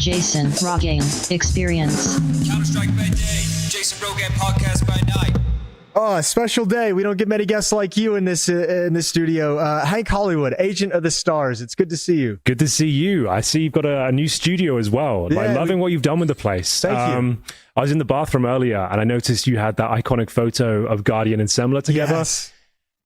Jason Rogan Experience. Counter-Strike by day, Jason Rogan podcast by night. Oh, a special day. We don't get many guests like you in this studio. Hank Hollywood, agent of the stars. It's good to see you. Good to see you. I see you've got a new studio as well. Yeah, loving what you've done with the place. Thank you. I was in the bathroom earlier and I noticed you had that iconic photo of Guardian and Semler together. Yes.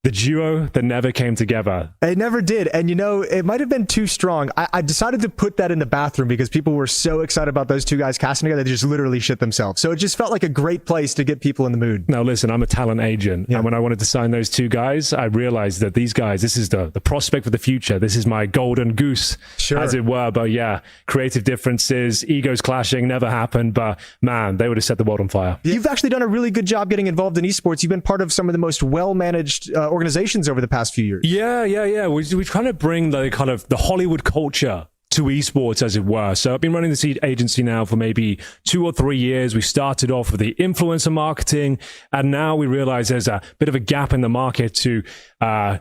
The duo that never came together. It never did. And, you know, it might have been too strong. I decided to put that in the bathroom because people were so excited about those two guys casting together, they just literally shit themselves. So it just felt like a great place to get people in the mood. Now, listen, I'm a talent agent. Yeah. And when I wanted to sign those two guys, I realized that these guys, this is the prospect for the future. This is my golden goose, Sure. as it were. But yeah, creative differences, egos clashing never happened. But man, they would have set the world on fire. You've actually done a really good job getting involved in esports. You've been part of some of the most well-managed organizations over the past few years. Yeah. We're trying to bring the kind of the Hollywood culture to esports, as it were. So I've been running the Seed agency now for maybe 2 or 3 years. We started off with the influencer marketing, and now we realize there's a bit of a gap in the market to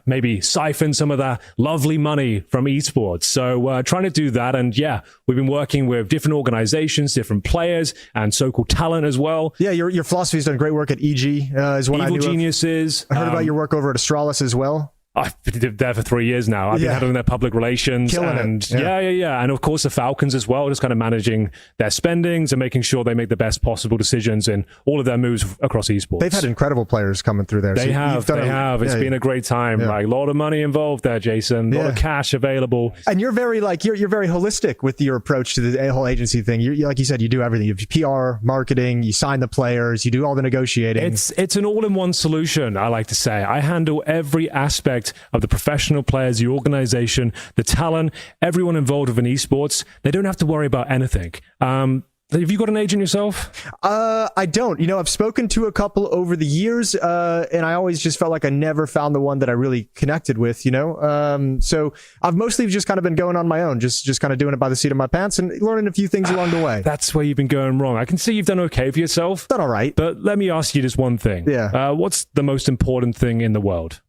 maybe siphon some of that lovely money from esports. So trying to do that. And yeah, we've been working with different organizations, different players, and so-called talent as well. Yeah, your philosophy's done great work at EG. Is one I Evil knew Geniuses. of. I heard about your work over at Astralis as well. I've been there for 3 years now. I've been handling their public relations. Killing and it. Yeah. And of course the Falcons as well, just kind of managing their spendings and making sure they make the best possible decisions in all of their moves across esports. They've had incredible players coming through there. They have. It's been a great time. Yeah. Like a lot of money involved there, Jason. A lot of cash available. And you're very you're very holistic with your approach to the whole agency thing. You like you said, you do everything. You have PR, marketing, you sign the players, you do all the negotiating. It's an all-in-one solution, I like to say. I handle every aspect of the professional players, the organization, the talent, everyone involved with an esports. They don't have to worry about anything. Have you got an agent yourself? I don't. You know, I've spoken to a couple over the years, and I always just felt like I never found the one that I really connected with, you know? So I've mostly just kind of been going on my own, just kind of doing it by the seat of my pants and learning a few things along the way. That's where you've been going wrong. I can see you've done okay for yourself. Done all right. But let me ask you just one thing. Yeah. What's the most important thing in the world?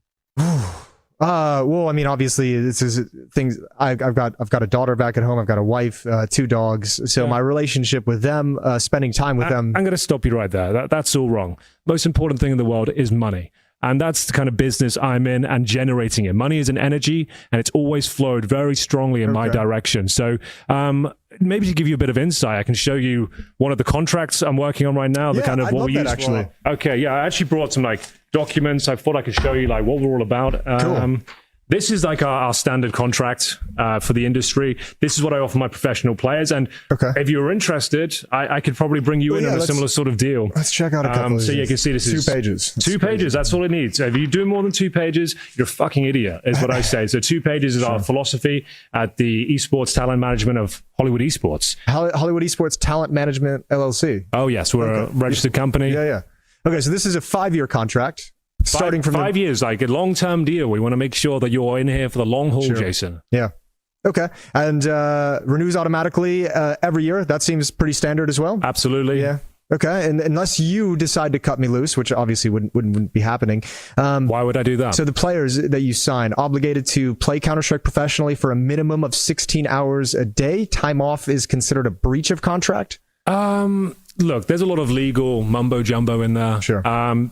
Well, I mean, obviously, this is things. I've got a daughter back at home. I've got a wife, 2 dogs. So my relationship with them, spending time with them. I'm going to stop you right there. That's all wrong. Most important thing in the world is money. And that's the kind of business I'm in and generating it. Money is an energy, and it's always flowed very strongly in my direction. So maybe to give you a bit of insight, I can show you one of the contracts I'm working on right now. The kind of what we use actually. For. Okay, yeah, I actually brought some documents. I thought I could show you what we're all about. Cool. This is our standard contract for the industry. This is what I offer my professional players. And if you're interested, I could probably bring you in on a similar sort of deal. Let's check out a couple of so these. you can see this is 2 pages. Two pages, that's all it needs. If you do more than 2 pages, you're a fucking idiot, is what I say. So 2 pages is our philosophy at the Esports Talent Management of Hollywood Esports. Hollywood Esports Talent Management, LLC. Oh, yes. We're a registered company. Yeah. Okay, so this is a 5-year contract. Starting from 5 years, like a long-term deal. We want to make sure that you're in here for the long haul, Jason. Yeah. Okay. And renews automatically every year. That seems pretty standard as well. Absolutely. Yeah. Okay. And unless you decide to cut me loose, which obviously wouldn't be happening. Why would I do that? So the players that you sign obligated to play Counter-Strike professionally for a minimum of 16 hours a day. Time off is considered a breach of contract. Look, there's a lot of legal mumbo jumbo in there. Sure.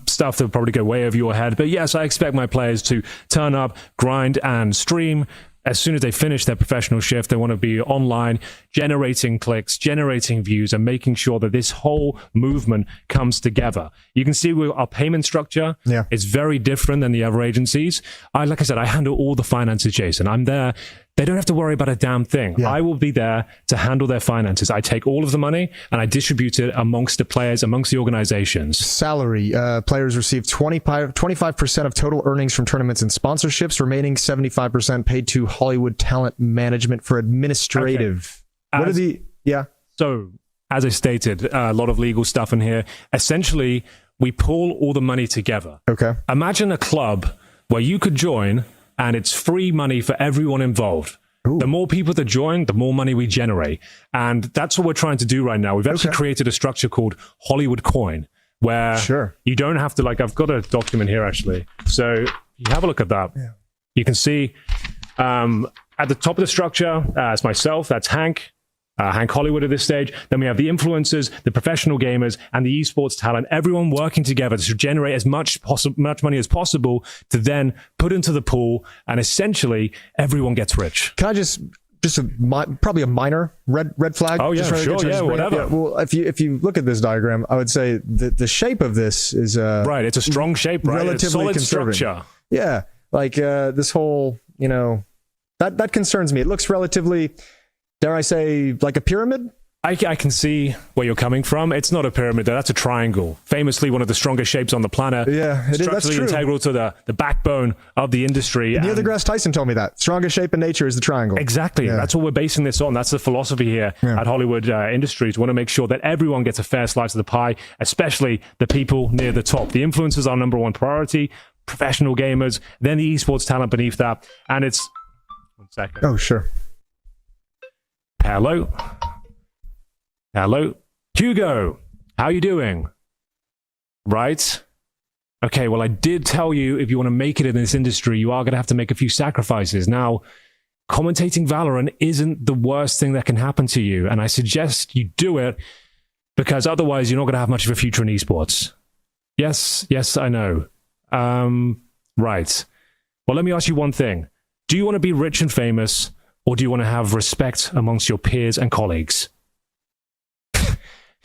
Stuff that will probably go way over your head. But yes, I expect my players to turn up, grind, and stream. As soon as they finish their professional shift, they want to be online, generating clicks, generating views, and making sure that this whole movement comes together. You can see with our payment structure, it's very different than the other agencies. Like I said, I handle all the finances, Jason. I'm there. They don't have to worry about a damn thing. I will be there to handle their finances. I take all of the money and I distribute it amongst the players, amongst the organizations. Salary. Players receive 25% of total earnings from tournaments and sponsorships, remaining 75% paid to Hollywood Talent Management for administrative. Okay. So, as I stated, a lot of legal stuff in here. Essentially, we pull all the money together. Okay. Imagine a club where you could join and it's free money for everyone involved. Ooh. The more people that join, the more money we generate. And that's what we're trying to do right now. We've actually created a structure called Hollywood Coin, where you don't have to, I've got a document here actually. So you have a look at that. Yeah. You can see at the top of the structure, it's myself, that's Hank. Hank Hollywood at this stage. Then we have the influencers, the professional gamers, and the esports talent, everyone working together to generate as much money as possible to then put into the pool, and essentially everyone gets rich. Can I just probably a minor red flag? Oh yeah, sure, yeah, whatever. Yeah, well, if you look at this diagram, I would say the shape of this is right. It's a strong shape, right? Relatively it's solid conservative. structure. Yeah, like this whole, that concerns me. It looks relatively, dare I say, like a pyramid. I can see where you're coming from. It's not a pyramid, though. That's a triangle. Famously, one of the strongest shapes on the planet. Yeah, that's structurally true. Integral to the backbone of the industry. Neil deGrasse Tyson told me that. Strongest shape in nature is the triangle. Exactly. Yeah. That's what we're basing this on. That's the philosophy here at Hollywood Industries. We want to make sure that everyone gets a fair slice of the pie, especially the people near the top. The influencers are our number one priority, professional gamers, then the esports talent beneath that. And it's... One second. Oh, sure. Hello, Hugo. How you doing? Right. Okay. Well, I did tell you if you want to make it in this industry, you are going to have to make a few sacrifices. Now, commentating Valorant isn't the worst thing that can happen to you, and I suggest you do it because otherwise you're not going to have much of a future in esports. Yes, I know. Right. Well, let me ask you one thing. Do you want to be rich and famous, or do you want to have respect amongst your peers and colleagues?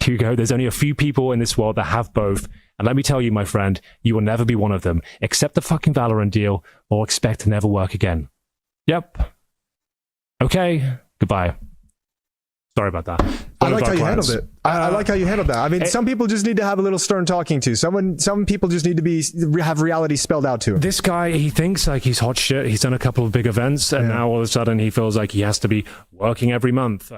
Hugo, there's only a few people in this world that have both. And let me tell you, my friend, you will never be one of them. Accept the fucking Valorant deal or expect to never work again. Yep. Okay. Goodbye. Sorry about that. I like how you handled it. I like how you handled that. I mean, some people just need to have a little stern talking to. Some people just need to have reality spelled out to them. This guy, he thinks like he's hot shit. He's done a couple of big events, and now all of a sudden he feels like he has to be working every month.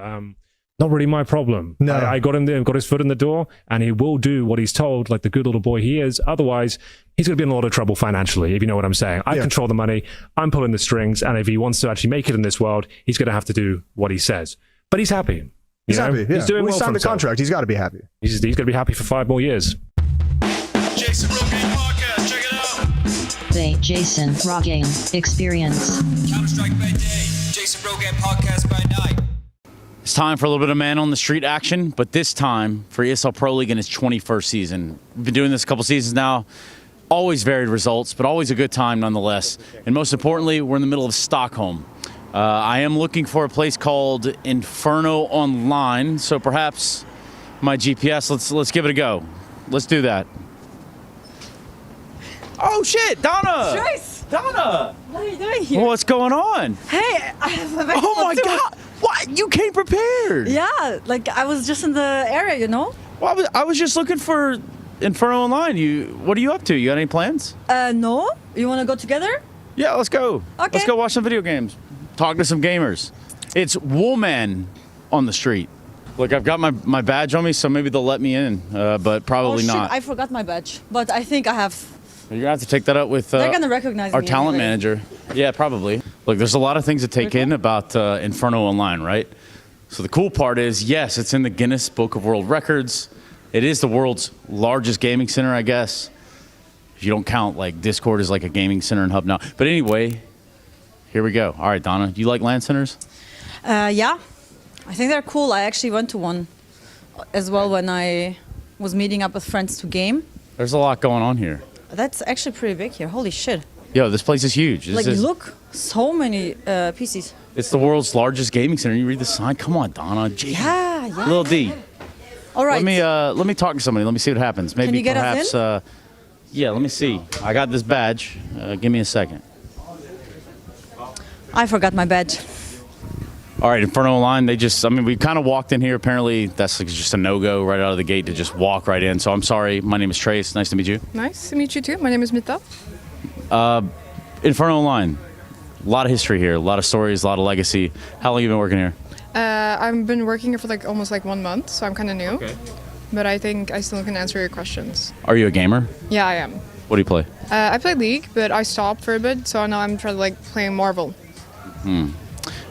Not really my problem. No. I got him there, got his foot in the door, and he will do what he's told, like the good little boy he is. Otherwise, he's going to be in a lot of trouble financially, if you know what I'm saying. I control the money, I'm pulling the strings, and if he wants to actually make it in this world, he's going to have to do what he says. But he's happy. He's happy. Yeah. He's doing well signed for the himself. contract. He's got to be happy. He's going to be happy for 5 more years. Jason Rogan Podcast, check it out. The Jason Rogan Experience. Counter-Strike by day, Jason Rogan Podcast by night. It's time for a little bit of man on the street action, but this time for ESL Pro League in its 21st season. We've been doing this a couple seasons now. Always varied results, but always a good time nonetheless. And most importantly, we're in the middle of Stockholm. I am looking for a place called Inferno Online, so perhaps my GPS, let's give it a go. Let's do that. Oh shit, Donna! Joyce! Donna! What are you doing here? What's going on? Hey, I have a Oh my god! What? You came prepared? Yeah, like I was just in the area, you know? Well, I was just looking for Inferno Online. What are you up to? You got any plans? No. You want to go together? Yeah, let's go. Okay. Let's go watch some video games. Talk to some gamers. It's Woolman on the street. Look, I've got my badge on me, so maybe they'll let me in, but probably shit, not. I forgot my badge, but I think I have. You're gonna have to take that up with They're gonna recognize our me talent anyway. manager. Yeah, probably. Look, there's a lot of things to take in about Inferno Online, right? So the cool part is, yes, it's in the Guinness Book of World Records. It is the world's largest gaming center, I guess. If you don't count, like, Discord is like a gaming center and hub now. But anyway, here we go. All right, Donna, do you like LAN centers? Yeah, I think they're cool. I actually went to one as well when I was meeting up with friends to game. There's a lot going on here. That's actually pretty big here. Holy shit. Yo, this place is huge. Like, look, so many PCs. It's the world's largest gaming center. You read the sign? Come on, Donna. Jeez. Yeah. Little D. All right. Let me talk to somebody. Let me see what happens. Maybe Can you get perhaps. us Yeah, let me see. I got this badge. Give me a second. I forgot my badge. All right, Inferno Online. We kind of walked in here. Apparently, that's like just a no-go right out of the gate to just walk right in. So I'm sorry. My name is Trace. Nice to meet you. Nice to meet you too. My name is Mita. Inferno Online. A lot of history here. A lot of stories. A lot of legacy. How long have you been working here? I've been working here for almost 1 month, so I'm kind of new. Okay. But I think I still can answer your questions. Are you a gamer? Yeah, I am. What do you play? I play League, but I stopped for a bit, so now I'm trying to playing Marvel.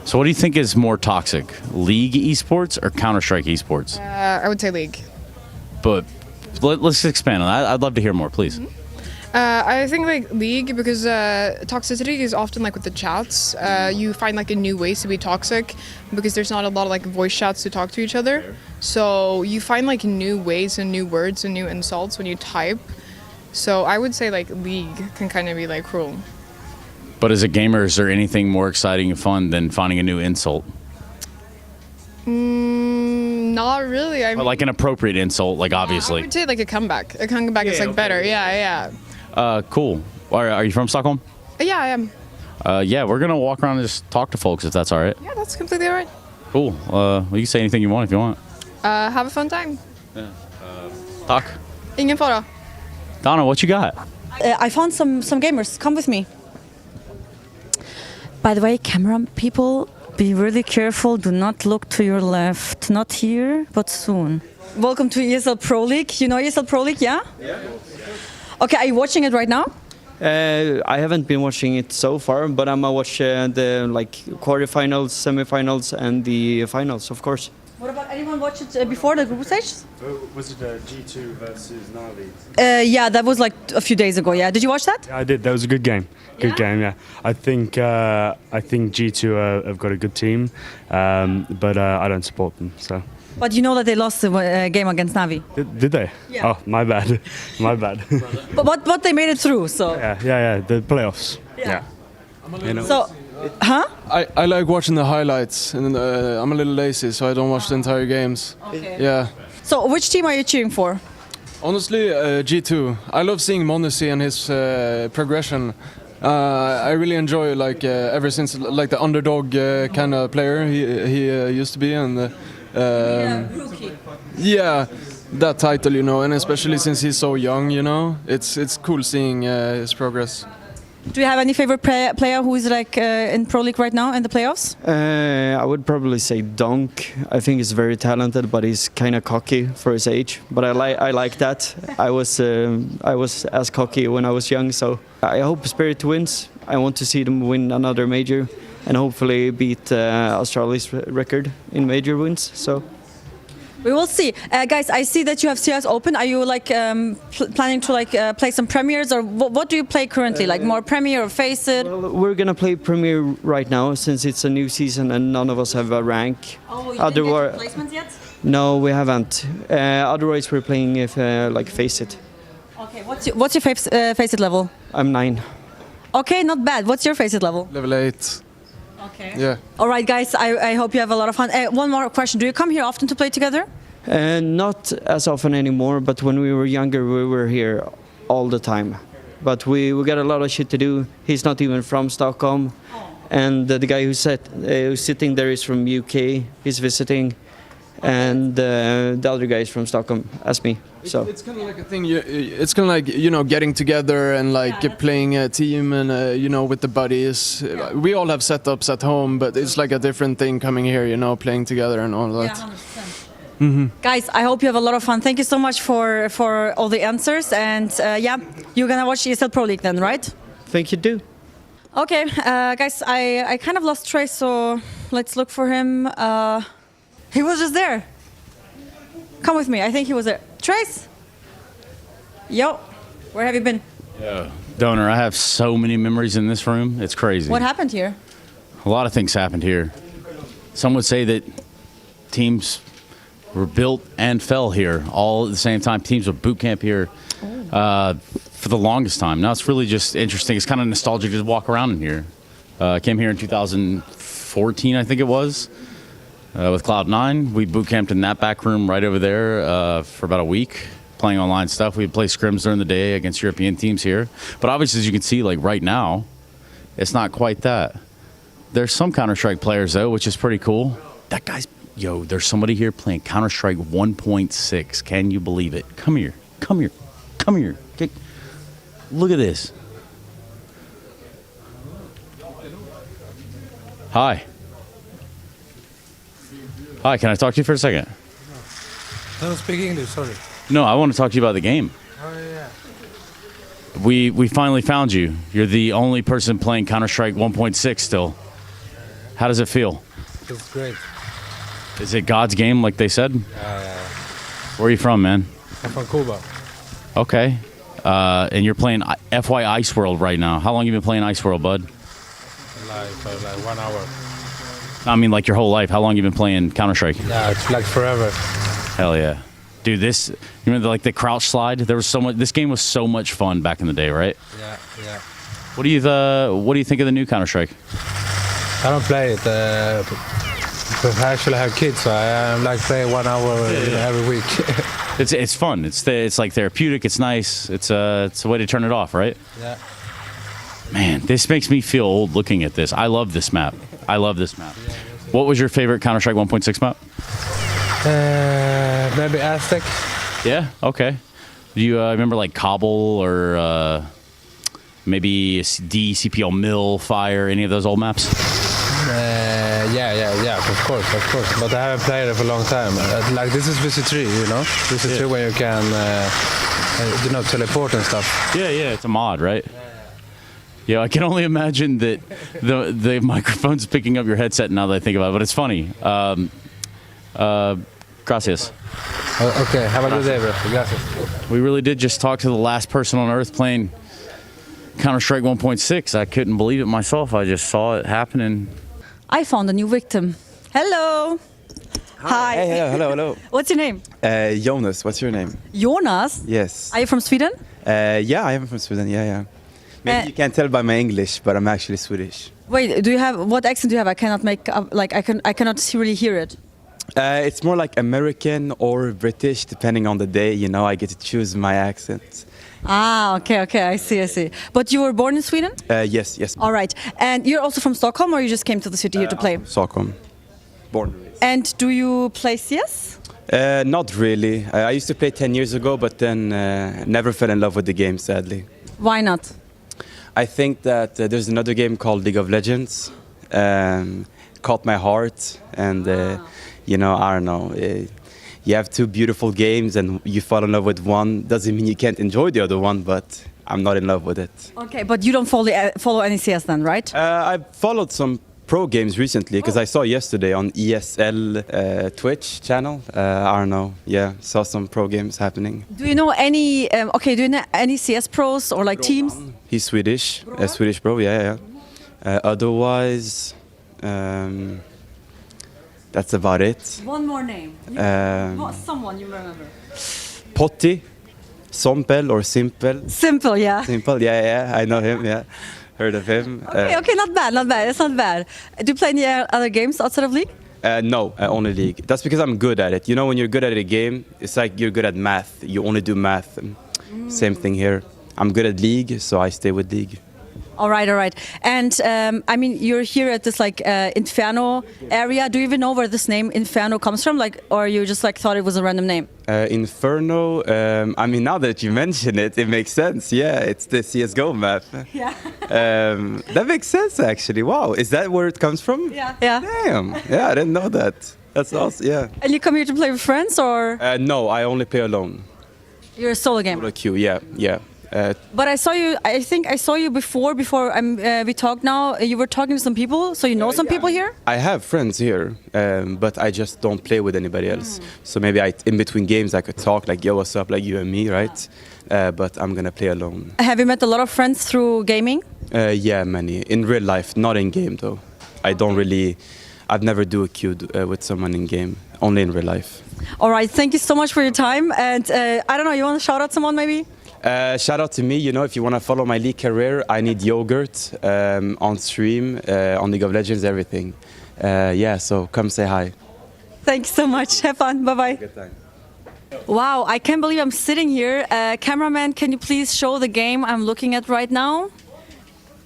So what do you think is more toxic, League esports or Counter-Strike esports? I would say League. But let's expand on that. I'd love to hear more, please. I think like League, because toxicity is often like with the chats. You find like a new ways to be toxic because there's not a lot of like voice chats to talk to each other. So you find like new ways and new words and new insults when you type. So I would say like League can kind of be like cruel. But as a gamer, is there anything more exciting and fun than finding a new insult? Not really. I But mean, like an appropriate insult, like I obviously. would say like a comeback. A comeback is like better. Yeah. Cool. Are you from Stockholm? Yeah, I am. Yeah, we're gonna walk around and just talk to folks if that's all right. Yeah, that's completely alright. Cool. You can say anything you want if you want. Have a fun time. Talk. Ingen fara. Donna, what you got? I found some gamers. Come with me. By the way, camera people, be really careful. Do not look to your left. Not here, but soon. Welcome to ESL Pro League. You know ESL Pro League, yeah? Yeah. Okay, are you watching it right now? I haven't been watching it so far, but I'm gonna watch the quarterfinals, semifinals, and the finals, of course. What about anyone watch it before the group stage? Was it G2 versus Navi? Yeah, that was like a few days ago. Yeah, did you watch that? Yeah, I did. That was a good game. Good game. Yeah, I think G2 have got a good team, but I don't support them. So. But you know that they lost the game against Navi. Did they? Yeah. Oh, my bad. My bad. But they made it through. So. Yeah. The playoffs. Yeah. You know. So, huh? I like watching the highlights, and I'm a little lazy, so I don't watch the entire games. Okay. Yeah. So, which team are you cheering for? Honestly, G2. I love seeing Monesi and his progression. I really enjoy ever since like the underdog kind of player he used to be, and Rookie. yeah, that title, you know, and especially since he's so young, you know, it's cool seeing his progress. Do you have any favorite player who is like in Pro League right now in the playoffs? I would probably say Donk. I think he's very talented, but he's kind of cocky for his age. But I like that. I was as cocky when I was young, so I hope Spirit wins. I want to see them win another major, and hopefully beat Australia's record in major wins. So. We will see. Guys, I see that you have CS Open. Are you like planning to play some premieres, or what do you play currently? Like more Premier or Face It? Well, we're gonna play Premier right now since it's a new season and none of us have a rank. Oh, you didn't get your placements yet? No, we haven't. Otherwise, we're playing Face It. Okay, what's your Face It level? I'm 9. Okay, not bad. What's your Face It level? Level 8. Okay. Yeah. All right, guys. I hope you have a lot of fun. One more question: do you come here often to play together? Not as often anymore, but when we were younger, we were here all the time. But we got a lot of shit to do. He's not even from Stockholm, and the guy who's sitting there is from UK. He's visiting, and the other guy is from Stockholm, as me. So it's kind of like a thing. It's kind of like, you know, getting together and playing a team and you know, with the buddies. We all have setups at home, but it's like a different thing coming here, you know, playing together and all that. Yeah, 100%. Guys, I hope you have a lot of fun. Thank you so much for all the answers. And yeah, you're gonna watch ESL Pro League then, right? thank you, too. Okay, guys, I kind of lost Trace, so let's look for him. He was just there. Come with me. I think he was there. Trace? Yo, where have you been? Donor, I have so many memories in this room. It's crazy. What happened here? A lot of things happened here. Some would say that teams were built and fell here all at the same time. Teams would boot camp here for the longest time. Now it's really just interesting. It's kind of nostalgic to walk around in here. I came here in 2014, I think it was, with Cloud9. We boot camped in that back room right over there for about a week, playing online stuff. We'd play scrims during the day against European teams here. But obviously, as you can see, like right now, it's not quite that. There's some Counter-Strike players, though, which is pretty cool. That guy's, there's somebody here playing Counter-Strike 1.6. Can you believe it? Come here. Come here. Come here. Okay. Look at this. Hi. Hi, can I talk to you for a second? I don't speak English, sorry. No, I want to talk to you about the game. Oh, yeah. We finally found you. You're the only person playing Counter-Strike 1.6 still. How does it feel? It's great. Is it God's game, like they said? Yeah. Where are you from, man? I'm from Cuba. Okay. and you're playing FY Ice World right now. How long have you been playing Ice World, bud? Like 1 hour. I mean, like your whole life. How long have you been playing Counter-Strike? Yeah, it's like forever. Hell yeah. Dude, you remember like the crouch slide? There was so much. This game was so much fun back in the day, right? Yeah, yeah. What do you think of the new Counter-Strike? I don't play it because I actually have kids, so I like play 1 hour every week. It's fun. It's like therapeutic. It's nice. It's a way to turn it off, right? Yeah. Man, this makes me feel old looking at this. I love this map. What was your favorite Counter-Strike 1.6 map? Maybe Aztec. Yeah. Okay. Do you remember like Cobble or maybe DCPL Mill, Fire, any of those old maps? Yeah, of course. But I haven't played it for a long time. Like this is Vincere, you know? Vincere where you can, teleport and stuff. Yeah, it's a mod, right? Yeah, I can only imagine that the microphone's picking up your headset now that I think about it, but it's funny. Gracias. Okay, have a good day, bro. Gracias. We really did just talk to the last person on Earth playing Counter-Strike 1.6. I couldn't believe it myself. I just saw it happening. I found a new victim. Hello. Hi. Hey, hello. What's your name? Jonas, what's your name? Jonas? Yes. Are you from Sweden? Yeah, I am from Sweden, yeah. Maybe you can't tell by my English, but I'm actually Swedish. Wait, what accent do you have? I cannot make up, I cannot really hear it. It's more like American or British, depending on the day, you know, I get to choose my accent. Ah, okay, I see. But you were born in Sweden? Yes. All right. And you're also from Stockholm, or you just came to the city here to play? Stockholm. Born. And do you play CS? Not really. I used to play 10 years ago, but then never fell in love with the game, sadly. Why not? I think that there's another game called League of Legends. Caught my heart, and I don't know. You have two beautiful games, and you fall in love with one. Doesn't mean you can't enjoy the other one, but I'm not in love with it. Okay, but you don't follow any CS then, right? I've followed some pro games recently because I saw yesterday on ESL Twitch channel. I don't know. Yeah, saw some pro games happening. Do you know any? Do you know any CS pros or like teams? He's Swedish, a Swedish bro. Yeah. Otherwise, that's about it. One more name. Someone you remember. Potti, Sompel or Simple. Simple, yeah. Simple, yeah. I know him. Yeah, heard of him. Okay, not bad. It's not bad. Do you play any other games outside of League? No, only League. That's because I'm good at it. You know, when you're good at a game, it's like you're good at math. You only do math. Same thing here. I'm good at League, so I stay with League. All right. And I mean, you're here at this like Inferno area. Do you even know where this name Inferno comes from? Like, or you just like thought it was a random name? Inferno. I mean, now that you mention it, it makes sense. Yeah, it's the CS:GO map. Yeah. That makes sense, actually. Wow, is that where it comes from? Yeah. Damn. Yeah, I didn't know that. That's awesome. Yeah. And you come here to play with friends, or? No, I only play alone. You're a solo gamer. Solo queue. Yeah. But I saw you. I think I saw you before we talked. Now you were talking to some people, so you know some people here. I have friends here, but I just don't play with anybody else. So maybe in between games I could talk like, "Yo, what's up?" Like you and me, right? But I'm gonna play alone. Have you met a lot of friends through gaming? Yeah, many in real life, not in game though. I've never do a queue with someone in game, only in real life. All right, thank you so much for your time. And I don't know, you want to shout out someone maybe? Shout out to me, you know, if you want to follow my League career, I need yogurt on stream, on League of Legends, everything. So come say hi. Thanks so much. Have fun. Bye-bye. Good time. Wow, I can't believe I'm sitting here. Cameraman, can you please show the game I'm looking at right now?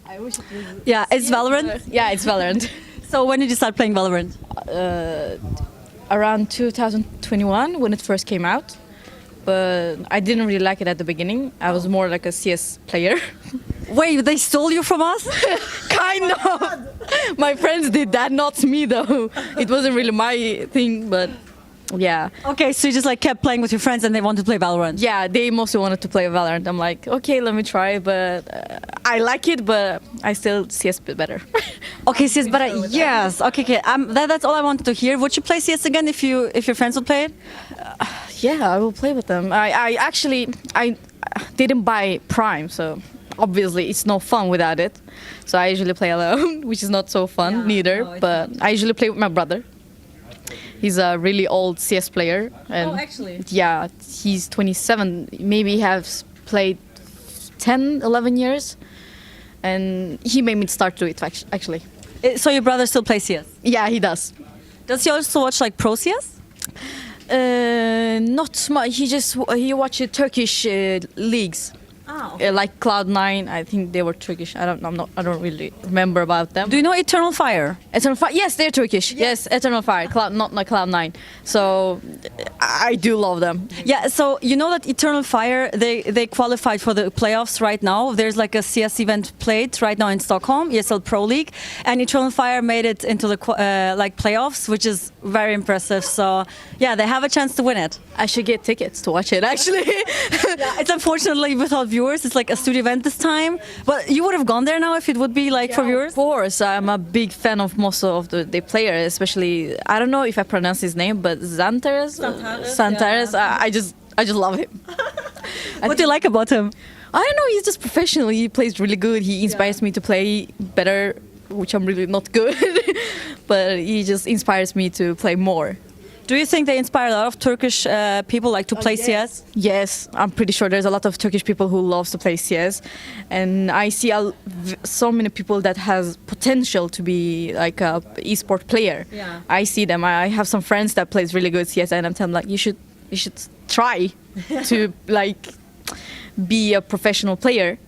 I wish it was. Yeah, it's Valorant? Yeah, it's Valorant. So when did you start playing Valorant? Around 2021 when it first came out. But I didn't really like it at the beginning. I was more like a CS player. Wait, they stole you from us? Kind of. My friends did that, not me though. It wasn't really my thing, but yeah. Okay, so you just like kept playing with your friends and they wanted to play Valorant? Yeah, they mostly wanted to play Valorant. I'm like, okay, let me try, but I like it, but I still CS better. Okay, CS better, yes. Okay. That's all I wanted to hear. Would you play CS again if your friends would play it? Yeah, I will play with them. didn't buy Prime, so obviously it's no fun without it. So I usually play alone, which is not so fun neither. But I usually play with my brother. He's a really old CS player. And actually? Yeah, he's 27. Maybe he has played 10, 11 years. And he made me start to it, actually. So your brother still plays CS? Yeah, he does. Does he also watch like Pro CS? Not much. He watches Turkish leagues. Like Cloud9, I think they were Turkish. I don't really remember about them. Do you know Eternal Fire? Eternal Fire, yes, they're Turkish. Yes, Eternal Fire, not Cloud9. So I do love them. Yeah, so you know that Eternal Fire, they qualified for the playoffs right now. There's like a CS event played right now in Stockholm, ESL Pro League, and Eternal Fire made it into the like playoffs, which is very impressive. So yeah, they have a chance to win it. I should get tickets to watch it, actually. Yeah, it's unfortunately without viewers. It's like a studio event this time, but you would have gone there now if it would be like for viewers. Of course, I'm a big fan of most of the players, especially, I don't know if I pronounce his name, but Santares. Yeah. I just love him. What do you like about him? I don't know, he's just professional. He plays really good. He inspires me to play better, which I'm really not good, but he just inspires me to play more. Do you think they inspire a lot of Turkish people like to play CS? Yes, I'm pretty sure there's a lot of Turkish people who love to play CS, and I see so many people that has potential to be like a esport player. Yeah. I see them. I have some friends that plays really good CS, and I'm telling them like you should try to like be a professional player.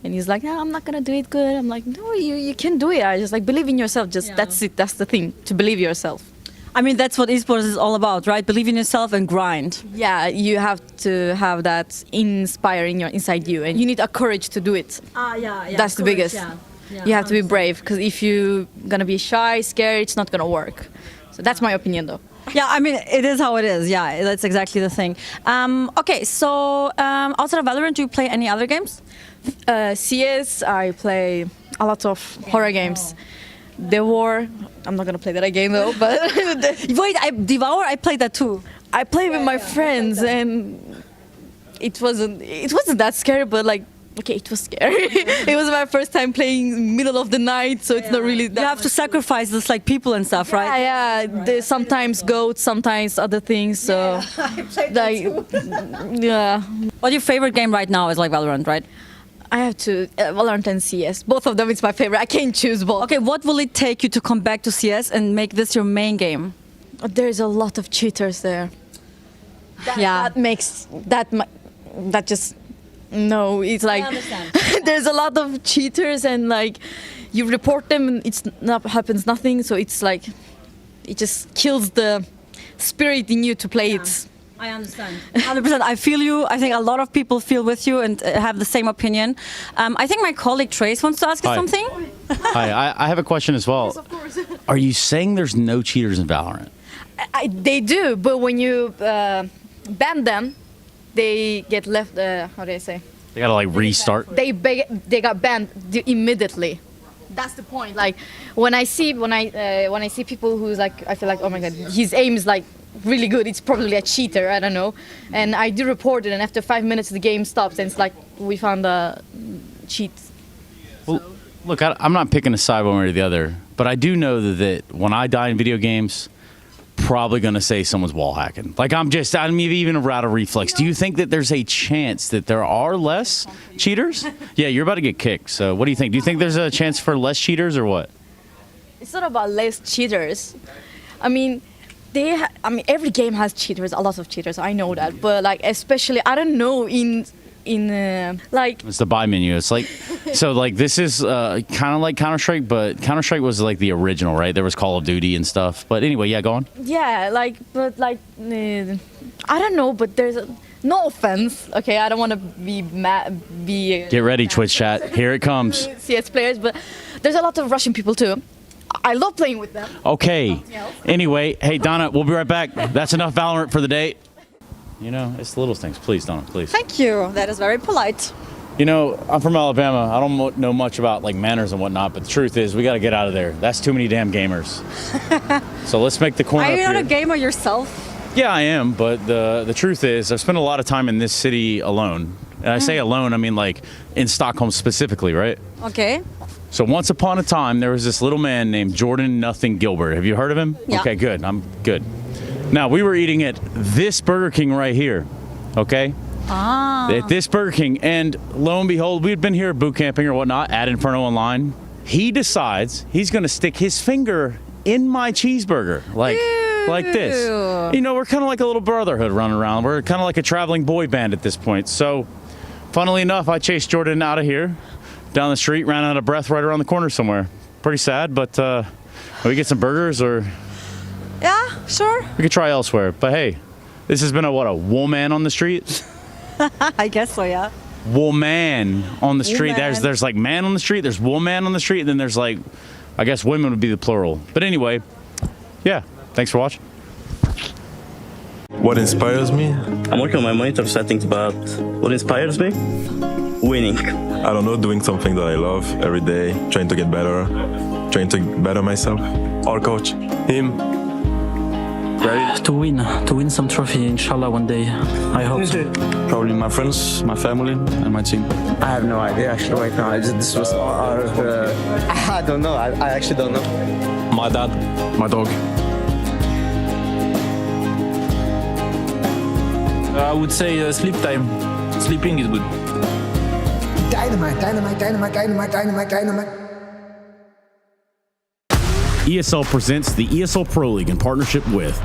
And he's like, no, I'm not gonna do it good. I'm like, no, you can do it. I just like believe in yourself. That's it. That's the thing, to believe yourself. I mean, that's what esports is all about, right? Believe in yourself and grind. Yeah, you have to have that inspiring inside you, and you need a courage to do it. Yeah. That's the biggest. You have to be brave, because if you're gonna be shy, scared, it's not gonna work. So that's my opinion, though. Yeah, I mean, it is how it is. Yeah, that's exactly the thing. Okay, so outside of Valorant, do you play any other games? CS, I play a lot of horror games. The War, I'm not gonna play that again though, but wait, Devour, I played that too. I played with my friends, and it wasn't that scary, but like, okay, it was scary. It was my first time playing middle of the night, so it's not really that. You have to sacrifice this like people and stuff, right? Yeah, there's sometimes goats, sometimes other things, so I played like, yeah. But your favorite game right now is like Valorant, right? I have to Valorant and CS. Both of them, it's my favorite. I can't choose both. Okay, what will it take you to come back to CS and make this your main game? There's a lot of cheaters there. That makes that just no. It's like there's a lot of cheaters, and like you report them, and it's not happens nothing. So it's like it just kills the spirit in you to play it. I understand. 100%. I feel you. I think a lot of people feel with you and have the same opinion. I think my colleague Trace wants to ask you something. Hi, I have a question as well. Yes, of course. Are you saying there's no cheaters in Valorant? They do, but when you ban them, they get left. How do I say? They gotta like restart. They got banned immediately. That's the point. Like when I see people who's like, I feel like, oh my god, his aim is like really good. It's probably a cheater. I don't know. And I do report it, and after 5 minutes the game stops, and it's like we found a cheat. Well, look, I'm not picking a side one way or the other, but I do know that when I die in video games, probably gonna say someone's wall hacking. Like I'm even out of reflex. Do you think that there's a chance that there are less cheaters? Yeah, you're about to get kicked. So what do you think? Do you think there's a chance for less cheaters or what? It's not about less cheaters. I mean, every game has cheaters, a lot of cheaters. I know that, but like especially, I don't know in like it's the buy menu. It's like so like this is kind of like Counter-Strike, but Counter-Strike was like the original, right? There was Call of Duty and stuff. But anyway, yeah, go on. Yeah, like but like I don't know, but there's no offense. Okay, I don't want to be mad. Get ready, Twitch chat. Here it comes. CS players, but there's a lot of Russian people too. I love playing with them. Okay. Anyway, hey Donna, we'll be right back. That's enough Valorant for the day. You know, it's the little things. Please, Donna, please. Thank you. That is very polite. You know, I'm from Alabama. I don't know much about like manners and whatnot, but the truth is we got to get out of there. That's too many damn gamers. So let's make the corner Are you up not here. a gamer yourself? Yeah, I am, but the truth is I've spent a lot of time in this city alone. And I say alone, I mean like in Stockholm specifically, right? Okay. So once upon a time, there was this little man named Jordan Nothing Gilbert. Have you heard of him? Yeah. Okay, good. I'm good. Now, we were eating at this Burger King right here, okay? At this Burger King, and lo and behold, we'd been here boot camping or whatnot at Inferno Online. He decides he's going to stick his finger in my cheeseburger, like this. You know, we're kind of like a little brotherhood running around. We're kind of like a traveling boy band at this point. So, funnily enough, I chased Jordan out of here, down the street, ran out of breath right around the corner somewhere. Pretty sad, but we get some burgers or... Yeah, sure. We could try elsewhere. But hey, this has been a woman on the street? I guess so, yeah. Woman on the street. Woman. There's like man on the street, there's woman on the street, and then there's like, I guess women would be the plural. But anyway, yeah, thanks for watching. What inspires me? I'm working on my monitor settings, but what inspires me? Winning. I don't know, doing something that I love every day, trying to get better, trying to better myself. Our coach, him. To win some trophy, inshallah, one day. I hope so. Probably my friends, my family, and my team. I have no idea actually right now. This was our... I don't know. I actually don't know. My dad, my dog. I would say sleep time. Sleeping is good. Dynamite. ESL presents the ESL Pro League in partnership with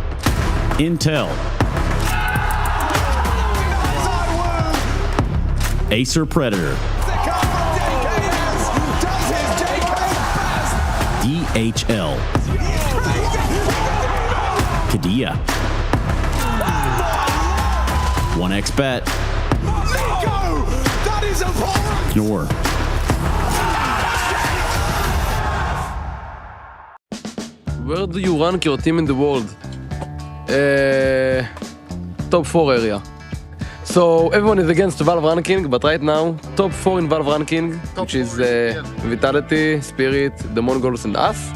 Intel, Acer Predator, DHL, Kadia, 1xBet, Knorr. Where do you rank your team in the world? Top 4 area. So everyone is against Valve ranking, but right now, top 4 in Valve ranking, which is Vitality, Spirit, the Mongols, and us,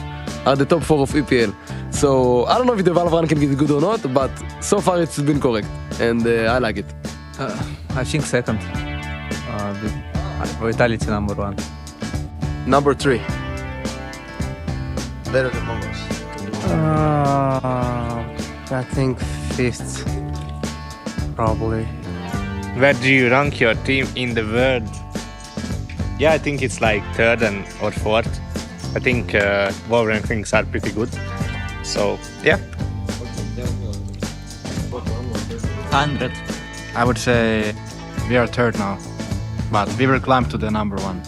are the top 4 of EPL. So I don't know if the Valve ranking is good or not, but so far it's been correct, and I like it. I think second. Vitality number 1. Number 3. Better than Mongols. I think 5th, probably. Where do you rank your team in the world? Yeah, I think it's like 3rd or 4th. I think world rankings are pretty good. So, yeah. 100. I would say we are 3rd now, but we will climb to the number 1.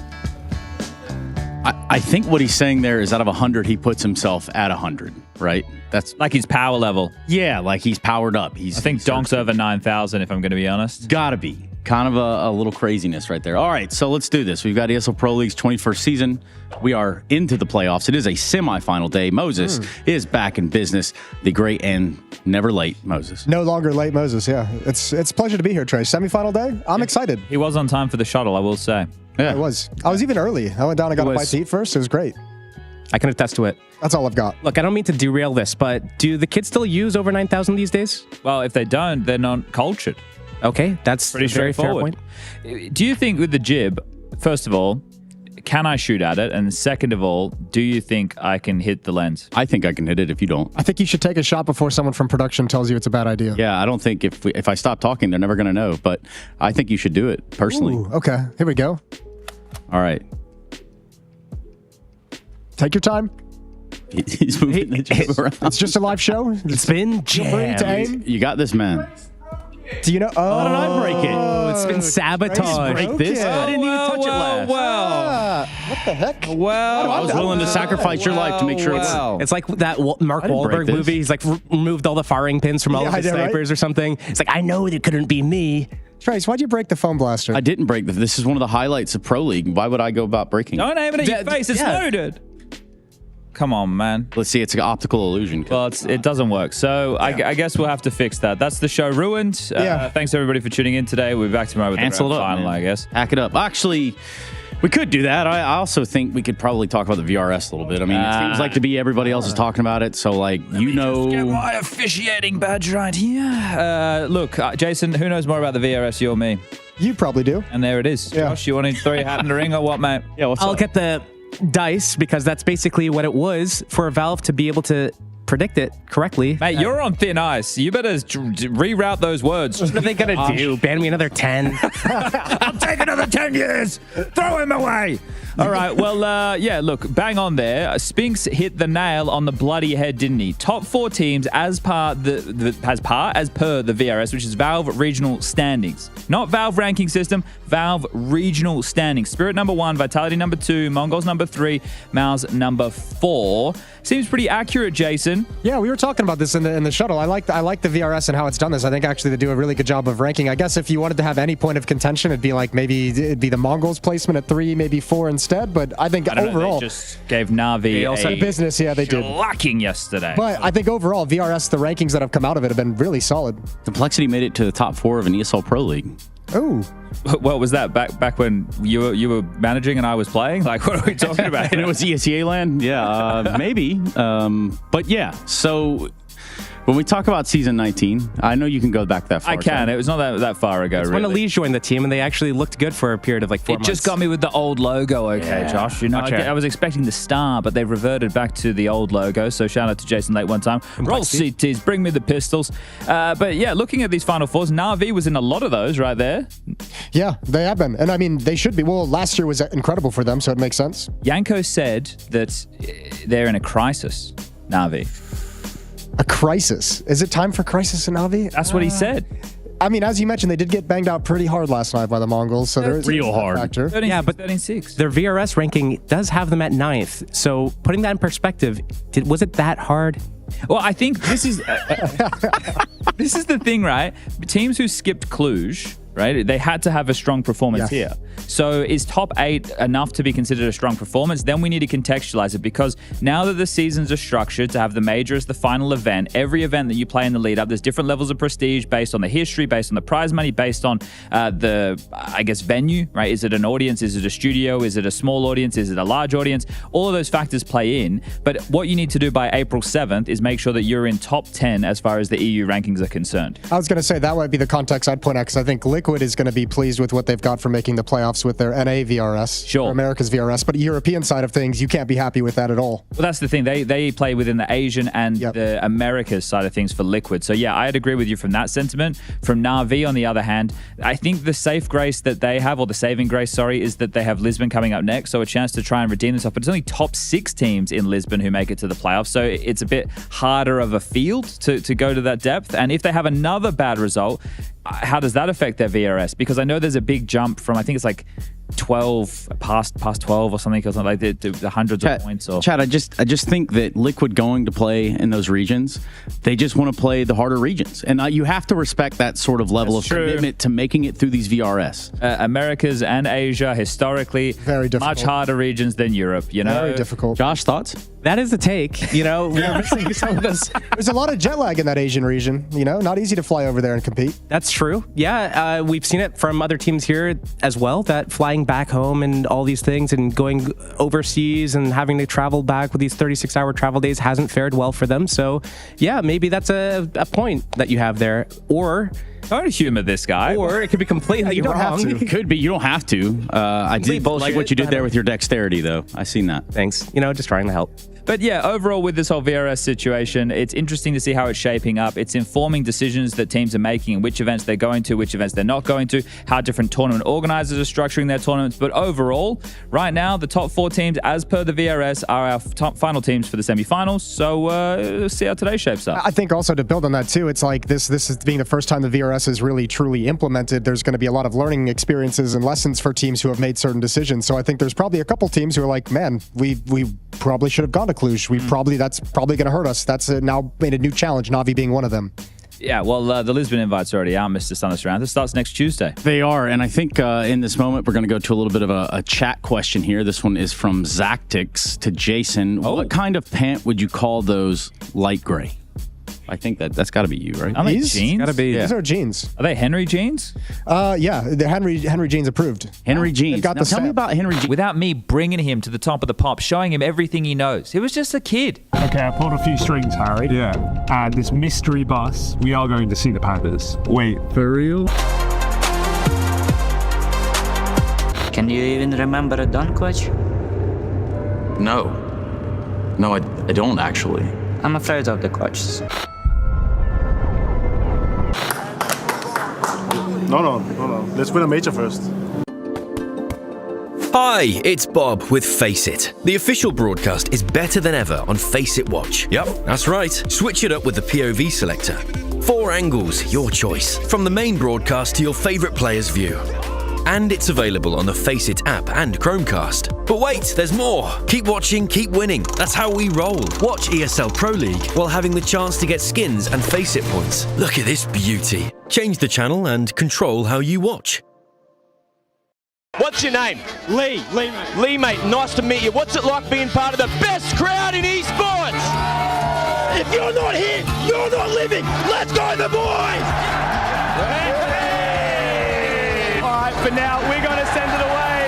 I think what he's saying there is out of 100, he puts himself at 100, right? That's like his power level. Yeah, like he's powered up. I think Donk's over 9,000, if I'm going to be honest. Gotta be. Kind of a little craziness right there. All right, so let's do this. We've got ESL Pro League's 21st season. We are into the playoffs. It is a semifinal day. Moses is back in business. The great and never late Moses. No longer late Moses, yeah. It's a pleasure to be here, Trey. Semifinal day? I'm excited. He was on time for the shuttle, I will say. Yeah, I was even early. I went down and got a bite to eat first. It was great. I can attest to it. That's all I've got. Look, I don't mean to derail this, but do the kids still use over 9,000 these days? Well, if they don't, they're not cultured. Okay, that's pretty very fair point. Do you think with the jib, first of all, can I shoot at it? And second of all, do you think I can hit the lens? I think I can hit it if you don't. I think you should take a shot before someone from production tells you it's a bad idea. Yeah, I don't think if I stop talking, they're never going to know. But I think you should do it personally. Ooh, okay, here we go. All right. Take your time. He's moving the jib around. It's just a live show. It's been jammed. You got this, man. Do you know? How did I break it? Oh, it's been sabotaged. Break this? I didn't even touch it last. What the heck? Well, I was willing to sacrifice your life to make sure it's like that Mark Wahlberg movie. He's like removed all the firing pins from all of the snipers or something. It's like, I know it couldn't be me. Trace, why'd you break the foam blaster? I didn't break this is one of the highlights of Pro League. Why would I go about breaking it? Don't aim it at your face. It's loaded. Come on, man. Let's see. It's an optical illusion. Well, it doesn't work. So I guess we'll have to fix that. That's the show ruined. Thanks, everybody, for tuning in today. We'll be back tomorrow with the grand final, I guess. Hack it up. Actually, we could do that. I also think we could probably talk about the VRS a little bit. I mean, it seems like to be everybody else is talking about it. So, like, just get my officiating badge right here. Look, Jason, who knows more about the VRS, you or me? You probably do. And there it is. Josh, you want to throw your hat in the ring or what, mate? Yeah, I'll get the dice because that's basically what it was for Valve to be able to predict it correctly. Mate, you're on thin ice. You better reroute those words. What are they going to do? Ban me another 10? I'll take another 10 years. Throw him away. All right. Well, yeah, look, bang on there. Spinks hit the nail on the bloody head, didn't he? Top 4 teams as per the VRS, which is Valve Regional Standings. Not Valve ranking system, Valve Regional Standings. Spirit number 1, Vitality number 2, Mongols number 3, MOUZ number 4. Seems pretty accurate, Jason. Yeah, we were talking about this in the shuttle. I like the VRS and how it's done this. I think actually they do a really good job of ranking. I guess if you wanted to have any point of contention, it'd be like maybe it'd be the Mongols placement at 3, maybe 4 instead. But I think overall, they just gave Na'Vi a business. Yeah, they did. Lacking yesterday. But I think overall, VRS, the rankings that have come out of it have been really solid. Complexity made it to the top 4 of an ESL Pro League. Oh. What was that back when you were managing and I was playing? Like, what are we talking about? And it was ESEA land? Yeah, maybe. But yeah, so when we talk about season 19, I know you can go back that far. I can. It was not that far ago, really. When Elise joined the team and they actually looked good for a period of like 4 months. It just got me with the old logo, Josh. You know, I was expecting the star, but they reverted back to the old logo. So shout out to Jason late one time. Roll CTs, bring me the pistols. But yeah, looking at these Final Fours, Na'Vi was in a lot of those right there. Yeah, they have been. And I mean, they should be. Well, last year was incredible for them, so it makes sense. Yanko said that they're in a crisis, Na'Vi. A crisis? Is it time for crisis in Na'Vi? That's what he said. I mean, as you mentioned, they did get banged out pretty hard last night by the Mongols, so they're real hard. Factor. 13, yeah, but 13-6. Their VRS ranking does have them at 9th. So putting that in perspective, was it that hard? Well, I think this is this is the thing, right? Teams who skipped Cluj, right? They had to have a strong performance here. So is top 8 enough to be considered a strong performance? Then we need to contextualize it, because now that the seasons are structured to have the major as the final event, every event that you play in the lead up, there's different levels of prestige based on the history, based on the prize money, based on the, I guess, venue, right? Is it an audience? Is it a studio? Is it a small audience? Is it a large audience? All of those factors play in. But what you need to do by April 7th is make sure that you're in top 10 as far as the EU rankings are concerned. I was going to say that might be the context I'd point out, because I think Liquid is going to be pleased with what they've got for making the playoffs with their NA VRS, sure, or America's VRS, but European side of things, you can't be happy with that at all. Well, that's the thing. They play within the Asian and the Americas side of things for Liquid. So yeah, I'd agree with you from that sentiment. From Na'Vi, on the other hand, I think the safe grace that they have, or the saving grace, sorry, is that they have Lisbon coming up next, so a chance to try and redeem themselves. But it's only top 6 teams in Lisbon who make it to the playoffs, so it's a bit harder of a field to go to that depth. And if they have another bad result, how does that affect their VRS? Because I know there's a big jump from, I think it's like 12 past 12 or something like the hundreds of points. Or Chad, I just think that Liquid going to play in those regions, they just want to play the harder regions, and you have to respect that sort of level of commitment to making it through these VRS. Americas and Asia historically very difficult, much harder regions than Europe. You know, very difficult. Josh, thoughts? That is the take. You know, we're missing some of this. There's a lot of jet lag in that Asian region. You know, not easy to fly over there and compete. That's true. Yeah, we've seen it from other teams here as well, that flying back home and all these things and going overseas and having to travel back with these 36-hour travel days hasn't fared well for them. So yeah, maybe that's a point that you have there. Or don't humor this guy. Or it could be completely wrong. It could be. You don't have to. I did like what you did there with your dexterity, though. I seen that. Thanks. You know, just trying to help. But yeah, overall with this whole VRS situation, it's interesting to see how it's shaping up. It's informing decisions that teams are making and which events they're going to, which events they're not going to, how different tournament organizers are structuring their tournaments. But overall, right now, the top 4 teams, as per the VRS, are our top final teams for the semifinals. So let's see how today shapes up. I think also to build on that too, it's like this is being the first time the VRS is really truly implemented. There's going to be a lot of learning experiences and lessons for teams who have made certain decisions. So I think there's probably a couple teams who are like, man, we probably should have gone to Cluj. That's probably going to hurt us. That's now made a new challenge, Na'Vi being one of them. Yeah, well, the Lisbon invite's already out, Mr. Sunnis Round. It starts next Tuesday. They are, and I think in this moment, we're going to go to a little bit of a chat question here. This one is from Zactix to Jason. Oh. What kind of pant would you call those light gray? I think that's got to be you, right? Are they jeans? Gotta be. Yeah. These are jeans. Are they Henry jeans? Yeah, they're Henry jeans approved. Henry jeans. Got now tell me about Henry jeans. Without me bringing him to the top of the pop, showing him everything he knows. He was just a kid. Okay, I pulled a few strings, Harry. Yeah. And this mystery bus, we are going to see the Panthers. Wait, for real? Can you even remember a Donk coach? No, I don't actually. I'm afraid of the coaches. No. Let's win a major first. Hi, it's Bob with Face It. The official broadcast is better than ever on Face It Watch. Yep, that's right. Switch it up with the POV selector. 4 angles, your choice. From the main broadcast to your favourite player's view. And it's available on the Face It app and Chromecast. But wait, there's more. Keep watching, keep winning. That's how we roll. Watch ESL Pro League while having the chance to get skins and Face It points. Look at this beauty. Change the channel and control how you watch. What's your name? Lee. Lee, mate, nice to meet you. What's it like being part of the best crowd in esports? If you're not here, you're not living. Let's go, the boys! All right, for now, we're going to send it away.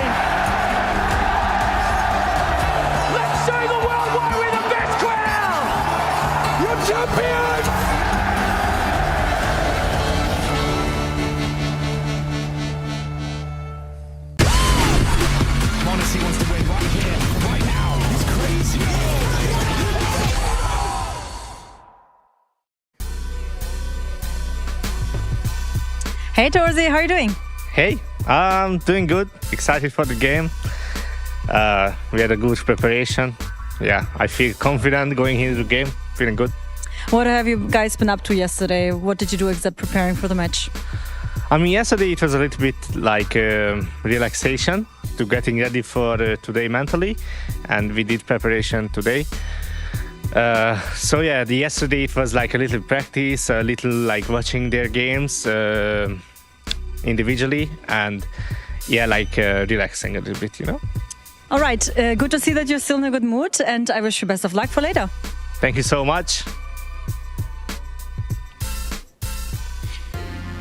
Let's show the world why we're the best crowd! You're champions! He wants to win right here, right now. He's crazy. Hey Torzy, how are you doing? Hey, I'm doing good. Excited for the game. We had a good preparation. Yeah, I feel confident going into the game. Feeling good. What have you guys been up to yesterday? What did you do except preparing for the match? I mean, yesterday it was a little bit like relaxation to getting ready for today mentally, and we did preparation today. So yeah, yesterday it was like a little practice, a little like watching their games individually, and yeah, like relaxing a little bit, you know. All right, good to see that you're still in a good mood, and I wish you best of luck for later. Thank you so much.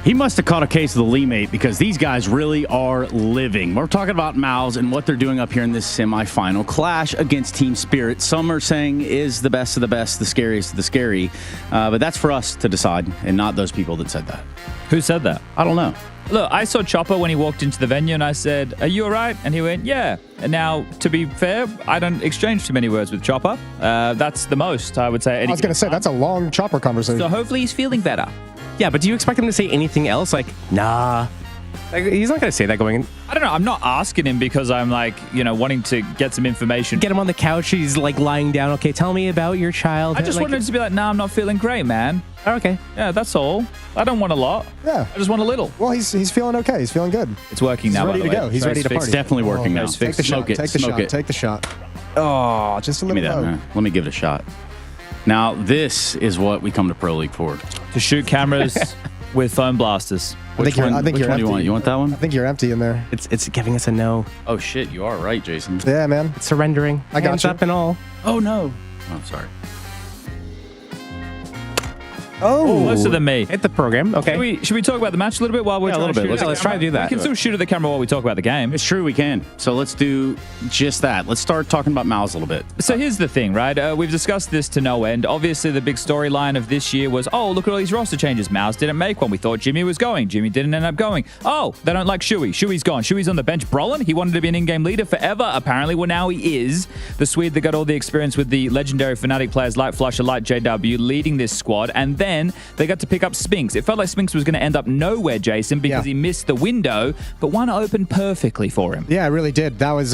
He must have caught a case of the Lee mate, because these guys really are living. We're talking about MOUZ and what they're doing up here in this semifinal clash against Team Spirit. Some are saying is the best of the best, the scariest of the scary. But that's for us to decide, and not those people that said that. Who said that? I don't know. Look, I saw Chopper when he walked into the venue and I said, "Are you all right?" And he went, "Yeah." And now, to be fair, I don't exchange too many words with Chopper. That's the most, I would say. I was going to say, that's a long Chopper conversation. So hopefully he's feeling better. Yeah, but do you expect him to say anything else? Like, nah. Like, he's not going to say that going in. I don't know. I'm not asking him because I'm like, wanting to get some information. Get him on the couch. He's like lying down. Okay, tell me about your child. I just wanted to be like, nah, I'm not feeling great, man. Okay. Yeah, that's all. I don't want a lot. Yeah. I just want a little. Well, he's feeling okay. He's feeling good. It's working now. He's ready to go. He's ready to party. It's definitely working now. Take the shot. Take the shot. Take the shot. Oh, just a little Give me that, man. Let me give it a shot. Now, this is what we come to Pro League for. To shoot cameras with foam blasters. I think you're empty. You want that one? I think you're empty in there. It's giving us a no. Oh, shit. You are right, Jason. Yeah, man. It's surrendering. I got Hands you. up and all. Oh, no. Oh, sorry. Oh, closer than me. Hit the program. Okay. Should we talk about the match a little bit while we're a little bit. Let's try to do that. We can still shoot at the camera while we talk about the game. It's true, we can. So let's do just that. Let's start talking about MOUZ a little bit. So here's the thing, right? We've discussed this to no end. Obviously, the big storyline of this year was, oh, look at all these roster changes. MOUZ didn't make one. We thought Jimmy was going. Jimmy didn't end up going. Oh, they don't like Shuey. Shuey's gone. Shuey's on the bench. Brolin, he wanted to be an in-game leader forever, apparently. Well, now he is. The Swede that got all the experience with the legendary Fnatic players like Flusher, like JW, leading this squad. And then they got to pick up Spinks. It felt like Spinks was going to end up nowhere, Jason, because he missed the window, but one opened perfectly for him. Yeah, it really did. That was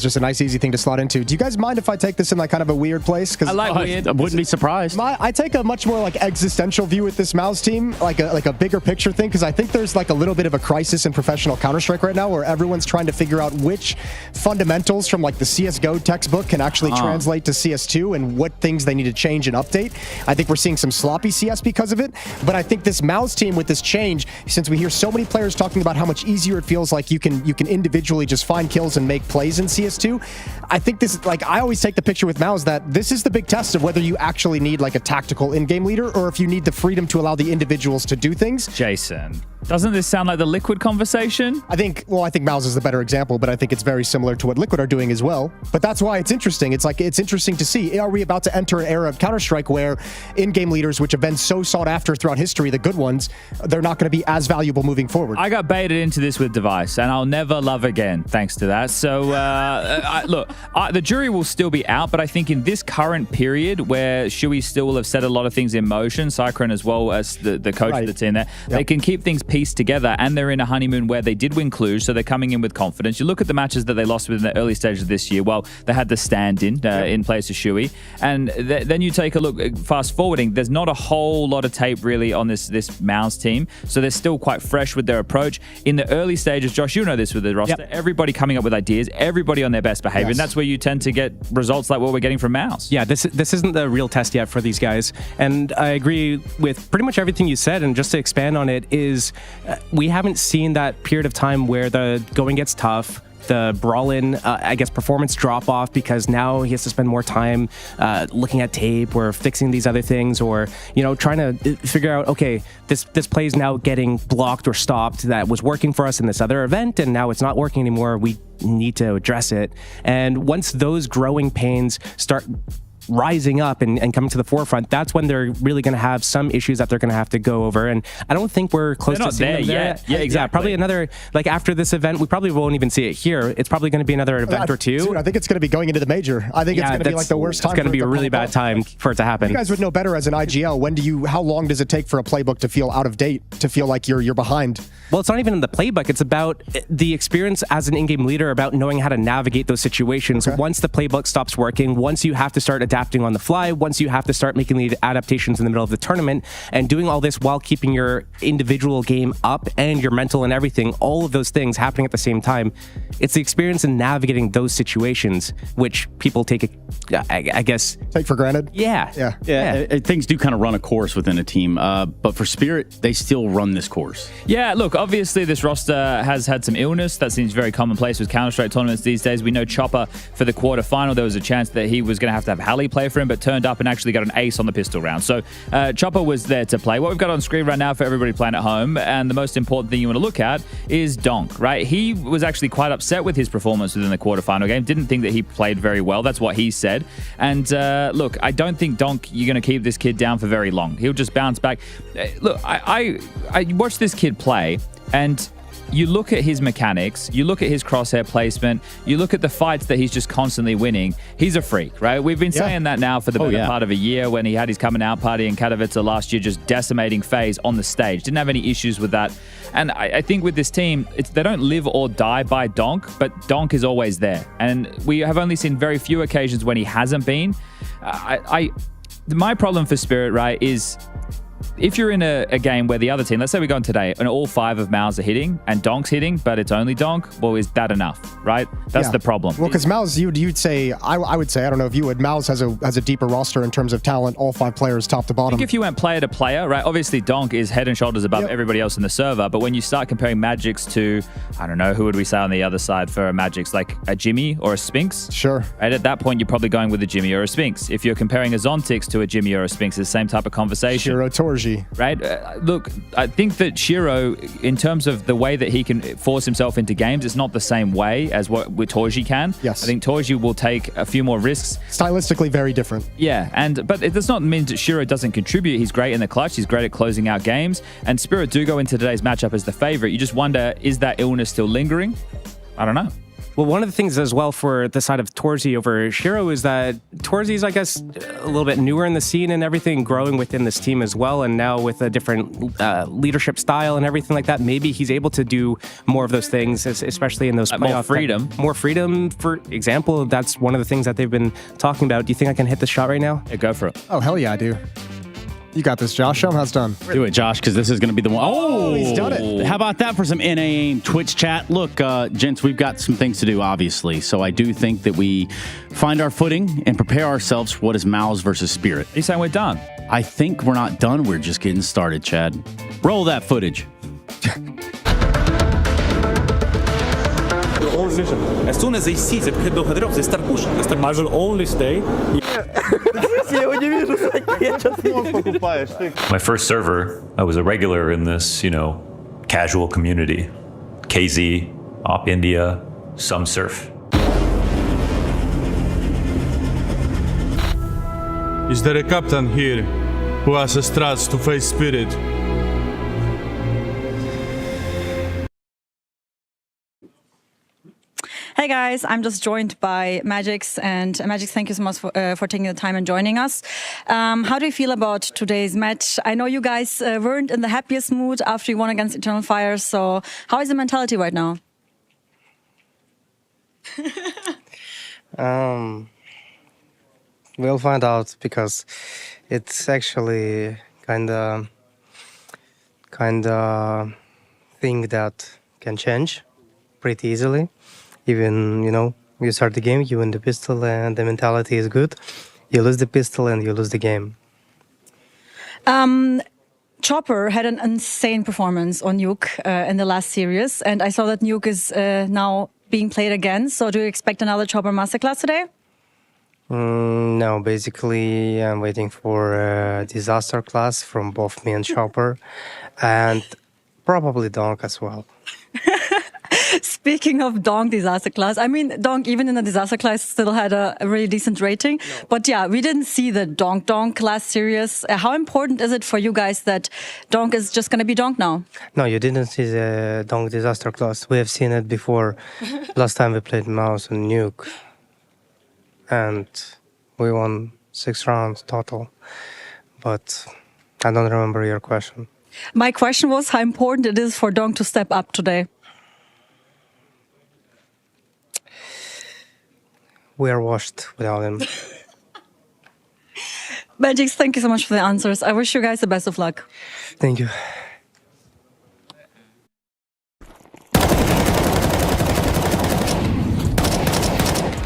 just a nice, easy thing to slot into. Do you guys mind if I take this in like kind of a weird place? I like weird. I wouldn't be surprised. I take a much more like existential view with this MOUZ team, like a bigger picture thing, because I think there's like a little bit of a crisis in professional Counter-Strike right now, where everyone's trying to figure out which fundamentals from like the CSGO textbook can actually translate to CS2 and what things they need to change and update. I think we're seeing some sloppy CS because of it, but I think this MOUZ team with this change, since we hear so many players talking about how much easier it feels like you can individually just find kills and make plays in CS2, I think this is like, I always take the picture with MOUZ that this is the big test of whether you actually need like a tactical in-game leader or if you need the freedom to allow the individuals to do things. Jason, doesn't this sound like the Liquid conversation? I think MOUZ is the better example, but I think it's very similar to what Liquid are doing as well. But that's why it's interesting. It's like, it's interesting to see, are we about to enter an era of Counter-Strike where in-game leaders, which have have been so sought after throughout history, the good ones, they're not going to be as valuable moving forward. I got baited into this with Device, and I'll never love again thanks to that. So, the jury will still be out, but I think in this current period where Shuey still will have set a lot of things in motion, Cyclone as well as the coach of the team there, they can keep things pieced together, and they're in a honeymoon where they did win Cluj, so they're coming in with confidence. You look at the matches that they lost within the early stages of this year. Well, they had the stand-in in place of Shuey, and then you take a look, fast forwarding, there's not a whole lot of tape really on this MOUZ team, so they're still quite fresh with their approach. In the early stages, Josh, you know this with the roster, everybody coming up with ideas, everybody on their best behavior, and that's where you tend to get results like what we're getting from MOUZ. Yeah, this isn't the real test yet for these guys, and I agree with pretty much everything you said, and just to expand on it is we haven't seen that period of time where the going gets tough, the Brawlin, I guess, performance drop off because now he has to spend more time looking at tape or fixing these other things, or trying to figure out, okay, this play is now getting blocked or stopped that was working for us in this other event, and now it's not working anymore. We need to address it. And once those growing pains start rising up and coming to the forefront, that's when they're really going to have some issues that they're going to have to go over. And I don't think we're close to seeing them there yet. Yeah, exactly. Yeah, probably another, after this event, we probably won't even see it here. It's probably going to be another event or two. Dude, I think it's going to be going into the major. I think it's going to be like the worst time. It's going to be a really bad time for it to happen. You guys would know better as an IGL. How long does it take for a playbook to feel out of date, to feel like you're behind? Well, it's not even in the playbook. It's about the experience as an in-game leader, about knowing how to navigate those situations. Okay. Once the playbook stops working, once you have to start adapting on the fly, once you have to start making the adaptations in the middle of the tournament, and doing all this while keeping your individual game up and your mental and everything, all of those things happening at the same time, it's the experience in navigating those situations, which people take for granted. Yeah. Things do kind of run a course within a team, but for Spirit, they still run this course. Yeah, look, obviously this roster has had some illness. That seems very commonplace with Counter-Strike tournaments these days. We know Chopper for the quarterfinal, there was a chance that he was going to have Halley play for him, but turned up and actually got an ace on the pistol round. So Chopper was there to play. What we've got on screen right now for everybody playing at home, and the most important thing you want to look at, is Donk, right? He was actually quite upset with his performance within the quarterfinal game. Didn't think that he played very well. That's what he said. And look, I don't think Donk, you're going to keep this kid down for very long. He'll just bounce back. Look, I watched this kid play, and you look at his mechanics, you look at his crosshair placement, you look at the fights that he's just constantly winning. He's a freak, right? We've been saying that now for the better part of a year, when he had his coming out party in Katowice last year, just decimating FaZe on the stage. Didn't have any issues with that. And I think with this team, they don't live or die by Donk, but Donk is always there. And we have only seen very few occasions when he hasn't been. My problem for Spirit, right, is if you're in a game where the other team, let's say we go on today, and all 5 of MOUZ are hitting, and Donk's hitting, but it's only Donk, well, is that enough, right? That's the problem. Well, because MOUZ, you'd say, I would say, I don't know if you would, MOUZ has a deeper roster in terms of talent, all 5 players top to bottom. I think if you went player to player, right, obviously Donk is head and shoulders above everybody else in the server, but when you start comparing magixx to, I don't know, who would we say on the other side for a magixx, like a Jimmy or a Spinx? Sure. Right, at that point, you're probably going with a Jimmy or a Spinx. If you're comparing a Zontix to a Jimmy or a Spinx, it's the same type of conversation. Shiro Torji. Right? Look, I think that Shiro, in terms of the way that he can force himself into games, it's not the same way as what Torji can. Yes. I think Torji will take a few more risks. Stylistically very different. Yeah, but it does not mean that Shiro doesn't contribute. He's great in the clutch. He's great at closing out games. And Spirit do go into today's matchup as the favorite. You just wonder, is that illness still lingering? I don't know. Well, one of the things as well for the side of Torzi over Shiro is that Torzi's, I guess, a little bit newer in the scene and everything, growing within this team as well. And now with a different leadership style and everything like that, maybe he's able to do more of those things, especially in those playoff. More freedom, for example. That's one of the things that they've been talking about. Do you think I can hit this shot right now? Yeah, go for it. Oh, hell yeah, I do. You got this, Josh. Show him how it's done. Do it, Josh, because this is going to be the one. Oh, he's done it. How about that for some NA AIM Twitch chat? Look, gents, we've got some things to do, obviously. So I do think that we find our footing and prepare ourselves for what is MOUZ versus Spirit. Are you saying we're done? I think we're not done. We're just getting started, Chad. Roll that footage. As soon as they see that Credo had dropped, they start pushing. I will only stay. My first server, I was a regular in this, casual community. KZ, Op India, some surf. Is there a captain here? who has the strats to face Spirit. Hey guys, I'm just joined by magixx, and magixx, thank you so much for taking the time and joining us. How do you feel about today's match? I know you guys weren't in the happiest mood after you won against Eternal Fire, so how is the mentality right now? We'll find out, because it's actually kind of thing that can change pretty easily. Even, you start the game, you win the pistol, and the mentality is good. You lose the pistol and you lose the game. Chopper had an insane performance on Nuke in the last series, and I saw that Nuke is now being played again. So do you expect another Chopper masterclass today? No, basically I'm waiting for a disaster class from both me and Chopper, and probably Donk as well. Speaking of Donk disaster class, I mean, Donk even in the disaster class still had a really decent rating. No. But yeah, we didn't see the Donk last series. How important is it for you guys that Donk is just going to be Donk now? No, you didn't see the Donk disaster class. We have seen it before. Last time we played MOUZ and Nuke. And we won 6 rounds total. But I don't remember your question. My question was how important it is for Donk to step up today. We are washed without him. magixx, thank you so much for the answers. I wish you guys the best of luck. Thank you.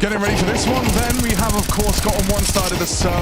Getting ready for this one, then we have, of course, got on one side of the server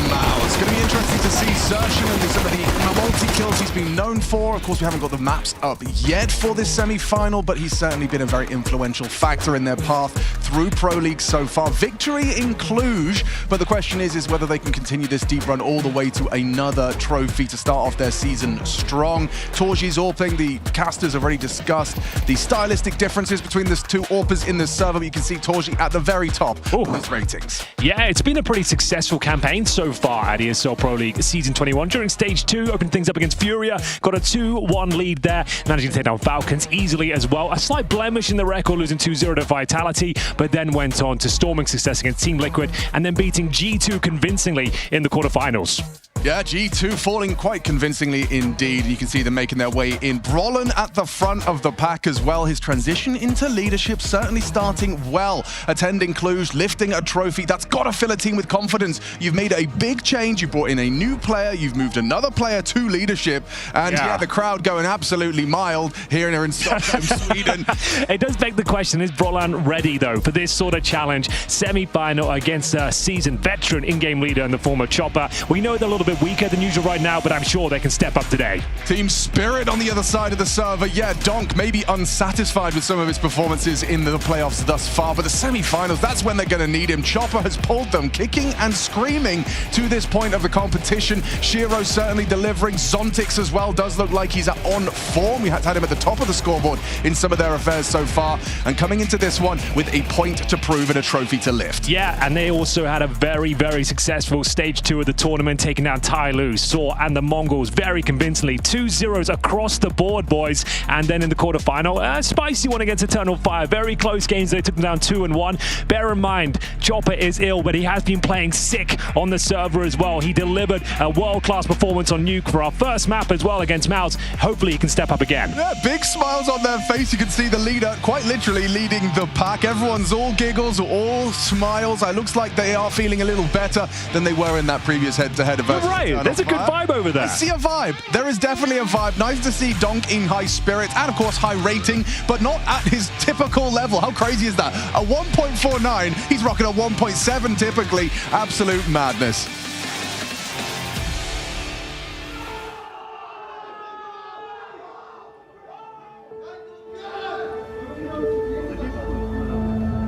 MOUZ. It's going to be interesting to see Xerxes and some of the multi-kills he's been known for. Of course, we haven't got the maps up yet for this semi-final, but he's certainly been a very influential factor in their path through Pro League so far. Victory in Cluj, but the question is whether they can continue this deep run all the way to another trophy to start off their season strong. Torji's AWPing, the casters have already discussed the stylistic differences between the two AWPers in the server, but you can see Torji at the very top of those ratings. Yeah, it's been a pretty successful campaign so far at ESL Pro League Season 21. During Stage 2, opened things up against Furia, got a 2-1 lead there, managing to take down Falcons easily as well. A slight blemish in the record, losing 2-0 to Vitality, but then went on to storming success against Team Liquid and then beating G2 convincingly in the quarterfinals. Yeah, G2 falling quite convincingly indeed. You can see them making their way in. Brolin at the front of the pack as well. His transition into leadership certainly starting well. Attending Cluj, lifting a trophy. That's got to fill a team with confidence. You've made a big change. You brought in a new player. You've moved another player to leadership. And yeah, the crowd going absolutely mild here in Stockholm, Sweden. It does beg the question, is Brolin ready though for this sort of challenge? Semi-final against a seasoned veteran in-game leader in the form of Chopper. We know they're a little bit weaker than usual right now, but I'm sure they can step up today. Team Spirit on the other side of the server. Yeah, Donk may be unsatisfied with some of his performances in the playoffs thus far, but the semi-finals, that's when they're going to need him. Chopper has pulled them kicking and screaming to this point of the competition. Shiro certainly delivering. Zontix as well does look like he's on form. We had him at the top of the scoreboard in some of their affairs so far, and coming into this one with a point to prove and a trophy to lift. Yeah, and they also had a very, very successful Stage 2 of the tournament, taking down Tyloo, Saw, and the Mongols very convincingly. 2-0s across the board, boys. And then in the quarterfinal, a spicy one against Eternal Fire. Very close games. They took them down 2-1. Bear in mind, Chopper is ill, but he has been playing sick on the server as well. He delivered a world-class performance on Nuke for our first map as well against MOUZ. Hopefully he can step up again. Yeah, big smiles on their face. You can see the leader quite literally leading the pack. Everyone's all giggles, all smiles. It looks like they are feeling a little better than they were in that previous head-to-head versus Right, there's a good vibe over there. I see a vibe. There is definitely a vibe. Nice to see Donk in high spirits and, of course, high rating, but not at his typical level. How crazy is that? A 1.49, he's rocking a 1.7 typically. Absolute madness.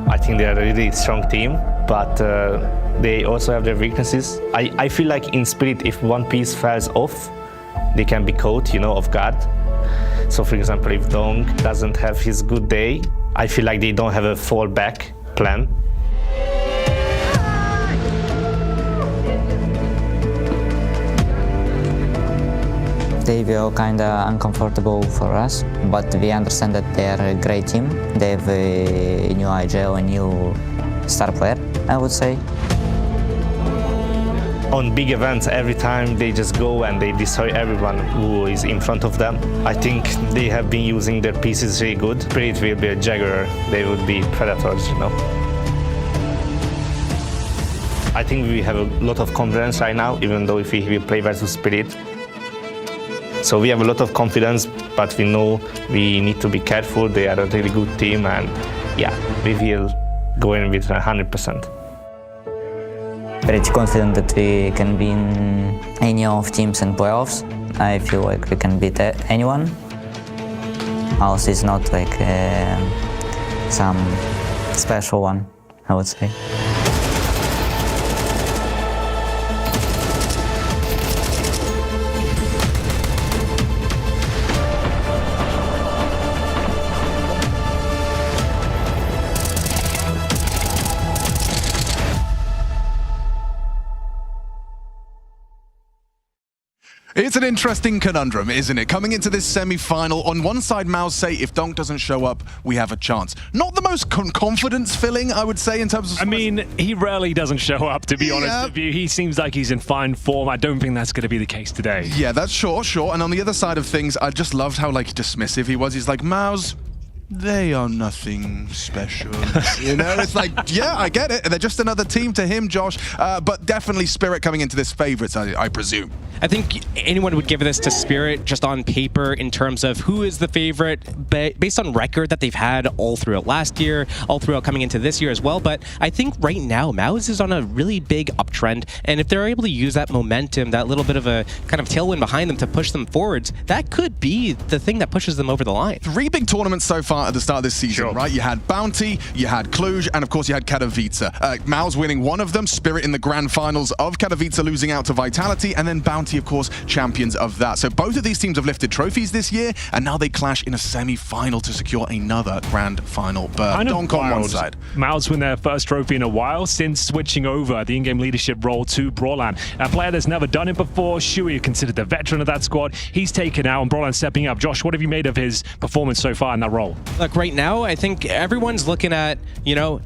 I think they are a really strong team, but they also have their weaknesses. I feel like in Spirit, if one piece falls off, they can be caught, off guard. So for example, if Donk doesn't have his good day, I feel like they don't have a fallback plan. They were kind of uncomfortable for us, but we understand that they are a great team. They have a new IGL, a new star player, I would say. On big events, every time they just go and they destroy everyone who is in front of them. I think they have been using their pieces really good. Spirit will be a Jagger, they would be Predators, you know. I think we have a lot of confidence right now, even though if we will play versus Spirit. So we have a lot of confidence, but we know we need to be careful. They are a really good team, and yeah, we will go in with 100%. Pretty confident that we can win any of teams in playoffs. I feel like we can beat anyone. MOUZ is not like some special one, I would say. It's an interesting conundrum, isn't it? Coming into this semi-final, on one side, MOUZ say if Donk doesn't show up, we have a chance. Not the most confidence-filling, I would say, in terms of... I mean, he rarely doesn't show up, to be honest with you. He seems like he's in fine form. I don't think that's going to be the case today. Yeah, that's sure. And on the other side of things, I just loved how, like, dismissive he was. He's like, MOUZ, they are nothing special. You know, it's like, yeah, I get it. They're just another team to him, Josh. But definitely Spirit coming into this favorites, I presume. I think anyone would give this to Spirit just on paper in terms of who is the favorite based on record that they've had all throughout last year, all throughout coming into this year as well. But I think right now, MOUZ is on a really big uptrend. And if they're able to use that momentum, that little bit of a kind of tailwind behind them to push them forwards, that could be the thing that pushes them over the line. 3 big tournaments so far at the start of this season, right? You had Bounty, you had Cluj, and of course you had Katowice. MOUZ winning one of them, Spirit in the grand finals of Katowice losing out to Vitality, and then Bounty, of course, champions of that. So both of these teams have lifted trophies this year, and now they clash in a semi-final to secure another grand final berth. Donk on one side. MOUZ win their first trophy in a while since switching over the in-game leadership role to Brawlan. A player that's never done it before. Shui, considered the veteran of that squad, he's taken out, and Brawlan stepping up. Josh, what have you made of his performance so far in that role? Look, right now, I think everyone's looking at, you know,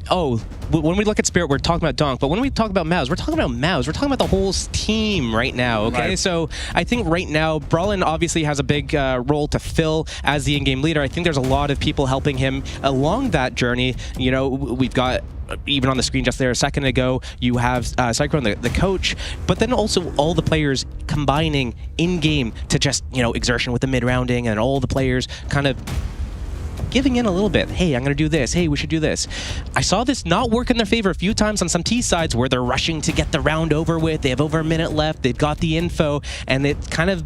when we look at Spirit, we're talking about Donk, but when we talk about MOUZ, we're talking about MOUZ. We're talking about the whole team right now, okay? Right. So I think right now, Brawlan obviously has a big role to fill as the in-game leader. I think there's a lot of people helping him along that journey. You know, we've got, even on the screen just there a second ago, you have Cyclone, the coach, but then also all the players combining in-game to just, you know, exertion with the mid-rounding, and all the players kind of giving in a little bit. Hey, I'm going to do this. Hey, we should do this. I saw this not work in their favor a few times on some T sides where they're rushing to get the round over with. They have over a minute left. They've got the info, and it kind of,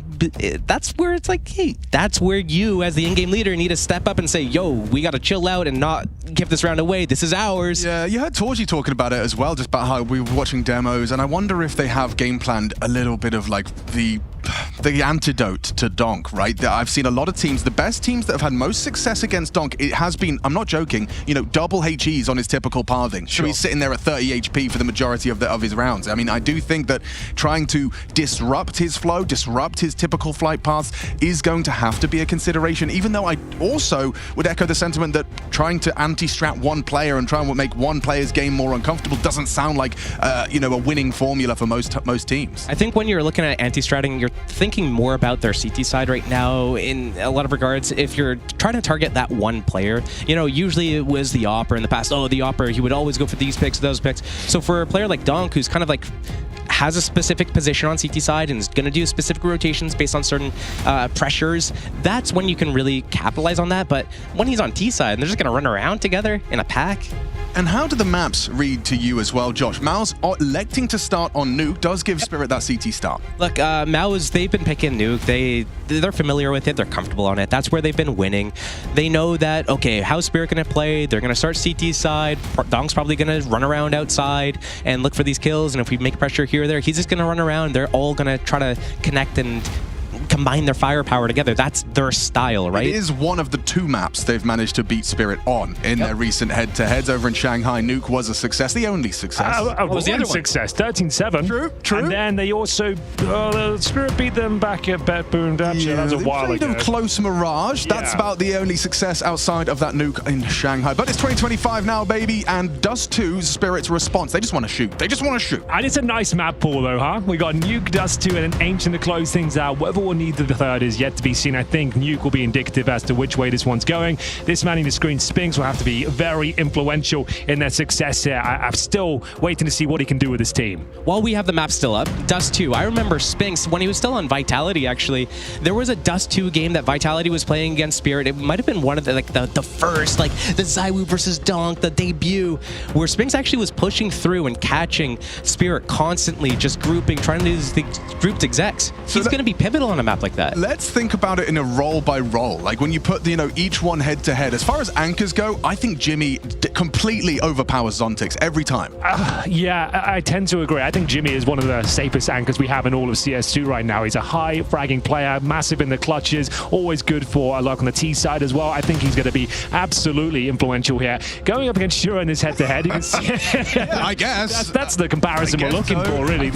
that's where it's like, hey, that's where you as the in-game leader need to step up and say, yo, we got to chill out and not give this round away. This is ours. Yeah, you heard Torji talking about it as well, just about how we were watching demos, and I wonder if they have game planned a little bit of like the antidote to Donk, right? I've seen a lot of teams, the best teams that have had most success against Donk, it has been, I'm not joking, you know, double HEs on his typical pathing. So he's sitting there at 30 HP for the majority of his rounds. I mean, I do think that trying to disrupt his flow, disrupt his typical flight paths is going to have to be a consideration, even though I also would echo the sentiment that trying to anti-strat one player and try and make one player's game more uncomfortable doesn't sound like, you know, a winning formula for most teams. I think when you're looking at anti-stratting, you're thinking more about their CT side right now in a lot of regards. If you're trying to target that one player, you know, usually it was the Opera in the past. Oh, the Opera, he would always go for these picks, those picks. So for a player like Donk, who's kind of like has a specific position on CT side and is going to do specific rotations based on certain pressures, that's when you can really capitalize on that. But when he's on T side and they're just going to run around together in a pack. And how do the maps read to you as well, Josh? MOUZ electing to start on Nuke does give Spirit that CT start. Look, MOUZ, they've been picking Nuke. They're familiar with it. They're comfortable on it. That's where they've been winning. They know that, okay, how's Spirit going to play? They're going to start CT side. Donk's probably going to run around outside and look for these kills. And if we make pressure here or there, he's just going to run around. They're all going to try to connect and combine their firepower together. That's their style, right? It is one of the 2 maps they've managed to beat Spirit on in their recent head-to-heads over in Shanghai. Nuke was a success, the only success. What was the other success? 13-7. True. And then they also, Spirit beat them back at Betboon. That was a while ago. Close Mirage. That's about the only success outside of that Nuke in Shanghai. But it's 2025 now, baby, and Dust 2's Spirit's response. They just want to shoot. And it's a nice map pool, though, huh? We got Nuke, Dust 2, and an Ancient to close things out. Whether we'll need the third is yet to be seen. I think Nuke will be indicative as to which way this one's going. This man in the screen, Spinks, will have to be very influential in their success here. I'm still waiting to see what he can do with his team. While we have the map still up, Dust 2, I remember Spinks, when he was still on Vitality, actually, there was a Dust 2 game that Vitality was playing against Spirit. It might have been one of the first, like the Zywoo versus Donk, the debut, where Spinks actually was pushing through and catching Spirit constantly, just grouping, trying to do these grouped execs. He's going to be pivotal on a map like that. Let's think about it in a role by role. Like when you put, each one head to head. As far as anchors go, I think Jimmy completely overpowers Zontix every time. Yeah, I tend to agree. I think Jimmy is one of the safest anchors we have in all of CS2 right now. He's a high fragging player, massive in the clutches, always good for a luck on the T side as well. I think he's going to be absolutely influential here. Going up against Shura in his head-to-head, you can see I guess. That's the comparison we're looking for, really.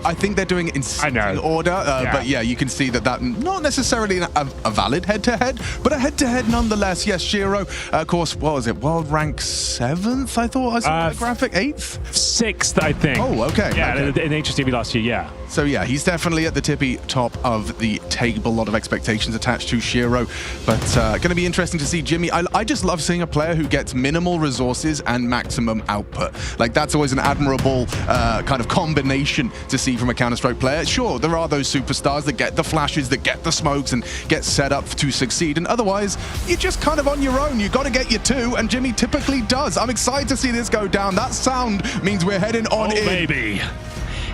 I think they're doing it in order, but yeah, you can see that not necessarily a valid head-to-head, but a head-to-head nonetheless. Yes, Shiro, of course, what was it? World rank 7th, I thought I saw the graphic. 8th? 6th, I think. Oh, okay. Yeah, in HSTV last year, yeah. So yeah, he's definitely at the tippy top of the table. A lot of expectations attached to Shiro, but going to be interesting to see Jimmy. I just love seeing a player who gets minimal resources and maximum output. Like that's always an admirable kind of combination to see from a Counter-Strike player. Sure, there are those superstars that get the flashes, that get the smokes and get set up to succeed, and otherwise you're just kind of on your own. You got to get your 2, and Jimmy typically does. I'm excited to see this go down. That sound means we're heading on in. Baby.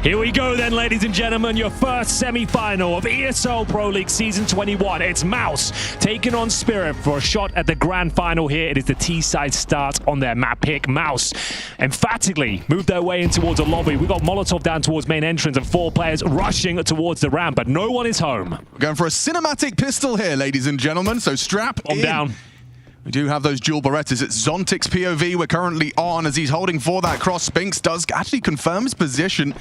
Here we go then, ladies and gentlemen, your first semi-final of ESL Pro League Season 21. It's MOUZ taking on Spirit for a shot at the grand final here. It is the T-side start on their map pick. MOUZ emphatically moved their way in towards a lobby. We got Molotov down towards main entrance and 4 players rushing towards the ramp, but no one is home. We're going for a cinematic pistol here, ladies and gentlemen, so strap in. Down. We do have those dual Berettas. It's Zontix POV we're currently on as he's holding for that cross. Spinks does actually confirm his position.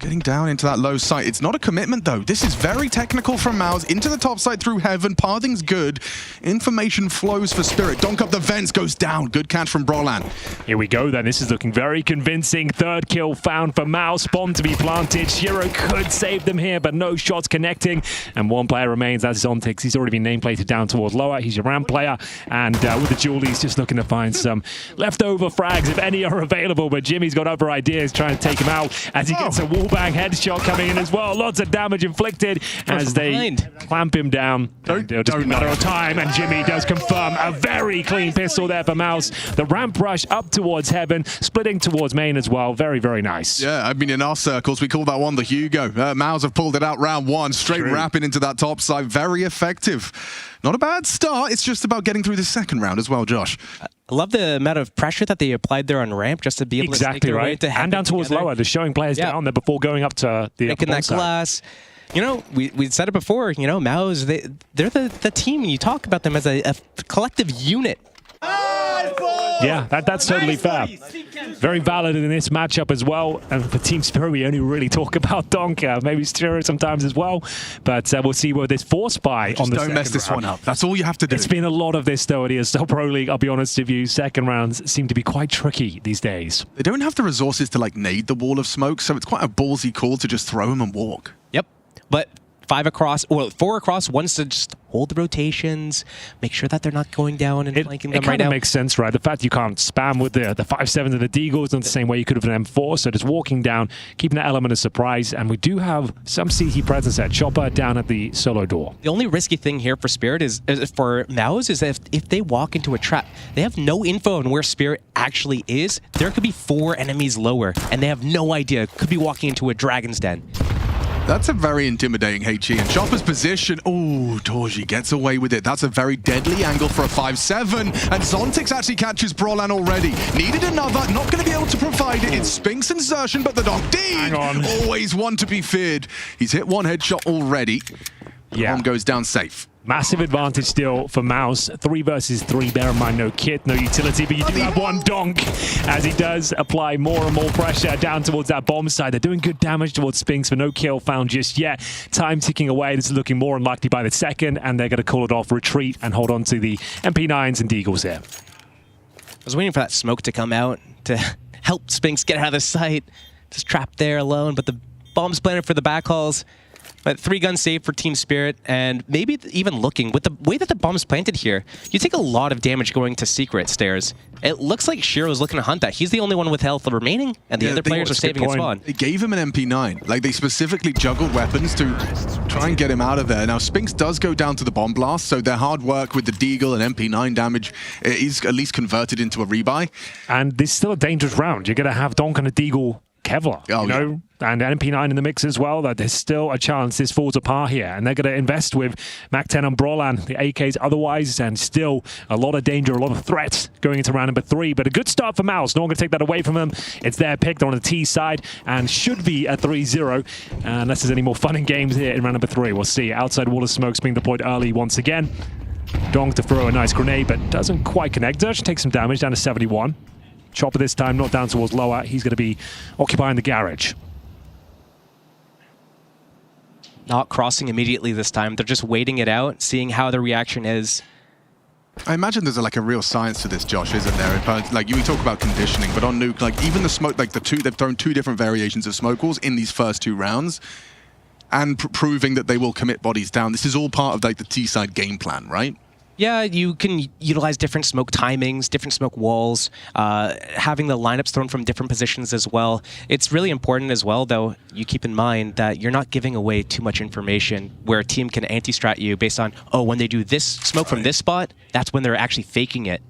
Getting down into that low site. It's not a commitment, though. This is very technical from MOUZ. Into the top side through Heaven. Pathing's good. Information flows for Spirit. Donk up the vents, goes down. Good catch from Brolan. Here we go, then. This is looking very convincing. 3rd kill found for MOUZ. Bomb to be planted. Shiro could save them here, but no shots connecting. And 1 player remains. That's Zontix. He's already been nameplated down towards lower. He's your ramp player. And with the duel, he's just looking to find some leftover frags, if any are available. But Jimmy's got other ideas, trying to take him out as he gets a wallbang headshot coming in as well. Lots of damage inflicted as they clamp him down. It'll just be a matter of time, and Jimmy does confirm a very clean pistol there for MOUZ. The ramp rush up towards Heaven, splitting towards main as well. Very, very nice. Yeah, I mean, in our circles, we call that one the Hugo. MOUZ have pulled it out round 1, straight wrapping into that top side. Very effective. Not a bad start. It's just about getting through the second round as well, Josh. I love the amount of pressure that they applied there on ramp just to be able to take their way into and down towards lower. They're showing players down there before going up to the making that glass. You know, we said it before, you know, MOUZ, they're the team. You talk about them as a collective unit. Yeah, that's totally fair. Very valid in this matchup as well. And for Team Spirit, we only really talk about Donk, maybe Spirit sometimes as well. But we'll see where this force buy on the don't mess this one up. That's all you have to do. It's been a lot of this, though, at ESL Pro League. I'll be honest with you, second rounds seem to be quite tricky these days. They don't have the resources to, like, nade the wall of smoke, so it's quite a ballsy call to just throw them and walk. Yep. But 5 across, or 4 across, wants to just hold the rotations, make sure that they're not going down and flanking them right now. It kind of makes sense, right? The fact you can't spam with the 5-7s and the Deagles in the same way you could have an M4, so just walking down, keeping that element of surprise, and we do have some CT presence at Chopper down at the solo door. The only risky thing here for Spirit is for MOUZ is that if they walk into a trap, they have no info on where Spirit actually is. There could be 4 enemies lower, and they have no idea. Could be walking into a Dragon's Den. That's a very intimidating HE. And Chopper's position. Oh, Torji gets away with it. That's a very deadly angle for a 5-7. And Zontix actually catches Brolan already. Needed another. Not going to be able to provide it. It's Spinks and Zertian, but the Donk Deed. Always one to be feared. He's hit one headshot already. Bomb goes down safe. Massive advantage still for MOUZ. 3 versus 3. Bear in mind, no kit, no utility, but you do have one Donk as he does apply more and more pressure down towards that bomb side. They're doing good damage towards Spinks, but no kill found just yet. Time ticking away. This is looking more unlikely by the second, and they're going to call it off, retreat, and hold on to the MP9s and Deagles here. I was waiting for that smoke to come out to help Spinks get out of the sight. Just trapped there alone, but the bomb's planted for the backhauls. But 3-gun save for Team Spirit, and maybe even looking, with the way that the bomb's planted here, you take a lot of damage going to secret stairs. It looks like Shiro's looking to hunt that. He's the only one with health remaining, and the other players are saving his spawn. They gave him an MP9. Like, they specifically juggled weapons to try and get him out of there. Now, Spinks does go down to the bomb blast, so their hard work with the Deagle and MP9 damage is at least converted into a rebuy. And this is still a dangerous round. You're going to have Donk and a Deagle Kevlar, you know, and MP9 in the mix as well. That there's still a chance this falls apart here, and they're going to invest with Mac-10 and Brolan, the AKs otherwise, and still a lot of danger, a lot of threats going into round number 3. But a good start for MOUZ. No one going to take that away from them. It's their pick. They're on the T side and should be a 3-0, unless there's any more fun and games here in round number 3. We'll see. Outside wall of smokes being deployed early once again. Donk to throw a nice grenade, but doesn't quite connect. Zerch takes some damage down to 71. Chopper this time, not down towards lower. He's going to be occupying the garage. Not crossing immediately this time. They're just waiting it out, seeing how the reaction is. I imagine there's like a real science to this, Josh, isn't there? Like, we talk about conditioning, but on Nuke, like even the smoke, like they've thrown 2 different variations of smoke walls in these first 2 rounds, and proving that they will commit bodies down. This is all part of like the T-side game plan, right? Yeah, you can utilize different smoke timings, different smoke walls, having the lineups thrown from different positions as well. It's really important as well, though, you keep in mind that you're not giving away too much information where a team can anti-strat you based on, oh, when they do this smoke from this spot, that's when they're actually faking it.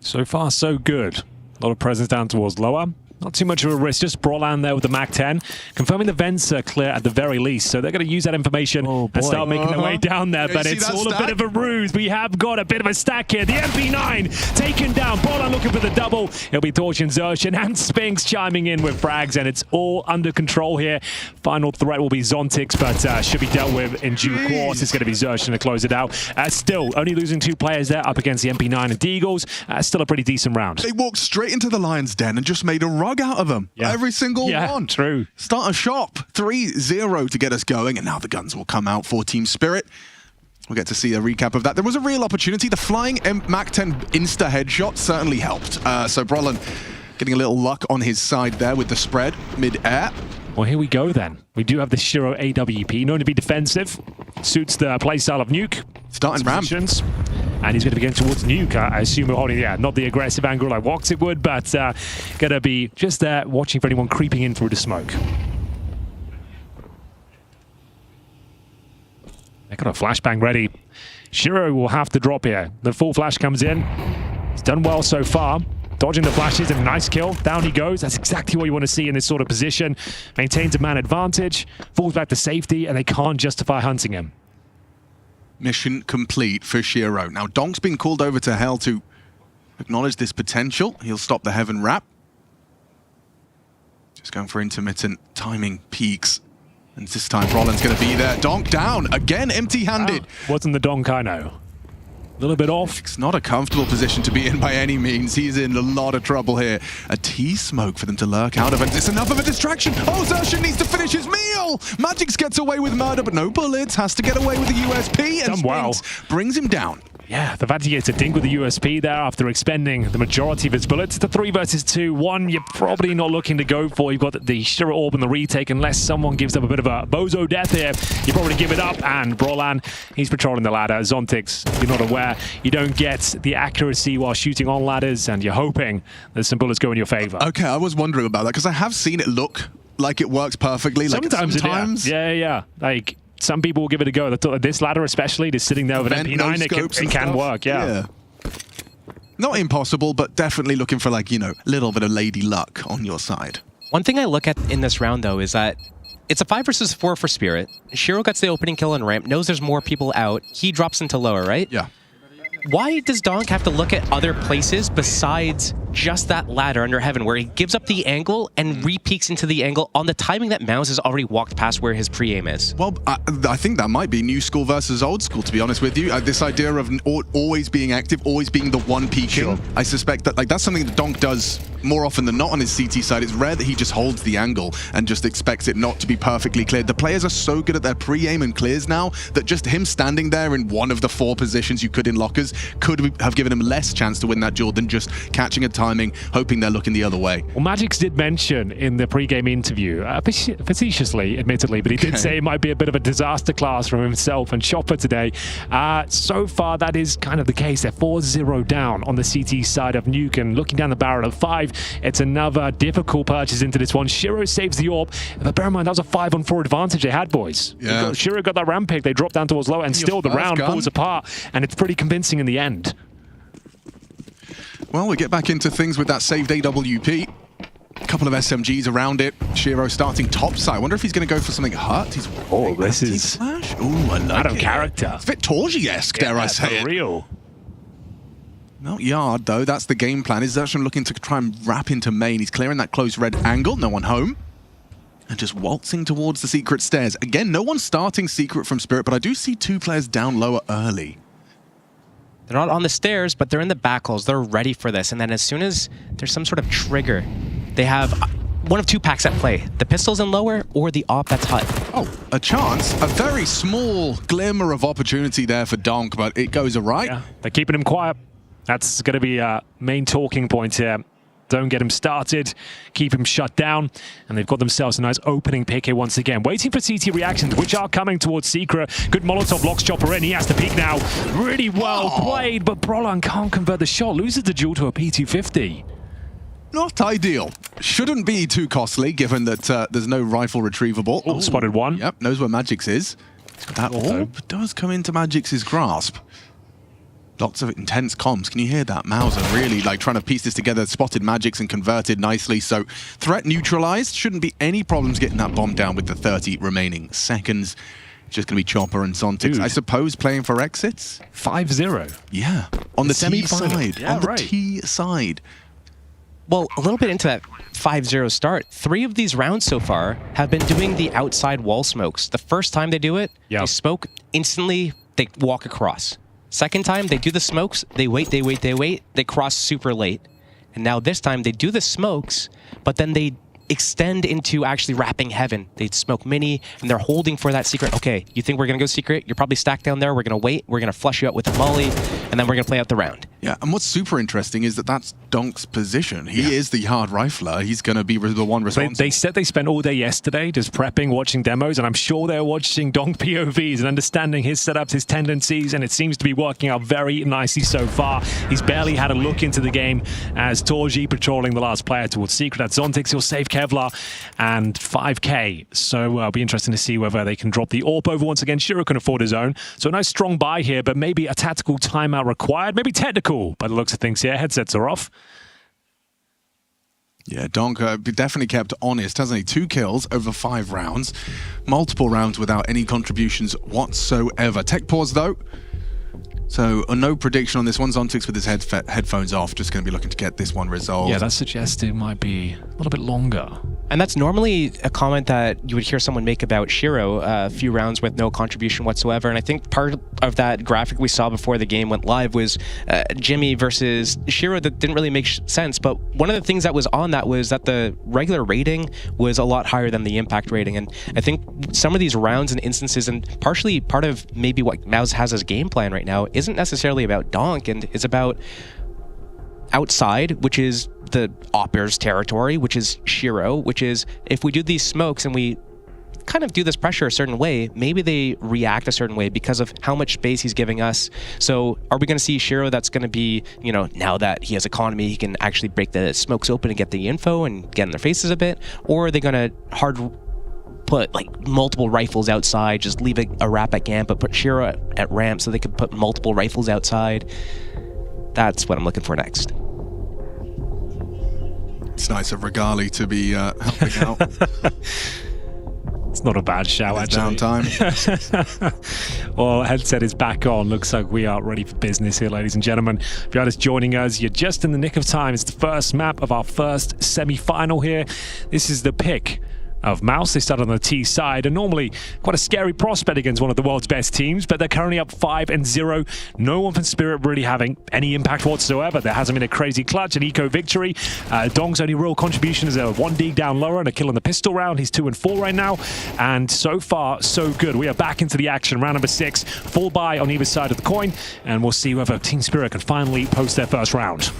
So far, so good. A lot of presence down towards lower. Not too much of a risk, just Brolan there with the Mac-10, confirming the vents are clear at the very least. So they're going to use that information and start making their way down there. But it's all a bit of a ruse. We have got a bit of a stack here. The MP9 taken down. Brolan looking for the double. It'll be Torch and Zertian and Spinks chiming in with frags, and it's all under control here. Final threat will be Zontix, but should be dealt with in due course. It's going to be Zertian to close it out. Still, only losing 2 players there up against the MP9 and Deagles. Still a pretty decent round. They walked straight into the Lion's Den and just made a rug out of them. Every single one. True. Start a shop. 3-0 to get us going, and now the guns will come out for Team Spirit. We'll get to see a recap of that. There was a real opportunity. The flying Mac-10 insta headshot certainly helped. So Brolan getting a little luck on his side there with the spread mid-air. Well, here we go then. We do have the Shiro AWP, known to be defensive. Suits the playstyle of Nuke. Starting ramp. And he's going to be going towards Nuke. I assume we're holding, not the aggressive angle like Woxit would, but going to be just there watching for anyone creeping in through the smoke. They got a flashbang ready. Shiro will have to drop here. The full flash comes in. He's done well so far. Dodging the flashes and a nice kill. Down he goes. That's exactly what you want to see in this sort of position. Maintains a man advantage, falls back to safety, and they can't justify hunting him. Mission complete for Shiro. Now, Donk's been called over to Hell to acknowledge this potential. He'll stop the Heaven Wrap. Just going for intermittent timing peaks. And this time, Brolan's going to be there. Donk down. Again, empty-handed. Wasn't the Donk I know. A little bit off. It's not a comfortable position to be in by any means. He's in a lot of trouble here. A T-smoke for them to lurk out of, and it's enough of a distraction. Oh, Zertian needs to finish his meal. magixx gets away with murder, but no bullets. Has to get away with the USP, and Spinks brings him down. Yeah, the fact he gets a dink with the USP there after expending the majority of his bullets. It's a 3 versus 2. One you're probably not looking to go for. You've got the Shiro Orb and the retake. Unless someone gives up a bit of a bozo death here, you probably give it up. And Brolan, he's patrolling the ladder. Zontix, if you're not aware, you don't get the accuracy while shooting on ladders, and you're hoping that some bullets go in your favor. Okay, I was wondering about that, because I have seen it look like it works perfectly. Sometimes. Yeah. Like, some people will give it a go. This ladder especially, just sitting there with an MP9, it can work, yeah. Not impossible, but definitely looking for, like, a little bit of lady luck on your side. One thing I look at in this round, though, is that it's a 5 versus 4 for Spirit. Shiro gets the opening kill on ramp, knows there's more people out. He drops into lower, right? Yeah. Why does Donk have to look at other places besides just that ladder under heaven where he gives up the angle and re-peeks into the angle on the timing that MOUZ has already walked past where his pre-aim is? Well, I think that might be new school versus old school, to be honest with you. This idea of always being active, always being the one peeking. Sure. I suspect that that's something that Donk does more often than not on his CT side. It's rare that he just holds the angle and just expects it not to be perfectly cleared. The players are so good at their pre-aim and clears now that just him standing there in one of the 4 positions you could in lockers could have given him less chance to win that duel than just catching a timing, hoping they're looking the other way. Well, magixx did mention in the pre-game interview, facetiously, admittedly, but he did say it might be a bit of a disaster class from himself and Chopper today. So far, that is kind of the case. They're 4-0 down on the CT side of Nuke, and looking down the barrel of 5, it's another difficult purchase into this one. Shiro saves the AWP, but bear in mind, that was a 5-on-4 advantage they had, boys. Yeah. Shiro got that ramp pick, they dropped down towards low, and still the round falls apart, and it's pretty convincing in the end. Well, we get back into things with that saved AWP. A couple of SMGs around it. Shiro starting top side. I wonder if he's going to go for something hurt. He's this is flash. Ooh, I like out of character. It's a bit Torgy-esque, dare I say it. Real. Not Yard, though. That's the game plan. He's actually looking to try and wrap into main. He's clearing that close red angle. No one home. And just waltzing towards the secret stairs. Again, no one starting secret from Spirit, but I do see 2 players down lower early. They're not on the stairs, but they're in the back holes. They're ready for this. And then as soon as there's some sort of trigger, they have one of 2 packs at play. The pistols in lower or the AWP that's hut. Oh, a chance. A very small glimmer of opportunity there for Donk, but it goes awry. Yeah, they're keeping him quiet. That's going to be a main talking point here. Don't get him started, keep him shut down, and they've got themselves a nice opening pick here once again. Waiting for CT reactions, which are coming towards Secret. Good Molotov locks Chopper in, he has to peek now. Really well played, but Brolan can't convert the shot, loses the duel to a P250. Not ideal. Shouldn't be too costly, given that there's no rifle retrievable. Oh, spotted one. Yep, knows where magixx is. That AWP does come into magixx's grasp. Lots of intense comms. Can you hear that? MOUZ are really trying to piece this together. Spotted magixx and converted nicely. So threat neutralized. Shouldn't be any problems getting that bomb down with the 30 remaining seconds. It's just going to be Chopper and Zontix, I suppose, playing for exits. 5-0. Yeah. On the T side. Yeah, on the T side. Well, a little bit into that 5-0 start, 3 of these rounds so far have been doing the outside wall smokes. The first time they do it, they smoke instantly, they walk across. Second time, they do the smokes, they wait, they cross super late. And now this time, they do the smokes, but then they extend into actually wrapping heaven. They smoke mini, and they're holding for that secret. Okay, you think we're going to go secret? You're probably stacked down there. We're going to wait. We're going to flush you out with a molly, and then we're going to play out the round. Yeah, and what's super interesting is that that's Donk's position. He is the hard rifler. He's going to be the one responsible. They said they spent all day yesterday just prepping, watching demos, and I'm sure they're watching Donk POVs and understanding his setups, his tendencies, and it seems to be working out very nicely so far. He's barely had a look into the game as Torgy patrolling the last player towards secret. At Zontix, he'll save Kevlar and 5k. So it'll be interesting to see whether they can drop the AWP over once again. Shiro can afford his own. So a nice strong buy here, but maybe a tactical timeout required, maybe technical by the looks of things here. Headsets are off. Yeah, Donk definitely kept honest, hasn't he? 2 kills over 5 rounds. Multiple rounds without any contributions whatsoever. Tech pause, though. So no prediction on this one. Zontix with his headphones off, just going to be looking to get this one resolved. Yeah, that suggests it might be a little bit longer. And that's normally a comment that you would hear someone make about Shiro, a few rounds with no contribution whatsoever. And I think part of that graphic we saw before the game went live was Jimmy versus Shiro that didn't really make sense. But one of the things that was on that was that the regular rating was a lot higher than the impact rating. And I think some of these rounds and instances, and partially part of maybe what MOUZ has as game plan right now, isn't necessarily about Donk and is about outside, which is the Opper's territory, which is Shiro, which is if we do these smokes and we kind of do this pressure a certain way, maybe they react a certain way because of how much space he's giving us. So are we going to see Shiro that's going to be, you know, now that he has economy, he can actually break the smokes open and get the info and get in their faces a bit? Or are they going to hard put like multiple rifles outside, just leave a wrap at Gamp, but put Shiro at ramp so they could put multiple rifles outside? That's what I'm looking for next. It's nice of Regali to be helping out. It's not a bad shout, actually. Downtime. Well, headset is back on. Looks like we are ready for business here, ladies and gentlemen. If you're just joining us, you're just in the nick of time. It's the first map of our first semi-final here. This is the pick of MOUZ. They started on the T side, and normally quite a scary prospect against one of the world's best teams, but they're currently up 5-0. No one from Spirit really having any impact whatsoever. There hasn't been a crazy clutch, an eco victory. Donk's only real contribution is a 1 dig down lower and a kill in the pistol round. He's 2-4 right now, and so far, so good. We are back into the action. Round number 6, full buy on either side of the coin, and we'll see whether Team Spirit can finally post their first round.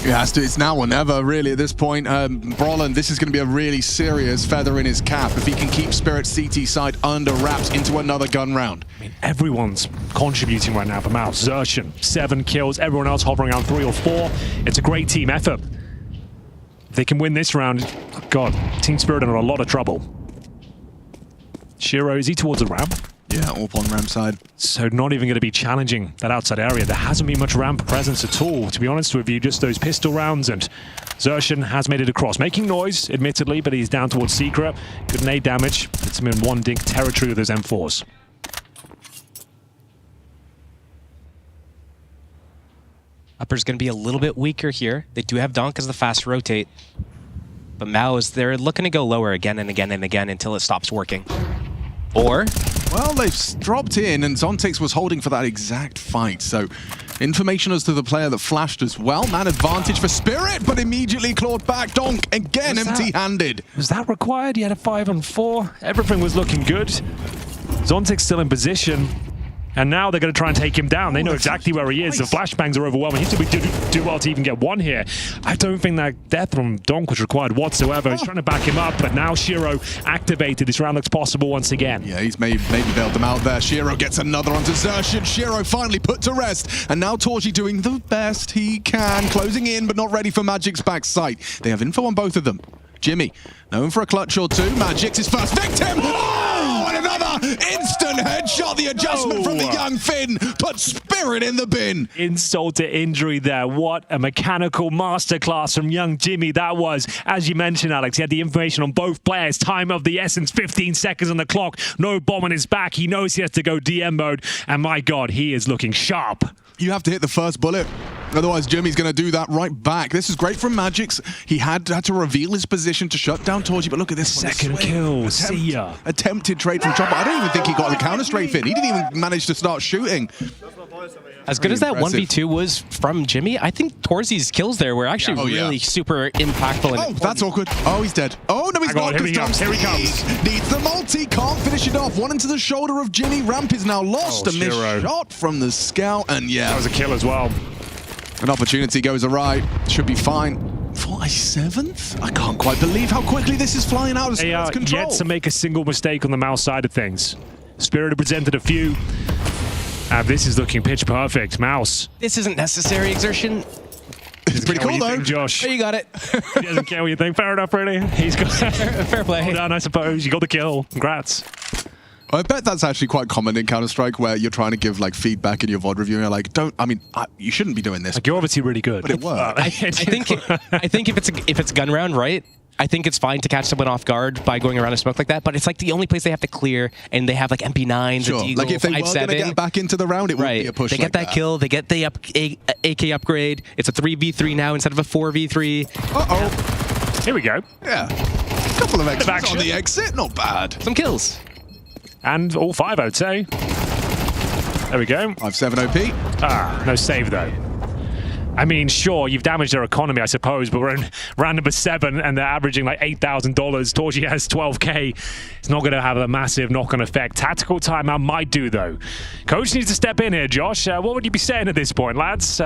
It has to. It's now or never, really, at this point. Brollan, this is going to be a really serious feather in his cap if he can keep Spirit's CT side under wraps into another gun round. I mean, everyone's contributing right now for MOUZ. Xerxon, 7 kills. Everyone else hovering around 3 or 4. It's a great team effort. If they can win this round, God, Team Spirit are in a lot of trouble. Shiro, is he towards the ramp? Yeah, all on ramp side. So not even going to be challenging that outside area. There hasn't been much ramp presence at all, to be honest with you. Just those pistol rounds, and Xerxon has made it across. Making noise, admittedly, but he's down towards Secret. Good nade damage. Puts him in 1 dink territory with those M4s. Upper's going to be a little bit weaker here. They do have Donk as the fast rotate. But MOUZ, they're looking to go lower again and again and again until it stops working. Or... well, they've dropped in, and Zontix was holding for that exact fight. So, information as to the player that flashed as well. Man advantage for Spirit, but immediately clawed back. Donk again empty-handed. Was that required? He had a 5-on-4. Everything was looking good. Zontix still in position. And now they're going to try and take him down. They know exactly where he is. The flashbangs are overwhelming. He's going to do well to even get 1 here. I don't think that death from Donk was required whatsoever. He's trying to back him up, but now Shiro activated. This round looks possible once again. Yeah, he's maybe bailed them out there. Shiro gets another onto Xerxon. Shiro finally put to rest. And now Torji doing the best he can. Closing in, but not ready for magixx back sight. They have info on both of them. Jimmy, known for a clutch or 2. magixx is first victim. Oh, and another instant headshot. The adjustment from the young Finn put Spirit in the bin. Insult to injury there. What a mechanical masterclass from young Jimmy that was. As you mentioned, Alex, he had the information on both players. Time of the essence, 15 seconds on the clock. No bomb on his back. He knows he has to go DM mode. And my God, he is looking sharp. You have to hit the first bullet. Otherwise, Jimmy's going to do that right back. This is great from magixx. He had to reveal his position to shut down Torji, but look at this second kill. See ya. Attempted trade from Chopper. I don't even think he got the counter strafe in. He didn't even manage to start shooting. As good as that 1v2 was from Jimmy, I think Torzi's kills there were actually really super impactful. Oh, that's awkward. Oh, he's dead. Oh, no, he's not. Here he comes. Here he comes. Needs the multi. Can't finish it off. 1 into the shoulder of Jimmy. Ramp is now lost. A missed shot from the scout. And yeah. That was a kill as well. An opportunity goes awry. Should be fine. For a 7th? I can't quite believe how quickly this is flying out of Spirit's control. Yet to make a single mistake on the MOUZ side of things. Spirit have presented a few. This is looking pitch perfect. MOUZ. This isn't necessary, Exertion. It's pretty cool, though. Josh. Oh, you got it. He doesn't care what you think. Fair enough, really. He's got fair play. Well done, I suppose. You got the kill. Congrats. I bet that's actually quite common in Counter-Strike, where you're trying to give like feedback in your VOD review, and you're like, you shouldn't be doing this. Like, you're obviously really good. But it worked. I think if it's gun round, right? I think it's fine to catch someone off guard by going around a smoke like that, but it's like the only place they have to clear, and they have like MP9s, sure. and Deagle, like if they were going to get back into the round, it would be a push. They get that kill, they get the AK upgrade. It's a 3v3 now instead of a 4v3. Uh-oh. Here we go. Yeah. A couple of exits on the exit, not bad. Some kills. And all 5, I would say. There we go. 5-7 OP. Ah, no save though. I mean, sure, you've damaged their economy, I suppose, but we're in round number 7 and they're averaging like $8,000. Torji has 12K. It's not going to have a massive knock-on effect. Tactical timeout might do, though. Coach needs to step in here, Josh. What would you be saying at this point, lads?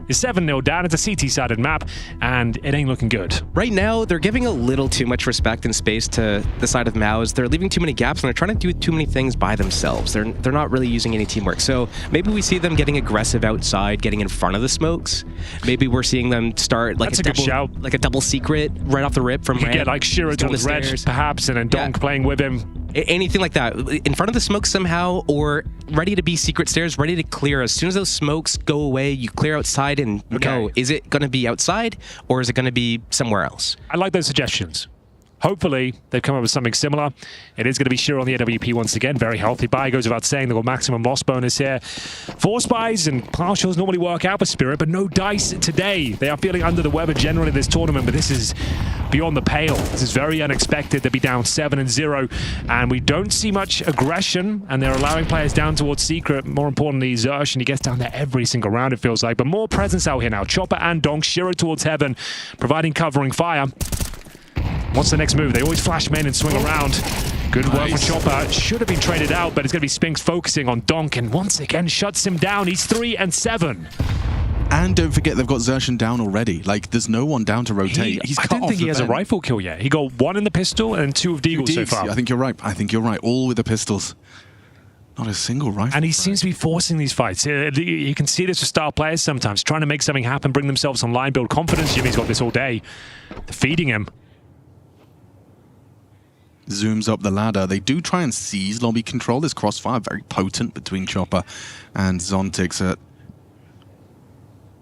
It's 7-0 down. It's a CT-sided map, and it ain't looking good. Right now, they're giving a little too much respect and space to the side of MOUZ. They're leaving too many gaps, and they're trying to do too many things by themselves. They're not really using any teamwork. So maybe we see them getting aggressive outside, getting in front of the smokes. Maybe we're seeing them start like a double secret right off the rip from you get like Shiro towards red, perhaps, and then Donk playing with him. anything like that, in front of the smoke somehow, or ready to be secret stairs, ready to clear. As soon as those smokes go away, you clear outside and know, is it going to be outside or is it going to be somewhere else? I like those suggestions. Hopefully, they've come up with something similar. It is going to be Shiro on the AWP once again. Very healthy buy. Goes without saying. They've got maximum loss bonus here. 4 spies and partials normally work out for Spirit, but no dice today. They are feeling under the weather generally this tournament, but this is beyond the pale. This is very unexpected to be down 7-0, and we don't see much aggression, and they're allowing players down towards Secret. More importantly, Zersh, and he gets down there every single round, it feels like. But more presence out here now. Chopper and Donk. Shiro towards heaven, providing covering fire. What's the next move? They always flash main and swing around. Good work for Chopper. Should have been traded out, but it's going to be Spinks focusing on Donk, and once again shuts him down. He's 3-7. And don't forget, they've got Zershan down already. Like, there's no one down to rotate. I don't think he has a rifle kill yet. He got 1 in the pistol and 2 of Deagle so far. I think you're right. I think you're right. All with the pistols. Not a single rifle. And he seems to be forcing these fights. You can see this with star players sometimes, trying to make something happen, bring themselves online, build confidence. Jimmy's got this all day. They're feeding him. Zooms up the ladder. They do try and seize lobby control. This crossfire very potent between Chopper and Zontix.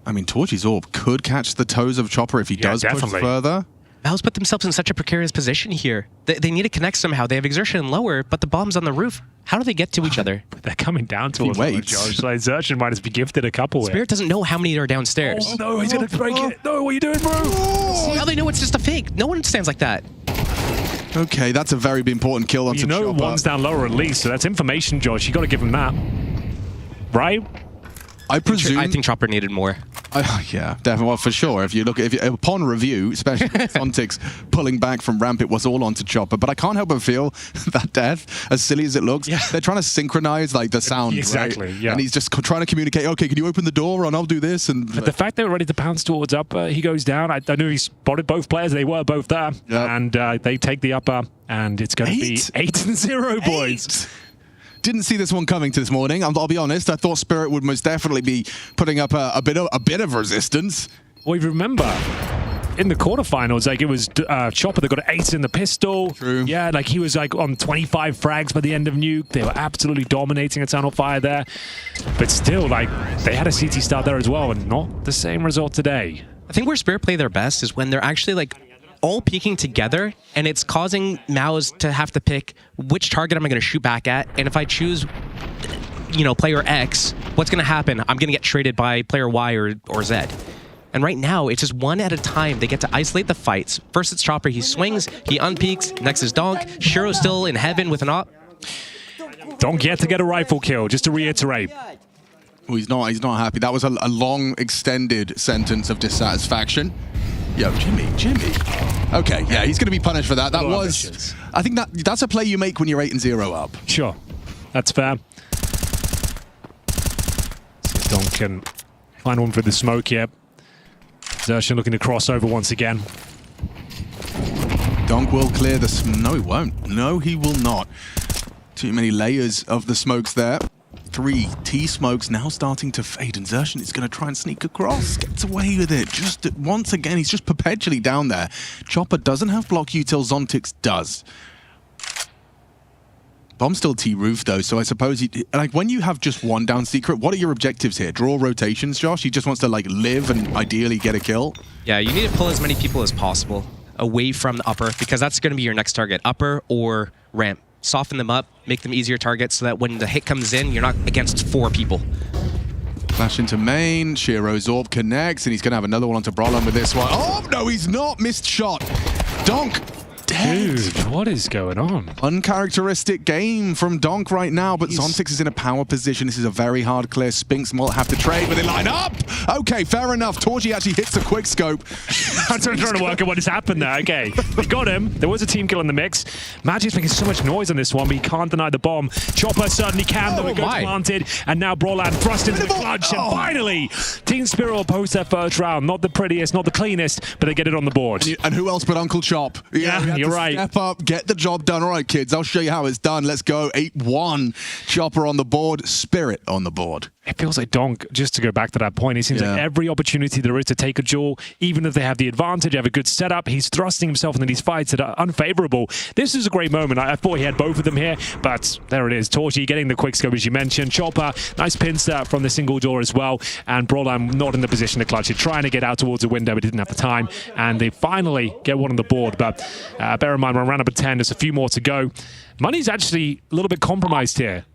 I mean, Torchy's orb could catch the toes of Chopper if he does push further. MOUZ put themselves in such a precarious position here. They need to connect somehow. They have exertion lower, but the bomb's on the roof. How do they get to each other? They're coming down towards Josh. Like, Zerchin might have been gifted a couple. Spirit doesn't know how many are downstairs. Oh, no, he's going to break it. No, what are you doing, bro? See how they know it's just a fake? No one stands like that. Okay, that's a very important kill onto Chopper. You know one's down lower at least, so that's information, Josh. You got to give him that. Right? I presume. I think Chopper needed more. Yeah, definitely. Well, for sure. If you look at upon review, especially Zontix pulling back from ramp, it was all onto Chopper. But I can't help but feel that death, as silly as it looks, they're trying to synchronize like the sound. Exactly. Right? Yeah. And he's just trying to communicate. Okay, can you open the door and I'll do this? And but the fact they were ready to pounce towards upper, he goes down. I knew he spotted both players. They were both there, and they take the upper, and it's going to be 8-0, boys. Didn't see this one coming to this morning. I'll be honest. I thought Spirit would most definitely be putting up a bit of resistance. Well, you remember in the quarterfinals, like it was Chopper that got 8 in the pistol. True. Yeah, like he was like on 25 frags by the end of Nuke. They were absolutely dominating Eternal Fire there. But still, like they had a CT start there as well, and not the same result today. I think where Spirit play their best is when they're actually like all peeking together, and it's causing MOUZ to have to pick which target am I going to shoot back at, and if I choose, you know, player X, what's going to happen? I'm going to get traded by player Y or Z. And right now, it's just one at a time. They get to isolate the fights. First, it's Chopper. He swings, he unpeaks. Next is Donk. Shiro's still in heaven with an op. Donk yet to get a rifle kill, just to reiterate. Well, he's not happy. That was a long, extended sentence of dissatisfaction. Yo, Jimmy. Okay, yeah, he's going to be punished for that. That was, ambitious. I think that's a play you make when you're 8-0 up. Sure, that's fair. Donk can find one for the smoke here. Zershin looking to cross over once again. Donk will clear the... No, he won't. No, he will not. Too many layers of the smokes there. 3 T-smokes now starting to fade, and Zershin is going to try and sneak across. Gets away with it. Just once again, he's just perpetually down there. Chopper doesn't have block util, Zontix does. Bomb's still T-roof though, so I suppose like when you have just one down secret, what are your objectives here? Draw rotations, Josh? He just wants to like live and ideally get a kill? Yeah, you need to pull as many people as possible away from the upper, because that's going to be your next target, upper or ramp. Soften them up, make them easier targets so that when the hit comes in, you're not against 4 people. Flash into main, Shiro's orb connects, and he's going to have another one onto Brolin with this one. Oh, no, he's not. Missed shot. Donk, dead. Dude, what is going on? Uncharacteristic game from Donk right now, but Zontix is in a power position. This is a very hard clear. Spinks will have to trade, but they line up. Okay, fair enough. Torchy actually hits a quick scope. I'm trying to work out what has happened there. Okay, we got him. There was a team kill in the mix. magixx making so much noise on this one, but he can't deny the bomb. Chopper certainly can, though. It goes planted, and now Brolan thrust into the clutch, and finally, Team Spirit will post their first round. Not the prettiest, not the cleanest, but they get it on the board. And who else but Uncle Chop? Yeah, you're right. Step up, get the job done. All right, kids, I'll show you how it's done. Let's go. 8-1. Chopper on the board, Spirit on the board. it feels like Donk, just to go back to that point, it seems like every opportunity there is to take a duel, even if they have the advantage, have a good setup, he's thrusting himself into these fights that are unfavorable. This is a great moment. I thought he had both of them here, but there it is. Torji getting the quick scope, as you mentioned. Chopper, nice pincer from the single door as well. And Brolan not in the position to clutch it, trying to get out towards the window, but didn't have the time. And they finally get one on the board. But bear in mind, we're around number 10. There's a few more to go. Money's actually a little bit compromised here.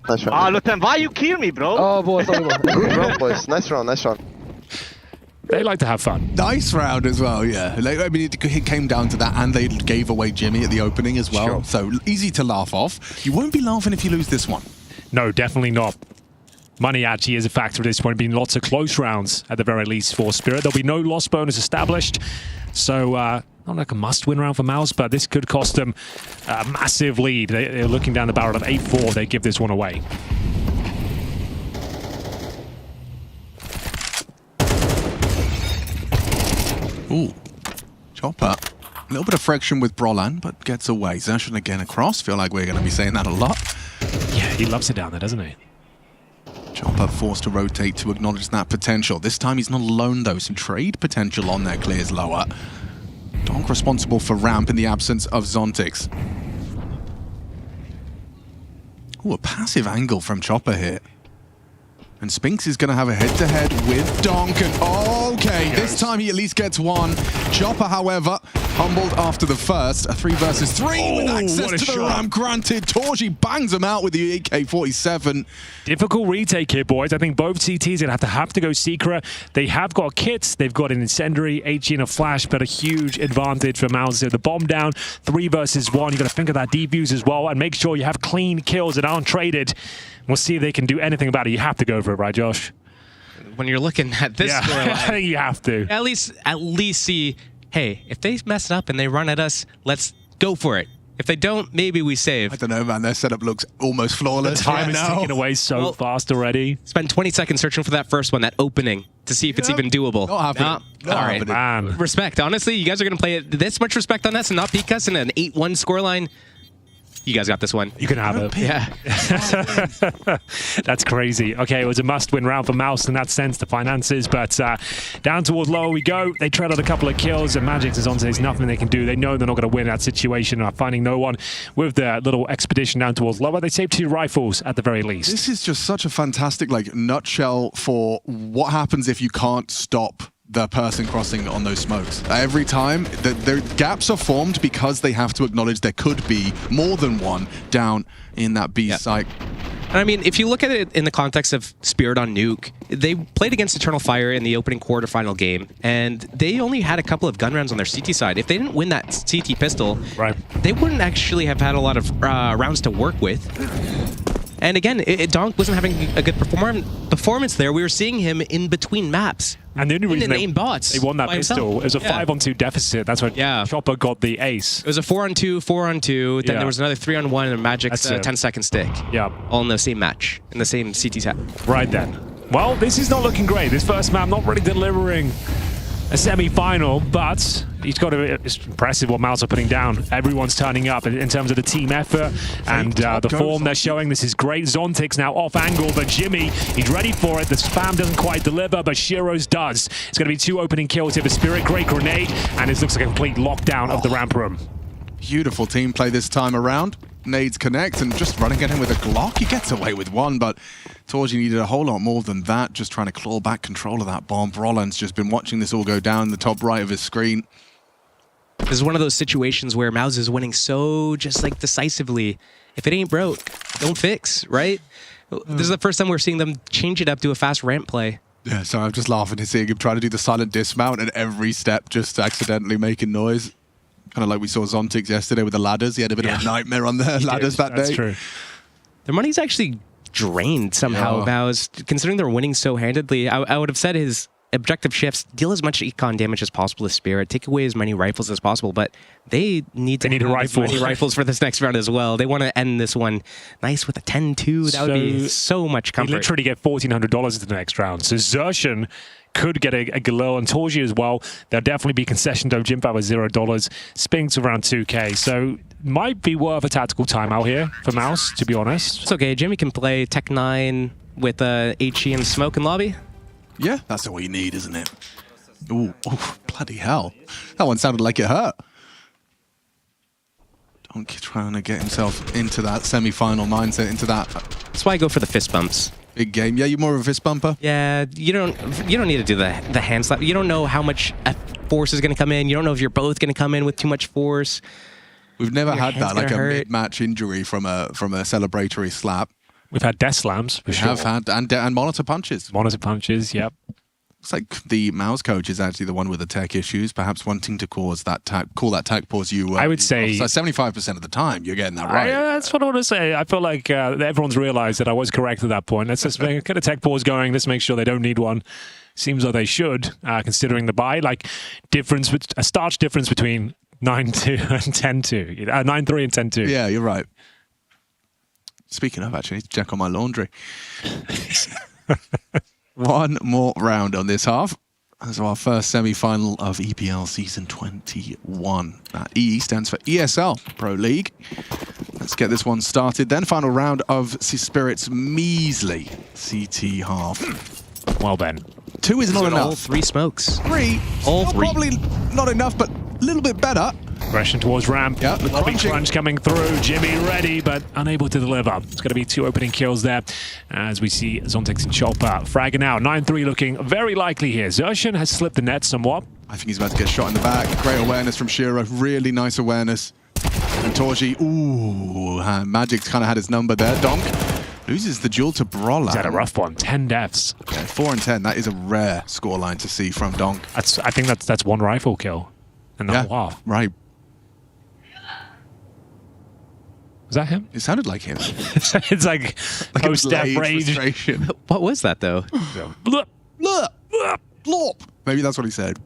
Nice round. Lutan, why you kill me, bro? Oh, boys, good round, boys. Nice round, nice round. They like to have fun. Nice round as well, yeah. I mean, it came down to that, and they gave away Jimmy at the opening as well. Sure. So easy to laugh off. You won't be laughing if you lose this one. No, definitely not. Money actually is a factor at this point. Been lots of close rounds at the very least for Spirit. There'll be no loss bonus established. So, not like a must-win round for MOUZ, but this could cost them a massive lead. They're looking down the barrel of 8-4. They give this one away. Ooh, Chopper. A little bit of friction with Brolan, but gets away. Zershan again across. Feel like we're going to be saying that a lot. Yeah, he loves it down there, doesn't he? Chopper forced to rotate to acknowledge that potential. This time he's not alone, though. Some trade potential on there clears lower. Donk responsible for ramp in the absence of Zontix. Ooh, a passive angle from Chopper here. And Spinks is going to have a head-to-head with Donk. And okay, this time he at least gets one. Chopper, however, humbled after the first. A 3 versus 3 with access to the ramp granted. Torji bangs him out with the AK-47. Difficult retake here, boys. I think both CTs are going to have to go Secret. They have got kits. They've got an incendiary, HE and a flash, but a huge advantage for MOUZ. The bomb down, 3 versus 1. You've got to think of that defuse as well and make sure you have clean kills that aren't traded. We'll see if they can do anything about it. You have to go for it, right, Josh? When you're looking at this scoreline, I think you have to. At least see, hey, if they mess up and they run at us, let's go for it. If they don't, maybe we save. I don't know, man. Their setup looks almost flawless. The time is ticking away so fast already. Spend 20 seconds searching for that first one, that opening, to see if it's even doable. Not happening. All right, man. Respect. Honestly, you guys are going to play it this much respect on us and not peek us in an 8-1 scoreline. You guys got this one. You can have it. Yeah. That's crazy. Okay, it was a must-win round for MOUZ in that sense, the finances, but down towards lower we go. They tread out a couple of kills, and magixx is on, so there's nothing they can do. They know they're not going to win that situation, are finding no one with their little expedition down towards lower. They save 2 rifles at the very least. This is just such a fantastic nutshell for what happens if you can't stop the person crossing on those smokes. Every time, the gaps are formed because they have to acknowledge there could be more than one down in that B site. And I mean, if you look at it in the context of Spirit on Nuke, they played against Eternal Fire in the opening quarterfinal game, and they only had a couple of gun rounds on their CT side. If they didn't win that CT pistol, they wouldn't actually have had a lot of rounds to work with. And again, Donk wasn't having a good performance there. We were seeing him in between maps. And the only reason they won that pistol, it was a 5-on-2 deficit. That's when Chopper got the ace. It was a 4-on-2, 4-on-2. Then there was another 3-on-1 and a magixx 10-second stick. Yeah. All in the same match, in the same CT set. Right then. Well, this is not looking great. This first map not really delivering a semi-final, but it's impressive what MOUZ are putting down. Everyone's turning up in terms of the team effort and the form they're showing. This is great. Zontix now off angle, but Jimmy, he's ready for it. The spam doesn't quite deliver, but Shiro's does. It's going to be 2 opening kills here for Spirit. Great grenade, and it looks like a complete lockdown of the ramp room. Beautiful team play this time around. Nades connect and just running at him with a Glock. He gets away with one, but Torji needed a whole lot more than that, just trying to claw back control of that bomb. Brolan's just been watching this all go down the top right of his screen. This is one of those situations where MOUZ is winning so just decisively. If it ain't broke, don't fix, right? This is the first time we're seeing them change it up to a fast ramp play. Yeah, so I'm just laughing at seeing him trying to do the silent dismount and every step just accidentally making noise. Kind of like we saw Zontix yesterday with the ladders. He had a bit of a nightmare on the ladders that day. That's true. Their money's actually drained somehow, MOUZ. Considering they're winning so handedly, I would have said his objective shifts, deal as much econ damage as possible to Spirit, take away as many rifles as possible, but they need a rifle. As many rifles for this next round as well. They want to end this one nice with a 10-2. That would be so much comfort. They literally get $1,400 into the next round. So Zershan could get a Galil, and Torji as well. There'll definitely be concession to Jimpa with $0. Spinks around 2K. So might be worth a tactical timeout here for MOUZ, to be honest. It's okay. Jimmy can play Tech 9 with HE and Smoke in lobby. Yeah, that's all you need, isn't it? Ooh, bloody hell. That one sounded like it hurt. Donk trying to get himself into that semi-final mindset, into that. That's why I go for the fist bumps. Big game. Yeah, you're more of a fist bumper? Yeah, you don't need to do the hand slap. You don't know how much force is going to come in. You don't know if you're both going to come in with too much force. We've never had that, like a mid-match injury from a celebratory slap. We've had death slams, for sure. We have had, and monitor punches. Monitor punches, yep. It's like the MOUZ coach is actually the one with the tech issues, perhaps wanting to cause that call that tech pause. I would say 75% of the time you're getting that right. That's what I want to say. I feel like everyone's realized that I was correct at that point. Let's just get a tech pause going. Let's make sure they don't need one. Seems like they should, considering the buy. Like a starch difference between 9-2 and 10-2. 9-3 and 10-2. Yeah, you're right. Speaking of, actually, I need to check on my laundry. One more round on this half. As our first semi-final of EPL Season 21. E stands for ESL Pro League. Let's get this one started then. Final round of Spirit's measly CT half. Well, Ben. 2 is not enough. All 3 smokes. 3. All 3. Probably not enough, but a little bit better. Aggression towards ramp. Yep, The big crunch coming through. Jimmy ready, but unable to deliver. It's going to be 2 opening kills there as we see Zontex and Chopper fragging out. 9-3 looking very likely here. Zershan has slipped the net somewhat. I think he's about to get shot in the back. Great awareness from Shiro. Really nice awareness. And Torji, ooh, magixx kind of had his number there. Donk loses the duel to Brawler. He's had a rough one. 10 deaths. Okay, 4 and 10. That is a rare scoreline to see from Donk. I think that's 1 rifle kill in the whole half. Right. Was that him? It sounded like him. It's like post-death rage. What was that, though? Blop. Blop. Maybe that's what he said.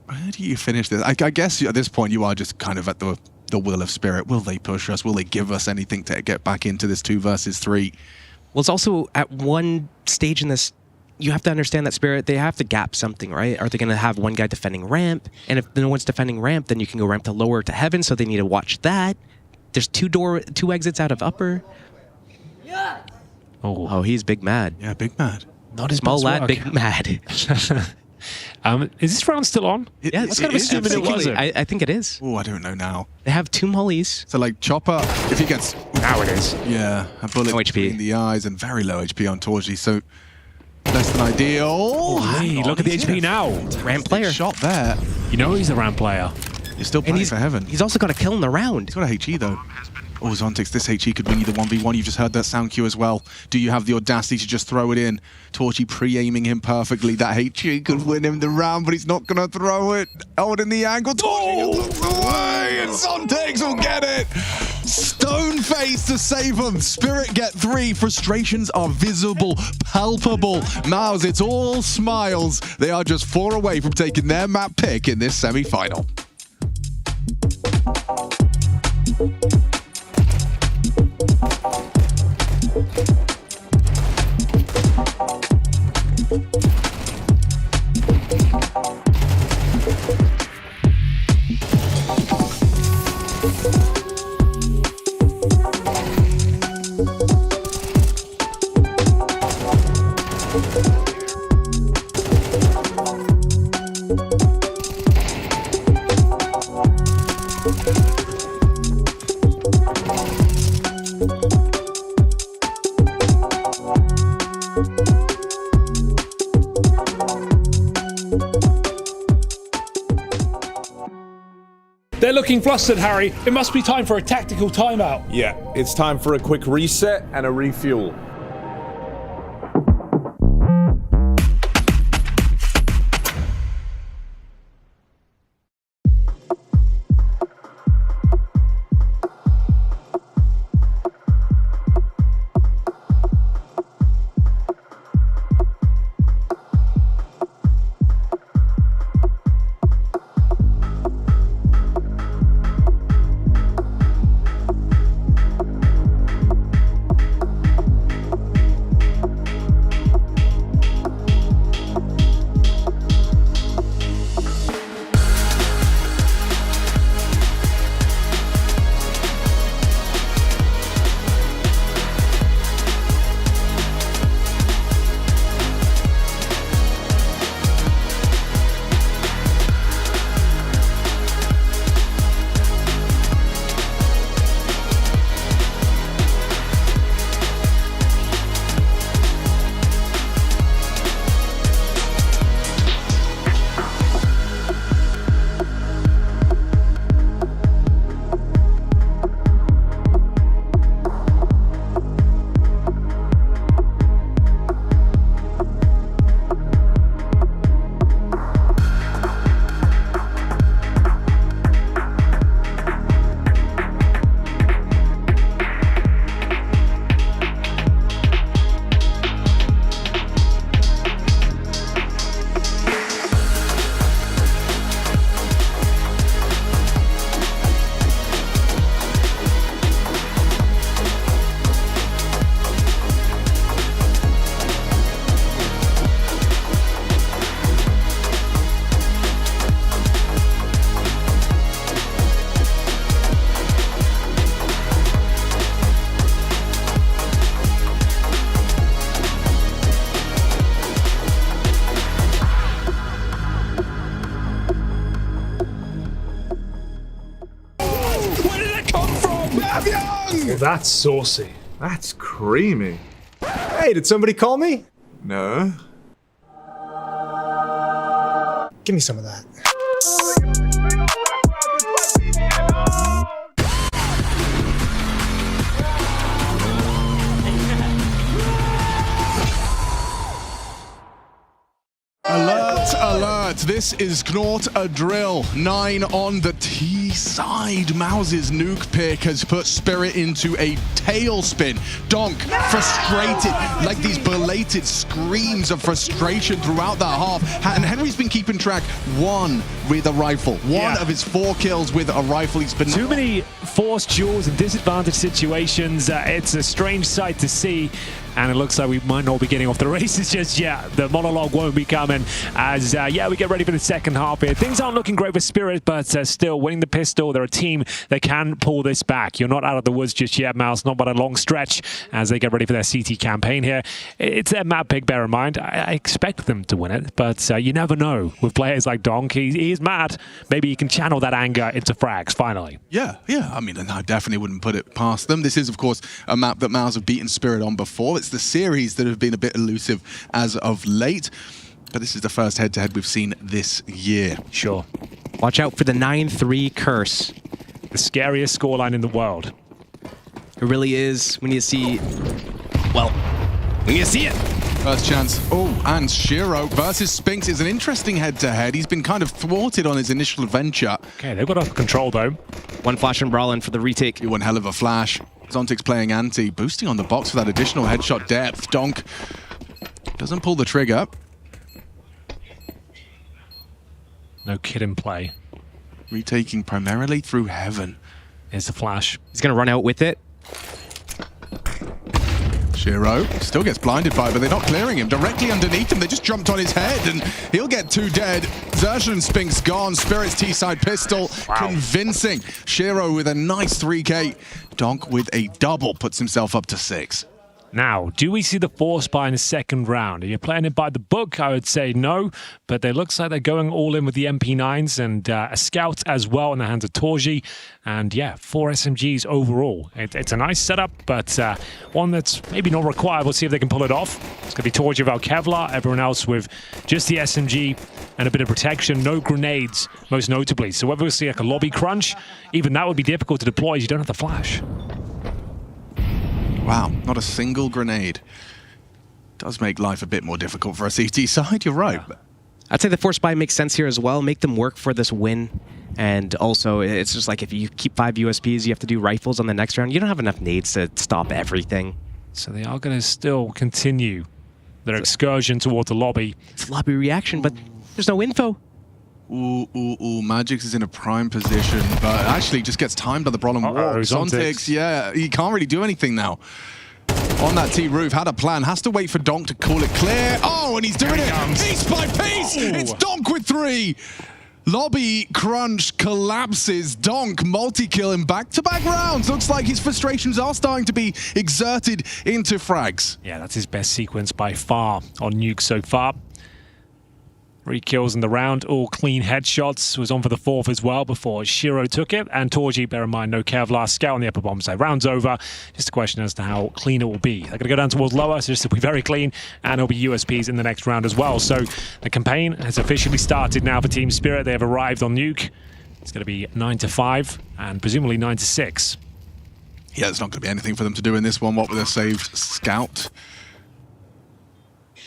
Where do you finish this? I guess at this point you are just kind of at the will of Spirit. Will they push us? Will they give us anything to get back into this 2 versus 3? Well, it's also at one stage in this, you have to understand that Spirit, they have to gap something, right? Are they going to have one guy defending ramp? And if no one's defending ramp, then you can go ramp to lower to heaven, so they need to watch that. There's 2 exits out of upper. Oh, he's big mad. Yeah, big mad. Not his small lad, work. big mad. Is this round still on? Yeah, it's kind of assuming it wasn't. I think it is. Oh, I don't know now. They have 2 mollies. So like Chopper, if he gets now it is. Yeah, a bullet in the eyes and very low HP on Torji. So less than ideal. Hey, look at the HP now. Ramp player. Shot there. You know he's a ramp player. He's still playing for heaven. He's also got a kill in the round. He's got a HE though. Oh, Zontex, this HE could win you the 1v1. You've just heard that sound cue as well. Do you have the audacity to just throw it in? Torji pre-aiming him perfectly. That HE could win him the round, but he's not going to throw it. Holding the angle. Torji looks away, and Zontex will get it. Stone face to save him. Spirit get 3. Frustrations are visible, palpable. MOUZ, it's all smiles. They are just 4 away from taking their map pick in this semi-final. They're looking flustered, Harry. It must be time for a tactical timeout. Yeah, it's time for a quick reset and a refuel. that's saucy. That's creamy. Hey, did somebody call me? No. Give me some of that. Alert, alert. This is not a drill. 9 on the T side. MOUZ's Nuke pick has put Spirit into a tailspin. Donk frustrated, like these belated screams of frustration throughout that half. And Henry's been keeping track. 1 with a rifle. One of his 4 kills with a rifle. He's been too many forced duels and disadvantaged situations. It's a strange sight to see. And it looks like we might not be getting off the races just yet. The monologue won't be coming as, we get ready for the second half here. Things aren't looking great for Spirit, but still winning the pistol. They're a team that can pull this back. You're not out of the woods just yet, MOUZ, not by a long stretch as they get ready for their CT campaign here. It's their map pick, bear in mind. I expect them to win it, but you never know. With players like Donk, he is mad. Maybe he can channel that anger into frags, finally. Yeah. I mean, I definitely wouldn't put it past them. This is, of course, a map that MOUZ have beaten Spirit on before. It's the series that have been a bit elusive as of late, but this is the first head-to-head we've seen this year. Sure. Watch out for the 9-3 curse. The scariest scoreline in the world. It really is when you see, well, when you see it. First chance. Oh, and Shiro versus Spinks is an interesting head-to-head. He's been kind of thwarted on his initial venture. Okay, they've got off control, though. One flash and brawl in for the retake. One hell of a flash. Zontic's playing anti, boosting on the box for that additional headshot depth. Donk doesn't pull the trigger. No kid in play. Retaking primarily through heaven. Here's the flash. He's going to run out with it. Shiro still gets blinded by it, but they're not clearing him. Directly underneath him, they just jumped on his head, and he'll get 2 dead. Xerxes and Spinks gone. Spirit's T-side pistol, convincing. Shiro with a nice 3K. Donk with a double puts himself up to 6. Now, do we see the force buy in the second round? Are you playing it by the book? I would say no, but it looks like they're going all in with the MP9s and a scout as well in the hands of Torji. And 4 SMGs overall. It's a nice setup, but one that's maybe not required. We'll see if they can pull it off. It's going to be Torji without Kevlar, everyone else with just the SMG and a bit of protection. No grenades, most notably. So whether we see like a lobby crunch, even that would be difficult to deploy as you don't have the flash. Wow, not a single grenade. Does make life a bit more difficult for a CT side, you're right. Yeah. I'd say the force buy makes sense here as well. Make them work for this win. And also, it's just like if you keep 5 USPs, you have to do rifles on the next round. You don't have enough nades to stop everything. So they are going to still continue their excursion towards the lobby. It's lobby reaction, but there's no info. Ooh, magixx is in a prime position, but actually just gets timed by the Brawl and Walk. Zontix, he can't really do anything now. On that T roof, had a plan, has to wait for Donk to call it clear. Oh, and he's doing it piece by piece. It's Donk with 3. Lobby crunch collapses. Donk multi-kill in back-to-back rounds. Looks like his frustrations are starting to be exerted into frags. Yeah, that's his best sequence by far on Nuke so far. 3 kills in the round, all clean headshots. Was on for the 4th as well before Shiro took it. And Torji, bear in mind, no Kevlar, scout on the upper bomb side. Round's over. Just a question as to how clean it will be. They're going to go down towards lower, so just to be very clean. And it'll be USPs in the next round as well. So the campaign has officially started now for Team Spirit. They have arrived on Nuke. It's going to be 9-5 and presumably 9-6. Yeah, there's not going to be anything for them to do in this one. What with a saved scout?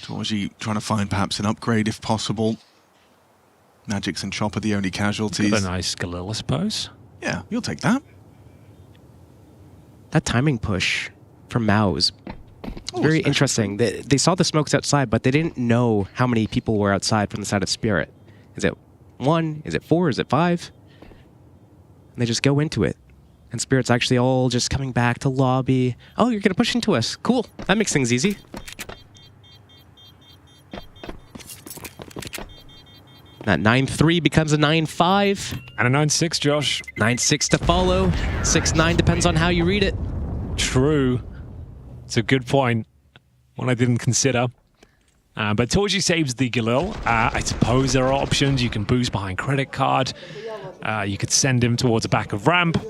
Torji trying to find perhaps an upgrade if possible. magixx and Chop are the only casualties. Got a nice Galil, I suppose. Yeah, you'll take that. That timing push from MOUZ. Very interesting. They saw the smokes outside, but they didn't know how many people were outside from the side of Spirit. Is it 1? Is it 4? Is it 5? And they just go into it. And Spirit's actually all just coming back to lobby. Oh, you're going to push into us. Cool. That makes things easy. That 9-3 becomes a 9-5. And a 9-6, Josh. 9-6 to follow. 6-9 depends on how you read it. True. It's a good point. One I didn't consider. But Torji saves the Galil. I suppose there are options. You can boost behind credit card. You could send him towards the back of ramp.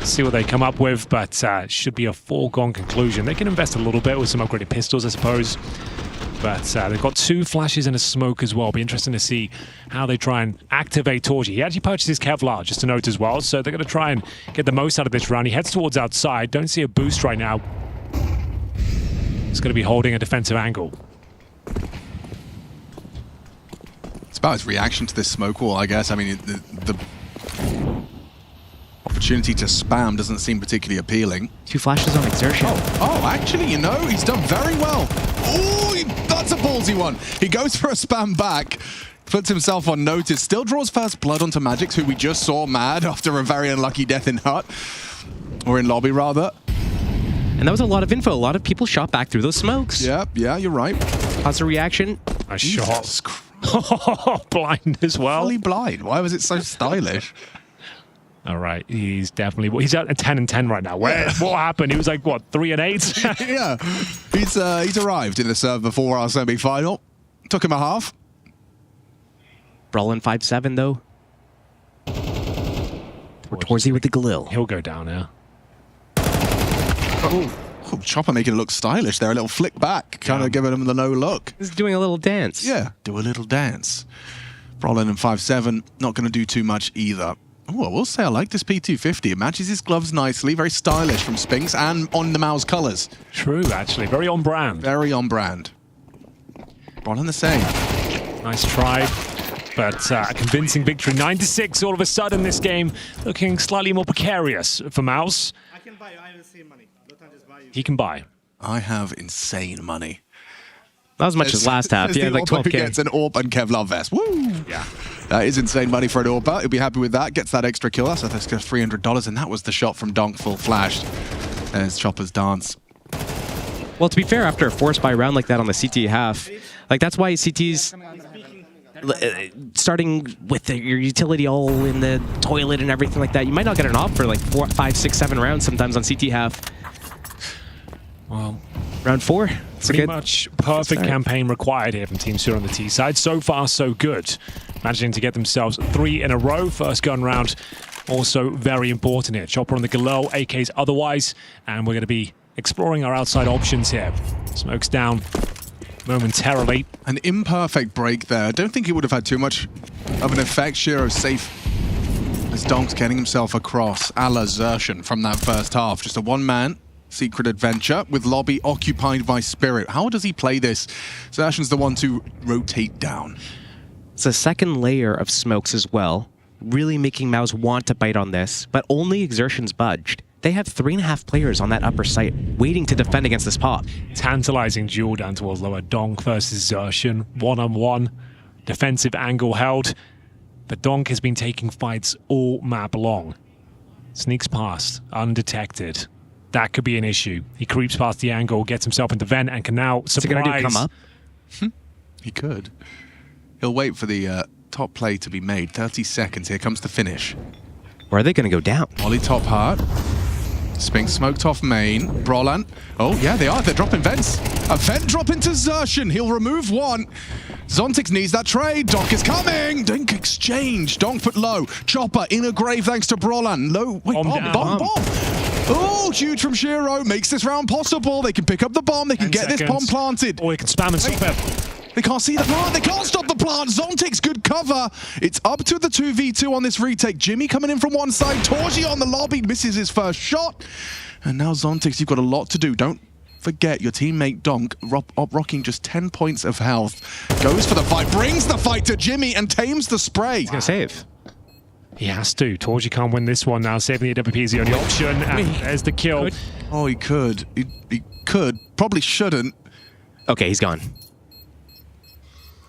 See what they come up with, but should be a foregone conclusion. They can invest a little bit with some upgraded pistols, I suppose. But they've got 2 flashes and a smoke as well. Be interesting to see how they try and activate Torji. He actually purchases Kevlar, just to note as well. So they're going to try and get the most out of this round. He heads towards outside. Don't see a boost right now. He's going to be holding a defensive angle. It's about his reaction to this smoke wall, I guess. I mean, the opportunity to spam doesn't seem particularly appealing. 2 flashes on exertion. Oh, actually, you know, he's done very well. Oh, that's a ballsy one. He goes for a spam back, puts himself on notice, still draws first blood onto magixx, who we just saw mad after a very unlucky death in hut, or in lobby rather. And that was a lot of info. A lot of people shot back through those smokes. Yeah, you're right. How's the reaction? A shot. Blind as well. Fully blind. Why was it so stylish? All right, he's at 10 and 10 right now. What happened? He was like, what, 3 and 8? Yeah, he's arrived in the server before our semi-final. Took him a half. Brolin 5-7 though. Torzi with the Galil. He'll go down now. Oh, Chopper making it look stylish there. A little flick back, kind of giving him the no look. He's doing a little dance. Yeah, do a little dance. Brolin and 5-7, not going to do too much either. Oh, I will say I like this P250. It matches his gloves nicely, very stylish from Spinks and on the MOUZ colours. True, actually. Very on brand. Very on brand. Brolin the same. Nice try, but a convincing victory. 9-6 all of a sudden this game, looking slightly more precarious for MOUZ. I can buy, I have insane money. Just buy you. He can buy. I have insane money. Not as much as last half. Yeah, like 12K. Gets an AWP and Kevlar vest. Woo! Yeah. That is insane money for an AWP. He'll be happy with that. Gets that extra kill. So that's $300. And that was the shot from Donk full flashed. There's Chopper's dance. Well, to be fair, after a force buy round like that on the CT half, like that's why CT's starting with your utility all in the toilet and everything like that. You might not get an AWP for like 4, 5, 6, 7 rounds sometimes on CT half. Well, round 4. Pretty much perfect campaign required here from Team Sur on the T side. So far, so good. Managing to get themselves 3 in a row. First gun round also very important here. Chopper on the Galil, AKs otherwise. And we're going to be exploring our outside options here. Smokes down momentarily. An imperfect break there. I don't think it would have had too much of an effect. Shiro's safe as Donk's getting himself across a la Xertion from that first half. Just a one-man secret adventure with lobby occupied by Spirit. How does he play this? Xertion's the one to rotate down. It's a second layer of smokes as well, really making MOUZ want to bite on this, but only Exertion's budged. They have 3.5 players on that upper site waiting to defend against this pop. Tantalizing duel down towards lower. Donk versus Xertion, 1-on-1. Defensive angle held, but Donk has been taking fights all map long. Sneaks past, undetected. That could be an issue. He creeps past the angle, gets himself into vent, and can now surprise. Is he going to do come up? He could. He'll wait for the top play to be made. 30 seconds. Here comes the finish. Where are they going to go down? Molly top heart. Spink smoked off main. Brolin. Oh, yeah, they are. They're dropping vents. A vent drop into Xertion. He'll remove one. Zontix needs that trade. Donk is coming. Dink exchange. Donk put low. Chopper in a grave thanks to Brolin. Low. Wait, bomb. Oh, huge from Shiro. Makes this round possible. They can pick up the bomb. They can get this bomb planted. Or they can spam and stop it. They can't see the plant. They can't stop the plant. Zontix, good cover. It's up to the 2v2 on this retake. Jimmy coming in from one side. Torji on the lobby. Misses his first shot. And now Zontix, you've got a lot to do. Don't forget your teammate Donk, rocking just 10 points of health. Goes for the fight. Brings the fight to Jimmy and tames the spray. He's going to save. He has to. Torji can't win this one now. Saving the AWP is the only option. And there's the kill. Oh, he could. He could. Probably shouldn't. Okay, he's gone.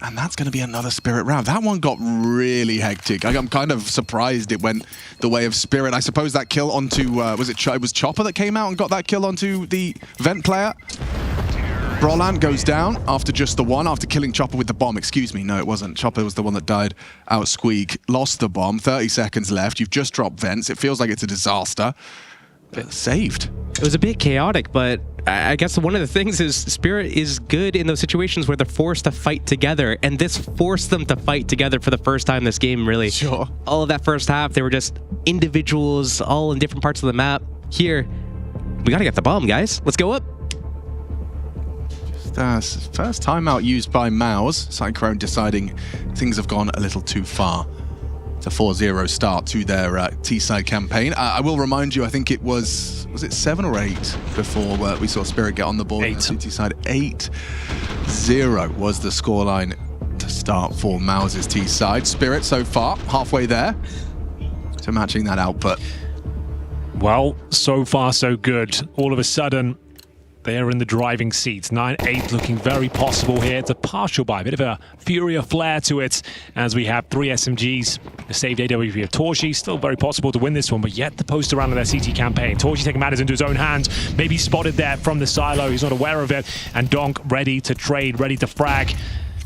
And that's going to be another Spirit round. That one got really hectic. I'm kind of surprised it went the way of Spirit. I suppose that kill onto, it was Chopper that came out and got that kill onto the vent player. Brolin goes down after just the one, after killing Chopper with the bomb. Excuse me, no, it wasn't. Chopper was the one that died out squeak. Lost the bomb, 30 seconds left. You've just dropped vents. It feels like it's a disaster. But saved. It was a bit chaotic, but I guess one of the things is Spirit is good in those situations where they're forced to fight together, and this forced them to fight together for the first time this game, really. Sure. All of that first half, they were just individuals all in different parts of the map. Here, we gotta get the bomb, guys. Let's go up. First timeout used by MOUZ. Cyclone deciding things have gone a little too far. It's a 4-0 start to their T-side campaign. I will remind you, I think it was it 7 or 8 before we saw Spirit get on the board? 8. T-side 8-0 was the scoreline to start for MOUZ's T-side. Spirit so far halfway there to matching that output. Well, so far so good. All of a sudden, they're in the driving seats. 9-8 looking very possible here. It's a partial buy, a bit of a Furia flair to it as we have 3 SMGs. A saved AWP of Torchi. Still very possible to win this one, but yet the post around of their CT campaign. Torchi taking matters into his own hands. Maybe spotted there from the silo. He's not aware of it. And Donk ready to trade, ready to frag.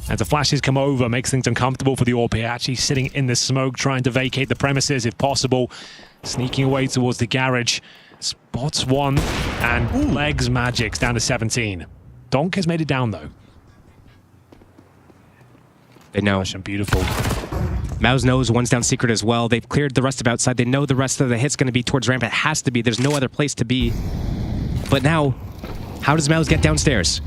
As the flashes come over, makes things uncomfortable for the AWP. Actually sitting in the smoke, trying to vacate the premises if possible. Sneaking away towards the garage. Spots one and legs magixx down to 17. Donk has made it down though. They know. Beautiful. MOUZ knows one's down secret as well. They've cleared the rest of outside. They know the rest of the hit's going to be towards ramp. It has to be. There's no other place to be. But now, how does MOUZ get downstairs?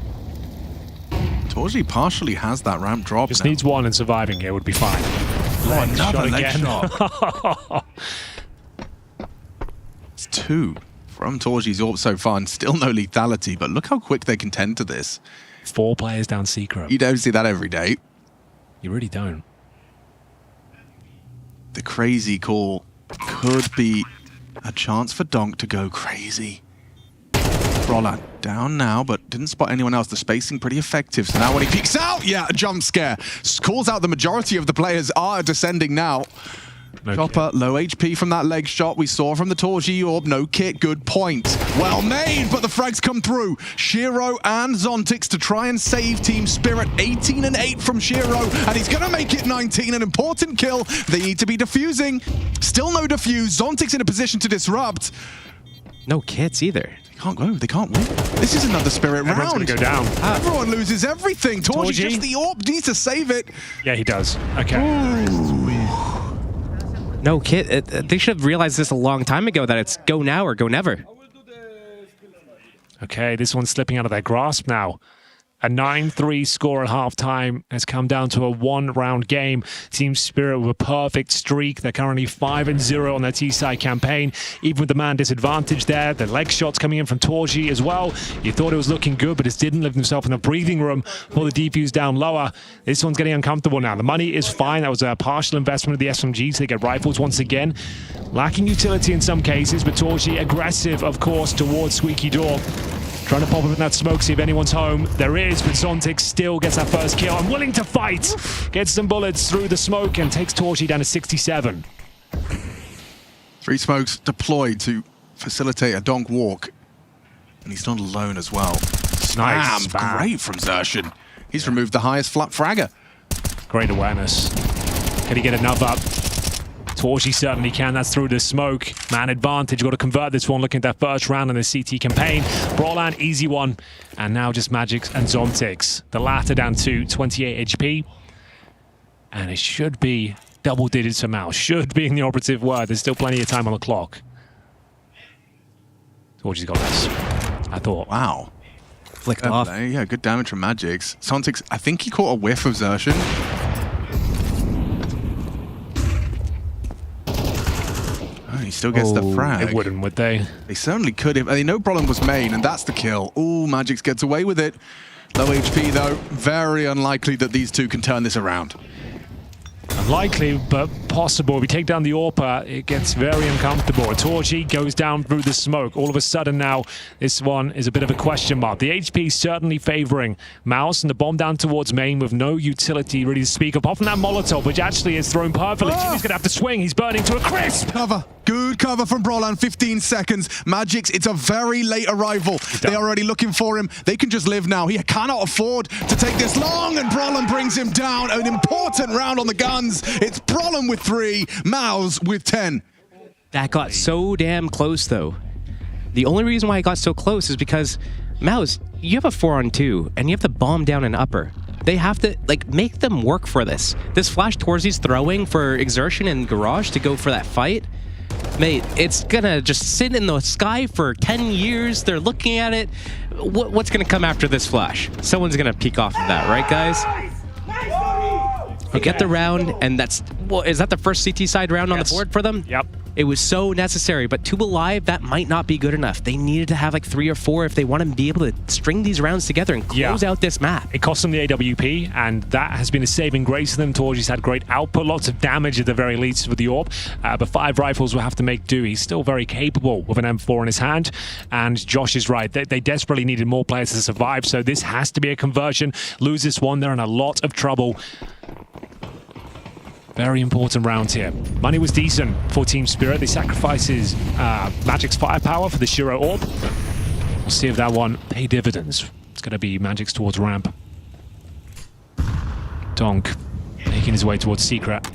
Torchi partially has that ramp drop. Just needs one and surviving here would be fine. Another leg shot. It's 2 from Torchi's AWP so far, and still no lethality, but look how quick they can tend to this. 4 players down secret. You don't see that every day. You really don't. The crazy call could be a chance for Donk to go crazy. Roller down now, but didn't spot anyone else. The spacing pretty effective. So now when he peeks out, a jump scare. Calls out the majority of the players are descending now. Chopper, low HP from that leg shot we saw from the Torchi AWP. No kit, good point. Well made, but the frags come through. Shiro and Zontix to try and save Team Spirit. 18-8 from Shiro, and he's going to make it 19. An important kill. They need to be defusing. Still no defuse. Zontix in a position to disrupt. No kits either. They can't go. They can't win. This is another Spirit round. Everyone's going to go down. Everyone loses everything. Torchi just the AWP needs to save it. Yeah, he does. Okay. No kit. They should have realized this a long time ago that it's go now or go never. Okay, this one's slipping out of their grasp now. A 9-3 score at halftime has come down to a 1-round game. Team Spirit with a perfect streak. They're currently 5-0 on their T-side campaign. Even with the man disadvantage there, the leg shots coming in from Torchi as well. You thought it was looking good, but it didn't leave himself in the breathing room. Pull the defuse down lower. This one's getting uncomfortable now. The money is fine. That was a partial investment of the SMG to get rifles once again. Lacking utility in some cases, but Torchi aggressive, of course, towards Squeaky Door. Trying to pop up in that smoke, see if anyone's home. There is, but Zontix still gets that first kill. I'm willing to fight. Gets some bullets through the smoke and takes Torchi down to 67. 3 smokes deployed to facilitate a Donk walk. And he's not alone as well. Nice. Great from Xerxin. He's removed the highest flat fragger. Great awareness. Can he get enough up? Torchi certainly can. That's through the smoke. Man advantage. Got to convert this one. Looking at that first round in the CT campaign. Brawlan, easy one. And now just magixx and Zontix. The latter down to 28 HP. And it should be double digits for MOUZ. Should being the operative word. There's still plenty of time on the clock. Torchi's got this, I thought. Wow. Flicked off. Yeah, good damage from magixx. Zontix, I think he caught a whiff of Xerxin. He still gets the frag. It wouldn't, would they? They certainly could have. No problem was made, and that's the kill. Ooh, magixx gets away with it. Low HP, though. Very unlikely that these two can turn this around. Unlikely, but possible. If we take down the AWP, it gets very uncomfortable. Torchi goes down through the smoke. All of a sudden now, this one is a bit of a question mark. The HP certainly favoring MOUZ, and the bomb down towards main with no utility really to speak of, apart from that Molotov, which actually is thrown perfectly. He's going to have to swing. He's burning to a crisp. Cover. Good cover from Brawlan, 15 seconds. magixx, it's a very late arrival. They're already looking for him. They can just live now. He cannot afford to take this long, and Brawlan brings him down. An important round on the guns. It's Brawlan with 3, MOUZ with 10. That got so damn close, though. The only reason why it got so close is because, MOUZ, you have a 4-on-2, and you have to bomb down an upper. They have to, make them work for this. This flash towards he's throwing for exertion and Garage to go for that fight, Mate, it's gonna just sit in the sky for 10 years. They're looking at it. What's gonna come after this flash? Someone's gonna peek off of that, right, guys? They get the round, and that's... Well, is that the first CT side round on the board for them? Yep. It was so necessary, but 2 alive, that might not be good enough. They needed to have like 3 or 4 if they want to be able to string these rounds together and close out this map. It cost them the AWP, and that has been a saving grace to them. Torji's had great output, lots of damage at the very least with the AWP, but 5 rifles will have to make do. He's still very capable with an M4 in his hand, and Josh is right. They desperately needed more players to survive, so this has to be a conversion. Lose this one, they're in a lot of trouble. Very important round here. Money was decent for Team Spirit. They sacrifices magixx firepower for the Shiro Orb. We'll see if that one pay dividends. It's going to be magixx towards ramp. Donk making his way towards Secret.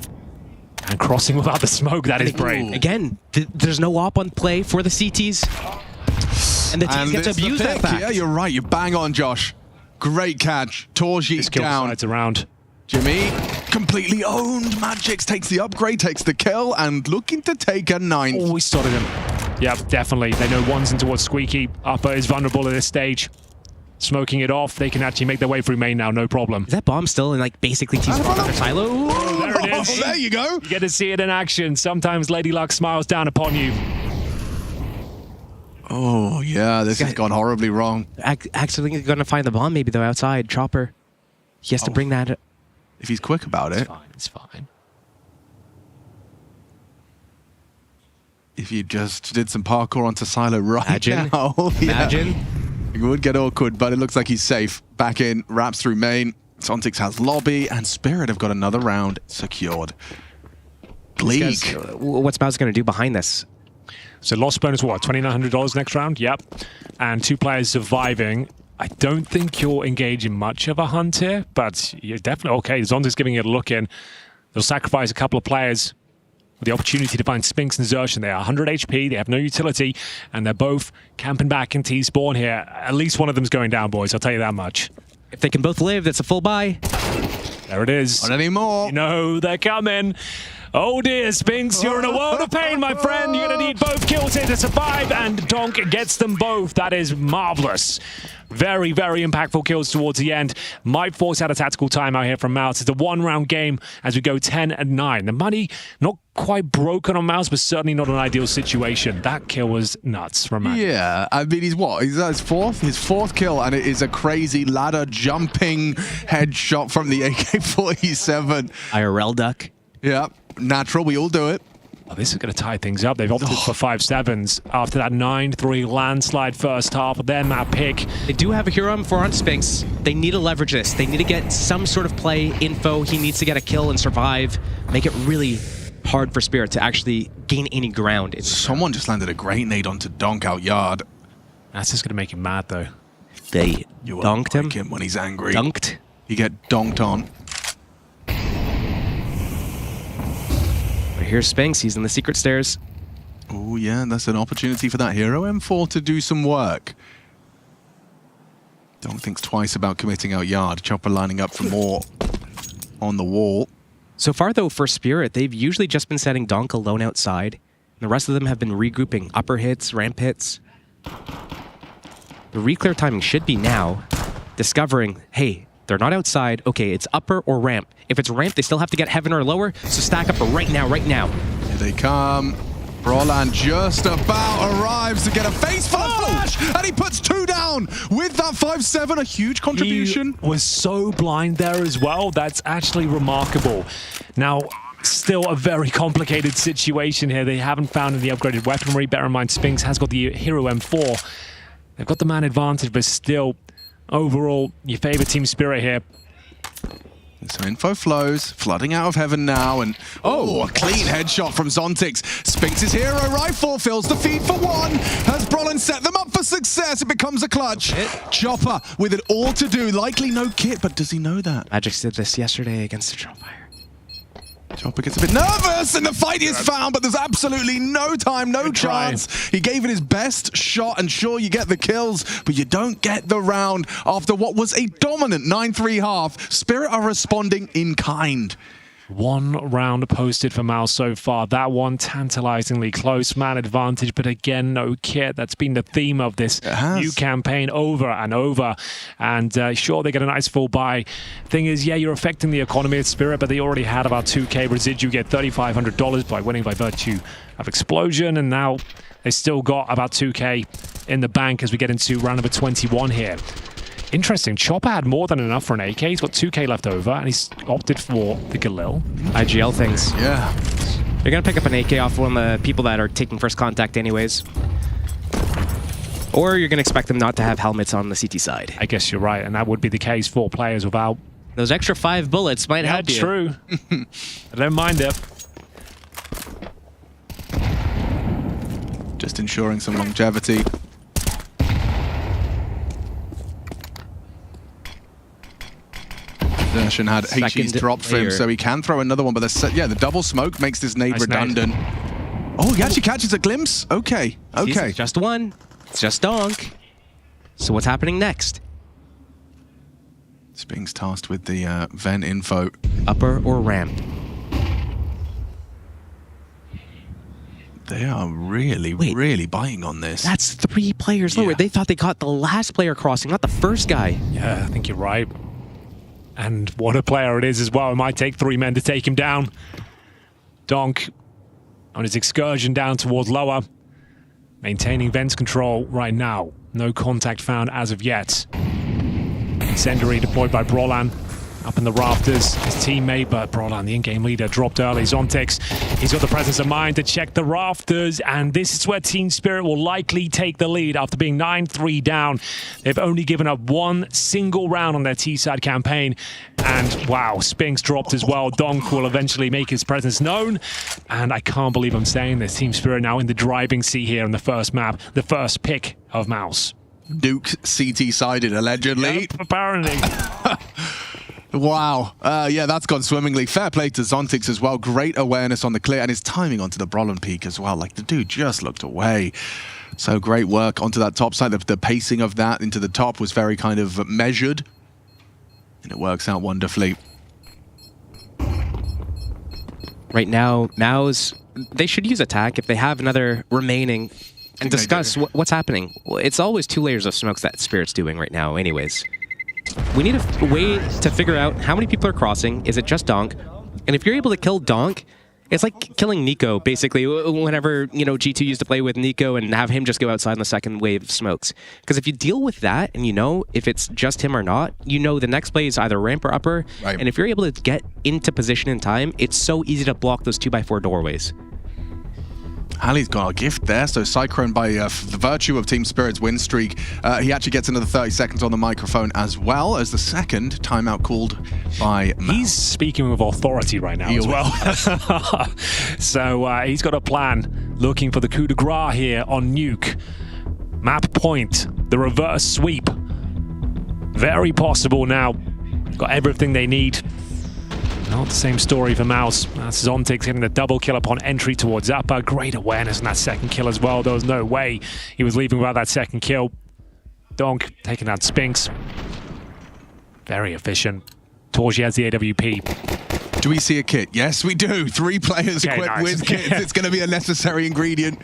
And crossing without the smoke. That is brave. Again, there's no op on play for the CTs. And the teams get to abuse that fact. Yeah, you're right. You're bang on, Josh. Great catch. Torji down. Sides around. Jimmy completely owned. magixx takes the upgrade, takes the kill, and looking to take a 9th. Oh, we started him. Yeah, definitely. They know one's in towards Squeaky. Upper is vulnerable at this stage. Smoking it off. They can actually make their way through main now, no problem. Is that bomb still in like basically Team Spawn under silo? Oh, there it is. There you go. You get to see it in action. Sometimes Lady Luck smiles down upon you. Oh, yeah, this has gone horribly wrong. Accidentally going to find the bomb maybe though outside. Chopper. He has to bring that... If he's quick about it. It's fine. If you just did some parkour onto Silo right Imagine. now. Imagine. It would get awkward, but it looks like he's safe. Back in, wraps through main. Sontics has lobby, and Spirit have got another round secured. Bleak. What's MOUZ going to do behind this? So loss bonus, what, $2,900 next round? Yep. And 2 players surviving. I don't think you're engaging much of a hunt here, but you're definitely okay. Zonta's giving it a look in. They'll sacrifice a couple of players with the opportunity to find Spinks and Xertion. They are 100 HP, they have no utility, and they're both camping back in T-spawn here. At least one of them's going down, boys, I'll tell you that much. If they can both live, that's a full buy. There it is. Not anymore. You know they're coming. Oh dear, Spinks, you're in a world of pain, my friend. You're going to need both kills here to survive, and Donk gets them both. That is marvelous. Very, very impactful kills towards the end. Might force out a tactical timeout here from MOUZ. It's a 1-round game as we go 10-9. The money not quite broken on MOUZ, but certainly not an ideal situation. That kill was nuts from MOUZ. Yeah, I mean, he's what? He's his fourth kill, and it is a crazy ladder jumping headshot from the AK-47. IRL duck. Yeah, natural. We all do it. Oh, this is going to tie things up. They've opted for 5-7s after that 9-3 landslide first half of their map pick. They do have a hero M4 on Spinks. They need to leverage this. They need to get some sort of play info. He needs to get a kill and survive. Make it really hard for Spirit to actually gain any ground. Someone just landed a grenade onto Donk out yard. That's just going to make him mad, though. They donked him when he's angry. Dunked. You get donked on. Here's Spinks, he's in the secret stairs. Oh yeah, that's an opportunity for that hero M4 to do some work. Donk thinks twice about committing out yard. Chopper lining up for more on the wall. So far though, for Spirit, they've usually just been setting Donk alone outside. And the rest of them have been regrouping upper hits, ramp hits. The reclear timing should be now, discovering, hey, they're not outside. Okay, it's upper or ramp. If it's ramp, they still have to get heaven or lower, so stack up right now, right now. Here they come. Brolan just about arrives to get a face full of flash, and he puts 2 down with that 5-7, a huge contribution. He was so blind there as well. That's actually remarkable. Now, still a very complicated situation here. They haven't found any upgraded weaponry. Bear in mind, Spinks has got the hero M4. They've got the man advantage, but still, overall, you favor Team Spirit here. Some info flows, flooding out of heaven now, and a clean headshot from Zontix. Spinks' hero rifle fills the feed for 1. Has Brolin set them up for success? It becomes a clutch. Chopper with it all to do. Likely no kit, but does he know that? magixx did this yesterday against the Drillfire. Chopper gets a bit nervous, and the fight is found, but there's absolutely no time, no chance. He gave it his best shot, and sure, you get the kills, but you don't get the round after what was a dominant 9-3 half. Spirit are responding in kind. One round posted for MOUZ so far. That one tantalizingly close, man advantage, but again, no kit. That's been the theme of this new campaign over and over. And sure, they get a nice full buy. Thing is, yeah, you're affecting the economy of Spirit, but they already had about 2K residual. You get $3,500 by winning by virtue of Explosion, and now they still got about 2K in the bank as we get into round number 21 here. Interesting. Chopper had more than enough for an AK. He's got 2K left over, and he's opted for the Galil. IGL things. Yeah. They're going to pick up an AK off one of the people that are taking first contact anyways. Or you're going to expect them not to have helmets on the CT side. I guess you're right, and that would be the case for players without... Those extra 5 bullets might help you. True. I don't mind it. Just ensuring some longevity. Zertion had HE's dropped for him, so he can throw another one, but the double smoke makes this nade redundant. Oh, he actually catches a glimpse? Okay, okay. It's just one. It's just Donk. So what's happening next? Sping's tasked with the vent info. Upper or ramp? They are really, really buying on this. That's 3 players lower. They thought they caught the last player crossing, not the first guy. Yeah, I think you're right. And what a player it is as well. It might take 3 men to take him down. Donk on his excursion down towards lower. Maintaining vents control right now. No contact found as of yet. Incendiary deployed by Brolan. Up in the rafters, his teammate, but Brolan, the in-game leader, dropped early. Zontix, he's got the presence of mind to check the rafters, and this is where Team Spirit will likely take the lead after being 9-3 down. They've only given up 1 single round on their T-side campaign, and wow, Spinks dropped as well. Donk will eventually make his presence known, and I can't believe I'm saying this. Team Spirit now in the driving seat here in the first map, the first pick of MOUZ. Nuke CT-sided, allegedly. Yep, apparently. Wow. Yeah, that's gone swimmingly. Fair play to Zontix as well. Great awareness on the clear and his timing onto the Brolan peak as well. Like, the dude just looked away. So great work onto that top side. The pacing of that into the top was very kind of measured. And it works out wonderfully. Right now, MOUZ, they should use attack if they have another remaining and discuss what's happening. It's always 2 layers of smokes that Spirit's doing right now anyways. We need a way to figure out how many people are crossing. Is it just Donk? And if you're able to kill Donk, it's like killing Nico, basically, whenever, you know, G2 used to play with Nico and have him just go outside in the second wave of smokes. Because if you deal with that and you know if it's just him or not, you know the next play is either ramp or upper. Right. And if you're able to get into position in time, it's so easy to block those 2x4 doorways. Ali's got a gift there, so Cyclone, by the virtue of Team Spirit's win streak, he actually gets another 30 seconds on the microphone, as well as the second timeout called by MOUZ. He's speaking with authority right now as well. So he's got a plan, looking for the coup de grace here on Nuke. Map point, the reverse sweep. Very possible now. Got everything they need. Not the same story for MOUZ. That's Zontix getting the double kill upon entry towards upper. Great awareness on that second kill as well. There was no way he was leaving without that second kill. Donk taking out Spinks. Very efficient. Torji has the AWP. Do we see a kit? Yes, we do. 3 players equipped with kits. It's going to be a necessary ingredient.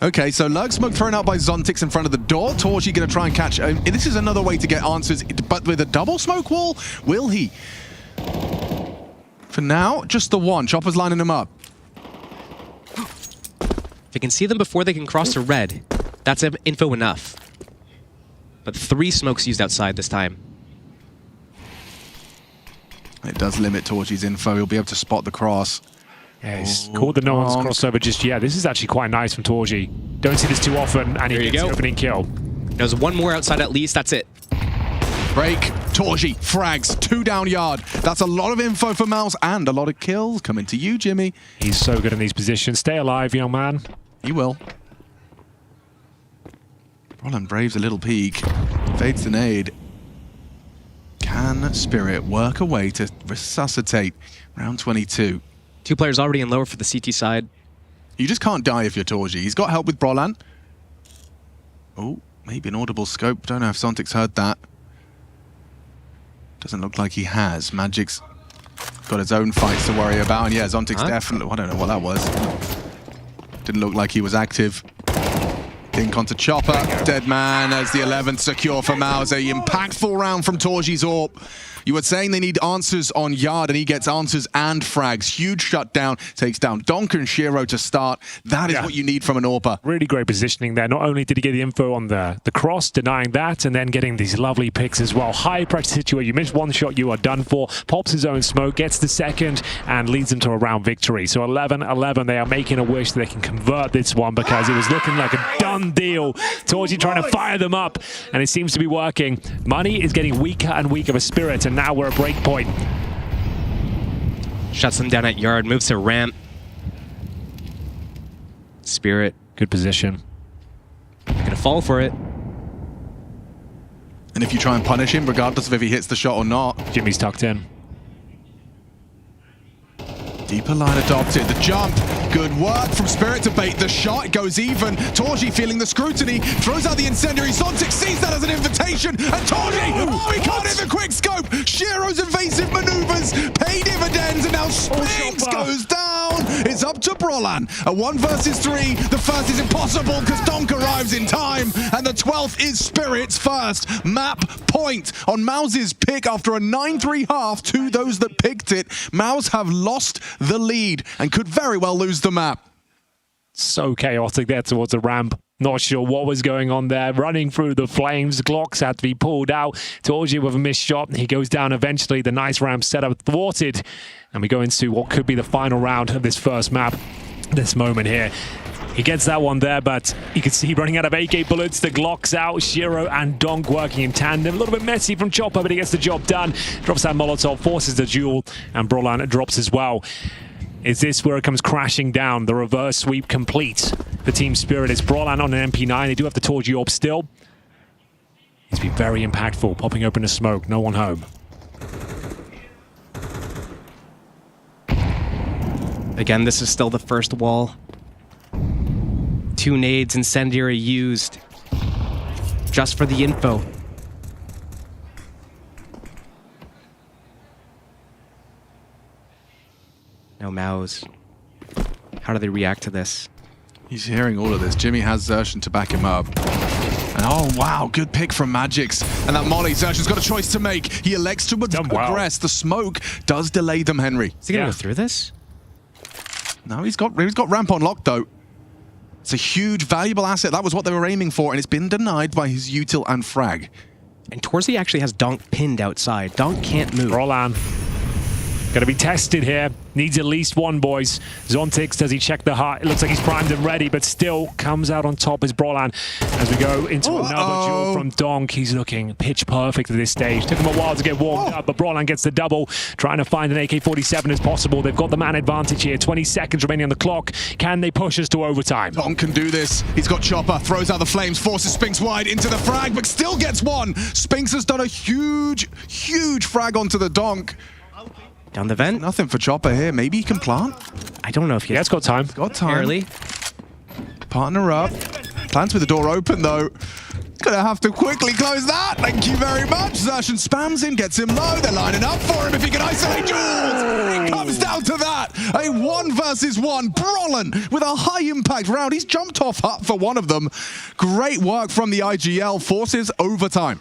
Okay, so Lurk Smoke thrown out by Zontix in front of the door. Torji going to try and catch... this is another way to get answers, but with a double smoke wall, will he? For now, just the one. Chopper's lining them up. If you can see them before they can cross to red, that's info enough. But 3 smokes used outside this time. It does limit Torji's info. He'll be able to spot the cross. Yeah, he's called the no one's crossover just yet. This is actually quite nice from Torji. Don't see this too often, and he gets the opening kill. There's 1 more outside at least. That's it. Break. Torji frags 2 down yard. That's a lot of info for MOUZ and a lot of kills coming to you, Jimmy. He's so good in these positions. Stay alive, young man. He will. Roland braves a little peek. Fades the nade. Can Spirit work a way to resuscitate round 22? 2 players already in lower for the CT side. You just can't die if you're Torji. He's got help with Brolan. Oh, maybe an audible scope. Don't know if Zontix heard that. Doesn't look like he has. magixx got his own fights to worry about. And yeah, Zontic's definitely... I don't know what that was. Didn't look like he was active. Dink onto Chopper. Dead man as the 11th secure for MOUZ. A impactful round from Torji's AWP. You were saying they need answers on Yard, and he gets answers and frags. Huge shutdown, takes down Donk and Shiro to start. That is what you need from an AWPer. Really great positioning there. Not only did he get the info on the cross, denying that, and then getting these lovely picks as well. High pressure situation. You miss one shot, you are done for. Pops his own smoke, gets the second, and leads them to a round victory. So 11-11, they are making a wish that they can convert this one, because it was looking like a done deal. Torji trying to fire them up, and it seems to be working. Money is getting weaker and weaker of spirit, and now we're at break point. Shuts them down at Yard, moves to ramp. Spirit. Good position. Gonna fall for it. And if you try and punish him, regardless of if he hits the shot or not. Jimmy's tucked in. Deeper line adopted. The jump. Good work from Spirit to bait the shot. It goes even. Torji feeling the scrutiny. Throws out the incendiary. Zontic sees that as an invitation. And Torji, he can't hit the quick scope. Shiro's evasive maneuvers pay dividends. And now Spinks goes down. It's up to Brolan. A 1 versus 3. The first is impossible because Donk arrives in time. And the 12th is Spirit's first map point on MOUZ's pick after a 9-3 half to those that picked it. MOUZ have lost the lead and could very well lose the map. So chaotic there towards the ramp. Not sure what was going on there. Running through the flames. Glocks had to be pulled out. Torji with a missed shot. He goes down eventually. The nice ramp setup thwarted. And we go into what could be the final round of this first map. This moment here. He gets that one there, but you can see running out of AK bullets. The Glocks out. Shiro and Donk working in tandem. A little bit messy from Chopper, but he gets the job done. Drops that Molotov, forces the duel, and Brolan drops as well. Is this where it comes crashing down? The reverse sweep complete for Team Spirit. It's Brolan on an MP9. They do have the Torji AWP still. He's been very impactful, popping open a smoke. No one home. Again, this is still the first wall. 2 nades incendiary used just for the info. Now MOUZ. How do they react to this? He's hearing all of this. Jimmy has Xerxon to back him up. And oh wow, good pick from magixx. And that molly, Xerxon's got a choice to make. He elects to progress. The smoke does delay them, Henry. Is he gonna go through this? No, he's got ramp on lock though. It's a huge, valuable asset. That was what they were aiming for, and it's been denied by his util and frag. And Torzi actually has Donk pinned outside. Donk can't move. Brolan. Gonna be tested here. Needs at least one, boys. Zontix, does he check the heart? It looks like he's primed and ready, but still comes out on top as Brolan. As we go into another duel from Donk. He's looking pitch perfect at this stage. Took him a while to get warmed up, but Brolan gets the double. Trying to find an AK-47 as possible. They've got the man advantage here. 20 seconds remaining on the clock. Can they push us to overtime? Donk can do this. He's got Chopper. Throws out the flames. Forces Spinks wide into the frag, but still gets one. Spinks has done a huge, huge frag onto the Donk. Down the vent. Nothing for Chopper here. Maybe he can plant. I don't know if he has got time. He's got time. Early. Partner up. Plants with the door open though. Gonna have to quickly close that. Thank you very much. Xerxon spams him, gets him low. They're lining up for him if he can isolate Jules. It comes down to that. A 1 versus 1. Brolan with a high impact round. He's jumped off up for one of them. Great work from the IGL. Forces overtime.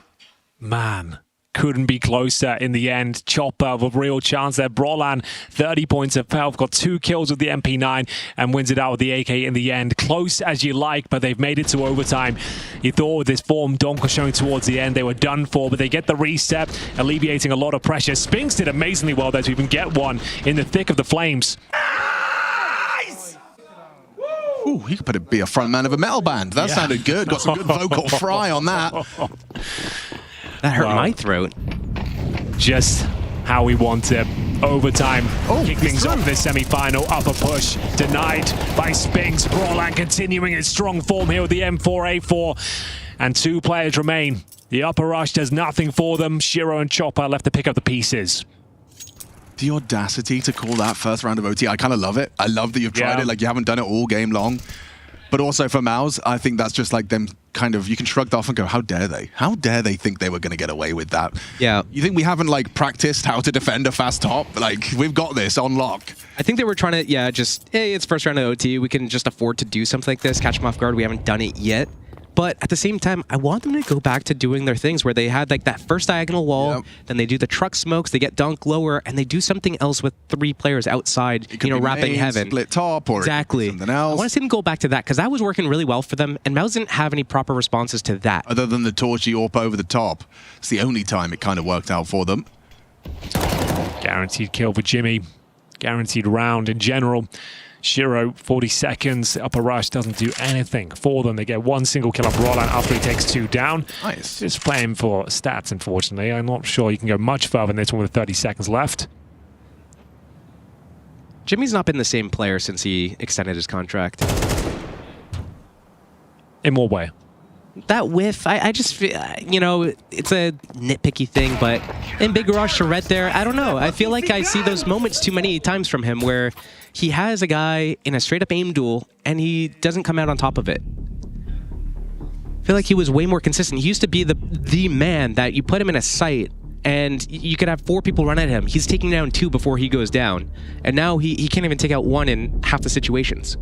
Man. Couldn't be closer in the end. Chopper with a real chance there. Brolan, 30 points of health, got 2 kills with the MP9 and wins it out with the AK in the end. Close as you like, but they've made it to overtime. You thought with this form Donk was showing towards the end, they were done for, but they get the reset, alleviating a lot of pressure. Spinks did amazingly well there to even get one in the thick of the flames. Ooh, he could be a front man of a metal band. That sounded good. Got some good vocal fry on that. That hurt my throat. Just how we want it. Overtime. Kick things off this semi-final. Upper push. Denied by Spinks. Brolan continuing its strong form here with the M4A4. And 2 players remain. The upper rush does nothing for them. Shiro and Chopper left to pick up the pieces. The audacity to call that first round of OT. I kind of love it. I love that you've tried it. Like you haven't done it all game long. But also for MOUZ, I think that's just like them kind of, you can shrug it off and go, how dare they? How dare they think they were going to get away with that? Yeah. You think we haven't like practiced how to defend a fast top? Like, we've got this on lock. I think they were trying to, just, hey, it's first round of OT. We can just afford to do something like this, catch them off guard. We haven't done it yet. But at the same time, I want them to go back to doing their things where they had like that first diagonal wall, then they do the truck smokes, they get Donk lower, and they do something else with 3 players outside, wrapping heaven. Split top or something else. I want to see them go back to that because that was working really well for them, and MOUZ didn't have any proper responses to that. Other than the Torchy AWP over the top. It's the only time it kind of worked out for them. Guaranteed kill for Jimmy. Guaranteed round in general. Shiro, 40 seconds. Upper rush doesn't do anything for them. They get 1 single kill up Roland after he takes 2 down. Nice. Just playing for stats, unfortunately. I'm not sure you can go much further than this one with 30 seconds left. Jimmy's not been the same player since he extended his contract. In what way? That whiff, I just feel, it's a nitpicky thing, but in Big Garage to Red there, I don't know. I feel like I see those moments too many times from him where he has a guy in a straight-up aim duel, and he doesn't come out on top of it. I feel like he was way more consistent. He used to be the man that you put him in a site, and you could have 4 people run at him. He's taking down 2 before he goes down, and now he can't even take out 1 in half the situations.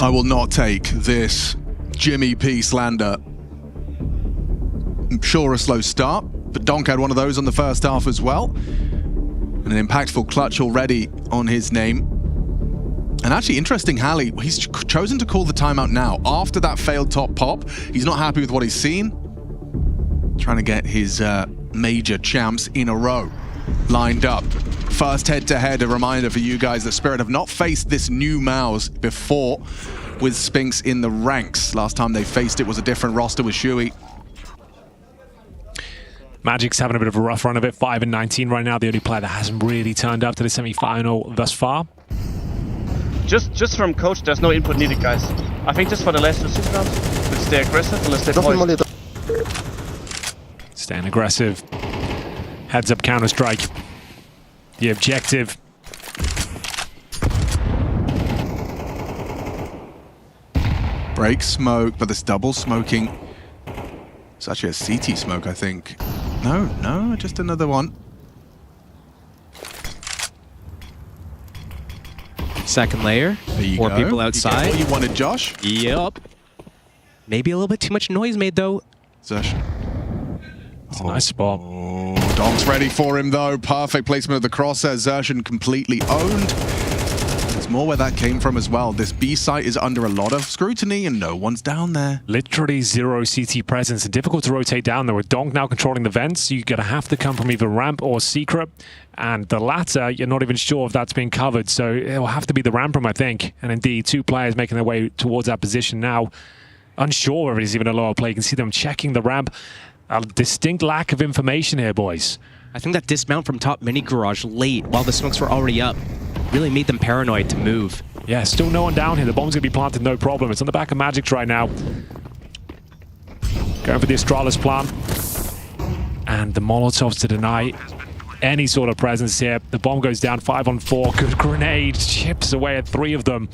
I will not take this Jimmy P slander. I'm sure a slow start, but Donk had one of those on the first half as well. And an impactful clutch already on his name. And actually, interesting, Halley, he's chosen to call the timeout now. After that failed top pop, he's not happy with what he's seen. Trying to get his major champs in a row lined up. First head-to-head, a reminder for you guys that Spirit have not faced this new MOUZ before with Spinks in the ranks. Last time they faced it was a different roster with Shui. magixx having a bit of a rough run of it, 5-19 right now. The only player that hasn't really turned up to the semi-final thus far. Just from coach, there's no input needed, guys. I think just for the last 2 rounds, let's stay aggressive and let's stay poised. Staying aggressive. Heads up counter-strike. The objective. Break smoke, but this double smoking. It's actually a CT smoke, I think. No, just another one. Second layer. There you 4 go. people outside. You get what you wanted, Josh? Yep. Maybe a little bit too much noise made, though. Zersh. It's a nice spot. Oh, Donk's ready for him, though. Perfect placement of the crosshair. Zershan completely owned. It's more where that came from as well. This B site is under a lot of scrutiny and no one's down there. Literally 0 CT presence. Difficult to rotate down there. With Donk now controlling the vents, you're going to have to come from either ramp or secret. And the latter, you're not even sure if that's being covered. So it will have to be the ramp room, I think. And indeed, 2 players making their way towards that position now. Unsure whether it is even a lower play. You can see them checking the ramp. A distinct lack of information here, boys. I think that dismount from top mini garage late while the smokes were already up really made them paranoid to move. Yeah, still no one down here. The bomb's going to be planted, no problem. It's on the back of magixx right now. Going for the Astralis plant. And the Molotovs to deny any sort of presence here. The bomb goes down 5-on-4. Good grenade. Chips away at 3 of them.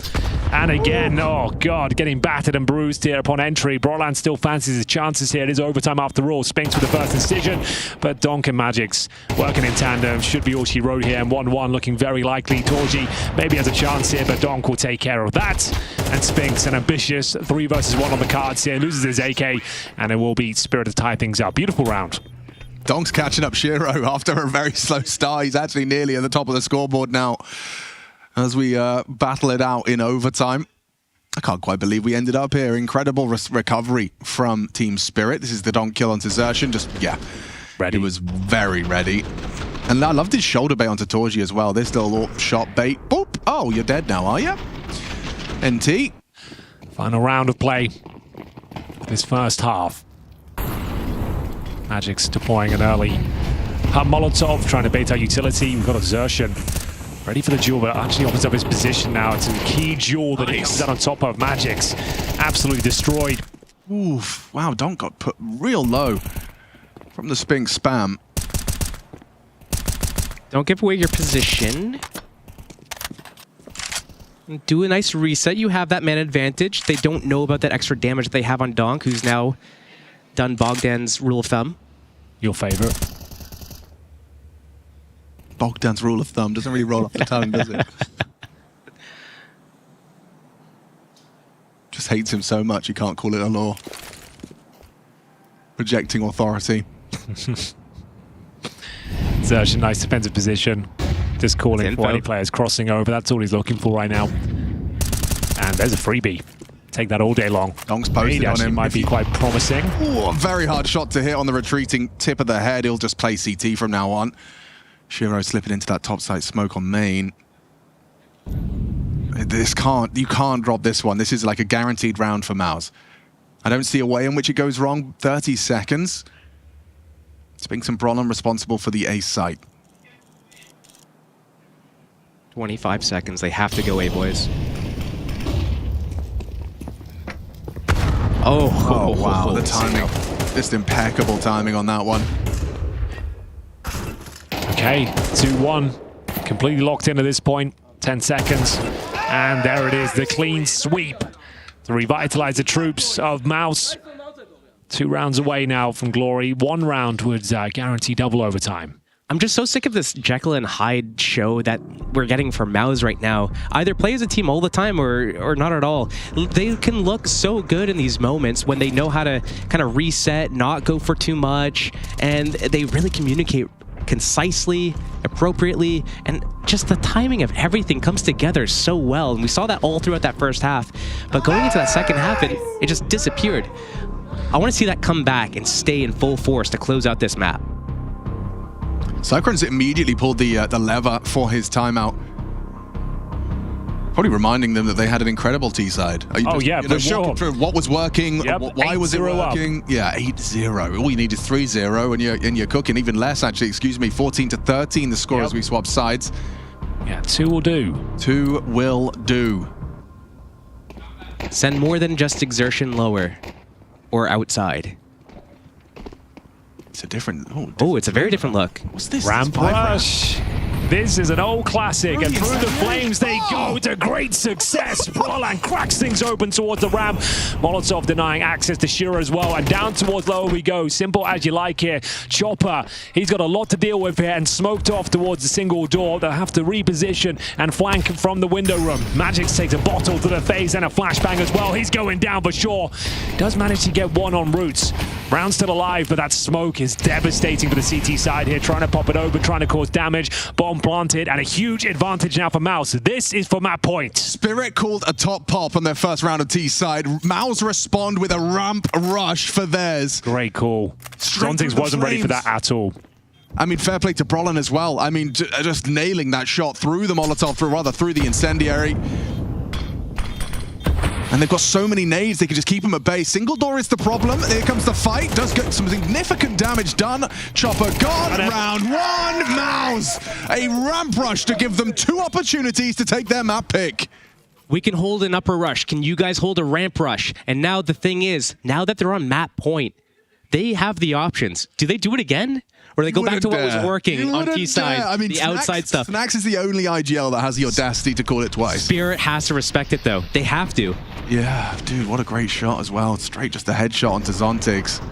And again, oh god, getting battered and bruised here upon entry. Broland still fancies his chances here. It is overtime after all. Spinks with the first incision. But Donk and magixx working in tandem. Should be all she wrote here. And 1-1 looking very likely. Torji maybe has a chance here, but Donk will take care of that. And Spinks, an ambitious 3 versus 1 on the cards here. Loses his AK. And it will be Spirit to tie things up. Beautiful round. Donk's catching up Shiro after a very slow start. He's actually nearly at the top of the scoreboard now as we battle it out in overtime. I can't quite believe we ended up here. Incredible recovery from Team Spirit. This is the Donk kill onto Zershan. Just, yeah, ready. He was very ready. And I loved his shoulder bait onto Torji as well. This little shot bait. Boop. Oh, you're dead now, are you? NT. Final round of play. This first half. magixx deploying an early Molotov, trying to bait out utility. We've got a Zershan ready for the duel, but actually opens up his position now. It's a key duel that he comes out on top of. magixx absolutely destroyed. Oof. Wow, Donk got put real low from the Spinks spam. Don't give away your position. Do a nice reset. You have that man advantage. They don't know about that extra damage that they have on Donk, who's now done Bogdan's rule of thumb. Your favorite? Bogdan's rule of thumb doesn't really roll off the tongue, does it? Just hates him so much he can't call it a law. Rejecting authority. Such a nice defensive position. Just calling for any players crossing over. That's all he's looking for right now. And there's a freebie. Take that all day long. Donk's posted on him. Might be quite promising. Ooh, a very hard shot to hit on the retreating tip of the head. He'll just play CT from now on. Shiro slipping into that top side smoke on main. You can't drop this one. This is like a guaranteed round for MOUZ. I don't see a way in which it goes wrong. 30 seconds. Spinks and Brolin responsible for the ace site. 25 seconds. They have to go A, boys. Oh wow, the timing. Just impeccable timing on that one. Okay, 2-1. Completely locked in at this point. 10 seconds. And there it is, the clean sweep to revitalize the troops of MOUZ. 2 rounds away now from glory. 1 round would guarantee double overtime. I'm just so sick of this Jekyll and Hyde show that we're getting from MOUZ right now. Either play as a team all the time or not at all. They can look so good in these moments when they know how to kind of reset, not go for too much, and they really communicate concisely, appropriately, and just the timing of everything comes together so well. And we saw that all throughout that first half. But going into that second half, it just disappeared. I want to see that come back and stay in full force to close out this map. Cyclones immediately pulled the lever for his timeout. Probably reminding them that they had an incredible T side. For sure. Through what was working, why was it working? Up. Yeah, 8-0. All you need is 3-0, and you're cooking. Even less, actually. Excuse me, 14-13. The score as we swap sides. Yeah, 2 will do. 2 will do. Send more than just exertion lower or outside. It's a different. It's a very different look. What's this? Ramp rush. This is an old classic, and through the flames they go to great success. Brolin cracks things open towards the ramp. Molotov denying access to Shiro as well, and down towards lower we go. Simple as you like here. Chopper, he's got a lot to deal with here, and smoked off towards the single door. They'll have to reposition and flank from the window room. magixx takes a bottle to the face and a flashbang as well. He's going down for sure. Does manage to get one on Roots. Brown's still alive, but that smoke is devastating for the CT side here. Trying to pop it open, trying to cause damage. Bomb planted, and a huge advantage now for MOUZ. This is for map point. Spirit called a top pop on their first round of T side. MOUZ respond with a ramp rush for theirs. Great call. Zontix wasn't ready for that at all. I mean, fair play to Brolin as well. I mean, just nailing that shot through the Molotov, through the incendiary. And they've got so many nades, they can just keep them at bay. Single door is the problem. Here comes the fight. Does get some significant damage done. Chopper gone. Round 1, MOUZ. A ramp rush to give them 2 opportunities to take their map pick. We can hold an upper rush. Can you guys hold a ramp rush? And now the thing is, now that they're on map point, they have the options. Do they do it again? Or they go back to what was working on T side, I mean, the outside stuff. Snax is the only IGL that has the audacity to call it twice. Spirit has to respect it, though. They have to. Yeah, dude, what a great shot as well. Straight just a headshot onto Zontix.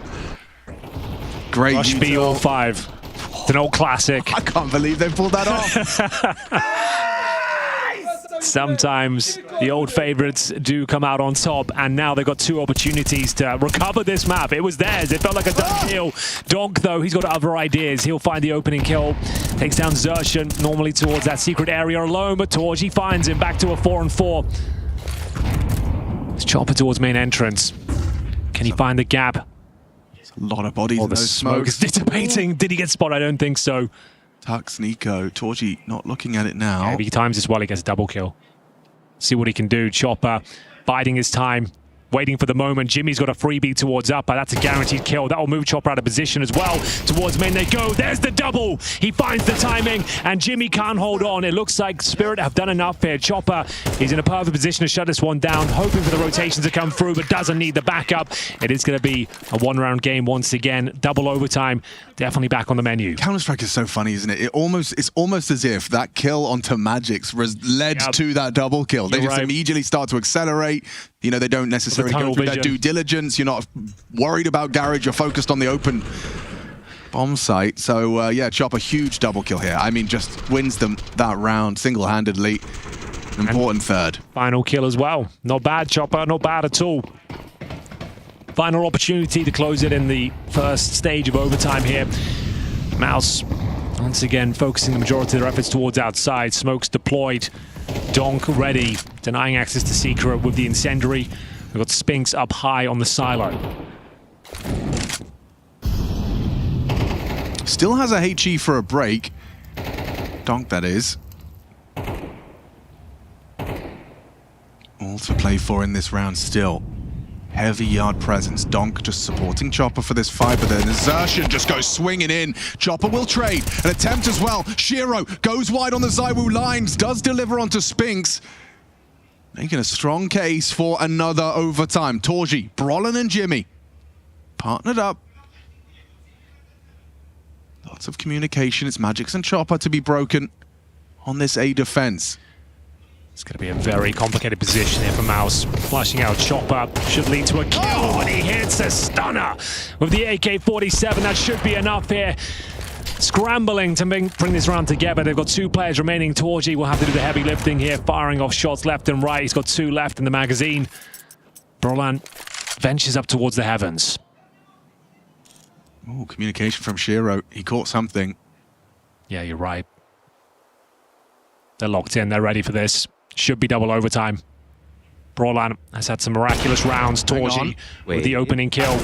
Great. Rush B all 5. It's an old classic. I can't believe they pulled that off. Sometimes the old favorites do come out on top, and now they've got 2 opportunities to recover this map. It was theirs. It felt like a done deal. Donk, though, he's got other ideas. He'll find the opening kill. Takes down Xertion, normally towards that secret area alone, but Torji finds him back to a 4-on-4. It's Chopper towards main entrance. Can he find the gap? There's a lot of bodies in the those smoke is dissipating. Did he get spotted? I don't think so. Tux, Nico, Torji not looking at it now. Yeah, if he times this well, he gets a double kill. See what he can do. Chopper biding his time. waiting for the moment. Jimmy's got a freebie towards upper. That's a guaranteed kill. That will move Chopper out of position as well. Towards main they go. There's the double. He finds the timing, and Jimmy can't hold on. It looks like Spirit have done enough here. Chopper is in a perfect position to shut this one down, hoping for the rotations to come through, but doesn't need the backup. It is going to be a one-round game once again. Double overtime, definitely back on the menu. Counter-Strike is so funny, isn't it? It's almost as if that kill onto magixx led to that double kill. They just immediately start to accelerate. You know, they don't necessarily go through their due diligence. You're not worried about garage. You're focused on the open bomb site. So, yeah, Chopper, huge double kill here. I mean, just wins them that round single-handedly. Important third. Final kill as well. Not bad, Chopper. Not bad at all. Final opportunity to close it in the first stage of overtime here. MOUZ once again focusing the majority of their efforts towards outside. Smokes deployed. Donk ready, denying access to Secret with the incendiary. We've got Spinks up high on the silo. Still has a HE for a break. Donk, that is. All to play for in this round still. Heavy yard presence. Donk just supporting Chopper for this fight, but then Xerxian just goes swinging in. Chopper will trade. An attempt as well. Shiro goes wide on the ZywOo lines, does deliver onto Spinks. Making a strong case for another overtime. Torji, Brolin and Jimmy partnered up. Lots of communication. It's magixx and Chopper to be broken on this A defense. It's going to be a very complicated position here for MOUZ. Flashing out Chopper should lead to a kill, and he hits a stunner with the AK-47. That should be enough here. Scrambling to bring this round together. They've got 2 players remaining. Torji will have to do the heavy lifting here, firing off shots left and right. He's got 2 left in the magazine. Brolin ventures up towards the heavens. Oh, communication from Shiro. He caught something. Yeah, you're right. They're locked in. They're ready for this. Should be double overtime. Brolin has had some miraculous rounds. Torji with the opening kill.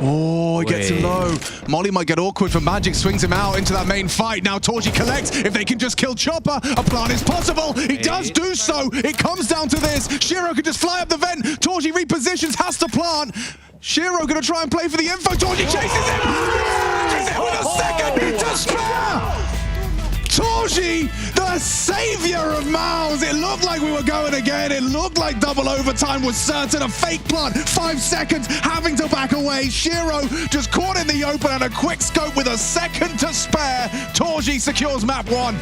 Oh, he gets low. Molly might get awkward for magixx, swings him out into that main fight. Now Torji collects. If they can just kill Chopper, a plant is possible. He does do so. It comes down to this. Shiro can just fly up the vent. Torji repositions, has to plant. Shiro gonna try and play for the info. Torji chases him. Chases him with a second to spare. Torji, the savior of MOUZ. It looked like we were going again. It looked like double overtime was certain. A fake plant, 5 seconds, having to back away. Shiro just caught in the open and a quick scope with a second to spare. Torji secures map 1.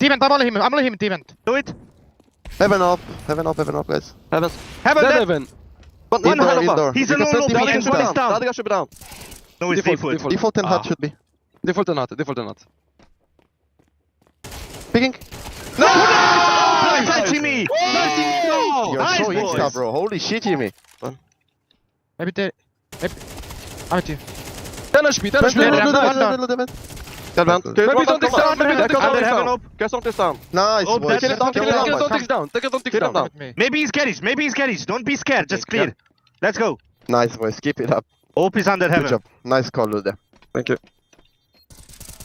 T-vent, I'm only him, T-vent. Do it. Heaven up, guys. Heaven, One door. He's alone, Radiga should be down. No, it's default. Default and hut should be. Default and not. Picking. No! Nice, Jimmy! You're so insta, bro. Holy shit, Jimmy. Maybe they... Out you. 10 HP. Maybe don't dig down, Nice, boys. Take it down. Maybe he's carries. Don't be scared, just clear. Let's go. Nice, boys. Keep it up. Op is under heaven. Good job. Nice call, Lude. Thank you.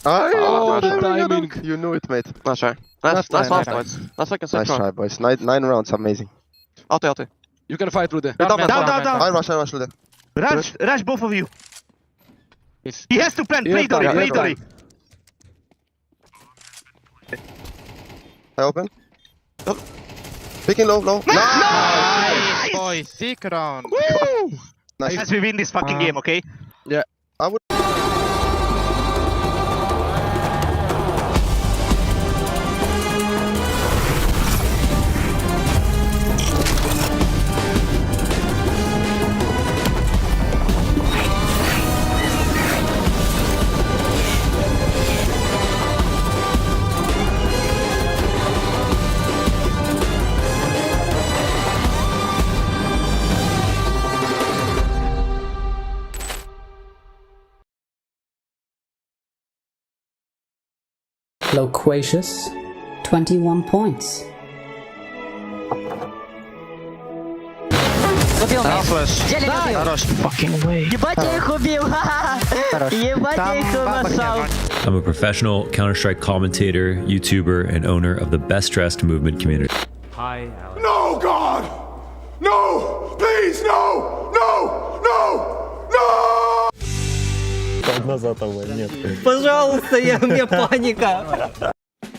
Oh, the timing. You knew it, mate. Nice try. Nice try, boys. 9 rounds, amazing. Out. You can fight, Lude. Down. I rush, Lude. Rush both of you. He has to plant. Play Dory. I open. Picking low. Nice, boys. Sick round. Woo! Nice. As we win this fucking game, okay? Yeah, I would. Loquacious, 21 points. I'm a professional Counter-Strike commentator, YouTuber, and owner of the best dressed movement community. Hi, Alex. No, God! No! Please, no! No! No! No! Пожалуйста, у меня паника.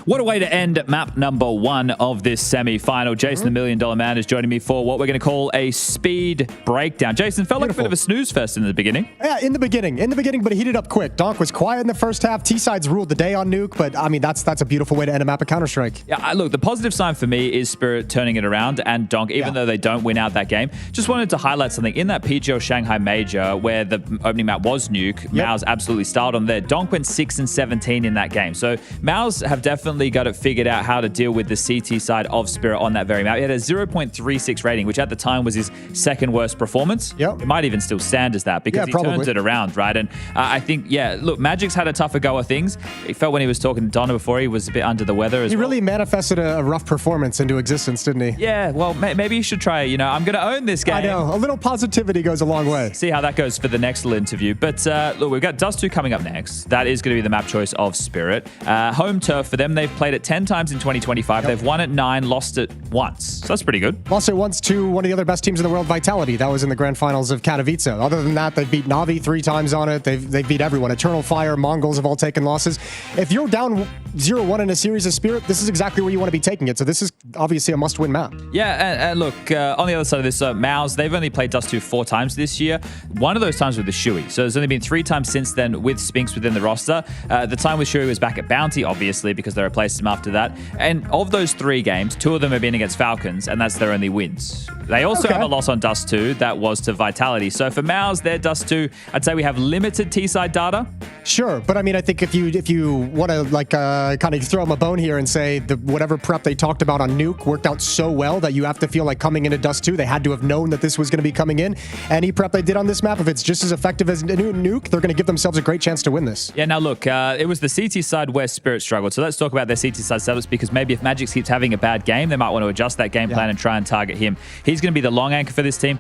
What a way to end map number 1 of this semi-final. Jason, the $1 Million Man, is joining me for what we're going to call a speed breakdown. Jason, felt like a bit of a snooze fest in the beginning. Yeah, in the beginning, but it heated up quick. Donk was quiet in the first half. T-Sides ruled the day on Nuke, but I mean, that's a beautiful way to end a map of Counter-Strike. Yeah, look, the positive sign for me is Spirit turning it around, and Donk, even though they don't win out that game, just wanted to highlight something. In that PGL Shanghai Major, where the opening map was Nuke, MOUZ absolutely styled on there. Donk went 6-17 in that game. So MOUZ have definitely got it figured out how to deal with the CT side of Spirit on that very map. He had a 0.36 rating, which at the time was his second worst performance. Yep. It might even still stand as that because he turns it around, right? And I think, look, magixx had a tougher go of things. He felt when he was talking to Donna before, he was a bit under the weather as well. He really manifested a rough performance into existence, didn't he? Yeah, well, maybe you should try, I'm going to own this game. I know. A little positivity goes a long way. See how that goes for the next little interview. But look, we've got Dust 2 coming up next. That is going to be the map choice of Spirit. Home turf for them. They've played it 10 times in 2025. They've won it 9, lost it once. So that's pretty good. Lost it once to one of the other best teams in the world, Vitality. That was in the grand finals of Katowice. Other than that, they've beat Navi 3 times on it. They've beat everyone. Eternal Fire, Mongols have all taken losses. If you're down 0-1 in a series of Spirit, this is exactly where you want to be taking it. So this is obviously a must-win map. Yeah, and look, on the other side of this, MOUZ, they've only played Dust 2 4 times this year. One of those times with the Shui. So there's only been 3 times since then with Spinks within the roster. The time with Shui was back at Bounty, obviously, because they replaced him after that. And of those 3 games, 2 of them have been against Falcons, and that's their only wins. They also have a loss on Dust 2. That was to Vitality. So for MOUZ, their Dust 2, I'd say we have limited T-side data. Sure, but I mean, I think if you want to kind of throw them a bone here and say whatever prep they talked about on Nuke worked out so well that you have to feel like coming into Dust 2, they had to have known that this was going to be coming in. Any prep they did on this map, if it's just as effective as Nuke, they're going to give themselves a great chance to win this. Yeah, now look, it was the CT side where Spirit struggled. So let's talk about their CT side setups, because maybe if magixx keeps having a bad game, they might want to adjust that game plan and try and target him. He's going to be the long anchor for this team.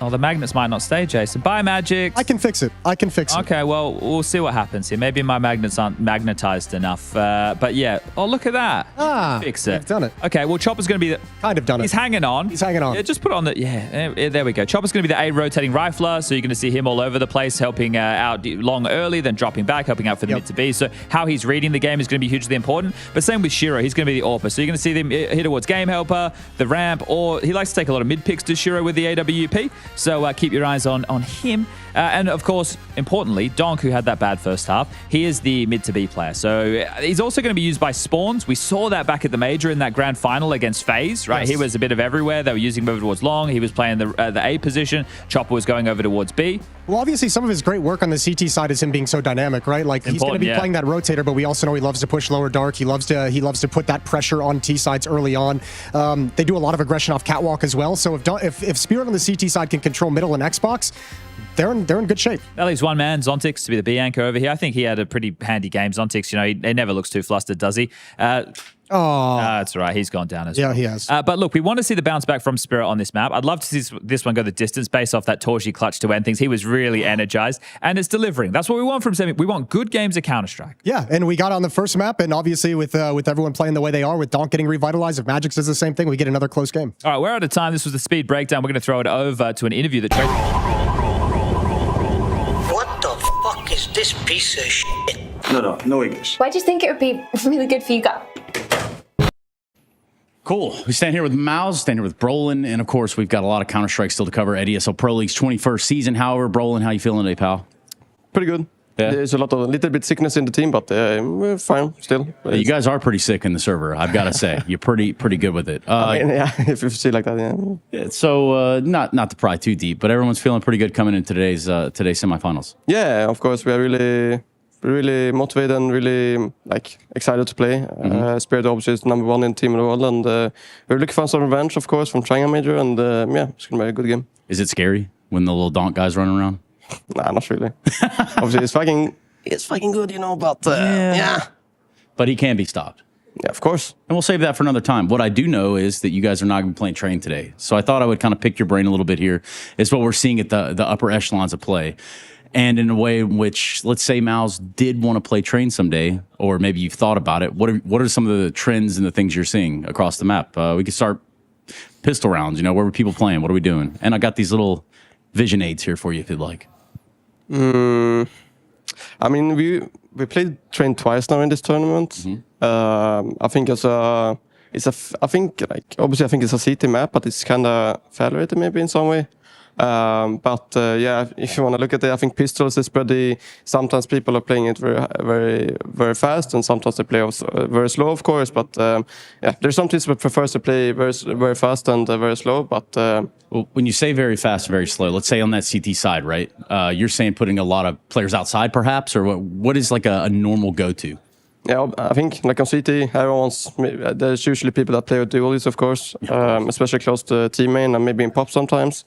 Oh, the magnets might not stay, Jason. Bye, magixx. I can fix it. Okay, well, we'll see what happens here. Maybe my magnets aren't magnetized enough. But yeah. Oh, look at that. Fix it. I've done it. Okay, well, Chopper's going to be kind of done it. He's hanging on. Yeah, just put on the... Yeah, there we go. Chopper's going to be the A rotating rifler, so you're going to see him all over the place, helping out long early, then dropping back, helping out for the mid to B. So how he's reading the game is going to be hugely important. But same with Shiro. He's going to be the AWPer. So you're going to see them hit towards Game Helper, the ramp, or he likes to take a lot of mid picks to Shiro with the AWP. So keep your eyes on him. And of course, importantly, Donk, who had that bad first half, he is the mid to B player. So he's also going to be used by spawns. We saw that back at the major in that grand final against FaZe, right? Yes. He was a bit of everywhere. They were using him over towards long. He was playing the A position. Chopper was going over towards B. Well, obviously, some of his great work on the CT side is him being so dynamic, right? Like he's going to be playing that rotator, but we also know he loves to push lower dark. He loves to put that pressure on T sides early on. They do a lot of aggression off catwalk as well. So if Spirit on the CT side can control middle and Xbox, they're in good shape. That leaves one man, Zontix, to be the B anchor over here. I think he had a pretty handy game. Zontix, he never looks too flustered, does he? That's right. He's gone down as well. Yeah, he has. But look, we want to see the bounce back from Spirit on this map. I'd love to see this one go the distance based off that Torshi clutch to end things. He was really energized, and it's delivering. That's what we want from Semi. We want good games of Counter-Strike. Yeah, and we got on the first map, and obviously with everyone playing the way they are, with Donk getting revitalized, if magixx does the same thing, we get another close game. All right, we're out of time. This was the speed breakdown. We're going to throw it over to an interview that... What the fuck is this piece of shit? No English. Why do you think it would be really good for you guys? Cool. We stand here with MOUZ, stand here with Brolin, and of course, we've got a lot of Counter-Strike still to cover at ESL Pro League's 21st season. However, Brolin, how you feeling today, pal? Pretty good. Yeah. There's a little bit sickness in the team, but we're fine still. You guys are pretty sick in the server, I've got to say. You're pretty good with it. I mean, yeah, if you see like that, yeah. So, not to pry too deep, but everyone's feeling pretty good coming in today's semifinals. Yeah, of course, we are really motivated and really excited to play. Spirit obviously is #1 in team in the world, and we're looking for some revenge, of course, from Triangle Major, and yeah, it's gonna be a good game. Is it scary when the little Donk guys running around? Nah, not really. Obviously, it's fucking good, you know, but yeah. But he can be stopped. Yeah, of course. And we'll save that for another time. What I do know is that you guys are not going to be playing train today. So I thought I would kind of pick your brain a little bit here. It's what we're seeing at the upper echelons of play. And in a way in which, let's say MOUZ did want to play train someday, or maybe you've thought about it. What are some of the trends and the things you're seeing across the map? We could start pistol rounds. You know, where were people playing? What are we doing? And I got these little vision aids here for you if you'd like. I mean, we played train twice now in this tournament. I think I think obviously I think it's a CT map, but it's kind of federated maybe in some way. Yeah, if you want to look at it, I think pistols is pretty. Sometimes people are playing it very fast, and sometimes they play very slow, of course. But yeah, there's some teams that prefers to play very fast and very slow. But well, when you say very fast, very slow, let's say on that CT side, right? You're saying putting a lot of players outside, perhaps, or what is like a normal go-to? Yeah, I think like on CT, there's usually people that play with dualies, of course, especially close to team main and maybe in pop sometimes.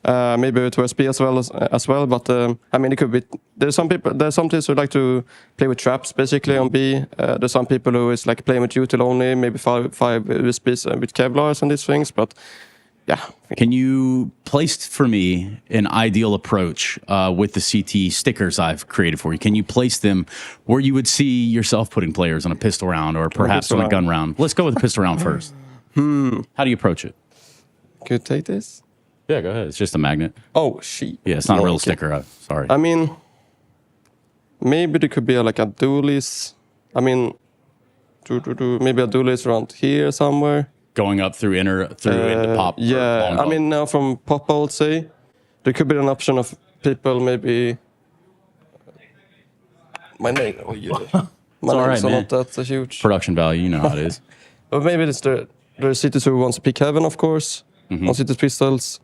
Maybe to SP as well, but I mean, it could be. There's some teams who like to play with traps basically on B. There's some people who is like playing with util only, maybe five USBs with Kevlars and these things. But yeah, can you place for me an ideal approach with the CT stickers I've created for you? Can you place them where you would see yourself putting players on a pistol round or perhaps on a gun round? Let's go with the pistol round first. How do you approach it? Could you take this? Yeah, go ahead. It's just a magnet. Oh, shit. Yeah, it's not a real sticker. Sorry. I mean, maybe there could be like a duelist. I mean, maybe a duelist around here somewhere. Going up through into pop. Yeah, I mean, now from pop, I would say. There could be an option of people maybe... My name... Oh, yeah. My name's not that huge. Production value, you know how it is. But maybe it's the cities who wants to pick heaven, of course. On cities pistols.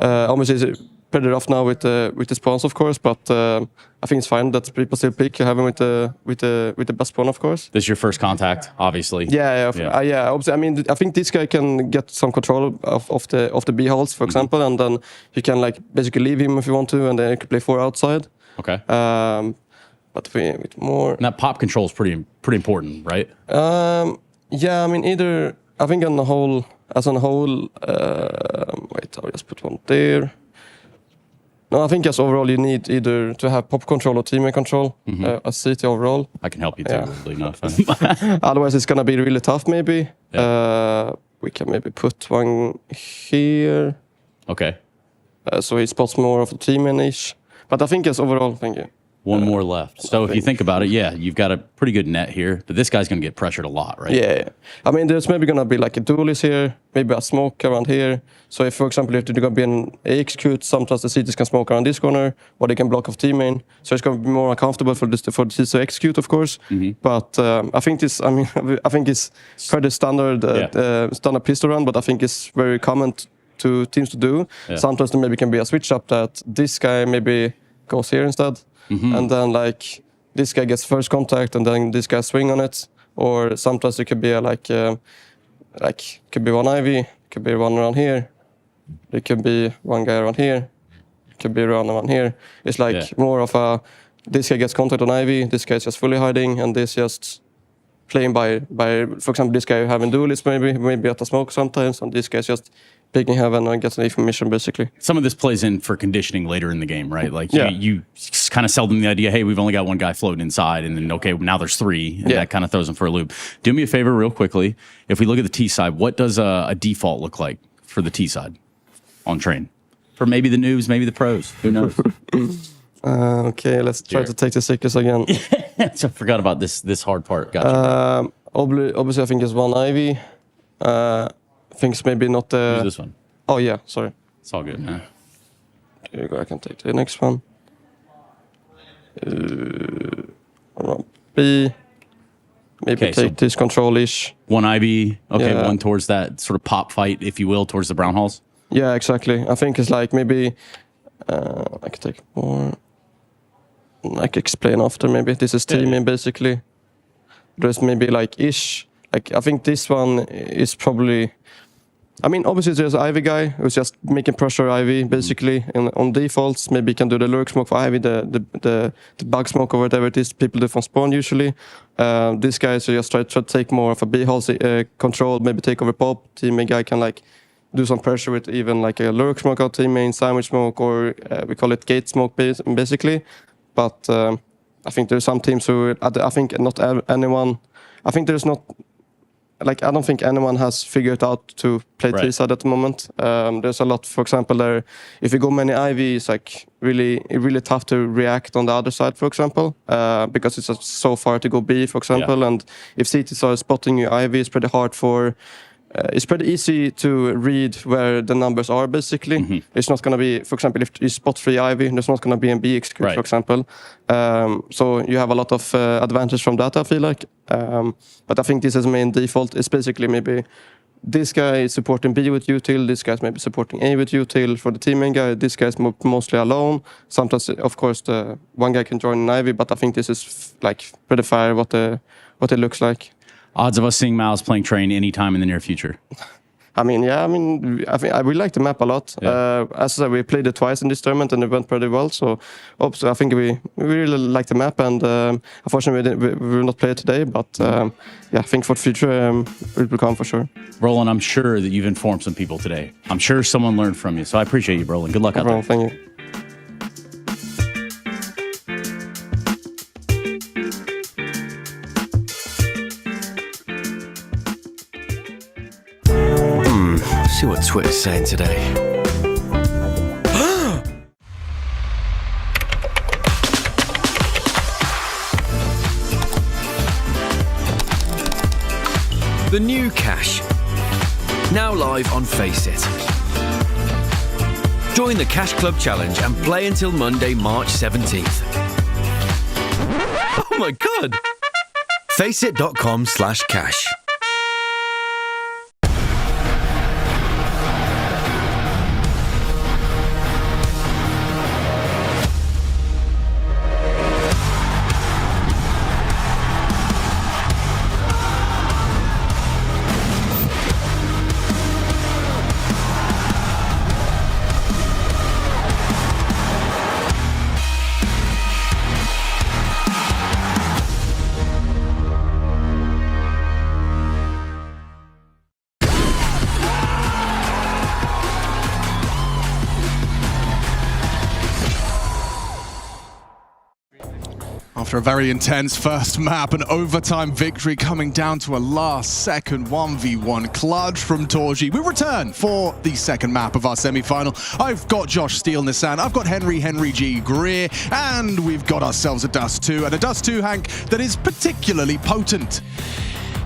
Obviously, it's pretty rough now with the spawns, of course, but I think it's fine that people still pick heaven with the best spawn, of course. This is your first contact, obviously. Yeah. Obviously, I mean, I think this guy can get some control of the B holes, for example, and then you can like basically leave him if you want to, and then you can play 4 outside. Okay. But with more. And that pop control is pretty important, right? Yeah, I mean, either I think on the whole. As on a whole, wait, I'll just put one there. No, I think as overall you need either to have pop control or teammate control, a CT overall. I can help you too, enough. Otherwise it's gonna be really tough maybe. Yeah. We can maybe put one here. Okay. So he spots more of the teammate niche. But I think as overall, thank you. One more left. So if you think about it, yeah, you've got a pretty good net here, but this guy's going to get pressured a lot, right? Yeah. I mean, there's maybe going to be like a duelist here, maybe a smoke around here. So if, for example, if there's going to be an execute, sometimes the CTs can smoke around this corner, or they can block off team main. So it's going to be more uncomfortable for the CTs to execute, of course. But I think this, I mean, I think it's pretty standard pistol round, but I think it's very common to teams to do. Yeah. Sometimes there maybe can be a switch up that this guy maybe goes here instead. And then like this guy gets first contact and then this guy swing on it. Or sometimes it could be could be one Ivy, could be one around here. There could be one guy around here. Could be around here. It's like more of a this guy gets contact on Ivy, this guy's just fully hiding, and this just playing by for example this guy having duelists maybe at the smoke sometimes, and this guy's just picking heaven and gets an information basically. Some of this plays in for conditioning later in the game, right? Like you kind of sell them the idea, hey, we've only got one guy floating inside, and then okay, now there's 3, and that kind of throws them for a loop. Do me a favor real quickly. If we look at the T side, what does a default look like for the T side on train? For maybe the noobs, maybe the pros, who knows? Okay, let's try to take the stickers again. I forgot about this hard part. Gotcha. Obviously I think it's one Ivy. Things maybe not the... Use this one. Oh, yeah, sorry. It's all good, man. There you go, I can take the next one. B. Maybe okay, take this control-ish. One IB, okay, one towards that sort of pop fight, if you will, towards the brown halls. Yeah, exactly. I think it's like maybe I could take more. I could explain after maybe. This is teaming basically. There's maybe like ish. Like I think this one is probably. I mean, obviously there's Ivy guy who's just making pressure Ivy basically, and on defaults maybe he can do the lurk smoke for Ivy, the bug smoke or whatever it is people do from spawn usually. This guy so just try to take more of a B hole control, maybe take over pop. Teammate guy can like do some pressure with even like a lurk smoke out teammate, sandwich smoke, or we call it gate smoke basically. But I think there's some teams who I think not anyone. I think there's not. Like I don't think anyone has figured out to play T-side at the moment. There's a lot, for example, there. If you go many IV, it's like really tough to react on the other side, for example, because it's so far to go B, for example. And if CTs are spotting you IV, it's pretty hard for. It's pretty easy to read where the numbers are, basically. It's not going to be, for example, if you spot 3 Ivy, there's not going to be a BX, for example. So you have a lot of advantage from that, I feel like. But I think this is main default. It's basically maybe this guy is supporting B with util, this guy's maybe supporting A with util for the teammate guy, this guy's mostly alone. Sometimes, of course, the one guy can join an Ivy, but I think this is like pretty fair what it looks like. Odds of us seeing MOUZ playing train anytime in the near future? I mean, yeah, I think I really like the map a lot. As I said, we played it twice in this tournament and it went pretty well. So I think we really like the map, and unfortunately we will not play it today. But yeah, I think for the future it will come for sure. Roland, I'm sure that you've informed some people today. I'm sure someone learned from you. So I appreciate you, Roland. Good luck out there. Thank you. See what Twitter's saying today. The new Cash. Now live on Faceit. Join the Cash Club Challenge and play until Monday, March 17th. Oh my god! Faceit.com/cash. After a very intense first map, an overtime victory coming down to a last-second 1v1 clutch from Torji. We return for the second map of our semi-final. I've got Josh Steele Nissan, I've got Henry G. Greer, and we've got ourselves a Dust 2, and a Dust 2, Hank, that is particularly potent.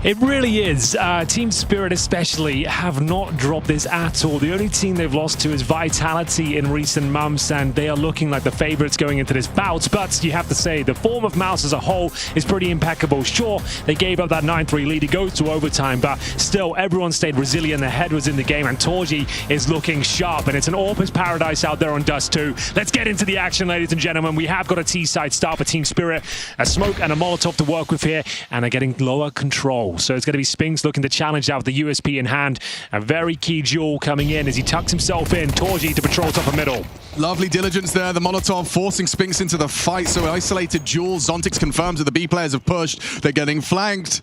It really is. Team Spirit especially have not dropped this at all. The only team they've lost to is Vitality in recent months, and they are looking like the favorites going into this bout. But you have to say, the form of MOUZ as a whole is pretty impeccable. Sure, they gave up that 9-3 lead. It goes to overtime, but still, everyone stayed resilient. Their head was in the game, and Torji is looking sharp. And it's an Orpus paradise out there on Dust 2. Let's get into the action, ladies and gentlemen. We have got a T-side start for Team Spirit, a smoke and a Molotov to work with here, and are getting lower control. So it's going to be Spinks looking to challenge that with the USP in hand. A very key duel coming in as he tucks himself in. Torji to patrol top of middle. Lovely diligence there. The Molotov forcing Spinks into the fight. So isolated duel. Zontix confirms that the B players have pushed. They're getting flanked.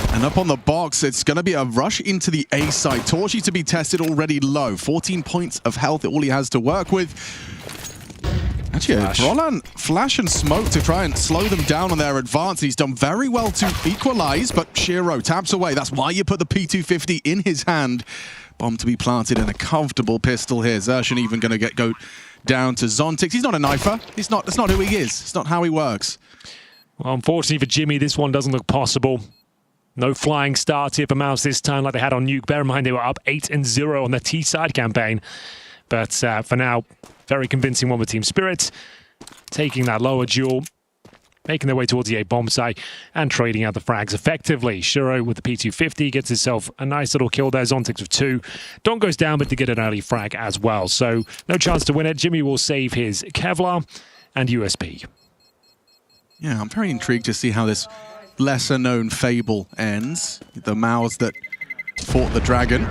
And up on the box, it's going to be a rush into the A side. Torji to be tested already low. 14 points of health, all he has to work with. Actually, Roland flash and smoke to try and slow them down on their advance. He's done very well to equalize, but Shiro taps away. That's why you put the P250 in his hand. Bomb to be planted in a comfortable pistol here. Zershan even going to go down to Zontix. He's not a knifer. That's not who he is. It's not how he works. Well, unfortunately for Jimmy, this one doesn't look possible. No flying start here for MOUZ this time like they had on Nuke. Bear in mind they were up 8-0 on their T-side campaign. But for now, very convincing one with Team Spirit. Taking that lower duel, making their way towards the A bomb site and trading out the frags effectively. Shiro with the P250 gets himself a nice little kill there. Zontix with 2. Donk goes down, but to get an early frag as well. So no chance to win it. Jimmy will save his Kevlar and USP. Yeah, I'm very intrigued to see how this lesser-known Fable ends. The MOUZ that fought the Dragon.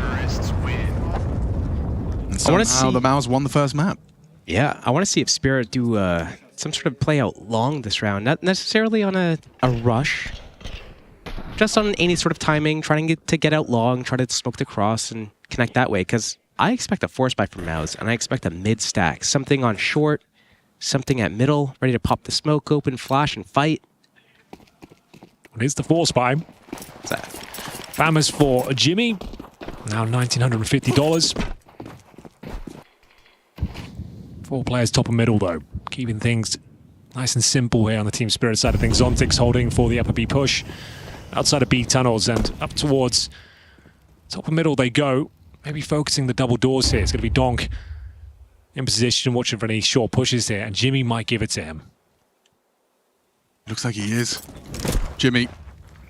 And somehow the MOUZ won the first map. Yeah, I want to see if Spirit do some sort of play out long this round. Not necessarily on a rush. Just on any sort of timing, trying to get out long, try to smoke the cross and connect that way. Because I expect a force buy from MOUZ, and I expect a mid-stack. Something on short, something at middle, ready to pop the smoke open, flash, and fight. Here's the force buy. Famous for Jimmy. Now $1,950. 4 players top and middle, though. Keeping things nice and simple here on the Team Spirit side of things. Zontix holding for the upper B push. Outside of B tunnels and up towards top and middle they go. Maybe focusing the double doors here. It's going to be Donk in position, watching for any short pushes here. And Jimmy might give it to him. Looks like he is. Jimmy,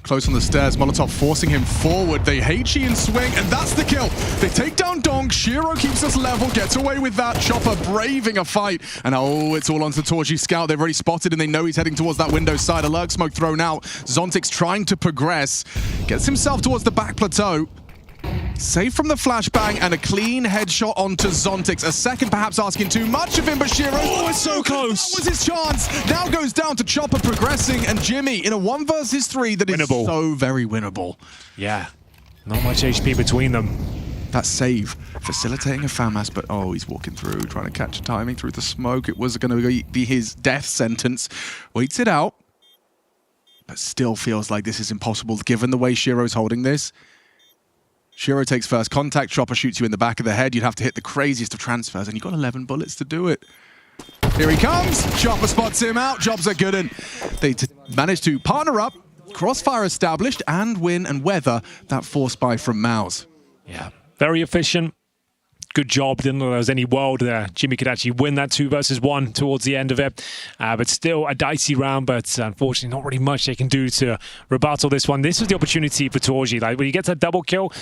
close on the stairs. Molotov forcing him forward. They HE and swing, and that's the kill. They take down Donk. Shiro keeps us level, gets away with that. Chopper braving a fight. And oh, it's all onto Torji Scout. They've already spotted, and they know he's heading towards that window side. A lurk smoke thrown out. Zontix trying to progress. Gets himself towards the back plateau. Safe from the flashbang and a clean headshot onto Zontix. A second perhaps asking too much of him, but Shiro... Oh, it's so close! That was his chance! Now goes down to Chopper progressing, and Jimmy in a 1 versus 3 that is so very winnable. Yeah, not much HP between them. That save, facilitating a FAMAS, but oh, he's walking through, trying to catch a timing through the smoke. It was going to be his death sentence. Waits it out, but still feels like this is impossible given the way Shiro's holding this. Shiro takes first contact, Chopper shoots you in the back of the head. You'd have to hit the craziest of transfers, and you've got 11 bullets to do it. Here he comes. Chopper spots him out. Jobs are good, and they manage to partner up, crossfire established, and win and weather that force buy from MOUZ. Yeah, very efficient. Good job. Didn't know there was any world there. Jimmy could actually win that 2 versus 1 towards the end of it. But still a dicey round, but unfortunately not really much they can do to rebuttal this one. This was the opportunity for Torji. Like when he gets that double kill,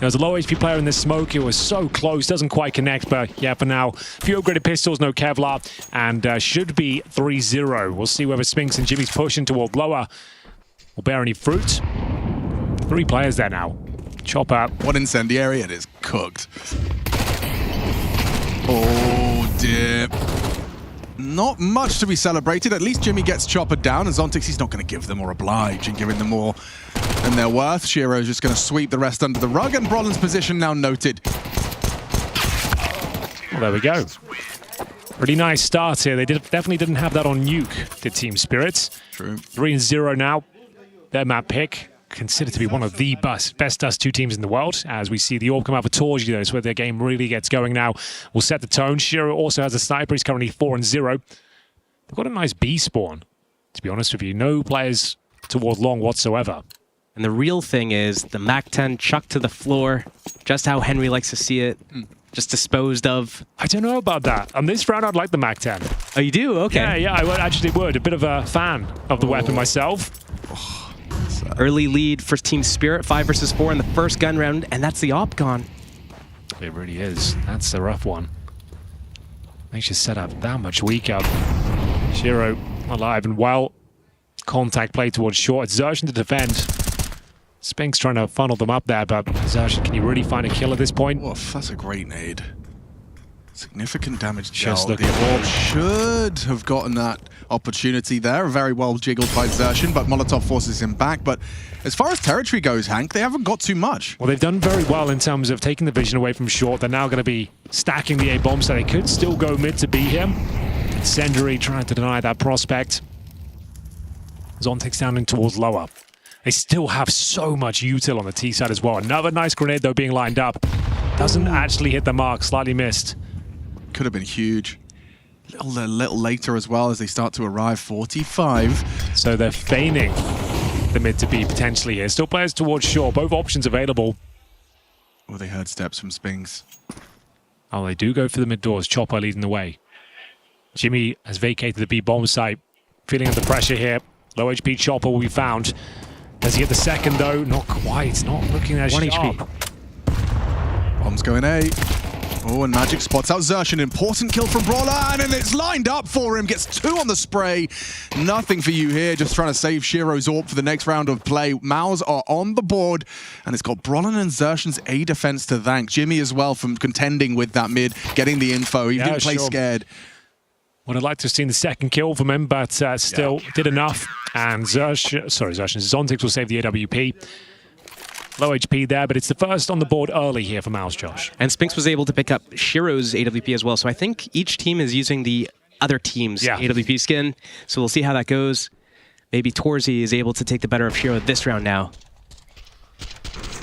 there's a low HP player in the smoke. It was so close, doesn't quite connect, but yeah, for now, a few upgraded pistols, no Kevlar, and should be 3-0. We'll see whether Spinks and Jimmy's pushing toward lower will bear any fruit. 3 players there now. Chopper. One incendiary, it is cooked. Oh dear. Not much to be celebrated. At least Jimmy gets Chopper down, and Zontix, he's not going to give them or oblige in giving them more than they're worth. Shiro's just going to sweep the rest under the rug, and Brolin's position now noted. Well, there we go. Really nice start here. They definitely didn't have that on Nuke, did Team Spirit. True. 3-0 now. Their map pick. Considered to be one of the best Dust 2 teams in the world. As we see the orb come out for Torji, though, it's where their game really gets going now. Will set the tone. Shiro also has a sniper. He's currently 4-0. They've got a nice B spawn, to be honest with you. No players toward long whatsoever. And the real thing is the MAC-10 chucked to the floor, just how Henry likes to see it. Just disposed of. I don't know about that. On this round, I'd like the MAC-10. Oh, you do? Okay. Yeah, I actually would. A bit of a fan of the weapon myself. Early lead for Team Spirit, 5 versus 4 in the first gun round, and that's the op gone. It really is. That's a rough one. Makes you set up that much weaker. Shiro alive and well. Contact play towards short. It's Zershin to defend. Spink's trying to funnel them up there, but Zershin, can you really find a kill at this point? Woof, that's a great nade. Significant damage. Just the orb should have gotten that opportunity there. Very well jiggled by Zershin, but Molotov forces him back. But as far as territory goes, Hank, they haven't got too much. Well, they've done very well in terms of taking the vision away from short. They're now going to be stacking the A-bomb, so they could still go mid to B him. Incendiary trying to deny that prospect. Zontix down in towards lower. They still have so much util on the T side as well. Another nice grenade, though, being lined up. Doesn't actually hit the mark, slightly missed. Could have been huge. A little later as well as they start to arrive. 45. So they're feigning the mid to be potentially here. Still players towards short, both options available. Oh, they heard steps from Spinks. Oh, they do go for the mid doors. Chopper leading the way. Jimmy has vacated the B bomb site. Feeling under pressure here. Low HP Chopper will be found. Does he get the second though? Not quite. Not looking as sharp. 1 HP. Bomb's going A. Oh, and magixx spots out Xerxes. An important kill from Brawler, and it's lined up for him. Gets 2 on the spray. Nothing for you here. Just trying to save Shiro's AWP for the next round of play. MOUZ are on the board, and it's got Brawler and Xerxes A defense to thank. Jimmy as well from contending with that mid, getting the info. He didn't play scared. Would have liked to have seen the second kill from him, but still did enough. And Zontix will save the AWP. Low HP there, but it's the first on the board early here for MOUZ, Josh. And Spinks was able to pick up Shiro's AWP as well. So I think each team is using the other team's AWP skin. So we'll see how that goes. Maybe Torzy is able to take the better of Shiro this round now.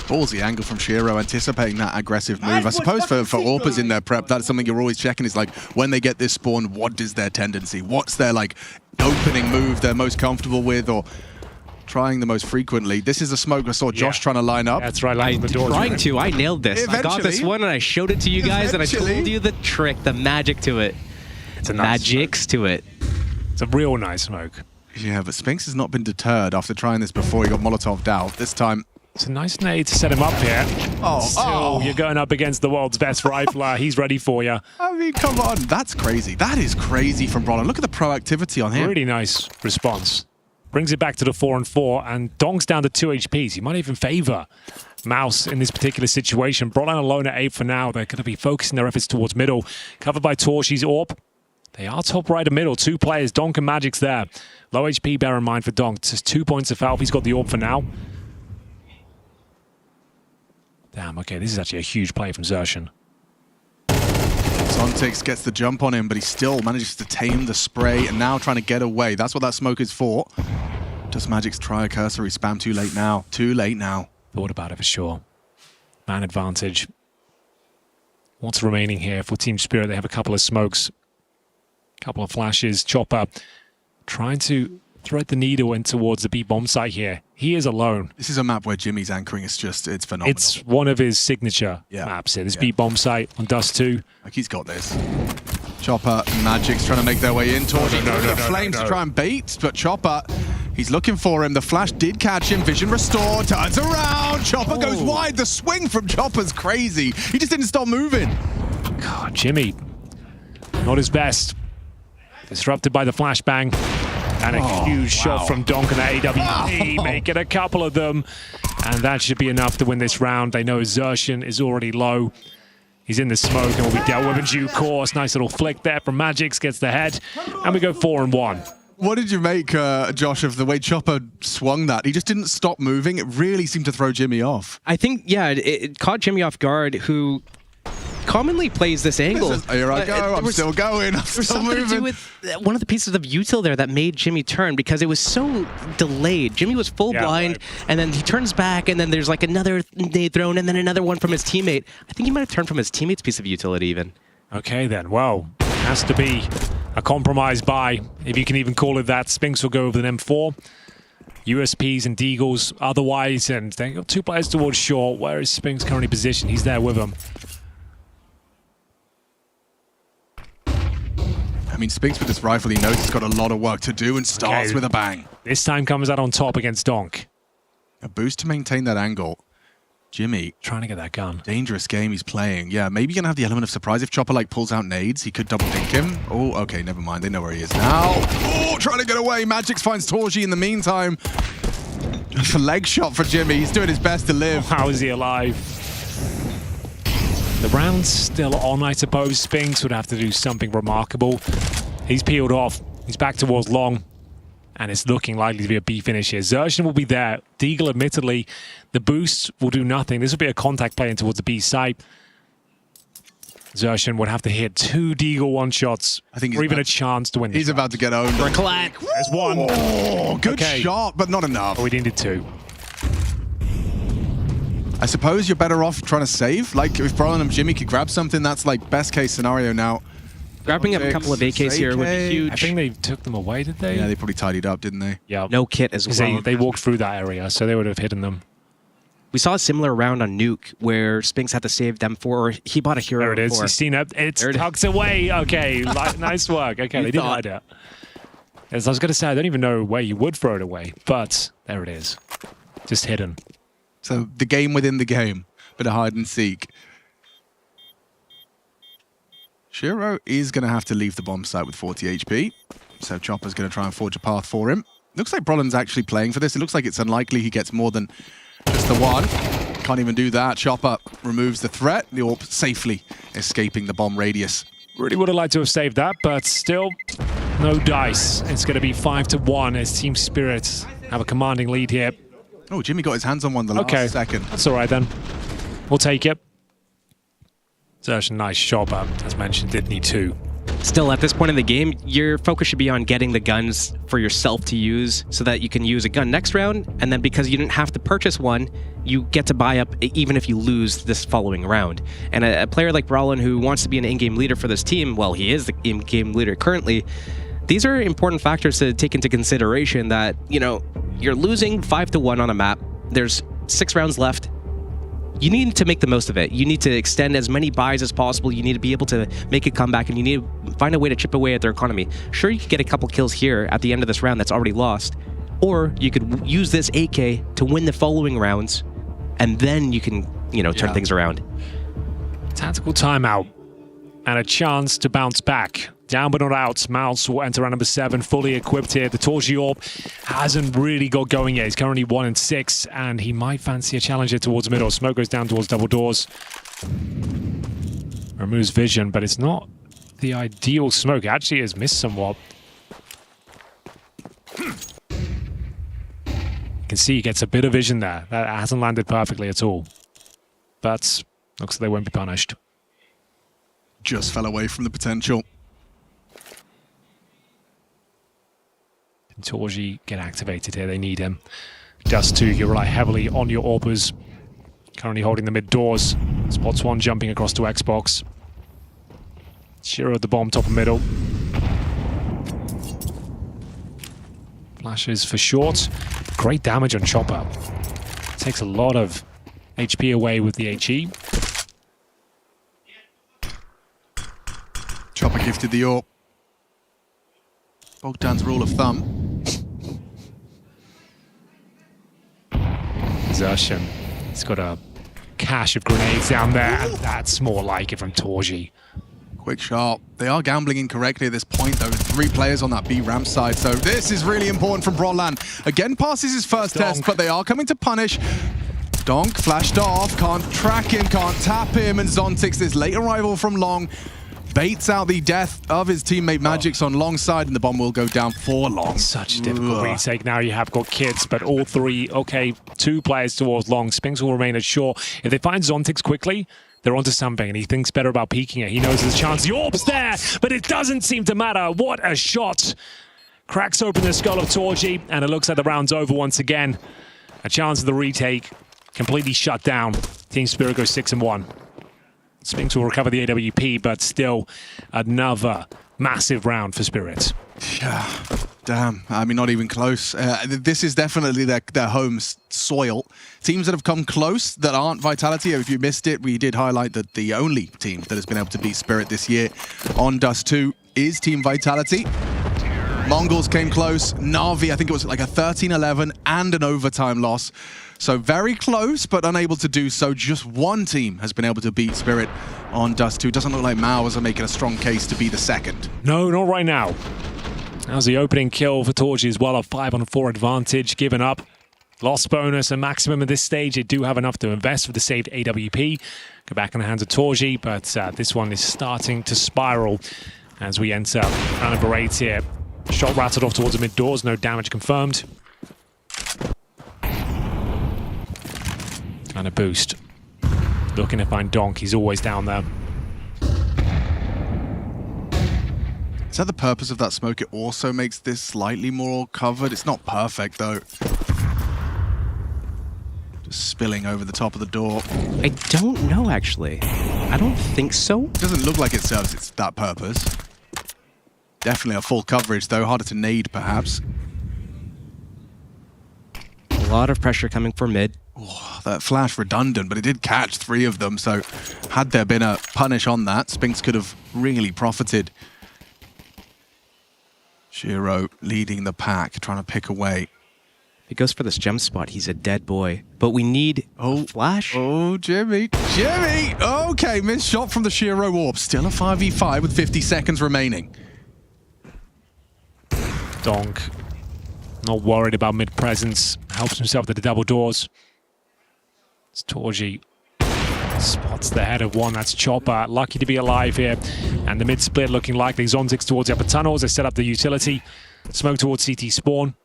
Ballsy angle from Shiro, anticipating that aggressive move. I suppose for AWPers in their prep, that's something you're always checking, is like, when they get this spawn, what is their tendency? What's their like opening move they're most comfortable with, or trying the most frequently? This is a smoke I saw Josh trying to line up. That's right, I nailed this. Eventually. I got this one and I showed it to you guys and I told you the trick, the magic to it. It's a nice magixx to it. It's a real nice smoke. Yeah, but Spinks has not been deterred after trying this before. He got Molotov'd out. This time, it's a nice nade to set him up here. Still, you're going up against the world's best rifler. He's ready for you. I mean, come on. That's crazy. That is crazy from Brawler. Look at the proactivity on him. Really nice response. Brings it back to the 4-on-4, and Donk's down to 2 HPs. He might even favor MOUZ in this particular situation. Brawler alone at 8 for now. They're going to be focusing their efforts towards middle. Covered by Torshi's AWP. They are top right of middle. 2 players, Donk and magixx there. Low HP, bear in mind for Donk. Just 2 points of help. He's got the AWP for now. Damn, okay, this is actually a huge play from Xerxes. Zontix gets the jump on him, but he still manages to tame the spray and now trying to get away. That's what that smoke is for. Does magixx try a cursory spam? Too late now. Too late now. Thought about it for sure. Man advantage. What's remaining here for Team Spirit? They have a couple of smokes, a couple of flashes. Chopper trying to thread the needle in towards the B bomb site here. He is alone. This is a map where Jimmy's anchoring is just, it's phenomenal. It's one of his signature maps here. This B bomb site on Dust 2. Like, he's got this. Chopper, magixx trying to make their way in towards the flames to try and bait, but Chopper, he's looking for him. The flash did catch him. Vision restored, turns around. Chopper goes wide. The swing from Chopper's crazy. He just didn't stop moving. God, Jimmy, not his best. Disrupted by the flashbang. And a huge shot from Donk and the AWP, making a couple of them. And that should be enough to win this round. They know Xerxes is already low. He's in the smoke and will be dealt with in due course. Nice little flick there from magixx, gets the head. And we go 4-1. What did you make, Josh, of the way Chopper swung that? He just didn't stop moving. It really seemed to throw Jimmy off. I think, yeah, it caught Jimmy off guard, who commonly plays this angle. Here I go. I'm still going. I'm still moving. To do with one of the pieces of util there that made Jimmy turn, because it was so delayed. Jimmy was full blind, and then he turns back, and then there's like another nade thrown, and then another one from his teammate. I think he might have turned from his teammate's piece of utility even. Okay then, well, has to be a compromise buy, if you can even call it that. Spinks will go with an M4. USPs and Deagles otherwise, and they got 2 players towards short. Where is Spinks currently positioned? He's there with them. I mean, Spinks with this rifle, he knows he's got a lot of work to do and starts with a bang. This time comes out on top against Donk. A boost to maintain that angle. Jimmy. Trying to get that gun. Dangerous game he's playing. Yeah, maybe you're going to have the element of surprise. If Chopper, like, pulls out nades, he could double dink him. Oh, okay, never mind. They know where he is now. Oh, trying to get away. magixx finds Torji in the meantime. It's a leg shot for Jimmy. He's doing his best to live. How is he alive? The round's still on, I suppose. Spinks would have to do something remarkable. He's peeled off. He's back towards long. And it's looking likely to be a B finish here. Xerxes will be there. Deagle, admittedly, the boost will do nothing. This will be a contact play in towards the B site. Xerxes would have to hit 2 Deagle one-shots, or even a chance to win this He's about to get owned. There's one. Oh, good shot, but not enough. Oh, we needed 2. I suppose you're better off trying to save. Like, if Brolin and Jimmy could grab something, that's like best case scenario now. Grabbing up a couple of AKs here would be huge. I think they took them away, did they? Yeah, they probably tidied up, didn't they? Yeah. No kit as well. They walked through that area, so they would have hidden them. We saw a similar round on Nuke where Spinks had to save them for, he bought a hero. There it is. You've seen it. It's tucked away. Okay, nice work. Okay, they did hide it. As I was going to say, I don't even know where you would throw it away, but there it is. Just hidden. So the game within the game, bit of hide and seek. Shiro is going to have to leave the bomb site with 40 HP. So Chopper's going to try and forge a path for him. Looks like Brolin's actually playing for this. It looks like it's unlikely he gets more than just the one. Can't even do that. Chopper removes the threat. The AWP safely escaping the bomb radius. Really would have liked to have saved that, but still no dice. It's going to be 5-1 as Team Spirit have a commanding lead here. Oh, Jimmy got his hands on one the last second. That's all right then. We'll take it. Such a nice shot, but as mentioned, did need 2. Still, at this point in the game, your focus should be on getting the guns for yourself to use so that you can use a gun next round. And then because you didn't have to purchase one, you get to buy up even if you lose this following round. And a player like Brolin who wants to be an in-game leader for this team, well, he is the in-game leader currently. These are important factors to take into consideration that, you know, you're losing 5-1 on a map. There's 6 rounds left. You need to make the most of it. You need to extend as many buys as possible. You need to be able to make a comeback, and you need to find a way to chip away at their economy. Sure, you could get a couple kills here at the end of this round that's already lost, or you could use this AK to win the following rounds, and then you can, you know, turn things around. Tactical timeout and a chance to bounce back. Down but not out. MOUZ will enter round number 7, fully equipped here. The Torji AWP hasn't really got going yet. He's currently 1-6, and he might fancy a challenger towards middle. Smoke goes down towards double doors. Removes vision, but it's not the ideal smoke. It actually has missed somewhat. You can see he gets a bit of vision there. That hasn't landed perfectly at all. But looks like they won't be punished. Just fell away from the potential. Torji get activated here. They need him. Dust 2, you rely heavily on your AWPers. Currently holding the mid doors. Spots 1 jumping across to Xbox. Shiro at the bomb, top and middle. Flashes for short. Great damage on Chopper. Takes a lot of HP away with the HE. Chopper gifted the AWP. Bogdan's rule of thumb. Exertion. He's got a cache of grenades down there, and that's more like it from Torji. Quick shot. They are gambling incorrectly at this point, though. 3 players on that B ramp side, so this is really important from Brolan. Again, passes his first test, but they are coming to punish. Donk flashed off, can't track him, can't tap him, and Zontix, this late arrival from Long, baits out the death of his teammate magixx on Long side, and the bomb will go down for Long. Such a difficult retake. Now you have got kids, but all 3, okay, 2 players towards Long. Spinks will remain at short. If they find Zontix quickly, they're onto something, and he thinks better about peeking it. He knows there's a chance. The AWP's there, but it doesn't seem to matter. What a shot. Cracks open the skull of Torji, and it looks like the round's over once again. A chance of the retake. Completely shut down. Team Spirit goes 6-1. Spinks will recover the AWP, but still another massive round for Spirit. Yeah, damn. I mean, not even close. This is definitely their home soil. Teams that have come close that aren't Vitality. If you missed it, we did highlight that the only team that has been able to beat Spirit this year on Dust 2 is Team Vitality. Mongols came close. Na'Vi, I think it was like a 13-11 and an overtime loss. So very close, but unable to do so. Just one team has been able to beat Spirit on Dust 2. Doesn't look like MOUZ are making a strong case to be the second. No, not right now. That was the opening kill for Torji as well. A 5-on-4 advantage given up. Lost bonus and maximum at this stage. They do have enough to invest for the saved AWP. Go back in the hands of Torji, but this one is starting to spiral as we enter round number 8 here. Shot rattled off towards the mid doors. No damage confirmed. And a boost. Looking to find Donk. He's always down there. Is that the purpose of that smoke? It also makes this slightly more covered. It's not perfect, though. Just spilling over the top of the door. I don't know, actually. I don't think so. It doesn't look like it serves that purpose. Definitely a full coverage, though. Harder to nade, perhaps. A lot of pressure coming for mid. Oh, that flash redundant, but it did catch 3 of them, so had there been a punish on that, Spinks could have really profited. Shiro leading the pack, trying to pick away. If he goes for this gem spot, he's a dead boy. But we need a flash. Oh, Jimmy. Jimmy! Okay, missed shot from the Shiro Orb. Still a 5v5 with 50 seconds remaining. Donk, not worried about mid presence, helps himself to the double doors. It's Torji, spots the head of one, that's Chopper, lucky to be alive here. And the mid split looking likely, Zontix towards the upper tunnels, they set up the utility, smoke towards CT spawn.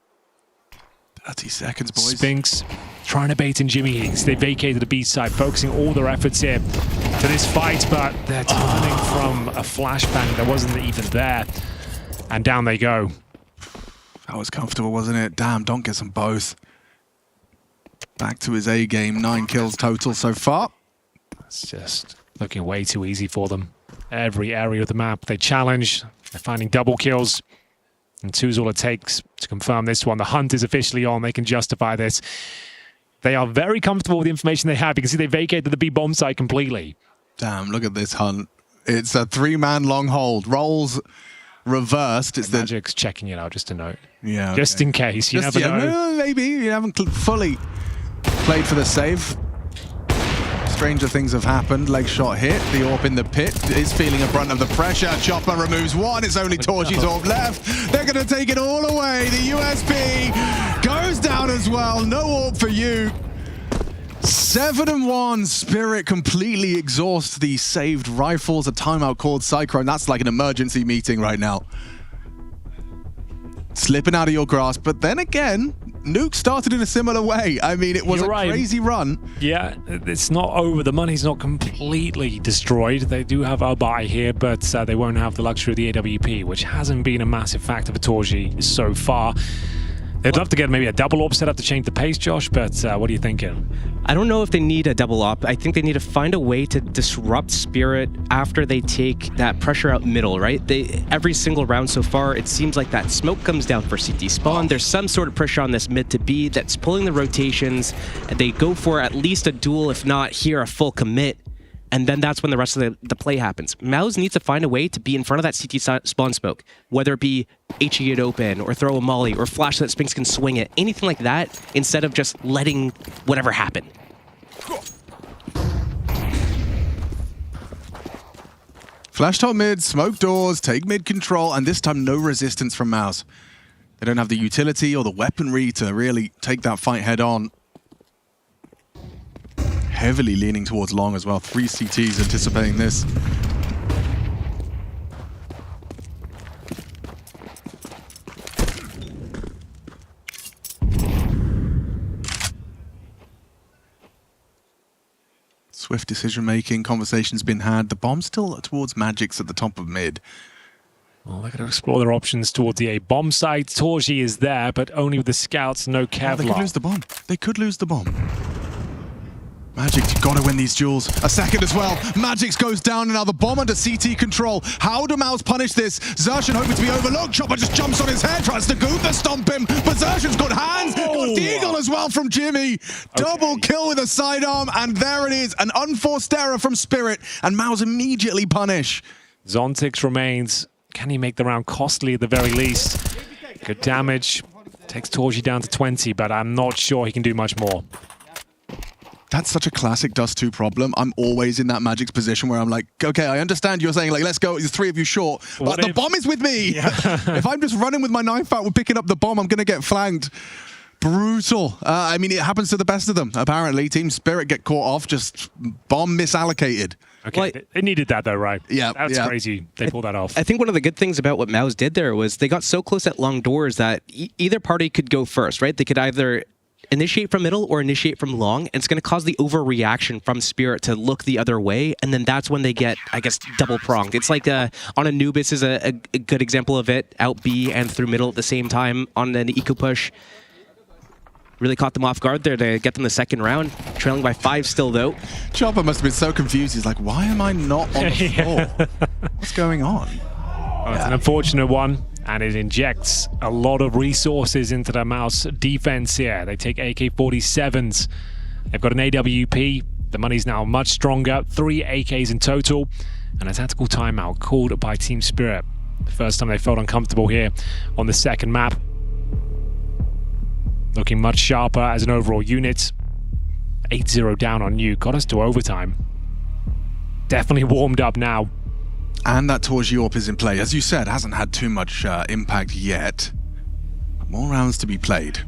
30 seconds, boys. Spinks trying to bait in Jimmy Higgs. They vacated the B side, focusing all their efforts here to this fight, but they're turning from a flashbang that wasn't even there. And down they go. That was comfortable, wasn't it? Damn, Donk gets them both. Back to his A game, 9 kills total so far. It's just looking way too easy for them. Every area of the map they challenge, they're finding double kills. And 2's all it takes to confirm this one. The hunt is officially on, they can justify this. They are very comfortable with the information they have. You can see they vacated the B bomb site completely. Damn, look at this hunt. It's a 3-man long hold. Rolls reversed. It's magixx checking it out, just a note. Yeah. Okay. Just in case, you never know. Maybe you haven't fully played for the save. Stranger things have happened. Leg shot hit. The AWP in the pit is feeling a brunt of the pressure. Chopper removes one. It's only Torji's AWP left. They're going to take it all away. The USP goes down as well. No AWP for you. 7-1. Spirit completely exhaust the saved rifles. A timeout called Cyclone. That's like an emergency meeting right now. Slipping out of your grasp. But then again, Nuke started in a similar way. I mean, it was a crazy run. Yeah, it's not over. The money's not completely destroyed. They do have a buy here, but they won't have the luxury of the AWP, which hasn't been a massive factor for Torji so far. They'd love to get maybe a double AWP set up to change the pace, Josh, but what are you thinking? I don't know if they need a double AWP. I think they need to find a way to disrupt Spirit after they take that pressure out middle, right? Every single round so far, it seems like that smoke comes down for CT spawn. There's some sort of pressure on this mid to B that's pulling the rotations. And they go for at least a duel, if not here, a full commit. And then that's when the rest of the play happens. MOUZ needs to find a way to be in front of that CT spawn smoke, whether it be HE it open, or throw a molly, or flash so that Spinks can swing it, anything like that, instead of just letting whatever happen. Flash top mid, smoke doors, take mid control, and this time no resistance from MOUZ. They don't have the utility or the weaponry to really take that fight head on. Heavily leaning towards long as well. 3 CTs anticipating this. Swift decision-making, conversations been had. The bomb's still towards magixx at the top of mid. Well, they're going to explore their options towards the A bomb site. Torji is there, but only with the scouts, no Kevlar. They could lose the bomb. They could lose the bomb. magixx, you've got to win these duels. A second as well. magixx goes down, and now the bomb under CT control. How do MOUZ punish this? Xerxan hoping to be overlooked. Chopper just jumps on his head, tries to Gunther stomp him, but Xerxan's got hands. Got Deagle as well from Jimmy. Double kill with a sidearm, and there it is. An unforced error from Spirit, and MOUZ immediately punish. Zontix remains. Can he make the round costly at the very least? Good damage. Takes Torji down to 20, but I'm not sure he can do much more. That's such a classic Dust 2 problem. I'm always in that magixx position where I'm like, okay, I understand you're saying, like, let's go, there's 3 of you short, but the bomb is with me. Yeah. If I'm just running with my knife out, we're picking up the bomb, I'm going to get flanked. Brutal. I mean, it happens to the best of them, apparently. Team Spirit get caught off, just bomb misallocated. Okay, well, they needed that though, right? Yeah. That's crazy. They pulled that off. I think one of the good things about what MOUZ did there was they got so close at long doors that either party could go first, right? They could either initiate from middle or initiate from long, and it's going to cause the overreaction from Spirit to look the other way, and then that's when they get, I guess, double-pronged. It's like on Anubis is a good example of it, out B and through middle at the same time on an eco push. Really caught them off guard there to get them the second round, trailing by 5 still, though. Chopper must have been so confused. He's like, why am I not on the floor? What's going on? Well, it's an unfortunate one, and it injects a lot of resources into the MOUZ defense here. They take AK-47s. They've got an AWP. The money's now much stronger. 3 AKs in total, and a tactical timeout called by Team Spirit. The first time they felt uncomfortable here on the second map. Looking much sharper as an overall unit. 8-0 down on Nuke. Got us to overtime. Definitely warmed up now. And that Torji AWP is in play. As you said, hasn't had too much impact yet. More rounds to be played.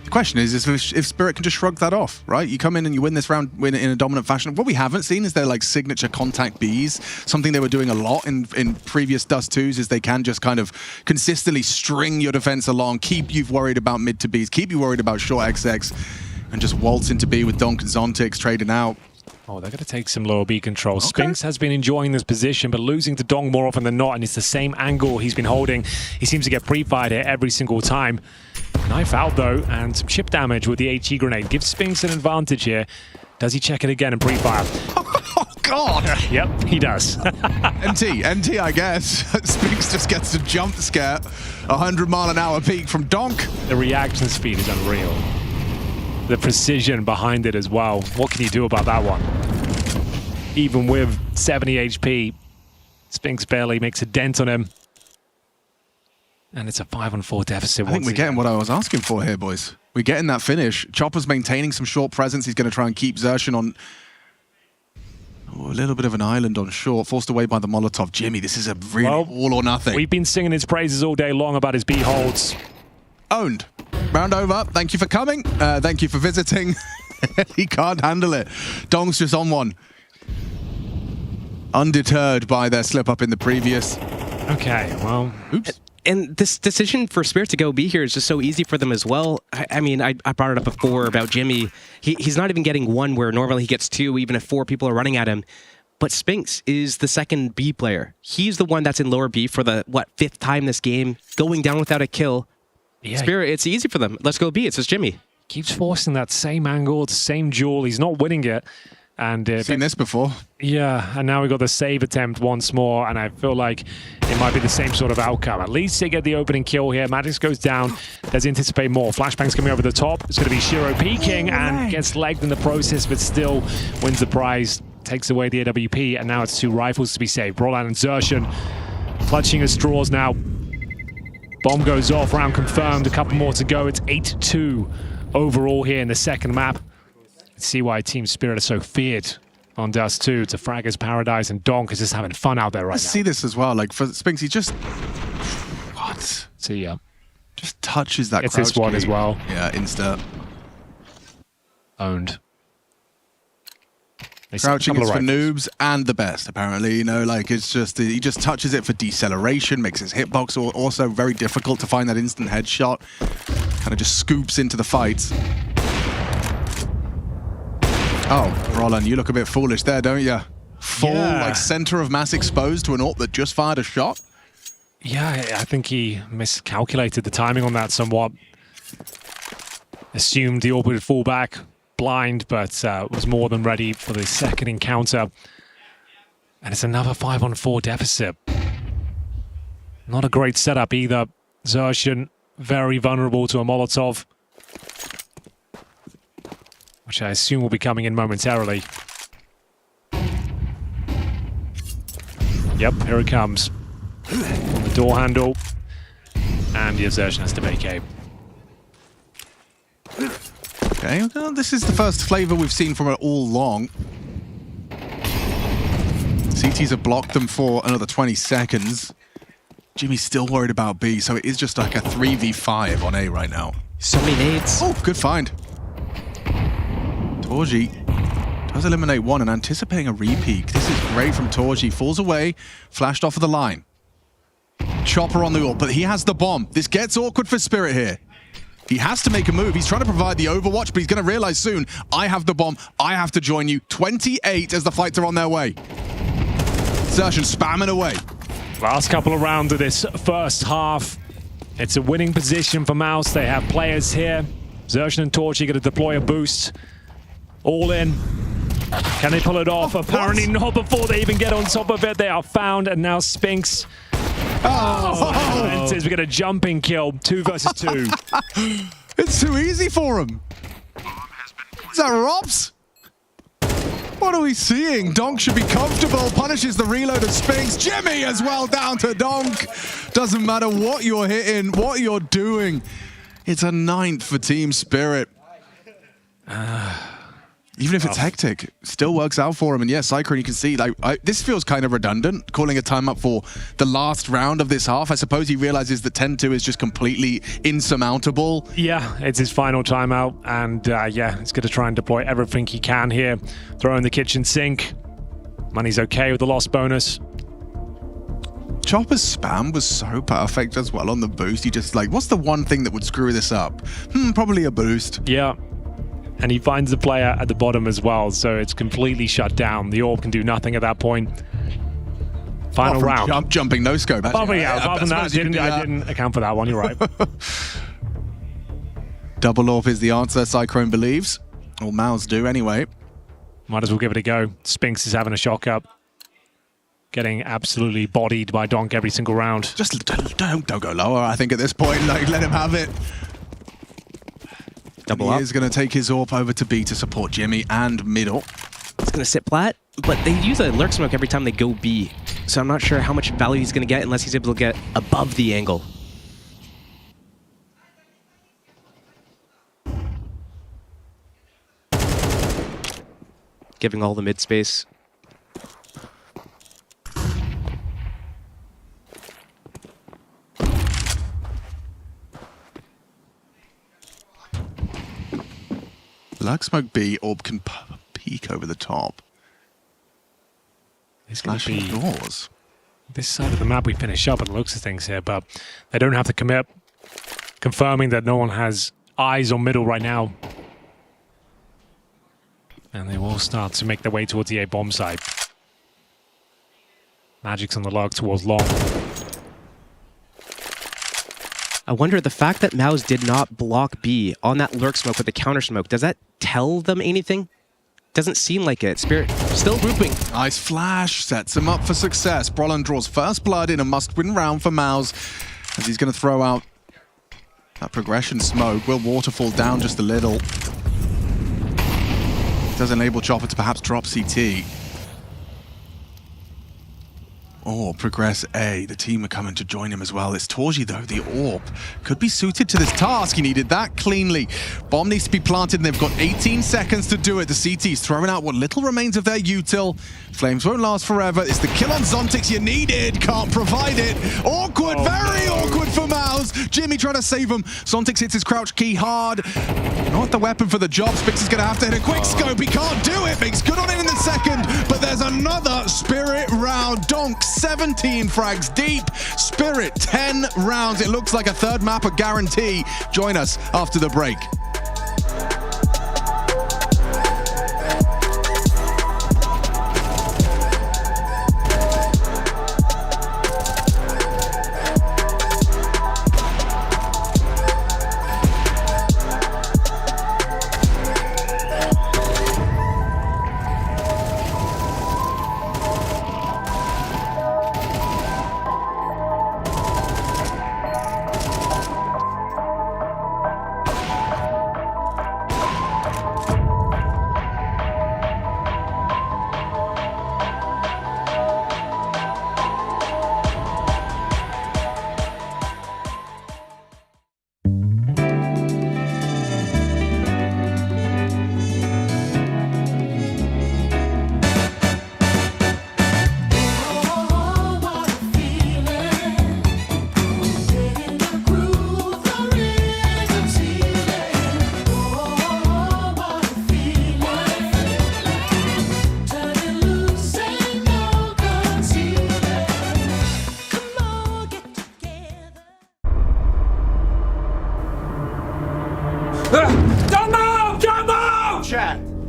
The question is if Spirit can just shrug that off, right? You come in and you win this round in a dominant fashion. What we haven't seen is their like signature contact Bs. Something they were doing a lot in previous Dust 2s is they can just kind of consistently string your defense along, keep you worried about mid to Bs, keep you worried about short XX, and just waltz into B with Donk and Zontix trading out. Oh, they're going to take some lower B control. Okay. Spinks has been enjoying this position, but losing to Donk more often than not, and it's the same angle he's been holding. He seems to get pre-fired here every single time. Knife out, though, and some chip damage with the HE grenade. Gives Spinks an advantage here. Does he check it again and pre-fire? Oh, God! Yep, he does. NT, I guess. Spinks just gets a jump scare. 100-mile-an-hour peak from Donk. The reaction speed is unreal. The precision behind it as well. What can you do about that one? Even with 70 HP, Spinks barely makes a dent on him. And it's a 5-on-4 deficit. I think we're getting what I was asking for here, boys. We're getting that finish. Chopper's maintaining some short presence. He's going to try and keep Xerxin on a little bit of an island on short, forced away by the Molotov. Jimmy, this is a really all or nothing. We've been singing his praises all day long about his B holds. Owned. Round over. Thank you for coming. Thank you for visiting. He can't handle it. Donk's just on one. Undeterred by their slip up in the previous. Okay, well. Oops. And this decision for Spirit to go B here is just so easy for them as well. I mean, I brought it up before about Jimmy. He's not even getting one where normally he gets two, even if 4 people are running at him. But Spinks is the second B player. He's the one that's in lower B for the, 5th time this game, going down without a kill. Yeah. Spirit, it's easy for them. Let's go B. It's just Jimmy. Keeps forcing that same angle, the same duel. He's not winning it. And seen this before. Yeah, and now we got the save attempt once more, and I feel like it might be the same sort of outcome. At least they get the opening kill here. magixx goes down. There's anticipate more. Flashbang's coming over the top. It's going to be Shiro peeking and gets legged in the process, but still wins the prize. Takes away the AWP, and now it's 2 rifles to be saved. Roland and Xerxin clutching at straws now. Bomb goes off, round confirmed, a couple more to go. It's 8-2 overall here in the second map. Let's see why Team Spirit are so feared on Dust 2. It's a Fragger's Paradise, and Donk is just having fun out there right now. See this as well, like for Spinks, he just... What? See, yeah. Just touches that It's crouch this one key. as well. Yeah, insta. Owned. Crouching is for noobs and the best, apparently. You know, like it's just, he just touches it for deceleration, makes his hitbox also very difficult to find that instant headshot. Kind of just scoops into the fight. Oh, Roland, you look a bit foolish there, don't you? Full, like, center of mass exposed to an AWP that just fired a shot? Yeah, I think he miscalculated the timing on that somewhat. Assumed the AWP would fall back blind, but was more than ready for the second encounter. And it's another 5-on-4 deficit. Not a great setup either. Xerxin very vulnerable to a Molotov, which I assume will be coming in momentarily. Yep, here it comes. On the door handle. And the Xerxin has to vacate. Okay, well, this is the first flavor we've seen from it all long. CTs have blocked them for another 20 seconds. Jimmy's still worried about B, so it is just like a 3v5 on A right now. So many nades. Oh, good find. Torji does eliminate one and anticipating a repeat. This is great from Torji. Falls away, flashed off of the line. Chopper on the AWP, but he has the bomb. This gets awkward for Spirit here. He has to make a move. He's trying to provide the overwatch, but he's going to realize soon, I have the bomb. I have to join you. 28 as the fights are on their way. Xerxin spamming away. Last couple of rounds of this first half. It's a winning position for MOUZ. They have players here. Xerxin and Torji going to deploy a boost. All in. Can they pull it off? Apparently not before they even get on top of it. They are found, and now Spinks. We're going to jumping kill. 2 versus 2. It's too easy for him. Is that Robs? What are we seeing? Donk should be comfortable. Punishes the reload of Spinks. Jimmy as well down to Donk. Doesn't matter what you're hitting, what you're doing. It's a 9th for Team Spirit. Even if it's hectic, still works out for him. And yes, Cyclone, you can see, like, this feels kind of redundant, calling a timeout for the last round of this half. I suppose he realizes that 10-2 is just completely insurmountable. Yeah, it's his final timeout. And yeah, he's going to try and deploy everything he can here. Throw in the kitchen sink. Money's okay with the loss bonus. Chopper's spam was so perfect as well on the boost. He just like, what's the one thing that would screw this up? Probably a boost. Yeah. And he finds the player at the bottom as well, so it's completely shut down. The orb can do nothing at that point. Final round. Jumping no scope. Apart from that, I didn't account for that one. You're right. Double orb is the answer, Cyclone believes. Or MOUZ do anyway. Might as well give it a go. Spinks is having a shock up. Getting absolutely bodied by Donk every single round. Just don't go lower, I think, at this point. Like, let him have it. Double up. He is going to take his AWP over to B to support Jimmy and middle. He's going to sit plat, but they use a lurk smoke every time they go B. So I'm not sure how much value he's going to get unless he's able to get above the angle. Giving all the mid space. Lurk smoke B, orb can peek over the top. It's going to be doors. This side of the map we finish up and looks at things here, but they don't have to commit. Confirming that no one has eyes on middle right now. And they will start to make their way towards the A bomb site. magixx on the lurk towards long. I wonder, the fact that MOUZ did not block B on that lurk smoke with the counter smoke, does that tell them anything? Doesn't seem like it. Spirit still grouping. Nice flash, sets him up for success. Brolin draws first blood in a must-win round for MOUZ, as he's going to throw out that progression smoke. Will waterfall down just a little. Does enable Chopper to perhaps drop CT. Or progress A. The team are coming to join him as well. It's Torji, though. The AWP could be suited to this task. He needed that cleanly. Bomb needs to be planted, and they've got 18 seconds to do it. The CT's throwing out what little remains of their util. Flames won't last forever. It's the kill on Zontix you needed. Can't provide it. Awkward, very awkward for MOUZ. Jimmy trying to save him. Zontix hits his crouch key hard. Not the weapon for the job. Spix is going to have to hit a quick scope. He can't do it. Makes good on it in the second. But there's another Spirit round. Donk 17 frags deep. Spirit 10 rounds. It looks like a third map, a guarantee. Join us after the break.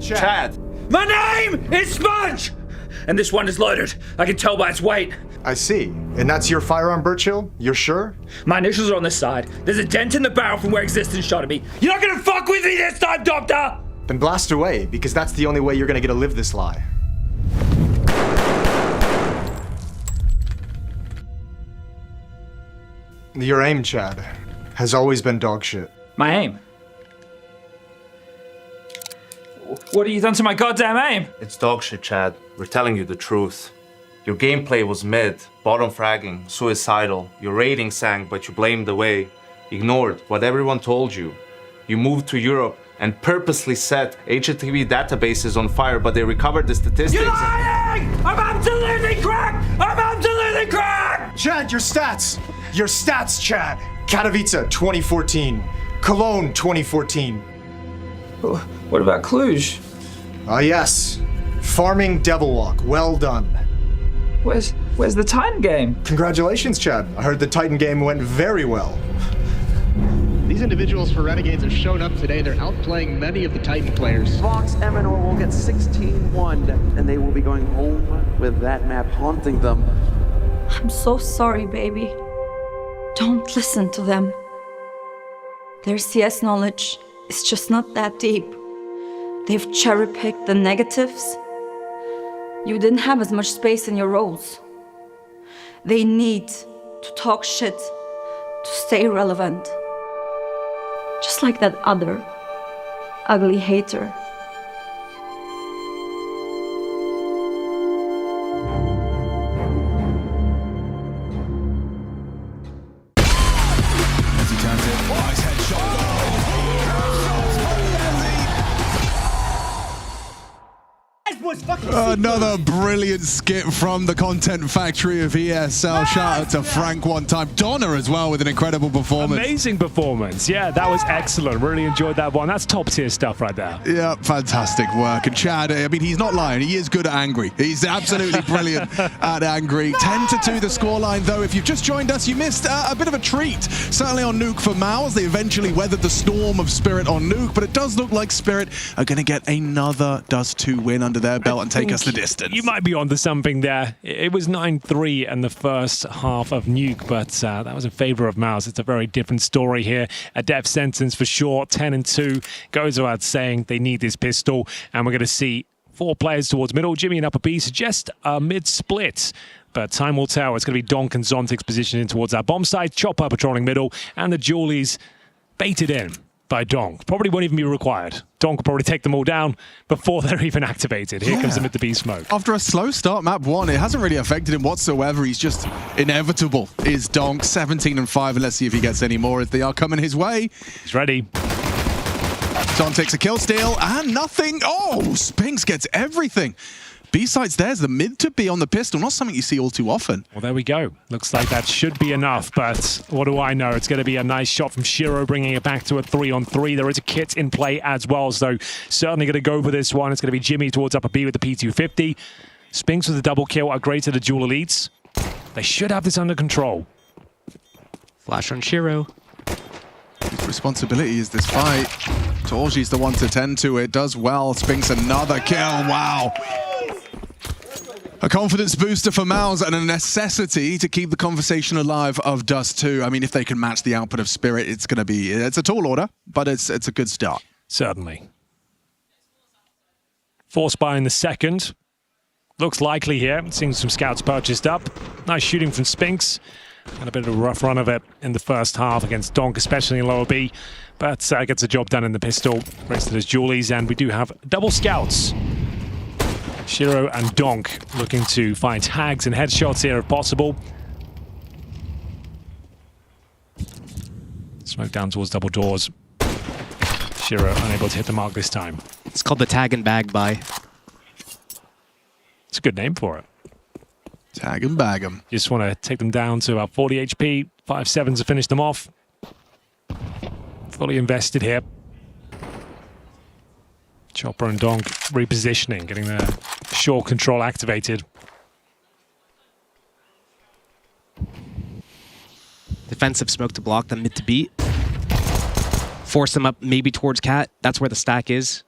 Chad. My name is Sponge! And this one is loaded. I can tell by its weight. I see. And that's your firearm, Birchill? You're sure? My initials are on this side. There's a dent in the barrel from where Existence shot at me. You're not gonna fuck with me this time, Doctor! Then blast away, because that's the only way you're gonna get to live this lie. Your aim, Chad, has always been dog shit. My aim? What have you done to my goddamn aim? It's dog shit, Chad. We're telling you the truth. Your gameplay was mid, bottom fragging, suicidal. Your rating sank, but you blamed away. Ignored what everyone told you. You moved to Europe and purposely set HTTP databases on fire, but they recovered the statistics. You're lying! I'm absolutely cracked! I'm absolutely cracked! Chad, your stats! Your stats, Chad! Katowice, 2014. Cologne, 2014. What about Cluj? Ah, yes. Farming Devil Walk. Well done. Where's the Titan game? Congratulations, Chad. I heard the Titan game went very well. These individuals for Renegades have shown up today. They're outplaying many of the Titan players. Fox MNO will get 16-1, and they will be going home with that map haunting them. I'm so sorry, baby. Don't listen to them. Their CS knowledge is just not that deep. They've cherry-picked the negatives. You didn't have as much space in your roles. They need to talk shit to stay relevant. Just like that other ugly hater. As he turns it, nice headshot. Another brilliant skit from the content factory of ESL. Shout out to Frank one time. Donna as well with an incredible performance. Amazing performance. Yeah, that was excellent. Really enjoyed that one. That's top tier stuff right there. Yeah, fantastic work. And Chad, I mean, he's not lying. He is good at angry. He's absolutely brilliant at angry. 10-2 the scoreline, though. If you've just joined us, you missed a bit of a treat. Certainly on Nuke for MOUZ. They eventually weathered the storm of Spirit on Nuke, but it does look like Spirit are going to get another Dust 2 win under their belt and take us the distance. You might be onto something there. It was 9-3 in the first half of Nuke, but that was in favor of MOUZ. It's a very different story here. A death sentence for sure. 10-2 goes without saying. They need this pistol, and we're going to see 4 players towards middle. Jimmy and Upper B suggest a mid-split, but time will tell. It's going to be Donk and Zontic's positioning towards our bomb site. Chopper patrolling middle, and the Julies baited in by Donk. Probably won't even be required. Donk will probably take them all down before they're even activated. Here comes the mid to B smoke. After a slow start, map 1, it hasn't really affected him whatsoever. He's just inevitable. Is Donk 17-5, and let's see if he gets any more as they are coming his way. He's ready. Don takes a kill steal and nothing. Oh, Spinks gets everything. B-sides there's the mid to B on the pistol, not something you see all too often. Well, there we go. Looks like that should be enough, but what do I know? It's going to be a nice shot from Shiro, bringing it back to a 3-on-3. There is a kit in play as well, so certainly going to go for this one. It's going to be Jimmy towards Upper B with the P250. Spinks with a double kill, upgrade to the dual elites. They should have this under control. Flash on Shiro. His responsibility is this fight. Torji's the one to tend to it. Does well. Spinks another kill. Wow. A confidence booster for MOUZ and a necessity to keep the conversation alive of Dust 2. I mean, if they can match the output of Spirit, it's going to be... It's a tall order, but it's a good start. Certainly. Force buy in the second. Looks likely here. Seeing some scouts purchased up. Nice shooting from Spinks. And a bit of a rough run of it in the first half against Donk, especially in lower B. But gets the job done in the pistol. Rested as Julies, and we do have double scouts. Shiro and Donk looking to find tags and headshots here if possible. Smoke down towards double doors. Shiro unable to hit the mark this time. It's called the tag and bag buy. It's a good name for it. Tag and bag them. Just want to take them down to about 40 HP, 5-7s to finish them off. Fully invested here. Chopper and Donk repositioning, getting their shore control activated. Defensive smoke to block them mid to B. Force them up maybe towards Cat. That's where the stack is.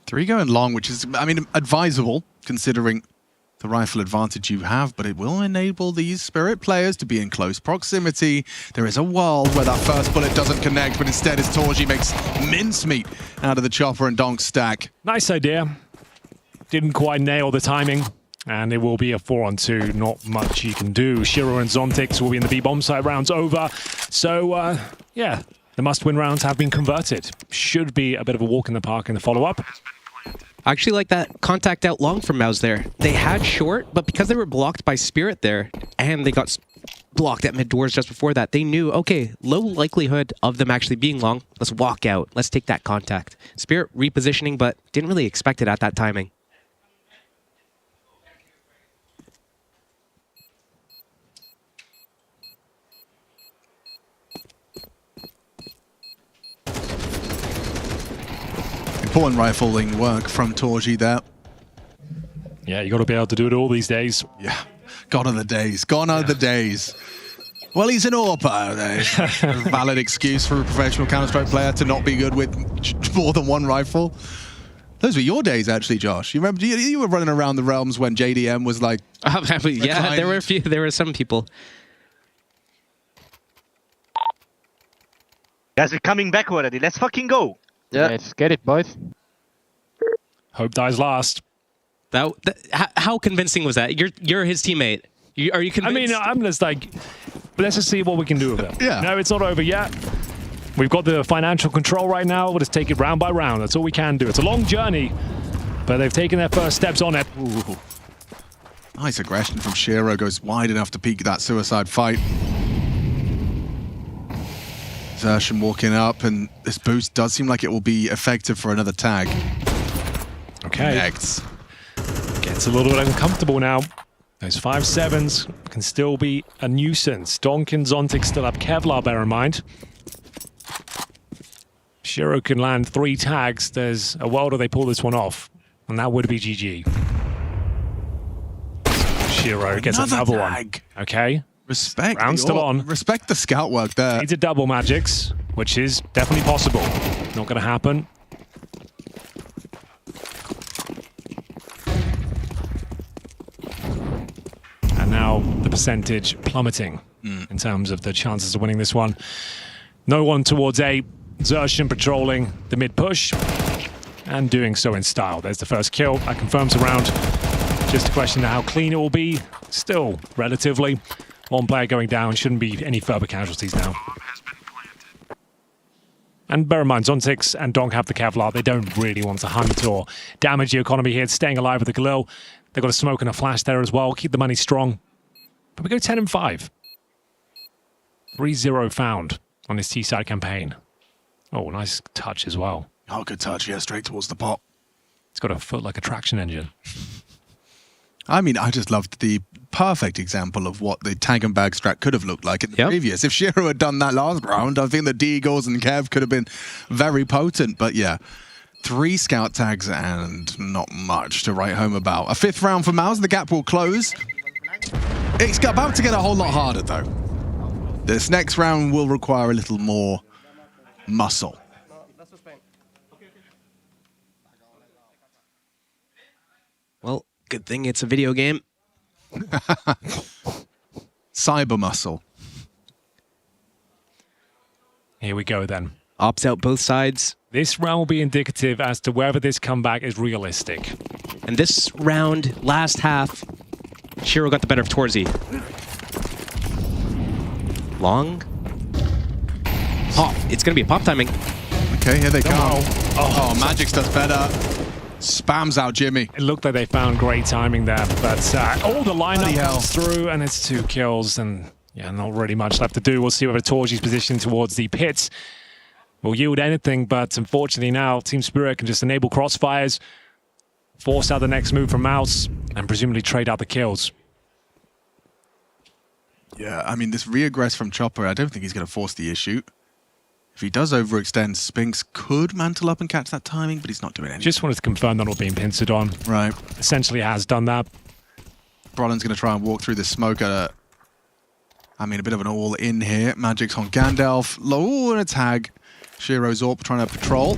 Three going long, which is, I mean, advisable considering the rifle advantage you have, but it will enable these Spirit players to be in close proximity. There is a world where that first bullet doesn't connect, but instead as Torji makes mincemeat out of the chopper and Donk stack. Nice idea. Didn't quite nail the timing. And it will be a 4-on-2. Not much you can do. Shiro and Zontix will be in the B-bomb side. Rounds over. So, yeah, the must-win rounds have been converted. Should be a bit of a walk in the park in the follow-up. I actually like that contact out long from MOUZ there. They had short, but because they were blocked by Spirit there, and they got blocked at mid doors just before that, they knew, okay, low likelihood of them actually being long. Let's walk out. Let's take that contact. Spirit repositioning, but didn't really expect it at that timing. Important rifling work from Torji there. Yeah, you got to be able to do it all these days. Yeah, gone are the days. Gone are the days. Well, he's an AWP. A valid excuse for a professional Counter-Strike player to not be good with more than one rifle. Those were your days, actually, Josh. You remember you were running around the realms when JDM was like. Yeah, there were a few. There were some people. Guys, we're coming back already. Let's fucking go. Yeah, let's get it, boys. Hope dies last. How convincing was that? You're his teammate. Are you convinced? I mean, I'm just like, let's just see what we can do with it. Yeah. No, it's not over yet. We've got the financial control right now. We'll just take it round by round. That's all we can do. It's a long journey, but they've taken their first steps on it. Ooh. Nice aggression from Shiro. Goes wide enough to peek that suicide fight. Xertion walking up, and this boost does seem like it will be effective for another tag. Okay. Connects. Gets a little bit uncomfortable now. Those 5-7s can still be a nuisance. Donk and Zontix still have Kevlar, bear in mind. Shiro can land 3 tags. There's a world where they pull this one off, and that would be GG. Shiro gets another one. Okay. Respect. Round still on. Respect the scout work there. Needs a double magixx, which is definitely possible. Not going to happen. And now the percentage plummeting in terms of the chances of winning this one. No one towards A. Xertion patrolling the mid push and doing so in style. There's the first kill. That confirms the round. Just a question of how clean it will be. Still relatively. One player going down, shouldn't be any further casualties now. And bear in mind, Zontix and Donk have the Kevlar. They don't really want to hunt or damage the economy here. It's staying alive with the Galil. They've got a smoke and a flash there as well. Keep the money strong. But we go 10-5. 3-0 found on this T-side campaign. Oh, nice touch as well. Oh, good touch. Yeah, straight towards the pot. It's got a foot like a traction engine. I mean, I just loved the perfect example of what the tag and bag strat could have looked like in the previous. If Shiro had done that last round, I think the D-Eagles and Kev could have been very potent. But yeah, 3 scout tags and not much to write home about. A 5th round for MOUZ. The gap will close. It's about to get a whole lot harder, though. This next round will require a little more muscle. Well, good thing it's a video game. Cyber muscle. Here we go then. Ops out both sides. This round will be indicative as to whether this comeback is realistic. And this round, last half, Shiro got the better of Torzi. Long. Pop. It's going to be a pop timing. Okay, here they come. Oh, magixx does better. Spams out Jimmy. It looked like they found great timing there, but all the lineup comes through, and it's 2 kills, and yeah, not really much left to do. We'll see whether Torji's position towards the pits will yield anything, but unfortunately now Team Spirit can just enable crossfires, force out the next move from MOUZ, and presumably trade out the kills. Yeah, I mean, this re-aggress from Chopper, I don't think he's going to force the issue. If he does overextend, Spinks could mantle up and catch that timing, but he's not doing anything. Just wanted to confirm they're not being pincered on. Right. Essentially has done that. Brolin's going to try and walk through this smoke at a bit of an all-in here. magixx on Gandalf. Low and a tag. Shiro Zorp trying to patrol.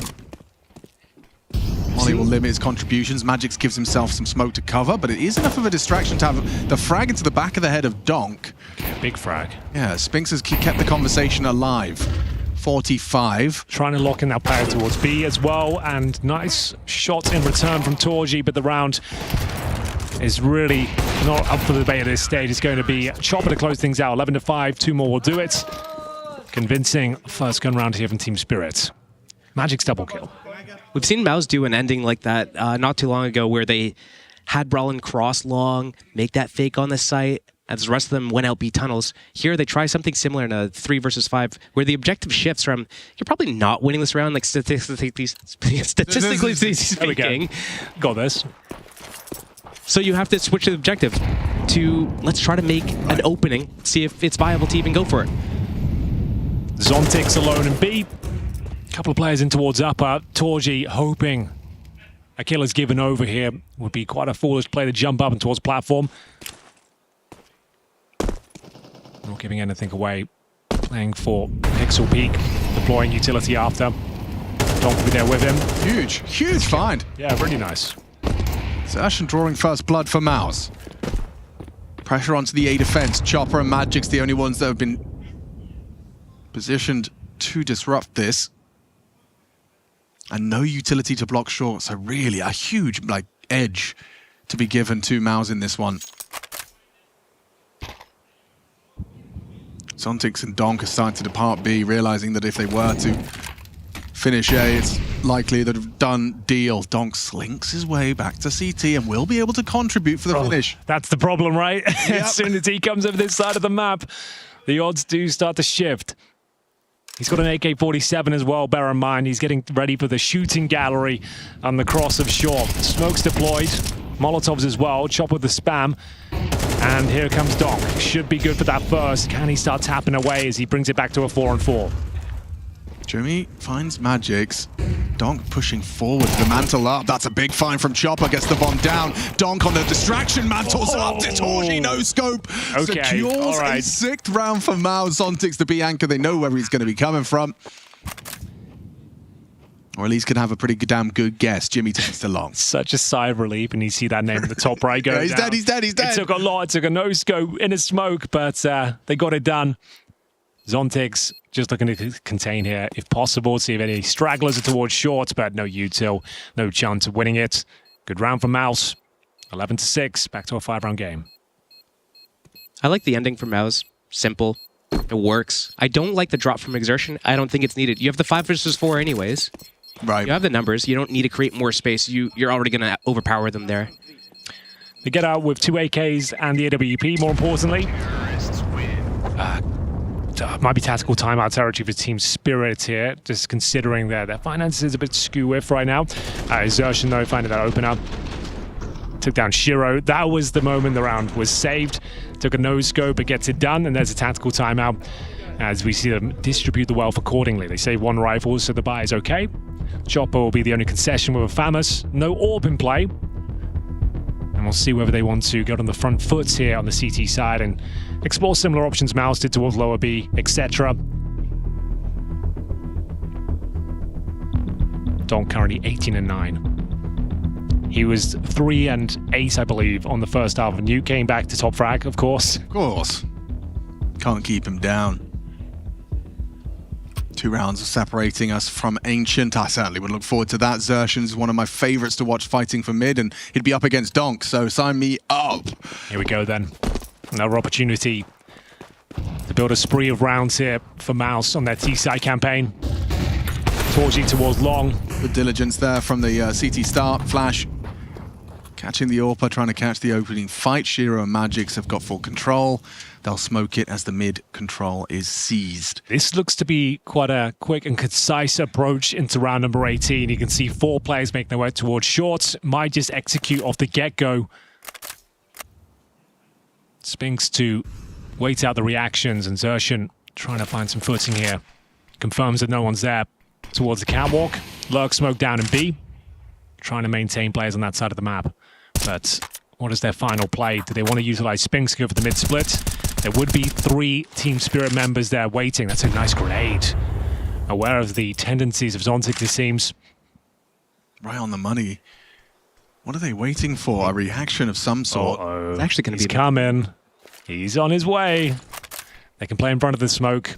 Ollie will limit his contributions. magixx gives himself some smoke to cover, but it is enough of a distraction to have the frag into the back of the head of Donk. Big frag. Yeah, Spinks has kept the conversation alive. 45. Trying to lock in that player towards B as well, and nice shot in return from Torji, but the round is really not up for the debate at this stage. It's going to be Chopper to close things out. 11-5, 2 more will do it. Convincing first gun round here from Team Spirit. magixx double kill. We've seen MOUZ do an ending like that not too long ago where they had Brolin cross long, make that fake on the site, as the rest of them went out B tunnels. Here they try something similar in a 3 versus 5, where the objective shifts from, you're probably not winning this round, like statistically speaking. Got this. So you have to switch the objective to, let's try to make an opening, see if it's viable to even go for it. Zontix alone in B. Couple of players in towards upper. Torji hoping a kill is given over here. Would be quite a foolish play to jump up and towards platform. Not giving anything away. Playing for Pixel Peak. Deploying utility after. Donk will be there with him. Huge find. Yeah, really nice. Zertion drawing first blood for MOUZ. Pressure onto the A defense. Chopper and magixx, the only ones that have been positioned to disrupt this. And no utility to block short, so really a huge edge to be given to MOUZ in this one. Zontix and Donk are starting to depart B, realizing that if they were to finish A, it's likely that have done deal. Donk slinks his way back to CT and will be able to contribute for the finish. That's the problem, right? Yep. As soon as he comes over this side of the map, the odds do start to shift. He's got an AK-47 as well, bear in mind. He's getting ready for the shooting gallery on the cross of short. Smokes deployed, Molotovs as well, chop with the spam. And here comes Donk. Should be good for that first. Can he start tapping away as he brings it back to a 4-on-4? Jimmy finds magixx. Donk pushing forward, the mantle up. That's a big find from Chopper, gets the bomb down. Donk on the distraction, mantles up. Torji, no scope. Okay, secures all right. a 6th round for MOUZ. Zontix the B anchor. They know where he's going to be coming from. Or at least can have a pretty damn good guess. Jimmy takes it along. Such a sigh of relief, and you see that name at the top right go yeah, he's down. dead, he's dead, he's dead. It took a lot. It took a no-scope in a smoke, but they got it done. Zontix just looking to contain here, if possible, see if any stragglers are towards short, but no util, no chance of winning it. Good round for MOUZ. 11-6, back to a 5-round game. I like the ending for MOUZ. Simple. It works. I don't like the drop from exertion. I don't think it's needed. You have the 5 versus 4 anyways. Right. You have the numbers. You don't need to create more space. You're already going to overpower them there. They get out with 2 AKs and the AWP, more importantly. Might be tactical timeout territory for Team Spirit here, just considering their finances is a bit skew-if right now. Zertion, though, finding that opener. Took down Shiro. That was the moment the round was saved. Took a no-scope, it gets it done, and there's a tactical timeout as we see them distribute the wealth accordingly. They save 1 rifle, so the buy is okay. Chopper will be the only concession with a FAMAS. No AWP in play. And we'll see whether they want to get on the front foot here on the CT side and explore similar options MOUZ did towards lower B, etc. Donk currently 18-9. He was 3-8, I believe, on the first half of Nuke. Came back to top frag, of course. Of course. Can't keep him down. 2 rounds of separating us from Ancient. I certainly would look forward to that. Zertion's one of my favorites to watch fighting for mid, and he'd be up against Donk, so sign me up. Here we go then. Another opportunity to build a spree of rounds here for MOUZ on their T-side campaign. Torji towards long. Good diligence there from the CT start. Flash catching the AWP, trying to catch the opening fight. Shiro and magixx have got full control. They'll smoke it as the mid control is seized. This looks to be quite a quick and concise approach into round number 18. You can see 4 players making their way towards short. Might just execute off the get-go. Spinks to wait out the reactions, and Zertion trying to find some footing here. Confirms that no one's there towards the catwalk. Lurk smoke down in B. Trying to maintain players on that side of the map. But what is their final play? Do they want to utilize Spinks to go for the mid-split? There would be 3 Team Spirit members there waiting. That's a nice grenade. Aware of the tendencies of Zontix, it seems. right on the money. What are they waiting for? A reaction of some sort. It's actually going to be coming. He's on his way. They can play in front of the smoke.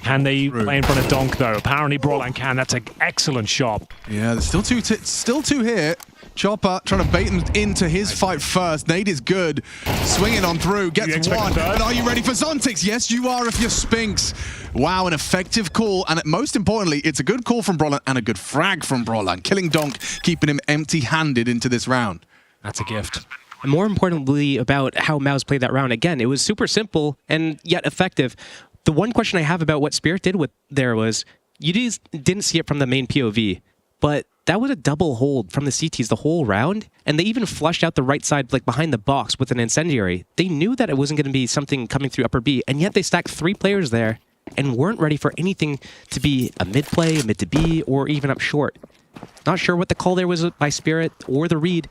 Can they play in front of Donk, though? Apparently, Brolan can. That's an excellent shot. Yeah, there's still two here. Chopper trying to bait him into his fight first. Nade is good. Swinging on through. Gets one. But are you ready for Zontix? Yes, you are if you're Spinks. Wow, an effective call. And most importantly, it's a good call from Brolan and a good frag from Brolan. Killing Donk, keeping him empty-handed into this round. That's a gift. And more importantly about how MOUZ played that round, again, it was super simple and yet effective. The one question I have about what Spirit did with there was, you just didn't see it from the main POV, but that was a double hold from the CTs the whole round, and they even flushed out the right side, like behind the box with an incendiary. They knew that it wasn't going to be something coming through upper B, and yet they stacked 3 players there and weren't ready for anything to be a mid play, a mid to B, or even up short. Not sure what the call there was by Spirit or the read,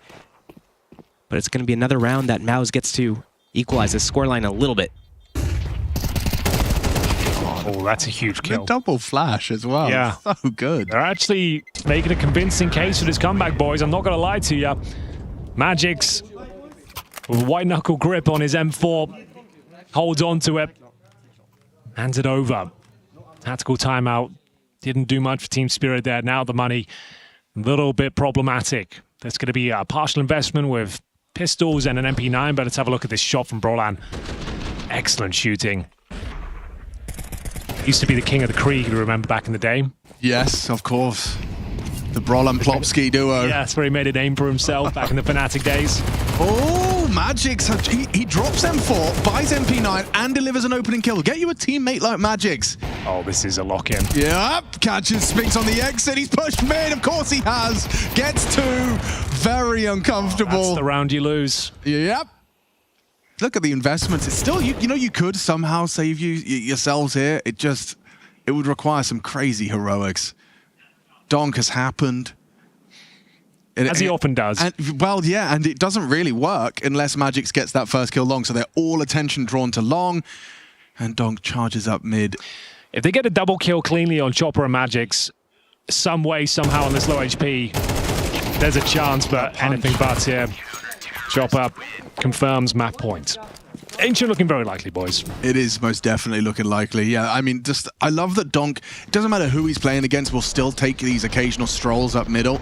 but it's going to be another round that MOUZ gets to equalize the scoreline a little bit. Oh, that's a huge kill. The double flash as well. Yeah. So good. They're actually making a convincing case for this comeback, boys. I'm not going to lie to you. magixx, with a white knuckle grip on his M4, holds on to it, hands it over. Tactical timeout. Didn't do much for Team Spirit there. Now the money, a little bit problematic. There's going to be a partial investment with pistols and an MP9, but let's have a look at this shot from Brolan. Excellent shooting. Used to be the king of the Krieg, you remember back in the day? Yes, of course. The Brolan Plopsky duo. Yeah, that's where he made a name for himself back in the Fnatic days. Oh, magixx. He drops M4, buys MP9, and delivers an opening kill. Get you a teammate like magixx. Oh, this is a lock-in. Yep, catches Spinks on the exit. He's pushed mid. Of course he has. Gets 2. Very uncomfortable. That's the round you lose. Yep. Look at the investments. It's still, you know, you could somehow save yourselves here. It would require some crazy heroics. Donk has happened. As he often does. And, well, yeah, and it doesn't really work unless magixx gets that first kill long. So they're all attention drawn to long, and Donk charges up mid. If they get a double kill cleanly on Chopper and magixx, some way, somehow on this low HP, there's a chance, but anything but here. Chopper confirms map point. Ancient looking very likely, boys. It is most definitely looking likely. Yeah, I mean, I love that Donk, it doesn't matter who he's playing against, will still take these occasional strolls up middle.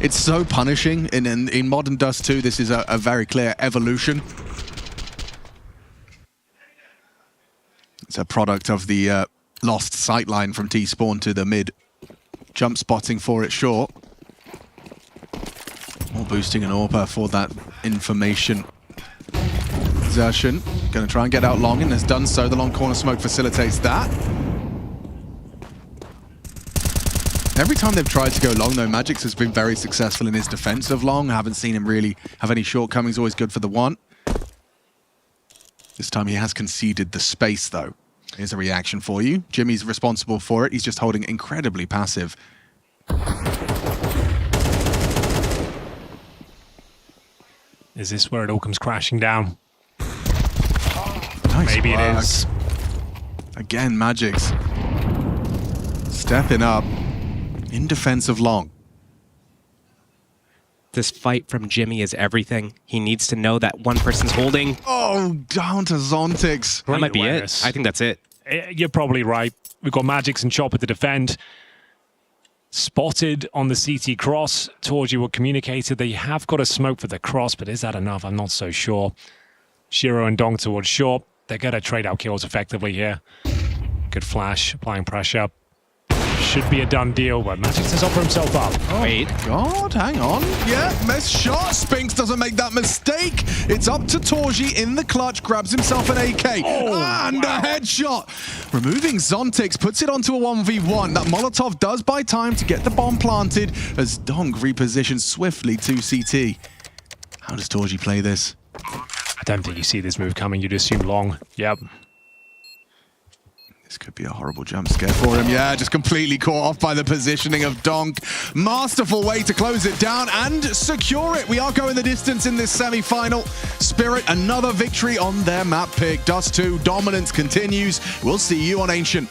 It's so punishing. In Modern Dust 2, this is a very clear evolution. It's a product of the lost sightline from T-Spawn to the mid. Jump spotting for it short. More boosting an AWPer for that information. Exertion, going to try and get out long, and has done so. The long corner smoke facilitates that. Every time they've tried to go long, though, magixx has been very successful in his defense of long. I haven't seen him really have any shortcomings. Always good for the one. This time he has conceded the space, though. Here's a reaction for you. Jimmy's responsible for it. He's just holding incredibly passive. Is this where it all comes crashing down? Nice Maybe work. it is. Again, magixx stepping up in defense of long. This fight from Jimmy is everything. He needs to know that one person's holding. Oh, down to Zontix. That might be it. I think that's it. You're probably right. We've got magixx and Chopper to defend. Spotted on the CT cross. Towards you were communicated. They have got a smoke for the cross, but is that enough? I'm not so sure. Shiro and Donk towards short. They're going to trade out kills effectively here. Good flash, applying pressure. Should be a done deal, but magixx has offered himself up. Oh, wait. God, hang on. Yeah, missed shot. Spinks doesn't make that mistake. It's up to Torji in the clutch, grabs himself an AK. And a headshot. Removing Zontix, puts it onto a 1v1. That Molotov does buy time to get the bomb planted as Donk repositions swiftly to CT. How does Torji play this? I don't think you see this move coming. You'd assume long. Yep. This could be a horrible jump scare for him. Yeah, just completely caught off by the positioning of Donk. Masterful way to close it down and secure it. We are going the distance in this semi-final. Spirit, another victory on their map pick. Dust 2, dominance continues. We'll see you on Ancient.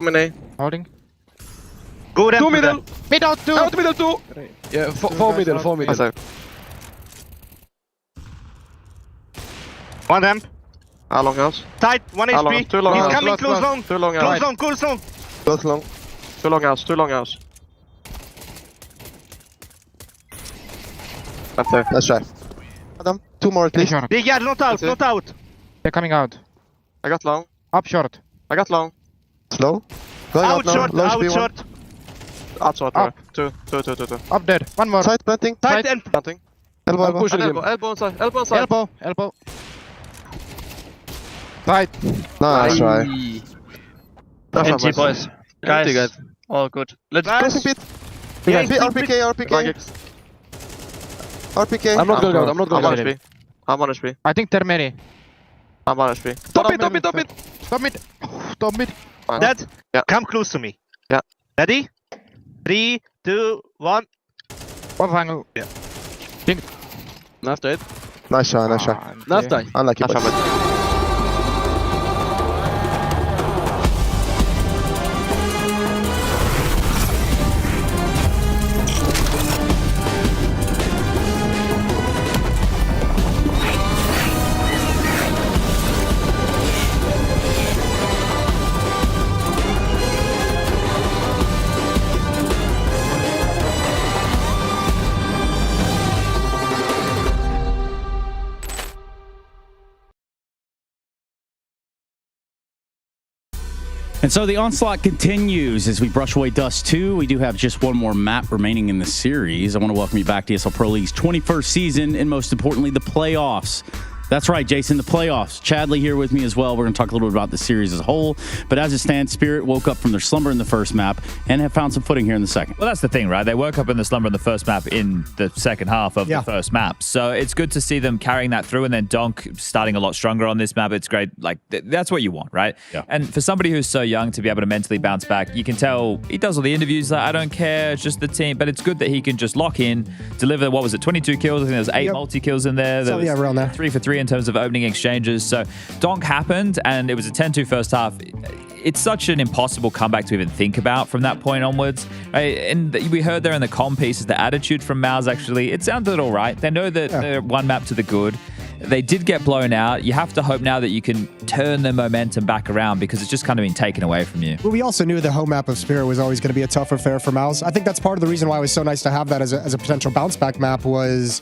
Coming A. Holding. Go then. Two middle. Mid out 2. Out middle 2. Yeah, 4 middle, 4 middle. One ramp. Long house. Tight. 1 HP. Too long He's house. coming close long. Too long Close house. long. Close long. Close long. Too long house. Too long house. Up there. Let's try. Adam, 2 more please. Big yard. Not out. Not out. They're coming out. I got long. Up short. I got long. Slow. Going Out now. short. Low Out HP short. one. Out short. Up. Two. Up dead. One more. Side planting. Tight and Planting. Elbow. I'm pushing him. Elbow on side. Elbow on side. Elbow. Tight. Nice try. Empty boys. Guys. All good. Let's Nice. Crossing pit. Yeah, RPK. RPK. I'm not going out. I'm not going out. I'm on HP. I think they're many. I'm on HP. Top mid. Dead. Yeah. Come close to me. Yeah. Ready? 3, 2, 1. One final. Yeah. Knife dead. Nice shot. Knife die. Unlucky. And so the onslaught continues as we brush away Dust 2. We do have just one more map remaining in the series. I want to welcome you back to ESL Pro League's 21st season, and most importantly, the playoffs. That's right, Jason, the playoffs. Chadley here with me as well. We're going to talk a little bit about the series as a whole. But as it stands, Spirit woke up from their slumber in the first map and have found some footing here in the second. Well, that's the thing, right? They woke up in the slumber in the first map in the second half of the first map. So it's good to see them carrying that through, and then Donk starting a lot stronger on this map. It's great. Like, that's what you want, right? Yeah. And for somebody who's so young to be able to mentally bounce back, you can tell he does all the interviews. Like, I don't care. It's just the team. But it's good that he can just lock in, deliver, 22 kills? I think there's 8 multi-kills in there. So, yeah, around there. 3 for 3 in terms of opening exchanges. So Donk happened, and it was a 10-2 first half. It's such an impossible comeback to even think about from that point onwards. Right? And we heard there in the comm pieces, the attitude from MOUZ actually, it sounded all right. They know that they're one map to the good. They did get blown out. You have to hope now that you can turn the momentum back around, because it's just kind of been taken away from you. Well, we also knew the home map of Spirit was always going to be a tough affair for MOUZ. I think that's part of the reason why it was so nice to have that as a potential bounce back map. Was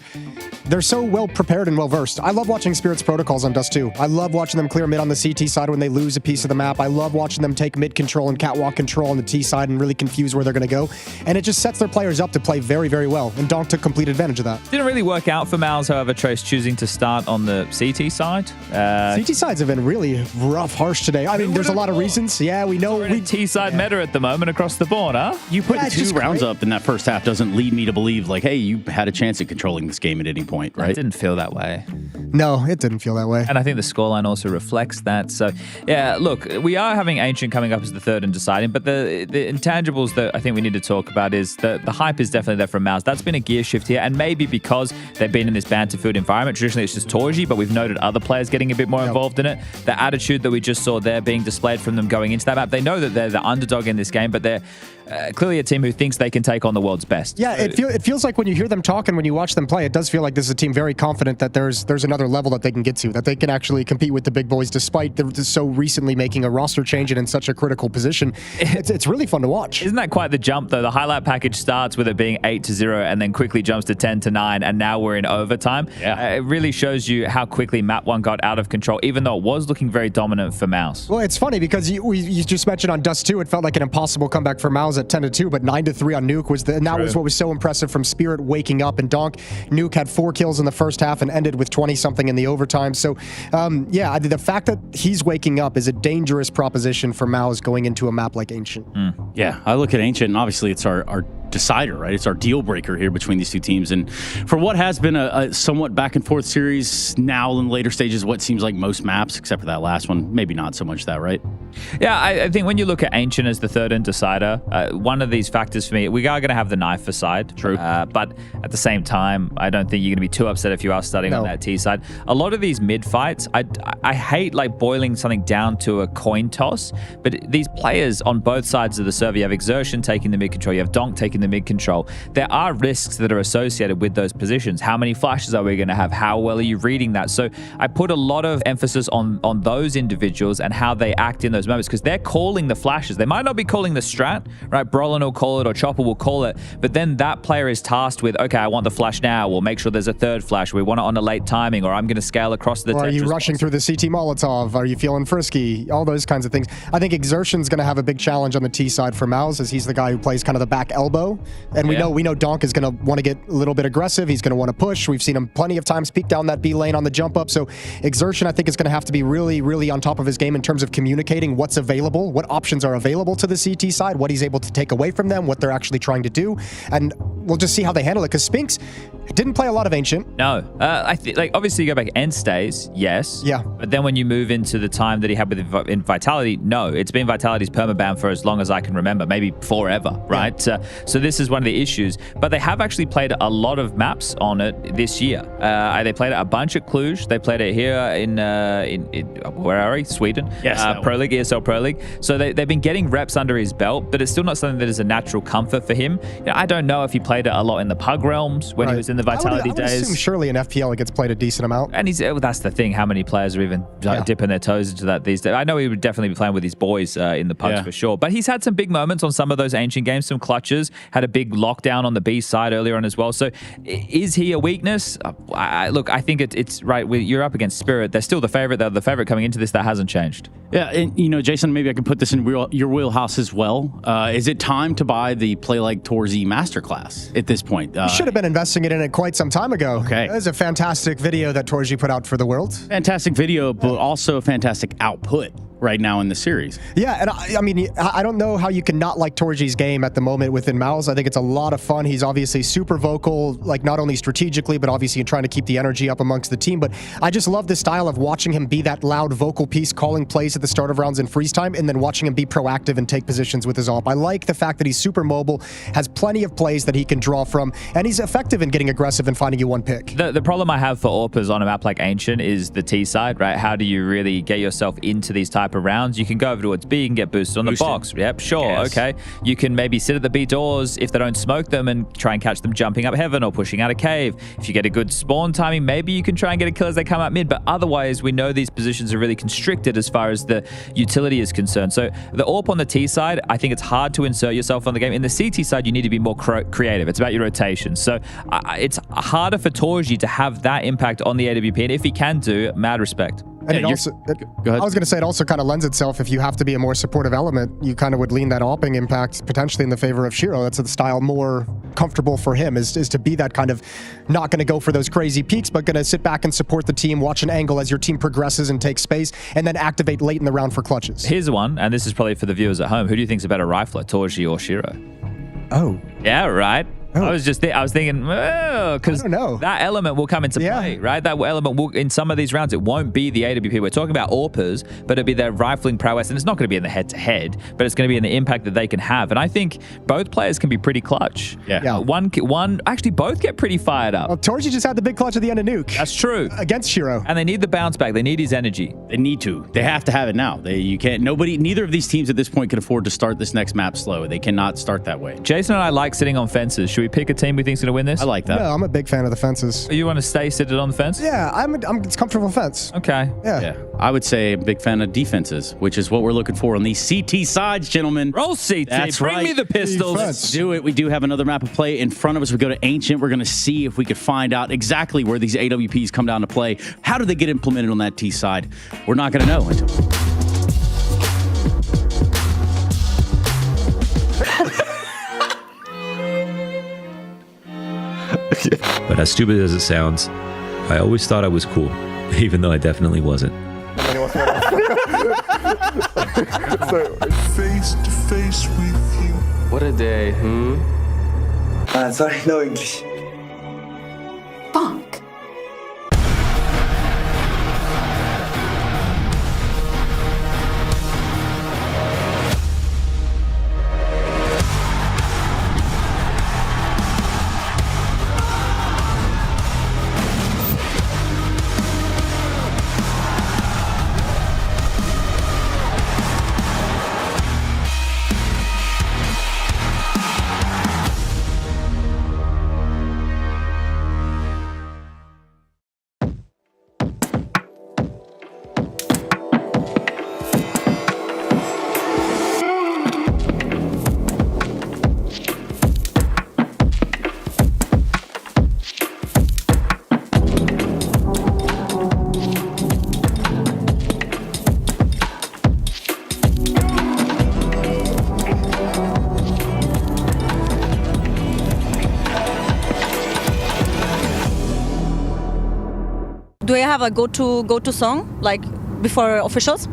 they're so well prepared and well versed. I love watching Spirit's protocols on Dust 2. I love watching them clear mid on the CT side when they lose a piece of the map. I love watching them take mid control and catwalk control on the T side and really confuse where they're going to go. And it just sets their players up to play very, very well. And Donk took complete advantage of that. Didn't really work out for MOUZ, however, Trace choosing to start on the CT side. CT sides have been really rough, harsh today. I mean, there's a lot of reasons. Yeah, we know. We T-side meta at the moment across the board, huh? You put 2 rounds up in that first half doesn't lead me to believe, like, hey, you had a chance at controlling this game at any point, right? It didn't feel that way. No, it didn't feel that way. And I think the scoreline also reflects that. So, yeah, look, we are having Ancient coming up as the third and deciding, but the intangibles that I think we need to talk about is the hype is definitely there from MOUZ. That's been a gear shift here, and maybe because they've been in this banter-filled environment. Traditionally, it's just Torji, but we've noted other players getting a bit more involved in it. The attitude that we just saw there being displayed from them going into that map, they know that they're the underdog in this game, but they're clearly a team who thinks they can take on the world's best. Yeah, it feels like when you hear them talk and when you watch them play, it does feel like this is a team very confident that there's another level that they can get to, that they can actually compete with the big boys despite so recently making a roster change and in such a critical position. It's really fun to watch. Isn't that quite the jump, though? The highlight package starts with it being 8-0 and then quickly jumps to 10-9, and now we're in overtime. Yeah. It really shows you how quickly map 1 got out of control, even though it was looking very dominant for MOUZ. Well, it's funny because you just mentioned on Dust 2, it felt like an impossible comeback for MOUZ at 10-2, but 9-3 on Nuke was and that was what was so impressive from Spirit waking up. And Donk, Nuke had 4 kills in the first half and ended with 20-something in the overtime. So, yeah, the fact that he's waking up is a dangerous proposition for MOUZ going into a map like Ancient. Yeah, I look at Ancient, and obviously it's our decider, right? It's our deal breaker here between these two teams. And for what has been a somewhat back and forth series, now in later stages, what seems like most maps, except for that last one, maybe not so much that, right? Yeah, I think when you look at Ancient as the third and decider, one of these factors for me, we are going to have the knife side. True. But at the same time, I don't think you're going to be too upset if you are starting on that T side. A lot of these mid fights, I hate like boiling something down to a coin toss, but these players on both sides of the server, you have Exertion taking the mid control, you have Donk taking the mid control. There are risks that are associated with those positions. How many flashes are we going to have? How well are you reading that? So I put a lot of emphasis on those individuals and how they act in those moments, because they're calling the flashes. They might not be calling the strat, right? Brolin will call it or Chopper will call it, but then that player is tasked with, okay, I want the flash now. We'll make sure there's a third flash. We want it on a late timing, or I'm going to scale across the Tetris. Or are you rushing through the CT Molotov? Are you feeling frisky? All those kinds of things. I think Exertion's going to have a big challenge on the T side for MOUZ, as he's the guy who plays kind of the back elbow. And we know Donk is going to want to get a little bit aggressive. He's going to want to push. We've seen him plenty of times peek down that B lane on the jump up. So Exertion, I think, is going to have to be really, really on top of his game in terms of communicating what's available, what options are available to the CT side, what he's able to take away from them, what they're actually trying to do. And we'll just see how they handle it, because Spinks didn't play a lot of Ancient. No. I think, like, obviously you go back end stays, yes. Yeah. But then when you move into the time that he had in Vitality, no. It's been Vitality's permaban for as long as I can remember, maybe forever, right? Yeah. So this is one of the issues. But they have actually played a lot of maps on it this year. They played it a bunch at Cluj. They played it here in where are we? Sweden. Yes. Pro League, ESL Pro League. So they've been getting reps under his belt, but it's still not something that is a natural comfort for him. You know, I don't know if he played it a lot in the Pug Realms when he was in the Vitality I would days. assume surely in FPL it gets played a decent amount. And that's the thing. How many players are even dipping their toes into that these days? I know he would definitely be playing with his boys in the Pugs for sure. But he's had some big moments on some of those Ancient games, some clutches, had a big lockdown on the B side earlier on as well. So is he a weakness? Look, I think it's right. You're up against Spirit. They're still the favorite. They're the favorite coming into this. That hasn't changed. Yeah, and you know, Jason, maybe I can put this in your wheelhouse as well. Is it time to buy the Play Like Torzy Masterclass at this point? You should have been investing in it quite some time ago. Okay. That was a fantastic video that Torzy put out for the world. Fantastic video, but also a fantastic output right now in the series. Yeah, and I mean, I don't know how you can not like Torji's game at the moment within MOUZ. I think it's a lot of fun. He's obviously super vocal, like not only strategically, but obviously trying to keep the energy up amongst the team. But I just love this style of watching him be that loud vocal piece, calling plays at the start of rounds in freeze time, and then watching him be proactive and take positions with his AWP. I like the fact that he's super mobile, has plenty of plays that he can draw from, and he's effective in getting aggressive and finding you one pick. The problem I have for AWPers on a map like Ancient is the T side, right? How do you really get yourself into these type of rounds? You can go over towards B, you can get boosted on the box. Yep, sure, okay. You can maybe sit at the B doors if they don't smoke them and try and catch them jumping up heaven or pushing out a cave. If you get a good spawn timing, maybe you can try and get a kill as they come out mid, but otherwise we know these positions are really constricted as far as the utility is concerned. So the AWP on the T side, I think it's hard to insert yourself on the game. In the CT side, you need to be more creative. It's about your rotation. So it's harder for Torji to have that impact on the AWP, and if he can do, mad respect. And I was going to say, it also kind of lends itself, if you have to be a more supportive element, you kind of would lean that AWPing impact potentially in the favor of Shiro. That's the style more comfortable for him, is to be that kind of not going to go for those crazy peaks, but going to sit back and support the team, watch an angle as your team progresses and takes space, and then activate late in the round for clutches. Here's one, and this is probably for the viewers at home. Who do you think is a better rifler, Torji or Shiro? Oh. Yeah, right. I was thinking, because that element will come into play, right? That element will, in some of these rounds, it won't be the AWP. We're talking about AWPers, but it'll be their rifling prowess, and it's not going to be in the head-to-head, but it's going to be in the impact that they can have. And I think both players can be pretty clutch. Yeah. Actually, both get pretty fired up. Well, Torji just had the big clutch at the end of Nuke. That's true. Against Shiro. And they need the bounce back. They need his energy. They need to. They have to have it now. Neither of these teams at this point can afford to start this next map slow. They cannot start that way. Jason and I like sitting on fences. Should we pick a team we think is going to win this? I like that. No, I'm a big fan of the fences. You want to stay seated on the fence? Yeah, it's comfortable fence. Okay. Yeah. I would say a big fan of defenses, which is what we're looking for on these CT sides, gentlemen. Roll CT. That's Bring right. me the pistols. Let's do it. We do have another map of play in front of us. We go to Ancient. We're going to see if we could find out exactly where these AWPs come down to play. How do they get implemented on that T side? We're not going to know until... But as stupid as it sounds, I always thought I was cool, even though I definitely wasn't. Face to face with you. What a day, Sorry, no English. Donk. Do you have a go-to song, like before officials?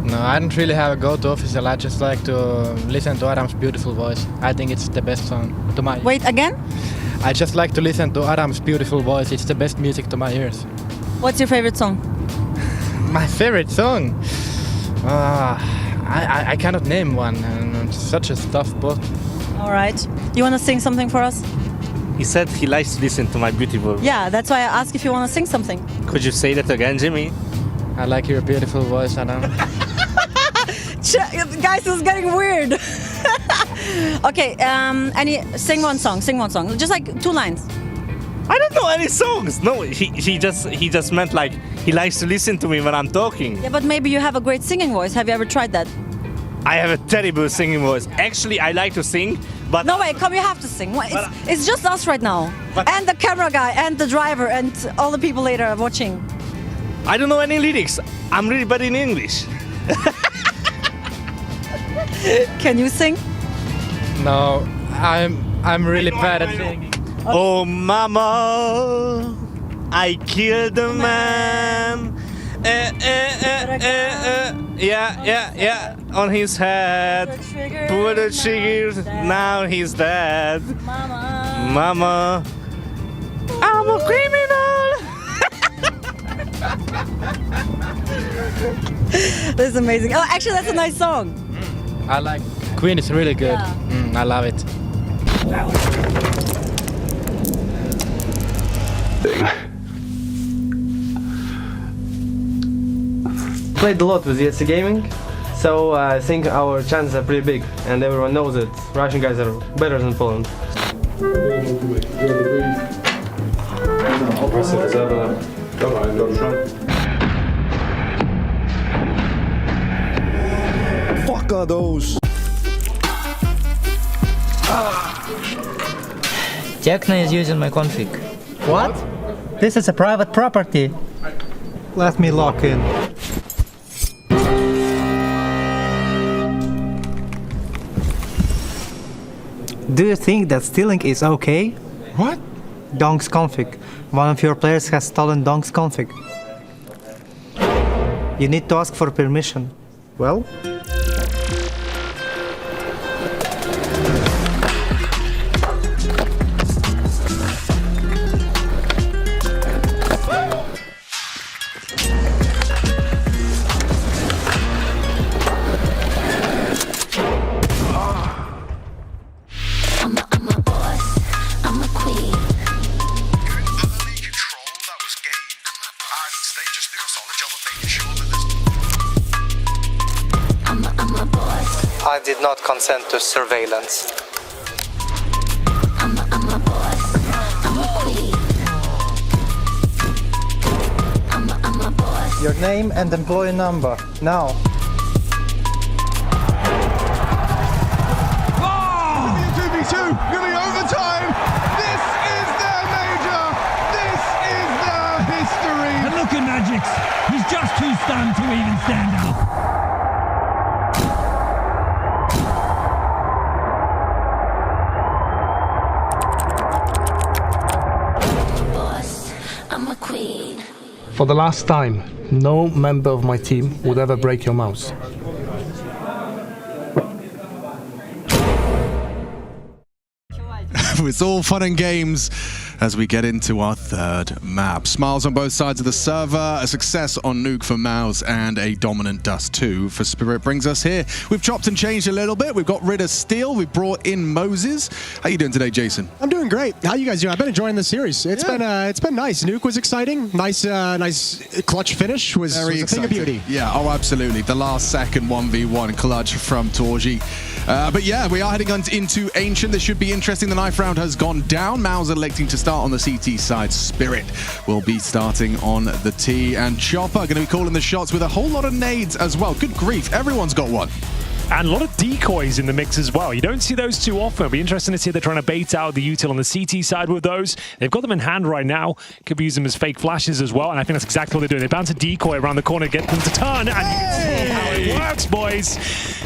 No, I don't really have a go-to official. I just like to listen to Adam's beautiful voice. I think it's the best song to my... Wait, again? I just like to listen to Adam's beautiful voice. It's the best music to my ears. What's your favorite song? My favorite song? I cannot name one. It's such a tough book. All right. You want to sing something for us? He said he likes to listen to my beautiful. Yeah, that's why I asked if you want to sing something. Could you say that again, Jimmy? I like your beautiful voice, Adam. Guys, this is getting weird. Okay, sing one song, just like 2 lines. I don't know any songs. No, he just meant like he likes to listen to me when I'm talking. Yeah, but maybe you have a great singing voice. Have you ever tried that? I have a terrible singing voice. Actually, I like to sing, but... No way, come, you have to sing. It's just us right now. And the camera guy, and the driver, and all the people later watching. I don't know any lyrics. I'm really bad in English. Can you sing? No, I'm really bad at singing. Oh, mama, I killed a man. Yeah, on his head. Pull the trigger, now he's dead. Mama, I'm a criminal. This is amazing. Oh, actually, that's a nice song. I like Queen is really good. Yeah. I love it. Played a lot with ESL Gaming, so I think our chances are pretty big, and everyone knows it. Russian guys are better than Poland. Fuck are those? Techno is using my config. What? This is a private property. Let me lock in. Do you think that stealing is okay? What? Donk's config. One of your players has stolen Donk's config. You need to ask for permission. Well? I did not consent to surveillance. Your name and employee number, now. Gonna be overtime. This is their major. This is their history. And look at magixx. He's just too stunned to even stand up. For the last time, no member of my team would ever break your mouse. It's all fun and games as we get into our third map. Smiles on both sides of the server, a success on Nuke for MOUZ, and a dominant Dust 2 for Spirit brings us here. We've chopped and changed a little bit. We've got rid of Steel. We've brought in MOUZ. How you doing today, Jason? I'm doing great. How you guys doing? I've been enjoying the series. It's been nice. Nuke was exciting. Nice clutch finish was a thing of beauty. Yeah, oh, absolutely. The last second 1v1 clutch from Torji. But yeah, we are heading on into Ancient. This should be interesting. The knife round has gone down. MOUZ electing to start on the CT side. Spirit will be starting on the T. And Chopper going to be calling the shots with a whole lot of nades as well. Good grief, everyone's got one. And a lot of decoys in the mix as well. You don't see those too often. It'll be interesting to see they're trying to bait out the util on the CT side with those. They've got them in hand right now. Could be using them as fake flashes as well. And I think that's exactly what they're doing. They bounce a decoy around the corner, get them to turn. And you can see how it works, boys.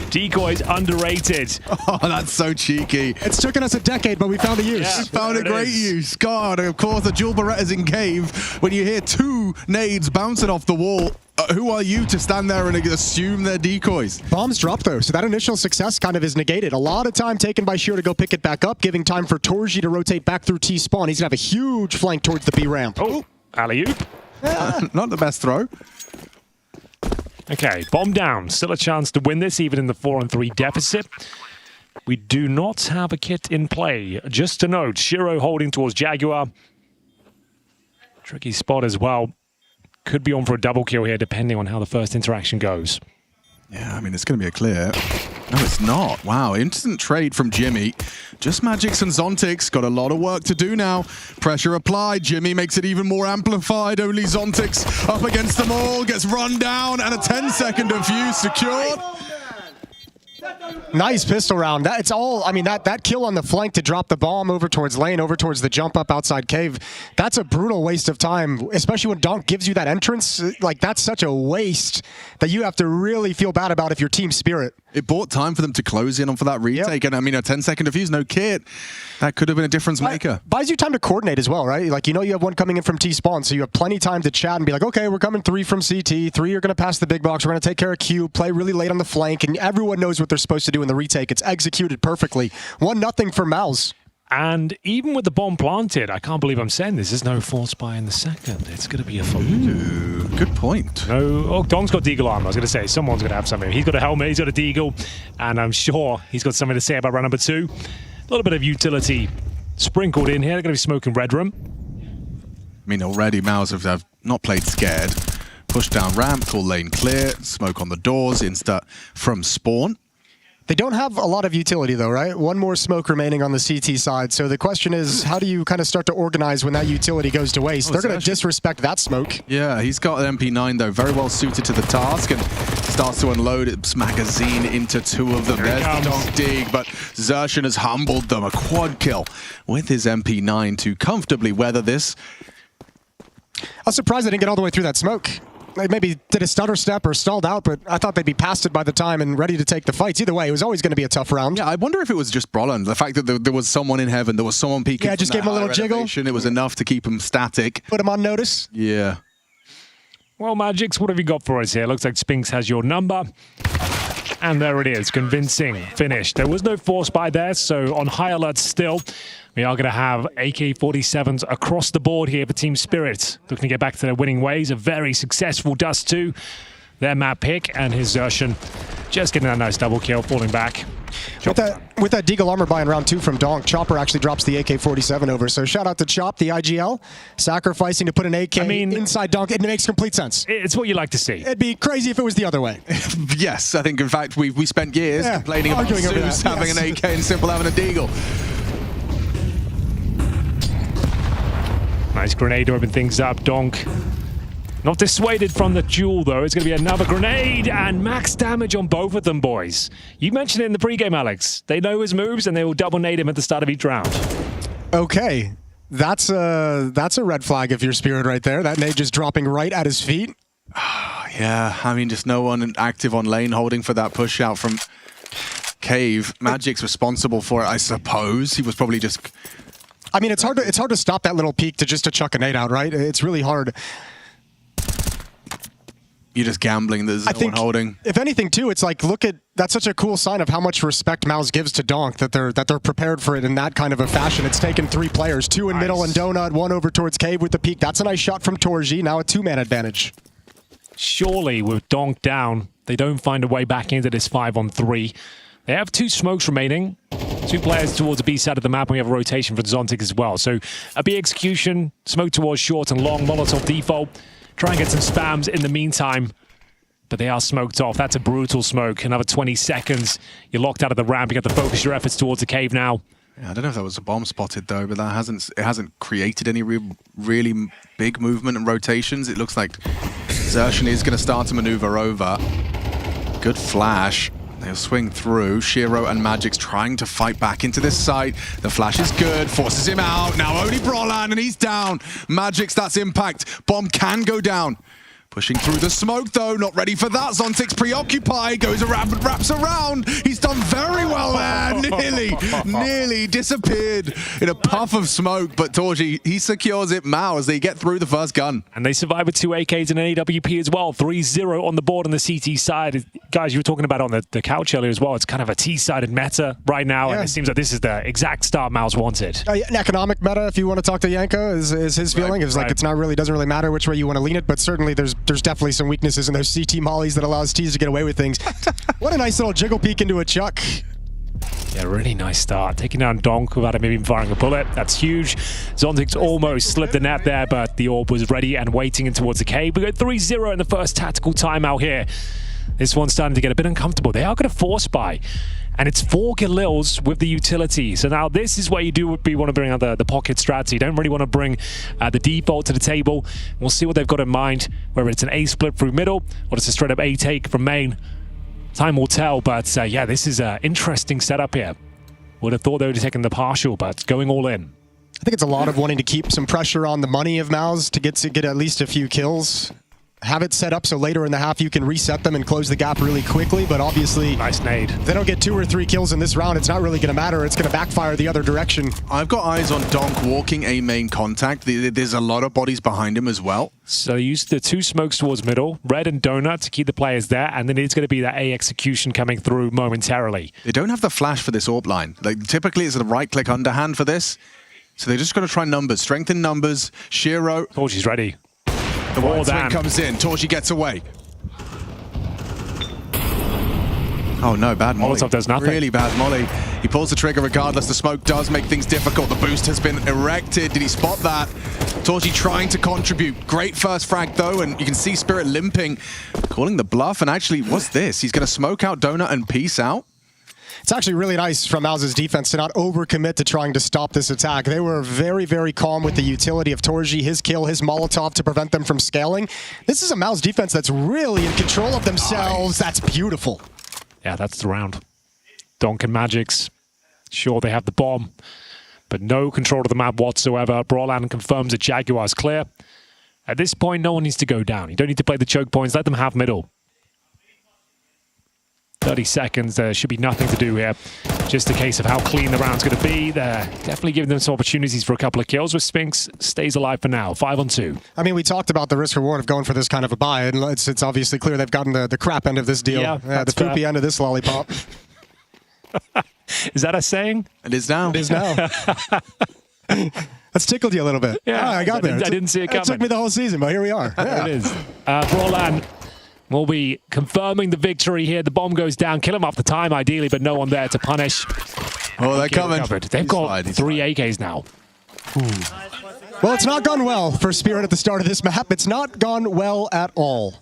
Decoys underrated. Oh, that's so cheeky. It's taken us a decade, but we found a use. Yeah, found a great use. God, of course, the Gilbert is in cave. When you hear two nades bouncing off the wall, who are you to stand there and assume they're decoys? Bombs drop though, so that initial success kind of is negated. A lot of time taken by Shiro to go pick it back up, giving time for Torji to rotate back through T-spawn. He's going to have a huge flank towards the B ramp. Oh, alley-oop. Not the best throw. Okay, bomb down. Still a chance to win this, even in the 4-3 deficit. We do not have a kit in play. Just to note, Shiro holding towards Jaguar. Tricky spot as well. Could be on for a double kill here, depending on how the first interaction goes. Yeah, I mean, it's going to be a clear. No, it's not. Wow, instant trade from Jimmy. Just magixx and Zontix got a lot of work to do now. Pressure applied. Jimmy makes it even more amplified. Only Zontix up against them all. Gets run down and a 10-second defuse secured. Nice pistol round. It's all, I mean, that kill on the flank to drop the bomb over towards lane, over towards the jump up outside cave, that's a brutal waste of time, especially when Donk gives you that entrance. Like, that's such a waste that you have to really feel bad about if you're Team Spirit. It bought time for them to close in on for that retake. And I mean, a 10-second defuse, no kit. That could have been a difference maker. Buys you time to coordinate as well, right? Like, you know you have one coming in from T-spawn, so you have plenty of time to chat and be like, okay, we're coming 3 from CT, 3 are going to pass the big box, we're going to take care of Q, play really late on the flank, and everyone knows what they're supposed to do in the retake. It's executed perfectly. 1-0 for MOUZ. And even with the bomb planted, I can't believe I'm saying this, there's no force buy in the second. It's going to be a fun. Good point. No, oh, Donk's got Deagle armor. I was going to say, someone's going to have something. He's got a helmet, he's got a Deagle, and I'm sure he's got something to say about round number 2. A little bit of utility sprinkled in here. They're going to be smoking red room. I mean, already MOUZ have not played scared. Push down ramp, call lane clear, smoke on the doors, insta from spawn. They don't have a lot of utility though, right? One more smoke remaining on the CT side. So the question is, how do you kind of start to organize when that utility goes to waste? They're going to disrespect that smoke. Yeah, he's got an MP9 though, very well suited to the task, and starts to unload its magazine into 2 of them. There's the Donk dig, but Xertion has humbled them. A quad kill with his MP9 to comfortably weather this. I was surprised they didn't get all the way through that smoke. They maybe did a stutter step or stalled out, but I thought they'd be past it by the time and ready to take the fights. Either way, it was always going to be a tough round. Yeah, I wonder if it was just Brollan. The fact that there was someone in heaven, there was someone peeking. Yeah, just gave him a little jiggle. It was enough to keep him static. Put him on notice. Yeah. Well, magixx, what have you got for us here? Looks like Spinks has your number. And there it is, convincing finish. There was no force buy there, so on high alert still. We are going to have AK-47s across the board here for Team Spirit. Looking to get back to their winning ways. A very successful Dust 2. Their map pick and his Xertion just getting that nice double kill, falling back. With that Deagle armor buy in round 2 from Donk, Chopper actually drops the AK-47 over. So shout out to Chop, the IGL, sacrificing to put an AK inside Donk. It makes complete sense. It's what you like to see. It'd be crazy if it was the other way. Yes, I think in fact we spent years complaining about Zeus having an AK and Simple having a Deagle. Nice grenade to open things up, Donk. Not dissuaded from the duel, though. It's going to be another grenade and max damage on both of them, boys. You mentioned it in the pregame, Alex. They know his moves, and they will double nade him at the start of each round. Okay. That's a red flag if you're Spirit right there. That nade just dropping right at his feet. Yeah, I mean, just no one active on lane holding for that push out from Cave. magixx responsible for it, I suppose. He was probably just... I mean, it's hard to stop that little peek to chuck a nade out, right? It's really hard. You're just gambling. There's no one holding. If anything, too, it's like look at That's such a cool sign of how much respect MOUZ gives to Donk, that they're prepared for it in that kind of a fashion. It's taken 3 players, 2 in middle and Donut, 1 over towards Cave with the peak. That's a nice shot from Torji. Now a 2-man advantage. Surely with Donk down, they don't find a way back into this 5-on-3. They have 2 smokes remaining. 2 players towards the B side of the map, and we have a rotation for Zontic as well. So a B execution, smoke towards short and long, Molotov default. Try and get some spams in the meantime. But they are smoked off. That's a brutal smoke. Another 20 seconds. You're locked out of the ramp. You have to focus your efforts towards the cave now. Yeah, I don't know if that was a bomb spotted though, but that hasn't created any really big movement and rotations. It looks like Xertion is going to start to maneuver over. Good flash. They'll swing through. Shiro and magixx trying to fight back into this site. The flash is good, forces him out. Now only Brolan, and he's down. magixx, that's impact. Bomb can go down. Pushing through the smoke, though. Not ready for that. Zontic's preoccupied. Goes around and wraps around. He's done very well there. Nearly disappeared in a puff of smoke. But Torji, he secures it. MOUZ, they get through the first gun. And they survive with 2 AKs and an AWP as well. 3-0 on the board on the CT side. Guys, you were talking about on the couch earlier as well. It's kind of a T-sided meta right now. Yeah. And it seems like this is the exact start MOUZ wanted. An economic meta, if you want to talk to Yanko, is his feeling. It's like it's not really, doesn't really matter which way you want to lean it. But certainly there's definitely some weaknesses in those CT mollies that allows T's to get away with things. What a nice little jiggle peek into a chuck. Yeah, really nice start. Taking down Donk without him even firing a bullet. That's huge. Zontic's almost slipped the net there, but the orb was ready and waiting in towards the cave. We got 3-0 in the first tactical timeout here. This one's starting to get a bit uncomfortable. They are going to force buy. And it's 4 Galils with the utility. So now this is where you do want to bring out the pocket strategy. You don't really want to bring the default to the table. We'll see what they've got in mind, whether it's an A split through middle or it's a straight up A take from main. Time will tell, but yeah, this is an interesting setup here. Would have thought they would have taken the partial, but going all in. I think it's a lot of wanting to keep some pressure on the money of MOUZ to get at least a few kills. Have it set up so later in the half you can reset them and close the gap really quickly, but obviously nice nade. If they don't get 2 or 3 kills in this round, it's not really going to matter. It's going to backfire the other direction. I've got eyes on Donk walking a main contact. There's a lot of bodies behind him as well. So they used the 2 smokes towards middle, Red and Donut to keep the players there, and then it's going to be that A execution coming through momentarily. They don't have the flash for this orb line. Like typically it's a right-click underhand for this. So they're just going to try numbers, strengthen numbers. Shiro. Oh, she's ready. The wide swing comes in. Torji gets away. Oh no, bad molly. Molotov does nothing. Really bad molly. He pulls the trigger regardless. The smoke does make things difficult. The boost has been erected. Did he spot that? Torji trying to contribute. Great first frag though, and you can see Spirit limping, calling the bluff. And actually, what's this? He's going to smoke out Donut and peace out. It's actually really nice from MOUZ's defense to not overcommit to trying to stop this attack. They were very, very calm with the utility of Torji, his kill, his Molotov to prevent them from scaling. This is a MOUZ defense that's really in control of themselves. Nice. That's beautiful. Yeah, that's the round. Donk and magixx. Sure, they have the bomb, but no control of the map whatsoever. Brolan confirms that Jaguar's clear. At this point, no one needs to go down. You don't need to play the choke points. Let them have middle. 30 seconds, there should be nothing to do here. Just a case of how clean the round's going to be. They're definitely giving them some opportunities for a couple of kills, with Spinks stays alive for now. 5-on-2. I mean, we talked about the risk-reward of going for this kind of a buy, and it's obviously clear they've gotten the crap end of this deal. Yeah, the poopy end of this lollipop. Is that a saying? It is now. It is now. That's tickled you a little bit. Yeah, I got there. I didn't see it coming. It took me the whole season, but here we are. Yeah. It is. Brolan will be confirming the victory here. The bomb goes down. Kill him off the time, ideally, but no one there to punish. Oh, they're coming. They've got 3 AKs now. Well, it's not gone well for Spirit at the start of this map. It's not gone well at all.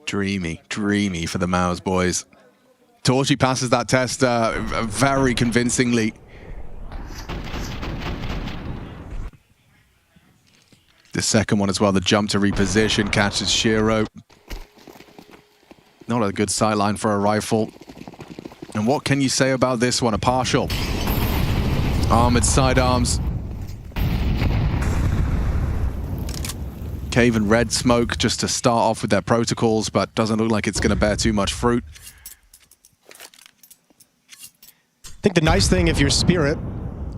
Dreamy for the MOUZ boys. Torji passes that test very convincingly. The second one as well, the jump to reposition, catches Shiro. Not a good sideline for a rifle. And what can you say about this one? A partial. Armored sidearms. Cave and Red smoke just to start off with their protocols, but doesn't look like it's going to bear too much fruit. I think the nice thing if you're Spirit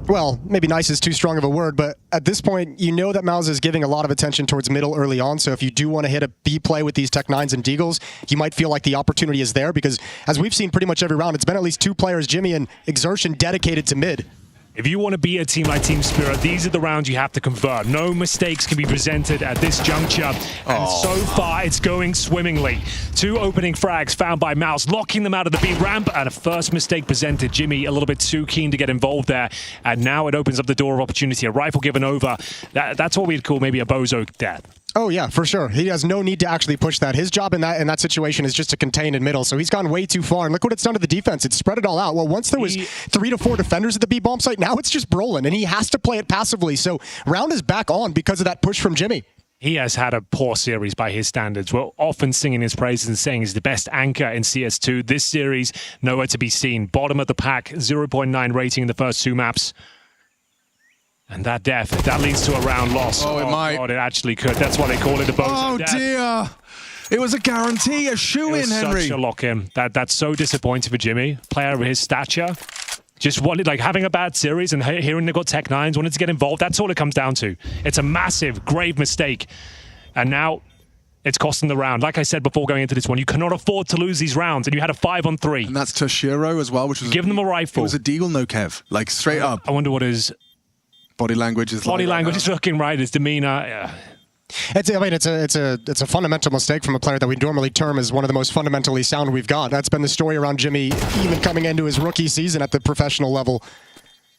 Well, maybe nice is too strong of a word, but at this point, you know that MOUZ is giving a lot of attention towards middle early on, so if you do want to hit a B play with these Tech 9s and Deagles, you might feel like the opportunity is there, because as we've seen pretty much every round, it's been at least 2 players, Jimmy and Exertion, dedicated to mid. If you want to be a team like Team Spirit, these are the rounds you have to convert. No mistakes can be presented at this juncture. And so far, it's going swimmingly. 2 opening frags found by MOUZ, locking them out of the B ramp. And a first mistake presented. Jimmy a little bit too keen to get involved there. And now it opens up the door of opportunity. A rifle given over. That's what we'd call maybe a bozo death. Oh yeah, for sure. He has no need to actually push that. His job in that situation is just to contain in middle. So he's gone way too far. And look what it's done to the defense. It's spread it all out. Well, once there was 3 to 4 defenders at the B bomb site, now it's just Brolin, and he has to play it passively. So round is back on because of that push from Jimmy. He has had a poor series by his standards. We're often singing his praises and saying he's the best anchor in CS2. This series, nowhere to be seen. Bottom of the pack, 0.9 rating in the first 2 maps. And that death, that leads to a round loss. Oh, it might. God, it actually could. That's why they call it a bozo death. Oh, dear. It was a guarantee, a shoe-in, Henry. Such a lock-in. That's so disappointing for Jimmy. Player of his stature. Just wanted, like, having a bad series and hearing they've got Tech 9s, wanted to get involved. That's all it comes down to. It's a massive, grave mistake. And now it's costing the round. Like I said before going into this one, you cannot afford to lose these rounds, and you had a 5-on-3. And that's Toshiro as well, which was... Give them a rifle. It was a Deagle no Kev, like straight up. I wonder what his... Body language is Body language is looking right, his demeanor. Yeah. It's a fundamental mistake from a player that we normally term as one of the most fundamentally sound we've got. That's been the story around Jimmy, even coming into his rookie season at the professional level.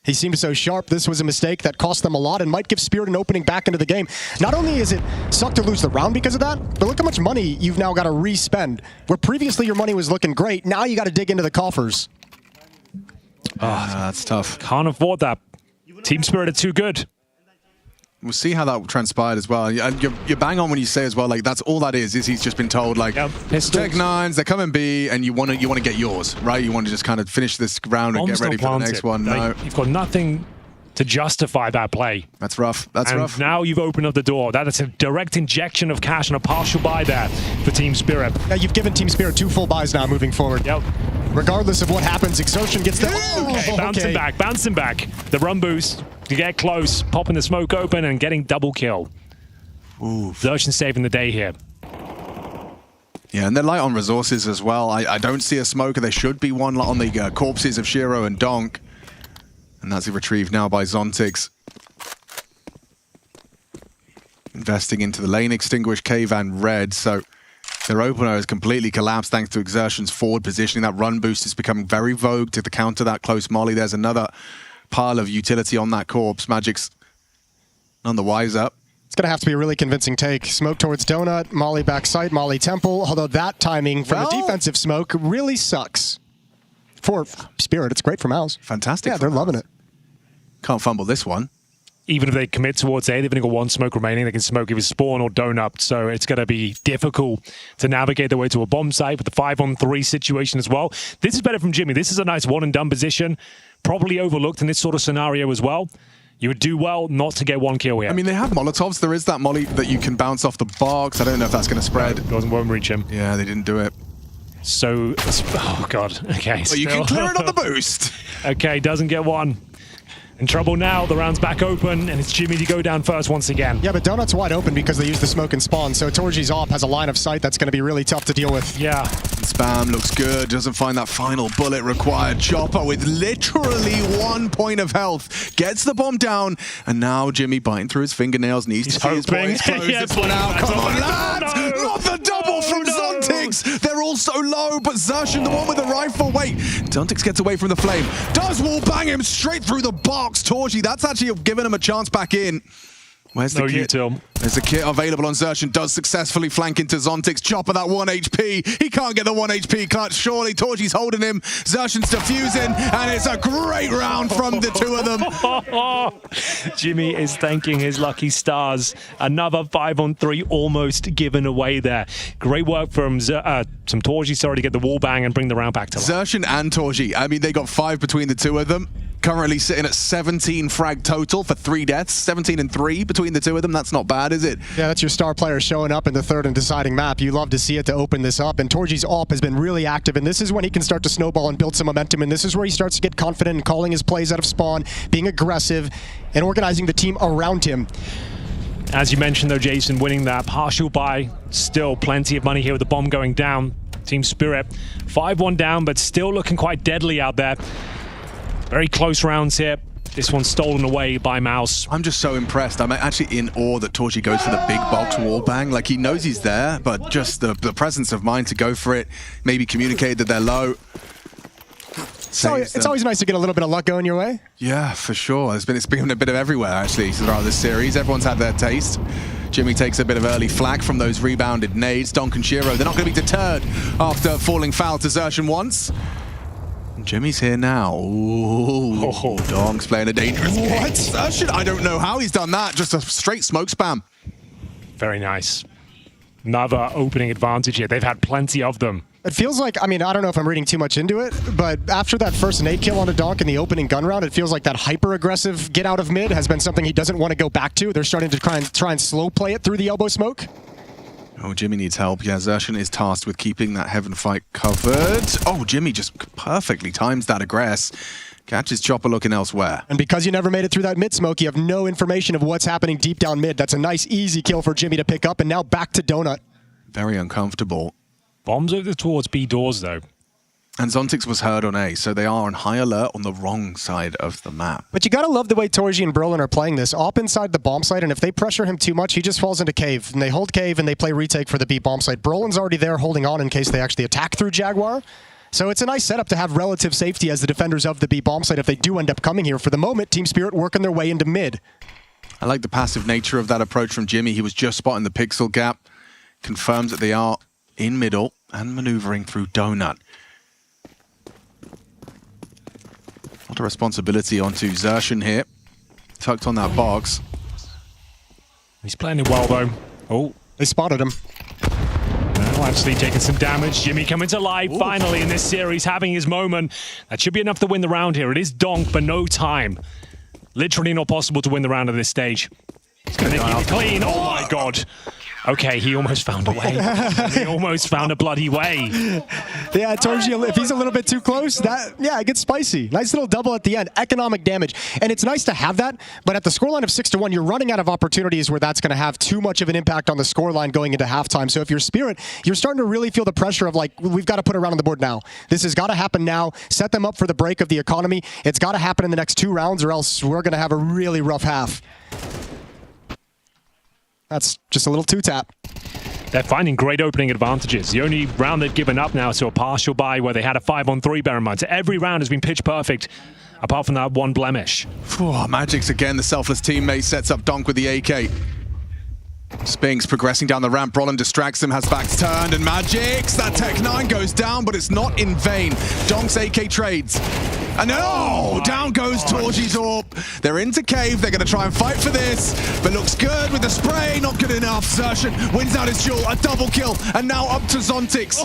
He seemed so sharp. This was a mistake that cost them a lot and might give Spirit an opening back into the game. Not only is it suck to lose the round because of that, but look how much money you've now got to re-spend. Where previously your money was looking great, now you got to dig into the coffers. That's tough. Can't afford that. Team Spirit are too good. We'll see how that transpired as well. And you're bang on when you say as well, like, that's all that is he's just been told, like, Tech 9s, they're coming B, and you want to get yours, right? You want to just kind of finish this round and get ready for the next one. No. You've got nothing to justify that play. That's rough. That's rough. Now you've opened up the door. That is a direct injection of cash and a partial buy there for Team Spirit. Yeah, you've given Team Spirit 2 full buys now moving forward. Yep. Regardless of what happens, Exertion gets there. Okay, bouncing back. The run boost to get close, popping the smoke open and getting double kill. Exertion saving the day here. Yeah, and they're light on resources as well. I don't see a smoker. There should be one on the corpses of Shiro and Donk. And that's retrieved now by Zontix. Investing into the lane extinguished cave and red, so their opener has completely collapsed thanks to Exertion's forward positioning. That run boost is becoming very vogue to counter that close molly. There's another pile of utility on that corpse. magixx none the wiser. It's going to have to be a really convincing take. Smoke towards Donut, molly backside, molly temple, although that timing from the defensive smoke really sucks. For Spirit, it's great for MOUZ. Fantastic. Yeah, they're loving it. Can't fumble this one. Even if they commit towards A, they've only got 1 smoke remaining. They can smoke either spawn or donut, so it's going to be difficult to navigate their way to a bomb site with the 5-on-3 situation as well. This is better from Jimmy. This is a nice one-and-done position, probably overlooked in this sort of scenario as well. You would do well not to get 1 kill here. I mean, they have Molotovs. There is that molly that you can bounce off the box. I don't know if that's going to spread. Won't reach him. Yeah, they didn't do it. So, oh God. Okay. Well, you can clear it on the boost. Okay, doesn't get 1. In trouble now, the round's back open, and it's Jimmy to go down first once again. Yeah, but Donut's wide open because they use the smoke and spawn, so Torji's op has a line of sight that's going to be really tough to deal with. Yeah. Spam looks good, doesn't find that final bullet required. Chopper with literally 1 point of health, gets the bomb down, and now Jimmy biting through his fingernails, needs to see his boys close this one out. Come on, lads! No. Not the double from Zontix! They're all so low, but Xertion, the one with the rifle. Wait, Zontix gets away from the flame, does wall bang him straight through the box. Torji, that's actually giving him a chance back in. Where's the kit? There's a kit available on Xertion. Does successfully flank into Zontix. Chopper that 1 HP. He can't get the 1 HP clutch. Surely Torji's holding him. Xertion's defusing, and it's a great round from the 2 of them. Jimmy is thanking his lucky stars. Another 5-on-3 almost given away there. Great work from Torji, sorry, to get the wall bang and bring the round back to life. Xertion and Torji. I mean, they got 5 between the 2 of them. currently sitting at 17 frag total for 3 deaths, 17 and 3 between the two of them. That's not bad, is it? Yeah, that's your star player showing up in the third and deciding map. You love to see it to open this up. And Torji's AWP has been really active, and this is when he can start to snowball and build some momentum. And this is where he starts to get confident in calling his plays out of spawn, being aggressive, and organizing the team around him. As you mentioned, though, Jason, winning that partial buy, still plenty of money here with the bomb going down. Team Spirit 5-1 down, but still looking quite deadly out there. Very close rounds here. This one's stolen away by MOUZ. I'm just so impressed. I'm actually in awe that Torji goes for the big box wallbang. Like, he knows he's there, but just the presence of mind to go for it, maybe communicate that they're low. So it's always nice to get a little bit of luck going your way. Yeah, for sure. It's been a bit of everywhere, actually, throughout this series. Everyone's had their taste. Jimmy takes a bit of early flak from those rebounded nades. Donk and Shiro, they're not going to be deterred after falling foul to Xerxen once. Jimmy's here now. Ooh, Donk's playing a dangerous game. What? Xerxen, I don't know how he's done that. Just a straight smoke spam. Very nice. Another opening advantage here. They've had plenty of them. It feels like, I mean, I don't know if I'm reading too much into it, but after that first nade kill on a Donk in the opening gun round, it feels like that hyper-aggressive get out of mid has been something he doesn't want to go back to. They're starting to try and slow play it through the elbow smoke. Oh, Jimmy needs help. Yeah, Xerxen is tasked with keeping that heaven fight covered. Oh, Jimmy just perfectly times that aggress. Catches Chopper looking elsewhere. And because you never made it through that mid smoke, you have no information of what's happening deep down mid. That's a nice, easy kill for Jimmy to pick up, and now back to Donut. Very uncomfortable. Bombs over towards B doors, though. And Zontix was heard on A, so they are on high alert on the wrong side of the map. But you gotta love the way Torji and Brolin are playing this. Op inside the bomb site, and if they pressure him too much, he just falls into cave. And they hold cave, and they play retake for the B bomb site. Brolin's already there holding on in case they actually attack through Jaguar. So it's a nice setup to have relative safety as the defenders of the B bomb site if they do end up coming here. For the moment, Team Spirit working their way into mid. I like the passive nature of that approach from Jimmy. He was just spotting the pixel gap. Confirms that they are in middle and maneuvering through Donut. A lot of responsibility onto Xerxen here. Tucked on that box. He's playing it well, though. Oh, they spotted him. Well, actually taking some damage. Jimmy coming to life finally in this series, having his moment. That should be enough to win the round here. It is Donk, but no time. Literally not possible to win the round at this stage. He's going to keep it clean. Oh my god. Okay, he almost found a way. He almost found a bloody way. Yeah, I told you, if he's a little bit too close, yeah, it gets spicy. Nice little double at the end. Economic damage. And it's nice to have that, but at the scoreline of 6-1, you're running out of opportunities where that's going to have too much of an impact on the scoreline going into halftime. So if you're Spirit, you're starting to really feel the pressure of, like, we've got to put a round on the board now. This has got to happen now. Set them up for the break of the economy. It's got to happen in the next 2 rounds, or else we're going to have a really rough half. That's just a little two-tap. They're finding great opening advantages. The only round they've given up now is to a partial buy where they had a 5-on-3, bear in mind. So every round has been pitch perfect, apart from that one blemish. magixx again, the selfless teammate, sets up Donk with the AK. Spinks progressing down the ramp. Brolin distracts him, has backs turned, and magixx, that Tech 9 goes down, but it's not in vain. Donk's AK trades. And down goes Torji's AWP. They're into cave, they're going to try and fight for this, but looks good with the spray, not good enough. Xerxen wins out his duel, a double kill, and now up to Zontix.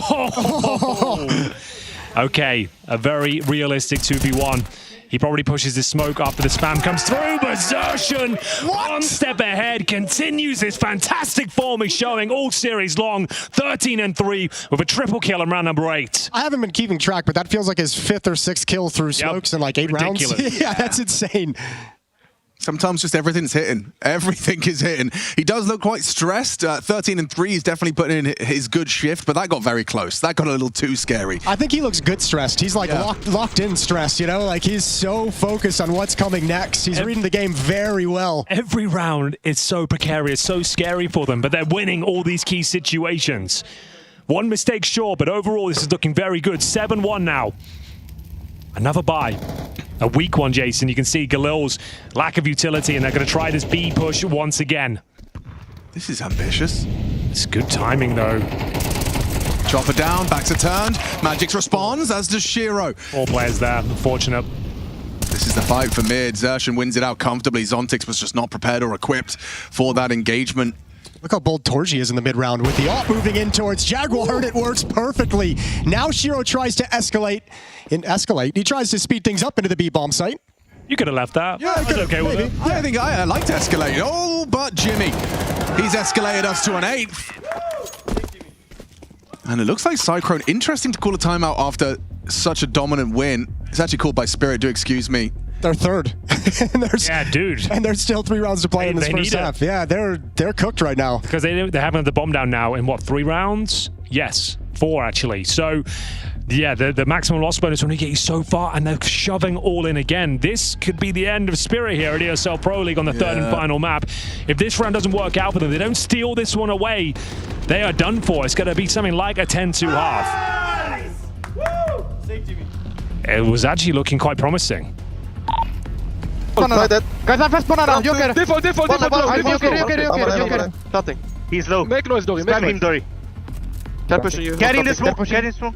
Okay, a very realistic 2v1. He probably pushes his smoke after the spam comes through, but Xerxen, one step ahead, continues this fantastic form he's showing all series long. 13-3 with a triple kill in round number 8. I haven't been keeping track, but that feels like his 5th or 6th kill through smokes in like 8 rounds. Yeah, that's insane. Sometimes just everything's hitting. Everything is hitting. He does look quite stressed. 13-3 is definitely putting in his good shift, but that got very close. That got a little too scary. I think he looks good stressed. He's like locked in stressed, you know? Like he's so focused on what's coming next. He's reading the game very well. Every round is so precarious, so scary for them, but they're winning all these key situations. One mistake, sure, but overall this is looking very good. 7-1 now. Another buy. A weak one, Jason. You can see Galil's lack of utility, and they're going to try this B push once again. This is ambitious. It's good timing, though. Chopper down, backs are turned. magixx responds, as does Shiro. 4 players there, unfortunate. This is the fight for mid. Xerxen wins it out comfortably. Zontix was just not prepared or equipped for that engagement. Look how bold Torji is in the mid-round with the AWP moving in towards Jaguar, and it works perfectly. Now Shiro tries to escalate. He tries to speed things up into the B-bomb site. You could have left that. Yeah, I was okay with it. I think I like to escalate. Oh, but Jimmy, he's escalated us to an 8th. And it looks like Cyclone, interesting to call a timeout after such a dominant win. It's actually called by Spirit, do excuse me. They're third. Yeah, dude. And there's still 3 rounds to play in this first half. Yeah, they're cooked right now. Because they haven't had the bomb down now in what, 3 rounds? Yes, 4 actually. So yeah, the maximum loss bonus only get you so far, and they're shoving all in again. This could be the end of Spirit here at ESL Pro League on the third and final map. If this round doesn't work out for them, they don't steal this one away, they are done for. It's going to be something like a 10-2 half. It was actually looking quite promising. Guys, I'm fast banana. Joker. Default. Joker. Nothing. He's low. Make noise, Dory. Make Spam him, noise. Dory. Can push you. Get in the smoke. Get in the smoke.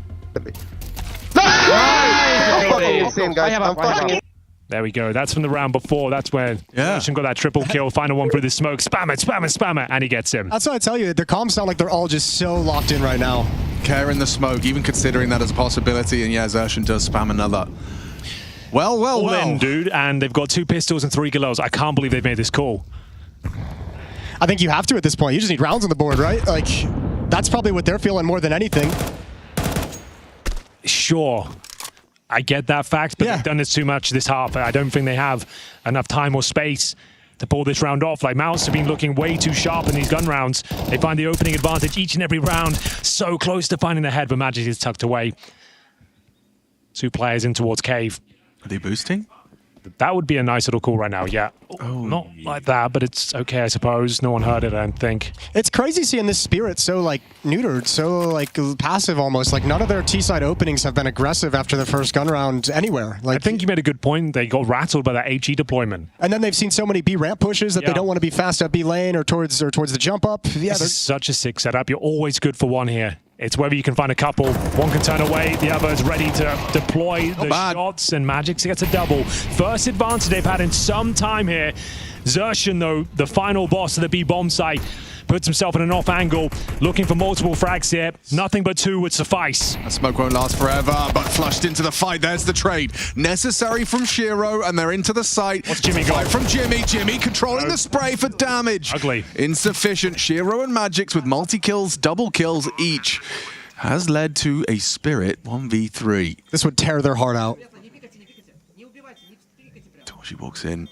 There we go. That's from the round before. That's where Nation got that triple kill. Final one through the smoke. Spam it, and he gets him. That's what I tell you. The comms sound like they're all just so locked in right now. Care in the smoke, even considering that as a possibility. And yeah, Zershin does spam another. Well. All in, dude. And they've got 2 pistols and 3 galils. I can't believe they've made this call. I think you have to at this point. You just need rounds on the board, right? Like, that's probably what they're feeling more than anything. Sure. I get that fact, but they've done this too much this half. I don't think they have enough time or space to pull this round off. Like, MOUZ have been looking way too sharp in these gun rounds. They find the opening advantage each and every round. So close to finding the head, but magixx is tucked away. 2 players in towards cave. Are they boosting? That would be a nice little call right now, yeah. Oh, not like that, but it's okay, I suppose. No one heard it, I don't think. It's crazy seeing this Spirit so, like, neutered, so, like, passive almost. Like, none of their T-side openings have been aggressive after the first gun round anywhere. Like, I think you made a good point. They got rattled by that HE deployment. And then they've seen so many B ramp pushes that they don't want to be fast up B lane or towards the jump up. Yeah, this is such a sick setup. You're always good for one here. It's whether you can find a couple. One can turn away, the other is ready to deploy the shots, and magixx gets a double. First advantage they've had in some time here. Zershin, though, the final boss of the B bomb site, puts himself in an off angle, looking for multiple frags here. Nothing but 2 would suffice. That smoke won't last forever, but flushed into the fight. There's the trade. Necessary from Shiro, and they're into the site. What's Jimmy got? From Jimmy. Jimmy controlling the spray for damage. Ugly. Insufficient. Shiro and magixx with multi-kills, double kills each, has led to a Spirit 1v3. This would tear their heart out. Torshi walks in.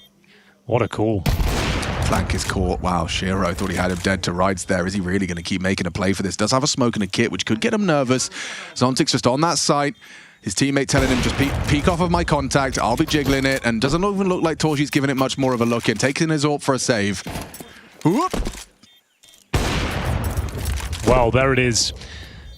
What a call. Flank is caught. Wow, Shiro thought he had him dead to rights there. Is he really going to keep making a play for this? Does have a smoke and a kit, which could get him nervous. Zontic's just on that site. His teammate telling him, just peek off of my contact. I'll be jiggling it. And doesn't even look like Torshi's giving it much more of a look in. Taking his AWP for a save. Whoop. Well, there it is.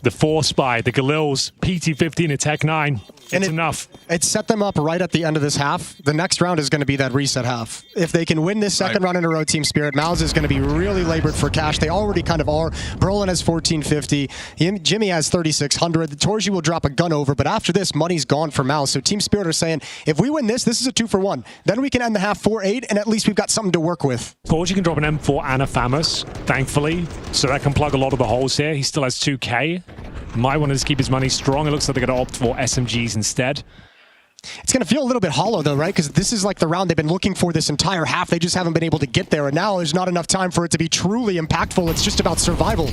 The 4 spy, the Galils, PT-15 at Tech 9. It's enough. It set them up right at the end of this half. The next round is going to be that reset half. If they can win this second round in a row, Team Spirit, MOUZ is going to be really labored for cash. They already kind of are. Brolin has 1450. Jimmy has 3600. Torshi will drop a gun over, but after this, money's gone for MOUZ. So Team Spirit are saying, if we win this is a 2-for-1. Then we can end the half 4-8, and at least we've got something to work with. Torshi can drop an M4 and a FAMAS, thankfully. So that can plug a lot of the holes here. He still has 2K. Might want to just keep his money strong. It looks like they're going to opt for SMGs instead. It's going to feel a little bit hollow, though, right? Because this is like the round they've been looking for this entire half. They just haven't been able to get there, and now there's not enough time for it to be truly impactful. It's just about survival.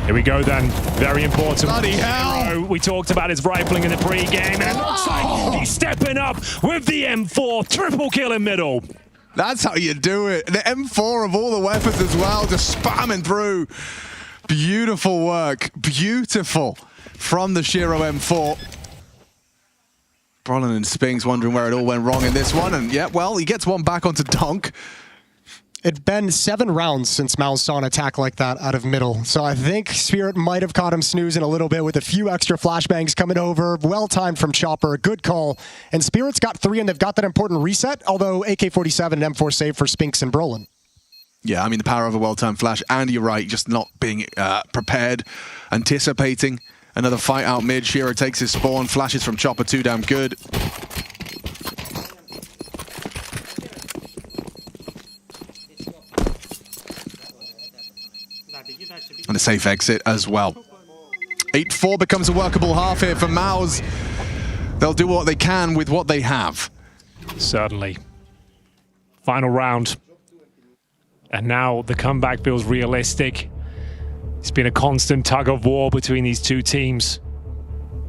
Here we go, then. Very important. Bloody hell! We talked about his rifling in the pre-game, and it looks like he's stepping up with the M4. Triple kill in middle. That's how you do it. The M4 of all the weapons as well, just spamming through. Beautiful work. Beautiful from the Shiro M4. Brolin and Spings wondering where it all went wrong in this one. And yeah, well, he gets one back onto Donk. It's been 7 rounds since MOUZ saw an attack like that out of middle. So I think Spirit might have caught him snoozing a little bit with a few extra flashbangs coming over. Well timed from Chopper. Good call. And Spirit's got 3, and they've got that important reset, although AK-47 and M4 save for Spinks and Brolin. Yeah, I mean, the power of a well-timed flash, and you're right, just not being prepared, anticipating another fight out mid. Shiro takes his spawn, flashes from Chopper, too damn good. And a safe exit as well. 8-4 becomes a workable half here for MOUZ. They'll do what they can with what they have. Certainly. Final round. And now the comeback feels realistic. It's been a constant tug of war between these two teams.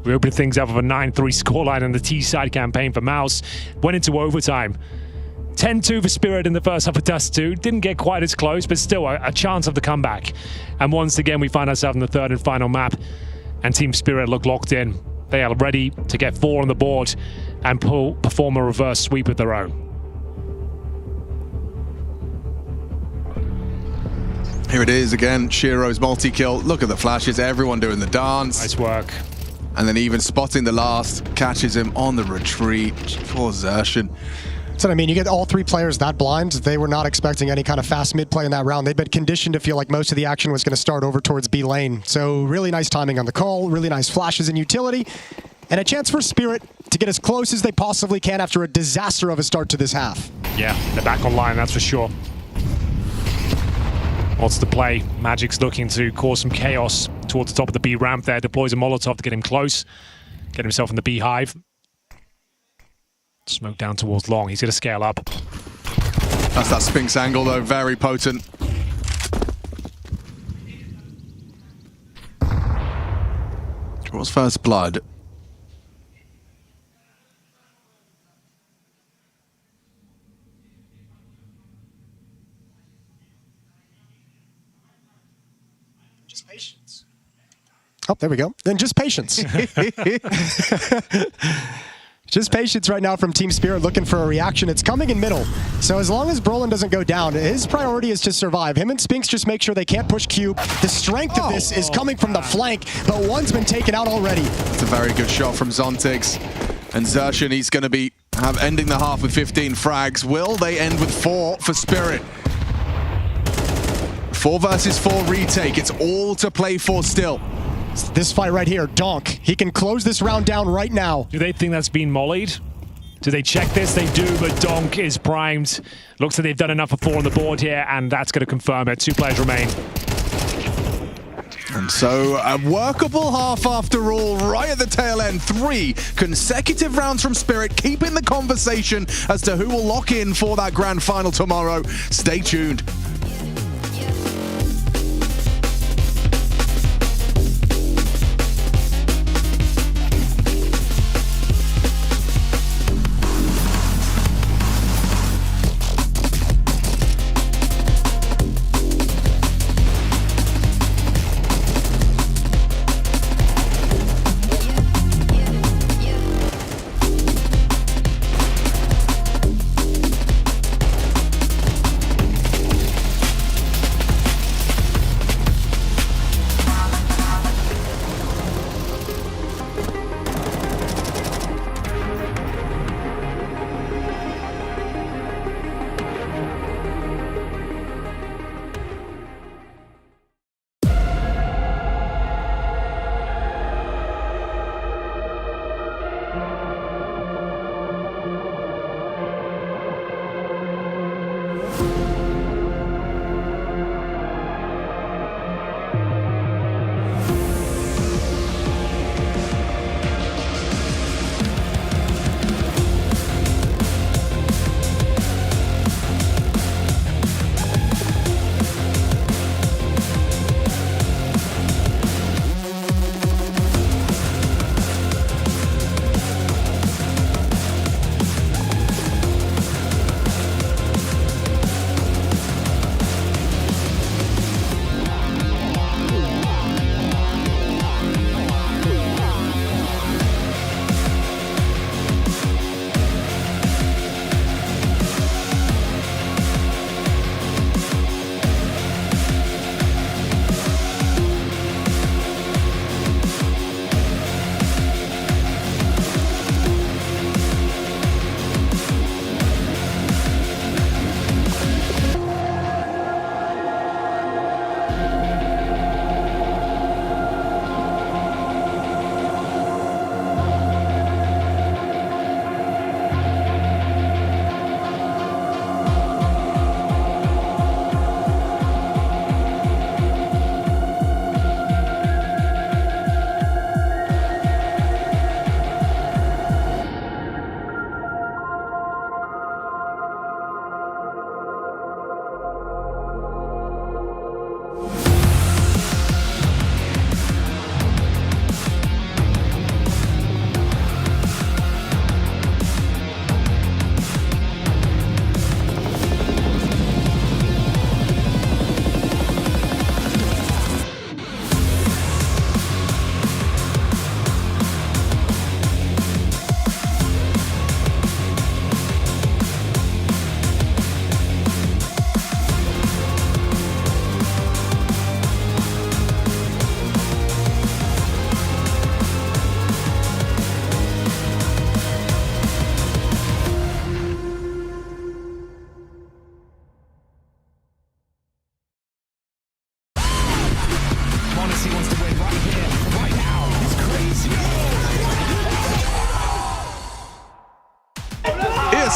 We opened things up with a 9-3 scoreline in the T-side campaign for MOUZ. Went into overtime. 10-2 for Spirit in the first half of Dust 2. Didn't get quite as close, but still a chance of the comeback. And once again, we find ourselves in the third and final map. And Team Spirit look locked in. They are ready to get 4 on the board and perform a reverse sweep of their own. Here it is again, Shiro's multi-kill. Look at the flashes, everyone doing the dance. Nice work. And then even spotting the last, catches him on the retreat. Poor Xertion. So I mean, you get all 3 players that blind. They were not expecting any kind of fast mid play in that round. They'd been conditioned to feel like most of the action was going to start over towards B lane. So really nice timing on the call, really nice flashes in utility, and a chance for Spirit to get as close as they possibly can after a disaster of a start to this half. Yeah, they're back online, that's for sure. What's the play? magixx looking to cause some chaos towards the top of the B ramp there. Deploys a Molotov to get him close. Get himself in the B hive. Smoke down towards long. He's going to scale up. That's that Spinks angle though, very potent. Draws first blood. Just patience. Oh, there we go. Then just patience. Just patience right now from Team Spirit, looking for a reaction. It's coming in middle. So as long as Brolin doesn't go down, his priority is to survive. Him and Spinks just make sure they can't push Cube. The strength of this is coming from the flank, but one's been taken out already. That's a very good shot from Zontix. And Xertion, he's going to be ending the half with 15 frags. Will they end with 4 for Spirit? 4 versus 4 retake. It's all to play for still. This fight right here, Donk, he can close this round down right now. Do they think that's been mollied? Do they check this? They do, but Donk is primed. Looks like they've done enough for 4 on the board here, and that's going to confirm it. 2 players remain. And so a workable half after all, right at the tail end. 3 consecutive rounds from Spirit, keeping the conversation as to who will lock in for that grand final tomorrow. Stay tuned.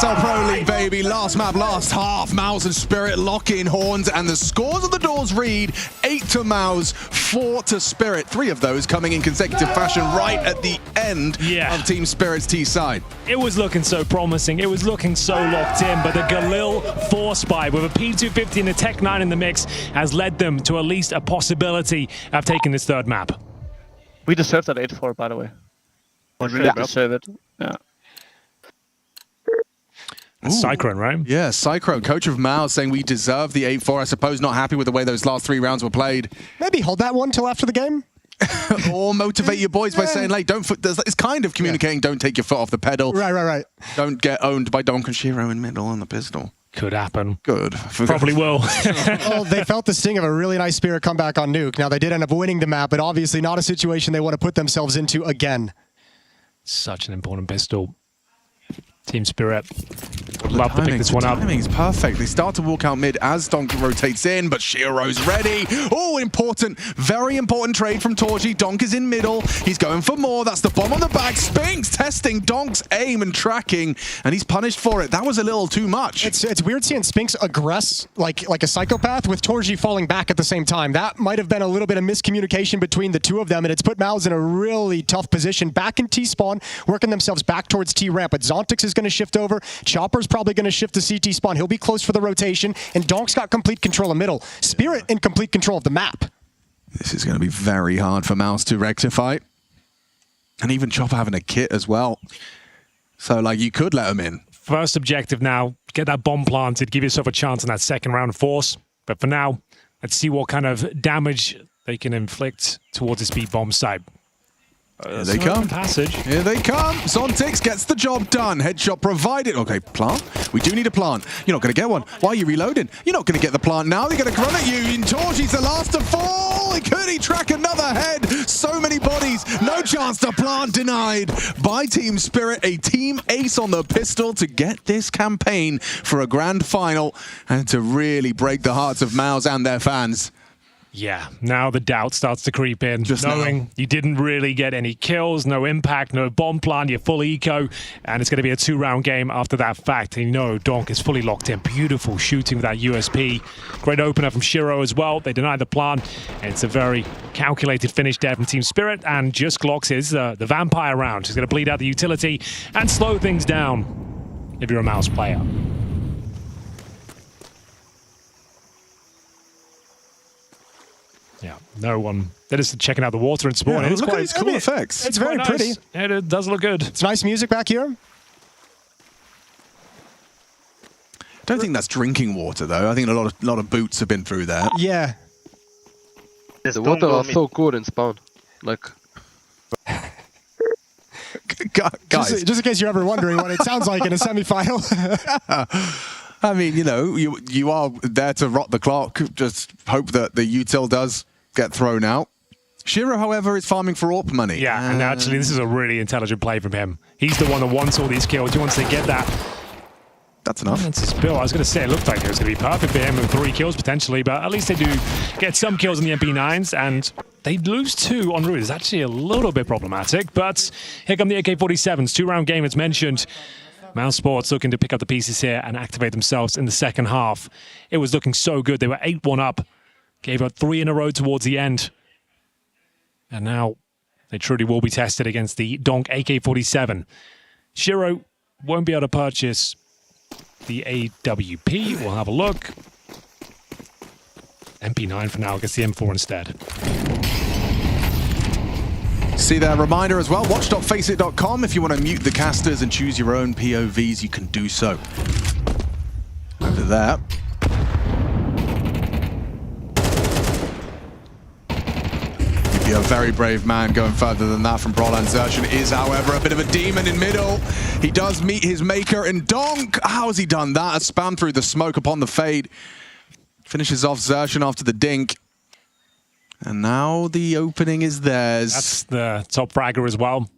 ESL Pro League, baby. Last map, last half. MOUZ and Spirit lock in horns, and the scores of the doors read 8 to MOUZ, 4 to Spirit. 3 of those coming in consecutive fashion right at the end of Team Spirit's T side. It was looking so promising. It was looking so locked in, but the Galil Force Spy with a P250 and a Tech 9 in the mix has led them to at least a possibility of taking this third map. We deserve that 8-4, by the way. We really deserve it. Yeah. Cyclone, right? Yeah, Cyclone, coach of MOUZ, saying we deserve the 8-4. I suppose not happy with the way those last 3 rounds were played. Maybe hold that one till after the game. Or motivate your boys by saying, like, it's kind of communicating, don't take your foot off the pedal. Right. Don't get owned by Donk and Shiro in middle on the pistol. Could happen. Good. Probably will. Well, they felt the sting of a really nice Spirit comeback on Nuke. Now, they did end up winning the map, but obviously not a situation they want to put themselves into again. Such an important pistol. Team Spirit would love to pick this one up. The timing's perfect. They start to walk out mid as Donk rotates in, but Shiro's ready. Oh, important, very important trade from Torji. Donk is in middle. He's going for more. That's the bomb on the back. Spinks testing Donk's aim and tracking, and he's punished for it. That was a little too much. It's weird seeing Spinks aggress like a psychopath with Torji falling back at the same time. That might have been a little bit of miscommunication between the two of them, and it's put MOUZ in a really tough position. Back in T-spawn, working themselves back towards T-ramp, but Zontix is going to shift over. Chopper's probably going to shift to CT spawn. He'll be close for the rotation, and Donk's got complete control of middle. Spirit in complete control of the map. This is going to be very hard for MOUZ to rectify. And even Chopper having a kit as well. So, like, you could let him in. First objective now, get that bomb planted, give yourself a chance in that second round of Force. But for now, let's see what kind of damage they can inflict towards the speed bomb site. Here they come. Passage. Here they come. Zontix gets the job done. Headshot provided. Okay, plant. We do need a plant. You're not going to get one. Why are you reloading? You're not going to get the plant now. They're going to run at you. And Torji's the last to fall. Could he track another head? So many bodies. No chance to plant denied by Team Spirit. A team ace on the pistol to get this campaign for a grand final and to really break the hearts of MOUZ and their fans. Yeah, now the doubt starts to creep in. Just knowing you didn't really get any kills, no impact, no bomb plan, you're full eco, and it's going to be a 2-round game after that fact. And you know Donk is fully locked in. Beautiful shooting with that USP. Great opener from Shiro as well. They denied the plan. It's a very calculated finish there from Team Spirit, and just Glocks is the vampire round. He's going to bleed out the utility and slow things down if you're a MOUZ player. Yeah, no one. They're just checking out the water and spawn. Yeah, it's look quite at its cool effects. It's very nice. pretty. Yeah, it does look good. It's nice music back here. I don't think that's drinking water, though. I think a lot of boots have been through there. Yeah. The water was so good in spawn. Like, guys, just in case you're ever wondering what it sounds like in a semifinal. I mean, you know, you are there to rot the clock. Just hope that the util does get thrown out. Shiro, however, is farming for AWP money. Yeah, and actually, this is a really intelligent play from him. He's the one that wants all these kills. He wants to get that. That's enough. That's his bill. I was going to say, it looked like it was going to be perfect for him with 3 kills potentially, but at least they do get some kills on the MP9s, and they lose 2 en route. It's actually a little bit problematic, but here come the AK-47s. 2-round game, as mentioned. MOUZ Sports looking to pick up the pieces here and activate themselves in the second half. It was looking so good. They were 8-1 up. Gave up 3 in a row towards the end. And now they truly will be tested against the Donk AK-47. Shiro won't be able to purchase the AWP. We'll have a look. MP9 for now. Gets the M4 instead. See that reminder as well. Watch.faceit.com. If you want to mute the casters and choose your own POVs, you can do so. Over there. You'd be a very brave man going further than that from Brolan. Zertion is, however, a bit of a demon in middle. He does meet his maker in Donk. How has he done that? A spam through the smoke upon the fade. Finishes off Zertion after the dink. And now the opening is theirs. That's the top fragger as well.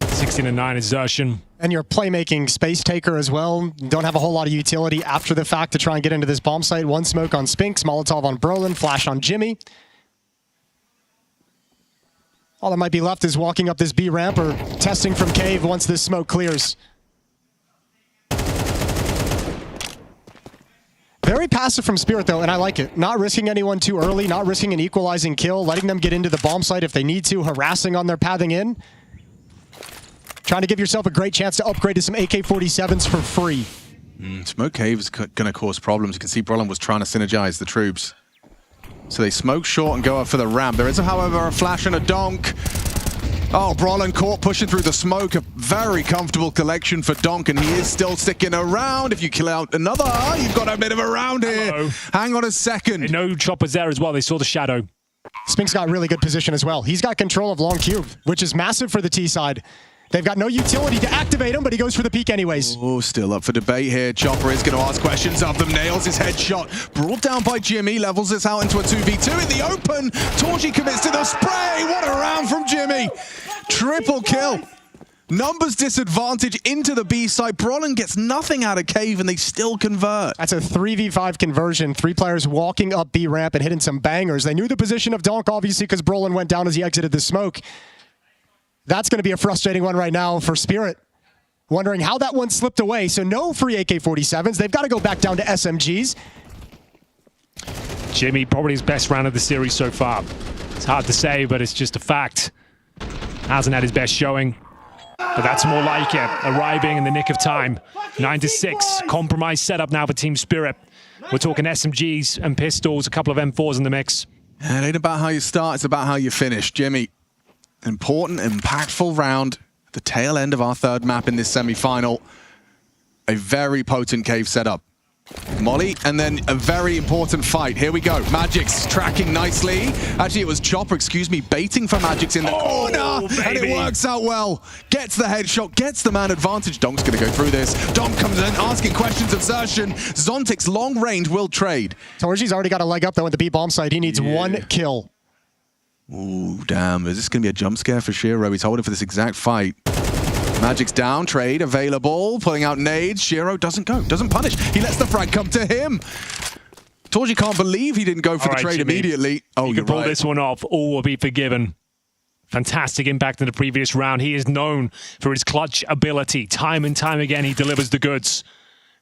16-9 is Zertion. And your playmaking space taker as well. Don't have a whole lot of utility after the fact to try and get into this bomb site. 1 smoke on Spinks, Molotov on Brolin, flash on Jimmy. All that might be left is walking up this B ramp or testing from cave once this smoke clears. Very passive from Spirit, though, and I like it. Not risking anyone too early, not risking an equalizing kill, letting them get into the bomb site if they need to, harassing on their pathing in. Trying to give yourself a great chance to upgrade to some AK-47s for free. Smoke cave is going to cause problems. You can see Brolin was trying to synergize the troops. So they smoke short and go up for the ramp. There is, however, a flash and a donk. Oh, Brolin caught pushing through the smoke. A very comfortable collection for Donk, and he is still sticking around. If you kill out another, you've got a bit of a round here. Hello. Hang on a second. No choppers there as well. They saw the shadow. Spink's got really good position as well. He's got control of long cube, which is massive for the T side. They've got no utility to activate him, but he goes for the peak anyways. Oh, still up for debate here. Chopper is going to ask questions of them. Nails his headshot. Brought down by Jimmy. Levels this out into a 2v2 in the open. Torgy commits to the spray. What a round from Jimmy. Triple kill. Numbers disadvantage into the B side. Brolin gets nothing out of Cave, and they still convert. That's a 3v5 conversion. 3 players walking up B ramp and hitting some bangers. They knew the position of Donk, obviously, because Brolin went down as he exited the smoke. That's going to be a frustrating one right now for Spirit. Wondering how that one slipped away. So no free AK-47s. They've got to go back down to SMGs. Jimmy, probably his best round of the series so far. It's hard to say, but it's just a fact. Hasn't had his best showing. But that's more like it. Arriving in the nick of time. 9-6. Compromise setup now for Team Spirit. We're talking SMGs and pistols, a couple of M4s in the mix. And it ain't about how you start, it's about how you finish. Jimmy, important, impactful round. The tail end of our third map in this semi-final. A very potent cave setup. Molly, and then a very important fight. Here we go. magixx tracking nicely. Actually, it was Chopper, excuse me, baiting for magixx in the corner. Baby. And it works out well. Gets the headshot, gets the man advantage. Donk's going to go through this. Donk comes in asking questions of Xerxin. Zontic's long range will trade. Torgy's already got a leg up, though, at the B bomb site. He needs one kill. Ooh, damn. Is this going to be a jump scare for Shiro? He's holding for this exact fight. magixx down, trade available, pulling out nades. Shiro doesn't go, doesn't punish. He lets the frag come to him. Torgy can't believe he didn't go for the trade Jimmy, immediately. Oh, you you're can pull right. this one off, all will be forgiven. Fantastic impact in the previous round. He is known for his clutch ability. Time and time again, he delivers the goods.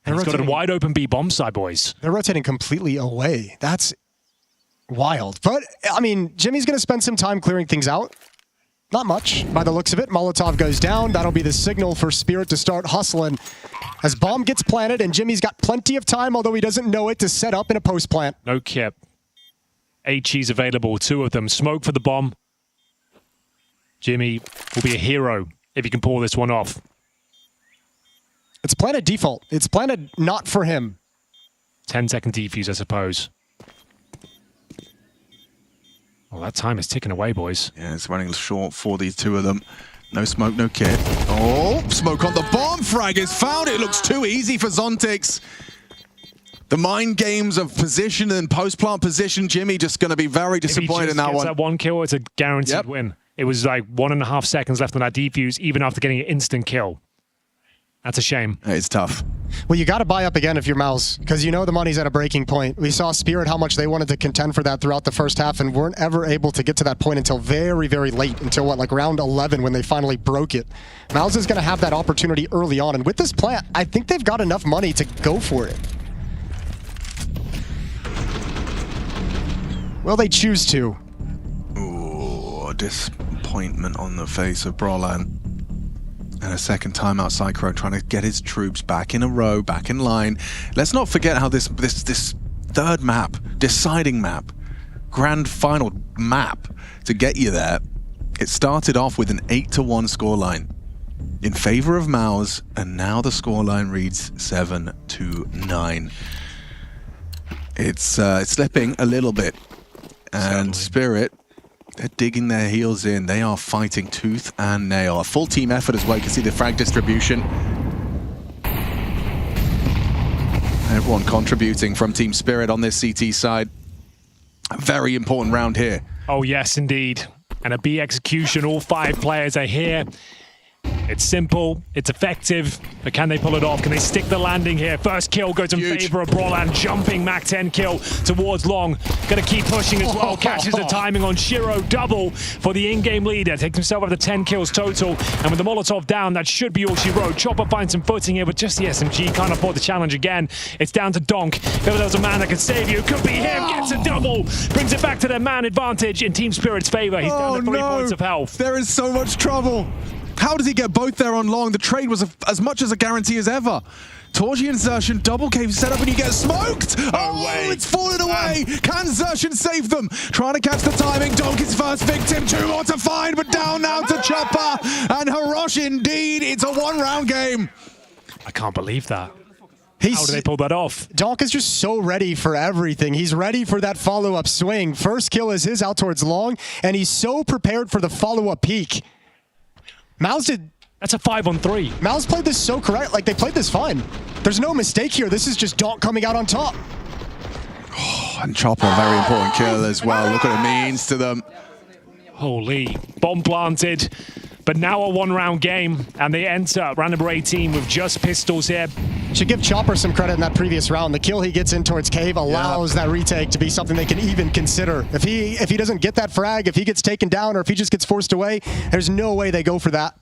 And he's got a wide open B bomb side, boys. They're rotating completely away. That's wild. But, I mean, Jimmy's going to spend some time clearing things out. Not much, by the looks of it. Molotov goes down. That'll be the signal for Spirit to start hustling as bomb gets planted, and Jimmy's got plenty of time, although he doesn't know it, to set up in a post plant. No kip. HE's available, 2 of them. Smoke for the bomb. Jimmy will be a hero if he can pull this one off. It's planted default. It's planted not for him. 10-second defuse, I suppose. Well, that time is ticking away, boys. Yeah, it's running short for these 2 of them. No smoke, no kit. Oh, smoke on the bomb. Frag is found. It looks too easy for Zontix. The mind games of position and post-plant position. Jimmy just going to be very disappointed in that one. That one kill, it's a guaranteed win. It was like 1.5 seconds left on that defuse, even after getting an instant kill. That's a shame. It's tough. Well, you got to buy up again if you're MOUZ, because you know the money's at a breaking point. We saw Spirit, how much they wanted to contend for that throughout the first half, and weren't ever able to get to that point until very, very late, until what, like round 11 when they finally broke it. MOUZ is going to have that opportunity early on, and with this plant, I think they've got enough money to go for it. Will they choose to? Ooh, disappointment on the face of Brolin. And a second timeout, Psycho trying to get his troops back in a row, back in line. Let's not forget how this third map, deciding map, grand final map to get you there, it started off with an 8-1 scoreline in favor of MOUZ, and now the scoreline reads 7-9. It's slipping a little bit, and Spirit, they're digging their heels in. They are fighting tooth and nail. A full team effort as well. You can see the frag distribution. Everyone contributing from Team Spirit on this CT side. A very important round here. Oh, yes, indeed. And a B execution. All 5 players are here. It's simple, it's effective, but can they pull it off? Can they stick the landing here? First kill goes in favor of Brolan, jumping Mac 10 kill towards Long. Gonna keep pushing as well, catches the timing on Shiro, double for the in-game leader, takes himself up to 10 kills total, and with the Molotov down, that should be all she wrote. Chopper finds some footing here, but just the SMG can't afford the challenge again. It's down to Donk. If ever there was a man that could save you, it could be him, gets a double, brings it back to their man advantage in Team Spirit's favor. He's down to 3 points of health. There is so much trouble. How does he get both there on Long? The trade was as much as a guarantee as ever. Torji and Xerxin, double cave set up and you get smoked! It's fallen away! Can Xerxin save them? Trying to catch the timing, Donk is first victim, 2 more to find, but down now to Chopper! And Hirosh indeed, it's a 1-round game! I can't believe that. How do they pull that off? Donk is just so ready for everything. He's ready for that follow-up swing. First kill is his out towards Long, and he's so prepared for the follow-up peek. MOUZ did... That's a 5-on-3. MOUZ played this so correct. Like, they played this fine. There's no mistake here. This is just Donk coming out on top. Oh, and Chopper, a very important kill as well. Look what it means to them. Holy. Bomb planted. But now a 1-round game, and they enter round number 18 with just pistols here. Should give Chopper some credit in that previous round. The kill he gets in towards Cave allows that retake to be something they can even consider. If he doesn't get that frag, if he gets taken down, or if he just gets forced away, there's no way they go for that.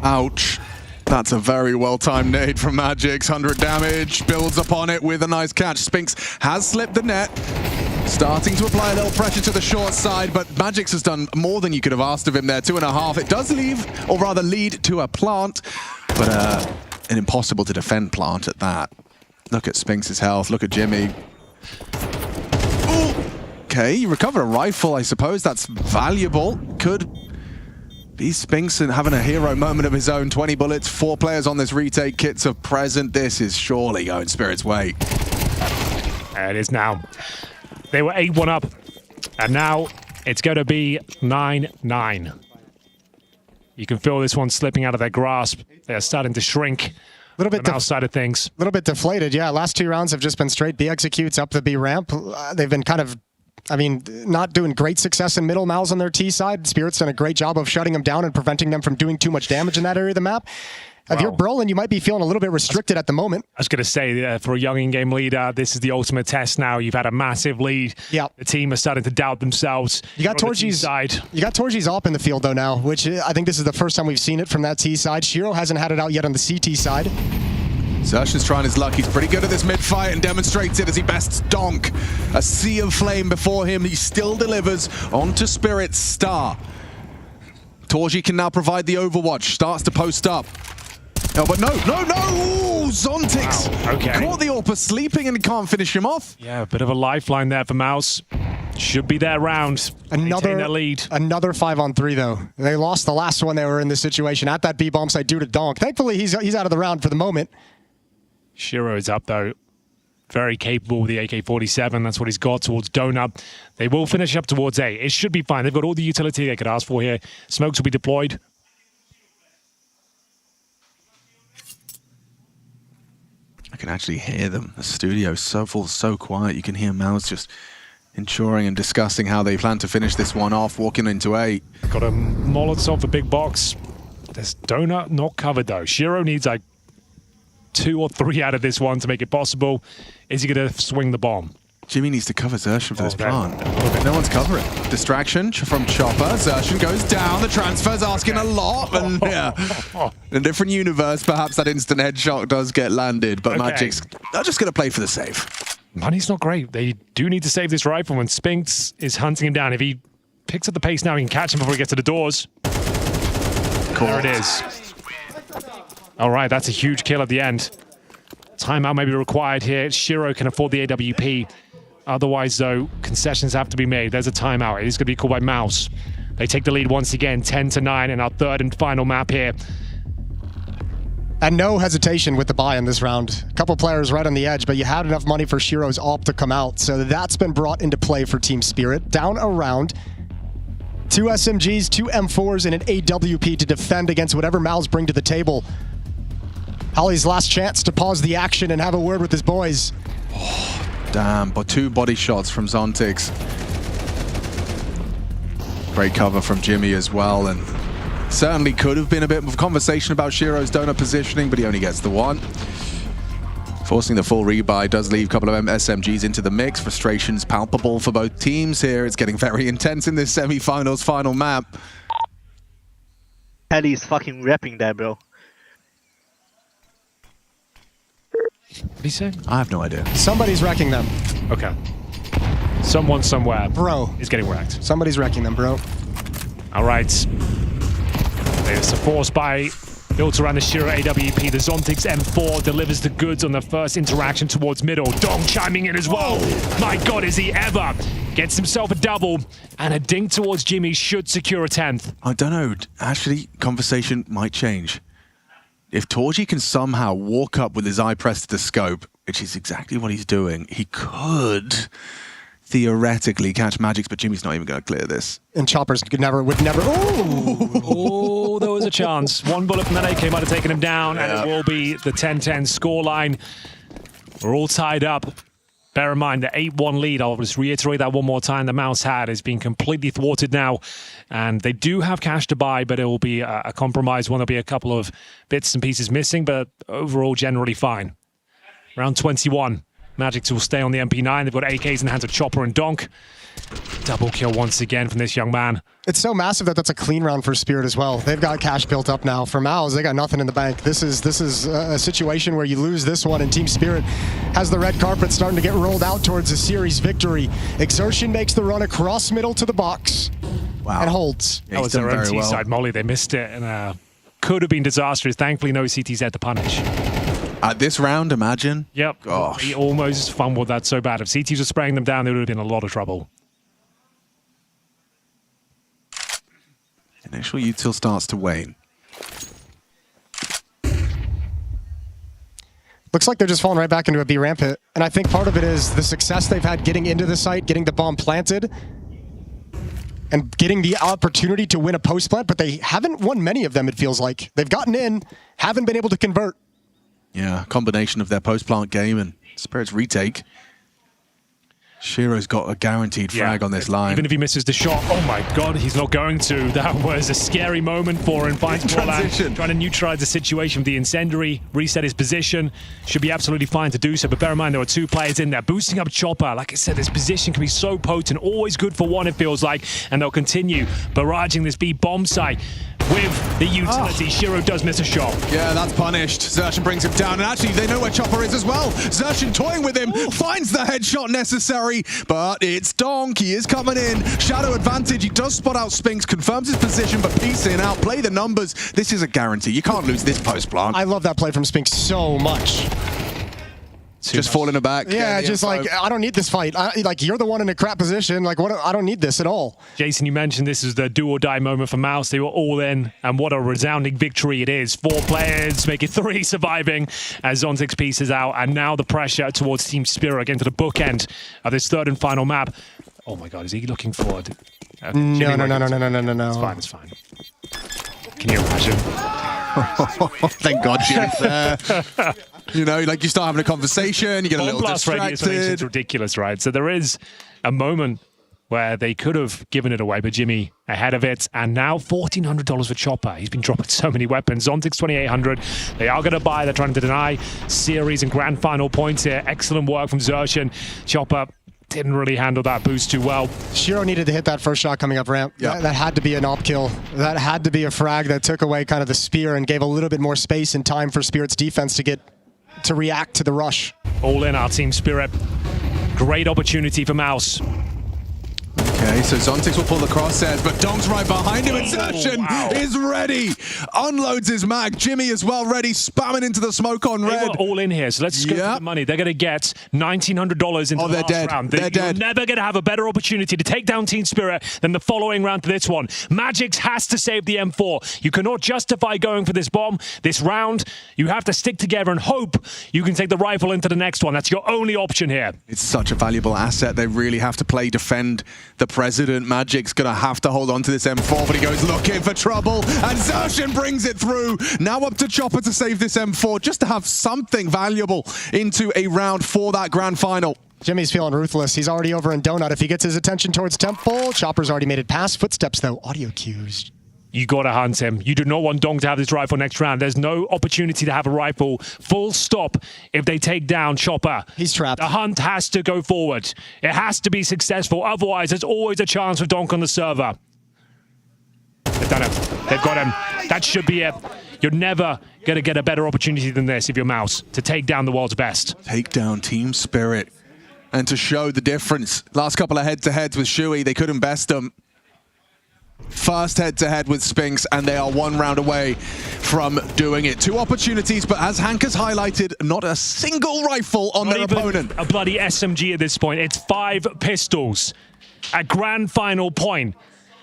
Ouch. That's a very well-timed nade from magixx. 100 damage, builds upon it with a nice catch. Spinks has slipped the net. Starting to apply a little pressure to the short side, but magixx has done more than you could have asked of him there. 2.5. It does leave, or rather lead to a plant, but an impossible to defend plant at that. Look at Spinks' health, look at Jimmy. Ooh. Okay, you recover a rifle, I suppose. That's valuable. Could be Spinks and having a hero moment of his own. 20 bullets, 4 players on this retake. Kits are present. This is surely going Spirit's way. There it is now. They were 8-1 up, and now it's going to be 9-9. You can feel this one slipping out of their grasp. They're starting to shrink. A little bit the MOUZ side of things. A little bit deflated, yeah. Last 2 rounds have just been straight B executes up the B ramp. They've been kind of, I mean, not doing great success in middle. MOUZ on their T side. Spirit's done a great job of shutting them down and preventing them from doing too much damage in that area of the map. If you're Brolan, you might be feeling a little bit restricted at the moment. I was going to say, for a young in-game leader, this is the ultimate test now. You've had a massive lead. Yeah. The team is starting to doubt themselves. You got Torji's op in the field, though, now, which I think this is the first time we've seen it from that T side. Shiro hasn't had it out yet on the CT side. Xerxin's trying his luck. He's pretty good at this mid-fight and demonstrates it as he bests Donk. A sea of flame before him. He still delivers onto Spirit's star. Torji can now provide the overwatch. Starts to post up. Oh, but no! Ooh, Zontix caught the AWP sleeping and can't finish him off. Yeah, a bit of a lifeline there for MOUZ. Should be their round. Another lead. Another 5-on-3 though. They lost the last one they were in this situation at that B bomb site due to Donk. Thankfully, he's out of the round for the moment. Shiro is up though. Very capable with the AK-47. That's what he's got towards Donut. They will finish up towards A. It should be fine. They've got all the utility they could ask for here. Smokes will be deployed. I can actually hear them. The studio's so quiet. You can hear MOUZ just ensuring and discussing how they plan to finish this one off, walking into A. Got a Molotov for big box. There's Donut not covered though. Shiro needs like 2 or 3 out of this one to make it possible. Is he going to swing the bomb? Jimmy needs to cover Xerxin for this plant. No one's covering. Distraction from Chopper. Xerxin goes down. The transfer's asking a lot. And yeah, in a different universe, perhaps that instant headshot does get landed. But magixx, they're just going to play for the save. Money's not great. They do need to save this rifle when Spinks is hunting him down. If he picks up the pace now, he can catch him before he gets to the doors. There it is. All right, that's a huge kill at the end. Timeout may be required here. Shiro can afford the AWP. Otherwise, though, concessions have to be made. There's a timeout. It is going to be called by MOUZ. They take the lead once again, 10-9 in our third and final map here. And no hesitation with the buy in this round. A couple players right on the edge, but you had enough money for Shiro's AWP to come out. So that's been brought into play for Team Spirit. Down a round. 2 SMGs, 2 M4s, and an AWP to defend against whatever MOUZ bring to the table. Holly's last chance to pause the action and have a word with his boys. Damn, but 2 body shots from Zontix. Great cover from Jimmy as well, and certainly could have been a bit of conversation about Shiro's donut positioning, but he only gets the one. Forcing the full rebuy does leave a couple of SMGs into the mix. Frustration's palpable for both teams here. It's getting very intense in this semi-finals final map. Paddy's fucking rapping there, bro. What did he say? I have no idea. Somebody's wrecking them. Okay. Someone somewhere, bro, is getting wrecked. Somebody's wrecking them, bro. All right. There's a force by built around the Shiro AWP. The Zontix M4 delivers the goods on the first interaction towards middle. Donk chiming in as well. My God, is he ever? Gets himself a double, and a dink towards Jimmy should secure a 10th. I don't know. Actually, conversation might change. If Torji can somehow walk up with his eye pressed to the scope, which is exactly what he's doing, he could theoretically catch magixx, but Jimmy's not even going to clear this. And Choppers would never. Oh, there was a chance. One bullet from that AK might have taken him down, and it will be the 10-10 scoreline. We're all tied up. Bear in mind, the 8-1 lead, I'll just reiterate that one more time, the MOUZ had is being completely thwarted now. And they do have cash to buy, but it will be a compromise one. There'll be a couple of bits and pieces missing, but overall, generally fine. Round 21. magixx will stay on the MP9. They've got AKs in the hands of Chopper and Donk. Double kill once again from this young man. It's so massive that that's a clean round for Spirit as well. They've got cash built up now. For MOUZ, they got nothing in the bank. This is a situation where you lose this one, and Team Spirit has the red carpet starting to get rolled out towards a series victory. Exertion makes the run across middle to the box. Wow. And holds. That was their own T-side molly. They missed it, and could have been disastrous. Thankfully, no CTZ to punish. At this round, imagine. Yep. Gosh. He almost fumbled that so bad. If CTs were spraying them down, they would have been in a lot of trouble. Initial util starts to wane. Looks like they're just falling right back into a B ramp hit. And I think part of it is the success they've had getting into the site, getting the bomb planted, and getting the opportunity to win a post plant, but they haven't won many of them, it feels like. They've gotten in, haven't been able to convert. Yeah, combination of their post-plant game and Spirit's retake. Shiro's got a guaranteed frag on this line. Even if he misses the shot, oh my God, he's not going to. That was a scary moment for him. Finds transition, trying to neutralize the situation with the incendiary, reset his position. Should be absolutely fine to do so, but bear in mind there are two players in there. Boosting up Chopper, like I said, this position can be so potent, always good for one, it feels like, and they'll continue barraging this B bomb site. With the utility, Shiro does miss a shot. Yeah, that's punished. Xerxin brings him down, and actually they know where Chopper is as well. Xerxin toying with him, finds the headshot necessary, but it's Donk. He is coming in. Shadow advantage. He does spot out Spinks, confirms his position, but piecing out, play the numbers. This is a guarantee. You can't lose this post plant. I love that play from Spinks so much. Just falling aback. Yeah, just info. like, I don't need this fight. Like, you're the one in a crap position. Like, what? I don't need this at all. Jason, you mentioned this is the do or die moment for MOUZ. They were all in, and what a resounding victory it is. 4 players, make it 3 surviving as Zontix pieces out, and now the pressure towards Team Spirit again to the bookend of this third and final map. Oh my God, is he looking forward? No. It's fine, it's fine. Can you imagine? Thank God Jimmy's there. You know, like you start having a conversation, you get a little distracted. It's ridiculous, right? So there is a moment where they could have given it away, but Jimmy ahead of it, and now $1,400 for Chopper. He's been dropping so many weapons. Zontix 2,800. They are going to buy. They're trying to deny series and grand final points here. Excellent work from Xerxin. Chopper didn't really handle that boost too well. Shiro needed to hit that first shot coming up ramp. Yep. That had to be an op kill. That had to be a frag that took away kind of the spear and gave a little bit more space and time for Spirit's defense to react to the rush. All in our Team Spirit. Great opportunity for MOUZ. Okay, so Zontix will pull the crosshairs, but Donk's right behind him, and Xerxin is ready. Unloads his mag. Jimmy as well ready, spamming into the smoke on red. They were all in here, so let's go for the money. They're going to get $1,900 into the last round. They're dead. You're never going to have a better opportunity to take down Team Spirit than the following round to this one. magixx has to save the M4. You cannot justify going for this bomb this round. You have to stick together and hope you can take the rifle into the next one. That's your only option here. It's such a valuable asset. They really have to play defend the president. magixx gonna have to hold on to this M4, but he goes looking for trouble, and Xerxin brings it through. Now up to Chopper to save this M4, just to have something valuable into a round for that grand final. Jimmy's feeling ruthless. He's already over in Donut. If he gets his attention towards Temple, Chopper's already made it past. Footsteps, though. Audio cues. You got to hunt him. You do not want Donk to have this rifle next round. There's no opportunity to have a rifle. Full stop if they take down Chopper. He's trapped. The hunt has to go forward. It has to be successful. Otherwise, there's always a chance for Donk on the server. They've done it. They've got him. That should be it. You're never going to get a better opportunity than this if you're MOUZ to take down the world's best. Take down Team Spirit. And to show the difference. Last couple of head-to-heads with Shui, they couldn't best them. First head-to-head with Spinks, and they are 1 round away from doing it. 2 opportunities, but as Hank has highlighted, not a single rifle on their opponent. A bloody SMG at this point. It's 5 pistols. A grand final point.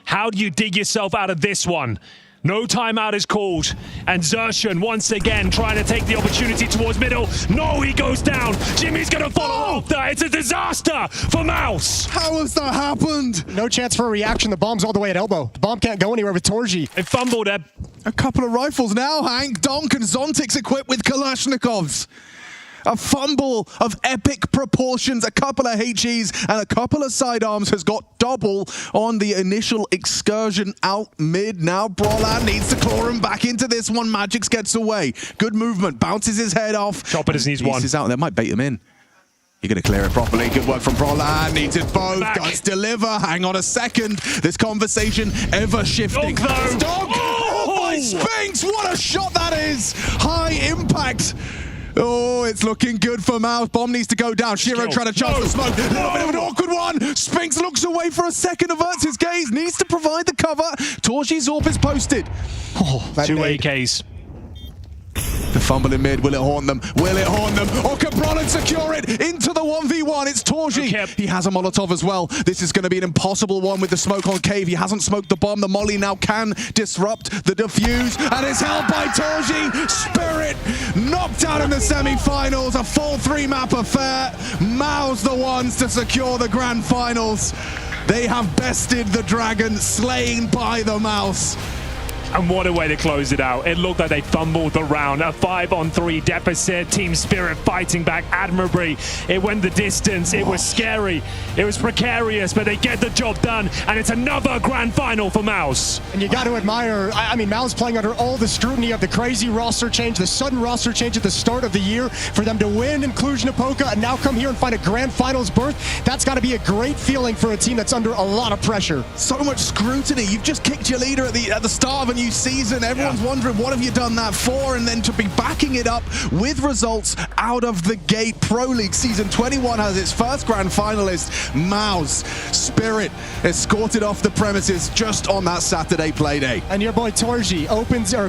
How do you dig yourself out of this one? No timeout is called, and Xerxan once again trying to take the opportunity towards middle. No, he goes down. Jimmy's gonna follow after. It's a disaster for MOUZ. How has that happened? No chance for a reaction. The bomb's all the way at elbow. The bomb can't go anywhere with Torji. They fumbled it. A couple of rifles now, Hank. Donk and Zontic's equipped with Kalashnikovs. A fumble of epic proportions, a couple of HEs and a couple of sidearms has got double on the initial excursion out mid. Now Brolan needs to claw him back into this one. magixx gets away. Good movement, bounces his head off. Chopper just needs one. He's out there, might bait him in. You're going to clear it properly. Good work from Brolan. Needs it both. Guys deliver. Hang on a second. This conversation ever shifting. Donk, Donk! Oh, my Spinks! What a shot that is! High impact. Oh, it's looking good for MOUZ. Bomb needs to go down. Shiro trying to charge the smoke. A little bit of an awkward one. Spinks looks away for a second, averts his gaze. Needs to provide the cover. Torji Zorp is posted. Oh, 2 AKs. The fumble in mid, will it haunt them? Will it haunt them? Or can Brolan secure it into the 1v1? It's Torji. Okay. He has a Molotov as well. This is going to be an impossible one with the smoke on Cave. He hasn't smoked the bomb. The molly now can disrupt the defuse. And it's held by Torji. Spirit knocked out in the semi-finals. A full 3-map affair. MOUZ the ones to secure the grand finals. They have bested the Dragon, slain by the MOUZ. And what a way to close it out. It looked like they fumbled the round. A 5-on-3 deficit. Team Spirit fighting back admirably. It went the distance. It was scary. It was precarious, but they get the job done. And it's another grand final for MOUZ. And you got to admire, I mean, MOUZ playing under all the scrutiny of the crazy roster change, the sudden roster change at the start of the year. For them to win in Cluj-Napoca and now come here and find a grand finals berth, that's got to be a great feeling for a team that's under a lot of pressure. So much scrutiny. You've just kicked your leader at the start of a new season. Everyone's wondering, what have you done that for? And then to be backing it up with results out of the gate. Pro League Season 21 has its first grand finalist, MOUZ. Spirit escorted off the premises just on that Saturday play day. And your boy Torji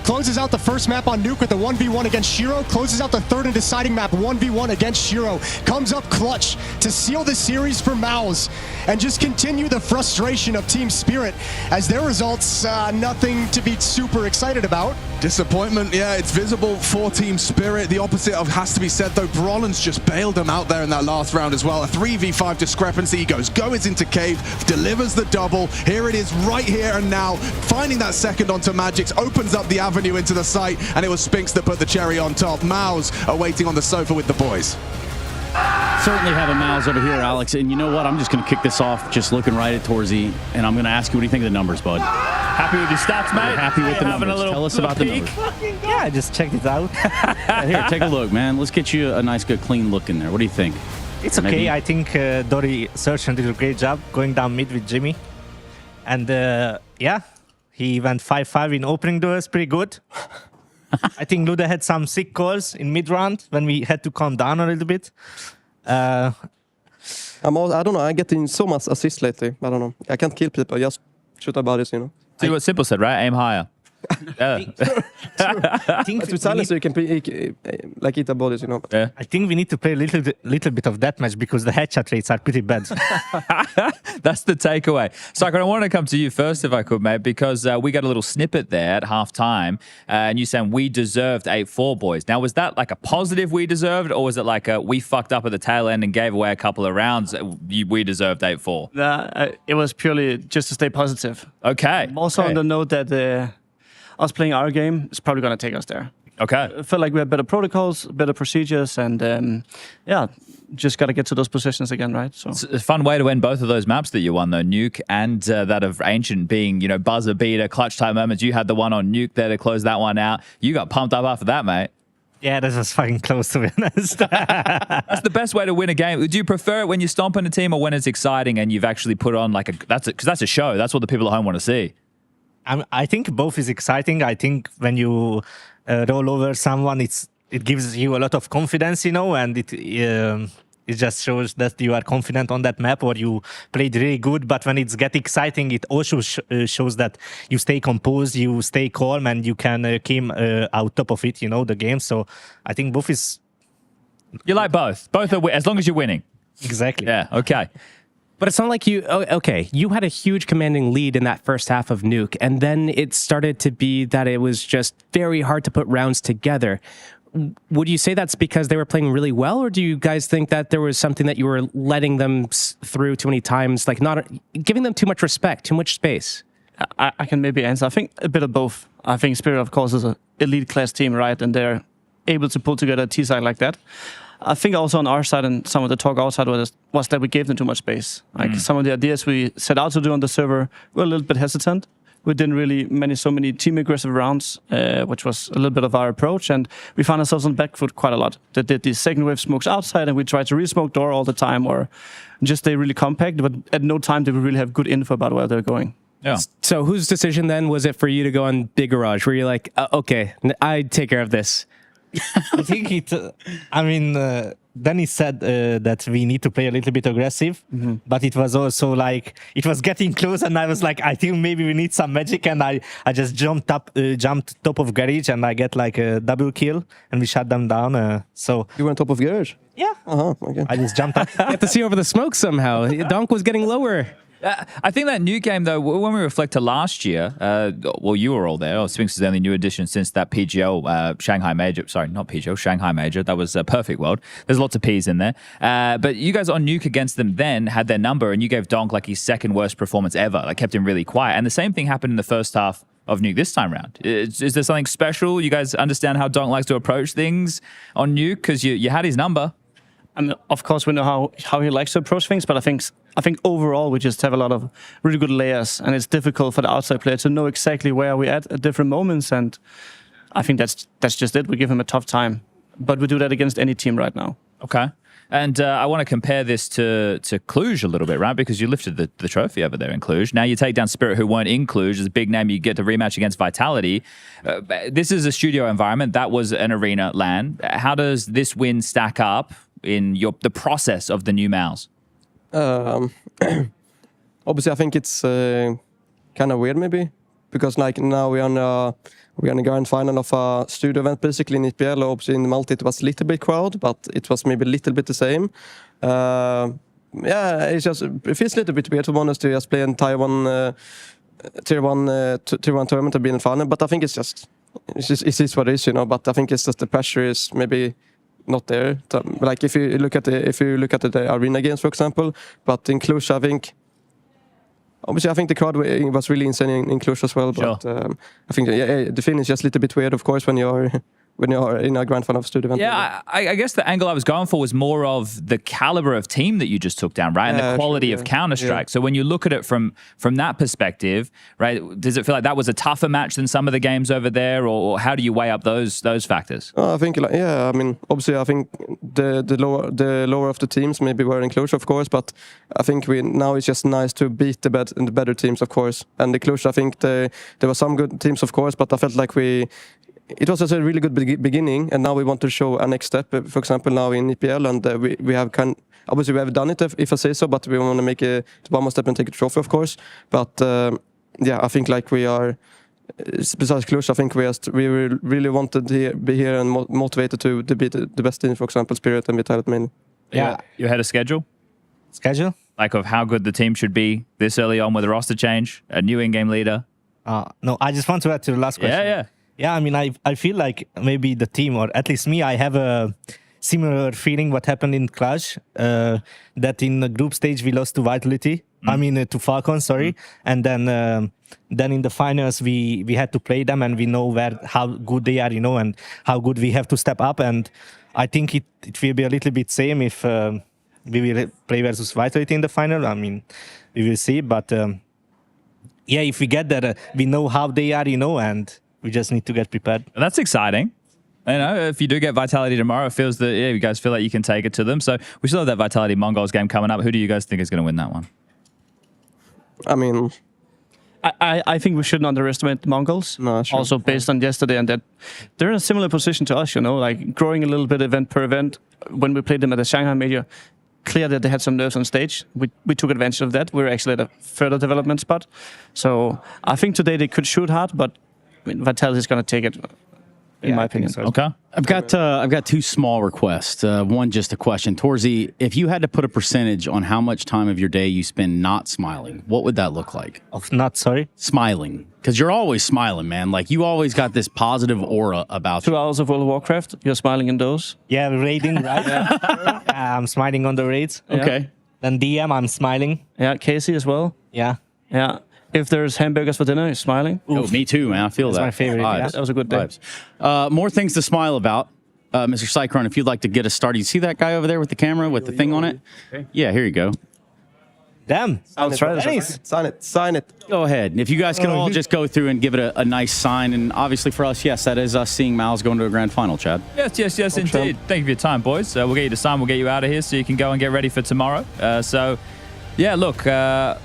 closes out the first map on Nuke with the 1v1 against Shiro, closes out the third and deciding map 1v1 against Shiro, comes up clutch to seal the series for MOUZ and just continue the frustration of Team Spirit as their results, nothing to be super excited about. Disappointment, yeah, it's visible for Team Spirit. The opposite of has to be said, though. Brolan's just bailed them out there in that last round as well. A 3v5 discrepancy. He goes into Cave, delivers the double. Here it is right here and now. Finding that second onto magixx, opens up the avenue into the site, and it was Spinks that put the cherry on top. MOUZ are waiting on the sofa with the boys. Certainly have a MOUZ over here, Alex. And you know what? I'm just going to kick this off just looking right at Torzi, and I'm going to ask you, what do you think of the numbers, bud? Happy with your stats, mate? Happy with the numbers. Tell us about the numbers. Yeah, I just checked it out. Here, take a look, man. Let's get you a nice, good, clean look in there. What do you think? It's okay. Maybe? I think Dory Xerxan did a great job going down mid with Jimmy. And yeah, he went 5-5 in opening duels, pretty good. I think Luda had some sick calls in mid-round when we had to calm down a little bit. I don't know, I get in so much assist lately. I don't know. I can't kill people, just shoot about it, you know. See what Simple said, right? Aim higher. Yeah. I think with silencer you can like eat the bodies, you know. Yeah. I think we need to play a little bit of deathmatch because the headshot rates are pretty bad. That's the takeaway. Sakura, I want to come to you first if I could, mate, because we got a little snippet there at halftime, and you saying we deserved 8-4, boys. Now, was that like a positive we deserved, or was it like a we fucked up at the tail end and gave away a couple of rounds, we deserved 8-4? It was purely just to stay positive. Okay. Also on the note that us playing our game is probably going to take us there. Okay. I feel like we have better protocols, better procedures, and just got to get to those positions again, right? So it's a fun way to end both of those maps that you won, though. Nuke and that of Ancient being, buzzer beater, clutch time moments. You had the one on Nuke there to close that one out. You got pumped up after that, mate. Yeah, this was fucking close, to be honest. That's the best way to win a game. Do you prefer it when you're stomping a team or when it's exciting and you've actually put on because that's a show. That's what the people at home want to see. I think both is exciting. I think when you roll over someone, it gives you a lot of confidence, and it just shows that you are confident on that map or you played really good. But when it's get exciting, it also shows that you stay composed, you stay calm, and you can came out top of it, the game. So I think both is... You like both. Both are as long as you're winning. Exactly. Yeah, okay. But it's not like you had a huge commanding lead in that first half of Nuke, and then it started to be that it was just very hard to put rounds together. Would you say that's because they were playing really well, or do you guys think that there was something that you were letting them through too many times, like not giving them too much respect, too much space? I can maybe answer. I think a bit of both. I think Spirit, of course, is an elite class team, right? And they're able to pull together a T-side like that. I think also on our side and some of the talk outside was that we gave them too much space. Like some of the ideas we set out to do on the server were a little bit hesitant. We didn't really manage so many team aggressive rounds, which was a little bit of our approach, and we found ourselves on the back foot quite a lot. They did these second wave smokes outside, and we tried to re-smoke door all the time, or just stay really compact, but at no time did we really have good info about where they're going. Yeah. So whose decision then was it for you to go on Big Garage, where you're like, okay, I take care of this? I think then he said that we need to play a little bit aggressive, but it was also like, it was getting close, and I was like, I think maybe we need some magic, and I just jumped top of Garage, and I get like a double kill, and we shut them down. So you were on top of Garage? Yeah. Okay. I just jumped up. You have to see over the smoke somehow. Donk was getting lower. I think that new game, though, when we reflect to last year, you were all there. Sphinx is the only new addition since that PGL Shanghai Major. Sorry, not PGL, Shanghai Major. That was a perfect world. There's lots of P's in there. But you guys on Nuke against them then had their number, and you gave Donk like his second worst performance ever. Like kept him really quiet. And the same thing happened in the first half of Nuke this time round. Is there something special? You guys understand how Donk likes to approach things on Nuke? Because you had his number. I mean, of course, we know how he likes to approach things, but I think overall we just have a lot of really good layers, and it's difficult for the outside player to know exactly where we're at different moments, and I think that's just it. We give him a tough time, but we do that against any team right now. Okay. And I want to compare this to Cluj a little bit, right? Because you lifted the trophy over there in Cluj. Now you take down Spirit, who weren't in Cluj. As a big name, you get to rematch against Vitality. This is a studio environment. That was an arena LAN. How does this win stack up in the process of the new MOUZ? Obviously, I think it's kind of weird, maybe, because like now we're on a grand final of a studio event, basically in EPL. Obviously, in the multi it was a little bit crowd, but it was maybe a little bit the same. It feels a little bit weird, to be honest, to just play in Taiwan tier one tournament and be in final. But I think it is what it is, But I think it's just the pressure is maybe not there. Like if you look at the arena games, for example, but in Cluj, I think the crowd was really insane in Cluj as well. But I think the feeling is just a little bit weird, of course, when you're in a grand final of studio event. Yeah, I guess the angle I was going for was more of the caliber of team that you just took down, right? And the quality of Counter-Strike. Yeah. So when you look at it from that perspective, right, does it feel like that was a tougher match than some of the games over there, or how do you weigh up those factors? I think, obviously, I think the lower of the teams maybe were in Cluj, of course, but I think now it's just nice to beat the better teams, of course. And the Cluj, I think there were some good teams, of course, but I felt like it was a really good beginning, and now we want to show a next step. For example, now in EPL, and we have obviously we have done it, if I say so, but we want to make it one more step and take a trophy, of course. But I think like we are. Besides Cluj, I think we really wanted to be here and motivated to beat the best team, for example, Spirit and Vitality mainly. Yeah, you had a schedule. Like of how good the team should be this early on with a roster change, a new in-game leader. No, I just want to add to the last question. Yeah. Yeah, I mean, I feel like maybe the team, or at least me, I have a similar feeling what happened in Clash, that in the group stage we lost to Vitality. I mean to Falcon, sorry. And then in the finals we had to play them, and we know how good they are, and how good we have to step up. And I think it will be a little bit same if we will play versus Vitality in the final. I mean, we will see. But yeah, if we get there, we know how they are, and we just need to get prepared. That's exciting. If you do get Vitality tomorrow, it feels that you guys feel like you can take it to them. So we still have that Vitality Mongols game coming up. Who do you guys think is going to win that one? I mean, I think we shouldn't underestimate the Mongols. No, sure. Also based on yesterday, and that they're in a similar position to us, like growing a little bit event per event. When we played them at the Shanghai Major, clear that they had some nerves on stage. We took advantage of that. We're actually at a further development spot. So I think today they could shoot hard, but Vitality is going to take it. In my opinion. So. Okay. I've got two small requests. One, just a question. Torzy, if you had to put a percentage on how much time of your day you spend not smiling, what would that look like? Of not, sorry? Smiling. Because you're always smiling, man. Like, you always got this positive aura about 2 hours of World of Warcraft, you're smiling in those? Yeah, raiding, right? I'm smiling on the raids. Okay. Yeah. Then DM, I'm smiling. Yeah, Casey as well? Yeah. Yeah. If there's hamburgers for dinner, you're smiling. Oh, me too, man. I feel That's that. my favorite. Yeah. That was a good day. More things to smile about. Mr. Cyclone, if you'd like to get us started. You see that guy over there with the camera with the thing on it? Okay. Yeah, here you go. Damn. I'll try this. Sign it. Go ahead. And if you guys can all just go through and give it a nice sign. And obviously for us, yes, that is us seeing MOUZ going to a grand final, Chad. Yes, indeed. Thank you for your time, boys. We'll get you to sign. We'll get you out of here so you can go and get ready for tomorrow. Yeah, look.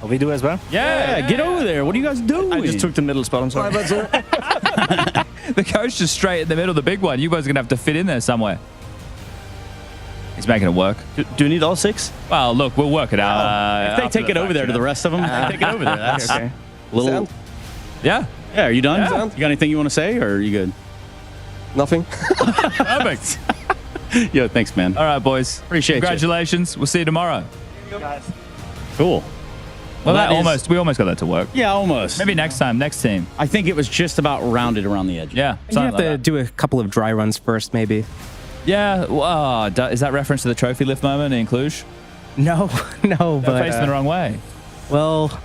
We do as well? Yeah, get over there. What are you guys doing? I just took the middle spot. I'm sorry. The coach is straight in the middle, the big one. You guys are going to have to fit in there somewhere. He's making it work. Do you need all 6? Well, look, we'll work it out. If they take it over there to the rest of them, take it over there. That's okay. Little. Yeah. Yeah, are you done? Yeah. You got anything you want to say, or are you good? Nothing. Perfect. Yo, thanks, man. All right, boys. Appreciate it. Congratulations. We'll see you tomorrow. Cool. Well, we almost got that to work. Yeah, almost. Maybe next time, next team. I think it was just about rounded around the edge. Yeah. You have to do a couple of dry runs first, maybe. Yeah. Is that reference to the trophy lift moment in Cluj? No, but facing the wrong way. Well,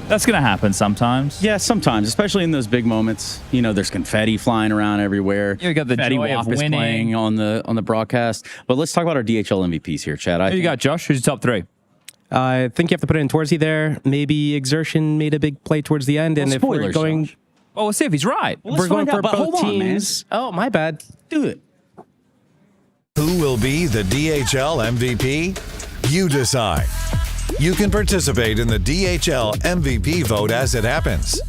that's gonna happen sometimes. Yeah, sometimes, especially in those big moments. There's confetti flying around everywhere. You got the Confetti joy of Wap is winning playing on the broadcast. But let's talk about our DHL MVPs here, Chad. Who you got, Josh? Who's your top 3? I think you have to put it in Torzy there. Maybe Exertion made a big play towards the end, and if we're going, well, we'll see if he's right. We're going for both teams. Oh, my bad. Do it. Who will be the DHL MVP? You decide. You can participate in the DHL MVP vote as it happens.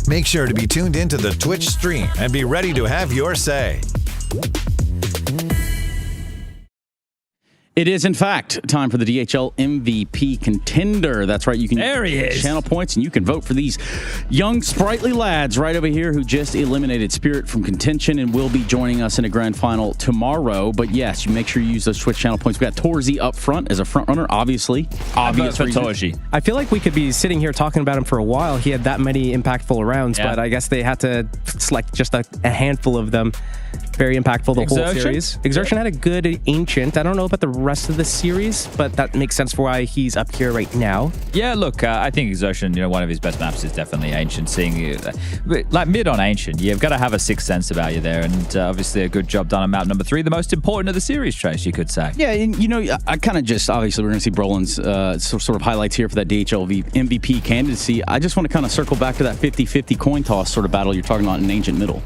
Make sure to be tuned into the Twitch stream and be ready to have your say. It is, in fact, time for the DHL MVP contender. That's right. You can use channel points, and you can vote for these young, sprightly lads right over here who just eliminated Spirit from contention and will be joining us in a grand final tomorrow. But yes, you make sure you use those Twitch channel points. We got Torzy up front as a front runner, obviously. Obvious for Torzy. I feel like we could be sitting here talking about him for a while. He had that many impactful rounds, but I guess they had to select just a handful of them. Very impactful the whole series. Exertion had a good Ancient. I don't know about the rest of the series, but that makes sense for why he's up here right now. Yeah, look, I think Exertion, one of his best maps is definitely Ancient. Seeing like mid on Ancient, you've got to have a sixth sense about you there, and obviously a good job done on map number 3, the most important of the series, Trace, you could say. Yeah, and I kind of just, obviously we're going to see Brolin's sort of highlights here for that DHL MVP candidacy. I just want to kind of circle back to that 50-50 coin toss sort of battle you're talking about in Ancient Middle.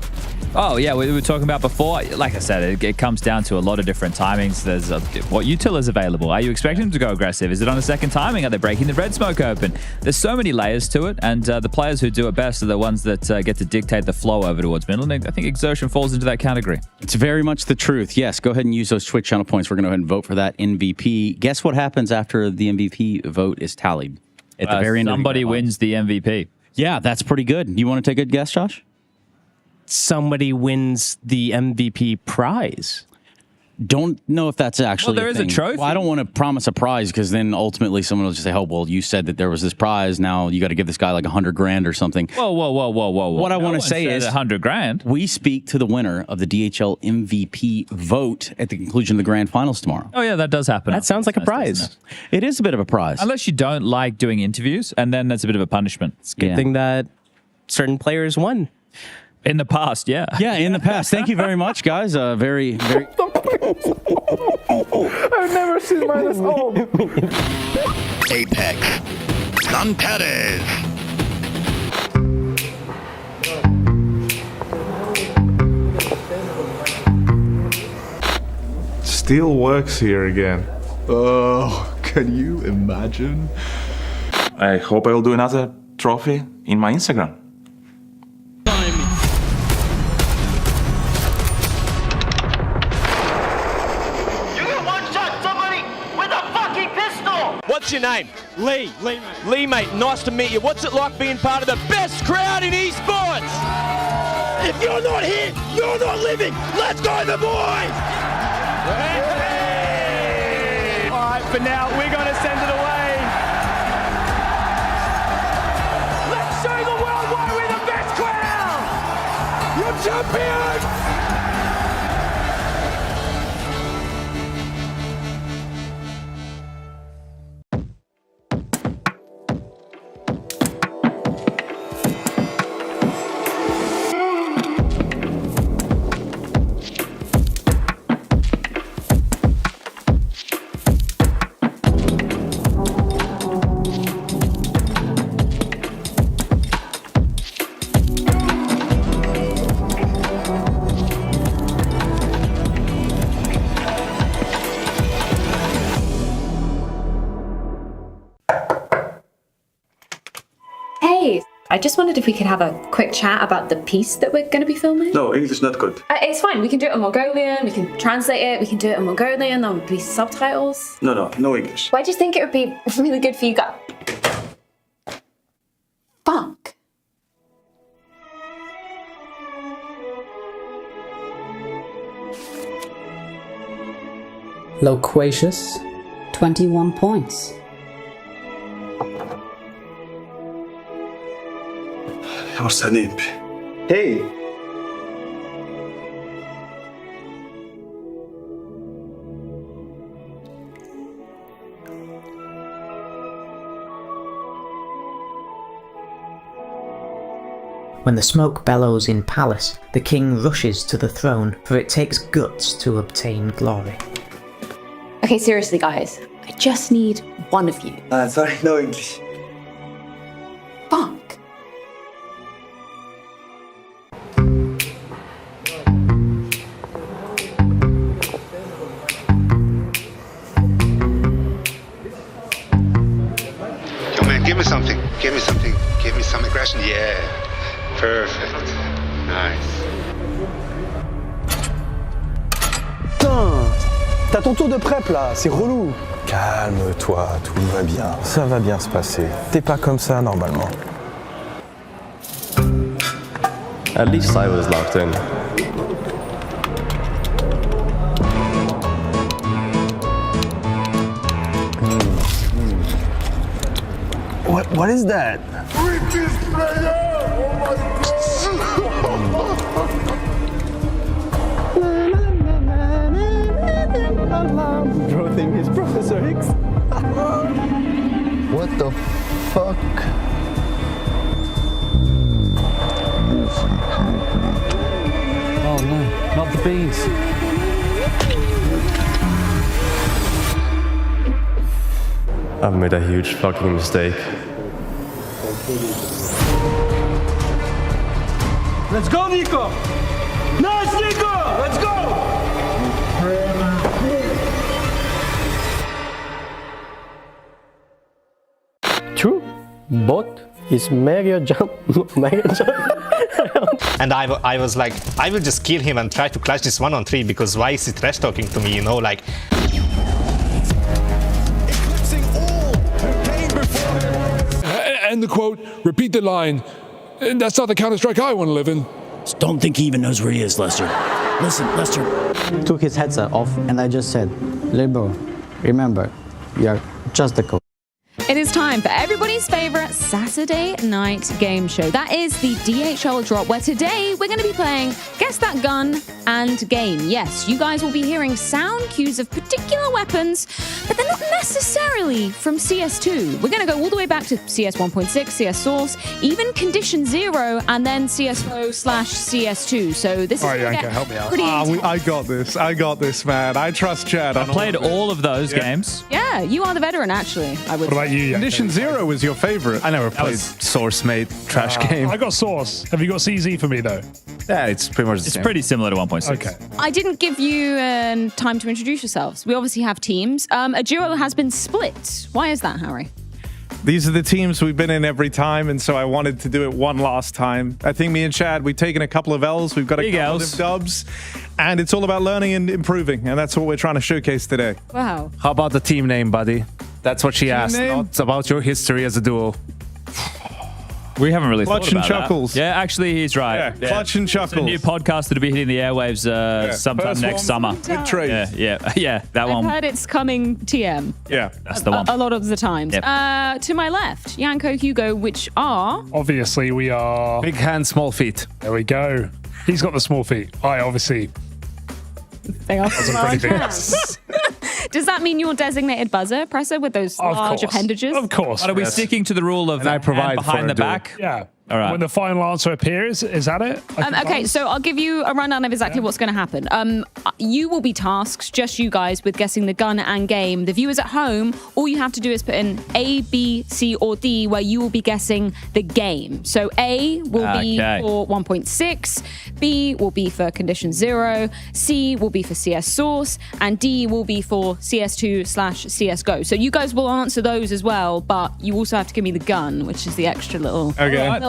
Oh, yeah, we were talking about before. Like I said, it comes down to a lot of different timings. There's what util is available. Are you expecting them to go aggressive? Is it on a second timing? Are they breaking the red smoke open? There's so many layers to it, and the players who do it best are the ones that get to dictate the flow over towards middle, and I think Exertion falls into that category. It's very much the truth. Yes, go ahead and use those Twitch channel points. We're going to go ahead and vote for that MVP. Guess what happens after the MVP vote is tallied? At the very end, somebody wins the MVP. Yeah, that's pretty good. You want to take a guess, Josh? Somebody wins the MVP prize. Don't know if that's actually. Well, there is a thing. trophy. Well, I don't want to promise a prize because then ultimately someone will just say, "Oh, well, you said that there was this prize. Now you got to give this guy like $100,000 or something." Whoa! What I want to say is $100,000. We speak to the winner of the DHL MVP vote at the conclusion of the grand finals tomorrow. Oh yeah, that does happen. That sounds like a prize. It is a bit of a prize, unless you don't like doing interviews, and then that's a bit of a punishment. It's a good thing that certain players won. In the past, yeah. Yeah, in the past. Thank you very much, guys. Very. I've never seen minus home. Apex. San Perez. Still works here again. Oh, can you imagine? I hope I will do another trophy in my Instagram. What's your name? Lee. Lee, mate, nice to meet you. What's it like being part of the best crowd in esports? If you're not here, you're not living. Let's go, the boys! All right, for now, we're going to send it away. Let's show the world why we're the best crowd! You're champions! I just wondered if we could have a quick chat about the piece that we're going to be filming. No, English is not good. It's fine. We can do it in Mongolian. We can translate it. We can do it in Mongolian. There will be subtitles. No English. Why do you think it would be really good for you guys? Fuck. Loquacious, 21 points. Arsenip. Hey! When the smoke bellows in palace, the king rushes to the throne, for it takes guts to obtain glory. Okay, seriously, guys. I just need one of you. Sorry, no English. Fuck. Give me something. Give me something. Give me some aggression. Yeah. Perfect. Nice. Putain! T'as ton tour de prep là, c'est relou. Calme-toi, tout va bien. Ça va bien se passer. T'es pas comme ça normalement. At least I was locked in. What is that? Richest player! Oh my god! Bro think he's Professor X. What the fuck? Oh no, not the beans. I've made a huge fucking mistake. Let's go, Nico! Nice, Nico! Let's go! True, bot is mega jump. And I was like, I will just kill him and try to clash this 1-on-3 because why is he trash talking to me, you know, like. End the quote, repeat the line. That's not the Counter-Strike I want to live in. Don't think he even knows where he is, Lester. Listen, Lester. Took his headset off, and I just said, Libero, remember, you're just a coach. It is time for everybody's favorite Saturday night game show. That is the DHL drop, where today we're going to be playing Guess That Gun and Game. Yes, you guys will be hearing sound cues of particular weapons, but they're not necessarily from CS2. We're going to go all the way back to CS 1.6, CS Source, even Condition 0, and then CSGO/CS2. So this is going to get help me out. Pretty I got this, man. I trust Chad. I played all of those games. Yeah, you are the veteran, actually. I would. What about you? Condition 0 was your favorite. I never played Source, mate. Trash game. I got Source. Have you got CZ for me, though? Yeah, it's pretty much the same. It's pretty similar to 1.6. Okay. I didn't give you time to introduce yourselves. We obviously have teams. A duo has been split. Why is that, Harry? These are the teams we've been in every time, and so I wanted to do it one last time. I think me and Chad, we've taken a couple of L's, we've got a couple of dubs, and it's all about learning and improving, and that's what we're trying to showcase today. Wow. How about the team name, buddy? That's what she asked. Not about your history as a duo. We haven't really Clutch thought about and Chuckles. that. Yeah, actually, he's right. Yeah, Clutch and Chuckles. It's a new podcast that'll be hitting the airwaves sometime First next summer. With Trace. Yeah, that I've one. heard it's coming TM. Yeah, that's the one. A lot of the times. Yep. To my left, Yanko, Hugo, which are... Obviously, we are... Big hands, small feet. There we go. He's got the small feet. I obviously... They are pretty big. Does that mean you're designated buzzer presser with those large appendages? Of course. Are we sticking to the rule of And I provide hand behind for the a duel. back? Yeah. All right. When the final answer appears, is that it? Okay, so I'll give you a rundown of exactly what's going to happen. You will be tasked, just you guys, with guessing the gun and game. The viewers at home, all you have to do is put in A, B, C, or D, where you will be guessing the game. So A will be for 1.6, B will be for Condition 0, C will be for CS Source, and D will be for CS2/CSGO. So you guys will answer those as well, but you also have to give me the gun, which is the extra little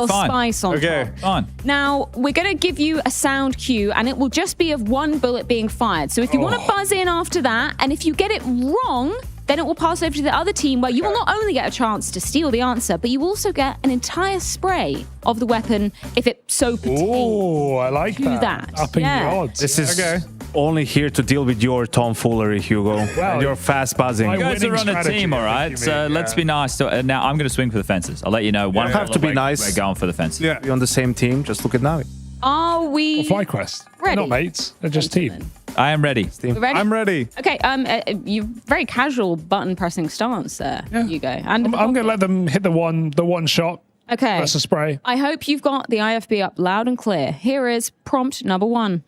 spice on top. Fine. Now, we're going to give you a sound cue, and it will just be of one bullet being fired. So if you want to buzz in after that, and if you get it wrong, then it will pass over to the other team, where you will not only get a chance to steal the answer, but you also get an entire spray of the weapon if it so pertains. Oh, I like that. Upping the odds. This is only here to deal with your tomfoolery, Hugo, and your fast buzzing. You guys are on a team, all right? So let's be nice. So, now I'm going to swing for the fences. I'll let you know. One have to be nice. We're going for the fences. Yeah, you're on the same team. Just look at Navi. Are we FlyQuest. ready? Not mates. They're just team. I am ready. We're ready? I'm ready. Okay, you very casual button pressing stance there, Hugo. And I'm going to let them hit the one shot. Okay. That's a spray. I hope you've got the IFB up loud and clear. Here is prompt number 1.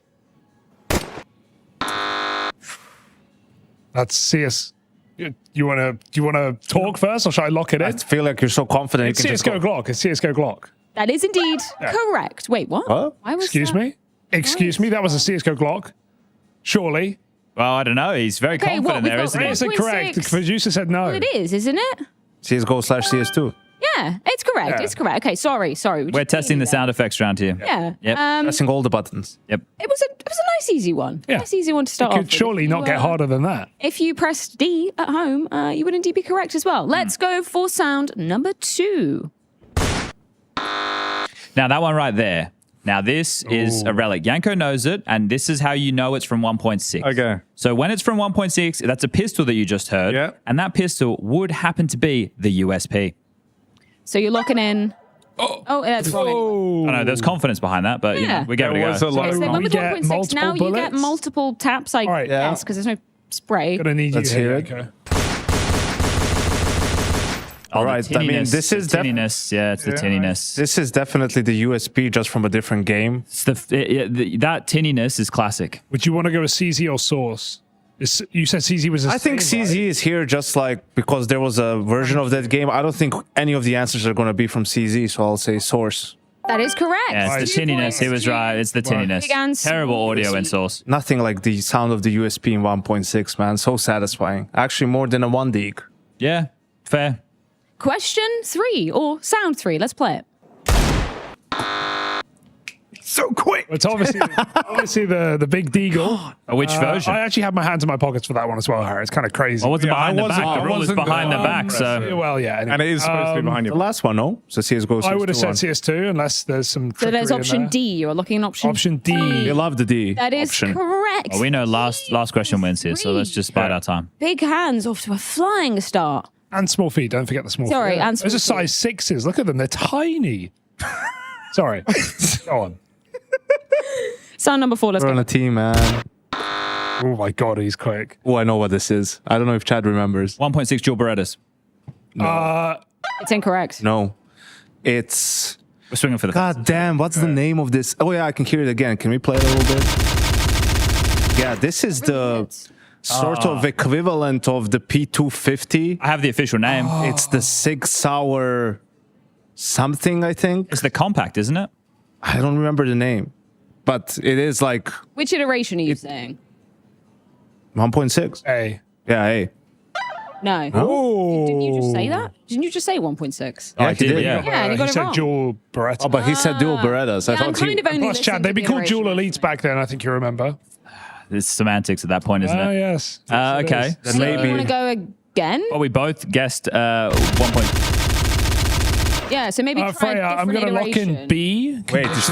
That's CS. Do you want to talk first, or should I lock it in? I feel like you're so confident. It's CSGO Glock. It's CSGO Glock. That is indeed correct. Wait, what? Why was Excuse me? Excuse me? That was a CSGO Glock? Surely? Well, I don't know. He's very confident there, isn't he? Is it correct? The producer said no. Well, it is, isn't it? CSGO/CS2. Yeah, it's correct. Yeah. It's correct. Okay, sorry. We're testing the sound effects around here. Yeah. Yep. Pressing all the buttons. Yep. It was a nice easy one. Yeah. Nice easy one to start It off. could surely not get harder than that. If you pressed D at home, you would indeed be correct as well. Let's go for sound number 2. Now, that one right there. Now, this is a relic. Yanko knows it, and this is how you know it's from 1.6. Okay. So when it's from 1.6, that's a pistol that you just heard. Yeah. And that pistol would happen to be the USP. So you're locking in. Oh, that's wrong. I know there's confidence behind that, but you know, we gave it a go. So they went with 1.6. Now you get multiple taps, I guess, because there's no spray. Gonna need Let's you hear here, it. Yanko. All right. I mean, this is tinniness. Yeah, it's the tinniness. This is definitely the USP, just from a different game. It's that tinniness is classic. Would you want to go with CZ or Source? You said CZ was I think CZ is here just like because there was a version of that game. I don't think any of the answers are going to be from CZ, so I'll say Source. That is correct. Yeah, it's the tinniness. He was right. It's the tinniness. Terrible audio in Source. Nothing like the sound of the USP in 1.6, man. So satisfying. Actually, more than a 1 dig. Yeah, fair. Question 3 or sound 3. Let's play it. so quick. It's obviously the big deagle. Which version? I actually had my hands in my pockets for that one as well, Harry. It's kind of crazy. I wasn't behind the back. The rule is behind the back. So well, yeah. Anyway. And it is supposed to be behind you. The last one, no? So CSGO. I would have said CS2 unless there's some. So there's trickery in option there. D. You're looking at option. Option D. We love the D. That is option. correct. we know last question wins here, so let's just bide our time. Big hands off to a flying start. And small feet. Don't forget the small feet. Sorry, and small those are size 6s. Look at them. They're tiny. Sorry. Go on. Sound number 4. Let's We're go. on a team, man. Oh my God, he's quick. Oh, I know what this is. I don't know if Chad remembers. 1.6 Gilbert's. It's incorrect. No. It's... We're swinging for the God damn, what's the name of this? Oh yeah, I can hear it again. Can we play it a little bit? Yeah, this is the sort of equivalent of the P250. I have the official name. It's the 6 hour something, I think. It's the compact, isn't it? I don't remember the name. But it is like... Which iteration are you saying? 1.6. A. Yeah, A. No. Oh. Didn't you just say that? Didn't you just say 1.6? Yeah, he did. Yeah, and you got he it said wrong. dual Beretta. Oh, but he said dual Berettas. I Yeah, I'm thought kind of only Plus, listening Chad, to they'd be the called dual iteration. elites back then, I think you remember. It's semantics at that point, isn't Oh, it? yes. Okay. So you want to go again? Well, we both guessed 1. Yeah, so maybe try Freya, a I'm different going to lock iteration. in B. Wait, it's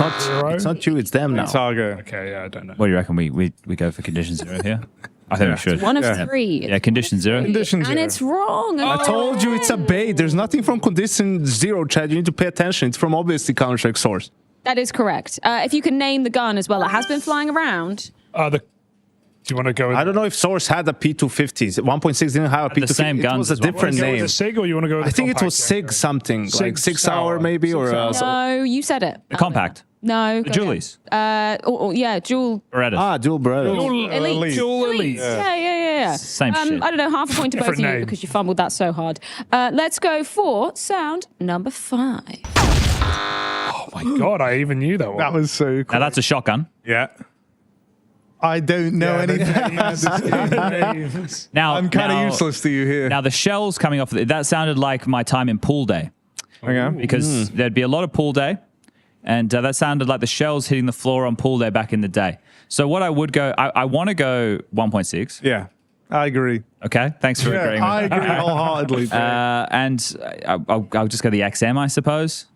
not you, it's them now. It's Argo. Okay, yeah, I don't know. What do you reckon? We go for condition 0 here? I think we should. One of 3. Yeah, condition 0. Condition 0. And it's wrong. I told you it's a bait. There's nothing from condition 0, Chad. You need to pay attention. It's from obviously Counter-Strike source. That is correct. If you can name the gun as well, it has been flying around. Do you want to go with... I don't know if Source had a P250. 1.6 didn't have a P250. The same it guns was a as well. different You want to go name. with the SIG or you want to go with the I think it was compact? SIG something, like 6 hour maybe, or No, you said it. The compact. No. The Julies. Yeah, dual. Berettas. Dual Berettas. Elite. Dual elite. Yeah. Same shit. I don't know, half a point to both of Different you name. because you fumbled that so hard. Let's go for sound number 5. Oh my God, I even knew that one. That was so cool. Now that's a shotgun. Yeah. I don't know anything. Now I'm kind of now- useless to you here. Now the shells coming off, that sounded like my time in pool day. Okay. Because there'd be a lot of pool day. And that sounded like the shells hitting the floor on pool day back in the day. So what I would go, I want to go 1.6. Yeah, I agree. Okay, thanks for agreeing. I agree wholeheartedly. And I'll just go the XM, I suppose.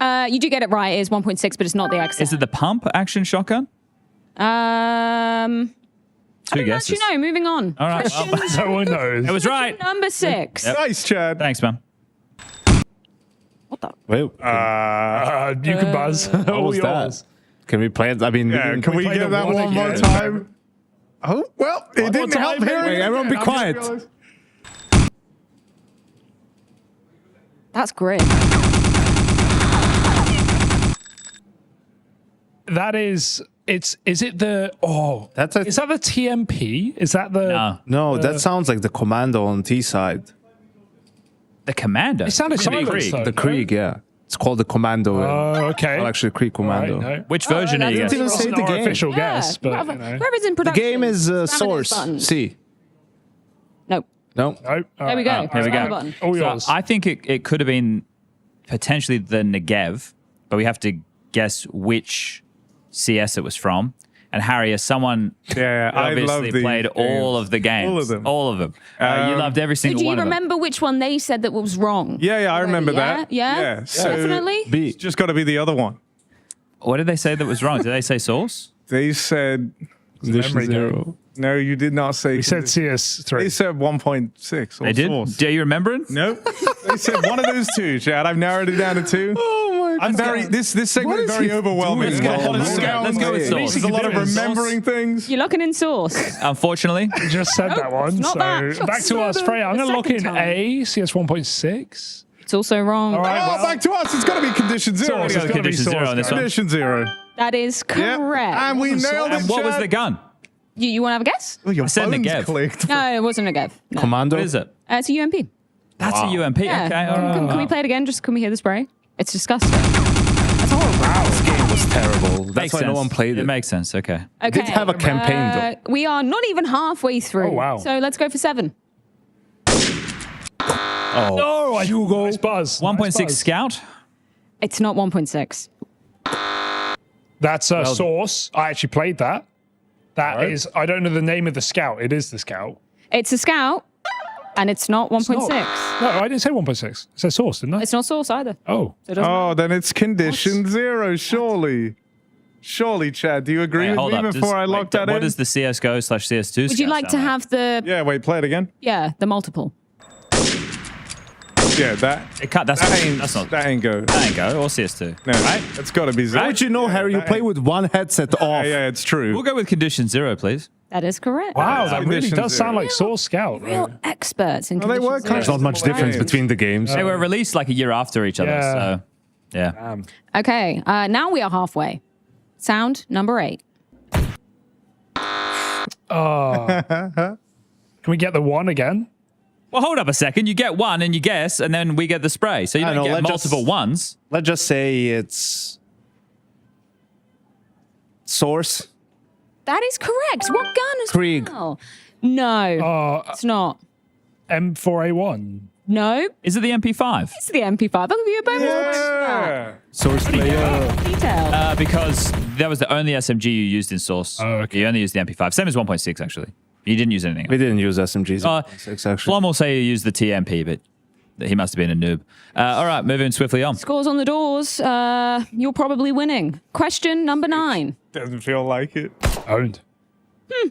You do get it right. It is 1.6, but it's not the XM. Is it the pump action shotgun? I Two don't guesses. actually know. Moving on. All right. Question No one knows. It was right. number 6. Yep. Nice, Chad. Thanks, man. What the? Wait, You can buzz. what was that? Can we play it? I mean, Yeah, can we play get the that one one more again? time? Oh, well, it didn't more help time, hearing maybe? it. everyone be again. I quiet. just realized. That's great. That is... Is it the... That's Is that the TMP? Is that the... No, that sounds like the Commando on T side. The Commando? It sounded Krieg. silent. The Krieg, yeah. It's called the Commando. Okay. Well, actually, Krieg Commando. Right, no. Which version are you Didn't even guessing? say It's the not our game. official guess, but... whoever, you know. whoever's in The production. game is spam those Source buttons. C. No. No. Nope. There we go. Here we Spam the go. button. All So yours. I think it could have been potentially the Negev, but we have to guess which CS it was from. And Harry, as someone who I love obviously these played all games. of the games. All of them. All of them. You loved every So single do you one of them. remember which one they said that was wrong? Yeah, I remember Yeah? that. Yeah? So Definitely? B. It's just got to be the other one. What did they say that was wrong? Did they say source? They said Condition memory zero. game. No, you did not say. We said CS3. They said 1.6. They did? Source. Do you remember it? Nope. They said one of those two, Chad. I've narrowed it down to 2. Oh my I'm very. This segment is very overwhelming. doing? There's a lot of Let's go with sounds. Source. There's a lot of Source. remembering things. You're locking in Source. Unfortunately. You just said that one. not So that. back to us, Freya. I'm The going to lock in second time. A, CS 1.6. It's also wrong. All right, well, Back to us. It's got to be condition 0. We're It's going gotta be condition 0 Source, on this guys. one. Condition 0. That is Yep. correct. And we nailed it. And what was Chad. the gun? You want to have a guess? Oh, your I said phone's Negev. clicked. No, it wasn't a Gev. No. Commando. What is it? It's a UMP. That's a UMP. Yeah. Okay. all right. Can we play it again? Just can we hear the spray? It's disgusting. That's horrible. This game was terrible. That's Makes why no sense. one played it. It makes sense. Okay. Okay. Did have a campaign, though. We are not even halfway through. Oh, wow. So let's go for 7. Oh. Oh, Hugo. Nice buzz. 1.6 Nice buzz. Scout? It's not 1.6. That's a Source. I actually played that. That is, I don't know the name of the scout. It is the scout. It's a scout, and it's not 1.6. No, I didn't say 1.6. It said Source, didn't I? It's not Source either. Oh. Oh, then it's condition 0, surely. Surely, Chad, do you agree with me before I lock that in? What is the CSGO/CS2? Would you like to have the... Yeah, wait, play it again. Yeah, the multiple. Yeah, that ain't go. That ain't go. Or CS2. No, right? That's got to be 0. How would you know, Harry? You play with one headset off. Yeah, it's true. We'll go with condition 0, please. That is correct. Wow, that really does sound like Real- Source Scout. Real experts in Well, they were conditions. There's not much difference between the games. They were released like a year after each other. Yeah. So, yeah. Okay, now we are halfway. Sound number 8. Can we get the 1 again? Well, hold up a second. You get 1 and you guess, and then we get the spray. So you don't get multiple ones. Let's just say it's Source. That is correct. What gun is Krieg. well? No, it's not. M4A1. No, Is it the MP5? it's the MP5. I'll give you a bonus point for that. Source player. Detail. Because that was the only SMG you used in Source. Oh, okay. You only used the MP5. Same as 1.6, actually. You didn't use anything else. We didn't use SMGs. 6 actually. Flom will say you used the TMP, but he must have been a noob. All right, moving swiftly on. Scores on the doors. You're probably winning. Question number 9. Doesn't feel like it. Owned.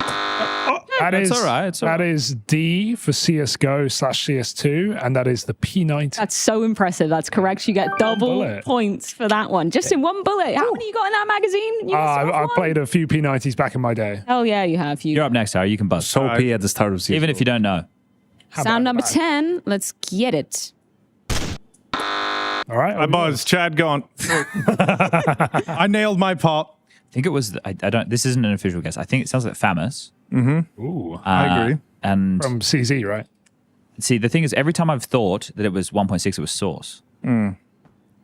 That is all right. That is D for CSGO/CS2, and that is the P90. That's so impressive. That's correct. You get double bullet. points for that one. Just in one bullet. How many you got in that magazine? You missed off I one. played a few P90s back in my day. Hell yeah, you have. You're up next, Harry. You can buzz. So P at the start of season. Even if you don't know. Sound number 10. Let's get it. All right. I buzzed. Chad, go on. I nailed my part. I think it was. I don't. This isn't an official guess. I think it sounds like Famous. Ooh. I agree. And From CZ, right? see, the thing is, every time I've thought that it was 1.6, it was Source.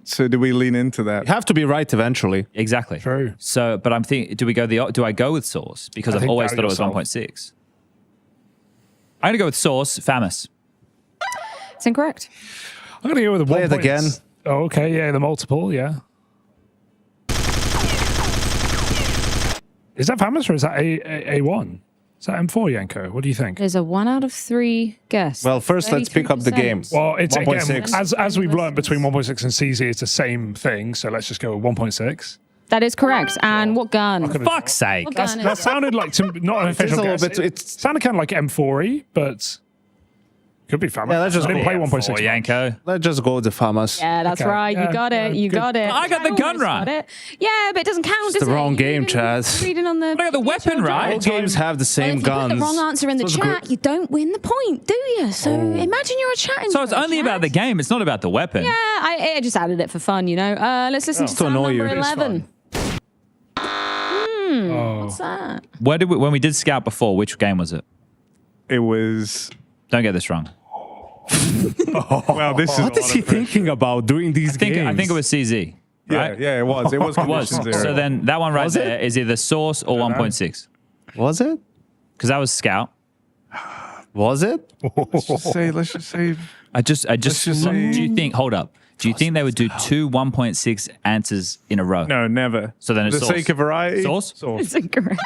So do we lean into that? You have to be right eventually. Exactly. True. So, but I'm thinking, do I go with Source because I I've think always doubt thought it was yourself. 1.6. I'm gonna go with Source. Famous. It's incorrect. I'm going to go with the Play 1. it again. Oh, okay. Yeah, the multiple. Yeah. Is that Famous or is that A1? Is that M4, Yanko? What do you think? There's a 1 out of 3 guess. Well, first let's pick up the 33%. game. Well, it's again, 1.6. as we've learned between 1.6 and CZ, it's the same thing. So let's just go with 1.6. That is correct. And what gun? Fuck's sake. What gun is That sounded like not an official a little guess. bit- It sounded kind of like M4E, but could be Famous. Yeah, let's just I didn't go play 1.6. Yanko. Let's just go with the Famas. Yeah, that's Okay. right. You Yeah, got it. You good. got it. I got the gun almost right. got it. Yeah, but it doesn't count, It's does the it? wrong You game, didn't Chaz. read it on the. I got the weapon right. All games have the same If you guns. put the wrong answer in the So it's chat, you don't win the point, do you? So imagine you're a chatting. So it's to a only chat. about the game. It's not about the weapon. Yeah, I just added it for fun, you know. Let's listen to To sound annoy you. number It's 11. What's that? When we did Scout before, which game was it? It was. Don't get this wrong. Well, this What is he thinking about doing these games? I think it was CZ. Right? Yeah, it was. It was. It was. Condition 0. So then that one right Was it? there is either Source or 1.6. Was it? Because that was Scout. Was it? Let's just say. I just just say- do you think, hold up, do you think they would do 2 1.6 answers in a row? No, never. So then it's For the Source. sake of variety. Source? It's incorrect.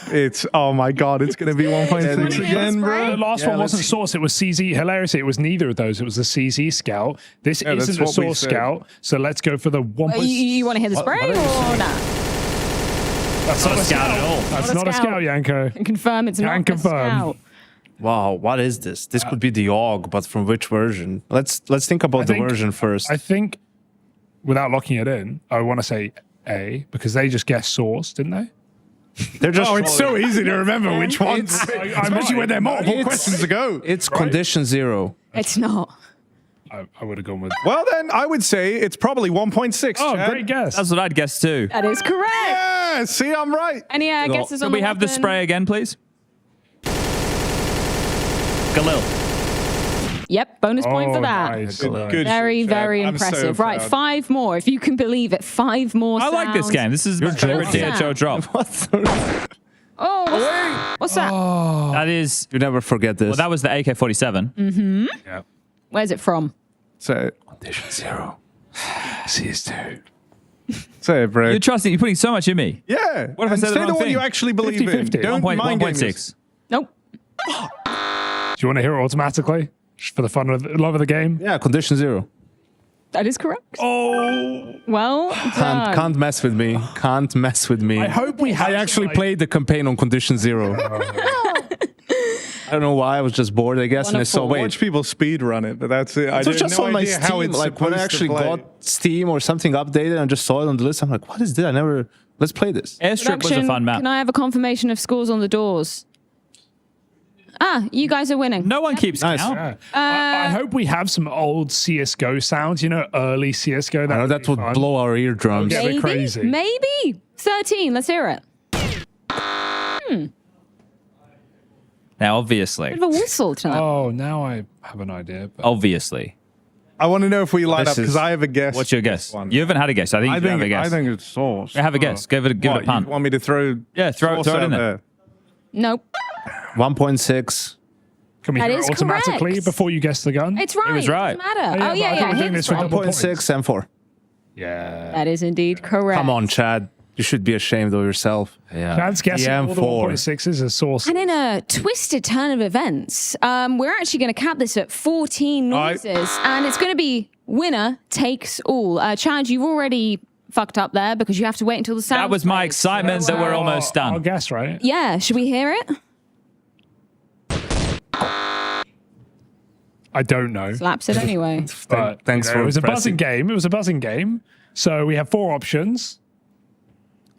It's, oh my God, it's going to be 1.6 again, The bro. last one wasn't Source, it was CZ. Hilariously, it was neither of those. It was the CZ Scout. This Yeah, that's isn't the what we Source said. Scout, so let's go for the 1.6. You want to hear the spray or not? That's not a Scout at all. That's Not a not a Scout. Scout, Yanko. Can confirm it's Can not confirm. a Scout. Wow, what is this? This could be the AUG, but from which version? Let's think about the version first. I think, without locking it in, I want to say A, because they just guessed Source, didn't they? They're just It's so easy to remember which ones, especially when they're multiple It's- questions ago. It's condition 0. It's not. I would have gone with. Well, then I would say it's probably 1.6. Oh, Chad. great guess. That's what I'd guess too. That is correct. Yeah, see, I'm right. Any guesses Can on we the have the weapon? spray again, please? Galil. Yep, bonus point Oh, for that. nice. Good Very, shit, Chad. very I'm so impressive. Right, proud. 5 more. If you can believe it, 5 more. I like this sounds. game. This is my favorite joking. DHL drop. Oh, what's that? That is. You never forget this. Well, that was the AK-47. Mm-hmm. Yeah. Where's it from? So, condition 0. CS2. Say it, bro. You're putting so much in me. Yeah. What if I said the say wrong the one thing? you actually believe 50-50. in. Don't mind 1.6. Nope. Do you want to hear it automatically? Just for the love of the game? Yeah, condition 0. That is correct. Oh. Well done. Can't mess with me. Can't mess with me. I hope we have I actually played the campaign on condition 0. I don't know why. I was just bored, I guess. And I saw, wait. Watch people speed run it, but that's it. I It was had just no on my idea how Steam. it's Like when I supposed to actually play. got Steam or something updated and just saw it on the list, I'm like, what is this? Let's play this. Airstrip was a fun map. Can I have a confirmation of scores on the doors? You guys are winning. No one keeps count. Yeah. I hope we have some old CSGO sounds, early CSGO. I know that would blow our eardrums. Yeah, Maybe, crazy. maybe 13. Let's hear it. Now, obviously. Bit of a whistle tonight. Oh, now I have an idea. But Obviously. I want to know if we line up This because is- I have a guess. What's your guess? You haven't had a guess. I think you have a guess. I think it's sauce. Have a guess. Give it a punt. You want me to throw? Yeah, throw it sauce in out there. Nope. 1.6. Can we That hear is it automatically correct. before you guess the gun? It's right. It was right. Doesn't matter. Yeah, Oh, but I yeah, thought we were doing yeah. this for double points. 1.6 and 4. Yeah. That is indeed correct. Come on, Chad. You should be ashamed of yourself. Yeah. Chad's guessing all the EM4. 1.6s are source. And in a twisted turn of events, we're actually going to cap this at 14 noises, and it's going to be winner takes all. Chad, you've already fucked up there because you have to wait until the sound. That was my plays. excitement that we're almost I'll done. guess, right? Yeah, should we hear it? I don't know. Slaps it anyway. But Thanks for it was a pressing. buzzing game. It was a buzzing game. So we have 4 options.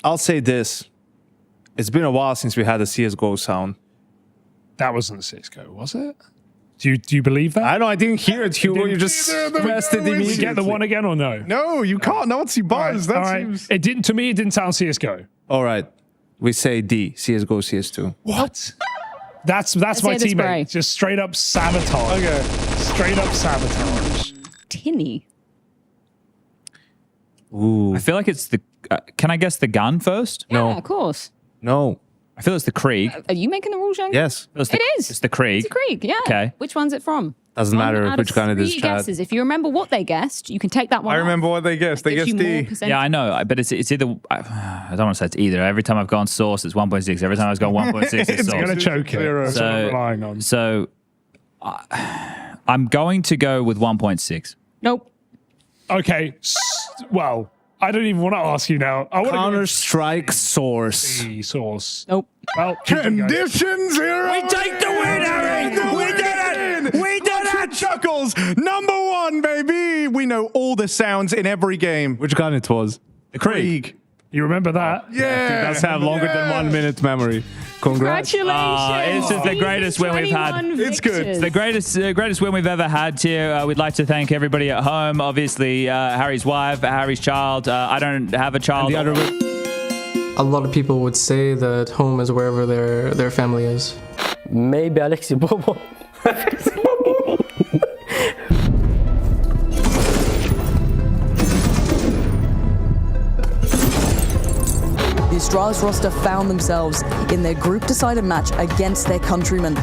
I'll say this. It's been a while since we had a CSGO sound. That wasn't CSGO, was it? Do you believe that? I know, I didn't hear it, Hugo. You just pressed it Did we immediately. get the one again or no? No, you can't. Nazi buzz. All That right. seems. It didn't. To me, it didn't sound CSGO. All right. We say D. CSGO, CS2. What? That's Let's my hear the spray. teammate. Just straight up sabotage. Okay. Straight up sabotage. Tinny. Ooh. I feel like it's the... can I guess the gun first? Yeah, No. of course. No. I feel it's the Krieg. Are you making the rules, Shank? Yes. It's the, It is. It's the Krieg. It's a Krieg, yeah. Okay. Which one's it from? Doesn't One matter out which of gun it is, 3 Chad. guesses. If you remember what they guessed, you can take that one I off. remember what they guessed. They Gives guessed you more D. percentage. Yeah, I know, but it's either... I don't want to say it's either. Every time I've gone source, it's 1.6. Every time I've gone 1.6, it's It's source. going to choke it. Zero. That's what I'm relying on. So I'm going to go with 1.6. Nope. Okay. Well, I don't even want to ask you now. I want to Counter-Strike source. go source. Nope. Well, keep it going. Condition 0. We take the win, Harry! We did it! We did it! Chuckles, number 1, baby. We know all the sounds in every game. Which gun it was? The Krieg. You remember that? Yeah. It does have longer than 1 minute memory. Congrats. Congratulations. It's just the greatest win we've had. 21 It's good. It's the greatest win we've ever had here. We'd like to thank everybody at home. Obviously, Harry's wife, Harry's child. I don't have a child. The other A lot of people would say that home is wherever their family is. Maybe Alexi Bobo. The Astralis roster found themselves in their group decider match against their countrymen.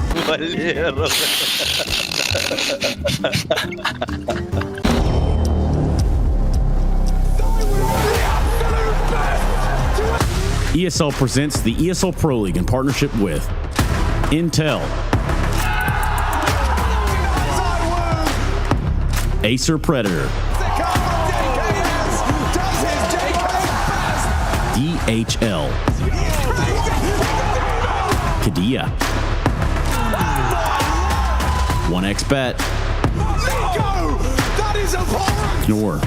ESL presents the ESL Pro League in partnership with Intel, Acer Predator, DHL, Kadia, 1xBet, Knorr.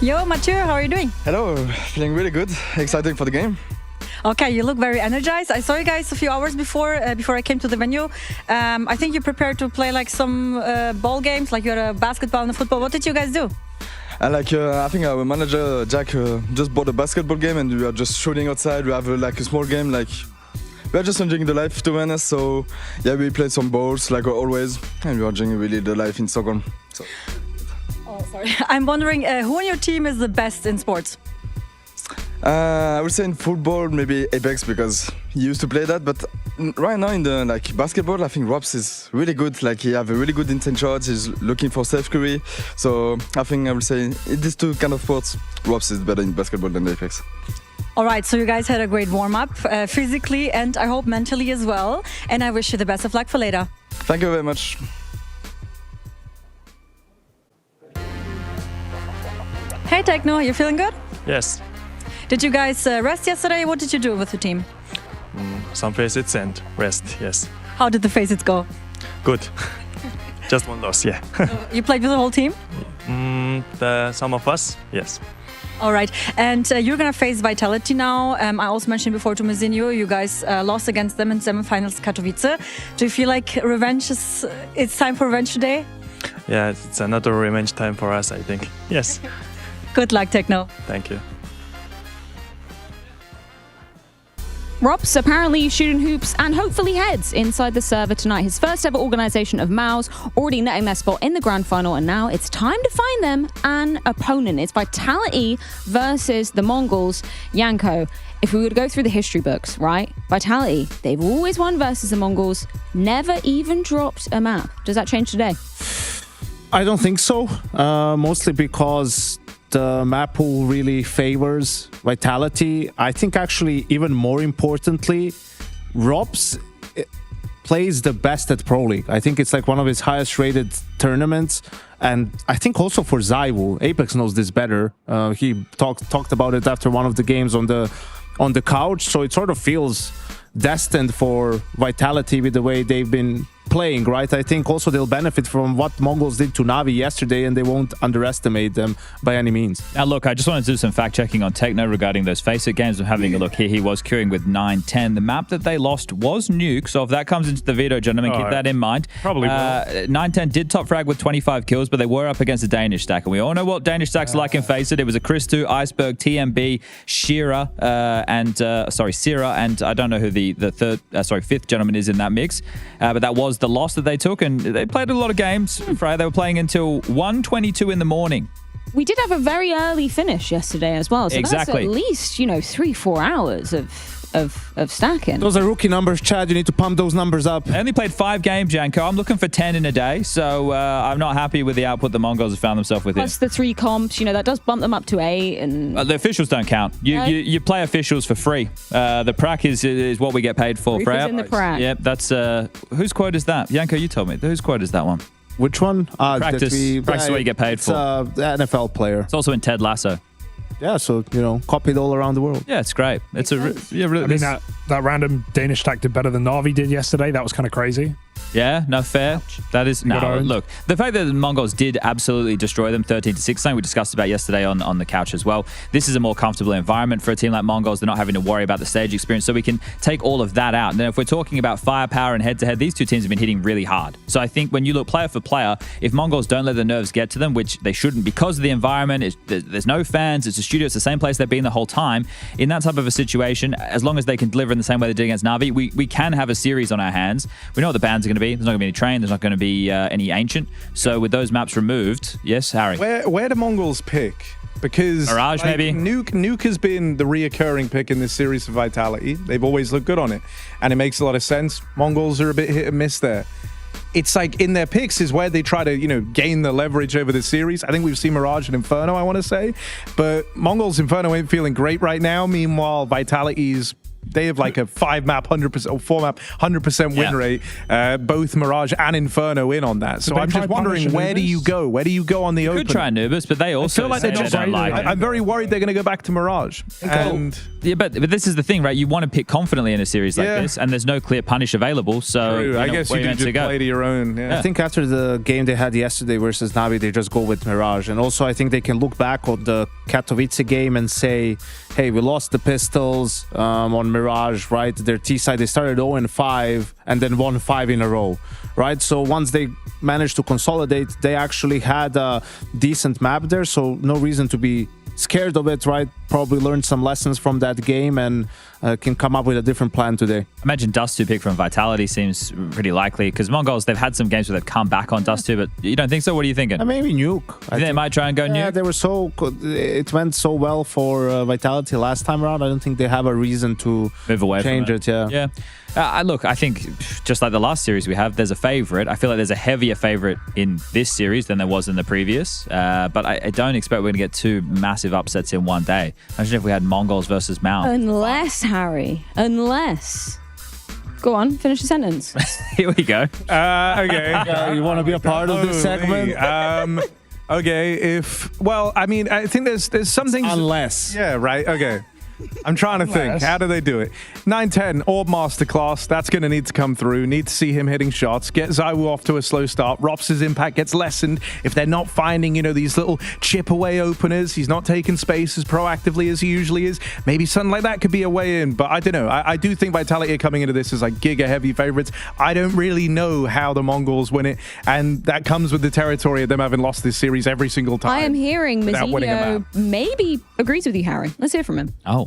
Yo, Mathieu, how are you doing? Hello, feeling really good, excited for the game. Okay, you look very energized. I saw you guys a few hours before I came to the venue. I think you prepared to play like some ball games, like you're a basketball and a football. What did you guys do? And I think our manager Jack just bought a basketball game, and we are just shooting outside. We have like a small game, like we are just enjoying the life, to be honest. So yeah, we played some balls like always, and we are enjoying really the life in Stockholm. So. Oh, sorry. I'm wondering who on your team is the best in sports? I would say in football, maybe Apex because he used to play that. But right now in the basketball, I think Robs is really good. Like he have a really good intent shots. He's looking for Steph Curry. So I think I would say in these two kind of sports, Robs is better in basketball than Apex. All right, so you guys had a great warm-up physically and I hope mentally as well. And I wish you the best of luck for later. Thank you very much. Hey Techno, you feeling good? Yes. Did you guys rest yesterday? What did you do with the team? Some facets and rest, yes. How did the facets go? Good. Just one loss, yeah. You played with the whole team? Some of us, yes. All right, and you're going to face Vitality now. I also mentioned before to Mizinho, you guys lost against them in semifinals Katowice. Do you feel like revenge it's time for revenge today? Yeah, it's another revenge time for us, I think. Yes. Good luck, Techno. Thank you. Rob's apparently shooting hoops and hopefully heads inside the server tonight. His first ever organization of MOUZ, already netting their spot in the grand final, and now it's time to find them an opponent. It's Vitality versus the Mongols. Janko, if we were to go through the history books, right? Vitality, they've always won versus the Mongols, never even dropped a map. Does that change today? I don't think so, mostly because the map pool really favors Vitality. I think actually even more importantly, Robs plays the best at Pro League. I think it's like one of his highest rated tournaments. And I think also for Zaiwu, Apex knows this better. He talked about it after one of the games on the couch. So it sort of feels destined for Vitality with the way they've been playing, right? I think also they'll benefit from what Mongols did to Navi yesterday, and they won't underestimate them by any means. Now, look, I just wanted to do some fact-checking on Techno regarding those Faceit games. I'm having a look here. He was queuing with 9-10. The map that they lost was Nuke, so if that comes into the veto, gentlemen, keep that in mind. Probably will. 9-10 did top frag with 25 kills, but they were up against a Danish stack, and we all know what Danish stacks are like in Faceit. It was a Chris2, Iceberg, TMB, Shira, Sira, and I don't know who the fifth gentleman is in that mix, but that was the loss that they took, and they played a lot of games. They were playing until 1:22 in the morning. We did have a very early finish yesterday as well, so that's at least 3-4 hours of stacking. Those are rookie numbers, Chad. You need to pump those numbers up. I only played 5 games, Janko. I'm looking for 10 in a day, so I'm not happy with the output the Mongols have found themselves with. Plus the 3 comps, that does bump them up to 8. And the officials don't count. You play officials for free. The prac is what we get paid for. In the prac. Yep, that's whose quote is that? Janko, you told me. Whose quote is that one? Which one? Practice is what you get paid for. The NFL player. It's also in Ted Lasso. Yeah, so, copied all around the world. Yeah, it's great. It's really. I mean, that random Danish stack did better than Navi did yesterday. That was kind of crazy. Yeah, no, fair. That is no. Look, the fact that the Mongols did absolutely destroy them 13-6, something we discussed about yesterday on the couch as well. This is a more comfortable environment for a team like Mongols. They're not having to worry about the stage experience, so we can take all of that out. And then if we're talking about firepower and head-to-head, these two teams have been hitting really hard. So I think when you look player for player, if Mongols don't let the nerves get to them, which they shouldn't because of the environment, there's no fans, it's a studio, it's the same place they've been the whole time. In that type of a situation, as long as they can deliver in the same way they did against Navi, we can have a series on our hands. We know what the bans are going to be. There's not going to be any train. There's not going to be any ancient. So with those maps removed, yes, Harry. Where do Mongols pick? Because Mirage, maybe? Nuke has been the reoccurring pick in this series for Vitality. They've always looked good on it. And it makes a lot of sense. Mongols are a bit hit and miss there. It's like in their picks is where they try to, gain the leverage over the series. I think we've seen Mirage and Inferno, I want to say. But Mongols Inferno ain't feeling great right now. Meanwhile, Vitality's they have like a 5-map 100% or 4-map 100% win rate. Both Mirage and Inferno in on that. So I'm just wondering, where do you go? Where do you go on the open? Could try Anubis, but they also feel like they don't like it. I'm very worried they're going to go back to Mirage. And yeah, but this is the thing, right? You want to pick confidently in a series like this, and there's no clear punish available. So I guess you do just play to your own. Yeah. I think after the game they had yesterday versus Navi, they just go with Mirage. And also I think they can look back on the Katowice game and say, hey, we lost the pistols on Mirage, right? Their T side, they started 0-5 and then won 5 in a row, right? So once they managed to consolidate, they actually had a decent map there. So no reason to be scared of it, right? Probably learned some lessons from that game, and can come up with a different plan today. Imagine Dust 2 pick from Vitality seems pretty likely because Mongols, they've had some games where they've come back on Dust 2, but you don't think so? What are you thinking? Maybe Nuke. I think they might try and go Nuke? Yeah, they were so good. It went so well for Vitality last time around. I don't think they have a reason to move away change from it. Yeah. Yeah. Look, I think just like the last series we have, there's a favorite. I feel like there's a heavier favorite in this series than there was in the previous. But I don't expect we're going to get two massive upsets in one day. Imagine if we had Mongols versus MOUZ. Unless, Harry, unless. Go on, finish the sentence. Here we go. Okay. You want to be a part of this segment? Okay, I think there's some things. Unless. Yeah, right. Okay. I'm trying to think. How do they do it? 9-10, Orb Masterclass. That's going to need to come through. Need to see him hitting shots. Get ZywOo off to a slow start. Rops's impact gets lessened if they're not finding, these little chip away openers. He's not taking space as proactively as he usually is. Maybe something like that could be a way in, but I don't know. I do think Vitality are coming into this as like giga heavy favorites. I don't really know how the Mongols win it, and that comes with the territory of them having lost this series every single time. I am hearing without winning a Mazzino map. maybe agrees with you, Harry. Let's hear from him. Oh.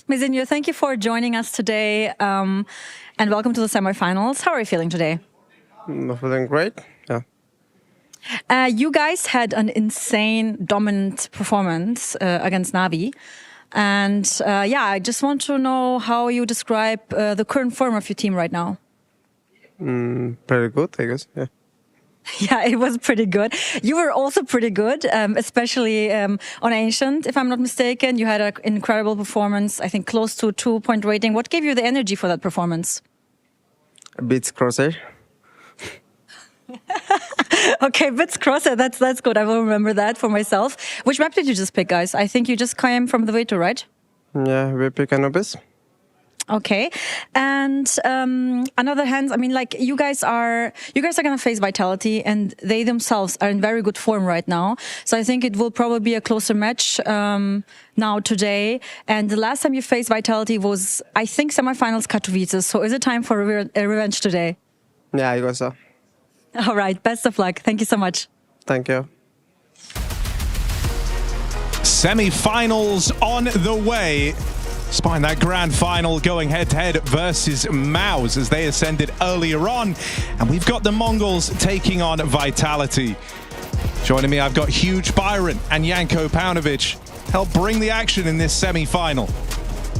Mazzino, thank you for joining us today, and welcome to the semifinals. How are you feeling today? I'm feeling great. Yeah. You guys had an insane, dominant performance against Navi. And I just want to know how you describe the current form of your team right now. Pretty good, I guess. Yeah. Yeah, it was pretty good. You were also pretty good, especially on Ancient, if I'm not mistaken. You had an incredible performance, I think close to 2-point rating. What gave you the energy for that performance? Beats Crosshair. Okay, Bits Crosshair, that's good. I will remember that for myself. Which map did you just pick, guys? I think you just came from the Veto, right? Yeah, we pick Anubis. Okay, and on the other hand, I mean, like you guys are going to face Vitality, and they themselves are in very good form right now. So I think it will probably be a closer match now today. And the last time you faced Vitality was, I think, semifinals Katowice. So is it time for a revenge today? Yeah, I guess so. All right, best of luck. Thank you so much. Thank you. Semi-finals on the way. Spine that grand final going head-to-head versus MOUZ as they ascended earlier on. And we've got the Mongols taking on Vitality. Joining me, I've got Huge Byron and Janko Paunovic. Help bring the action in this semi-final.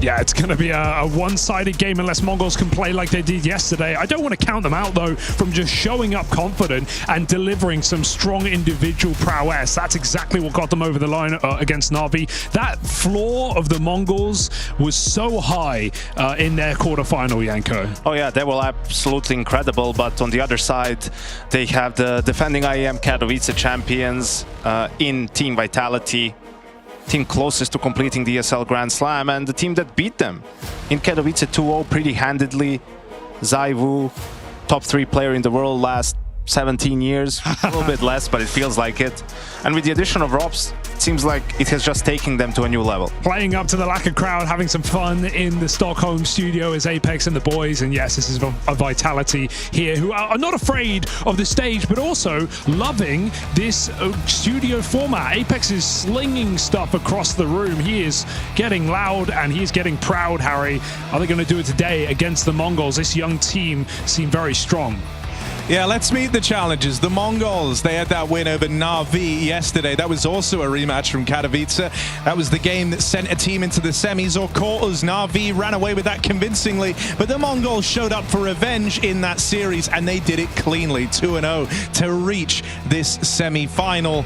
Yeah, it's going to be a one-sided game unless Mongols can play like they did yesterday. I don't want to count them out, though, from just showing up confident and delivering some strong individual prowess. That's exactly what got them over the line against Na'Vi. That floor of the Mongols was so high in their quarterfinal, Janko. Oh, yeah, they were absolutely incredible. But on the other side, they have the defending IEM Katowice champions in Team Vitality. Team closest to completing the ESL Grand Slam, and the team that beat them in Katowice 2-0 pretty handedly. ZywOo, top 3 player in the world last 17 years, a little bit less, but it feels like it. And with the addition of Rops, it seems like it has just taken them to a new level. Playing up to the lack of crowd, having some fun in the Stockholm studio as Apex and the boys. And yes, this is a Vitality here who are not afraid of the stage, but also loving this studio format. Apex is slinging stuff across the room. He is getting loud and he's getting proud, Harry. Are they going to do it today against the Mongols? This young team seem very strong. Yeah, let's meet the challengers. The Mongols, they had that win over Na'Vi yesterday. That was also a rematch from Katowice. That was the game that sent a team into the semis or quarters. Na'Vi ran away with that convincingly, but the Mongols showed up for revenge in that series, and they did it cleanly, 2-0 to reach this semi-final.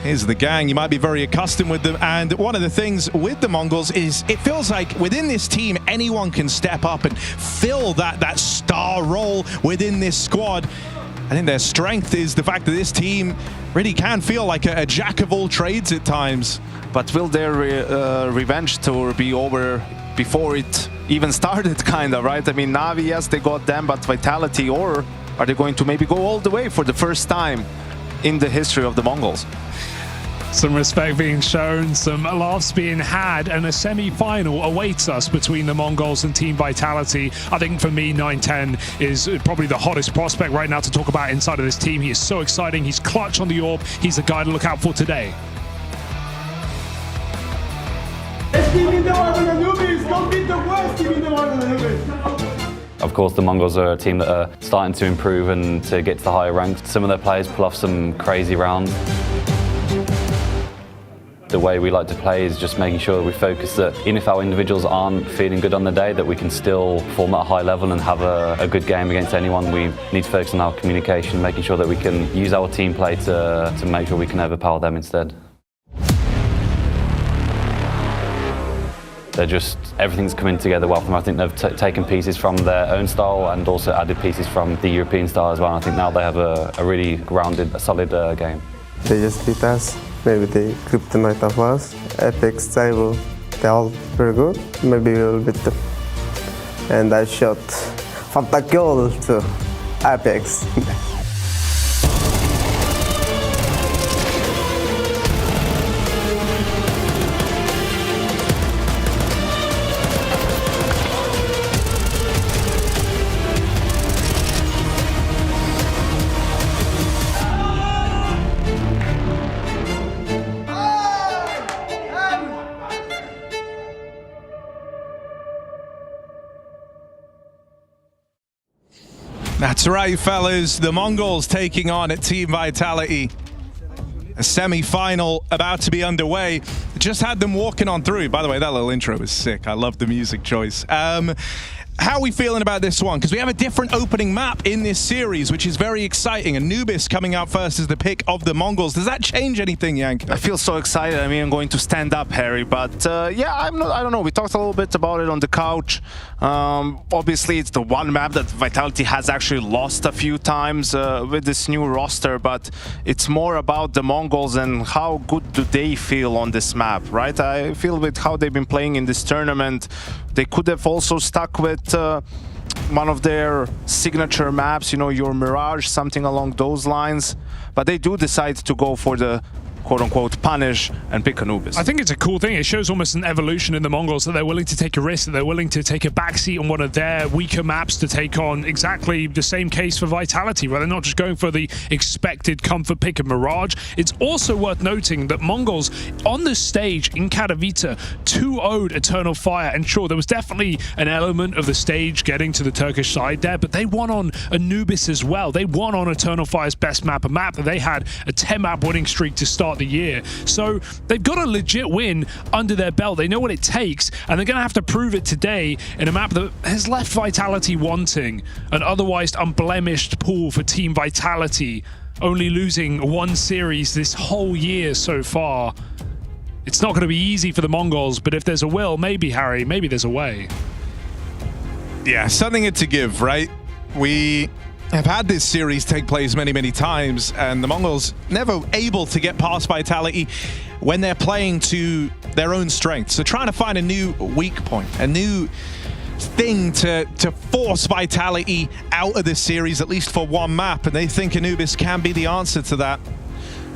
Here's the gang. You might be very accustomed with them. And one of the things with the Mongols is it feels like within this team, anyone can step up and fill that star role within this squad. I think their strength is the fact that this team really can feel like a jack of all trades at times. But will their revenge tour be over before it even started, kind of, right? I mean, Na'Vi, yes, they got them, but Vitality, or are they going to maybe go all the way for the first time in the history of the Mongols? Some respect being shown, some laughs being had, and a semi-final awaits us between the Mongols and Team Vitality. I think for me, 9-10 is probably the hottest prospect right now to talk about inside of this team. He is so exciting. He's clutch on the AWP. He's the guy to look out for today. team in the world than Anubis. Don't beat the worst team in the world than Anubis. Of course, the Mongols are a team that are starting to improve and to get to the higher ranks. Some of their players pull off some crazy rounds. The way we like to play is just making sure that we focus that even if our individuals aren't feeling good on the day, that we can still perform at a high level and have a good game against anyone. We need to focus on our communication, making sure that we can use our team play to make sure we can overpower them instead. They're just, everything's coming together well for them. I think they've taken pieces from their own style and also added pieces from the European style as well. And I think now they have a really grounded, solid game. They just beat us. Maybe they kryptonite of us. Apex stable, they're all very good. Maybe we'll beat them. And I shot Fanta goal to Apex. That's right, fellas. The Mongols taking on Team Vitality. A semi-final about to be underway. Just had them walking on through. By the way, that little intro was sick. I love the music choice. How are we feeling about this one? Because we have a different opening map in this series, which is very exciting. Anubis coming out first as the pick of the Mongols. Does that change anything, Yank? I feel so excited. I mean, I'm going to stand up, Harry. But yeah, I don't know. We talked a little bit about it on the couch. Obviously, it's the one map that Vitality has actually lost a few times with this new roster. But it's more about the Mongols and how good do they feel on this map, right? I feel with how they've been playing in this tournament. They could have also stuck with one of their signature maps, you know, your Mirage, something along those lines. But they do decide to go for the quote-unquote punish and pick Anubis. I think it's a cool thing. It shows almost an evolution in the Mongols, that they're willing to take a risk, that they're willing to take a backseat on one of their weaker maps to take on exactly the same case for Vitality, where they're not just going for the expected comfort pick of Mirage. It's also worth noting that Mongols on the stage in Katowice 2-0'd Eternal Fire, and sure, there was definitely an element of the stage getting to the Turkish side there, but they won on Anubis as well. They won on Eternal Fire's best map, a map that they had a 10-map winning streak to start the year. So they've got a legit win under their belt. They know what it takes, and they're going to have to prove it today in a map that has left Vitality wanting. An otherwise unblemished pool for Team Vitality, only losing one series this whole year so far. It's not going to be easy for the Mongols, but if there's a will, maybe, Harry, maybe there's a way. Yeah, something to give, right? We have had this series take place many, many times, and the Mongols never able to get past Vitality when they're playing to their own strengths. So trying to find a new weak point, a new thing to force Vitality out of this series, at least for one map, and they think Anubis can be the answer to that.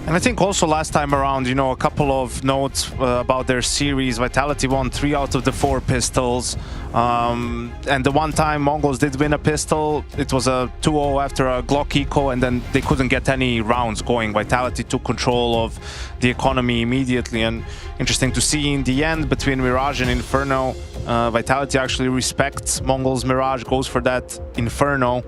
And I think also last time around, you know, a couple of notes about their series. Vitality won 3 out of the 4 pistols. And the one time Mongols did win a pistol, it was a 2-0 after a Glock eco, and then they couldn't get any rounds going. Vitality took control of the economy immediately, and interesting to see in the end between Mirage and Inferno, Vitality actually respects Mongols' Mirage, goes for that Inferno.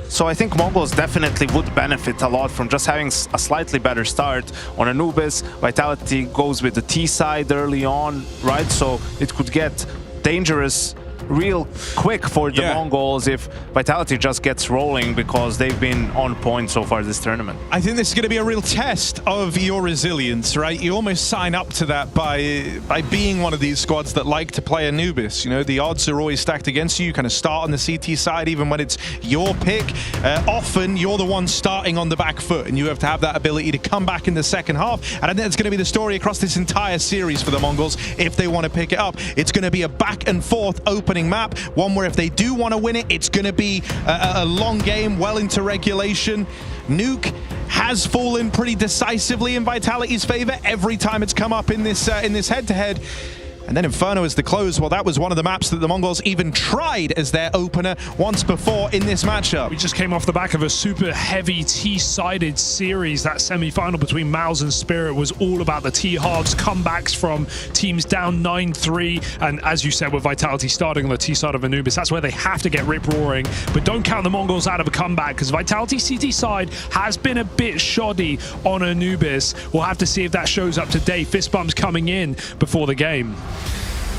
So I think Mongols definitely would benefit a lot from just having a slightly better start on Anubis. Vitality goes with the T side early on, right? So it could get dangerous real quick for the Mongols if Vitality just gets rolling, because they've been on point so far this tournament. I think this is going to be a real test of your resilience, right? You almost sign up to that by being one of these squads that like to play Anubis. You know, the odds are always stacked against you. You kind of start on the CT side even when it's your pick. Often you're the one starting on the back foot, and you have to have that ability to come back in the second half. And I think that's going to be the story across this entire series for the Mongols if they want to pick it up. It's going to be a back and forth opening map, one where if they do want to win it, it's going to be a long game, well into regulation. Nuke has fallen pretty decisively in Vitality's favor every time it's come up in this head-to-head. And then Inferno is the close. Well, that was one of the maps that the Mongols even tried as their opener once before in this matchup. We just came off the back of a super heavy T-sided series. That semi-final between MOUZ and Spirit was all about the T-halves, comebacks from teams down 9-3. And as you said, with Vitality starting on the T-side of Anubis, that's where they have to get rip-roaring. But don't count the Mongols out of a comeback, because Vitality CT side has been a bit shoddy on Anubis. We'll have to see if that shows up today. Fist bumps coming in before the game.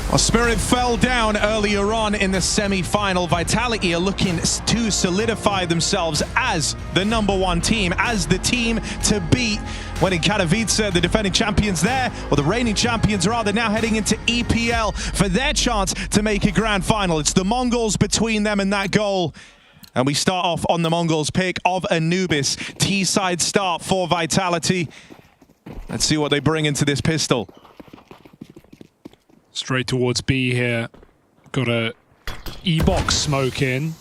Well, Spirit fell down earlier on in the semi-final. Vitality are looking to solidify themselves as the #1 team, as the team to beat. When in Katowice, the defending champions there, or the reigning champions rather, now heading into EPL for their chance to make a grand final. It's the Mongols between them and that goal. And we start off on the Mongols pick of Anubis. T-side start for Vitality. Let's see what they bring into this pistol. Straight towards B here. Got a E-box smoke in.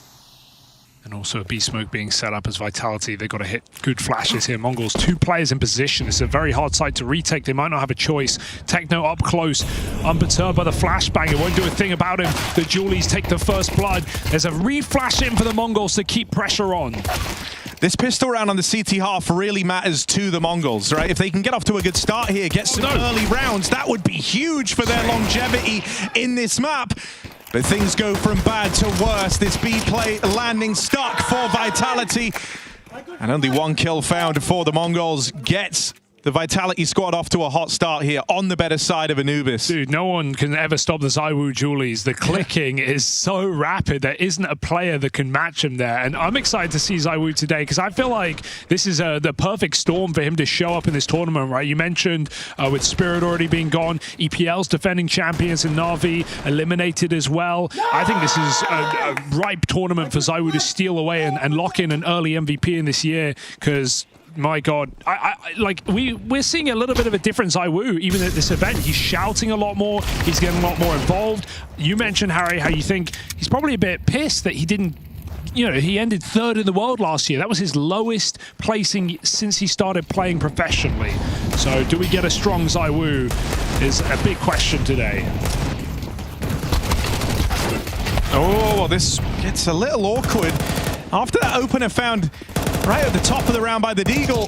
And also a B smoke being set up as Vitality. They've got to hit good flashes here. Mongols, 2 players in position. It's a very hard site to retake. They might not have a choice. Techno up close, unperturbed by the flashbang. It won't do a thing about him. The Julies take the first blood. There's a re-flash in for the Mongols to keep pressure on. This pistol round on the CT half really matters to the Mongols, right? If they can get off to a good start here, get some early rounds, that would be huge for their longevity in this map. But things go from bad to worse. This B play landing stuck for Vitality. And only 1 kill found for the Mongols gets the Vitality squad off to a hot start here on the better side of Anubis. Dude, no one can ever stop the ZywOo Julies. The clicking is so rapid. There isn't a player that can match him there. And I'm excited to see ZywOo today because I feel like this is the perfect storm for him to show up in this tournament, right? You mentioned with Spirit already being gone, EPL's defending champions and Na'Vi eliminated as well. I think this is a ripe tournament for ZywOo to steal away and lock in an early MVP in this year because my God, like we're seeing a little bit of a different ZywOo even at this event. He's shouting a lot more. He's getting a lot more involved. You mentioned, Harry, how you think he's probably a bit pissed that he didn't, you know, he ended 3rd in the world last year. That was his lowest placing since he started playing professionally. So do we get a strong ZywOo is a big question today. Oh, this gets a little awkward. After that opener found right at the top of the round by the Deagle.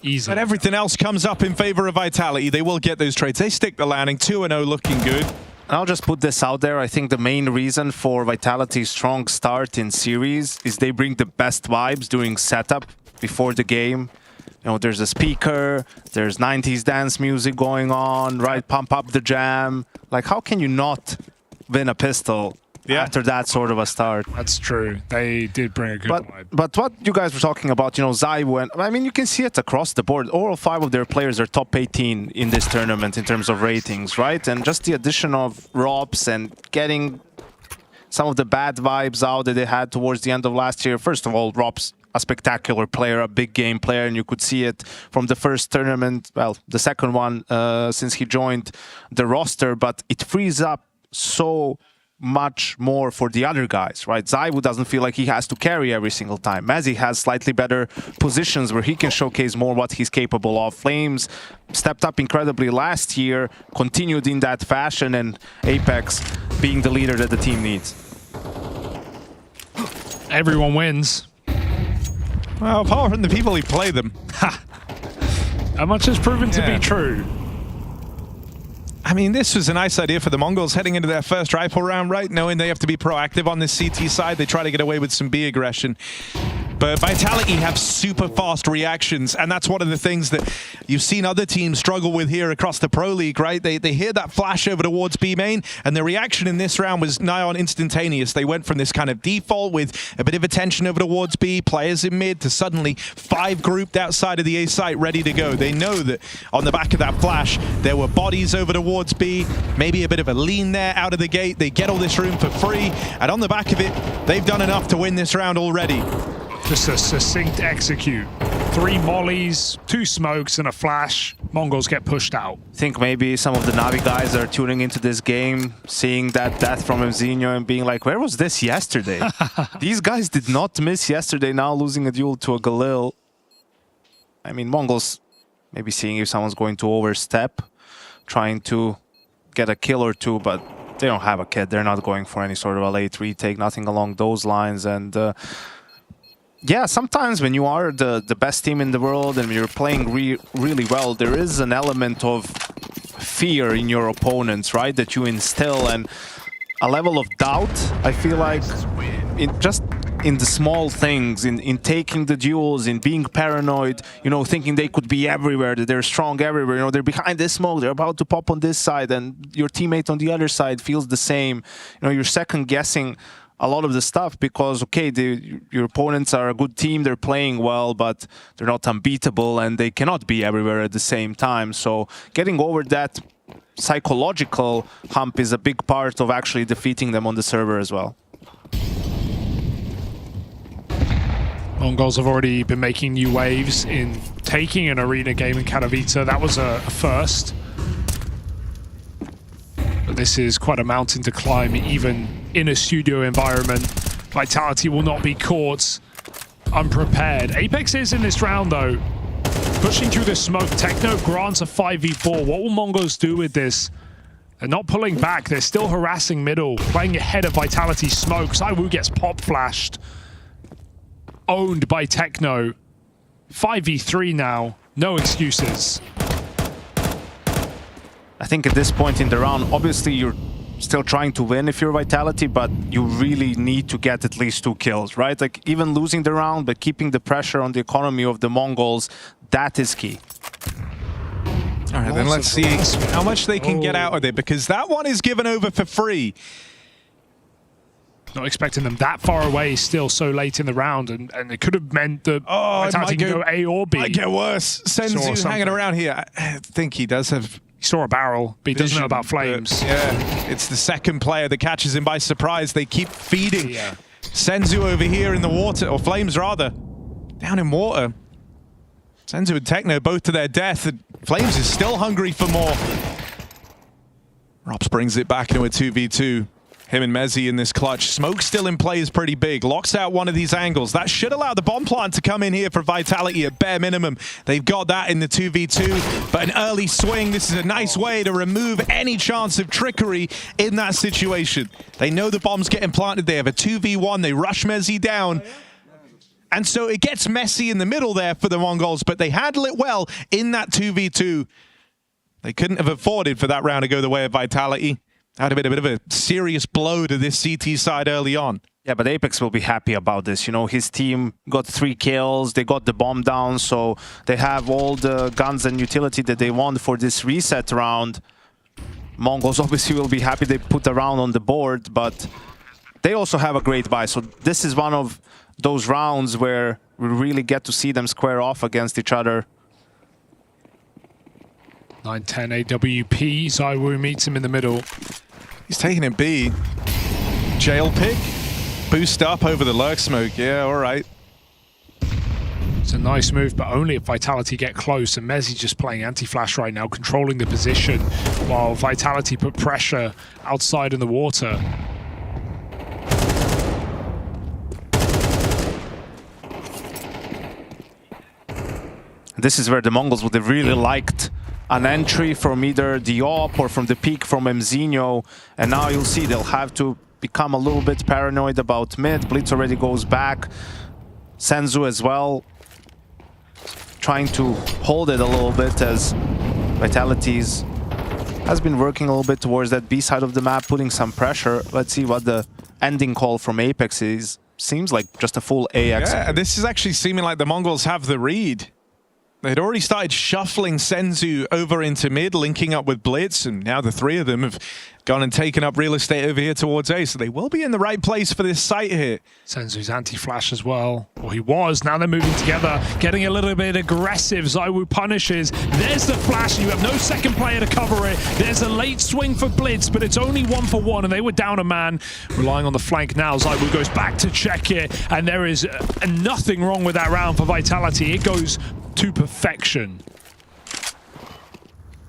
Easy. But everything else comes up in favor of Vitality. They will get those trades. They stick the landing. 2-0 looking good. I'll just put this out there. I think the main reason for Vitality's strong start in series is they bring the best vibes during setup before the game. You know, there's a speaker, there's 90s dance music going on, right? Pump up the jam. Like, how can you not win a pistol after that sort of a start? That's true. They did bring a good vibe. But what you guys were talking about, you know, ZywOo, and I mean, you can see it across the board. All 5 of their players are top 18 in this tournament in terms of ratings, right? And just the addition of Robs and getting some of the bad vibes out that they had towards the end of last year. First of all, Robs, a spectacular player, a big game player, and you could see it from the first tournament, well, the second one since he joined the roster, but it frees up so much more for the other guys, right? ZywOo doesn't feel like he has to carry every single time. Mazzy has slightly better positions where he can showcase more what he's capable of. Flames stepped up incredibly last year, continued in that fashion, and Apex being the leader that the team needs. Everyone wins. Well, apart from the people who play them. How much has proven to be true? I mean, this was a nice idea for the Mongols heading into their first rifle round, right? Knowing they have to be proactive on this CT side. They try to get away with some B aggression. But Vitality have super fast reactions, and that's one of the things that you've seen other teams struggle with here across the Pro League, right? They hear that flash over towards B main, and the reaction in this round was nigh on instantaneous. They went from this kind of default with a bit of attention over towards B, players in mid, to suddenly 5 grouped outside of the A site ready to go. They know that on the back of that flash, there were bodies over towards B, maybe a bit of a lean there out of the gate. They get all this room for free, and on the back of it, they've done enough to win this round already. Just a succinct execute. 3 mollies, 2 smokes, and a flash. Mongols get pushed out. I think maybe some of the Na'Vi guys are tuning into this game, seeing that death from Mzinho and being like, where was this yesterday? These guys did not miss yesterday, now losing a duel to a Galil. I mean, Mongols maybe seeing if someone's going to overstep, trying to get a kill or two, but they don't have a kit. They're not going for any sort of a late retake, nothing along those lines. And yeah, sometimes when you are the best team in the world and you're playing really well, there is an element of fear in your opponents, right? That you instill, and a level of doubt, I feel like, just in the small things, in taking the duels, in being paranoid, you know, thinking they could be everywhere, that they're strong everywhere, you know, they're behind this smoke, they're about to pop on this side, and your teammate on the other side feels the same. You know, you're second guessing a lot of the stuff because, okay, your opponents are a good team, they're playing well, but they're not unbeatable and they cannot be everywhere at the same time. So getting over that psychological hump is a big part of actually defeating them on the server as well. Mongols have already been making new waves in taking an arena game in Katowice. That was a first. But this is quite a mountain to climb, even in a studio environment. Vitality will not be caught unprepared. Apex is in this round, though. Pushing through the smoke. Techno grants a 5v4. What will Mongols do with this? They're not pulling back. They're still harassing middle, playing ahead of Vitality smoke. ZywOo gets pop flashed. Owned by Techno. 5v3 now. No excuses. I think at this point in the round, obviously you're still trying to win if you're Vitality, but you really need to get at least 2 kills, right? Like, even losing the round, but keeping the pressure on the economy of the Mongols, that is key. All right, then let's see how much they can get out of it, because that one is given over for free. Not expecting them that far away still so late in the round, and it could have meant that Vitality can go A or B. Might get worse. Senzu's hanging around here. I think he does have... He saw a barrel, but he doesn't know about flames. Yeah, it's the second player that catches him by surprise. They keep feeding Senzu over here in the water, or flames rather, down in water. Senzu and Techno both to their death, and Flames is still hungry for more. Rops brings it back into a 2v2. Him and Mezzi in this clutch. Smoke still in play is pretty big. Locks out one of these angles. That should allow the bomb plant to come in here for Vitality at bare minimum. They've got that in the 2v2, but an early swing. This is a nice way to remove any chance of trickery in that situation. They know the bomb's getting planted. They have a 2v1. They rush Mezzi down. And so it gets messy in the middle there for the Mongols, but they handle it well in that 2v2. They couldn't have afforded for that round to go the way of Vitality. That would have been a bit of a serious blow to this CT side early on. Yeah, but Apex will be happy about this. You know, his team got 3 kills, they got the bomb down, so they have all the guns and utility that they want for this reset round. Mongols obviously will be happy they put a round on the board, but they also have a great buy. So this is one of those rounds where we really get to see them square off against each other. 9-10 AWP, ZywOo meets him in the middle. He's taking it B. Jail pick. Boost up over the lurk smoke. Yeah, all right. It's a nice move, but only if Vitality get close. And Mezzi just playing anti-flash right now, controlling the position, while Vitality put pressure outside in the water. This is where the Mongols would have really liked an entry from either the AWP or from the peak from Mzinho. And now you'll see they'll have to become a little bit paranoid about mid. Blitz already goes back. Senzu as well, trying to hold it a little bit as Vitality's has been working a little bit towards that B side of the map, putting some pressure. Let's see what the ending call from Apex is. Seems like just a full AX. Yeah, this is actually seeming like the Mongols have the read. They'd already started shuffling Senzu over into mid, linking up with Blitz, and now the 3 of them have gone and taken up real estate over here towards A, so they will be in the right place for this site here. Senzu's anti-flash as well, or he was. Now they're moving together, getting a little bit aggressive. ZywOo punishes. There's the flash, you have no second player to cover it. There's a late swing for Blitz, but it's only 1-for-1, and they were down a man. Relying on the flank now, ZywOo goes back to check it, and there is nothing wrong with that round for Vitality. It goes to perfection.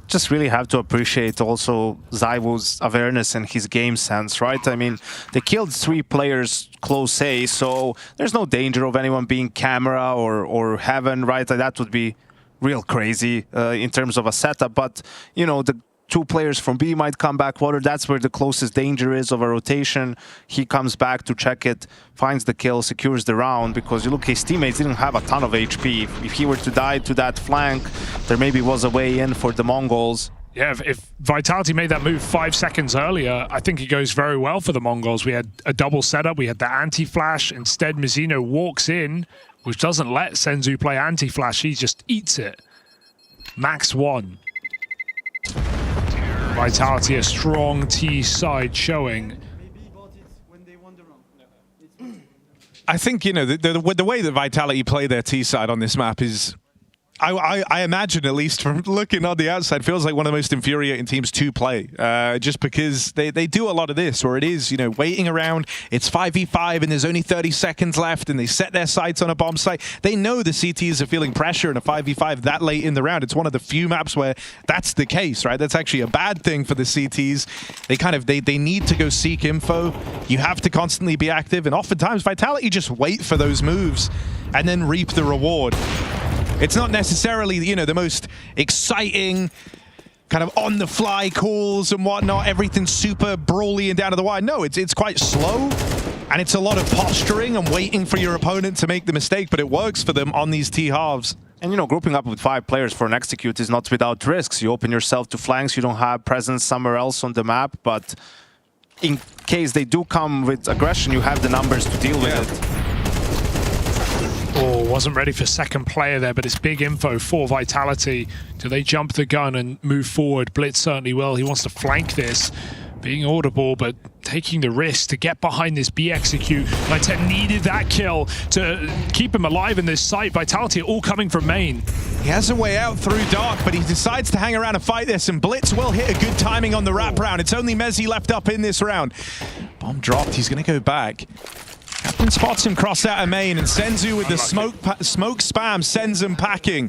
Just really have to appreciate also ZywOo's awareness and his game sense, right? I mean, they killed 3 players close A, so there's no danger of anyone being camera or heaven, right? That would be real crazy in terms of a setup. But, you know, the 2 players from B might come back water. That's where the closest danger is of a rotation. He comes back to check it, finds the kill, secures the round, because you look, his teammates didn't have a ton of HP. If he were to die to that flank, there maybe was a way in for the Mongols. Yeah, if Vitality made that move 5 seconds earlier, I think it goes very well for the Mongols. We had a double setup, we had the anti-flash. Instead, Mizzino walks in, which doesn't let Senzu play anti-flash. He just eats it. Max 1. Vitality, a strong T side showing. I think, you know, the way that Vitality play their T side on this map is, I imagine, at least from looking on the outside, feels like one of the most infuriating teams to play. Just because they do a lot of this, or it is, you know, waiting around. It's 5v5 and there's only 30 seconds left, and they set their sights on a bomb site. They know the CTs are feeling pressure in a 5v5 that late in the round. It's one of the few maps where that's the case, right? That's actually a bad thing for the CTs. They need to go seek info. You have to constantly be active, and oftentimes Vitality just wait for those moves and then reap the reward. It's not necessarily, you know, the most exciting kind of on-the-fly calls and whatnot. Everything's super brawly and down to the wire. No, it's quite slow, and it's a lot of posturing and waiting for your opponent to make the mistake, but it works for them on these T-halves. And, you know, grouping up with 5 players for an execute is not without risks. You open yourself to flanks, you don't have presence somewhere else on the map, but in case they do come with aggression, you have the numbers to deal with it. Oh, wasn't ready for second player there, but it's big info for Vitality. Do they jump the gun and move forward? Blitz certainly will. He wants to flank this, being audible, but taking the risk to get behind this B execute. Vitality needed that kill to keep him alive in this site. Vitality all coming from main. He has a way out through Dark, but he decides to hang around and fight this, and Blitz will hit a good timing on the wrap round. It's only Mezzi left up in this round. Bomb dropped, he's going to go back. Captain spots him cross out of main, and Senzu with the smoke spam sends him packing.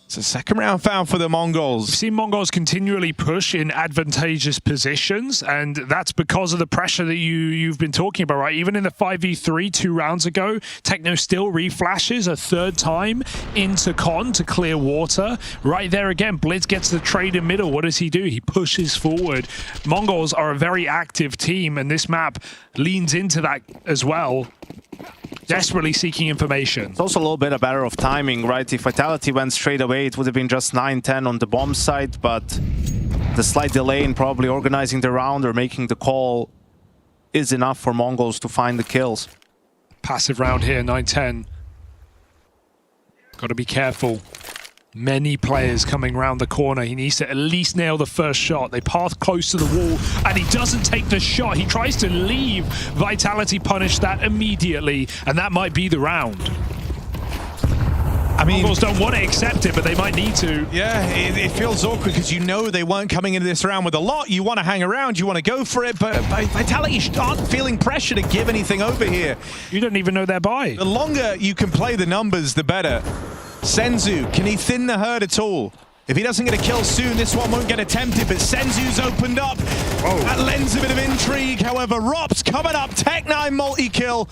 It's a second round foul for the Mongols. We've seen Mongols continually push in advantageous positions, and that's because of the pressure that you've been talking about, right? Even in the 5v3 2 rounds ago, Techno still reflashes a 3rd time into Con to clear water. Right there again, Blitz gets the trade in middle. What does he do? He pushes forward. Mongols are a very active team, and this map leans into that as well. Desperately seeking information. It's also a little bit a matter of timing, right? If Vitality went straight away, it would have been just 9-10 on the bomb side, but the slight delay in probably organizing the round or making the call is enough for Mongols to find the kills. Passive round here, 9-10. Got to be careful. Many players coming round the corner. He needs to at least nail the first shot. They path close to the wall, and he doesn't take the shot. He tries to leave. Vitality punish that immediately, and that might be the round. I mean, Mongols don't want to accept it, but they might need to. Yeah, it feels awkward because you know they weren't coming into this round with a lot. You want to hang around, you want to go for it, but Vitality aren't feeling pressure to give anything over here. You don't even know they're by. The longer you can play the numbers, the better. Senzu, can he thin the herd at all? If he doesn't get a kill soon, this one won't get attempted, but Senzu's opened up. Whoa. That lends a bit of intrigue. However, Rop's coming up, Tech9 multi-kill.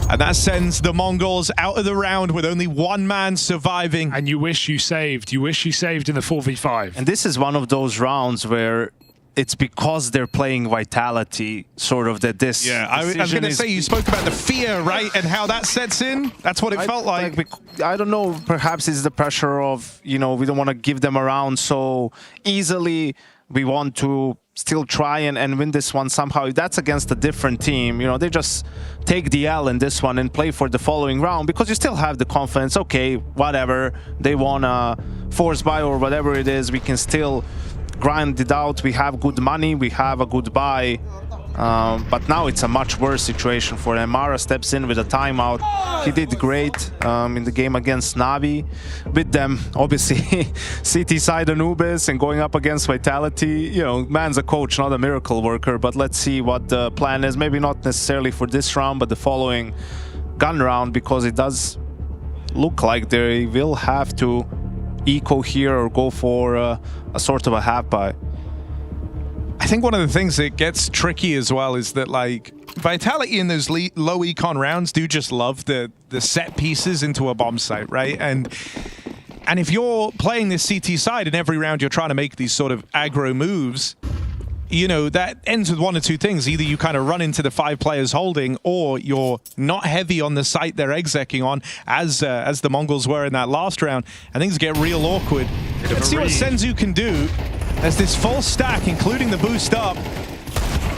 And that sends the Mongols out of the round with only 1 man surviving. And you wish you saved. You wish you saved in the 4v5. And this is one of those rounds where it's because they're playing Vitality, sort of, that this. Yeah, I was going to say, you spoke about the fear, right, and how that sets in. That's what it felt like. I don't know, perhaps it's the pressure of, you know, we don't want to give them around so easily. We want to still try and win this one somehow. If that's against a different team, you know, they just take the L in this one and play for the following round, because you still have the confidence, okay, whatever, they want a force buy or whatever it is, we can still grind it out, we have good money, we have a good buy. But now it's a much worse situation for them. Mara steps in with a timeout. He did great in the game against Navi. With them, obviously, CT side Anubis and going up against Vitality. You know, man's a coach, not a miracle worker. But let's see what the plan is. Maybe not necessarily for this round, but the following gun round, because it does look like they will have to eco here or go for a sort of a half buy. I think one of the things that gets tricky as well is that, like, Vitality in those low econ rounds do just love the set pieces into a bomb site, right? And And if you're playing this CT side and every round you're trying to make these sort of aggro moves, you know, that ends with one of two things. Either you kind of run into the 5 players holding, or you're not heavy on the site they're execing on, as the Mongols were in that last round, and things get real awkward. Let's see what Senzu can do. There's this full stack, including the boost up.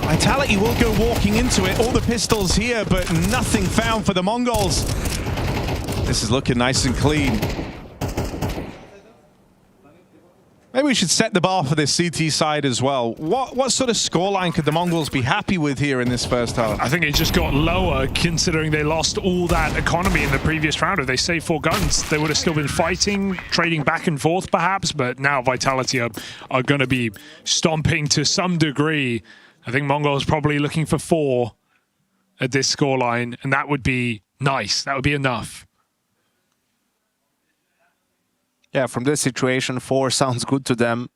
Vitality will go walking into it. All the pistols here, but nothing found for the Mongols. This is looking nice and clean. Maybe we should set the bar for this CT side as well. What sort of scoreline could the Mongols be happy with here in this first half? I think it just got lower considering they lost all that economy in the previous round. If they saved 4 guns, they would have still been fighting, trading back and forth perhaps, but now Vitality are going to be stomping to some degree. I think Mongols probably looking for 4 at this scoreline, and that would be nice. That would be enough. Yeah, from this situation, 4 sounds good to them.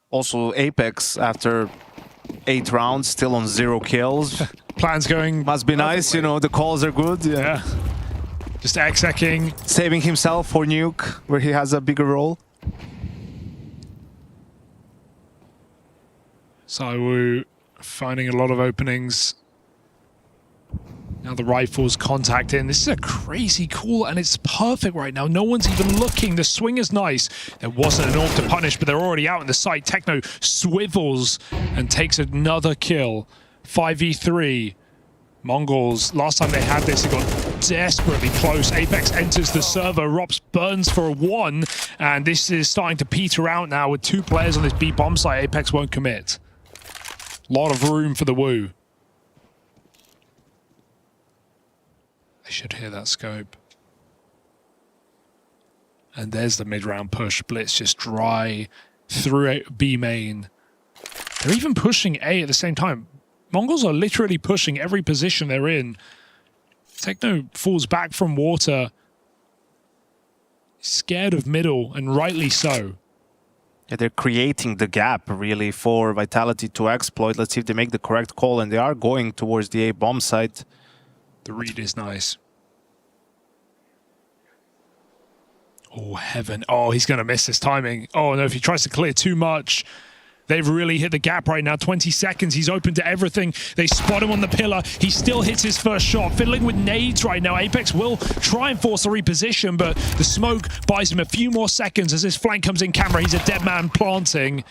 Also, Apex, after 8 rounds, still on 0 kills. Plans going... Must be nice, you know, the calls are good. Yeah. Just execing. Saving himself for Nuke, where he has a bigger role. Saiwu finding a lot of openings. Now the rifles contacting. This is a crazy call, and it's perfect right now. No one's even looking. The swing is nice. There wasn't an orb to punish, but they're already out in the site. Techno swivels and takes another kill. 5v3. Mongols, last time they had this, it got desperately close. Apex enters the server. Rops burns for a 1, and this is starting to peter out now with 2 players on this B bomb site. Apex won't commit. A lot of room for the Wu. They should hear that scope. And there's the mid-round push. Blitz just dry through B main. They're even pushing A at the same time. Mongols are literally pushing every position they're in. Techno falls back from water. Scared of middle, and rightly so. Yeah, they're creating the gap, really, for Vitality to exploit. Let's see if they make the correct call, and they are going towards the A bomb site. The read is nice. Oh, heaven. Oh, he's going to miss this timing. Oh, no, if he tries to clear too much, they've really hit the gap right now. 20 seconds. He's open to everything. They spot him on the pillar. He still hits his first shot. Fiddling with nades right now. Apex will try and force a reposition, but the smoke buys him a few more seconds as his flank comes in camera. He's a dead man planting.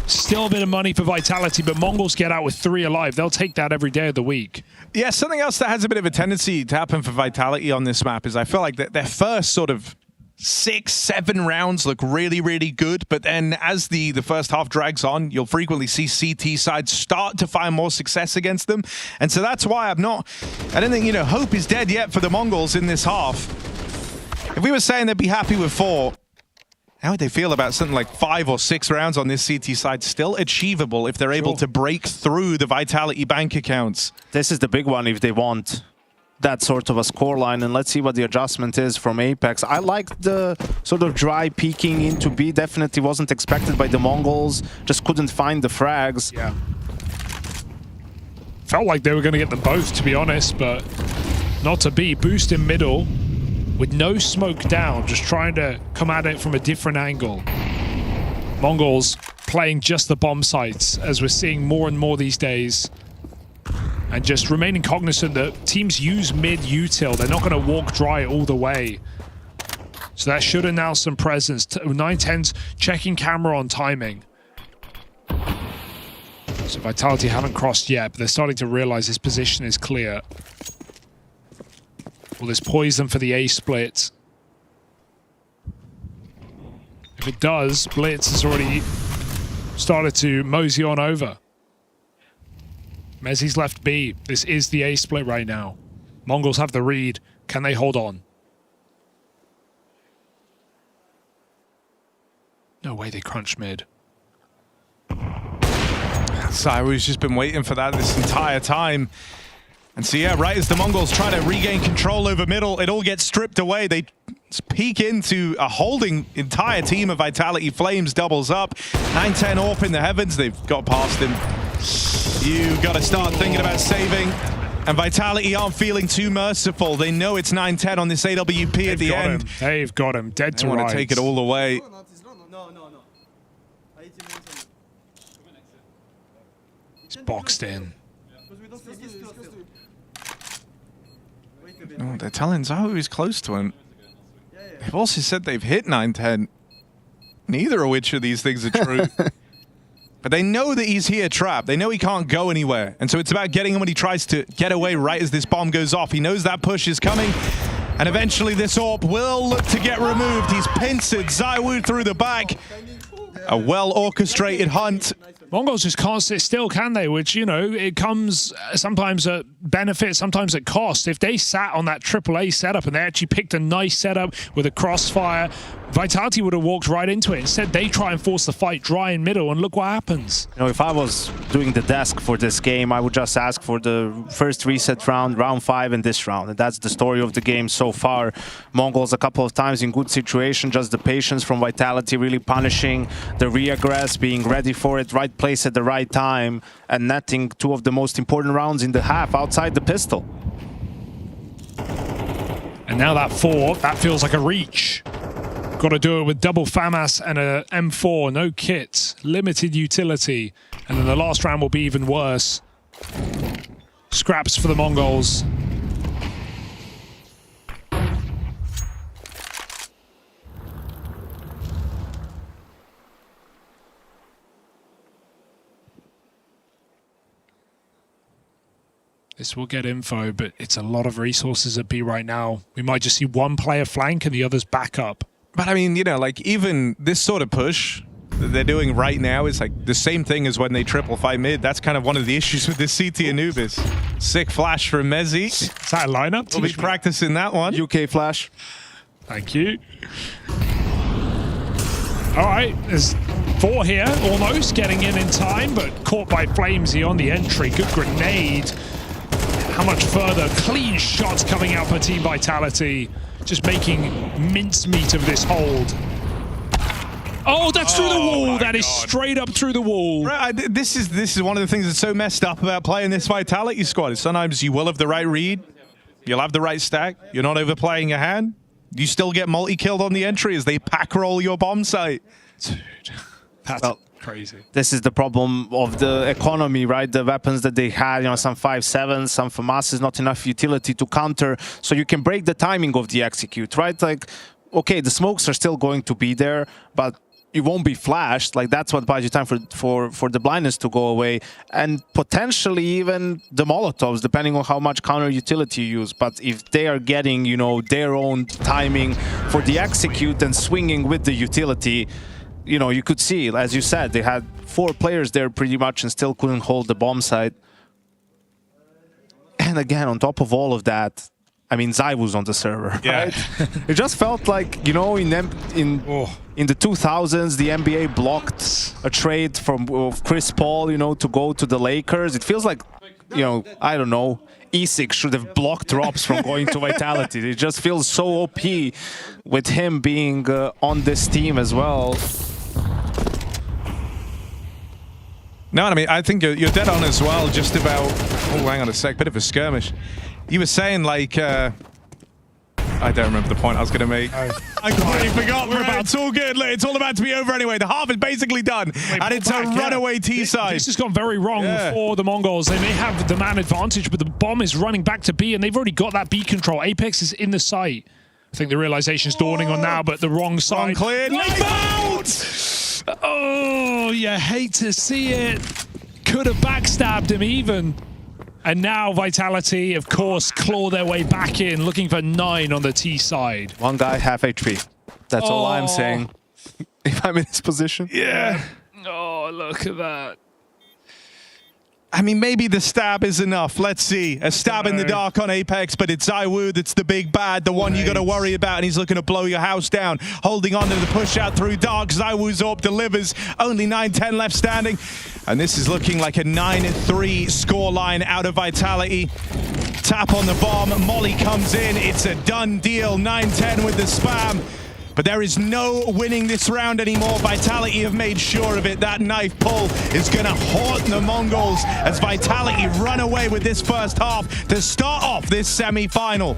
Still a bit of money for Vitality, but Mongols get out with 3 alive. They'll take that every day of the week. Yeah, something else that has a bit of a tendency to happen for Vitality on this map is I feel like their first sort of 6-7 rounds look really, really good, but then as the first half drags on, you'll frequently see CT sides start to find more success against them. And so that's why I don't think, you know, hope is dead yet for the Mongols in this half. If we were saying they'd be happy with 4, how would they feel about something like 5 or 6 rounds on this CT side? Still achievable if they're able to break through the Vitality bank accounts. This is the big one if they want that sort of a scoreline, and let's see what the adjustment is from Apex. I like the sort of dry peeking into B. Definitely wasn't expected by the Mongols. Just couldn't find the frags. Yeah. Felt like they were going to get them both, to be honest, but not to be. Boost in middle with no smoke down, just trying to come at it from a different angle. Mongols playing just the bomb sites, as we're seeing more and more these days. And just remaining cognizant that teams use mid-util. They're not going to walk dry all the way. So that should announce some presence. 910's checking camera on timing. So Vitality haven't crossed yet, but they're starting to realize this position is clear. Will this poise them for the A split? If it does, Blitz has already started to mosey on over. Mezzi's left B. This is the A split right now. Mongols have the read. Can they hold on? No way they crunch mid. Sairu's just been waiting for that this entire time. And so yeah, right as the Mongols try to regain control over middle, it all gets stripped away. They peek into a holding entire team of Vitality. Flames doubles up. 910 AWP in the heavens. They've got past him. You got to start thinking about saving. And Vitality aren't feeling too merciful. They know it's 9-10 on this AWP at the end. They've got him dead to rights. They want to take it all away. He's boxed in. No, they're telling Zahu he's close to him. They've also said they've hit 9-10. Neither of which of these things are true. But they know that he's here trapped. They know he can't go anywhere. And so it's about getting him when he tries to get away right as this bomb goes off. He knows that push is coming. And eventually this AWP will look to get removed. He's pincered ZywOo through the back. A well-orchestrated hunt. Mongols just can't sit still, can they? Which, you know, it comes sometimes at benefit, sometimes at cost. If they sat on that AAA setup and they actually picked a nice setup with a crossfire, Vitality would have walked right into it. Instead, they try and force the fight dry in middle, and look what happens. You know, if I was doing the desk for this game, I would just ask for the first reset round, round 5, and this round. And that's the story of the game so far. Mongols a couple of times in good situation, just the patience from Vitality really punishing the re-aggress, being ready for it, right place at the right time, and netting 2 of the most important rounds in the half outside the pistol. And now that 4, that feels like a reach. Got to do it with double FAMAS and a M4, no kit, limited utility. And then the last round will be even worse. Scraps for the Mongols. This will get info, but it's a lot of resources at B right now. We might just see one player flank and the others back up. But I mean, you know, like even this sort of push that they're doing right now is like the same thing as when they triple fight mid. That's kind of one of the issues with this CT Anubis. Sick flash from Mezzi. Is that a lineup? We'll be practicing that one. UK flash. Thank you. All right, there's 4 here, almost getting in time, but caught by Flamesy on the entry. Good grenade. How much further? Clean shots coming out for Team Vitality. Just making mincemeat of this hold. Oh, that's through the wall. That is straight up through the wall. Right, this is one of the things that's so messed up about playing this Vitality squad. Is sometimes you will have the right read. You'll have the right stack. You're not overplaying your hand. You still get multi-killed on the entry as they pack roll your bomb site. Dude, that's crazy. This is the problem of the economy, right? The weapons that they had, you know, some 5.7, some FAMAS is not enough utility to counter, so you can break the timing of the execute, right? Like, okay, the smokes are still going to be there, but you won't be flashed. Like, that's what buys you time for the blindness to go away, and potentially even the Molotovs, depending on how much counter utility you use. But if they are getting, you know, their own timing for the execute and swinging with the utility, you know, you could see, as you said, they had 4 players there pretty much and still couldn't hold the bomb site. And again, on top of all of that, I mean, ZywOo's on the server, yeah. Right? It just felt like, you know, in the 2000s, the NBA blocked a trade from Chris Paul, you know, to go to the Lakers. It feels like, you know, I don't know, E6 should have blocked drops from going to Vitality. It just feels so OP with him being on this team as well. No, I mean, I think you're dead on as well, just about... Oh, hang on a sec, bit of a skirmish. You were saying, like... I don't remember the point I was going to make. I completely forgot. It's all good. Look, it's all about to be over anyway. The half is basically done. And it's a runaway T-side. This has gone very wrong for the Mongols. They may have the man advantage, but the bomb is running back to B, and they've already got that B control. Apex is in the site. I think the realization's dawning on now, but the wrong side. Cleared. Knife out! Oh, you hate to see it. Could have backstabbed him even. And now Vitality, of course, claw their way back in, looking for 9 on the T side. One guy, half HP. That's all I'm saying. If I'm in this position. Yeah. Oh, look at that. I mean, maybe the stab is enough. Let's see. A stab in the dark on Apex, but it's ZywOo that's the big bad, the one you got to worry about, and he's looking to blow your house down. Holding on to the push out through dark. ZywOo's AWP delivers. Only 9-10 left standing. And this is looking like a 9-3 scoreline out of Vitality. Tap on the bomb. Molly comes in. It's a done deal. 9-10 with the spam. But there is no winning this round anymore. Vitality have made sure of it. That knife pull is going to haunt the Mongols as Vitality run away with this first half to start off this semi-final.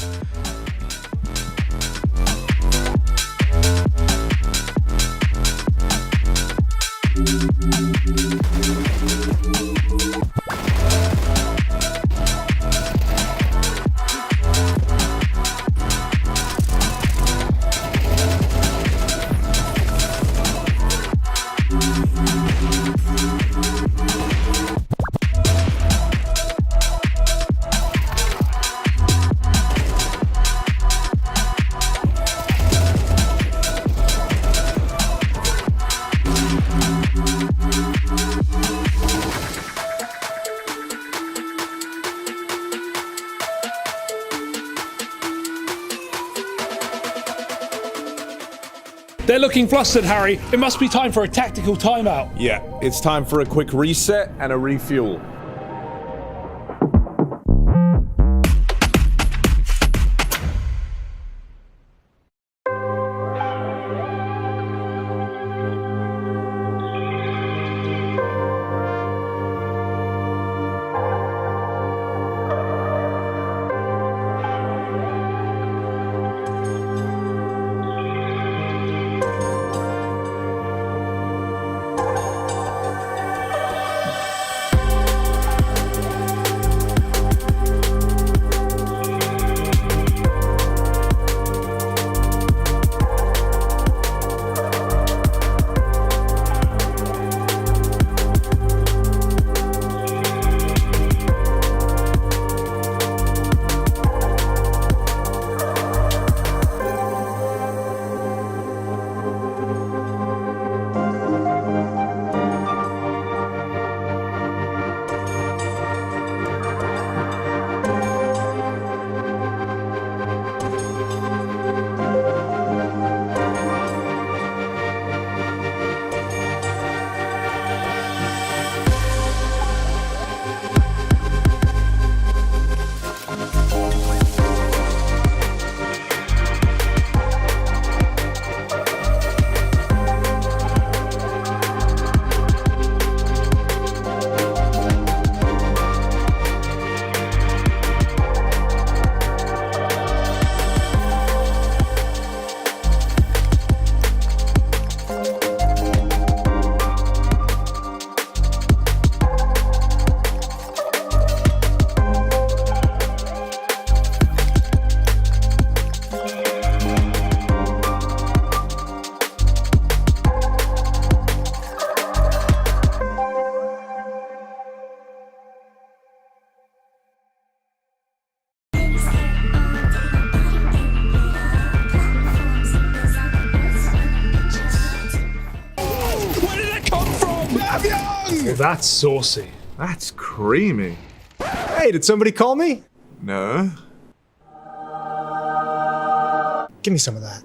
They're looking flustered, Harry. It must be time for a tactical timeout. Yeah, it's time for a quick reset and a refuel. Well, that's saucy. That's creamy. Hey, did somebody call me? No. Give me some of that.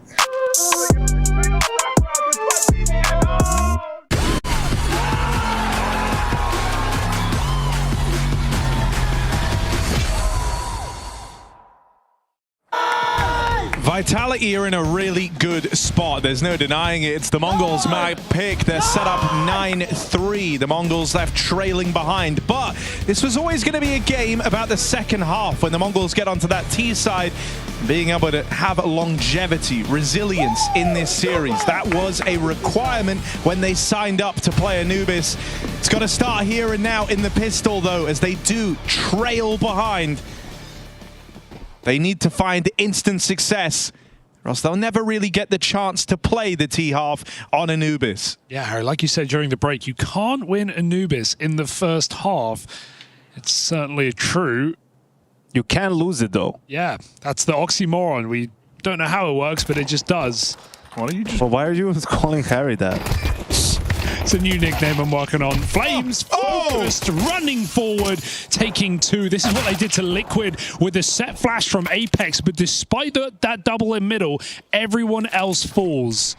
Vitality are in a really good spot. There's no denying it. It's the Mongols' map pick. They're set up 9-3. The Mongols left trailing behind. But this was always going to be a game about the second half when the Mongols get onto that T side, being able to have longevity, resilience in this series. That was a requirement when they signed up to play Anubis. It's got to start here and now in the pistol, though, as they do trail behind. They need to find instant success, or else they'll never really get the chance to play the T-half on Anubis. Yeah, Harry, like you said during the break, you can't win Anubis in the first half. It's certainly true. You can lose it, though. Yeah, that's the oxymoron. We don't know how it works, but it just does. Why don't you just... Well, why are you calling Harry that? It's a new nickname I'm working on. Flames focused, running forward, taking two. This is what they did to Liquid with the set flash from Apex, but despite that double in middle, everyone else falls.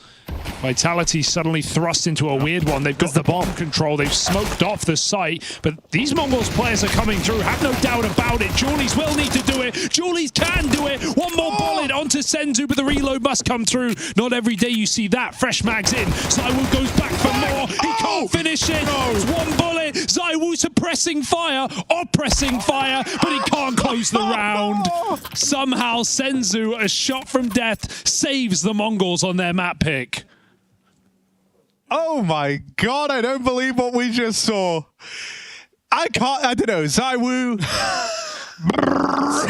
Vitality suddenly thrust into a weird one. They've got the bomb control. They've smoked off the site, but these Mongols players are coming through. Have no doubt about it. Julies will need to do it. Julies can do it. One more bullet onto Senzu, but the reload must come through. Not every day you see that. Fresh mags in. ZywOo goes back for more. He can't finish it. It's one bullet. ZywOo suppressing fire, oppressing fire, but he can't close the round. Somehow Senzu, a shot from death, saves the Mongols on their map pick. Oh my god, I don't believe what we just saw. I don't know, ZywOo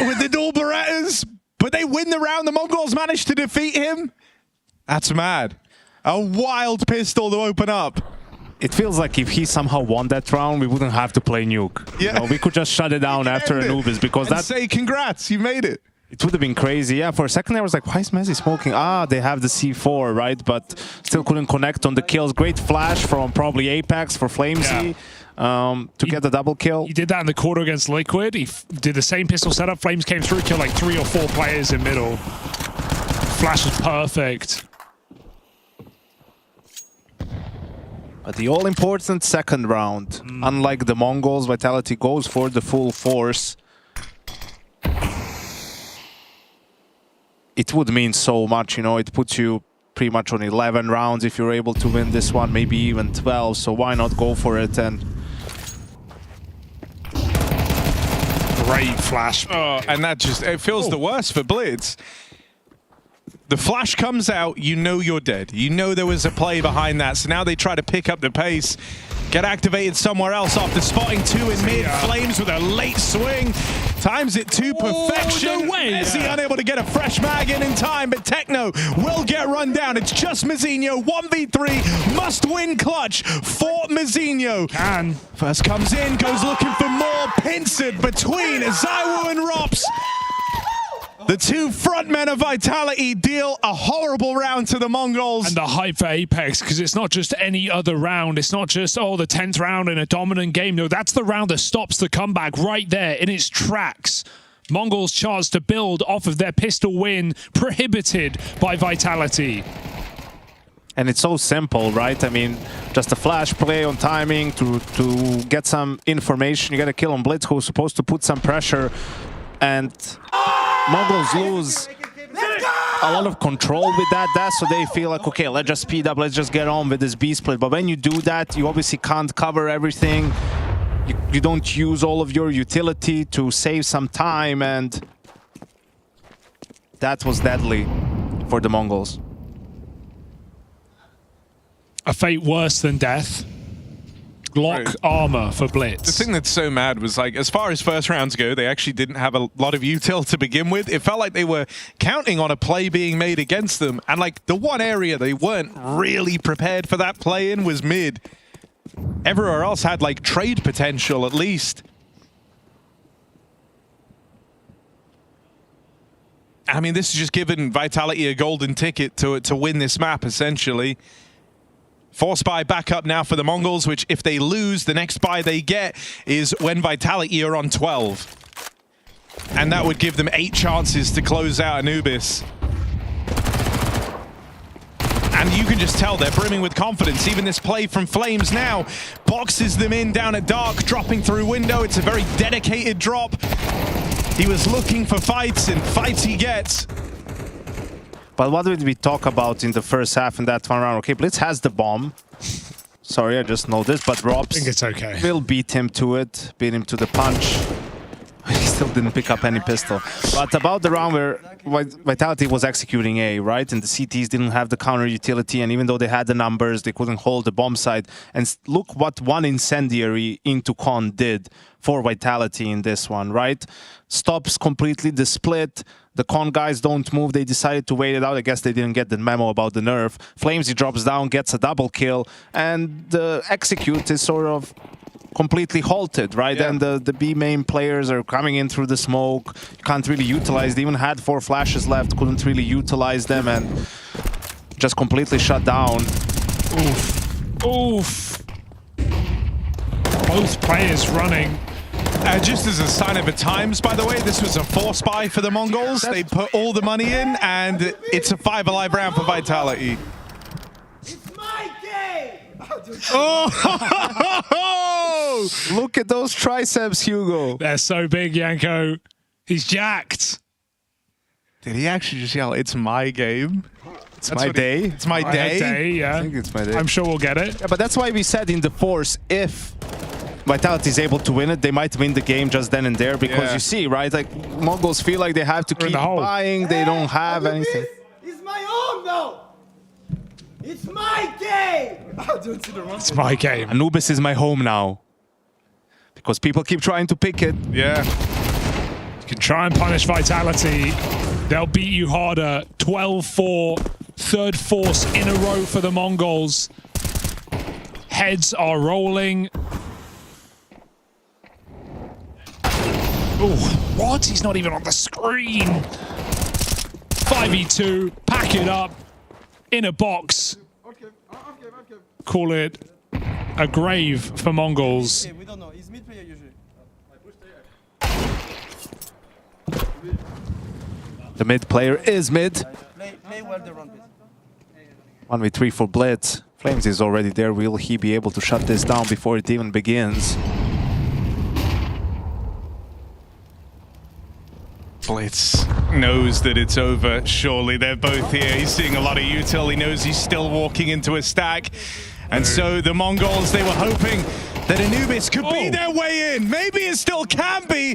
with the dual Berettas, but they win the round. The Mongols managed to defeat him. That's mad. A wild pistol to open up. It feels like if he somehow won that round, we wouldn't have to play Nuke. Yeah. You know, we could just shut it down after Anubis because and say congrats, you made it. It would have been crazy. Yeah, for a second I was like, why is Messi smoking? Ah, they have the C4, right? But still couldn't connect on the kills. Great flash from probably Apex for Flamesy to get the double kill. He did that in the quarter against Liquid. He did the same pistol setup. Flames came through, killed like 3 or 4 players in middle. Flash is perfect. But the all-important second round. Unlike the Mongols, Vitality goes for the full force. It would mean so much, you know, it puts you pretty much on 11 rounds if you're able to win this one, maybe even 12, so why not go for it? And great flash. Oh, and that just, it feels the worst for Blitz. The flash comes out, you know you're dead. You know there was a play behind that, so now they try to pick up the pace, get activated somewhere else after spotting 2 in mid. Flames with a late swing, times it to perfection. No way. Messi unable to get a fresh mag in time, but Techno will get run down. It's just Mizinho, 1v3, must win clutch for Mizinho. First comes in, goes looking for more, pincered between ZywOo and Rops. The 2 frontmen of Vitality deal a horrible round to the Mongols. And the hype for Apex, because it's not just any other round. It's not just, oh, the 10th round in a dominant game. No, that's the round that stops the comeback right there in its tracks. Mongols' chance to build off of their pistol win prohibited by Vitality. And it's so simple, right? I mean, just a flash play on timing to get some information. You get a kill on Blitz, who's supposed to put some pressure. And Mongols lose a lot of control with that, so they feel like, okay, let's just speed up, let's just get on with this B split. But when you do that, you obviously can't cover everything. You don't use all of your utility to save some time, and that was deadly for the Mongols. A fate worse than death. Glock armor for Blitz. The thing that's so mad was, like, as far as first rounds go, they actually didn't have a lot of util to begin with. It felt like they were counting on a play being made against them. And, like, the one area they weren't really prepared for that play in was mid. Everywhere else had, like, trade potential, at least. I mean, this is just giving Vitality a golden ticket to win this map, essentially. Force buy back up now for the Mongols, which if they lose, the next buy they get is when Vitality are on 12. And that would give them 8 chances to close out Anubis. And you can just tell they're brimming with confidence. Even this play from Flames now boxes them in down at Dark, dropping through window. It's a very dedicated drop. He was looking for fights, and fights he gets. But what did we talk about in the first half in that one round? Okay, Blitz has the bomb. Sorry, I just noticed, but Robs will beat him to it, beat him to the punch. He still didn't pick up any pistol. But about the round where Vitality was executing A, right? And the CTs didn't have the counter utility, and even though they had the numbers, they couldn't hold the bomb side. And look what one incendiary into Con did for Vitality in this one, right? Stops completely the split. The Con guys don't move. They decided to wait it out. I guess they didn't get the memo about the nerf. Flamesy drops down, gets a double kill, and the execute is sort of completely halted, right? Yeah. And the B main players are coming in through the smoke. You can't really utilize. They even had 4 flashes left, couldn't really utilize them, and just completely shut down. Oof. Oof. Both players running. Just as a sign of the times, by the way, this was a force buy for the Mongols. They put all the money in, and it's a 5 alive round for Vitality. Oh! Look at those triceps, Hugo. They're so big, Yanko. He's jacked. Did he actually just yell, "It's my game"? It's my day. It's my day. Yeah. I think it's my day. I'm sure we'll get it. Yeah, but that's why we said in the Force, if Vitality is able to win it, they might win the game just then and there, because you see, right? Like, Mongols feel like they have to keep buying. They don't have anything. It's my home now. It's my game. It's my game. Anubis is my home now. Because people keep trying to pick it. Yeah. You can try and punish Vitality. They'll beat you harder. 12-4. Third force in a row for the Mongols. Heads are rolling. Oh, what? He's not even on the screen. 5v2. Pack it up. In a box. Call it a grave for Mongols. We don't know. He's mid player usually. The mid player is mid. Play well the run. 1v3 for Blitz. Flames is already there. Will he be able to shut this down before it even begins? Blitz knows that it's over. Surely they're both here. He's seeing a lot of util. He knows he's still walking into a stack. And so the Mongols, they were hoping that Anubis could be their way in. Maybe it still can be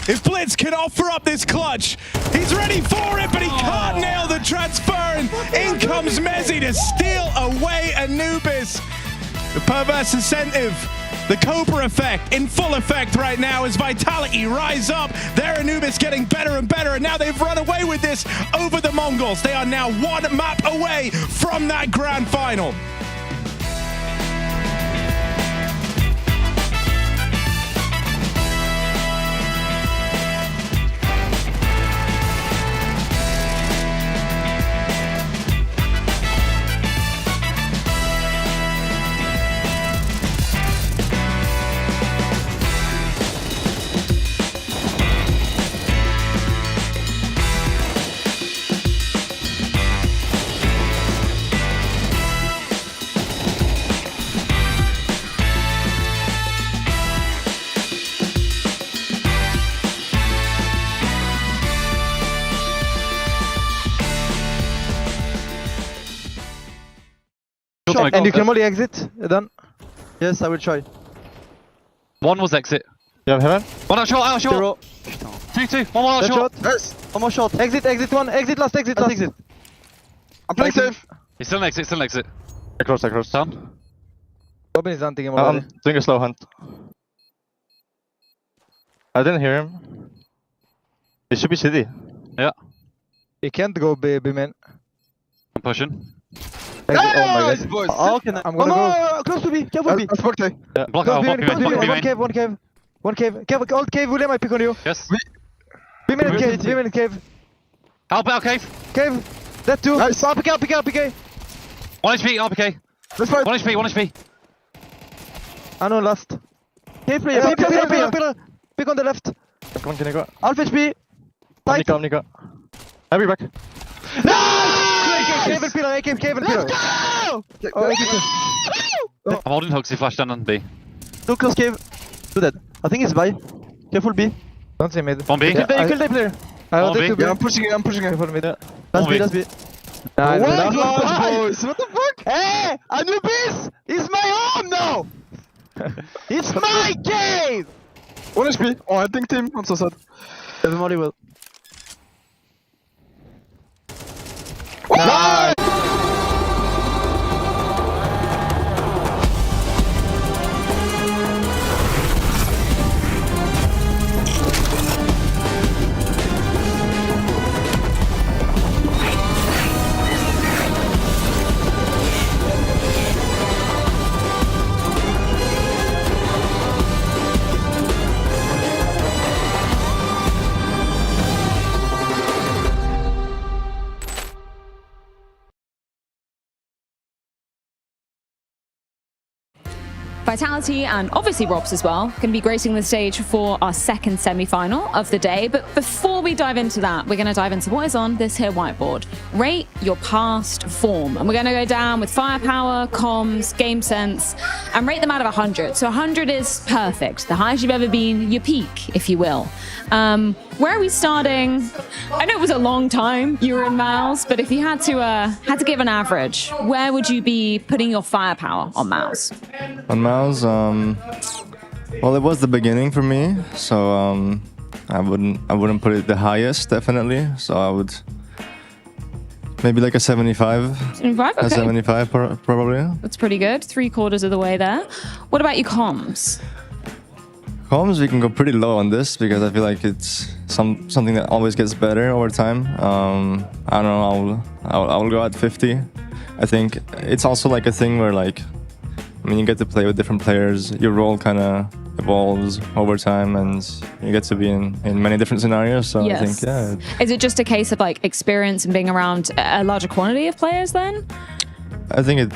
if Blitz can offer up this clutch. He's ready for it, but he can't nail the transfer. And in comes Mezzi to steal away Anubis. The perverse incentive. The Cobra effect in full effect right now as Vitality rise up. Their Anubis getting better and better, and now they've run away with this over the Mongols. They are now one map away from that grand final. And you can only exit, done? Yes, I will try. One was exit. You have heaven? One out short, out short. Zero. 2-2, one more out short. Yes. One more short. Exit one. Exit last. I'm playing safe. He's still an exit, I cross. Done. Robin is hunting him already. I'm doing a slow hunt. I didn't hear him. He should be city. Yeah. He can't go B man. I'm pushing. Oh my god. Boys. Okay, I'm gonna go. Close to B. Careful B. Yeah. Block out, One cave. Old cave, William, I pick on you. Yes. B man cave. Help out, cave. Cave. That too. Nice. RPK. 1 HP, RPK. Let's fight. 1 HP. I know last. Cave player. Pick on the left. Come on, can you go? Half HP. Tight. Nika. I'll be back. Cave and pillar. Let's go! I'm holding hooks, he flashed down on B. Too close cave. Do that. I think it's by. Careful B. Don't say mid. One B. You kill the player. I want to B. I'm pushing it. Careful mid. That's B. What the fuck? Hey! Anubis is my home now! It's my game! 1 HP. Oh, I think team. I'm so sad. Everybody will. Nice! Vitality and obviously Robs as well going to be gracing the stage for our second semi-final of the day. But before we dive into that, we're going to dive into what is on this here whiteboard. Rate your past form. And we're going to go down with firepower, comms, game sense, and rate them out of 100. So 100 is perfect. The highest you've ever been, your peak, if you will. Where are we starting? I know it was a long time you were in MOUZ, but if you had to give an average, where would you be putting your firepower on MOUZ? On MOUZ, well, it was the beginning for me, so I wouldn't put it the highest, definitely. So I would maybe like a 75. 75, okay. A 75 probably. That's pretty good. 3/4 of the way there. What about your comms? Comms, we can go pretty low on this because I feel like it's something that always gets better over time. I don't know. I'll go at 50. I think it's also like a thing where like, I mean, you get to play with different players. Your role kind of evolves over time, and you get to be in many different scenarios. So yes. I think, yeah. Is it just a case of like experience and being around a larger quantity of players then? I think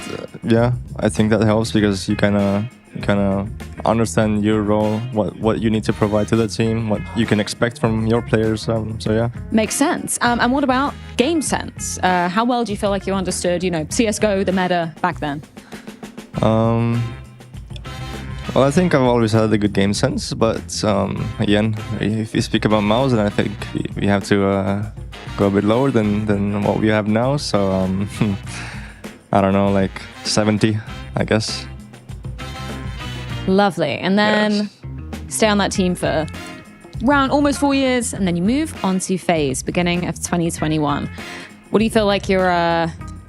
I think that helps because you kind of understand your role, what you need to provide to the team, what you can expect from your players. So yeah. Makes sense. And what about game sense? How well do you feel like you understood, CSGO, the meta back then? Well, I think I've always had a good game sense, but again, if you speak about MOUZ, then I think we have to go a bit lower than what we have now. So I don't know, like 70, I guess. Lovely. And then stay on that team for around almost 4 years, and then you move on to FaZe, beginning of 2021. What do you feel like you're...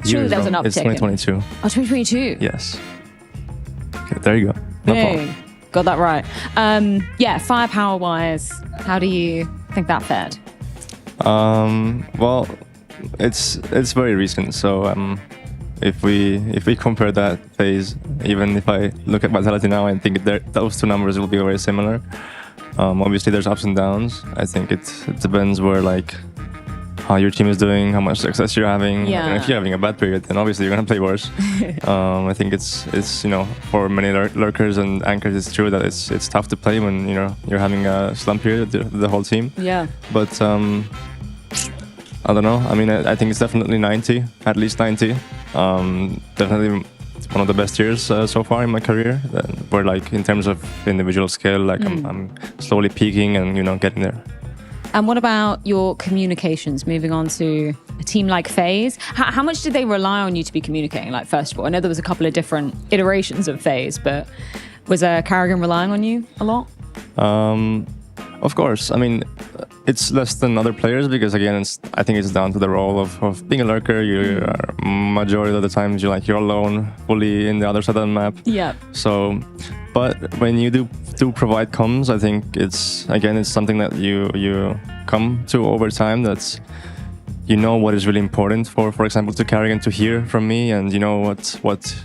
surely there was an uptick. It's 2022. Oh, 2022? Yes. Okay, there you go. No problem. Got that right. Yeah, firepower-wise, how do you think that fared? Well, it's very recent, so if we compare that phase, even if I look at Vitality now, I think those two numbers will be very similar. Obviously, there's ups and downs. I think it depends where like how your team is doing, how much success you're having. Yeah. And if you're having a bad period, then obviously you're gonna play worse. I think it's for many lurkers and anchors, it's true that it's tough to play when you're having a slump period, the whole team. Yeah. But I don't know. I mean, I think it's definitely 90, at least 90. Definitely one of the best years so far in my career. Where like in terms of individual skill, like I'm slowly peaking and getting there. And what about your communications, moving on to a team like FaZe? How much did they rely on you to be communicating? Like, first of all, I know there was a couple of different iterations of FaZe, but was Karrigan relying on you a lot? Of course. I mean, it's less than other players because, again, I think it's down to the role of being a lurker. You are majority of the times you're alone, fully in the other side of the map. Yeah. So, but when you do provide comms, I think it's something that you come to over time. That's what is really important for example, to Karrigan to hear from me, and what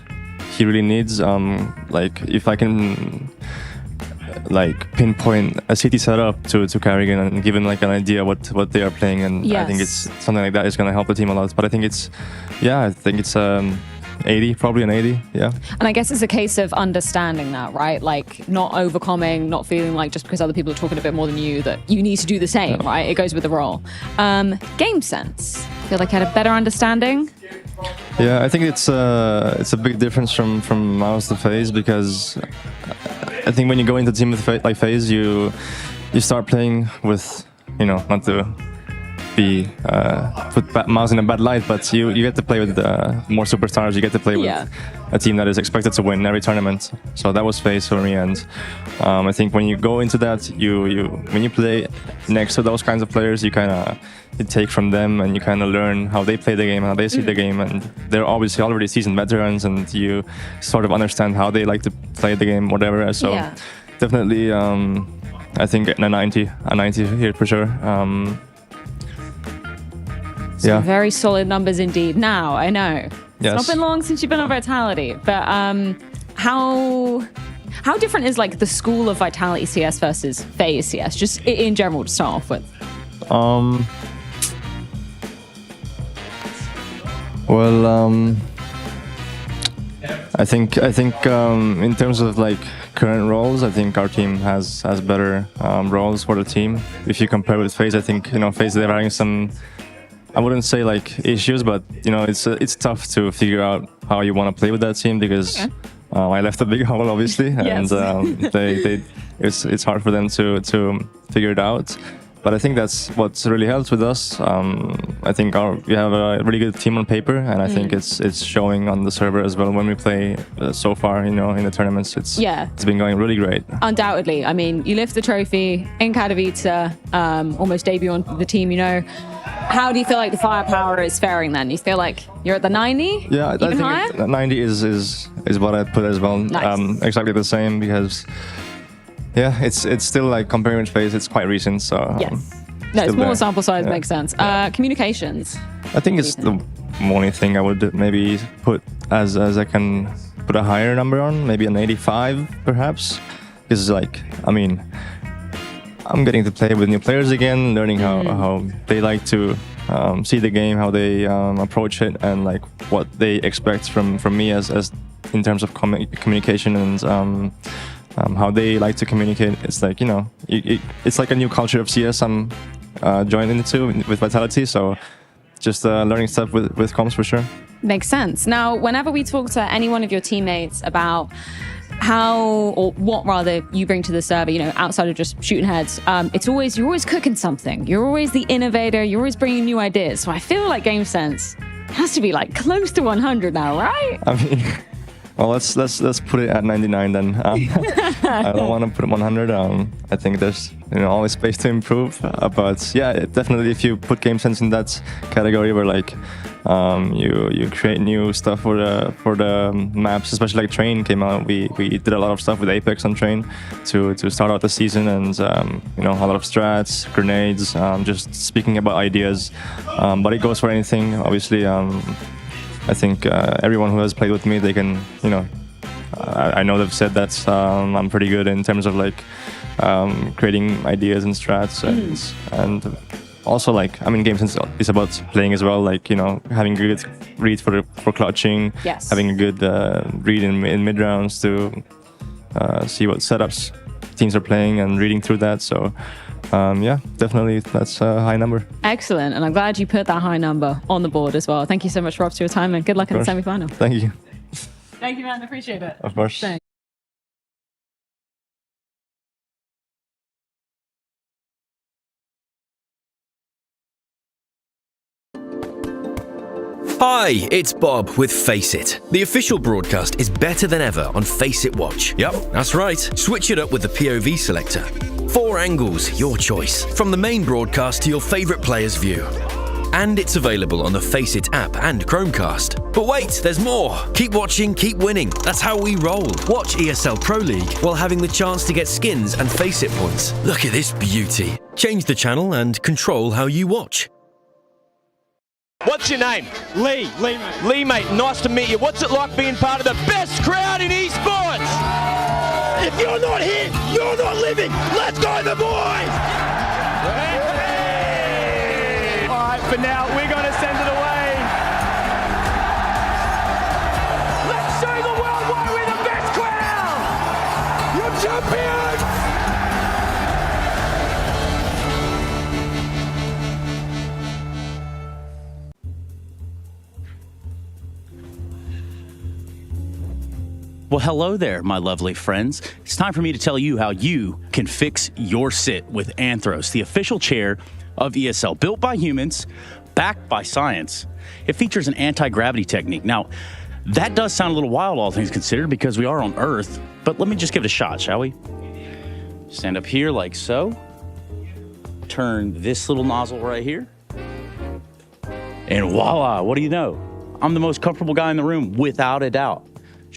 he really needs. Like if I can pinpoint a city setup to Karrigan and give him like an idea what they are playing, and yes. I think it's something like that is going to help the team a lot. But I think it's 80, probably an 80, yeah. And I guess it's a case of understanding that, right? Like not overcoming, not feeling like just because other people are talking a bit more than you that you need to do the same, right? It goes with the role. Game sense. Feel like I had a better understanding? Yeah, I think it's a big difference from MOUZ to FaZe, because I think when you go into a team like FaZe, you start playing with, not to be put MOUZ in a bad light, but you get to play with more superstars. You get to play with a team that is expected to win every tournament. So that was FaZe for me, and I think when you go into that, when you play next to those kinds of players, you take from them and you kind of learn how they play the game, how they see the game, and they're obviously already seasoned veterans, and you sort of understand how they like to play the game, whatever. So definitely, I think a 90 here for sure. Some very solid numbers indeed. Now, I know it's not been long since you've been on Vitality, but how different is like the school of Vitality CS versus FaZe CS, just in general to start off with? I think in terms of like current roles, I think our team has better roles for the team. If you compare with FaZe, I think FaZe, they're having some, I wouldn't say like issues, but it's tough to figure out how you want to play with that team because I left a big hole obviously, and it's hard for them to figure it out. But I think that's what's really helped with us. I think we have a really good team on paper, and I think it's showing on the server as well when we play so far. In the tournaments, it's been going really great. Undoubtedly, I mean, you lift the trophy in Katowice, almost debut on the team. How do you feel like the firepower is faring then? You feel like you're at the 90? Yeah, even higher? I think 90 is what I'd put as well. Nice. Exactly the same because. Yeah, it's still like comparing with FaZe, it's quite recent, so no, small sample size makes sense. Communications. I think it's the only thing I would maybe put as I can put a higher number on, maybe an 85 perhaps. Because I'm getting to play with new players again, learning how they like to see the game, how they approach it, and like what they expect from me as in terms of communication and. How they like to communicate. It's like, it's like a new culture of CS I'm joined into with Vitality, so just learning stuff with comms for sure. Makes sense. Now, whenever we talk to any one of your teammates about how, or what rather, you bring to the server, outside of just shooting heads, you're always cooking something. You're always the innovator. You're always bringing new ideas. So I feel like game sense has to be like close to 100 now, right? Well, let's put it at 99 then. I don't want to put it 100. I think there's always space to improve. But yeah, definitely if you put game sense in that category where like you create new stuff for the maps, especially like Train came out. We did a lot of stuff with Apex on Train to start out the season, and a lot of strats, grenades, just speaking about ideas. But it goes for anything, obviously. I think everyone who has played with me, they can, I know they've said that I'm pretty good in terms of like creating ideas and strats, and also like, game sense is about playing as well, like, having a good read for clutching, having a good read in mid rounds to see what setups teams are playing and reading through that. So yeah, definitely that's a high number. Excellent, and I'm glad you put that high number on the board as well. Thank you so much, Rob, for your time, and good luck in the semi-final. Thank you. Thank you, man. Appreciate it. Of course. Thanks. Hi, it's Bob with Face It. The official broadcast is better than ever on Face It Watch. Yep, that's right. Switch it up with the POV selector. 4 angles, your choice, from the main broadcast to your favourite player's view. And it's available on the Face It app and Chromecast. But wait, there's more. Keep watching, keep winning. That's how we roll. Watch ESL Pro League while having the chance to get skins and Face It points. Look at this beauty. Change the channel and control how you watch. What's your name? Lee. Lee, mate, nice to meet you. What's it like being part of the best crowd in esports? If you're not here, you're not living. Let's go, the boys! All right, for now, we're going to send it away. Let's show the world why we're the best crowd! You're champions! Well, hello there, my lovely friends. It's time for me to tell you how you can fix your sit with Anthros, the official chair of ESL. Built by humans, backed by science, it features an anti-gravity technique. Now, that does sound a little wild, all things considered, because we are on Earth, but let me just give it a shot, shall we? Stand up here like so. Turn this little nozzle right here. And voila, what do you know? I'm the most comfortable guy in the room, without a doubt.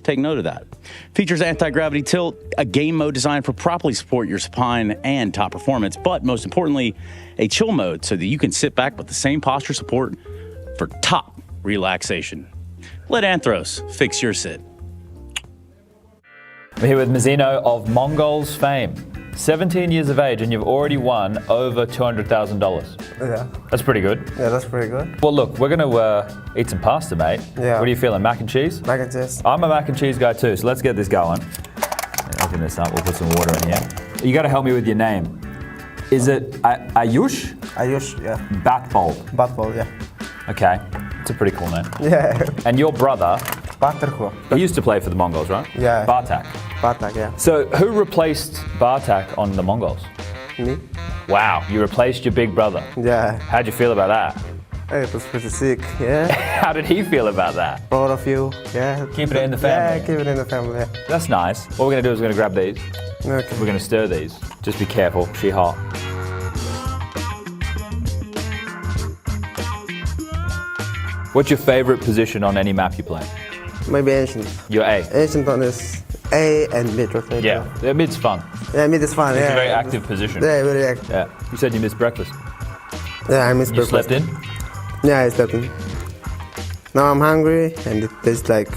Take note of that. Features anti-gravity tilt, a game mode designed for properly support your supine and top performance, but most importantly, a chill mode so that you can sit back with the same posture support for top relaxation. Let Anthros fix your sit. We're here with Mazzino of Mongols fame. 17 years of age and you've already won over $200,000. Yeah. That's pretty good. Yeah, that's pretty good. Well, look, we're going to eat some pasta, mate. Yeah. What are you feeling, mac and cheese? Mac and cheese. I'm a mac and cheese guy too, so let's get this going. Open this up, we'll put some water in here. You got to help me with your name. Is it Ayush? Ayush, yeah. Batbol. Batbol, yeah. Okay, it's a pretty cool name. Yeah. And your brother, Bartek. he used to play for the Mongols, right? Yeah. Bartek. Bartek, yeah. So who replaced Bartek on the Mongols? Me. Wow, you replaced your big brother. Yeah. How'd you feel about that? It was pretty sick, yeah. How did he feel about that? Proud of you, yeah. Keep it in the family. Yeah, keep it in the family, yeah. That's nice. What we're going to do is we're going to grab these. Okay. We're going to stir these. Just be careful, she hot. What's your favorite position on any map you play? Maybe Ancient. You're A. Ancient one is A and mid rotate. Yeah, mid's fun. Yeah, mid is fun, It's yeah. a very active position. Yeah, very active. Yeah. You said you missed breakfast. Yeah, I missed You breakfast. slept in? Yeah, I slept in. Now I'm hungry and it tastes like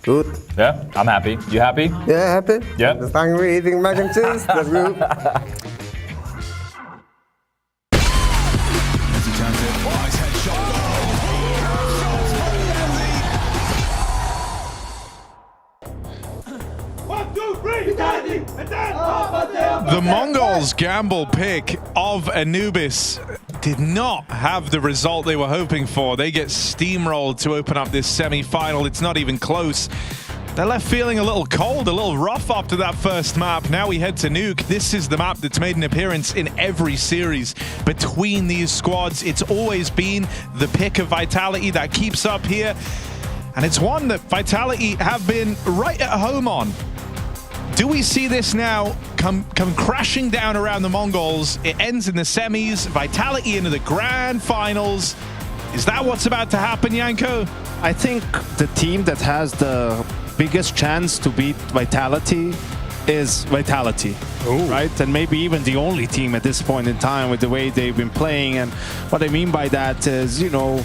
good. Yeah, I'm happy. You happy? Yeah, happy. Yeah. Just hungry, eating mac and cheese. That's good. The Mongols' gamble pick of Anubis did not have the result they were hoping for. They get steamrolled to open up this semi-final. It's not even close. They're left feeling a little cold, a little rough after that first map. Now we head to Nuke. This is the map that's made an appearance in every series between these squads. It's always been the pick of Vitality that keeps up here. And it's one that Vitality have been right at home on. Do we see this now come crashing down around the Mongols? It ends in the semis, Vitality into the grand finals. Is that what's about to happen, Yanko? I think the team that has the biggest chance to beat Vitality is Vitality, right? And maybe even the only team at this point in time with the way they've been playing. And what I mean by that is, you know,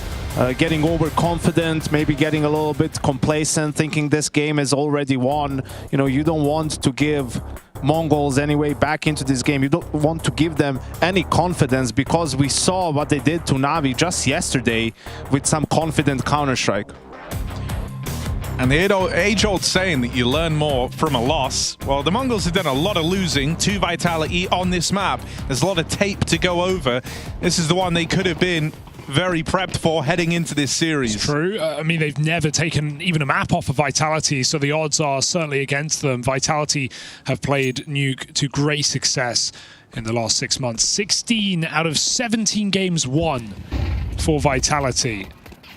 getting overconfident, maybe getting a little bit complacent, thinking this game is already won. You know, you don't want to give Mongols anyway back into this game. You don't want to give them any confidence because we saw what they did to Navi just yesterday with some confident Counter-Strike. And the age-old saying that you learn more from a loss. Well, the Mongols have done a lot of losing to Vitality on this map. There's a lot of tape to go over. This is the one they could have been very prepped for heading into this series. It's true. I mean, they've never taken even a map off of Vitality, so the odds are certainly against them. Vitality have played Nuke to great success in the last 6 months. 16 out of 17 games won for Vitality.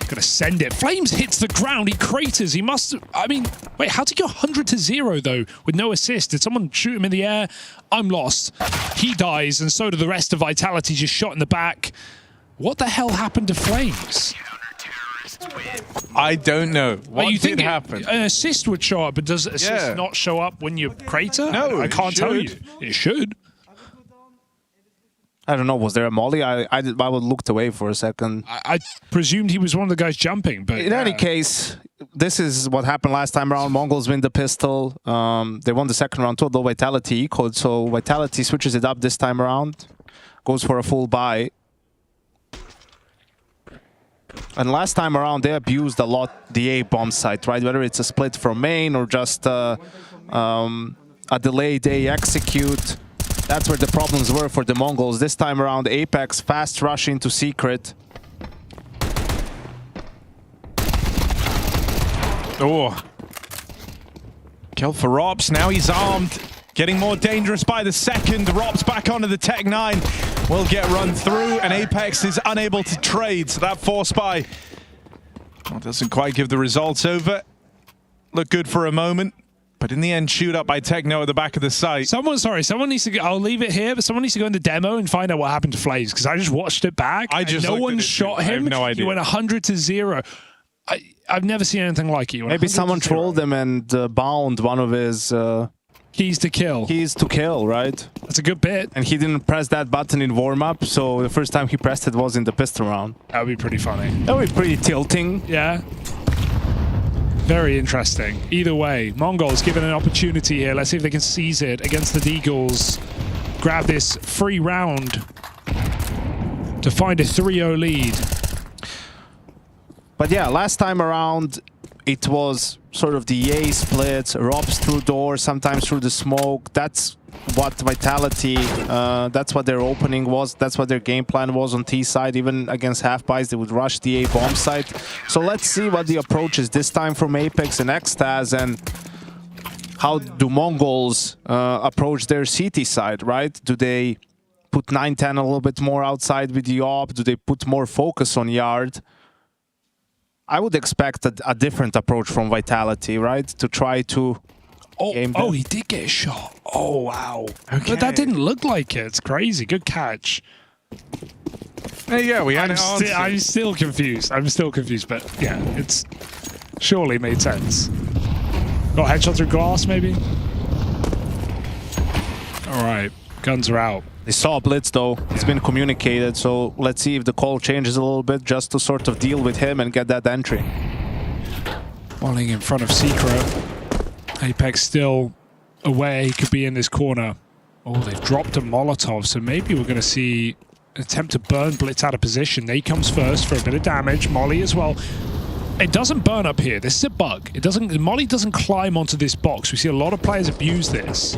Gonna send it. Flames hits the ground. He craters. He must. I mean, wait. How did he go 100-0 though with no assist? Did someone shoot him in the air? I'm lost. He dies, and so do the rest of Vitality. Just shot in the back. What the hell happened to Flames? I don't know. What you did think happen? An assist would show up, but does assist not show up when you crater? No, I can't tell you. It should. I don't know, was there a molly? I looked away for a second. I presumed he was one of the guys jumping, but... In any case, this is what happened last time around. Mongols win the pistol. They won the second round too, although Vitality echoed, so Vitality switches it up this time around. Goes for a full buy. And last time around, they abused a lot the A bomb site, right? Whether it's a split from main or just a delayed A execute. That's where the problems were for the Mongols. This time around, Apex fast rush into Secret. Oh. Kill for Rops. Now he's armed. Getting more dangerous by the second. Rops back onto the Tech 9. Will get run through, and Apex is unable to trade. So that force buy doesn't quite give the results over. Look good for a moment. But in the end, shoot up by Techno at the back of the site. Someone needs to go, I'll leave it here, but someone needs to go in the demo and find out what happened to Flames, because I just watched it back. No one shot him. I have no idea. He went 100-0. I've never seen anything like it. Maybe someone trolled him and bound one of his... keys to kill. Keys to kill, right? That's a good bit. And he didn't press that button in warm-up, so the first time he pressed it was in the pistol round. That would be pretty funny. That would be pretty tilting. Yeah. Very interesting. Either way, Mongols given an opportunity here. Let's see if they can seize it against the Deagles. grab this free round to find a 3-0 lead. But yeah, last time around, it was sort of the A splits, Robs through doors, sometimes through the smoke. That's what Vitality, that's what their opening was. That's what their game plan was on T side. Even against half-buys, they would rush the A bomb site. So let's see what the approach is this time from Apex and Xtaz, and how do Mongols approach their CT side, right? Do they put 9-10 a little bit more outside with the op? Do they put more focus on Yard? I would expect a different approach from Vitality, right? To try to game them. Oh, he did get a shot. Oh, wow. Okay. But that didn't look like it. It's crazy. Good catch. There you go. We had I'm still confused. I'm still confused, but yeah, it's surely made sense. Got a headshot through glass, maybe? All right. Guns are out. They saw a blitz though. It's been communicated, so let's see if the call changes a little bit just to sort of deal with him and get that entry. Falling in front of Secret. Apex still aware he could be in this corner. Oh, they've dropped a Molotov, so maybe we're going to see an attempt to burn Blitz out of position. They comes first for a bit of damage. Molly as well. It doesn't burn up here. This is a bug. It doesn't. Molly doesn't climb onto this box. We see a lot of players abuse this.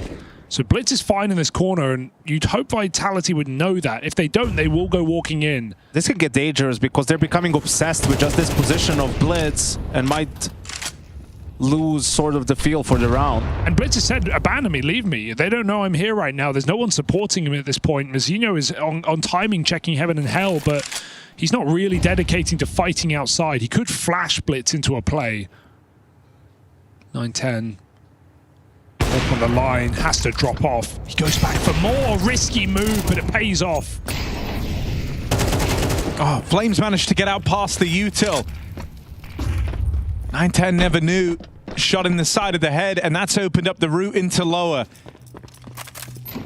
So Blitz is fine in this corner, and you'd hope Vitality would know that. If they don't, they will go walking in. This could get dangerous because they're becoming obsessed with just this position of Blitz and might lose sort of the feel for the round. And Blitz has said, abandon me, leave me. They don't know I'm here right now. There's no one supporting him at this point. Mazzino is on timing, checking heaven and hell, but he's not really dedicating to fighting outside. He could flash Blitz into a play. 9-10. Up on the line, has to drop off. He goes back for more. Risky move, but it pays off. Oh, Flames managed to get out past the util. 9-10 never knew. Shot in the side of the head, and that's opened up the route into lower.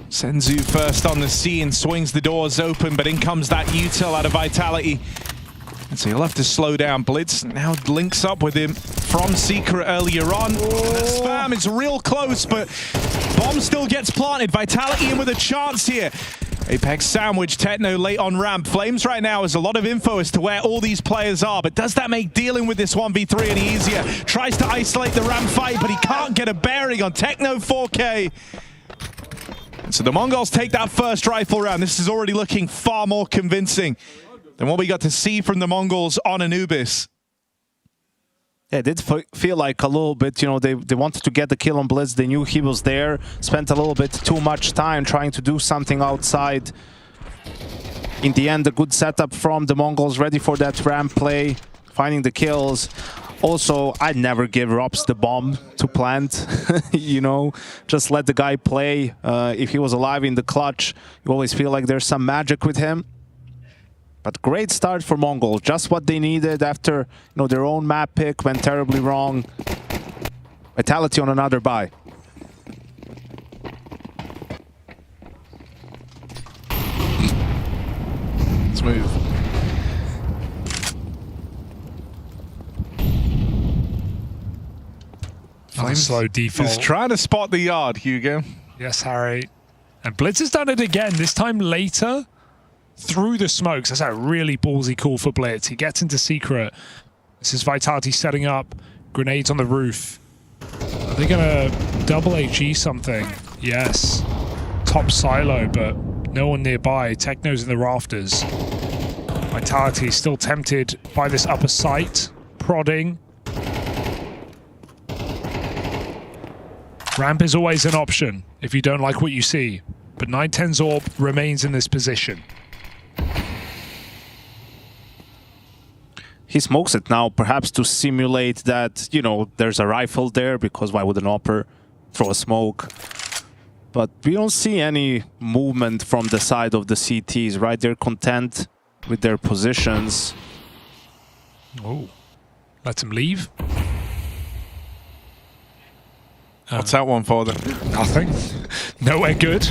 Senzu first on the scene, swings the doors open, but in comes that util out of Vitality. And so he'll have to slow down. Blitz now links up with him from Secret earlier on. The spam is real close, but bomb still gets planted. Vitality in with a chance here. Apex sandwich, Techno late on ramp. Flames right now has a lot of info as to where all these players are, but does that make dealing with this 1v3 any easier? Tries to isolate the ramp fight, but he can't get a bearing on Techno 4K. So the Mongols take that first rifle round. This is already looking far more convincing than what we got to see from the Mongols on Anubis. Yeah, it did feel like a little bit, you know, they wanted to get the kill on Blitz. They knew he was there, spent a little bit too much time trying to do something outside. In the end, a good setup from the Mongols, ready for that ramp play, finding the kills. Also, I'd never give Robs the bomb to plant, you know, just let the guy play. If he was alive in the clutch, you always feel like there's some magic with him. But great start for Mongol, just what they needed after, you know, their own map pick went terribly wrong. Vitality on another buy. Smooth. Flames slow default. He's trying to spot the yard, Hugo. Yes, Harry. And Blitz has done it again, this time later. Through the smokes. That's a really ballsy call for Blitz. He gets into Secret. This is Vitality setting up. Grenades on the roof. Are they going to double HE something? Yes. Top silo, but no one nearby. Techno's in the rafters. Vitality still tempted by this upper site. Prodding. Ramp is always an option if you don't like what you see. But 9-10's orb remains in this position. He smokes it now, perhaps to simulate that, you know, there's a rifle there, because why would an opper throw a smoke? But we don't see any movement from the side of the CTs, right? They're content with their positions. Oh, let him leave. What's that one for them? Nothing. Nowhere good.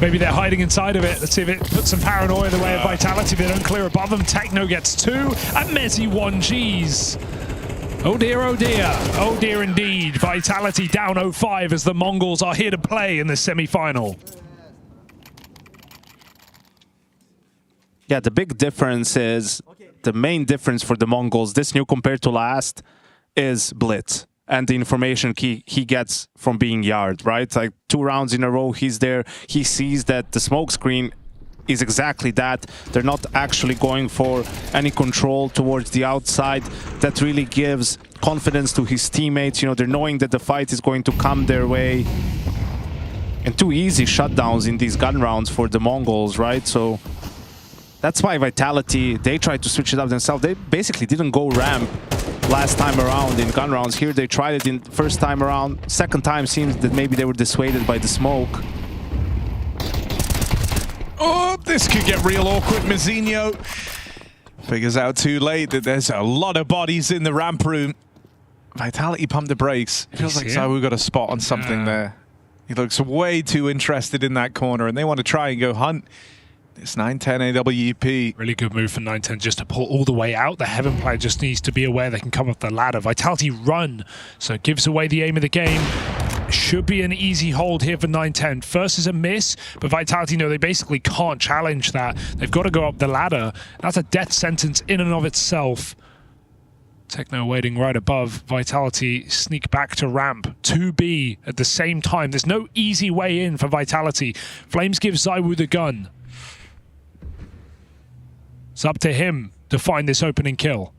Maybe they're hiding inside of it. Let's see if it puts some paranoia in the way of Vitality. They don't clear above them. Techno gets 2 and Mezzy 1 Gs. Oh dear, oh dear. Oh dear indeed. Vitality down 0-5 as the Mongols are here to play in the semi-final. Yeah, the big difference is, the main difference for the Mongols, this new compared to last, is Blitz. And the information he gets from being Yard, right? Like 2 rounds in a row, he's there. He sees that the smoke screen is exactly that. They're not actually going for any control towards the outside. That really gives confidence to his teammates. You know, they're knowing that the fight is going to come their way. And 2 easy shutdowns in these gun rounds for the Mongols, right? So that's why Vitality, they tried to switch it up themselves. They basically didn't go ramp last time around in gun rounds. Here they tried it in first time around. Second time seems that maybe they were dissuaded by the smoke. Oh, this could get real awkward. Mizinho figures out too late that there's a lot of bodies in the ramp room. Vitality pumped the brakes. It feels like Zawu got a spot on something there. He looks way too interested in that corner, and they want to try and go hunt this 910 AWP. Really good move for 910 just to pull all the way out. The Heaven player just needs to be aware they can come up the ladder. Vitality run, so it gives away the aim of the game. Should be an easy hold here for 910. First is a miss, but Vitality know they basically can't challenge that. They've got to go up the ladder. That's a death sentence in and of itself. Techno waiting right above. Vitality sneak back to ramp. 2B at the same time. There's no easy way in for Vitality. Flames give Zawu the gun. It's up to him to find this opening kill.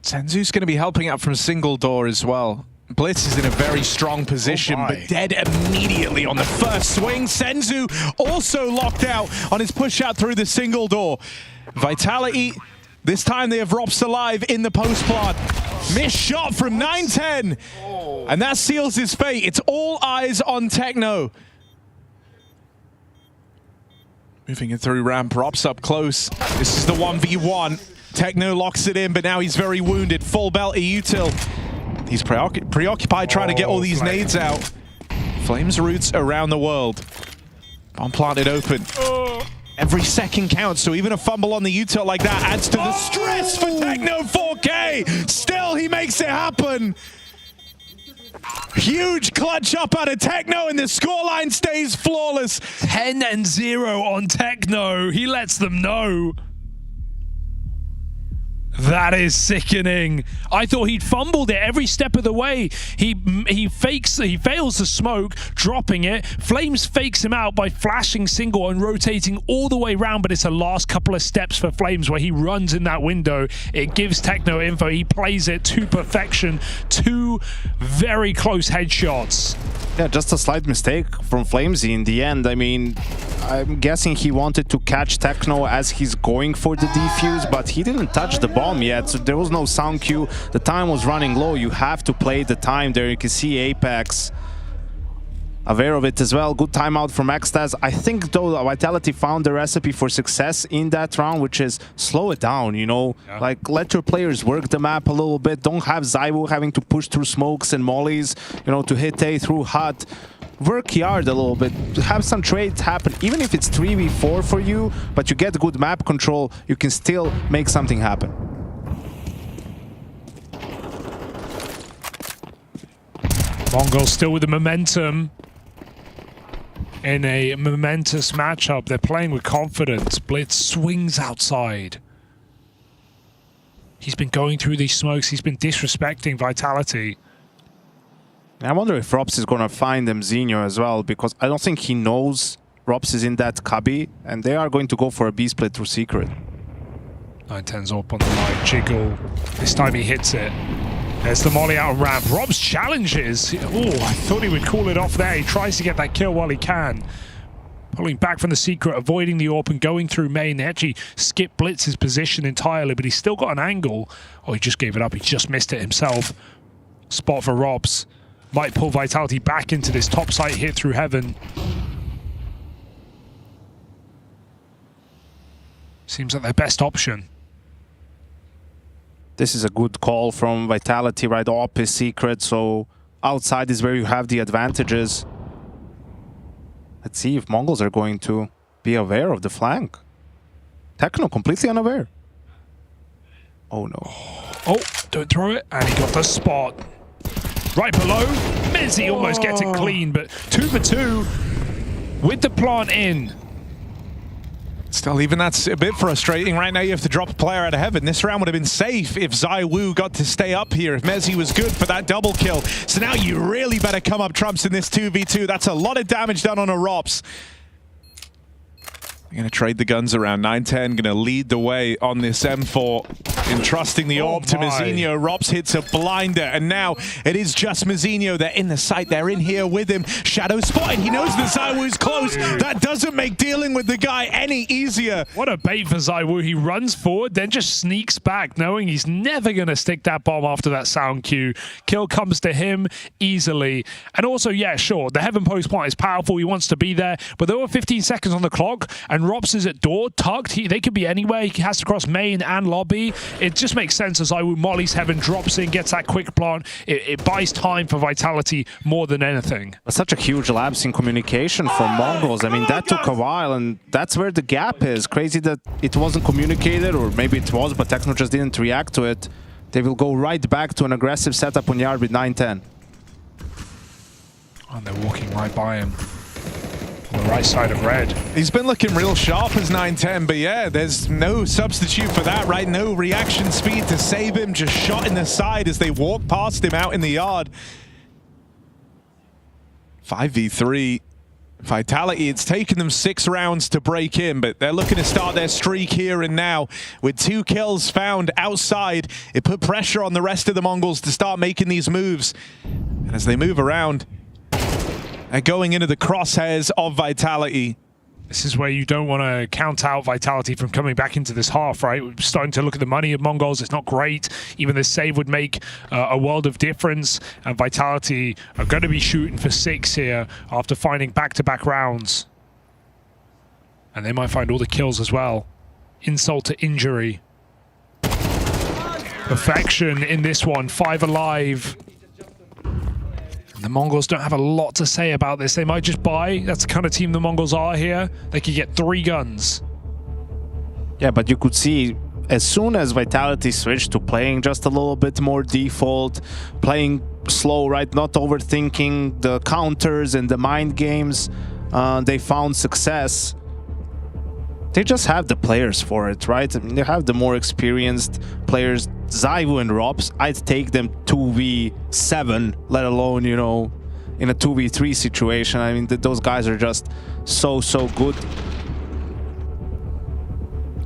Senzu's going to be helping out from single door as well. Blitz is in a very strong position, but dead immediately on the first swing. Senzu also locked out on his push out through the single door. Vitality, this time they have Rops alive in the post plant. Missed shot from 910, and that seals his fate. It's all eyes on Techno. Moving it through ramp, Rops up close. This is the 1v1. Techno locks it in, but now he's very wounded. Full belt util. He's preoccupied trying to get all these nades out. Flames roots around the world. Bomb planted open. Every second counts, so even a fumble on the util like that adds to the stress for Techno 4K. Still, he makes it happen. Huge clutch up out of Techno, and the scoreline stays flawless. 10-0 on Techno. He lets them know. That is sickening. I thought he'd fumbled it every step of the way. He fails the smoke, dropping it. Flames fakes him out by flashing single and rotating all the way around, but it's the last couple of steps for Flames where he runs in that window. It gives Techno info. He plays it to perfection. 2 very close headshots. Yeah, just a slight mistake from Flamesy in the end. I mean, I'm guessing he wanted to catch Techno as he's going for the defuse, but he didn't touch the bomb yet, so there was no sound cue. The time was running low. You have to play the time there. You can see Apex aware of it as well. Good timeout from Extaz. I think, though, Vitality found the recipe for success in that round, which is slow it down, you know? Yeah. Like, let your players work the map a little bit. Don't have Zawu having to push through smokes and mollies, you know, to hit A through HUD. Work Yard a little bit. Have some trades happen. Even if it's 3v4 for you, but you get good map control, you can still make something happen. Mongols still with the momentum. In a momentous matchup, they're playing with confidence. Blitz swings outside. He's been going through these smokes. He's been disrespecting Vitality. I wonder if Rops is going to find them Zinho as well, because I don't think he knows Rops is in that cubby, and they are going to go for a B split through secret. 910's up on the line. Jiggle. This time he hits it. There's the molly out of ramp. Robs challenges. Oh, I thought he would call it off there. He tries to get that kill while he can. Pulling back from the secret, avoiding the AWP and going through main. They actually skip Blitz's position entirely, but he's still got an angle. Oh, he just gave it up. He just missed it himself. Spot for Robs. Might pull Vitality back into this top site hit through Heaven. Seems like their best option. This is a good call from Vitality, right? AWP is secret, so outside is where you have the advantages. Let's see if Mongols are going to be aware of the flank. Techno completely unaware. Oh no. Oh, don't throw it. And he got the spot. Right below. Mizzy almost gets it clean, but 2 for 2 with the plant in. Still, even that's a bit frustrating. Right now, you have to drop a player out of heaven. This round would have been safe if ZywOo got to stay up here, if Mezi was good for that double kill. So now you really better come up trumps in this 2v2. That's a lot of damage done on a Rops. They're going to trade the guns around. 9-10 going to lead the way on this M4. Entrusting the orb to Mizinho. Rops hits a blinder, and now it is just Mizinho. They're in the site. They're in here with him. Shadow spotted. He knows that ZywOo's close. That doesn't make dealing with the guy any easier. What a bait for ZywOo. He runs forward, then just sneaks back, knowing he's never going to stick that bomb after that sound cue. Kill comes to him easily. And also, yeah, sure, the Heaven Post point is powerful. He wants to be there, but there were 15 seconds on the clock, and Rops is at door, tucked. They could be anywhere. He has to cross main and lobby. It just makes sense as ZywOo mollies Heaven, drops in, gets that quick plant. It buys time for Vitality more than anything. Such a huge lapse in communication from Mongols. I mean, that took a while, and that's where the gap is. Crazy that it wasn't communicated, or maybe it was, but Techno just didn't react to it. They will go right back to an aggressive setup on Yard with 9-10. And they're walking right by him. On the right side of red. He's been looking real sharp as 9-10, but yeah, there's no substitute for that, right? No reaction speed to save him, just shot in the side as they walk past him out in the yard. 5v3. Vitality, it's taken them 6 rounds to break in, but they're looking to start their streak here and now. With 2 kills found outside, it put pressure on the rest of the Mongols to start making these moves. And as they move around, they're going into the crosshairs of Vitality. This is where you don't want to count out Vitality from coming back into this half, right? We're starting to look at the money of Mongols. It's not great. Even this save would make a world of difference. And Vitality are going to be shooting for 6 here after finding back-to-back rounds. And they might find all the kills as well. Insult to injury. Perfection in this one. 5 alive. The Mongols don't have a lot to say about this. They might just buy. That's the kind of team the Mongols are here. They could get 3 guns. Yeah, but you could see as soon as Vitality switched to playing just a little bit more default, playing slow, right? Not overthinking the counters and the mind games, they found success. They just have the players for it, right? I mean, they have the more experienced players. ZywOo and Rops, I'd take them 2v7, let alone, you know, in a 2v3 situation. I mean, those guys are just so good.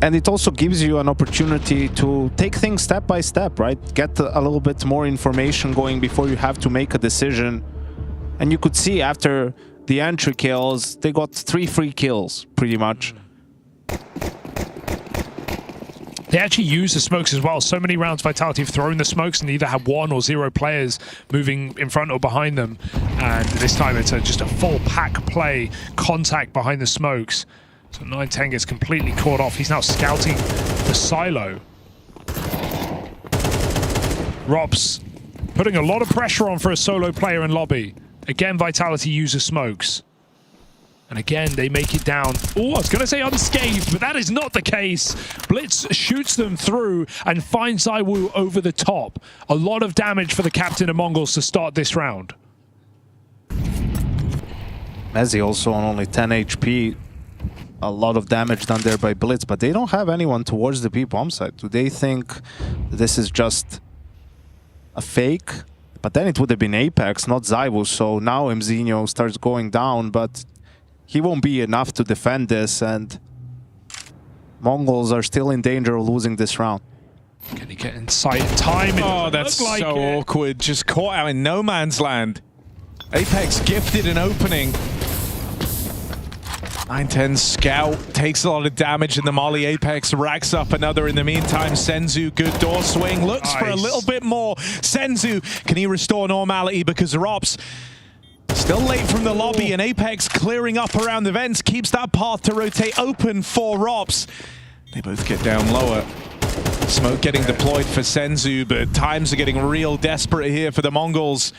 And it also gives you an opportunity to take things step by step, right? Get a little bit more information going before you have to make a decision. And you could see after the entry kills, they got 3 free kills, pretty much. They actually use the smokes as well. So many rounds Vitality have thrown the smokes and either have 1 or 0 players moving in front or behind them. And this time it's just a full pack play, contact behind the smokes. So 9-10 gets completely caught off. He's now scouting the silo. Rops putting a lot of pressure on for a solo player in lobby. Again, Vitality uses smokes. And again, they make it down. Oh, I was going to say unscathed, but that is not the case. Blitz shoots them through and finds ZywOo over the top. A lot of damage for the captain of Mongols to start this round. Mezi also on only 10 HP. A lot of damage done there by Blitz, but they don't have anyone towards the B-bomb side. Do they think this is just a fake? But then it would have been Apex, not ZywOo. So now Mizinho starts going down, but he won't be enough to defend this, and Mongols are still in danger of losing this round. Can he get inside in time? Oh, that's so awkward. Just caught out in no man's land. Apex gifted an opening. 9-10 scout takes a lot of damage in the molly. Apex racks up another in the meantime. Senzu, good door swing, looks for a little bit more. Senzu, can he restore normality? Because Rops still late from the lobby, and Apex clearing up around the vents keeps that path to rotate open for Rops. They both get down lower. Smoke getting deployed for Senzu, but times are getting real desperate here for the Mongols.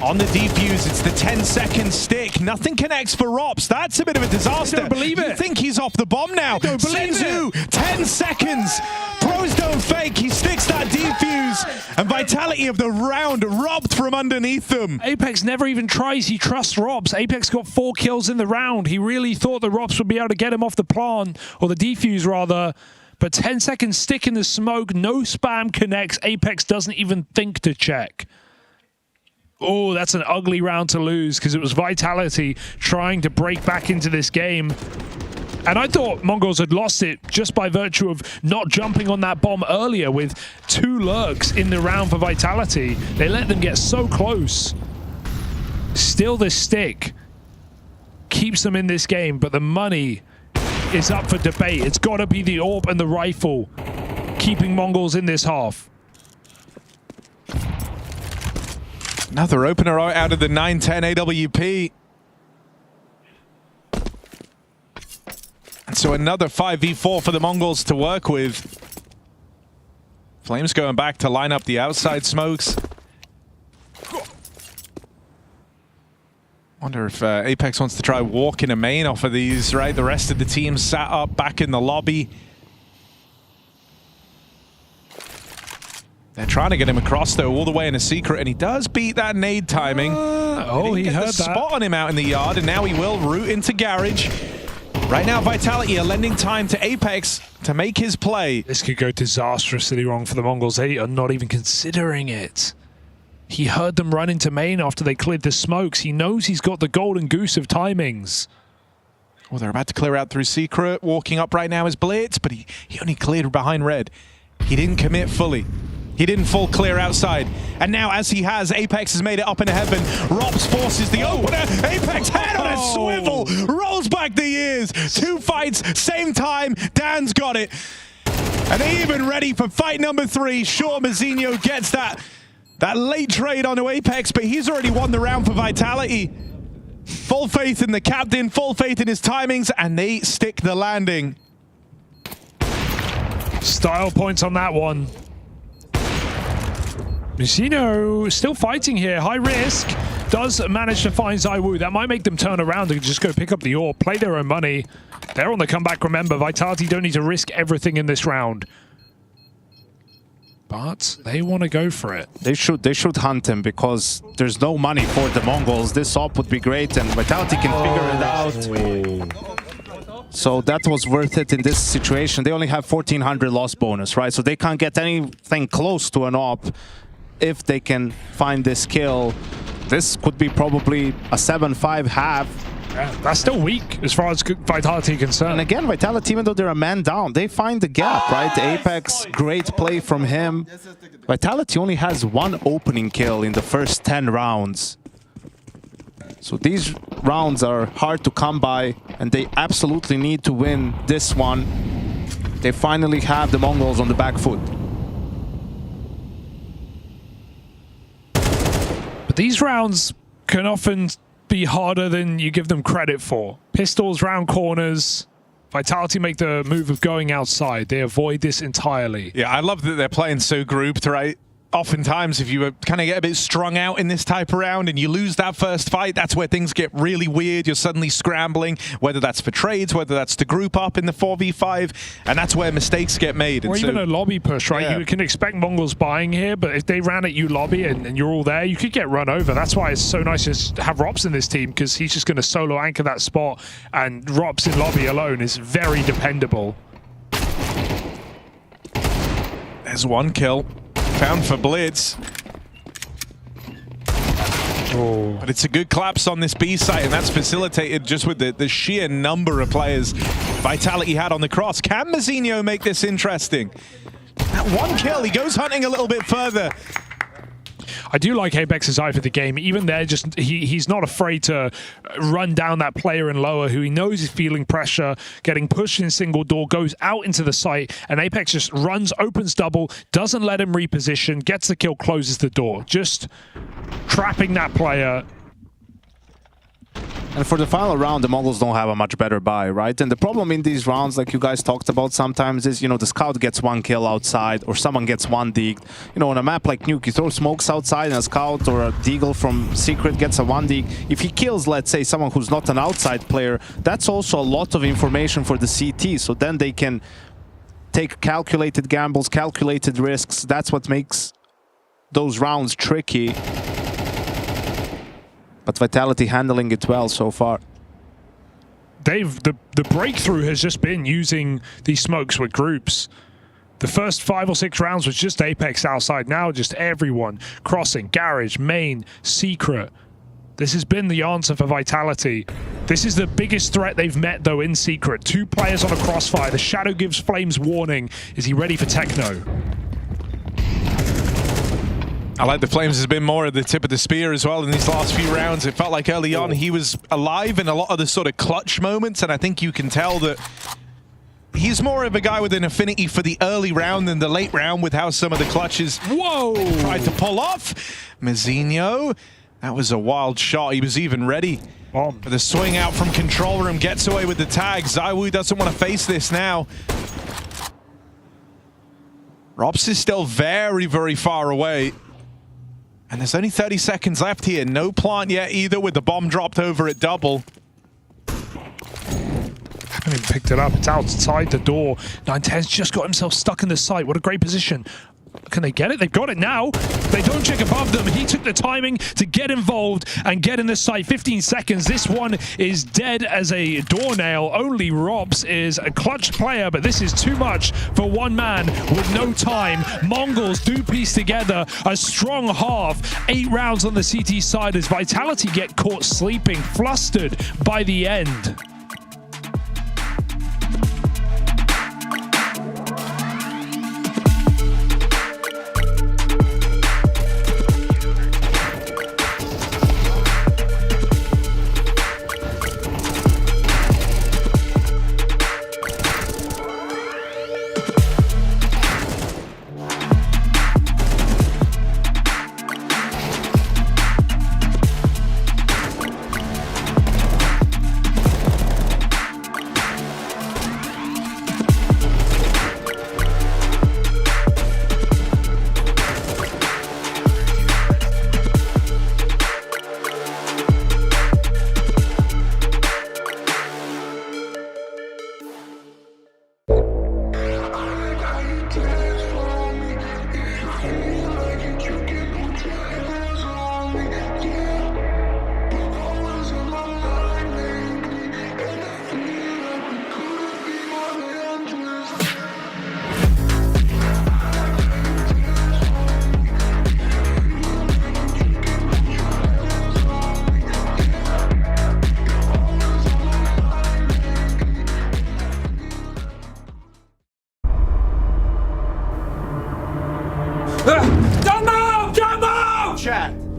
On the defuse, it's the 10-second stick. Nothing connects for Rops. That's a bit of a disaster. I don't believe it. You think he's off the bomb now. Senzu, 10 seconds. Pros don't fake. He sticks that defuse. And Vitality of the round robbed from underneath them. Apex never even tries. He trusts Robs. Apex got 4 kills in the round. He really thought the Robs would be able to get him off the plant, or the defuse rather. But 10-second stick in the smoke. No spam connects. Apex doesn't even think to check. Oh, that's an ugly round to lose because it was Vitality trying to break back into this game. And I thought Mongols had lost it just by virtue of not jumping on that bomb earlier with 2 lurks in the round for Vitality. They let them get so close. Still, this stick keeps them in this game, but the money is up for debate. It's got to be the AWP and the rifle keeping Mongols in this half. Another opener out of the 9-10 AWP. And so another 5v4 for the Mongols to work with. Flames going back to line up the outside smokes. Wonder if Apex wants to try walking a main off of these, right? The rest of the team sat up back in the lobby. They're trying to get him across, though, all the way in a secret, and he does beat that nade timing. He heard that. Spot on him out in the yard, and now he will root into Garage. Right now, Vitality are lending time to Apex to make his play. This could go disastrously wrong for the Mongols. They are not even considering it. He heard them run into main after they cleared the smokes. He knows he's got the golden goose of timings. Well, they're about to clear out through secret. Walking up right now is Blitz, but he only cleared behind red. He didn't commit fully. He didn't full clear outside. And now, as he has, Apex has made it up into heaven. Rops forces the opener. Apex head on a swivel. Rolls back the ears. 2 fights, same time. Dan's got it. And they even ready for fight number 3. Sure, Mazzinho gets that late trade onto Apex, but he's already won the round for Vitality. Full faith in the captain, full faith in his timings, and they stick the landing. Style points on that one. Mazzinho still fighting here, high risk. Does manage to find ZywOo. That might make them turn around and just go pick up the AWP, play their own money. They're on the comeback, remember. Vitality don't need to risk everything in this round. But they want to go for it. They should hunt him because there's no money for the Mongols. This AWP would be great and Vitality can figure it out. So that was worth it in this situation. They only have 1400 loss bonus, right? So they can't get anything close to an AWP if they can find this kill. This could be probably a 7-5 half. Yeah, that's still weak as far as Vitality concerned. And again, Vitality, even though they're a man down, they find the gap, right? The Apex, great play from him. Vitality only has 1 opening kill in the first 10 rounds. So these rounds are hard to come by, and they absolutely need to win this one. They finally have the Mongols on the back foot. But these rounds can often be harder than you give them credit for. Pistols round corners. Vitality make the move of going outside. They avoid this entirely. Yeah, I love that they're playing so grouped, right? Oftentimes, if you kind of get a bit strung out in this type of round and you lose that first fight, that's where things get really weird. You're suddenly scrambling, whether that's for trades, whether that's to group up in the 4v5, and that's where mistakes get made. Or even a lobby push, right? Yeah. You can expect Mongols buying here, but if they ran at you lobby and you're all there, you could get run over. That's why it's so nice to have Rops in this team, because he's just going to solo anchor that spot, and Rops in lobby alone is very dependable. There's 1 kill. Found for Blitz. But it's a good collapse on this B site, and that's facilitated just with the sheer number of players Vitality had on the cross. Can Mazzinho make this interesting? That 1 kill, he goes hunting a little bit further. I do like Apex's eye for the game. Even there, just he's not afraid to run down that player in lower who he knows is feeling pressure, getting pushed in single door, goes out into the site, and Apex just runs, opens double, doesn't let him reposition, gets the kill, closes the door. Just trapping that player. And for the final round, the Mongols don't have a much better buy, right? And the problem in these rounds, like you guys talked about sometimes, is, you know, the scout gets one kill outside or someone gets one deagled. You know, on a map like Nuke, you throw smokes outside and a scout or a deagle from Secret gets a one dig. If he kills, let's say, someone who's not an outside player, that's also a lot of information for the CT. So then they can take calculated gambles, calculated risks. That's what makes those rounds tricky. But Vitality handling it well so far. The breakthrough has just been using these smokes with groups. The first 5 or 6 rounds was just Apex outside. Now just everyone crossing. Garage, main, Secret. This has been the answer for Vitality. This is the biggest threat they've met, though, in Secret. 2 players on a crossfire. The Shadow gives Flames warning. Is he ready for Techno? I like the Flames has been more at the tip of the spear as well in these last few rounds. It felt like early on he was alive in a lot of the sort of clutch moments, and I think you can tell that he's more of a guy with an affinity for the early round than the late round with how some of the clutches tried to pull off. Mazzinho, that was a wild shot. He was even ready for the swing out from control room, gets away with the tag. ZywOo doesn't want to face this now. Rops is still very, very far away. And there's only 30 seconds left here. No plant yet either, with the bomb dropped over at double. Haven't even picked it up. It's outside the door. 910's just got himself stuck in the site. What a great position. Can they get it? They've got it now. They don't check above them. He took the timing to get involved and get in the site. 15 seconds. This one is dead as a doornail. Only Rops is a clutch player, but this is too much for one man with no time. Mongols do piece together a strong half. 8 rounds on the CT side as Vitality get caught sleeping, flustered by the end.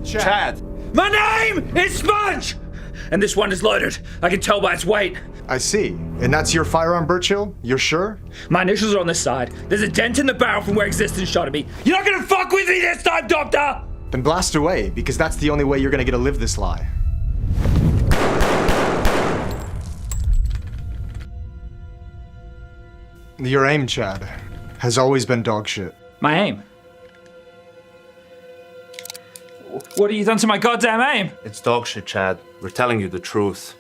Chad. My name is Sponge! And this one is loaded. I can tell by its weight. I see. And that's your firearm, Birchill? You're sure? My initials are on this side. There's a dent in the barrel from where Existence shot at me. You're not gonna fuck with me this time, Doctor! Then blast away, because that's the only way you're gonna get to live this lie. Your aim, Chad, has always been dog shit. My aim? What have you done to my goddamn aim? It's dog shit, Chad. We're telling you the truth.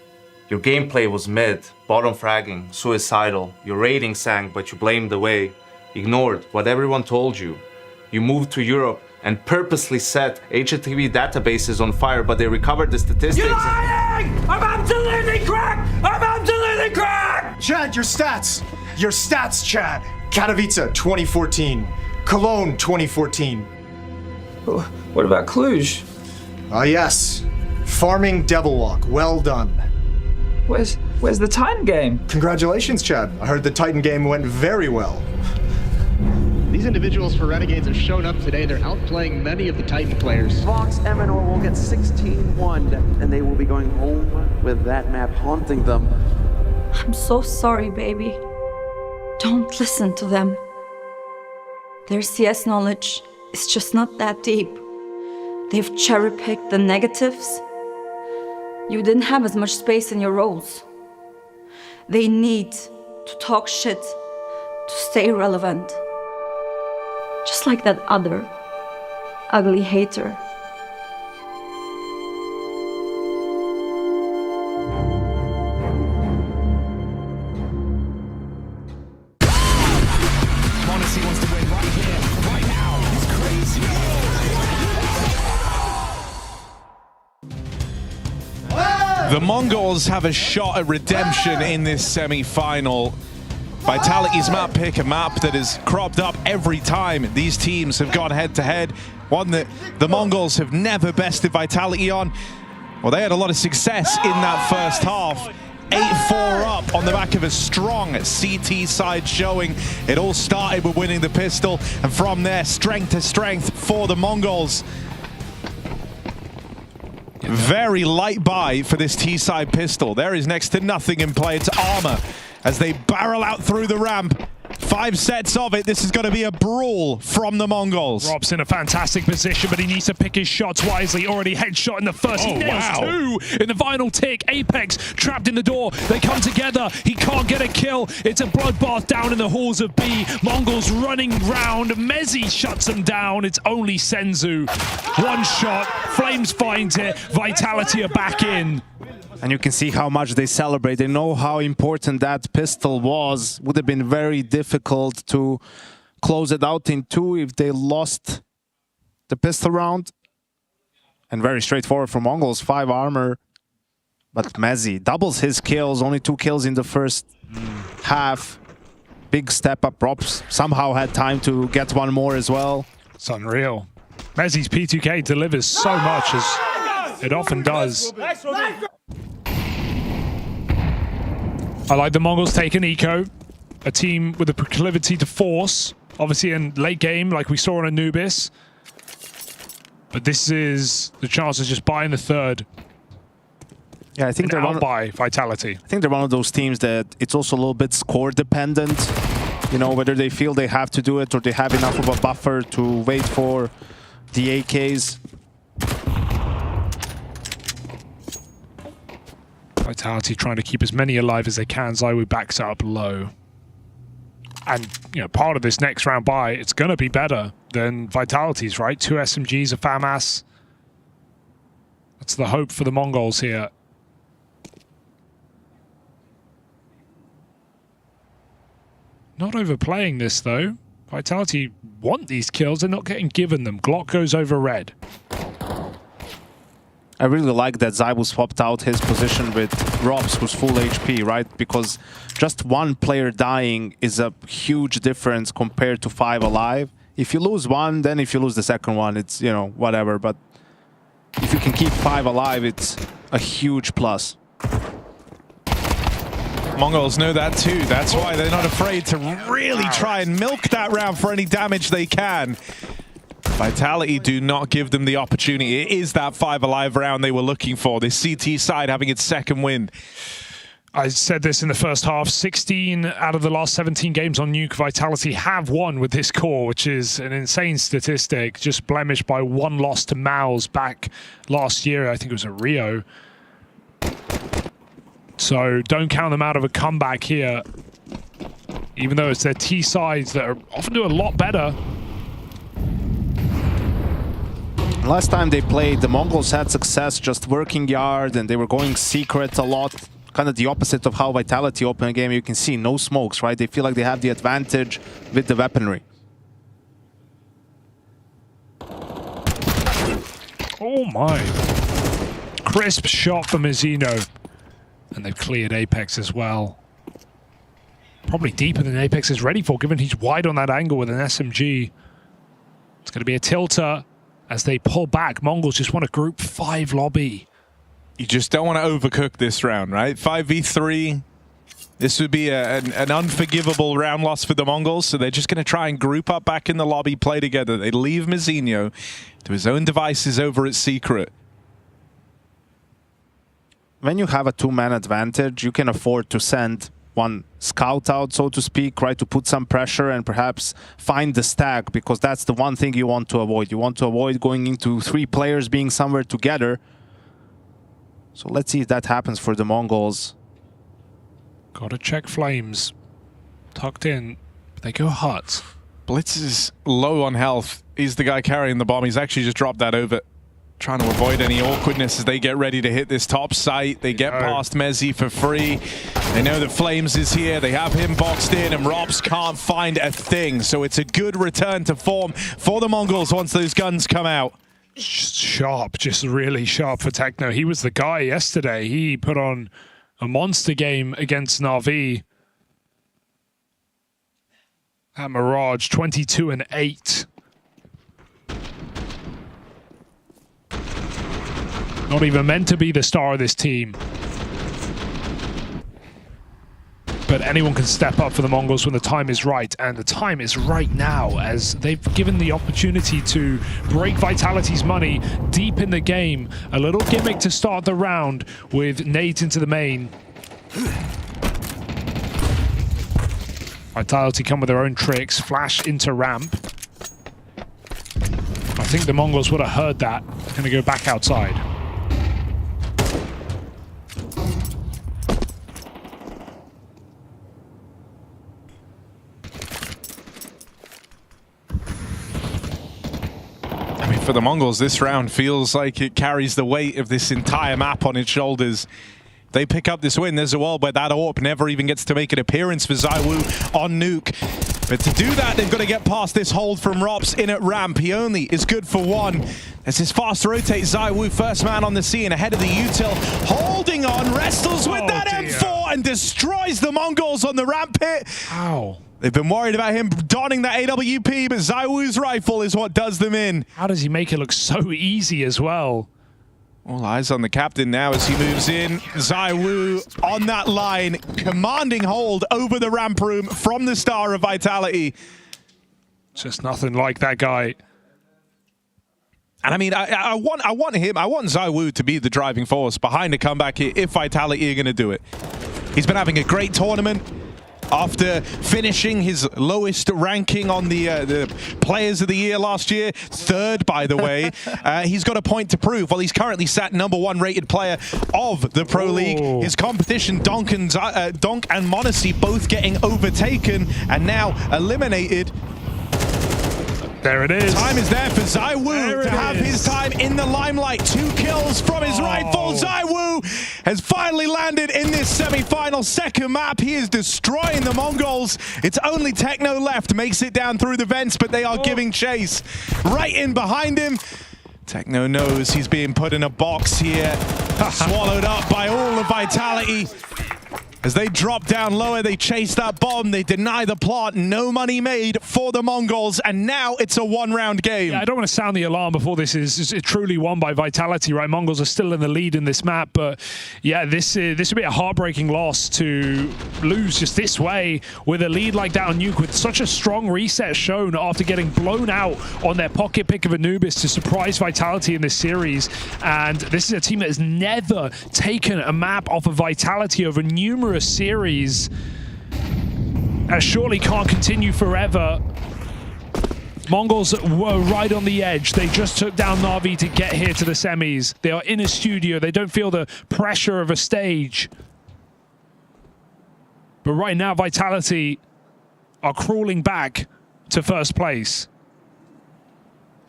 Your gameplay was mid, bottom fragging, suicidal. Your rating sank, but you blamed away. Ignored what everyone told you. You moved to Europe and purposely set HTTP databases on fire, but they recovered the statistics. You're lying! I'm absolutely cracked! I'm absolutely cracked! Chad, your stats! Your stats, Chad! Katowice, 2014. Cologne, 2014. What about Cluj? Yes. Farming Devil Walk. Well done. Where's the Titan game? Congratulations, Chad. I heard the Titan game went very well. These individuals for Renegades have shown up today. They're outplaying many of the Titan players. Fox Eminor will get 16-1, and they will be going home with that map haunting them. I'm so sorry, baby. Don't listen to them. Their CS knowledge is just not that deep. They've cherry-picked the negatives you didn't have as much space in your roles. They need to talk shit to stay relevant. Just like that other ugly hater. The Mongols have a shot at redemption in this semi-final. Vitality's map pick, a map that has cropped up every time these teams have gone head-to-head. One that the Mongols have never bested Vitality on. Well, they had a lot of success in that first half. 8-4 up on the back of a strong CT side showing. It all started with winning the pistol, and from there, strength to strength for the Mongols. Very light buy for this T-side pistol. There is next to nothing in play. It's armor as they barrel out through the ramp. 5 sets of it. This is going to be a brawl from the Mongols. Rob's in a fantastic position, but he needs to pick his shots wisely. Already headshot in the first. He nails 2 in the final tick. Apex trapped in the door. They come together. He can't get a kill. It's a bloodbath down in the halls of B. Mongols running round. Mezzi shuts them down. It's only Senzu. 1 shot. Flames finds it. Vitality are back in. And you can see how much they celebrate. They know how important that pistol was. Would have been very difficult to close it out in 2 if they lost the pistol round. And very straightforward for Mongols, 5 armor. But Mezzi doubles his kills, only 2 kills in the first half. Big step up. Props somehow had time to get 1 more as well. It's unreal. Mezzi's P2K delivers so much as it often does. I like the Mongols taking eco, a team with a proclivity to force, obviously in late game like we saw on Anubis. But this is the chance of just buying the third. Yeah, I think they're out by Vitality. I think they're one of those teams that it's also a little bit score dependent. You know, whether they feel they have to do it or they have enough of a buffer to wait for the AKs. Vitality trying to keep as many alive as they can. Zywoo backs up low. And, you know, part of this next round buy, it's going to be better than Vitality's, right? 2 SMGs, a FAMAS. That's the hope for the Mongols here. Not overplaying this, though. Vitality want these kills. They're not getting given them. Glock goes over red. I really like that Zywoo swapped out his position with Robs, who's full HP, right? Because just 1 player dying is a huge difference compared to 5 alive. If you lose 1, then if you lose the second one, it's, you know, whatever. But if you can keep 5 alive, it's a huge plus. Mongols know that too. That's why they're not afraid to really try and milk that round for any damage they can. Vitality do not give them the opportunity. It is that 5 alive round they were looking for. This CT side having its second win. I said this in the first half. 16 out of the last 17 games on Nuke, Vitality have won with this core, which is an insane statistic. Just blemished by 1 loss to MOUZ back last year. I think it was at Rio. So don't count them out of a comeback here. Even though it's their T sides that are often do a lot better. Last time they played, the Mongols had success just working yard and they were going secret a lot. Kind of the opposite of how Vitality open a game. You can see no smokes, right? They feel like they have the advantage with the weaponry. Oh my. Crisp shot from Mizzino. And they've cleared Apex as well. Probably deeper than Apex is ready for, given he's wide on that angle with an SMG. It's going to be a tilter as they pull back. Mongols just want a group 5 lobby. You just don't want to overcook this round, right? 5v3. This would be an unforgivable round loss for the Mongols, so they're just going to try and group up back in the lobby, play together. They leave Mizzino to his own devices over at Secret. When you have a 2-man advantage, you can afford to send 1 scout out, so to speak, right, to put some pressure and perhaps find the stack, because that's the one thing you want to avoid. You want to avoid going into 3 players being somewhere together. So let's see if that happens for the Mongols. Gotta check Flames. Tucked in. They go hot. Blitz is low on health. He's the guy carrying the bomb. He's actually just dropped that over. Trying to avoid any awkwardness as they get ready to hit this top site. They get past Mezzi for free. They know that Flames is here. They have him boxed in, and Robs can't find a thing. So it's a good return to form for the Mongols once those guns come out. Sharp, just really sharp for Techno. He was the guy yesterday. He put on a monster game against Na'Vi. At Mirage, 22-8. Not even meant to be the star of this team. But anyone can step up for the Mongols when the time is right, and the time is right now, as they've given the opportunity to break Vitality's money deep in the game. A little gimmick to start the round with nades into the main. Vitality come with their own tricks, flash into ramp. I think the Mongols would have heard that. They're going to go back outside. For the Mongols, this round feels like it carries the weight of this entire map on its shoulders. They pick up this win. There's a world where that AWP never even gets to make an appearance for ZywOo on Nuke. But to do that, they've got to get past this hold from Rops in at ramp. He only is good for one. As his fast rotate, ZywOo, first man on the scene, ahead of the util, holding on, wrestles with that M4 and destroys the Mongols on the ramp pit. Ow. They've been worried about him donning that AWP, but ZywOo's rifle is what does them in. How does he make it look so easy as well? All eyes on the captain now as he moves in. ZywOo on that line, commanding hold over the ramp room from the star of Vitality. Just nothing like that guy. And I mean, I want ZywOo to be the driving force behind a comeback here if Vitality are going to do it. He's been having a great tournament. After finishing his lowest ranking on the Players of the Year last year, third, by the way, he's got a point to prove. Well, he's currently sat #1 rated player of the Pro League. His competition, Donk and Monacy, both getting overtaken and now eliminated. There it is. Time is there for ZywOo to have his time in the limelight. 2 kills from his rifle. ZywOo has finally landed in this semi-final second map. He is destroying the Mongols. It's only Techno left. Makes it down through the vents, but they are giving chase. Right in behind him. Techno knows he's being put in a box here. Swallowed up by all of Vitality. As they drop down lower, they chase that bomb, they deny the plant, no money made for the Mongols, and now it's a 1-round game. Yeah, I don't want to sound the alarm before this is truly won by Vitality, right? Mongols are still in the lead in this map, but yeah, this would be a heartbreaking loss to lose just this way with a lead like that on Nuke, with such a strong reset shown after getting blown out on their pocket pick of Anubis to surprise Vitality in this series. And this is a team that has never taken a map off of Vitality over numerous series. That surely can't continue forever. Mongols were right on the edge. They just took down Na'Vi to get here to the semis. They are in a studio. They don't feel the pressure of a stage. But right now, Vitality are crawling back to first place.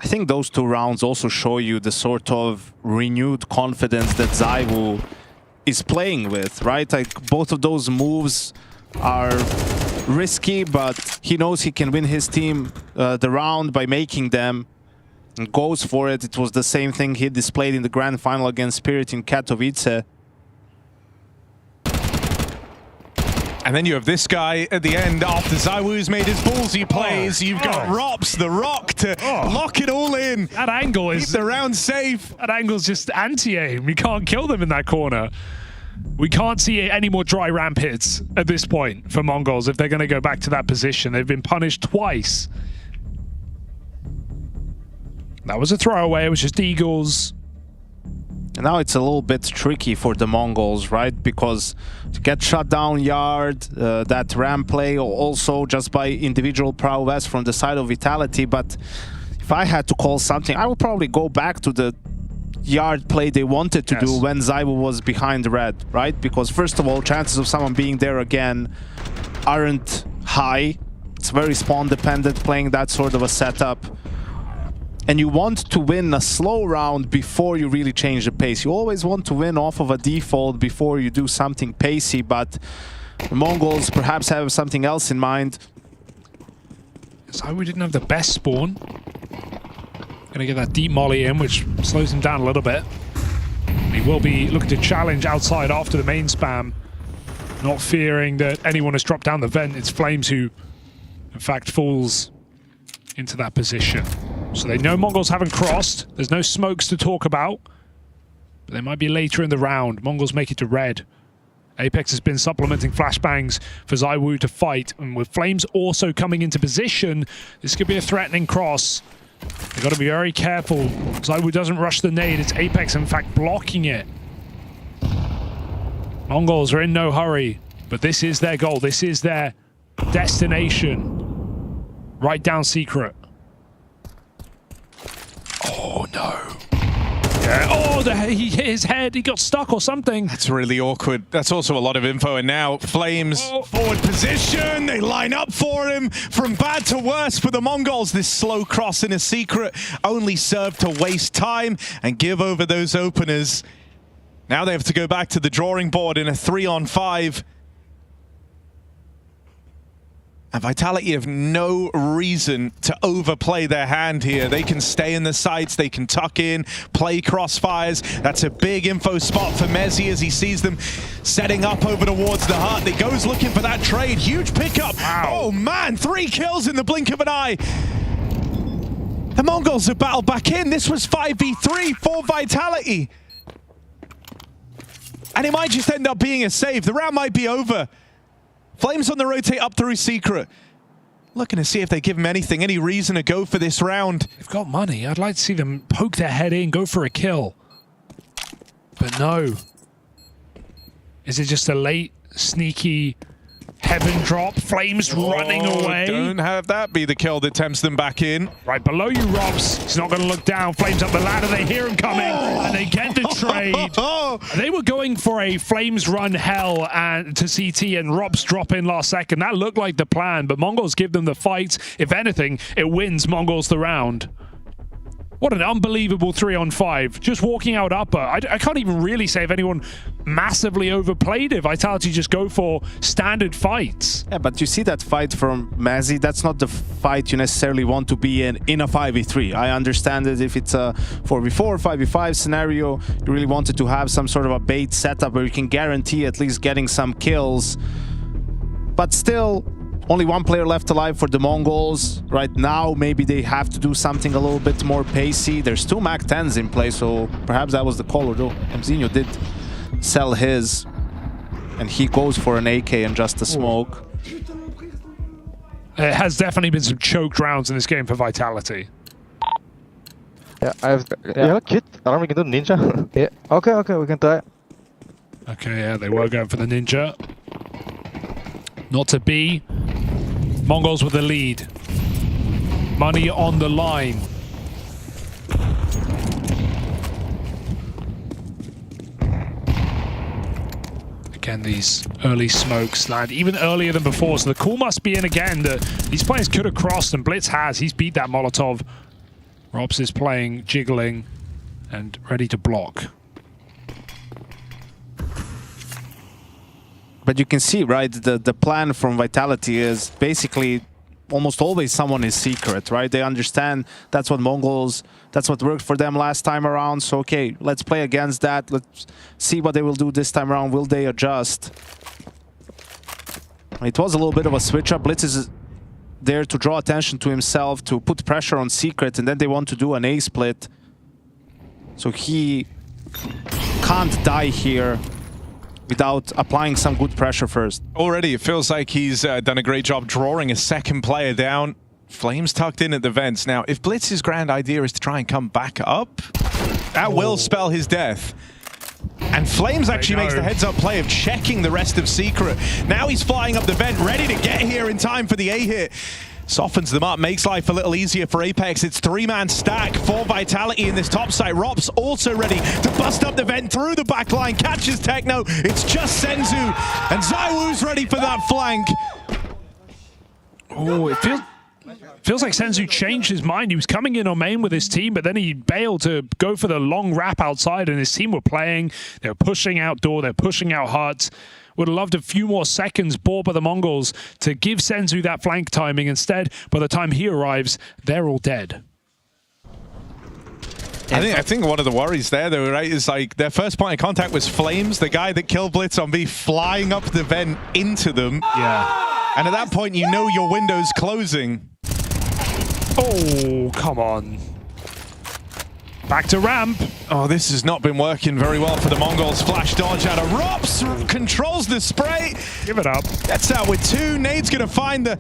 I think those 2 rounds also show you the sort of renewed confidence that ZywOo is playing with, right? Like, both of those moves are risky, but he knows he can win his team the round by making them, and goes for it. It was the same thing he displayed in the grand final against Spirit in Katowice. And then you have this guy at the end after ZywOo's made his ballsy plays. You've got Rops, the Rock, to lock it all in. That angle is... Keep the round safe. That angle's just anti-aim. We can't kill them in that corner. We can't see any more dry ramp hits at this point for Mongols if they're going to go back to that position. They've been punished twice. That was a throwaway. It was just Eagles. And now it's a little bit tricky for the Mongols, right? Because to get shut down yard, that ramp play, also just by individual prowess from the side of Vitality. But if I had to call something, I would probably go back to the yard play they wanted to do when ZywOo was behind red, right? Because first of all, chances of someone being there again aren't high. It's very spawn dependent playing that sort of a setup. And you want to win a slow round before you really change the pace. You always want to win off of a default before you do something pacey, but the Mongols perhaps have something else in mind. ZywOo didn't have the best spawn. Gonna get that deep molly in, which slows him down a little bit. He will be looking to challenge outside after the main spam, not fearing that anyone has dropped down the vent. It's Flames who, in fact, falls into that position. So they know Mongols haven't crossed. There's no smokes to talk about. But they might be later in the round. Mongols make it to red. Apex has been supplementing flashbangs for ZywOo to fight. And with Flames also coming into position, this could be a threatening cross. They've got to be very careful. ZywOo doesn't rush the nade. It's Apex, in fact, blocking it. Mongols are in no hurry. But this is their goal. This is their destination. Right down secret. Oh, no. Yeah. Oh, he hit his head. He got stuck or something. That's really awkward. That's also a lot of info. And now Flames forward position. They line up for him. From bad to worse for the Mongols. This slow cross in a secret only served to waste time and give over those openers. Now they have to go back to the drawing board in a 3-on-5. And Vitality have no reason to overplay their hand here. They can stay in the sights, they can tuck in, play crossfires. That's a big info spot for Mezzi as he sees them setting up over towards the hut. He goes looking for that trade. Huge pickup. Wow. Oh man, 3 kills in the blink of an eye. The Mongols have battled back in. This was 5v3 for Vitality. And it might just end up being a save. The round might be over. Flames on the rotate up through secret. Looking to see if they give him anything, any reason to go for this round. They've got money. I'd like to see them poke their head in, go for a kill. But no. Is it just a late, sneaky heaven drop? Flames running away. Don't have that be the kill that tempts them back in. Right below you, Robs. He's not going to look down. Flames up the ladder. They hear him coming, and they get the trade. They were going for a Flames run hell and to CT, and Robs drop in last second. That looked like the plan, but Mongols give them the fight. If anything, it wins Mongols the round. What an unbelievable 3-on-5. Just walking out upper. I can't even really say if anyone massively overplayed it. Vitality just go for standard fights. Yeah, but you see that fight from Mazzy. That's not the fight you necessarily want to be in a 5v3. I understand that if it's a 4v4, 5v5 scenario, you really wanted to have some sort of a bait setup where you can guarantee at least getting some kills. But still, only 1 player left alive for the Mongols. Right now, maybe they have to do something a little bit more pacey. There's 2 MAC-10s in play, so perhaps that was the call, although Mzinho did sell his. And he goes for an AK and just a smoke. There has definitely been some choked rounds in this game for Vitality. Yeah, I have a kit. I don't think we can do ninja. Yeah. Okay, we can try. Okay, yeah, they were going for the ninja. Not to be. Mongols with the lead. Money on the line. Again, these early smokes land even earlier than before, so the call must be in again. These players could have crossed, and Blitz has. He's beat that Molotov. Robs is playing, jiggling, and ready to block. But you can see, right, the plan from Vitality is basically almost always someone is secret, right? They understand that's what Mongols, that's what worked for them last time around. So, okay, let's play against that. Let's see what they will do this time around. Will they adjust? It was a little bit of a switch up. Blitz is there to draw attention to himself, to put pressure on secret, and then they want to do an A split. So he can't die here without applying some good pressure first. Already, it feels like he's done a great job drawing a second player down. Flames tucked in at the vents. Now, if Blitz's grand idea is to try and come back up, that will spell his death. And Flames actually makes the heads-up play of checking the rest of Secret. Now he's flying up the vent, ready to get here in time for the A-hit. softens them up, makes life a little easier for Apex. It's 3-man stack for Vitality in this top site. Rop's also ready to bust up the vent through the back line, catches Techno. It's just Senzu, and ZywOo's ready for that flank. Oh, it feels like Senzu changed his mind. He was coming in on main with his team, but then he bailed to go for the long wrap outside, and his team were playing. They were pushing outdoor, they're pushing out hut. Would have loved a few more seconds bought by the Mongols to give Senzu that flank timing. Instead, by the time he arrives, they're all dead. I think one of the worries there, though, right, is like their first point of contact was Flames, the guy that killed Blitz on B, flying up the vent into them. Yeah. And at that point, you know your window's closing. Oh, come on. Back to ramp. Oh, this has not been working very well for the Mongols. Flash dodge out of Rops, controls the spray. Give it up. Gets out with 2. Nade's going to find the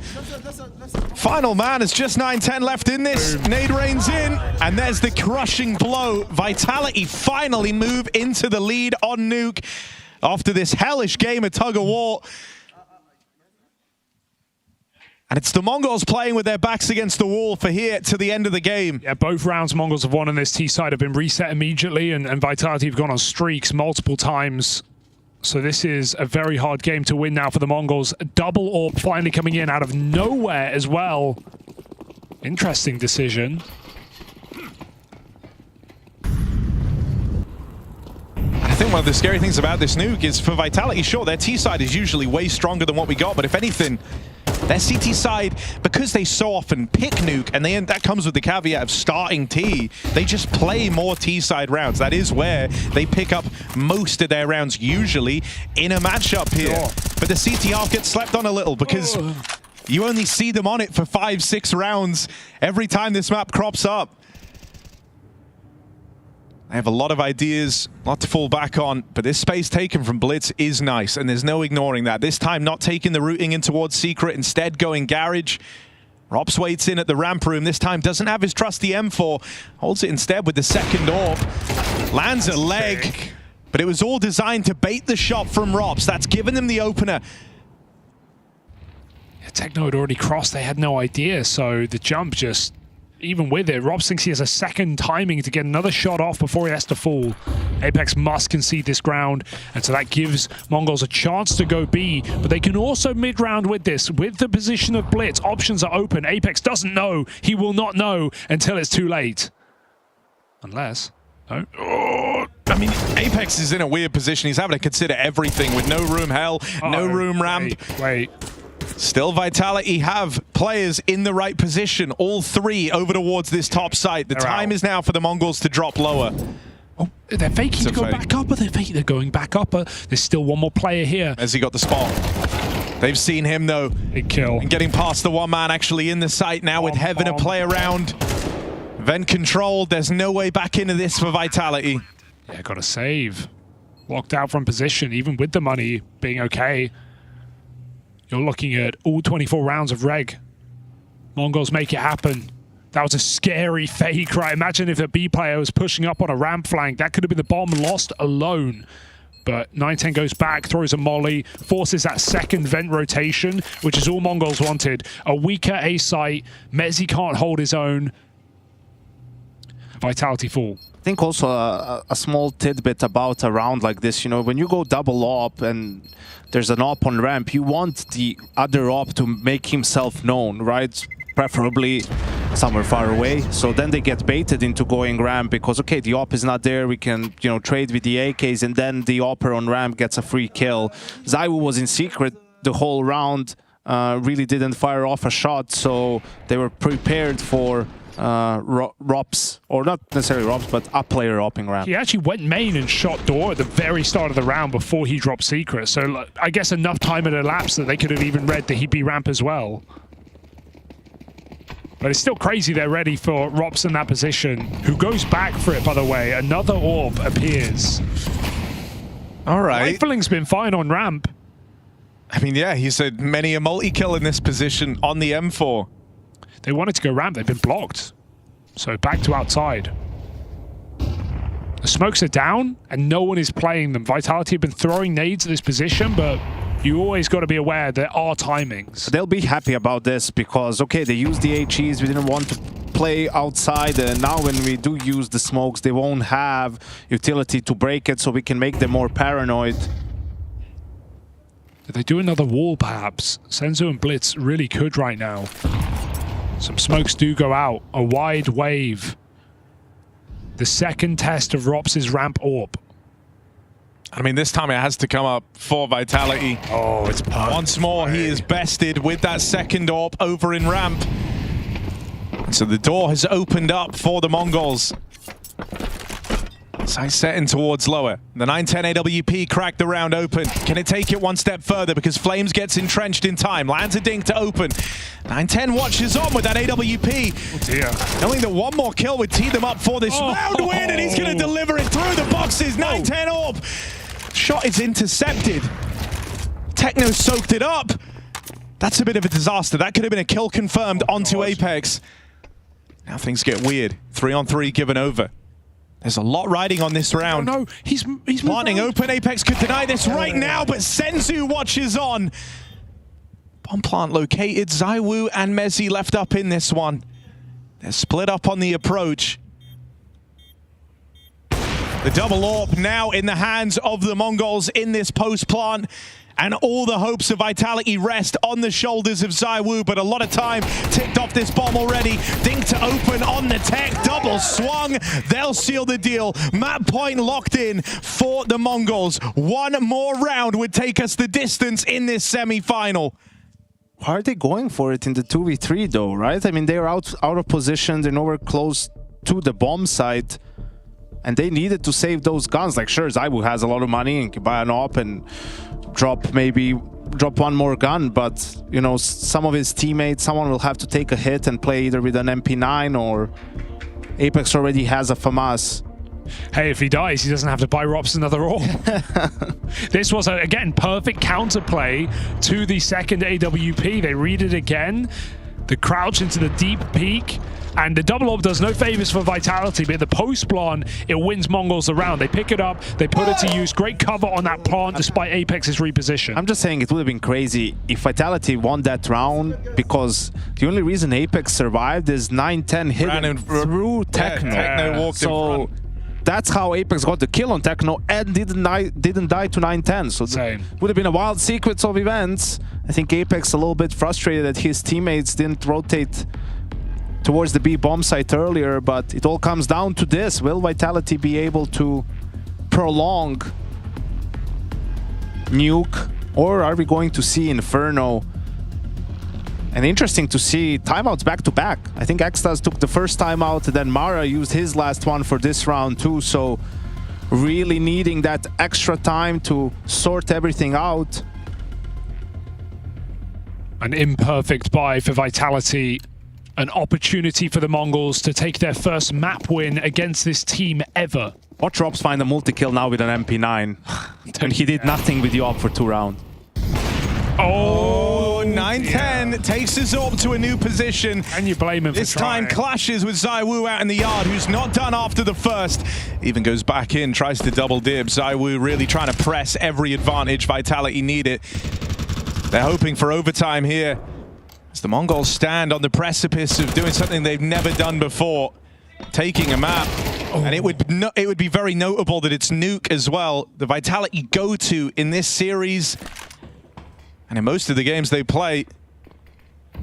final man. It's just 9-10 left in this. Boom. Nade rains in, and there's the crushing blow. Vitality finally move into the lead on Nuke after this hellish game of tug-of-war. And it's the Mongols playing with their backs against the wall for here to the end of the game. Yeah, both rounds Mongols have won on this T side have been reset immediately, and Vitality have gone on streaks multiple times. So this is a very hard game to win now for the Mongols. A double orb finally coming in out of nowhere as well. Interesting decision. I think one of the scary things about this Nuke is for Vitality, sure, their T side is usually way stronger than what we got, but if anything, their CT side, because they so often pick Nuke, and that comes with the caveat of starting T, they just play more T side rounds. That is where they pick up most of their rounds, usually in a matchup here. But the CT half gets slept on a little because you only see them on it for 5-6 rounds every time this map crops up. I have a lot of ideas, a lot to fall back on, but this space taken from Blitz is nice, and there's no ignoring that. This time, not taking the routing in towards Secret, instead going Garage. Rops waits in at the ramp room. This time doesn't have his trusty M4. Holds it instead with the second orb. Lands a leg, but it was all designed to bait the shot from Rops. That's given them the opener. Yeah, Techno had already crossed. They had no idea, so the jump just... Even with it, Rob thinks he has a second timing to get another shot off before he has to fall. Apex must concede this ground, and so that gives Mongols a chance to go B, but they can also mid-round with this. With the position of Blitz, options are open. Apex doesn't know. He will not know until it's too late. Unless... No. Oh, I mean, Apex is in a weird position. He's having to consider everything with no room hell, no room ramp. Wait. Still, Vitality have players in the right position. All 3 over towards this top site. The time is now for the Mongols to drop lower. Oh, they're faking to go back up. They're going back up. There's still one more player here. Has he got the spot? They've seen him, though. Big kill. And getting past the one man actually in the site now with Heaven to play around. Vent controlled. There's no way back into this for Vitality. Yeah, got to save. Locked out from position, even with the money being okay. You're looking at all 24 rounds of reg. Mongols make it happen. That was a scary fake, right? Imagine if a B player was pushing up on a ramp flank. That could have been the bomb lost alone. But 9-10 goes back, throws a molly, forces that second vent rotation, which is all Mongols wanted. A weaker A site. Mezzi can't hold his own. Vitality fall. I think also a small tidbit about a round like this, you know, when you go double op and there's an op on ramp, you want the other op to make himself known, right? Preferably somewhere far away. So then they get baited into going ramp because, okay, the op is not there, we can, you know, trade with the AKs, and then the opper on ramp gets a free kill. ZywOo was in secret the whole round, really didn't fire off a shot, so they were prepared for Rops, or not necessarily Rops, but a player opping ramp. He actually went main and shot door at the very start of the round before he dropped secret. So I guess enough time had elapsed that they could have even read the He'd ramp as well. But it's still crazy they're ready for Rops in that position, who goes back for it, by the way. Another orb appears. All right. Rifling's been fine on ramp. I mean, yeah, he said many a multi-kill in this position on the M4. They wanted to go ramp, they've been blocked. So back to outside. The smokes are down, and no one is playing them. Vitality have been throwing nades at this position, but you always got to be aware there are timings. They'll be happy about this because, okay, they used the HEs, we didn't want to play outside, and now when we do use the smokes, they won't have utility to break it, so we can make them more paranoid. If they do another wall, perhaps, Senzu and Blitz really could right now. Some smokes do go out. A wide wave. The second test of Rops' ramp AWP. I mean, this time it has to come up for Vitality. Oh, it's perfect. Once more, he is bested with that second AWP over in ramp. So the door has opened up for the Mongols. Sight setting towards lower. The 910 AWP cracked the round open. Can it take it one step further? Because Flames gets entrenched in time. Lands a dink to open. 910 watches on with that AWP. Oh dear. Knowing that one more kill would tee them up for this round win, and he's going to deliver it through the boxes. 910 AWP. Shot is intercepted. Techno soaked it up. That's a bit of a disaster. That could have been a kill confirmed onto Apex. Now things get weird. 3-on-3 given over. There's a lot riding on this round. Oh no, he's planting open. Apex could deny this right now, but Senzu watches on. Bomb plant located. ZywOo and Mezzi left up in this one. They're split up on the approach. The double AWP now in the hands of the Mongols in this post plant. And all the hopes of Vitality rest on the shoulders of ZywOo, but a lot of time ticked off this bomb already. Dink to open on the tech, double swung. They'll seal the deal. Map point locked in for the Mongols. One more round would take us the distance in this semi-final. Why are they going for it in the 2v3 though, right? I mean, they're out of position, they're nowhere close to the bomb site. And they needed to save those guns. Like, sure, ZywOo has a lot of money and can buy an AWP and drop one more gun, but, you know, some of his teammates, someone will have to take a hit and play either with an MP9 or Apex already has a FAMAS. Hey, if he dies, he doesn't have to buy Rops another AWP. This was, again, perfect counterplay to the second AWP. They read it again. The crouch into the deep peak. And the double AWP does no favors for Vitality, but the post plant, it wins Mongols the round. They pick it up, they put it to use. Great cover on that plant despite Apex's reposition. I'm just saying it would have been crazy if Vitality won that round, because the only reason Apex survived is 910 hit through Techno. Techno walked in front. That's how Apex got the kill on Techno and didn't die to 910. So it would have been a wild sequence of events. I think Apex a little bit frustrated that his teammates didn't rotate towards the B bomb site earlier, but it all comes down to this. Will Vitality be able to prolong Nuke, or are we going to see Inferno? And interesting to see timeouts back to back. I think Xtaz took the first timeout, then Mara used his last one for this round too, so really needing that extra time to sort everything out. An imperfect buy for Vitality. An opportunity for the Mongols to take their first map win against this team ever. Watch Rops find a multi-kill now with an MP9. And he did nothing with the AWP for 2 rounds. Oh, 910 takes his AWP to a new position. And you blame him for this time clashes with ZywOo out in the yard, who's not done after the first. Even goes back in, tries to double dib. ZywOo really trying to press every advantage Vitality need it. They're hoping for overtime here, as the Mongols stand on the precipice of doing something they've never done before, taking a map. And it would be very notable that it's Nuke as well, the Vitality go-to in this series. And in most of the games they play. Oh,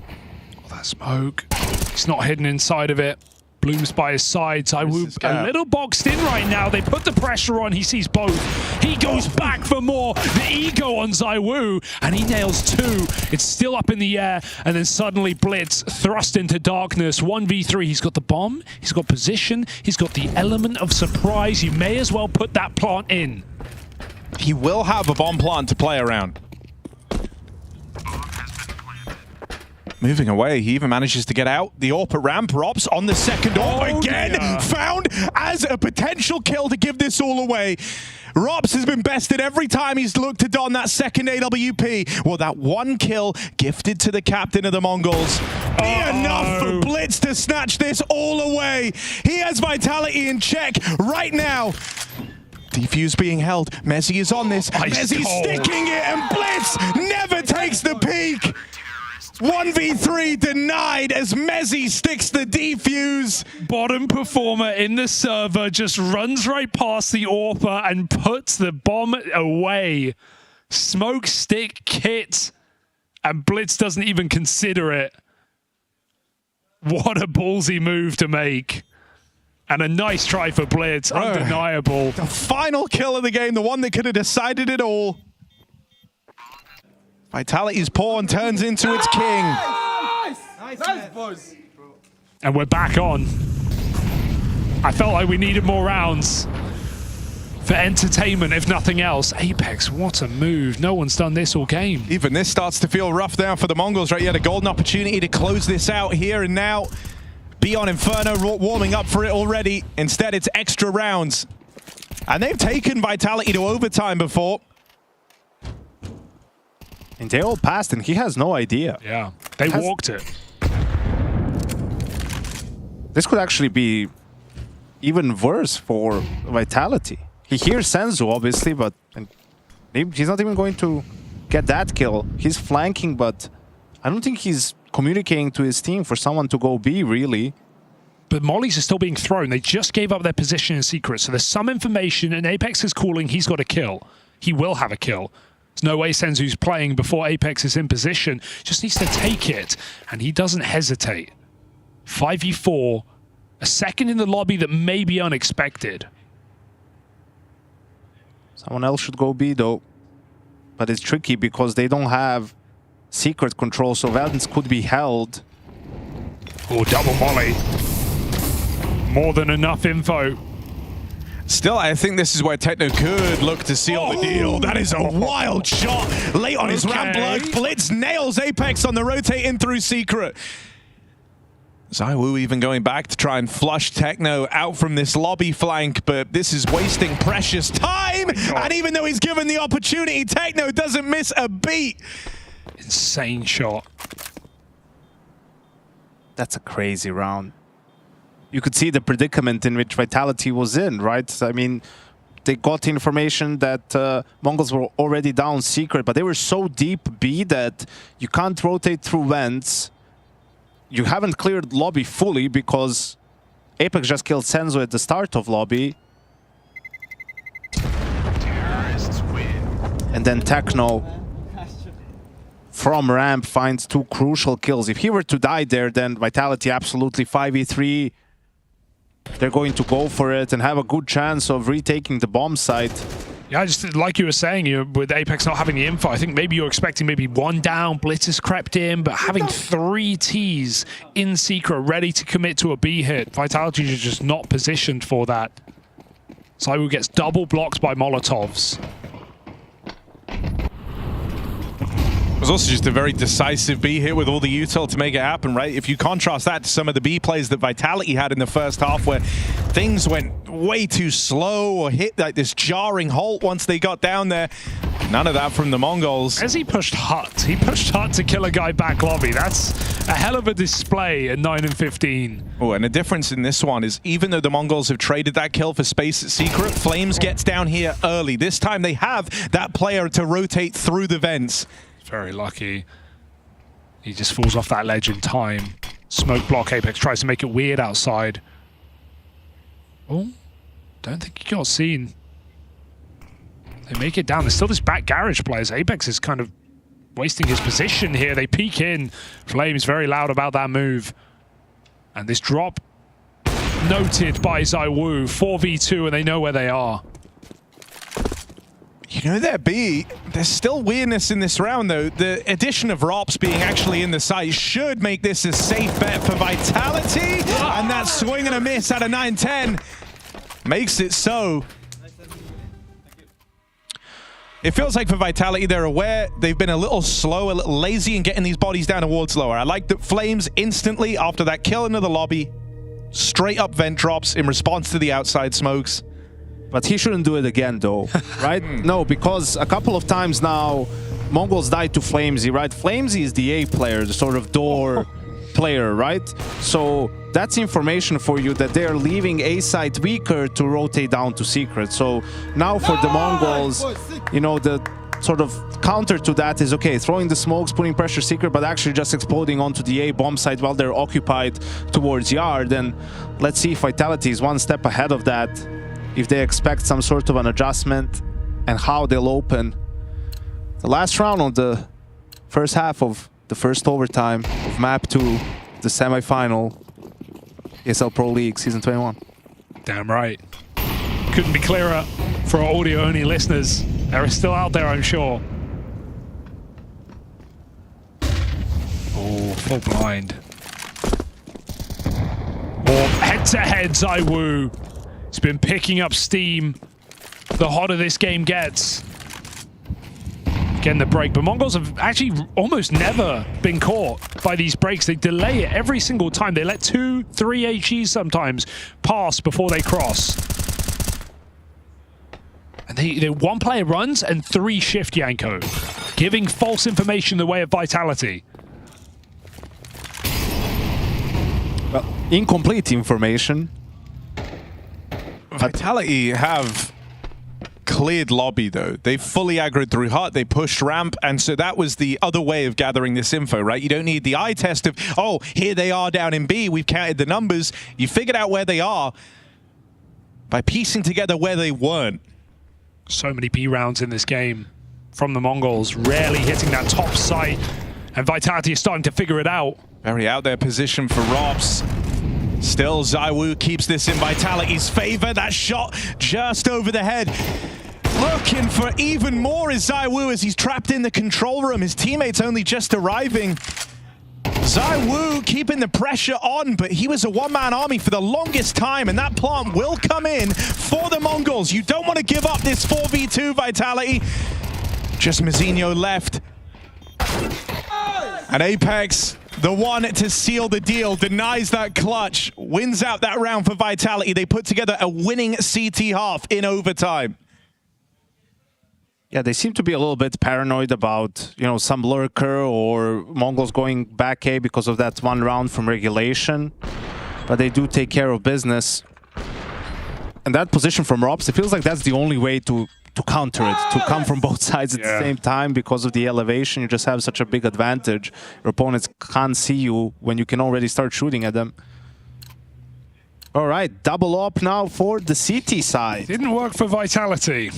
that smoke. He's not hidden inside of it. Bloom's by his side. ZywOo a little boxed in right now. They put the pressure on. He sees both. He goes back for more. The ego on ZywOo, and he nails 2. It's still up in the air, and then suddenly Blitz thrust into darkness. 1v3. He's got the bomb. He's got position. He's got the element of surprise. You may as well put that plant in. He will have a bomb plant to play around. Moving away, he even manages to get out. The AWP at ramp, Rops on the second AWP again, found as a potential kill to give this all away. Rops has been bested every time he's looked to don that second AWP. Well, that one kill gifted to the captain of the Mongols. Be enough for Blitz to snatch this all away. He has Vitality in check right now. Defuse being held. Mezzi is on this. Mezzi's sticking it, and Blitz never takes the peek. 1v3 denied as Mezzi sticks the defuse. Bottom performer in the server just runs right past the AWPer and puts the bomb away. Smoke stick kit, and Blitz doesn't even consider it. What a ballsy move to make. And a nice try for Blitz, undeniable. The final kill of the game, the one that could have decided it all. Vitality's pawn turns into its king. Nice, boys. And we're back on. I felt like we needed more rounds for entertainment, if nothing else. Apex, what a move. No one's done this all game. Even this starts to feel rough now for the Mongols, right? You had a golden opportunity to close this out here and now. Beyond Inferno warming up for it already. Instead, it's extra rounds. And they've taken Vitality to overtime before. And they all passed, and he has no idea. Yeah, they walked it. This could actually be even worse for Vitality. He hears Senzu, obviously, but he's not even going to get that kill. He's flanking, but I don't think he's communicating to his team for someone to go B, really. But mollies are still being thrown. They just gave up their position in secret. So there's some information, and Apex is calling he's got a kill. He will have a kill. There's no way Senzu's playing before Apex is in position. Just needs to take it, and he doesn't hesitate. 5v4, a second in the lobby that may be unexpected. Someone else should go B, though. But it's tricky because they don't have secret control, so Valens could be held. Oh, double molly. More than enough info. Still, I think this is where Techno could look to seal the deal. That is a wild shot. Late on his ramp blood. Blitz nails Apex on the rotate in through secret. ZywOo even going back to try and flush Techno out from this lobby flank, but this is wasting precious time. And even though he's given the opportunity, Techno doesn't miss a beat. Insane shot. That's a crazy round. You could see the predicament in which Vitality was in, right? I mean, they got information that Mongols were already down secret, but they were so deep B that you can't rotate through vents. You haven't cleared lobby fully because Apex just killed Senzu at the start of lobby. Terrorists win. And then Techno from ramp finds 2 crucial kills. If he were to die there, then Vitality absolutely 5v3. They're going to go for it and have a good chance of retaking the bomb site. Yeah, just like you were saying, with Apex not having the info, I think maybe you're expecting maybe 1 down, Blitz has crept in, but having 3 Ts in secret ready to commit to a B hit, Vitality is just not positioned for that. ZywOo gets double blocked by Molotovs. It was also just a very decisive B hit with all the util to make it happen, right? If you contrast that to some of the B plays that Vitality had in the first half where things went way too slow or hit like this jarring halt once they got down there. None of that from the Mongols. As he pushed Hut. He pushed Hut to kill a guy back lobby. That's a hell of a display at 9 and 15. Oh, and the difference in this one is even though the Mongols have traded that kill for space at secret, Flames gets down here early. This time they have that player to rotate through the vents. Very lucky. He just falls off that ledge in time. Smoke block. Apex tries to make it weird outside. Oh, don't think he got seen. They make it down. There's still this back garage players. Apex is kind of wasting his position here. They peek in. Flames very loud about that move. And this drop noted by ZywOo. 4v2 and they know where they are. You know, there's still weirdness in this round, though. The addition of Rops being actually in the site should make this a safe bet for Vitality. And that swing and a miss out of 9-10 makes it so. It feels like for Vitality, they're aware they've been a little slow, a little lazy in getting these bodies down towards lower. I like that Flames instantly, after that kill into the lobby, straight up vent drops in response to the outside smokes. But he shouldn't do it again, though, right? No, because a couple of times now, Mongols died to Flamesy, right? Flamesy is the A player, the sort of door player, right? So that's information for you that they're leaving A site weaker to rotate down to secret. So now for the Mongols, you know, the sort of counter to that is, okay, throwing the smokes, putting pressure secret, but actually just exploding onto the A bomb site while they're occupied towards yard. And let's see if Vitality is one step ahead of that, if they expect some sort of an adjustment, and how they'll open the last round of the first half of the first overtime of Map 2, the semifinal ESL Pro League Season 21. Damn right. Couldn't be clearer for our audio-only listeners. They're still out there, I'm sure. Oh, full blind. More head-to-head ZywOo. It's been picking up steam the hotter this game gets. Getting the break, but Mongols have actually almost never been caught by these breaks. They delay it every single time. They let 2, 3 HEs sometimes pass before they cross. And they one player runs and 3 shift Yanko, giving false information in the way of Vitality. Well, incomplete information. Vitality have cleared lobby though. They fully aggroed through hut, they pushed ramp, and so that was the other way of gathering this info, right? You don't need the eye test of, oh, here they are down in B, we've counted the numbers. You figured out where they are by piecing together where they weren't. So many B rounds in this game from the Mongols, rarely hitting that top site, and Vitality is starting to figure it out. Very out there position for Robs. Still, ZywOo keeps this in Vitality's favor. That shot just over the head. Looking for even more is ZywOo as he's trapped in the control room. His teammates only just arriving. ZywOo keeping the pressure on, but he was a one-man army for the longest time, and that plant will come in for the Mongols. You don't want to give up this 4v2, Vitality. Just Mazinho left. And Apex, the one to seal the deal, denies that clutch, wins out that round for Vitality. They put together a winning CT half in overtime. Yeah, they seem to be a little bit paranoid about, you know, some lurker or Mongols going back A because of that one round from regulation. But they do take care of business. And that position from Robs, it feels like that's the only way to counter it, to come from both sides at the same time because of the elevation. You just have such a big advantage. Your opponents can't see you when you can already start shooting at them. All right, double up now for the CT side. Didn't work for Vitality.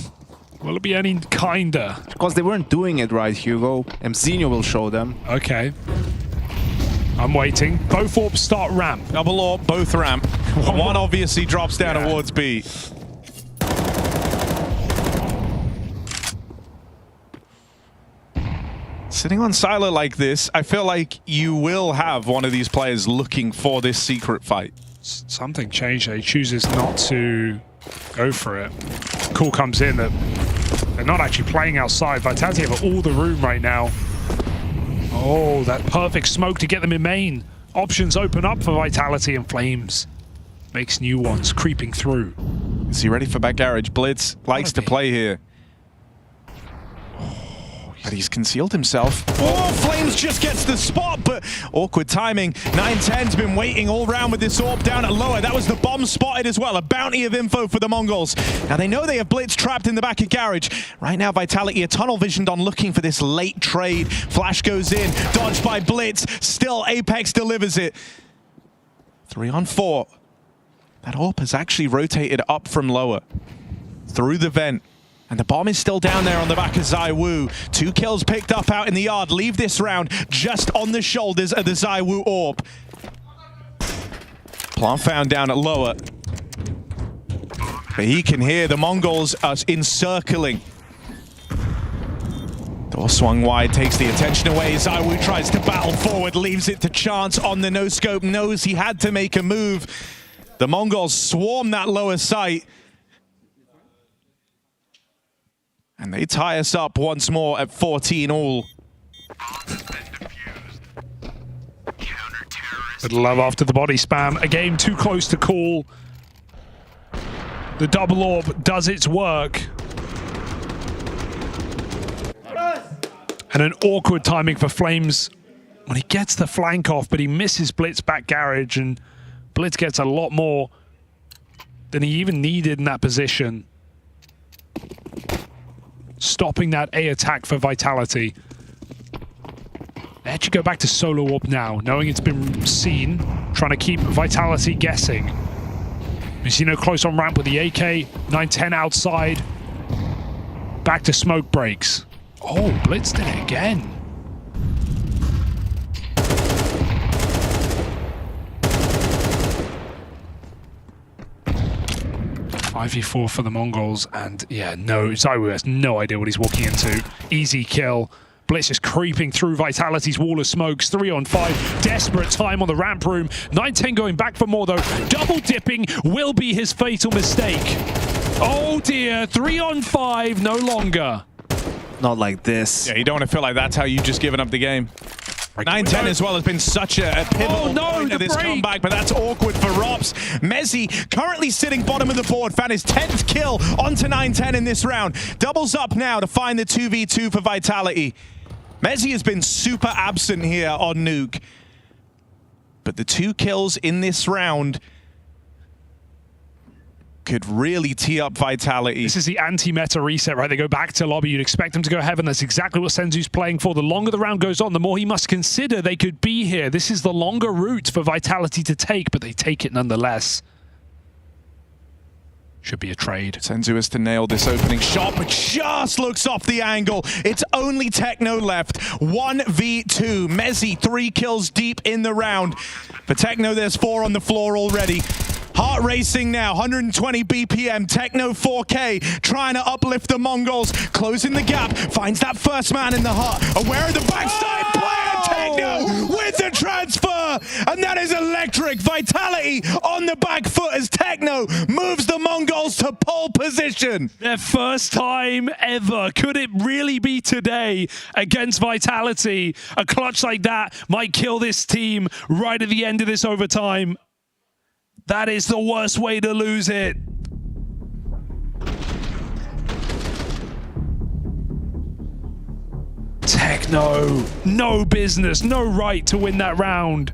Will it be any kinder? Because they weren't doing it right, Hugo. Mzinho will show them. Okay. I'm waiting. Both orbs start ramp. Double orb, both ramp. One obviously drops down towards B. Sitting on silo like this, I feel like you will have one of these players looking for this secret fight. Something changed. He chooses not to go for it. Call comes in that they're not actually playing outside. Vitality have all the room right now. Oh, that perfect smoke to get them in main. Options open up for Vitality, and Flames makes new ones creeping through. Is he ready for back garage? Blitz likes to play here. But he's concealed himself. Oh, Flames just gets the spot, but awkward timing. 910's been waiting all round with this orb down at lower. That was the bomb spotted as well. A bounty of info for the Mongols. Now they know they have Blitz trapped in the back of garage. Right now, Vitality are tunnel visioned on looking for this late trade. Flash goes in, dodged by Blitz. Still, Apex delivers it. 3 on 4. That orb has actually rotated up from lower. Through the vent. And the bomb is still down there on the back of ZywOo. 2 kills picked up out in the yard. Leave this round just on the shoulders of the ZywOo orb. Plant found down at lower. But he can hear the Mongols are encircling. Door swung wide, takes the attention away. ZywOo tries to battle forward, leaves it to chance on the no-scope. Knows he had to make a move. The Mongols swarm that lower site. And they tie us up once more at 14 all. Good love after the body spam. A game too close to call. The double orb does its work. And an awkward timing for Flames When he gets the flank off, but he misses Blitz back garage, and Blitz gets a lot more than he even needed in that position. Stopping that A attack for Vitality. They actually go back to solo warp now, knowing it's been seen, trying to keep Vitality guessing. Mizino close on ramp with the AK, 9-10 outside. Back to smoke breaks. Oh, Blitz did it again. .5v4 for the Mongols, and yeah, no, Zywoo has no idea what he's walking into. Easy kill. Blitz just creeping through Vitality's wall of smokes. 3-on-5. Desperate time on the ramp room. 9-10 going back for more though. Double dipping will be his fatal mistake. Oh dear, 3-on-5 no longer. Not like this. Yeah, you don't want to feel like that's how you just given up the game. 9-10 as well has been such a pivotal point of this comeback, but that's awkward for Rops. Mezzi currently sitting bottom of the board, found his 10th kill onto 9-10 in this round. Doubles up now to find the 2v2 for Vitality. Mezzi has been super absent here on Nuke, but the 2 kills in this round could really tee up Vitality. This is the anti-meta reset, right? They go back to lobby. You'd expect them to go heaven. That's exactly what Senzu's playing for. The longer the round goes on, the more he must consider they could be here. This is the longer route for Vitality to take, but they take it nonetheless. Should be a trade. Senzu has to nail this opening shot, but just looks off the angle. It's only Techno left. 1v2. Mezzi 3 kills deep in the round. For Techno, there's 4 on the floor already. Heart racing now, 120 BPM, Techno 4K, trying to uplift the Mongols, closing the gap, finds that first man in the heart, aware of the backside player, Techno with the transfer, and that is electric. Vitality on the back foot as Techno moves the Mongols to pole position. Their first time ever. Could it really be today against Vitality? A clutch like that might kill this team right at the end of this overtime. That is the worst way to lose it. Techno, no business, no right to win that round.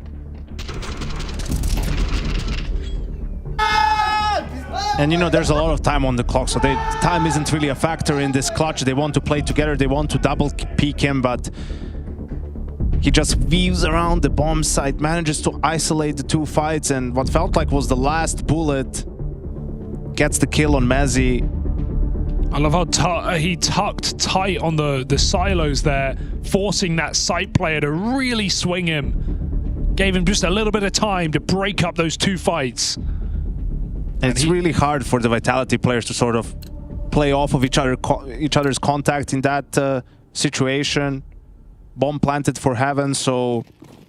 And you know, there's a lot of time on the clock, so time isn't really a factor in this clutch. They want to play together, they want to double peek him, but he just weaves around the bomb site, manages to isolate the 2 fights, and what felt like was the last bullet gets the kill on Mezzi. I love how he tucked tight on the silos there, forcing that site player to really swing him. Gave him just a little bit of time to break up those 2 fights. And it's really hard for the Vitality players to sort of play off of each other's contact in that situation. Bomb planted for heaven, so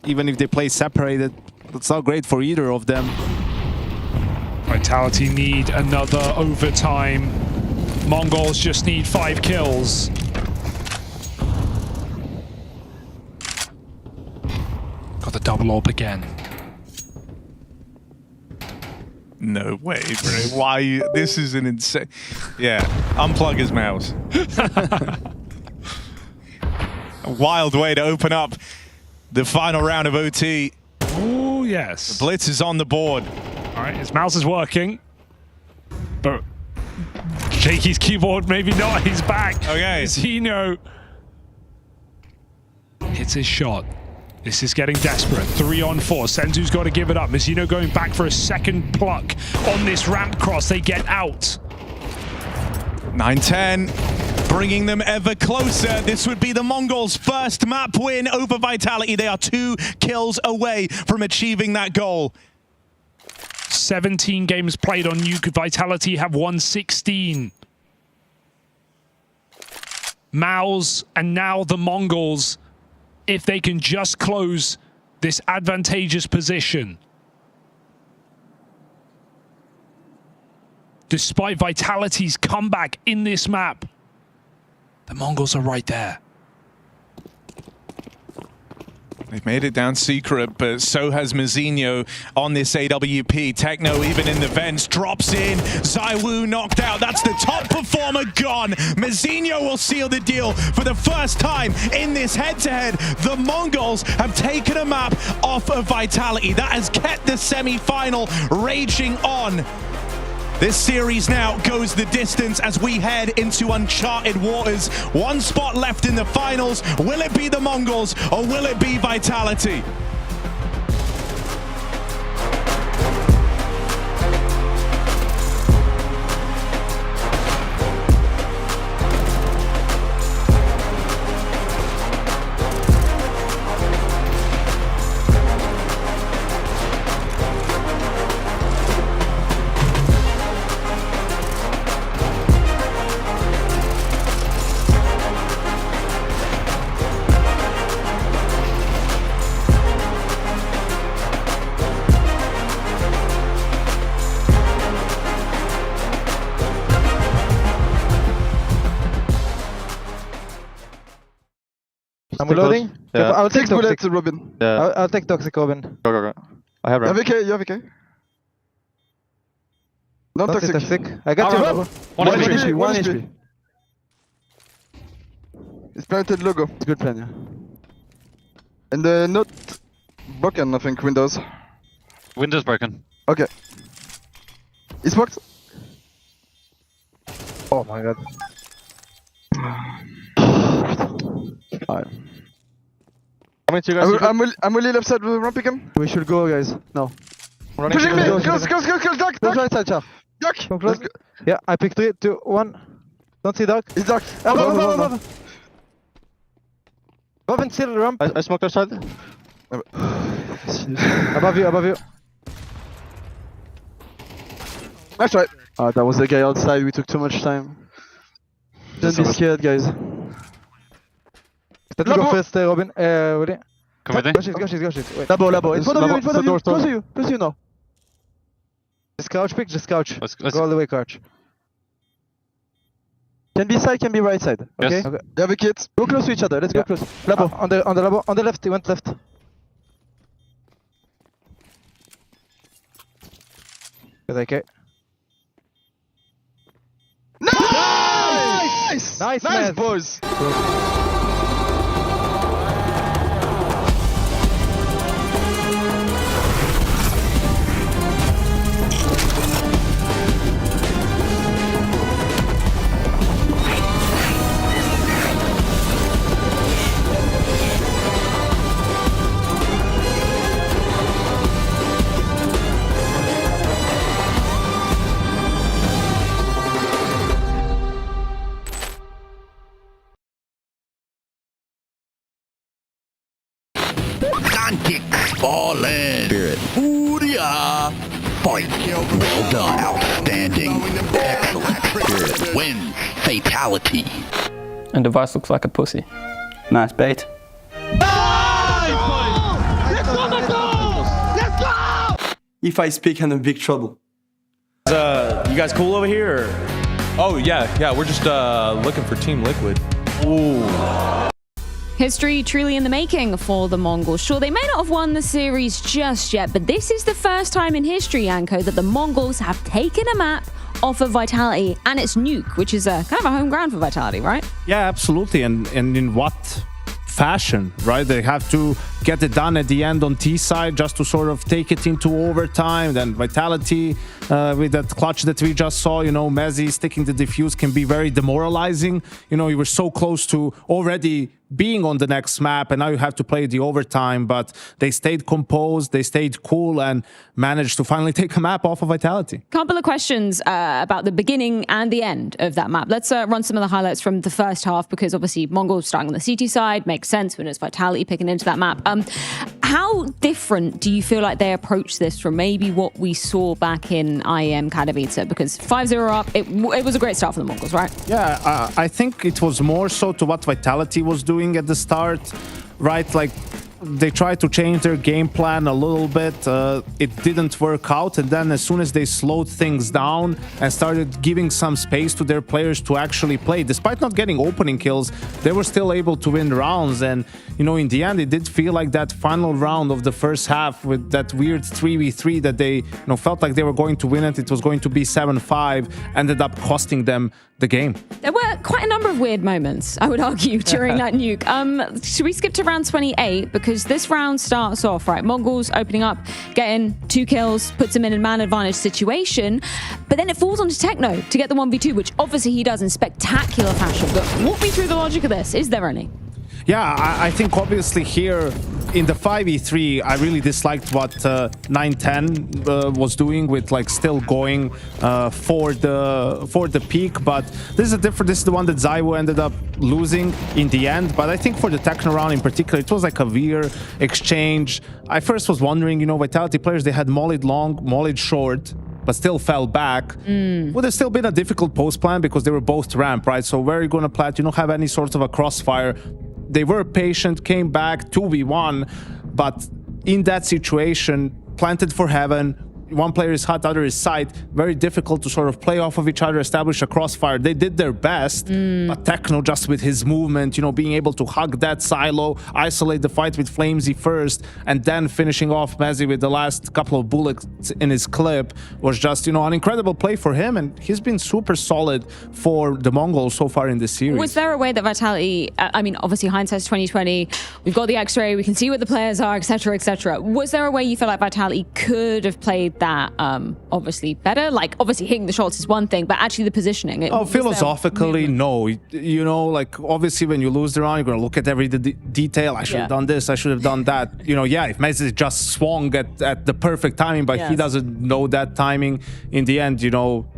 even if they play separated, it's not great for either of them. Vitality need another overtime. Mongols just need 5 kills. Got the double AWP again. No way, bro. Why? This is an insane... Yeah, unplug his mouse. A wild way to open up the final round of OT. Oh, yes. The Blitz is on the board. All right, his mouse is working. But Jakey's keyboard, maybe not. He's back. Okay. Zeno hits his shot. This is getting desperate. 3-on-4. Senzu's got to give it up. Mizino going back for a second pluck on this ramp cross. They get out. 9-10, bringing them ever closer. This would be the Mongols' first map win over Vitality. They are 2 kills away from achieving that goal. 17 games played on Nuke. Vitality have won 16. MOUZ and now the Mongols, if they can just close this advantageous position. Despite Vitality's comeback in this map, the Mongols are right there. They've made it down secret, but so has Mizinho on this AWP. Techno, even in the vents, drops in. ZywOo knocked out. That's the top performer gone. Mizinho will seal the deal for the first time in this head-to-head. The Mongols have taken a map off of Vitality. That has kept the semi-final raging on. This series now goes the distance as we head into uncharted waters. One spot left in the finals. Will it be the Mongols or will it be Vitality? I'm reloading. Yeah. I'll take bullets, toxic. Robin. Yeah. I'll take toxic, Robin. Go. I have ramp. You have AK. Not toxic. I got you. One HP. One HP. It's planted logo. It's good plan, yeah. And not broken, I think, Windows. Windows broken. Okay. It's blocked. Oh my god. Alright. How many you guys? I'm really left side with ramp again. We should go, guys. No. Pushing me! Close, Doc! Go right side, Char. Doc! Come close. Yeah, I picked 3, 2, 1. Don't see Doc. It's Doc. Above. Above and still ramp. I smoked outside. Above you. Nice try. That was the guy outside. We took too much time. Don't be scared, guys. Let's go first, Robin. Ready? Come with me. Go shit. Wait. Labo. In front of you. Close to you now. Just crouch, pick. Just crouch. Let's go all the way, crouch. Can be side, can be right side. Okay? Yes. Okay. You have a kit. Go close to each other. Let's go close. Labo. On the Labo. On the left. He went left. Good, okay. Nice, man. Boys. Ballin'. Spirit. Ooh-ya. Fight. Well done. Outstanding. Excellent. Spirit wins. Fatality. And device looks like a pussy. Nice bait. If I speak, I'm in big trouble. You guys cool over here? Or? Oh, yeah. We're just looking for Team Liquid. Ooh. History truly in the making for the Mongols. Sure, they may not have won the series just yet, but this is the first time in history, Yanko, that the Mongols have taken a map off of Vitality, and it's Nuke, which is kind of a home ground for Vitality, right? Yeah, absolutely. And in what fashion, right? They have to get it done at the end on T side just to sort of take it into overtime. Then Vitality with that clutch that we just saw, Mezzi sticking the defuse can be very demoralizing. You were so close to already being on the next map, and now you have to play the overtime, but they stayed composed, they stayed cool, and managed to finally take a map off of Vitality. Couple of questions about the beginning and the end of that map. Let's run some of the highlights from the first half, because obviously Mongols starting on the CT side makes sense when it's Vitality picking into that map. How different do you feel like they approached this from maybe what we saw back in IEM Katowice? Because 5-0 up, it was a great start for the Mongols, right? Yeah, I think it was more so to what Vitality was doing at the start, right? Like they tried to change their game plan a little bit. It didn't work out, and then as soon as they slowed things down and started giving some space to their players to actually play, despite not getting opening kills, they were still able to win rounds. And you know, in the end, it did feel like that final round of the first half with that weird 3v3 that they felt like they were going to win it. It was going to be 7-5, ended up costing them the game. There were quite a number of weird moments, I would argue, during that nuke. Should we skip to round 28? Because this round starts off, right, Mongols opening up, getting 2 kills, puts them in a man advantage situation, but then it falls onto Techno to get the 1v2, which obviously he does in spectacular fashion. But walk me through the logic of this. Is there any? Yeah, I think obviously here in the 5v3, I really disliked what 9-10 was doing with like still going for the peak. But this is this is the one that Zywo ended up losing in the end. But I think for the Techno round in particular, it was like a weird exchange. I first was wondering, Vitality players, they had mollied long, mollied short, but still fell back. Would have still been a difficult post plan because they were both ramp, right? So where are you going to plant? You don't have any sort of a crossfire. They were patient, came back 2v1, but in that situation, planted for heaven, one player is hot, other is sight, very difficult to sort of play off of each other, establish a crossfire. They did their best, but Techno just with his movement, being able to hug that silo, isolate the fight with Flamesy first, and then finishing off Mezzy with the last couple of bullets in his clip was just, an incredible play for him, and he's been super solid for the Mongols so far in this series. Was there a way that Vitality, I mean, obviously hindsight's 2020, we've got the X-ray, we can see what the players are, etc., etc. Was there a way you feel like Vitality could have played that obviously better? Like, obviously hitting the shots is one thing, but actually the positioning. Philosophically, no. Like, obviously when you lose the round, you're going to look at every detail. I should have done this, I should have done that. Yeah, if Mezzy just swung at the perfect timing, but he doesn't know that timing. In the end,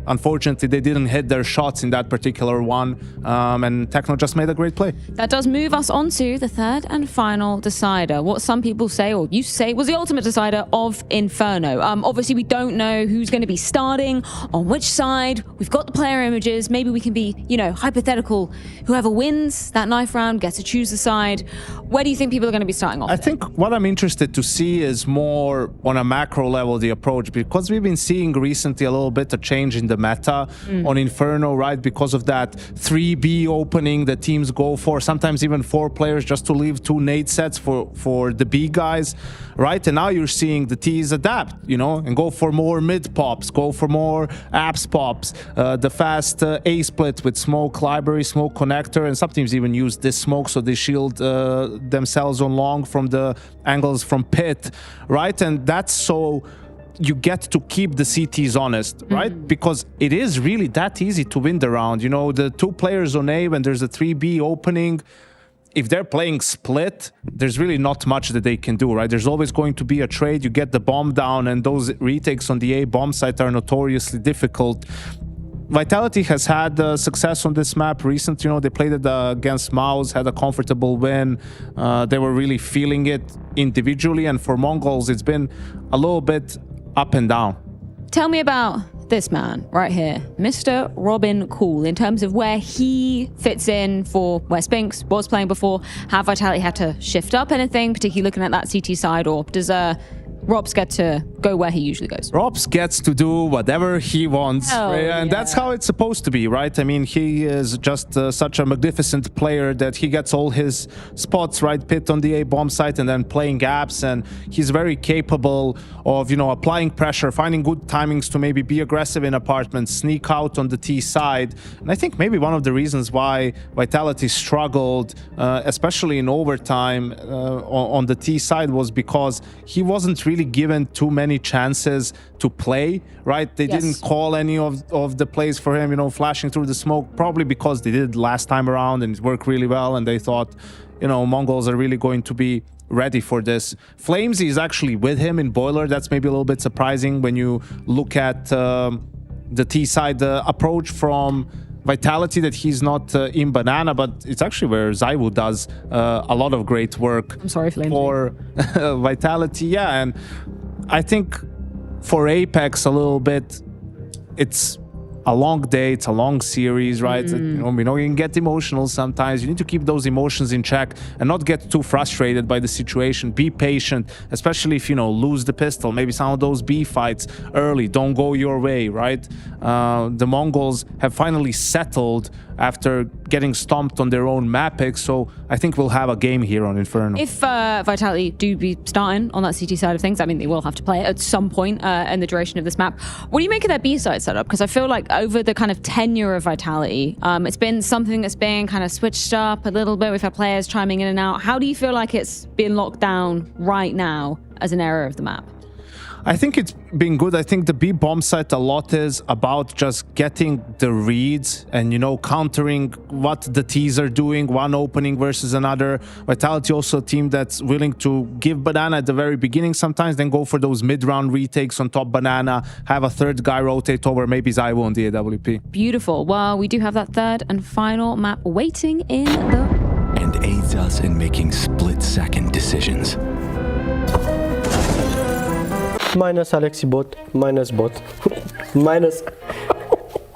unfortunately, they didn't hit their shots in that particular one, and Techno just made a great play. That does move us on to the third and final decider. What some people say, or used to say, was the ultimate decider of Inferno. Obviously, we don't know who's going to be starting, on which side. We've got the player images. Maybe we can be, hypothetical. Whoever wins that knife round gets to choose the side. Where do you think people are going to be starting off? I think what I'm interested to see is more on a macro level, the approach, because we've been seeing recently a little bit of change in the meta on Inferno, right? Because of that 3B opening that teams go for, sometimes even 4 players just to leave 2 nade sets for the B guys, right? And now you're seeing the T's adapt, and go for more mid pops, go for more apps pops, the fast A split with smoke library, smoke connector, and some teams even use this smoke so they shield themselves on long from the angles from pit, right? And that's so you get to keep the CTs honest, right? Because it is really that easy to win the round. The 2 players on A when there's a 3B opening, if they're playing split, there's really not much that they can do, right? There's always going to be a trade. You get the bomb down, and those retakes on the A bomb site are notoriously difficult. Vitality has had success on this map recently. They played it against MOUZ, had a comfortable win. They were really feeling it individually, and for Mongols, it's been a little bit up and down. Tell me about this man right here, Mr. Robin Cool, in terms of where he fits in for where Spinks was playing before. Have Vitality had to shift up anything, particularly looking at that CT side, or does Robs get to go where he usually goes? Robs gets to do whatever he wants, and that's how it's supposed to be, right? I mean, he is just such a magnificent player that he gets all his spots, right? Pit on the A bomb site and then playing apps, and he's very capable of, applying pressure, finding good timings to maybe be aggressive in apartments, sneak out on the T side. And I think maybe one of the reasons why Vitality struggled, especially in overtime on the T side, was because he wasn't really given too many chances to play, right? They didn't call any of the plays for him, flashing through the smoke, probably because they did last time around and it worked really well, and they thought, Mongols are really going to be ready for this. Flamesy is actually with him in Boiler. That's maybe a little bit surprising when you look at the T side approach from Vitality, that he's not in Banana, but it's actually where Zywo does a lot of great work. I'm sorry, Flamesy. For Vitality. Yeah, and I think for Apex a little bit, it's a long day, it's a long series, right? You know, you can get emotional sometimes. You need to keep those emotions in check and not get too frustrated by the situation. Be patient, especially if, you know, lose the pistol. Maybe some of those B fights early don't go your way, right? The Mongols have finally settled after getting stomped on their own map pick, so I think we'll have a game here on Inferno. If Vitality do be starting on that CT side of things, I mean, they will have to play it at some point in the duration of this map. What do you make of their B side setup? Because I feel like over the kind of tenure of Vitality, it's been something that's been kind of switched up a little bit. We've had players chiming in and out. How do you feel like it's been locked down right now as an area of the map? I think it's been good. I think the B bomb site a lot is about just getting the reads and, you know, countering what the T's are doing, one opening versus another. Vitality also a team that's willing to give banana at the very beginning sometimes, then go for those mid-round retakes on top banana, have a third guy rotate over, maybe Zaiwu on the AWP. Beautiful. Well, we do have that third and final map waiting in the... And aids us in making split-second decisions. Minus Alexi bot, minus bot, minus...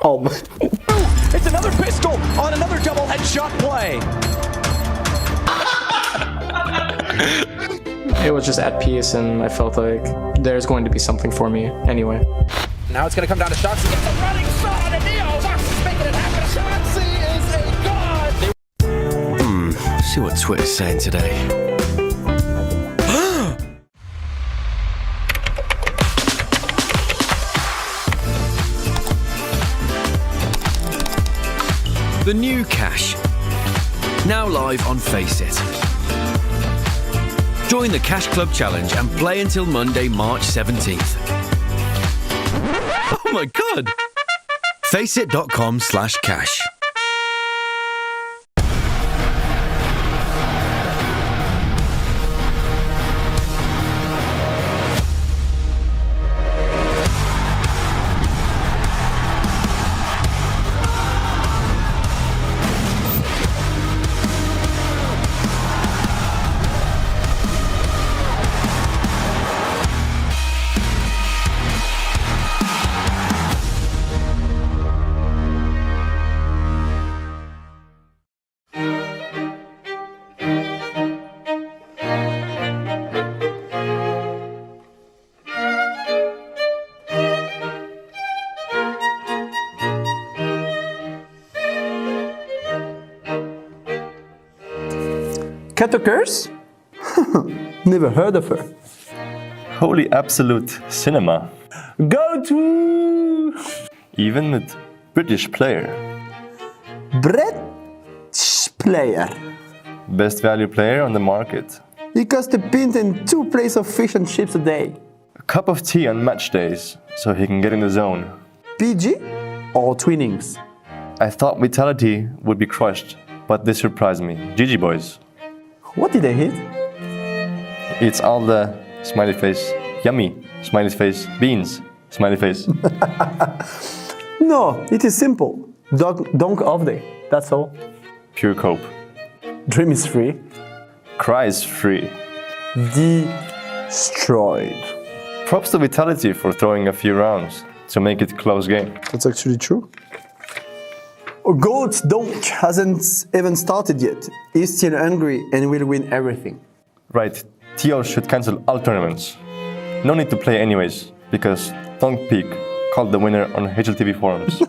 Oh. It's another pistol on another double headshot play. It was just at peace, and I felt like there's going to be something for me anyway. Now it's going to come down to Shoxy. It's a running shot, and Neo Fox is making it happen. Shoxy is a god. See what Twitter's saying today. The new Cash, now live on Faceit. Join the Cash Club Challenge and play until Monday, March 17th. Oh my god! Faceit.com/cash. Cat a curse? Never heard of her. Holy absolute cinema. Go to... Even with British player. British player. Best value player on the market. He costs a pint and 2 plates of fish and chips a day. A cup of tea on match days, so he can get in the zone. PG or Twinnings? I thought Vitality would be crushed, but they surprised me. GG boys. What did they hit? It's all the smiley face, yummy, smiley face, beans, smiley face. No, it is simple. Donk off day, that's all. Pure cope. Dream is free. Cry is free. Destroyed. Props to Vitality for throwing a few rounds to make it close game. That's actually true. Goat Donk hasn't even started yet. He's still hungry and will win everything. Right, TL should cancel all tournaments. No need to play anyways, because Donk Peak called the winner on HLTV forums.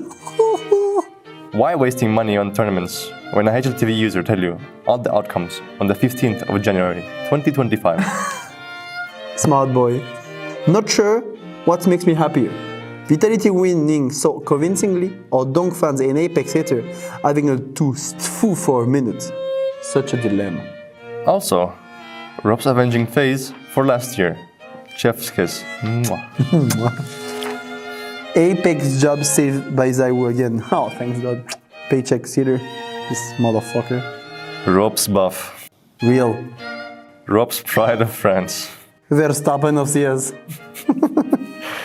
Why wasting money on tournaments when a HLTV user tell you all the outcomes on the 15th of January 2025? Smart boy. Not sure what makes me happier. Vitality winning so convincingly, or Donk fans and Apex hater having a too foo for a minute. Such a dilemma. Also, Rob's avenging phase for last year. Chef's kiss. Apex job saved by Zaiwu again. Oh, thanks God. Paycheck sealer. This motherfucker. Rob's buff. Real. Rob's pride of France. Verstappen of CS.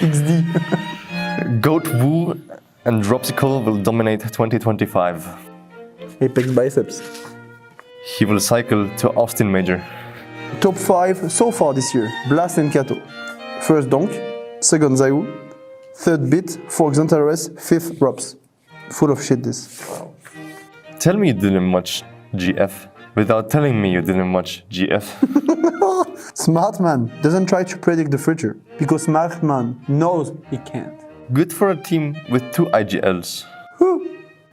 XD. Goat Wu and Dropsicle will dominate 2025. Apex biceps. He will cycle to Austin Major. Top 5 so far this year. Blast and Kato. First Donk, second Zaiwu, third bit, fourth XantaRS, fifth Robs. Full of shit this. Tell me you didn't watch GF without telling me you didn't watch GF. Smart man doesn't try to predict the future because smart man knows he can't. Good for a team with 2 IGLs.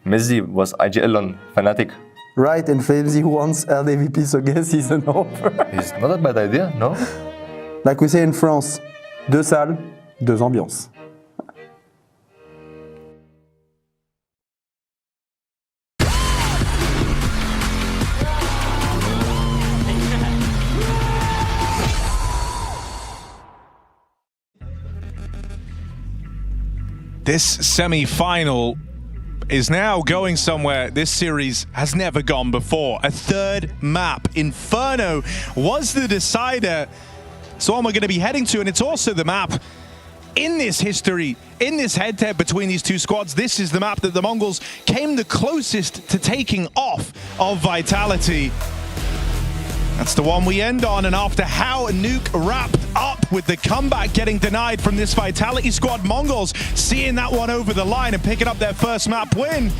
Messi was IGL on Fnatic. Right, and Flamesy wants LDVP, so guess he's an offer. It's not a bad idea, no? Like we say in France, 2 salles, 2 ambiances. This semi-final is now going somewhere this series has never gone before. A third map. Inferno was the decider. So one we're going to be heading to, and it's also the map in this history, in this head-to-head between these two squads. This is the map that the Mongols came the closest to taking off of Vitality. That's the one we end on, and after how Nuke wrapped up with the comeback getting denied from this Vitality squad, Mongols seeing that one over the line and picking up their first map win.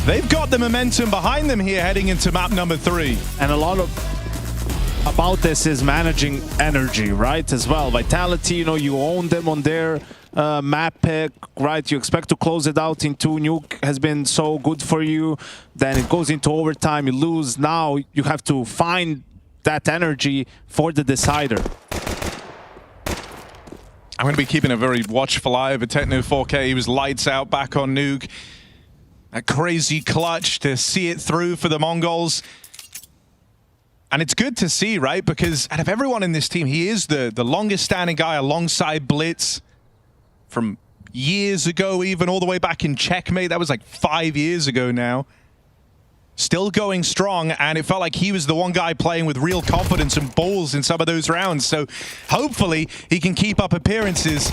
They've got the momentum behind them here heading into map number 3. And a lot of about this is managing energy, right, as well. Vitality, you know, you own them on their map pick, right? You expect to close it out in 2. Nuke has been so good for you. Then it goes into overtime, you lose. Now you have to find that energy for the decider. I'm going to be keeping a very watchful eye over Techno 4K. He was lights out back on Nuke. A crazy clutch to see it through for the Mongols. And it's good to see, right? Because out of everyone in this team, he is the longest standing guy alongside Blitz from years ago, even all the way back in Checkmate. That was like 5 years ago now. Still going strong, and it felt like he was the one guy playing with real confidence and balls in some of those rounds. So hopefully he can keep up appearances.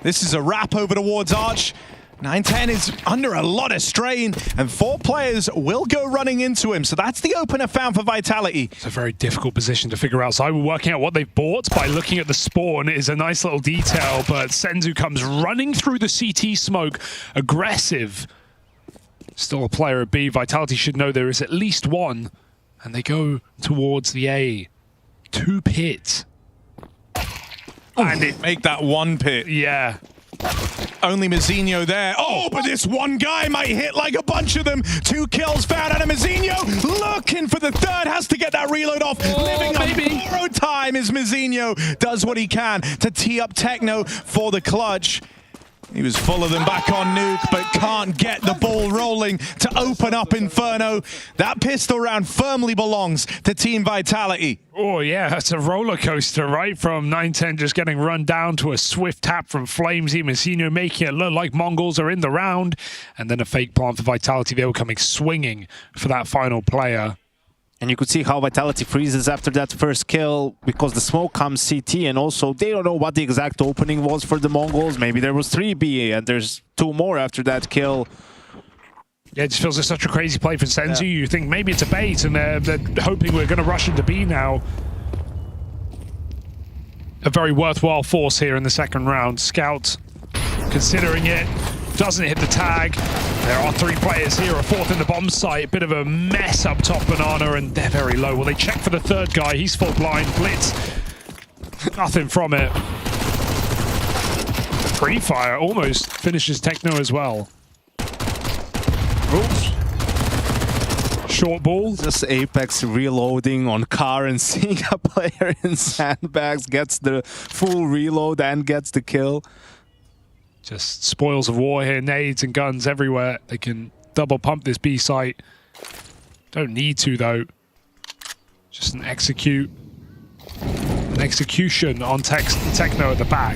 This is a wrap over towards Arch. 910 is under a lot of strain, and 4 players will go running into him. So that's the opener found for Vitality. It's a very difficult position to figure out. So we're working out what they've bought by looking at the spawn. It is a nice little detail, but Senzu comes running through the CT smoke, aggressive. Still a player at B. Vitality should know there is at least one, and they go towards the A. 2 pits. And it make that 1 pit. Yeah. Only Mazzinho there. Oh, but this one guy might hit like a bunch of them. 2 kills found out of Mazzinho. Looking for the third. Has to get that reload off. Living on borrowed time as Mazzinho does what he can to tee up Techno for the clutch. He was full of them back on Nuke, but can't get the ball rolling to open up Inferno. That pistol round firmly belongs to Team Vitality. Oh yeah, it's a roller coaster, right? From 910 just getting run down to a swift tap from Flamesy. Mazzinho making it look like Mongols are in the round. And then a fake plant for Vitality. They were coming swinging for that final player. And you could see how Vitality freezes after that first kill because the smoke comes CT, and also they don't know what the exact opening was for the Mongols. Maybe there was 3B and there's 2 more after that kill. Yeah, it just feels like such a crazy play for Senzu. Yeah. You think maybe it's a bait and they're hoping we're going to rush into B now. A very worthwhile force here in the second round. Scout considering it. Doesn't hit the tag. There are 3 players here, a 4th in the bomb site. Bit of a mess up top, Banana, and they're very low. Well, they check for the 3rd guy. He's full blind. Blitz. Nothing from it. Free fire almost finishes Techno as well. Oops. Short ball. Just Apex reloading on car and seeing a player in sandbags gets the full reload and gets the kill. Just spoils of war here, nades and guns everywhere. They can double pump this B site. Don't need to though. Just an execution on Techno at the back.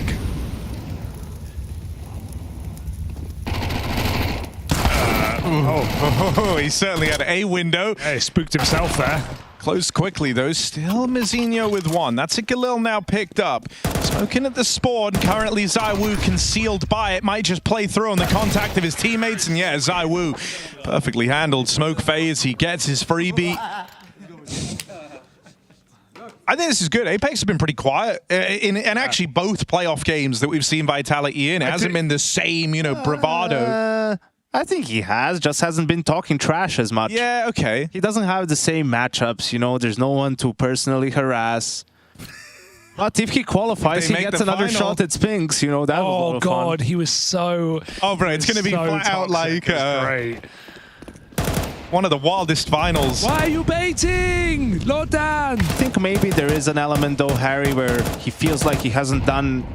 He certainly had a window. Yeah, he spooked himself there. Closed quickly though, still Mazzinho with 1. That's a Galil now picked up. Smoking at the spawn, currently ZywOo concealed by it, might just play through on the contact of his teammates, and yeah, ZywOo perfectly handled. Smoke phase, he gets his freebie. I think this is good. Apex have been pretty quiet in actually both playoff games that we've seen Vitality in. It hasn't been the same, you know, bravado. I think he just hasn't been talking trash as much. Yeah, okay. He doesn't have the same matchups, you know, there's no one to personally harass. But if he qualifies, he gets another shot at Spinks, you know, that was a lot of fun. He was so... Oh, bro, it's going to be flat out like... great. One of the wildest finals. Why are you baiting? Lodan! I think maybe there is an element, though, Harry, where he feels like he hasn't done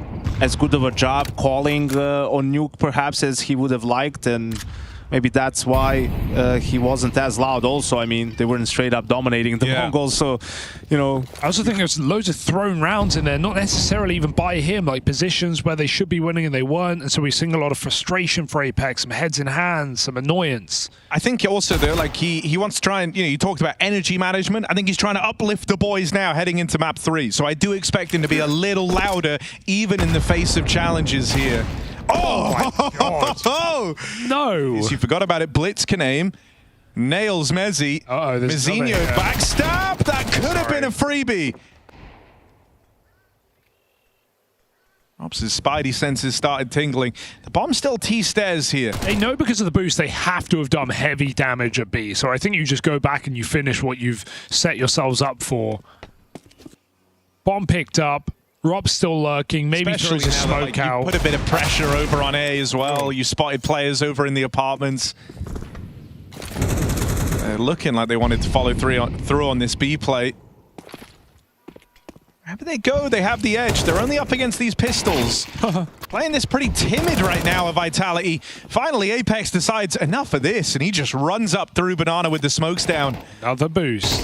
as good of a job calling on Nuke, perhaps, as he would have liked, and maybe that's why he wasn't as loud also. I mean, they weren't straight up dominating the Mongols, so, you know... I also think there's loads of thrown rounds in there, not necessarily even by him, like positions where they should be winning and they weren't, and so we're seeing a lot of frustration for Apex, some heads in hands, some annoyance. I think also, though, like, he wants to try and, you know, you talked about energy management. I think he's trying to uplift the boys now heading into map 3, so I do expect him to be a little louder, even in the face of challenges here. Oh my God! No! Yes, you forgot about it. Blitz can aim. Nails Mezzi. Mezzinho backstab. That could have been a freebie. Ops' spidey senses started tingling. The bomb still T-stairs here. They know because of the boost they have to have done heavy damage at B, so I think you just go back and you finish what you've set yourselves up for. Bomb picked up. Rob's still lurking, maybe Especially throws a smoke out. You put a bit of pressure over on A as well. You spotted players over in the apartments. They're looking like they wanted to follow through on this B play. Wherever they go, they have the edge. They're only up against these pistols. Playing this pretty timid right now of Vitality. Finally, Apex decides enough of this, and he just runs up through Banana with the smokes down. Another boost.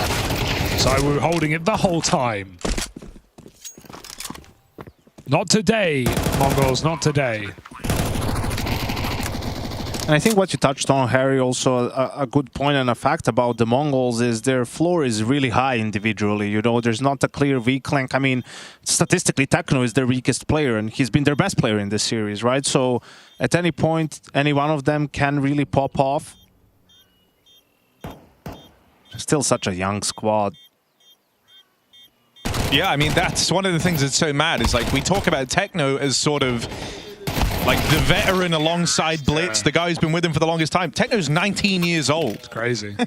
Zywoo holding it the whole time. Not today, Mongols, not today. And I think what you touched on, Harry, also a good point and a fact about the Mongols is their floor is really high individually. You know, there's not a clear weak link. I mean, statistically, Techno is their weakest player, and he's been their best player in this series, right? So at any point, any one of them can really pop off. Still such a young squad. Yeah, I mean, that's one of the things that's so mad is like we talk about Techno as sort of like the veteran alongside Blitz, the guy who's been with him for the longest time. Techno's 19 years old. It's crazy.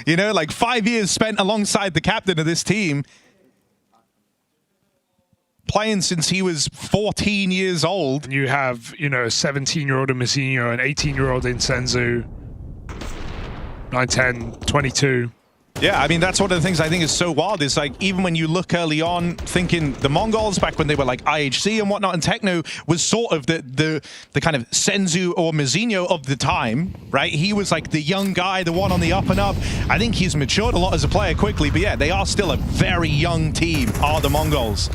You know, like 5 years spent alongside the captain of this team. Playing since he was 14 years old. And you have, you know, a 17-year-old in Mezzinho, an 18-year-old in Senzu, 9, 10, 22. Yeah, I mean, that's one of the things I think is so wild is like, even when you look early on, thinking the Mongols back when they were like IHC and whatnot, and Techno was sort of the kind of Senzu or Mezzinho of the time, right? He was like the young guy, the one on the up and up. I think he's matured a lot as a player quickly, but yeah, they are still a very young team, are the Mongols.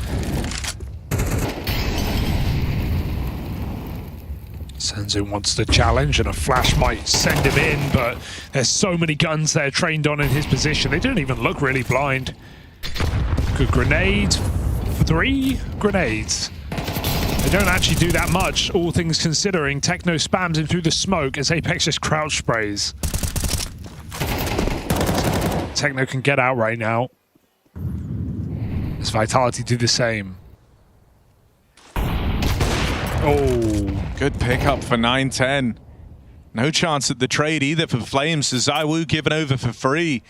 Senzu wants the challenge, and a flash might send him in, but there's so many guns they're trained on in his position. They don't even look really blind. Good grenade. 3 grenades. They don't actually do that much, all things considering. Techno spams him through the smoke as Apex just crouch sprays. Techno can get out right now. As Vitality do the same. Oh, good pickup for 9-10. No chance at the trade either for Flames. So Zywoo given over for free.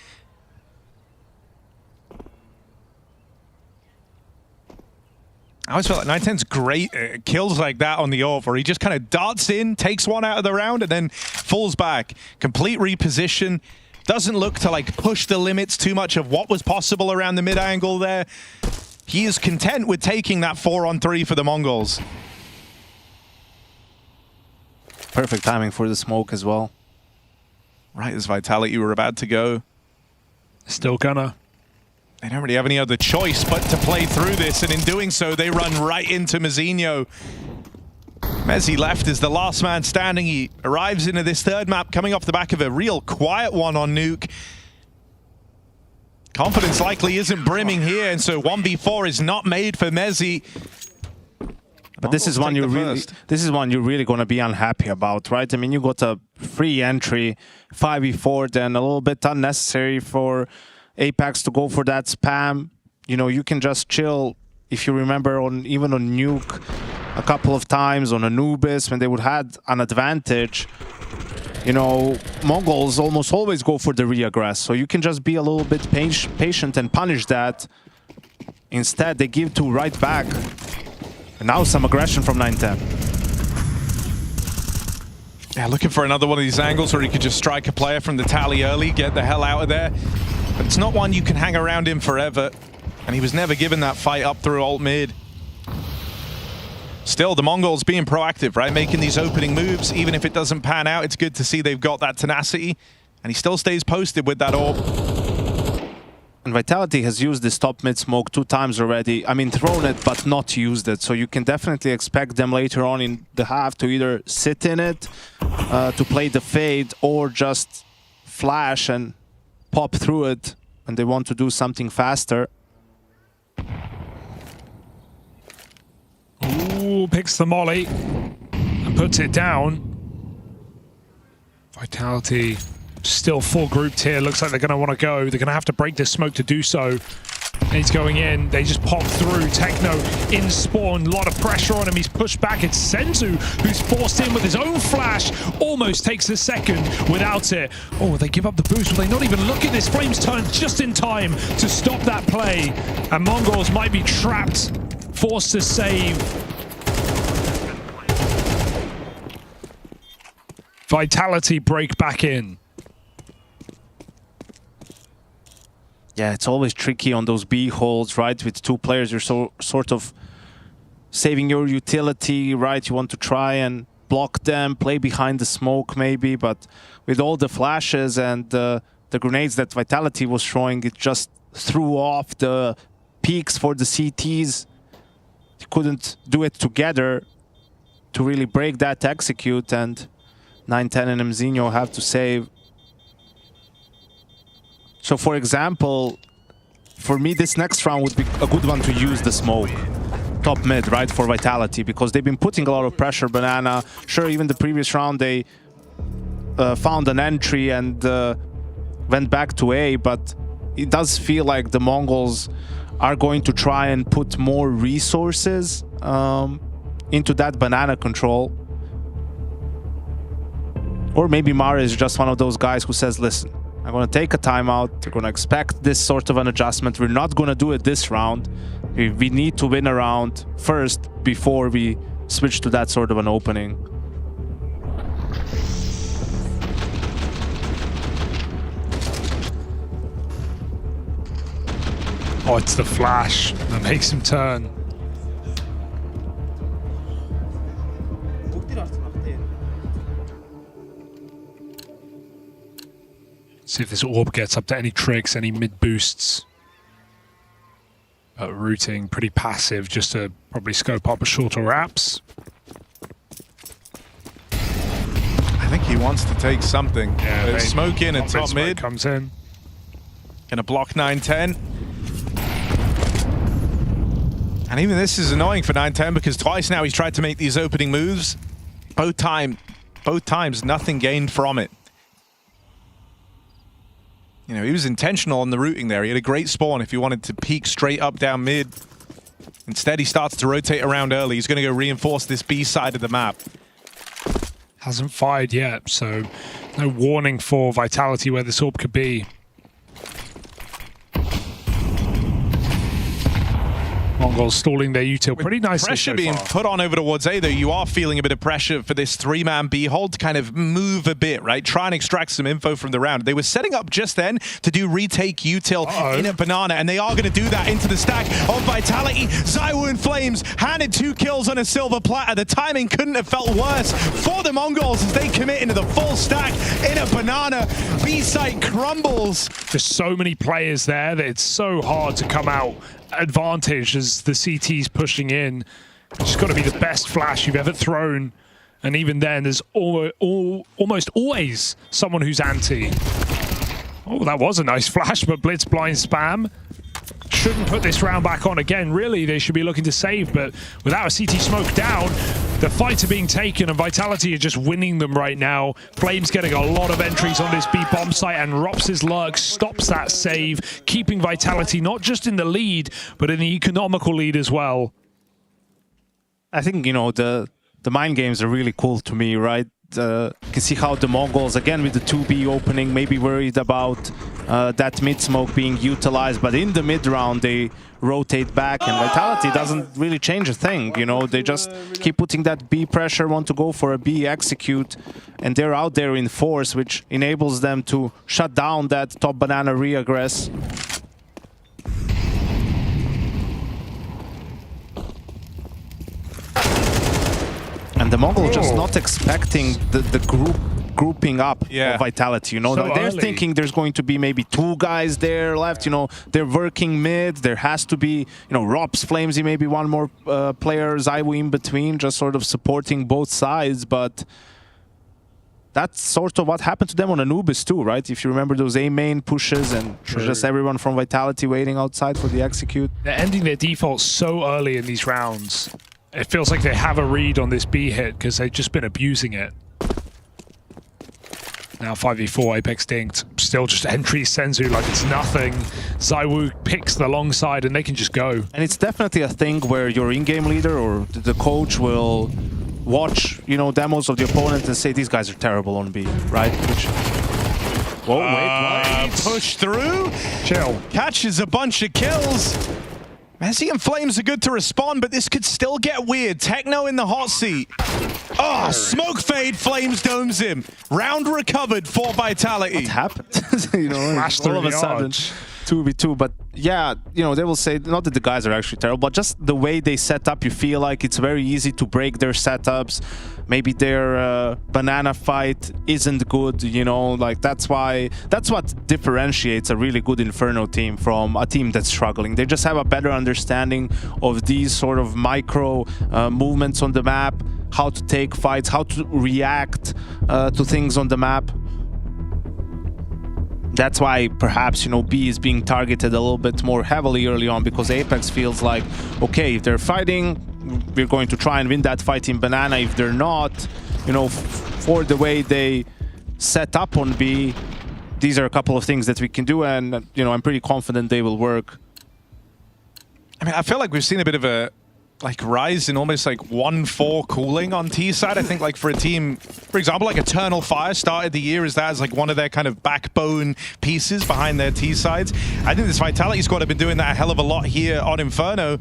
I always feel like 9-10's great kills like that on the AWP, where he just kind of darts in, takes one out of the round, and then falls back. Complete reposition. Doesn't look to like push the limits too much of what was possible around the mid angle there. He is content with taking that 4-on-3 for the Mongols. Perfect timing for the smoke as well. Right as Vitality were about to go. Still gonna. They don't really have any other choice but to play through this, and in doing so, they run right into Mezzinho. Mezzi left as the last man standing. He arrives into this third map coming off the back of a real quiet one on Nuke. Confidence likely isn't brimming here, and so 1v4 is not made for Mezzi. But this is one you're really going to be unhappy about, right? I mean, you got a free entry, 5v4, then a little bit unnecessary for Apex to go for that spam. you know, you can just chill. If you remember, even on Nuke, a couple of times on Anubis, when they would had an advantage, you know, Mongols almost always go for the re-aggress. So you can just be a little bit patient and punish that. Instead, they give 2 right back. And now some aggression from 910. Yeah, looking for another one of these angles where he could just strike a player from the tally early, get the hell out of there. But it's not one you can hang around in forever. And he was never given that fight up through alt mid. Still, the Mongols being proactive, right? Making these opening moves. Even if it doesn't pan out, it's good to see they've got that tenacity. And he still stays posted with that orb. And Vitality has used this top mid smoke 2 times already. I mean, thrown it, but not used it. So you can definitely expect them later on in the half to either sit in it, to play the fade, or just flash and pop through it when they want to do something faster. Ooh, picks the molly and puts it down. Vitality still full grouped here. Looks like they're going to want to go. They're going to have to break this smoke to do so. And he's going in. They just pop through. Techno in spawn. A lot of pressure on him. He's pushed back. It's Senzu who's forced in with his own flash. Almost takes a second without it. Oh, they give up the boost. Will they not even look at this? Flames turn just in time to stop that play. And Mongols might be trapped. Forced to save. Vitality break back in. Yeah, it's always tricky on those B holds, right? With 2 players, you're sort of saving your utility, right? You want to try and block them, play behind the smoke maybe, but with all the flashes and the grenades that Vitality was throwing, it just threw off the peaks for the CTs. You couldn't do it together to really break that execute, and 910 and Mzinho have to save. So, for example, for me, this next round would be a good one to use the smoke. Top mid, right, for Vitality, because they've been putting a lot of pressure. Banana, sure, even the previous round they found an entry and went back to A, but it does feel like the Mongols are going to try and put more resources into that banana control. Or maybe Mara is just one of those guys who says, listen, I'm going to take a timeout. We're going to expect this sort of an adjustment. We're not going to do it this round. We need to win a round first before we switch to that sort of an opening. Oh, it's the flash that makes him turn. See if this orb gets up to any tricks, any mid boosts. But routing pretty passive, just to probably scope up a shorter wraps. I think he wants to take something. Yeah, smoke in and top mid. Comes in. Gonna block 910. And even this is annoying for 910 because twice now he's tried to make these opening moves. Both times, nothing gained from it. You know, he was intentional on the routing there. He had a great spawn if he wanted to peek straight up down mid. Instead, he starts to rotate around early. He's going to go reinforce this B side of the map. Hasn't fired yet, so no warning for Vitality where this orb could be. Mongols stalling their util pretty nicely. Pressure so being far. put on over towards A, though, you are feeling a bit of pressure for this 3-man B hold to kind of move a bit, right? Try and extract some info from the round. They were setting up just then to do retake util in a banana, and they are going to do that into the stack of Vitality. Zywoo in flames, handed 2 kills on a silver platter. The timing couldn't have felt worse for the Mongols as they commit into the full stack in a banana. B site crumbles. There's so many players there that it's so hard to come out advantage as the CT's pushing in. It's just got to be the best flash you've ever thrown, and even then there's almost always someone who's anti. Oh, that was a nice flash, but blitz blind spam shouldn't put this round back on again. Really, they should be looking to save, but without a CT smoke down, the fights are being taken and Vitality are just winning them right now. Flames getting a lot of entries on this B bomb site, and Rops's lurk stops that save, keeping Vitality not just in the lead, but in the economical lead as well. I think, you know, the mind games are really cool to me, right? You can see how the Mongols, again with the 2B opening, maybe worried about that mid smoke being utilized, but in the mid round they rotate back, and Vitality doesn't really change a thing, you know, they just keep putting that B pressure, want to go for a B execute, and they're out there in force, which enables them to shut down that top banana re-aggress. And the Mongol just not expecting the grouping up of Vitality, you know. So they're early. thinking there's going to be maybe 2 guys there left, you know. They're working mid. There has to be, you know, Rops, Flamesy, maybe one more player, Zaiwu in between, just sort of supporting both sides. But that's sort of what happened to them on Anubis too, right? If you remember those A main pushes and just everyone from Vitality waiting outside for the execute. They're ending their defaults so early in these rounds. It feels like they have a read on this B hit because they've just been abusing it. Now 5v4, Apex dinked. Still just entry Senzu like it's nothing. Zaiwu picks the long side and they can just go. And it's definitely a thing where your in-game leader or the coach will watch, you know, demos of the opponent and say, these guys are terrible on B, right? Which... Whoa, wait, what? Push through. Chill. Catches a bunch of kills. Messi and Flames are good to respond, but this could still get weird. Techno in the hot seat. Oh, smoke fade, Flames domes him. Round recovered for Vitality. What happened? You know, all of a sudden, 2v2. But yeah, you know, they will say, not that the guys are actually terrible, but just the way they set up, you feel like it's very easy to break their setups. Maybe their banana fight isn't good, you know, like that's what differentiates a really good Inferno team from a team that's struggling. They just have a better understanding of these sort of micro movements on the map, how to take fights, how to react to things on the map. That's why perhaps, you know, B is being targeted a little bit more heavily early on, because Apex feels like, okay, if they're fighting, we're going to try and win that fight in banana. If they're not, you know, for the way they set up on B, these are a couple of things that we can do, and, you know, I'm pretty confident they will work. I mean, I feel like we've seen a bit of a rise in almost like 1-4 cooling on T side. I think like for a team, for example, like Eternal Fire started the year as that as like one of their kind of backbone pieces behind their T sides. I think this Vitality squad have been doing that a hell of a lot here on Inferno.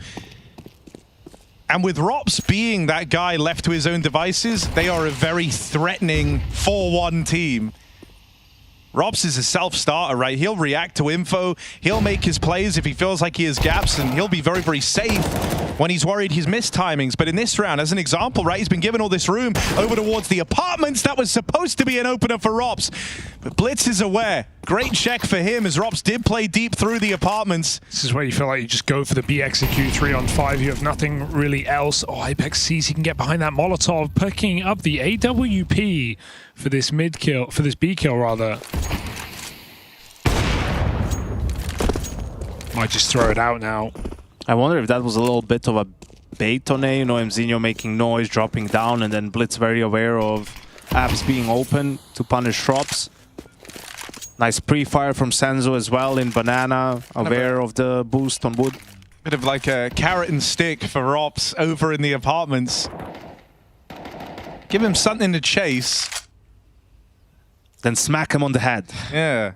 And with Rops being that guy left to his own devices, they are a very threatening 4-1 team. Rops is a self-starter, right? He'll react to info, he'll make his plays if he feels like he has gaps, and he'll be very, very safe when he's worried he's missed timings. But in this round, as an example, right, he's been given all this room over towards the apartments. That was supposed to be an opener for Rops, but Blitz is aware. Great check for him, as Rops did play deep through the apartments. This is where you feel like you just go for the B execute 3-on-5. You have nothing really else. Oh, Apex sees he can get behind that Molotov, picking up the AWP for this mid kill, for this B kill rather. Might just throw it out now. I wonder if that was a little bit of a bait on A, you know, Mzinho making noise, dropping down, and then Blitz very aware of apps being open to punish Rops. Nice pre-fire from Senzo as well in banana, aware of the boost on wood. Bit of like a carrot and stick for Rops over in the apartments. Give him something to chase. Then smack him on the head. Yeah.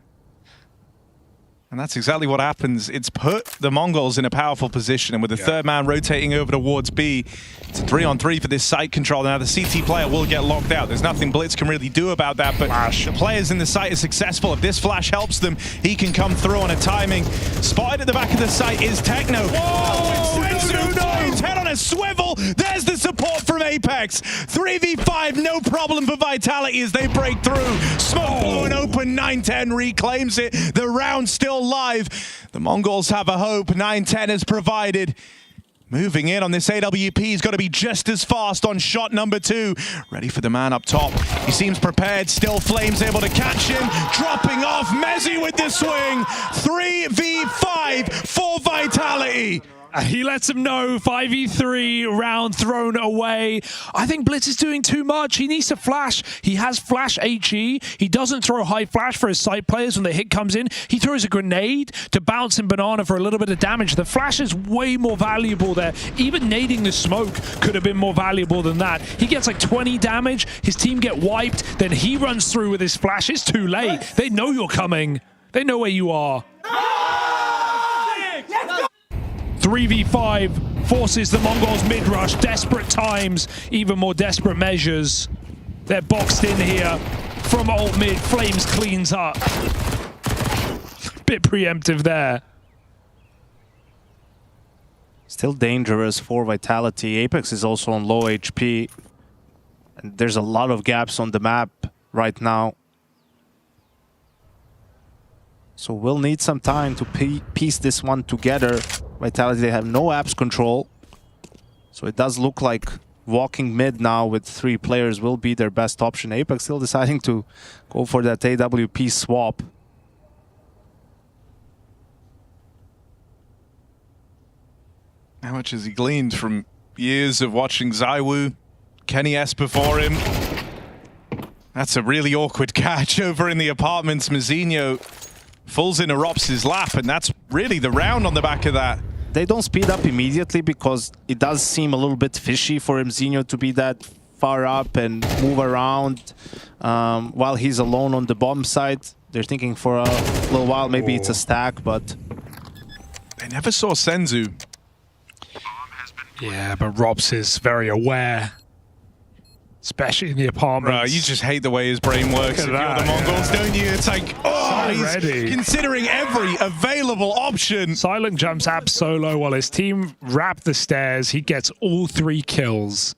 And that's exactly what happens. It's put the Mongols in a powerful position, and with the third man rotating over towards B, it's a 3-on-3 for this site control. Now the CT player will get locked out. There's nothing Blitz can really do about that, but the players in the site are successful. If this flash helps them, he can come through on a timing. Spotted at the back of the site is Techno. Whoa! Senzu, head on a swivel. There's the support from Apex. 3v5, no problem for Vitality as they break through. Smoke blown open, 9-10 reclaims it. The round still live. The Mongols have a hope. 9-10 has provided. Moving in on this AWP, he's got to be just as fast on shot number 2. Ready for the man up top. He seems prepared. Still Flames able to catch him. Dropping off. Mezzi with the swing. 3v5 for Vitality. He lets him know. 5v3 round thrown away. I think Blitz is doing too much. He needs to flash. He has flash HE. He doesn't throw high flash for his side players when the hit comes in. He throws a grenade to bounce in Banana for a little bit of damage. The flash is way more valuable there. Even nading the smoke could have been more valuable than that. He gets like 20 damage. His team get wiped. Then he runs through with his flash. It's too late. They know you're coming. They know where you are. 3v5 forces the Mongols mid-rush. Desperate times, even more desperate measures. They're boxed in here from alt mid. Flames cleans up. Bit preemptive there. Still dangerous for Vitality. apexx is also on low HP. And there's a lot of gaps on the map right now. So we'll need some time to piece this one together. Vitality, they have no apps control. So it does look like walking mid now with 3 players will be their best option. apexx still deciding to go for that AWP swap. How much has he gleaned from years of watching ZywOo, Kenny S before him? That's a really awkward catch over in the apartments. Mazinho falls into Rops's lap, and that's really the round on the back of that. They don't speed up immediately because it does seem a little bit fishy for Mazinho to be that far up and move around while he's alone on the bomb site. They're thinking for a little while, maybe it's a stack, but... They never saw Senzu. Yeah, but Robs is very aware. Especially in the apartments. Right, you just hate the way his brain works if you're the Mongols, don't you? It's like, oh, he's ready. Considering every available option. Silent jumps ab solo while his team wrap the stairs. He gets all 3 kills.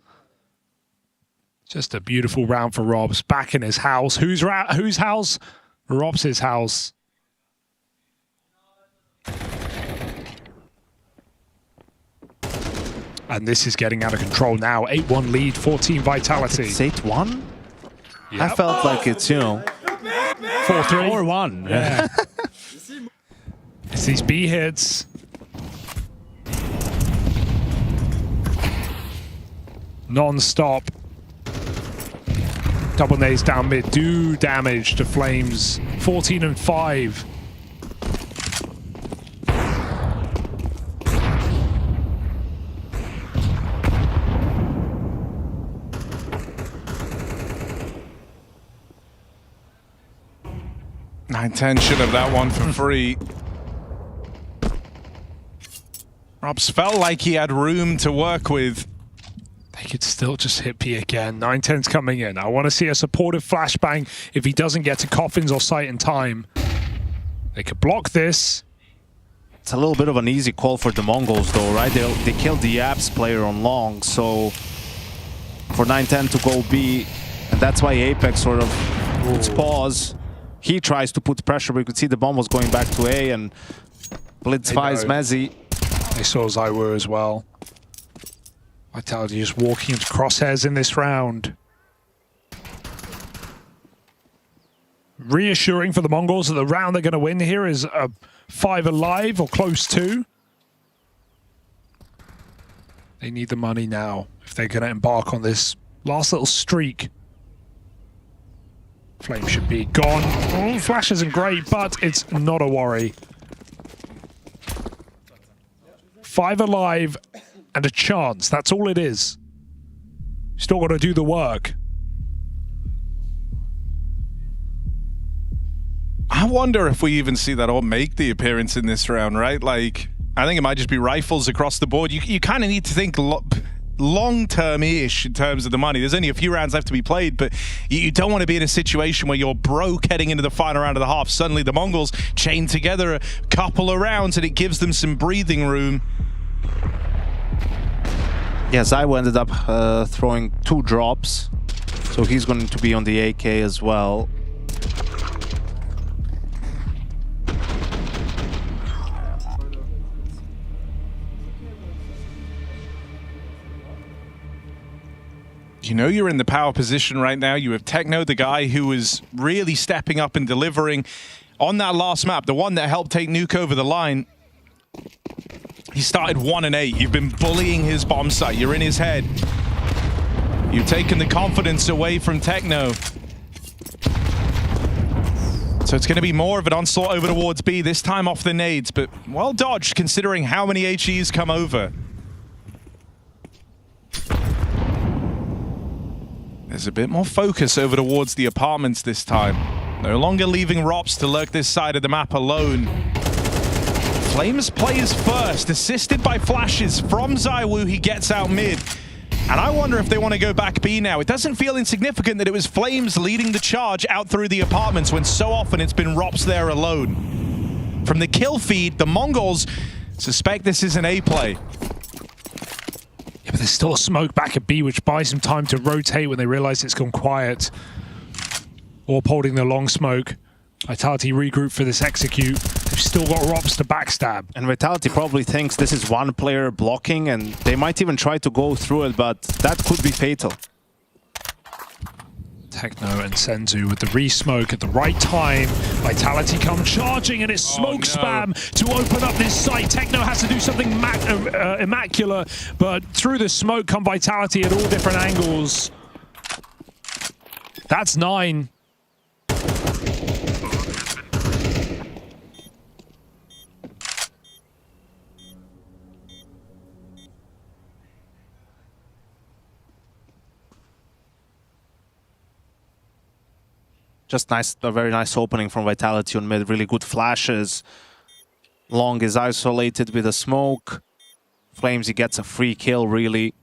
Just a beautiful round for Robs. Back in his house. Whose house? Robs' house. And this is getting out of control now. 8-1 lead, 14 Vitality. It's 8-1? Yep. I felt like it's, you know, 4-3. 4-1. Yeah. It's these B hits. Non-stop. Double nades down mid do damage to Flames. 14 and 5. Nine-10 should have that one for free. Robs felt like he had room to work with. They could still just hit P again. 9-10's coming in. I want to see a supportive flashbang if he doesn't get to coffins or sight in time. They could block this. It's a little bit of an easy call for the Mongols though, right? They killed the apps player on long, so for 9-10 to go B, and that's why apexx sort of puts pause. He tries to put pressure, but you could see the bomb was going back to A, and Blitz finds Mezzi. They saw ZywOo as well. Vitality just walking into crosshairs in this round. Reassuring for the Mongols that the round they're going to win here is 5 alive or close to. They need the money now if they're going to embark on this last little streak. Flame should be gone. Oh, flash isn't great, but it's not a worry. 5 alive and a chance. That's all it is. Still got to do the work. I wonder if we even see that all make the appearance in this round, right? Like, I think it might just be rifles across the board. You kind of need to think long-term-ish in terms of the money. There's only a few rounds left to be played, but you don't want to be in a situation where you're broke heading into the final round of the half. Suddenly the Mongols chain together a couple of rounds and it gives them some breathing room. Yeah, ZywOo ended up throwing 2 drops, so he's going to be on the AK as well. You know you're in the power position right now. You have Techno, the guy who was really stepping up and delivering on that last map, the one that helped take Nuke over the line. He started 1-8. You've been bullying his bomb site. You're in his head. You've taken the confidence away from Techno. So it's going to be more of an onslaught over towards B, this time off the nades, but well dodged considering how many HEs come over. There's a bit more focus over towards the apartments this time. No longer leaving Rops to lurk this side of the map alone. Flames plays first, assisted by flashes from ZywOo. He gets out mid. And I wonder if they want to go back B now. It doesn't feel insignificant that it was Flames leading the charge out through the apartments when so often it's been Rops there alone. From the kill feed, the Mongols suspect this is an A play. Yeah, but there's still a smoke back at B, which buys them time to rotate when they realize it's gone quiet. Orb holding the long smoke. Vitality regroup for this execute. They've still got Rops to backstab. And Vitality probably thinks this is one player blocking, and they might even try to go through it, but that could be fatal. Techno and Senzu with the re-smoke at the right time. Vitality come charging, and it's smoke spam to open up this site. Techno has to do something immaculate, but through the smoke come Vitality at all different angles. That's 9. Just nice, a very nice opening from Vitality on mid. Really good flashes. Long is isolated with a smoke. Flames, he gets a free kill, really.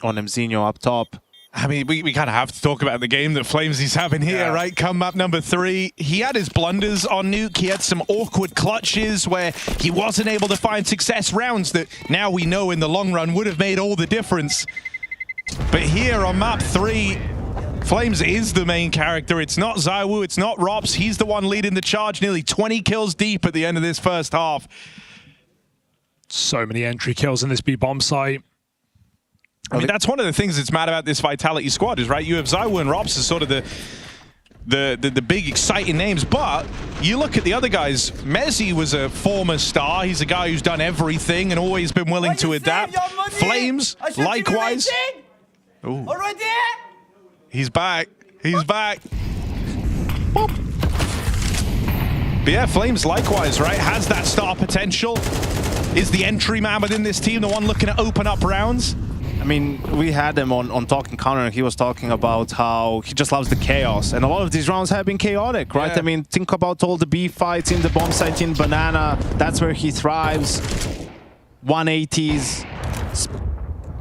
On Mzinho up top. I mean, we kind of have to talk about the game that Flames he's having here, right? Come map number 3. He had his blunders on Nuke. He had some awkward clutches where he wasn't able to find success rounds that now we know in the long run would have made all the difference. But here on map 3, Flames is the main character. It's not ZywOo, it's not Rops. He's the one leading the charge, nearly 20 kills deep at the end of this first half. So many entry kills in this B bomb site. I mean, that's one of the things that's mad about this Vitality squad is, right, you have ZywOo and Rops as sort of the big exciting names, but you look at the other guys. Mezzi was a former star. He's a guy who's done everything and always been willing to adapt. Flames, likewise. Ooh. He's back. He's back. Boop. But yeah, Flames likewise, right? Has that star potential. Is the entry man within this team the one looking to open up rounds? I mean, we had him on Talking Counter, and he was talking about how he just loves the chaos. And a lot of these rounds have been chaotic, right? Yeah. I mean, think about all the B fights in the bomb site in Banana. That's where he thrives. 180s.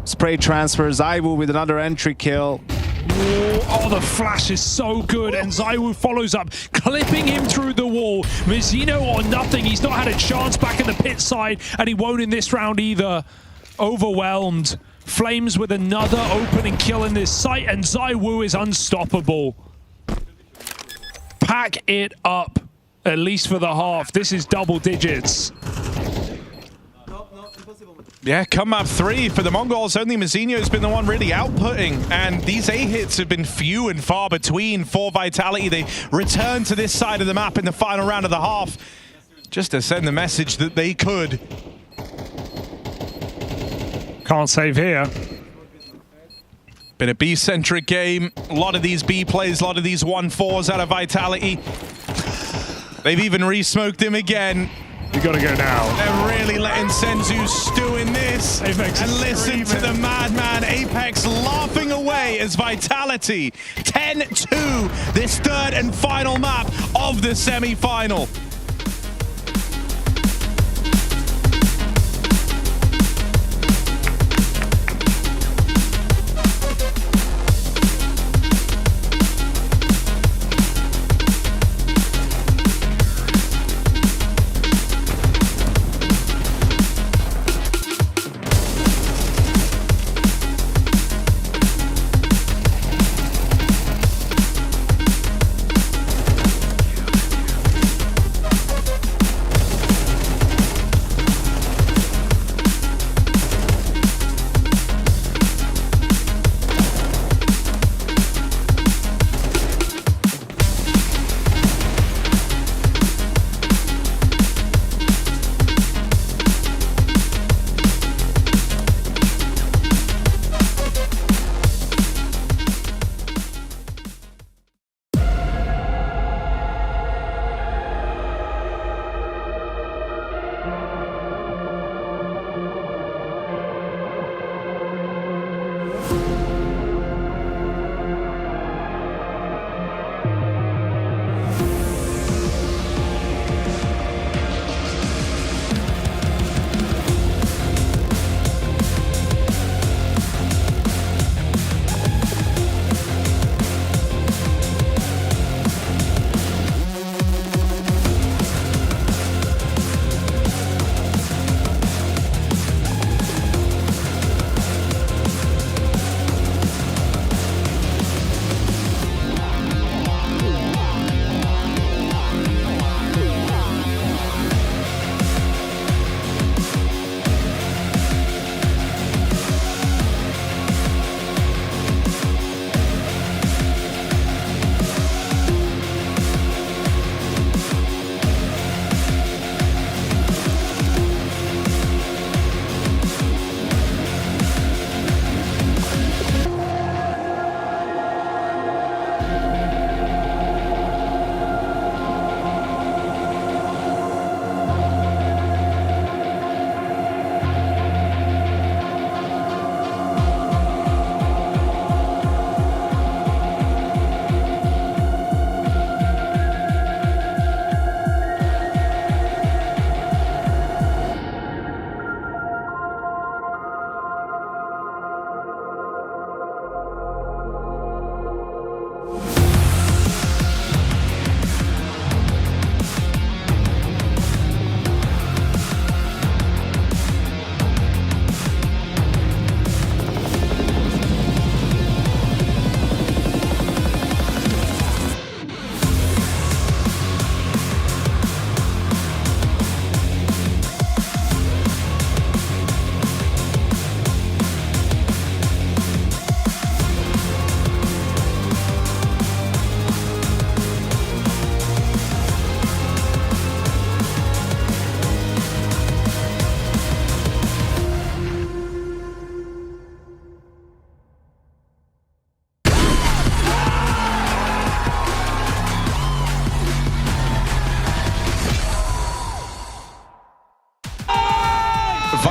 Spray transfers. ZywOo with another entry kill. Oh, the flash is so good, and ZywOo follows up, clipping him through the wall. Mzinho or nothing. He's not had a chance back in the pit side, and he won't in this round either. Overwhelmed. Flames with another opening kill in this site, and ZywOo is unstoppable. Pack it up, at least for the half. This is double digits. Yeah, come map 3 for the Mongols. Only Mzinho's been the one really outputting, and these A hits have been few and far between for Vitality. They return to this side of the map in the final round of the half, just to send the message that they could. Can't save here. Been a B-centric game. A lot of these B plays, a lot of these 1-4s out of Vitality. They've even re-smoked him again. You gotta go now. They're really letting Senzu stew in this. Apex and listen to the madman Apex laughing away as Vitality 10-2, this third and final map of the semi-final.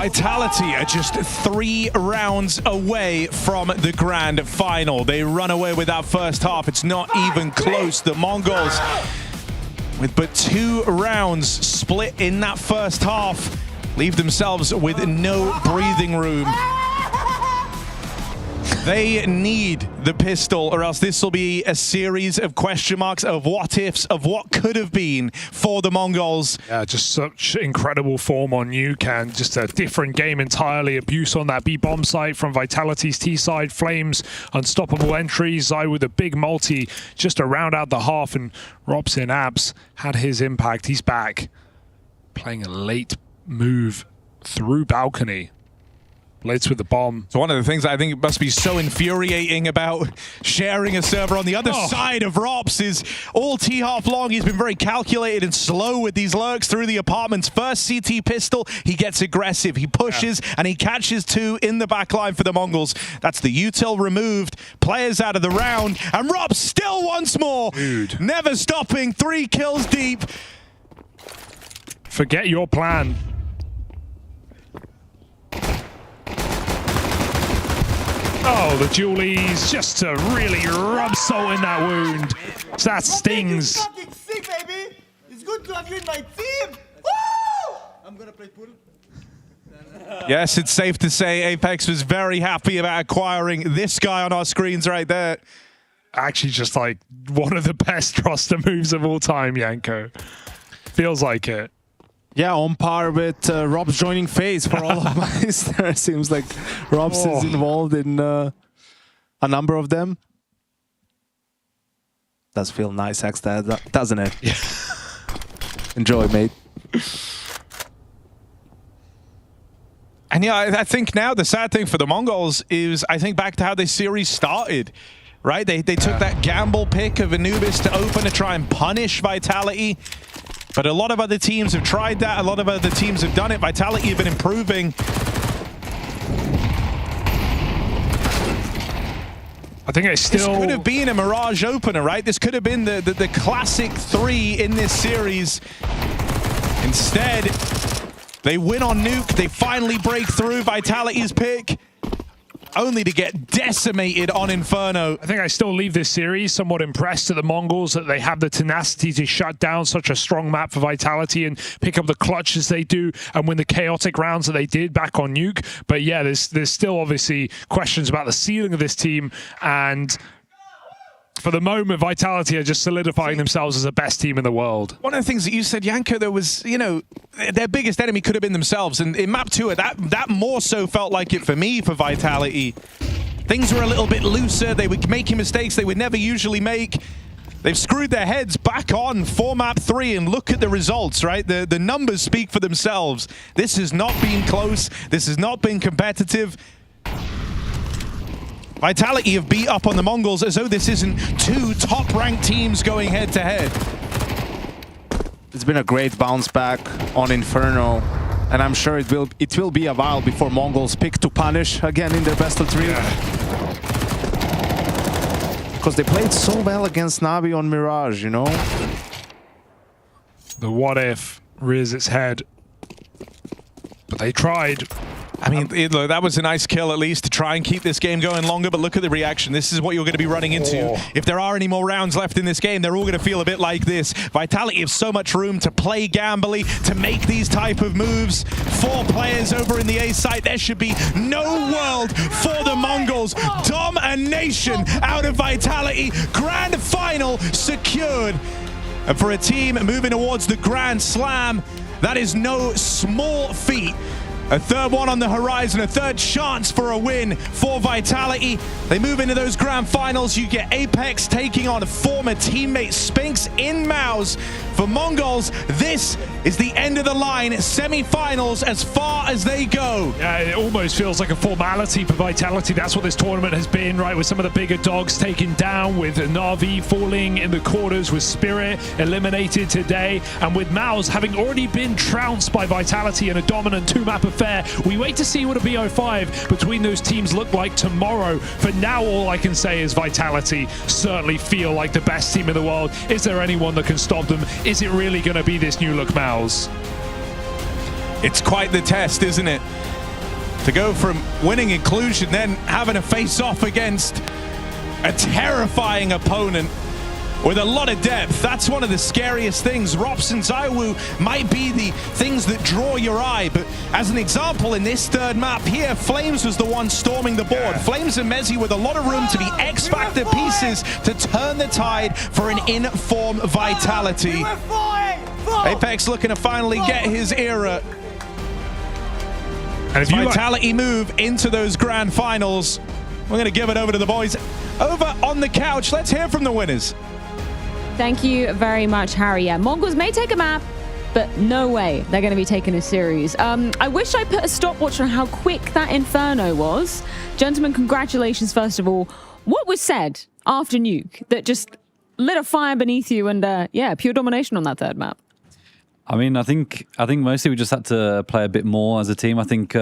Vitality are just 3 rounds away from the grand final. They run away with that first half. It's not even close. The Mongols, with but 2 rounds split in that first half, leave themselves with no breathing room. They need the pistol, or else this will be a series of question marks, of what ifs, of what could have been for the Mongols. Yeah, just such incredible form on Nuke, and just a different game entirely. Abuse on that B-bomb site from Vitality's T side. Flames, unstoppable entries. Zai with a big multi just to round out the half, and Robson Abs had his impact. He's back, playing a late move through balcony. Blitz with the bomb. So one of the things I think must be so infuriating about sharing a server on the other side of Rops is all T-half long. He's been very calculated and slow with these lurks through the apartments. First CT pistol, he gets aggressive. He pushes and he catches 2 in the back line for the Mongols. That's the util removed. Players out of the round. And Rops still once more. Dude. Never stopping. 3 kills deep. Forget your plan. Oh, the Julies, just to really rub salt in that wound. So that stings. Sick, baby. It's good to have you in my team. Woo! I'm gonna play pool. Yes, it's safe to say Apex was very happy about acquiring this guy on our screens right there. Actually, just like one of the best roster moves of all time, Yanko. Feels like it. Yeah, on par with Rob's joining phase for all of Meister. It seems like Rob's is involved in a number of them. Does feel nice, X, doesn't it? Yeah. Enjoy, mate. And yeah, I think now the sad thing for the Mongols is, I think back to how this series started, right? They took that gamble pick of Anubis to open to try and punish Vitality. But a lot of other teams have tried that. A lot of other teams have done it. Vitality have been improving. I think it's still... This could have been a Mirage opener, right? This could have been the classic 3 in this series. Instead, they win on Nuke. They finally break through Vitality's pick, only to get decimated on Inferno. I think I still leave this series somewhat impressed at the Mongols that they have the tenacity to shut down such a strong map for Vitality and pick up the clutch as they do and win the chaotic rounds that they did back on Nuke. But yeah, there's still obviously questions about the ceiling of this team, and for the moment, Vitality are just solidifying themselves as the best team in the world. One of the things that you said, Yanko, there was, you know, their biggest enemy could have been themselves. And in map 2, that more so felt like it for me, for Vitality. Things were a little bit looser. They were making mistakes they would never usually make. They've screwed their heads back on for map 3, and look at the results, right? The numbers speak for themselves. This has not been close. This has not been competitive. Vitality have beat up on the Mongols as though this isn't 2 top-ranked teams going head-to-head. It's been a great bounce back on Inferno, and I'm sure it will be a while before Mongols pick to punish again in their best of 3. Yeah. Because they played so well against Navi on Mirage, you know? The what if rears its head, but they tried. I mean, look, that was a nice kill at least to try and keep this game going longer, but look at the reaction. This is what you're going to be running into. If there are any more rounds left in this game, they're all going to feel a bit like this. Vitality have so much room to play gambly, to make these type of moves. 4 players over in the A site. There should be no world for the Mongols. Domination out of Vitality. Grand final secured. And for a team moving towards the Grand Slam, that is no small feat. A third one on the horizon, a third chance for a win for Vitality. They move into those grand finals. You get Apex taking on a former teammate Spinks in MOUZ. For Mongols, this is the end of the line. Semi-finals as far as they go. Yeah, it almost feels like a formality for Vitality. That's what this tournament has been, right? With some of the bigger dogs taken down, with Na'Vi falling in the quarters, with Spirit eliminated today, and with MOUZ having already been trounced by Vitality in a dominant 2-map affair. We wait to see what a BO5 between those teams look like tomorrow. For now, all I can say is Vitality certainly feel like the best team in the world. Is there anyone that can stop them? Is it really going to be this new look MOUZ? It's quite the test, isn't it? to go from winning inclusion, then having a face-off against a terrifying opponent with a lot of depth. That's one of the scariest things. Rops and ZywOo might be the things that draw your eye, but as an example, in this third map here, Flames was the one storming the board. Flames and Mezzy with a lot of room to be X-Factor pieces to turn the tide for an in-form Vitality. Apex looking to finally get his era. And if Vitality move into those grand finals, we're going to give it over to the boys over on the couch. Let's hear from the winners. Thank you very much, Harry. Yeah, Mongols may take a map, but no way they're going to be taking a series. I wish I put a stopwatch on how quick that Inferno was. Gentlemen, congratulations, first of all. What was said after Nuke that just lit a fire beneath you and, yeah, pure domination on that third map? I mean, I think mostly we just had to play a bit more as a team. I think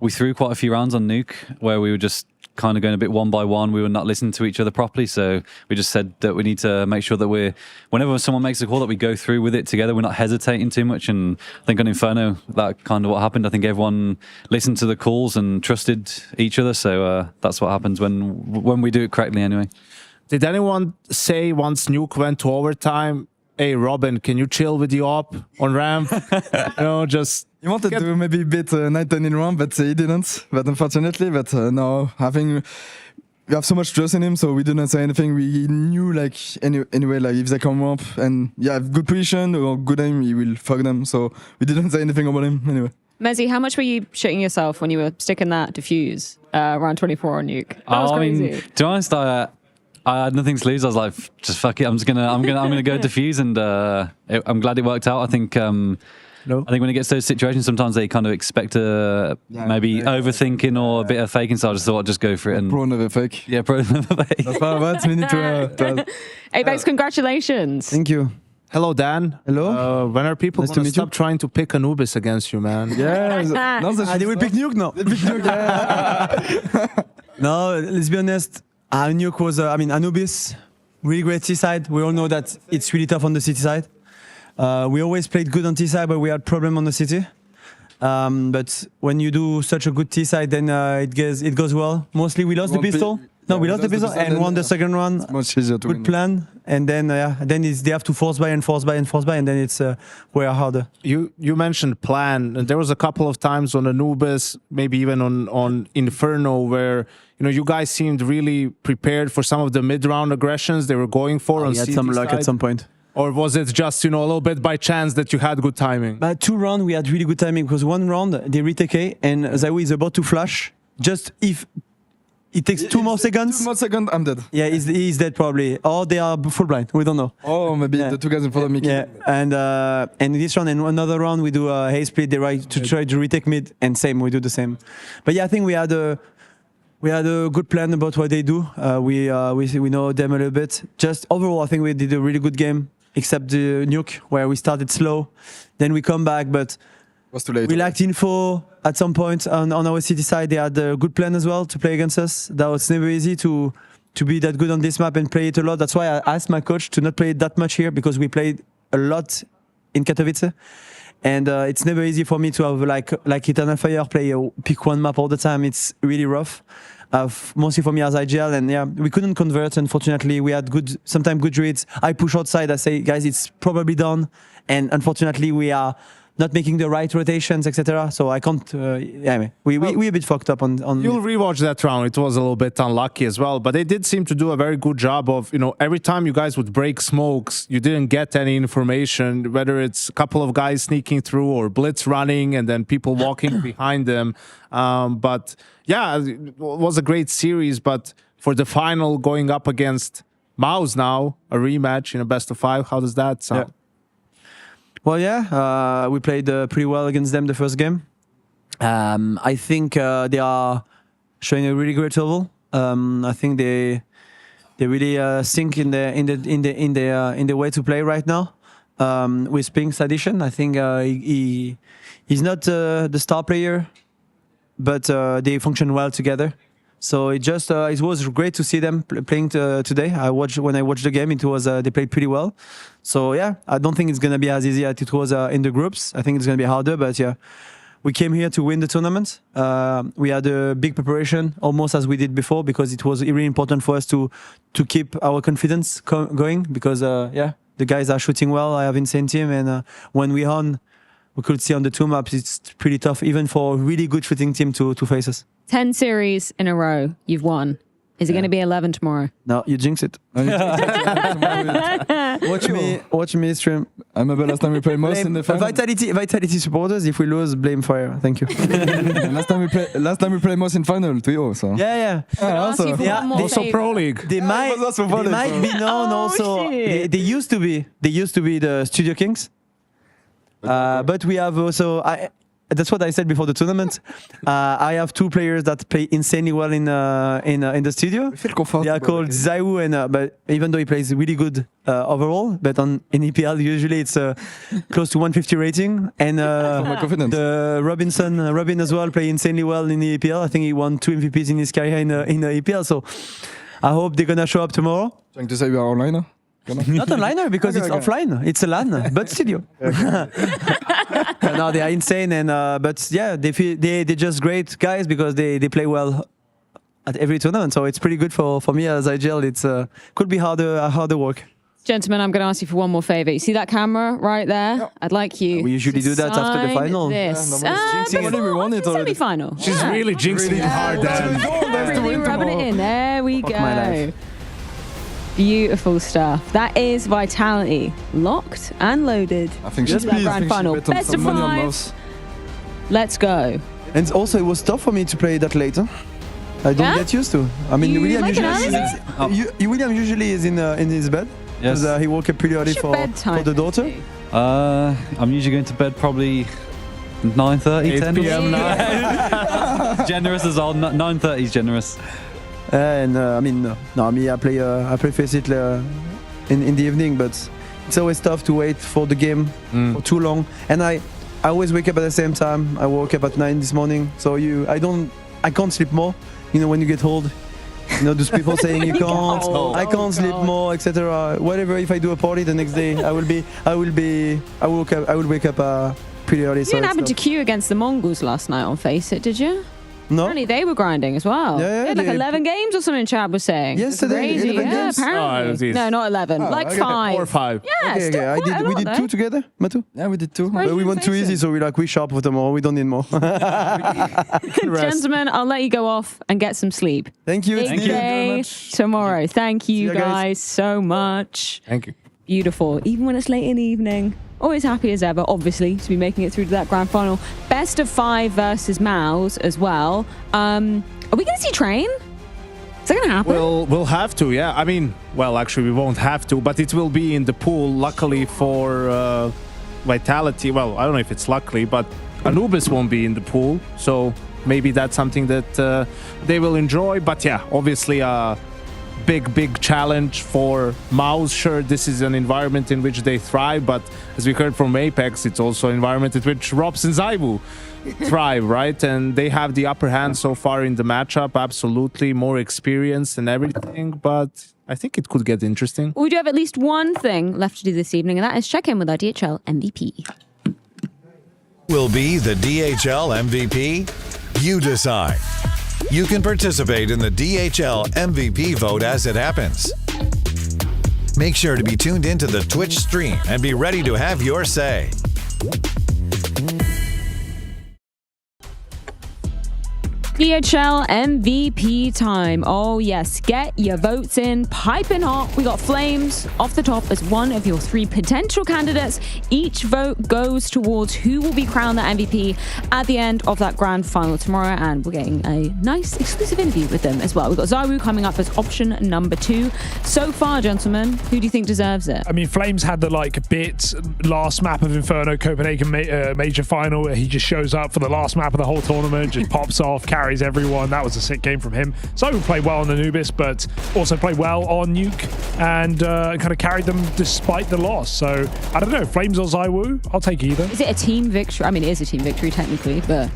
we threw quite a few rounds on Nuke where we were just kind of going a bit one by one. We were not listening to each other properly, so we just said that we need to make sure that whenever someone makes a call, that we go through with it together. We're not hesitating too much, and I think on Inferno, that kind of what happened. I think everyone listened to the calls and trusted each other, so that's what happens when we do it correctly anyway. Did anyone say once Nuke went to overtime, hey, Robin, can you chill with the op on ramp? Just... He wanted to maybe beat 9-10 in ramp, but he didn't. But unfortunately, no, we have so much trust in him, so we didn't say anything. We knew, like, anyway, like, if they come ramp and, yeah, good position or good aim, he will fuck them. So we didn't say anything about him anyway. Mezzy, how much were you shitting yourself when you were sticking that defuse around 24 on Nuke? That was crazy. I mean, to be honest, I had nothing to lose. I was like, just fuck it. I'm gonna go defuse, and I'm glad it worked out. I think when it gets to those situations, sometimes they kind of expect maybe overthinking or a bit of faking. So I just thought I'd just go for it. And pro never fake. Yeah, pro never fake. That's what we need to. Apex, congratulations. Thank you. Hello, Dan. Hello. When are people going to stop trying to pick Anubis against you, man? Yeah. They will pick Nuke now. They pick Nuke. Yeah. No, let's be honest. Nuke was, Anubis, really great T-side. We all know that it's really tough on the city side. We always played good on T-side, but we had problem on the city. But when you do such a good T-side, then it goes well. Mostly we lost the pistol. We lost the pistol and won the second round. Much easier to win. Good plan. And then they have to force buy, and then it's way harder. You mentioned plan, and there was a couple of times on Anubis, maybe even on Inferno, where you guys seemed really prepared for some of the mid-round aggressions they were going for. We had some luck at some point. Or was it just, a little bit by chance that you had good timing? But 2 rounds we had really good timing, because 1 round they retake A and ZywOo is about to flash. Just if it takes 2 more seconds. 2 more seconds, I'm dead. Yeah, he's dead probably. Or they are full blind. We don't know. Oh, maybe the 2 guys in front of me. Yeah, and this round and another round we do a haze split. They try to retake mid, and same, we do the same. But yeah, I think we had a good plan about what they do. We know them a little bit. Just overall, I think we did a really good game, except the Nuke, where we started slow. Then we come back, but was too late. We lacked info at some point on our city side. They had a good plan as well to play against us. That was never easy to be that good on this map and play it a lot. That's why I asked my coach to not play it that much here, because we played a lot in Katowice. And it's never easy for me to have like Eternal Fire pick 1 map all the time. It's really rough. Mostly for me as IGL, and yeah, we couldn't convert, unfortunately. We had sometimes good reads. I push outside, I say, guys, it's probably done, and unfortunately we are not making the right rotations, etc. So I can't, we a bit fucked up on... You'll rewatch that round. It was a little bit unlucky as well, but they did seem to do a very good job of, every time you guys would break smokes, you didn't get any information, whether it's a couple of guys sneaking through or blitz running and then people walking behind them. But yeah, it was a great series, but for the final going up against MOUZ now, a rematch in a best of 5, how does that sound? Yeah. Well, yeah, we played pretty well against them the first game. I think they are showing a really great level. I think they really sink in the way to play right now. With Pink's addition, I think he's not the star player, but they function well together. So it was great to see them playing today. When I watched the game, it was they played pretty well. So yeah, I don't think it's gonna be as easy as it was in the groups. I think it's gonna be harder, but yeah, we came here to win the tournament. We had a big preparation, almost as we did before, because it was really important for us to keep our confidence going. Because the guys are shooting well. I have insane team, and when we on, we could see on the two maps it's pretty tough, even for a really good shooting team to face us. 10 series in a row you've won. Is it going to be 11 tomorrow? No, you jinx it. Watch me stream. I remember last time we played MOUZ in the final. Vitality supporters, if we lose, blame fire. Thank you. last time we played MOUZ in final, 2-0. So. Yeah. Also Pro League. They might be known also. They used to be the Studio Kings. But we have also. That's what I said before the tournament. I have two players that play insanely well in the studio. They are called Zaiwu, and but even though he plays really good overall, but in EPL usually it's close to 150 rating. And the Robin as well play insanely well in the EPL. I think he won 2 MVPs in his career in the EPL. So I hope they're gonna show up tomorrow. Trying to say we are online. Not online because it's offline. It's a LAN, but studio. No, they are insane, and but yeah, they're just great guys because they play well at every tournament. So it's pretty good for me as IGL. It's could be harder work. Gentlemen, I'm going to ask you for one more favor. You see that camera right there? Yep. I'd like you. We usually do that after the final. This. Semi-final. She's really jinxing it hard. Really rubbing it in. There we go. Beautiful stuff. That is Vitality. Locked and loaded. I think she's grand final. Best of 5. Let's go. And also, it was tough for me to play that later. I don't get used to. I mean, William usually is in his bed. Yes. Because he woke up pretty early for the daughter. I'm usually going to bed probably 9:30, 10 p.m. Generous as well. 9:30 is generous. And I mean, I play Faceit in the evening, but it's always tough to wait for the game for too long. And I always wake up at the same time. I woke up at 9 this morning, so I can't sleep more. You know, when you get old, you know, those people saying you can't, I can't sleep more, etc. Whatever. If I do a party the next day, I will wake up pretty early. You didn't happen to queue against the Mongols last night on Faceit, did you? No. Apparently they were grinding as well. Yeah, they had like 11 games or something, Chad was saying. Yesterday, crazy. 11 games? Apparently. No, not 11. Like 5. 4 or 5. Yeah, we did 2 together, Matu? Yeah, we did 2. But we went too easy, so we sharp with them all. We don't need more. Gentlemen, I'll let you go off and get some sleep. Thank you. Thank you very much. Tomorrow. Thank you guys so much. Thank you. Beautiful. Even when it's late in the evening. Always happy as ever, obviously, to be making it through to that grand final. Best of 5 versus MOUZ as well. Are we going to see Train? Is that going to happen? We'll have to, yeah. I mean, well, actually, we won't have to, but it will be in the pool, luckily for Vitality. Well, I don't know if it's luckily, but Anubis won't be in the pool, so maybe that's something that they will enjoy. But yeah, obviously big challenge for MOUZ. Sure, this is an environment in which they thrive, but as we heard from Apex, it's also an environment in which Robs and Zaiwu thrive, right? And they have the upper hand so far in the matchup, absolutely, more experience and everything, but I think it could get interesting. We do have at least one thing left to do this evening, and that is check in with our DHL MVP. Will be the DHL MVP? You decide. You can participate in the DHL MVP vote as it happens. Make sure to be tuned into the Twitch stream and be ready to have your say. DHL MVP time. Oh yes, get your votes in, piping hot. We got Flames off the top as one of your 3 potential candidates. Each vote goes towards who will be crowned the MVP at the end of that grand final tomorrow, and we're getting a nice exclusive interview with them as well. We've got Zaiwu coming up as option number 2. So far, gentlemen, who do you think deserves it? I mean, Flames had the bit last map of Inferno Copenhagen major final where he just shows up for the last map of the whole tournament, just pops off, carries everyone. That was a sick game from him. So he played well on Anubis, but also played well on Nuke and kind of carried them despite the loss. So I don't know, Flames or Zaiwu, I'll take either. Is it a team victory? I mean, it is a team victory technically, but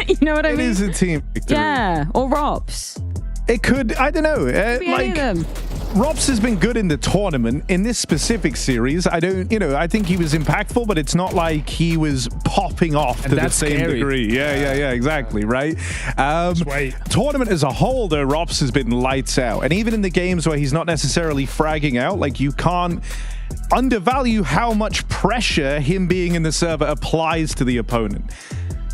you know what I mean? It is a team victory. Yeah, or Robs. It could, I don't know. Any of them. Robs has been good in the tournament. In this specific series, I think he was impactful, but it's not like he was popping off to the same degree. Yeah, exactly, right? Tournament as a whole, though, Robs has been lights out. And even in the games where he's not necessarily fragging out, like, you can't undervalue how much pressure him being in the server applies to the opponent.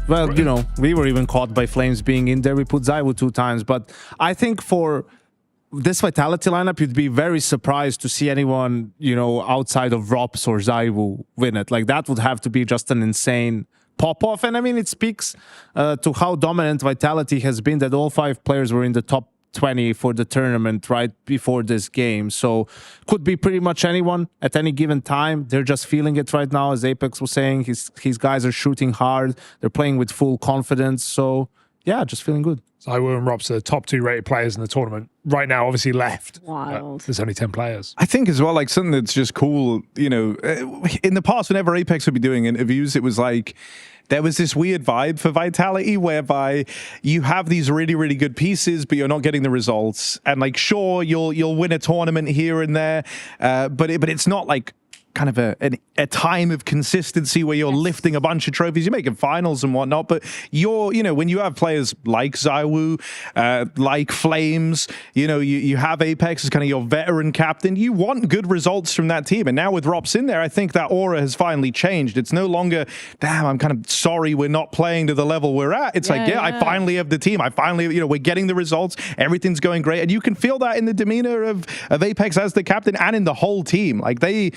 Well, you know, we were even caught by Flames being in there. We put ZywOo 2 times. But I think for this Vitality lineup, you'd be very surprised to see anyone, you know, outside of Robs or ZywOo win it. Like, that would have to be just an insane pop-off. And I mean, it speaks to how dominant Vitality has been, that all 5 players were in the top 20 for the tournament right before this game. So could be pretty much anyone at any given time. They're just feeling it right now. As Apex was saying, his guys are shooting hard. They're playing with full confidence. So yeah, just feeling good. ZywOo and Robs are the top 2 rated players in the tournament right now, obviously left. Wild. There's only 10 players. I think as well, like, something that's just cool, you know, in the past, whenever Apex would be doing interviews, it was like, there was this weird vibe for Vitality whereby you have these really, really good pieces, but you're not getting the results. And, like, sure, you'll win a tournament here and there, but it's not like kind of a time of consistency where you're lifting a bunch of trophies. You're making finals and whatnot, but when you have players like ZywOo, like Flames, you know, you have Apex as kind of your veteran captain, you want good results from that team. And now with Robs in there, I think that aura has finally changed. It's no longer, damn, I'm kind of sorry we're not playing to the level we're at. It's I finally have the team. I finally, you know, we're getting the results. Everything's going great. And you can feel that in the demeanor of Apex as the captain and in the whole team. Like, they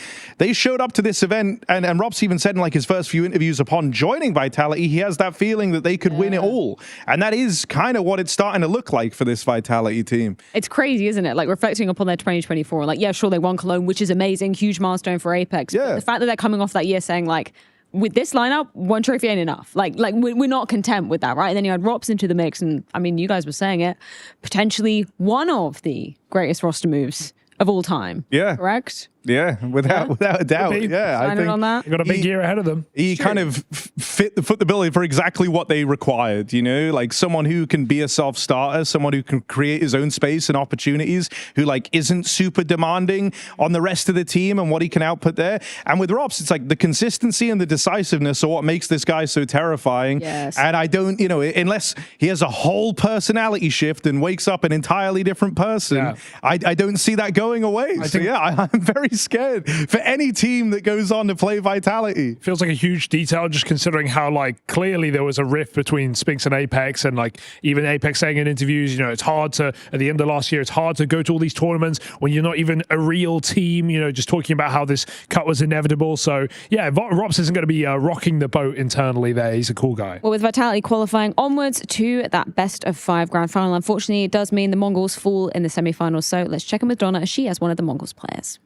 showed up to this event, and Robs even said in, like, his first few interviews upon joining Vitality, he has that feeling that they could win it all. And that is kind of what it's starting to look like for this Vitality team. It's crazy, isn't it? Like, reflecting upon their 2024, like, yeah, sure, they won Cologne, which is amazing, huge milestone for Apex. Yeah. But the fact that they're coming off that year saying, like, with this lineup, 1 trophy ain't enough. Like we're not content with that, right? And then you had Robs into the mix, and I mean, you guys were saying it, potentially one of the greatest roster moves of all time. Yeah. Correct? Yeah, without a doubt. Yeah, I think on that. They've got a big year ahead of them. He kind of fit the bill for exactly what they required, you know, like someone who can be a self-starter, someone who can create his own space and opportunities, who, like, isn't super demanding on the rest of the team and what he can output there. And with Robs, it's like the consistency and the decisiveness are what makes this guy so terrifying. Yes. And I don't, you know, unless he has a whole personality shift and wakes up an entirely different person, I don't see that going away. I'm very scared for any team that goes on to play Vitality. Feels like a huge detail, just considering how, like, clearly there was a rift between Spinx and Apex, and, like, even Apex saying in interviews, you know, it's hard to, at the end of last year, it's hard to go to all these tournaments when you're not even a real team, you know, just talking about how this cut was inevitable. So yeah, Robs isn't going to be rocking the boat internally there. He's a cool guy. Well, with Vitality qualifying onwards to that best of 5 grand final, unfortunately, it does mean the Mongols fall in the semi-finals. So let's check in with Donna, as she has one of the Mongols players.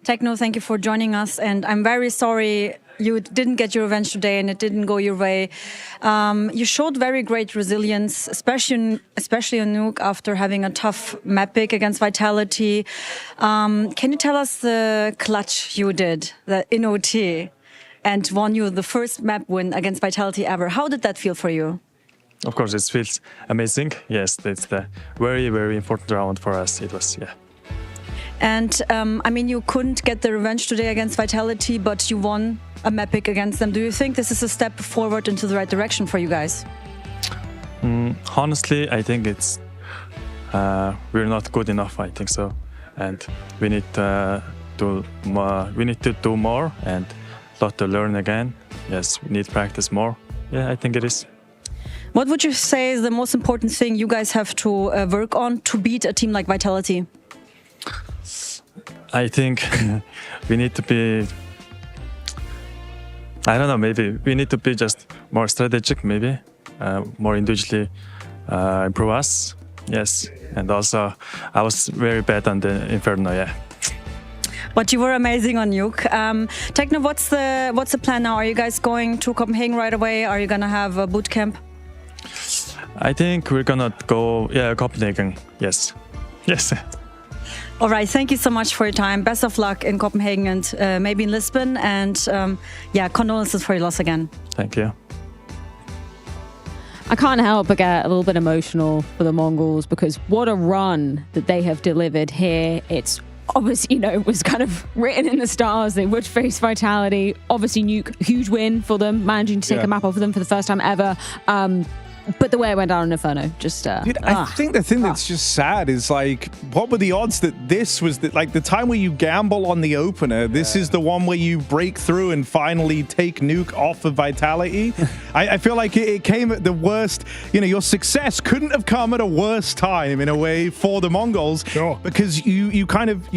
Techno, thank you for joining us, and I'm very sorry you didn't get your revenge today and it didn't go your way. You showed very great resilience, especially on Nuke after having a tough map pick against Vitality. Can you tell us the clutch you did, in OT, and won you the first map win against Vitality ever? How did that feel for you? Of course, it feels amazing. Yes, it's the very, very important round for us. It was, yeah. And I mean, you couldn't get the revenge today against Vitality, but you won a map pick against them. Do you think this is a step forward into the right direction for you guys? Honestly, I think it's we're not good enough. I think so, and we need to do more. We need to do more and a lot to learn again. Yes, we need to practice more. Yeah, I think it is. What would you say is the most important thing you guys have to work on to beat a team like Vitality? I think we need to be, I don't know, maybe we need to be just more strategic, maybe, more individually improve us, yes. And also, I was very bad on the Inferno, yeah. But you were amazing on Nuke. Techno, what's the plan now? Are you guys going to Copenhagen right away? Are you gonna have a boot camp? I think we're gonna go, Copenhagen, yes. Yes. All right, thank you so much for your time. Best of luck in Copenhagen and maybe in Lisbon. And condolences for your loss again. Thank you. I can't help but get a little bit emotional for the Mongols because what a run that they have delivered here. It's obviously, was kind of written in the stars. They would face Vitality. Obviously, Nuke, huge win for them, managing to take a map off of them for the first time ever. But the way it went down in Inferno, just... Dude, I think the thing that's just sad is, like, what were the odds that this was, the time where you gamble on the opener, this is the one where you break through and finally take Nuke off of Vitality? I feel like it came at the worst, your success couldn't have come at a worse time, in a way, for the Mongols, because you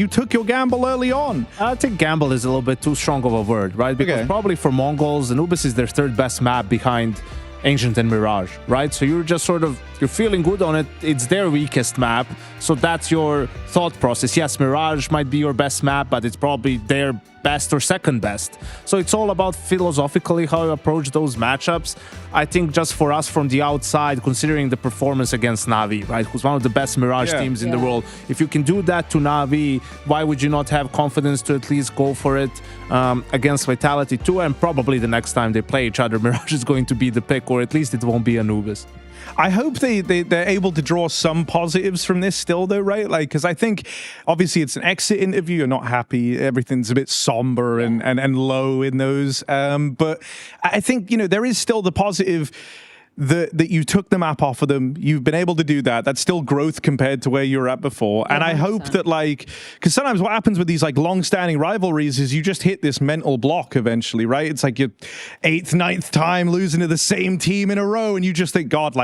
took your gamble early on. I think gamble is a little bit too strong of a word, right? Because probably for Mongols, Anubis is their third best map behind Ancient and Mirage, right? So you're just you're feeling good on it. It's their weakest map. So that's your thought process. Yes, Mirage might be your best map, but it's probably their best or second best. So it's all about philosophically how you approach those matchups. I think just for us from the outside, considering the performance against Na'Vi, right, who's one of the best Mirage teams in the world, if you can do that to Na'Vi, why would you not have confidence to at least go for it against Vitality too? And probably the next time they play each other, Mirage is going to be the pick, or at least it won't be Anubis. I hope they're able to draw some positives from this still, though, right? Like, because I think obviously it's an exit interview. You're not happy. Everything's a bit somber and low in those. But I think, there is still the positive that you took the map off of them. You've been able to do that. That's still growth compared to where you were at before. And I hope that, because sometimes what happens with these long-standing rivalries is you just hit this mental block eventually, right? It's like your 8th, 9th time losing to the same team in a row, and you just think, God,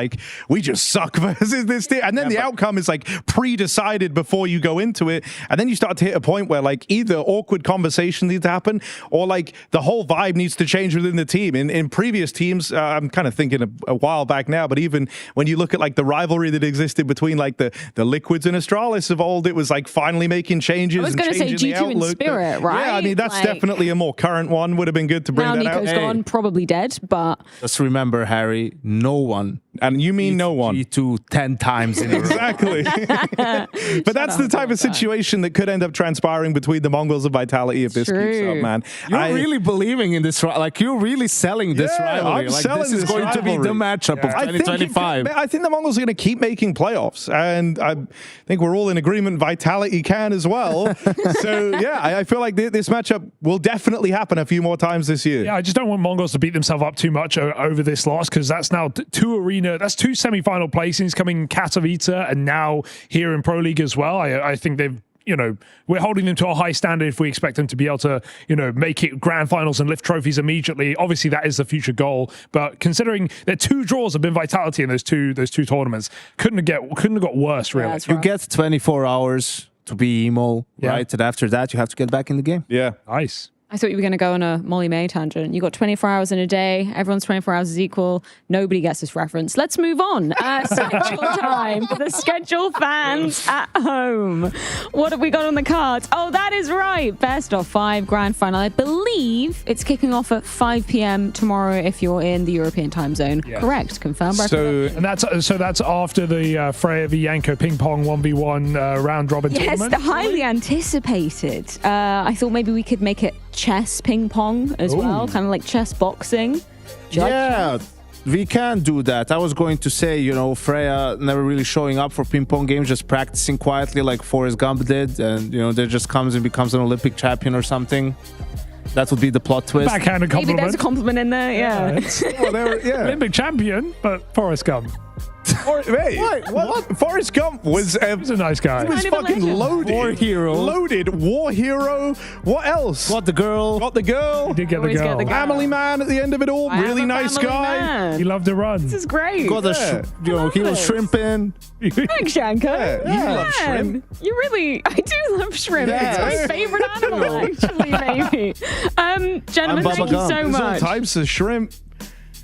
we just suck versus this team. And then the outcome is pre-decided before you go into it. And then you start to hit a point where either awkward conversations need to happen, or the whole vibe needs to change within the team. In previous teams, I'm kind of thinking a while back now, but even when you look at the rivalry that existed between the Liquids and Astralis of old, it was finally making changes. I was going to say G2 and Spirit, right? Yeah, I mean that's definitely a more current one. Would have been good to bring that out. Nico's gone, probably dead, but just remember, Harry, no one. And you mean no one? G2 10 times in a row. Exactly. But that's the type of situation that could end up transpiring between the Mongols and Vitality if this keeps up, man. You're really believing in this, you're really selling this rivalry. I'm selling this is going rivalry. to be the matchup of 2025. I think the Mongols are going to keep making playoffs, and I think we're all in agreement Vitality can as well. So I feel like this matchup will definitely happen a few more times this year. Yeah, I just don't want Mongols to beat themselves up too much over this loss, because that's now that's two semi-final placings coming in Katowice and now here in Pro League as well. I think they've, we're holding them to a high standard if we expect them to be able to, make it grand finals and lift trophies immediately. Obviously, that is the future goal. But considering that 2 draws have been Vitality in those two tournaments, couldn't have got worse, really. You get 24 hours to be emo, right? And after that, you have to get back in the game. Yeah. Nice. I thought you were going to go on a Molly May tangent. You got 24 hours in a day. Everyone's 24 hours is equal. Nobody gets this reference. Let's move on. Schedule time for the schedule fans at home. What have we got on the cards? Oh, that is right. Best of 5 grand final. I believe it's kicking off at 5 p.m. tomorrow if you're in the European time zone. Yes. Correct. Confirmed. That's after the Freya v Yanko ping pong 1v1 round robin tournament. Yes, the highly anticipated. I thought maybe we could make it chess ping pong as well, kind of like chess boxing. We can do that. I was going to say, Freya never really showing up for ping pong games, just practicing quietly like Forrest Gump did, and there just comes and becomes an Olympic champion or something. That would be the plot twist. Backhanded compliment. Maybe there's a compliment in there. Yeah. Olympic champion, but Forrest Gump. Wait, what? Forrest Gump was a nice guy. He was fucking loaded. War hero. Loaded. War hero. What else? Got the girl. He did get the girl. Family man at the end of it all. Really nice guy. Man. He loved to run. This is great. Got he was shrimping. Thanks, Shanka. You love shrimp. You really, I do love shrimp. It's my favorite animal, actually, maybe. Gentlemen, thank you so much. There's all types of shrimp.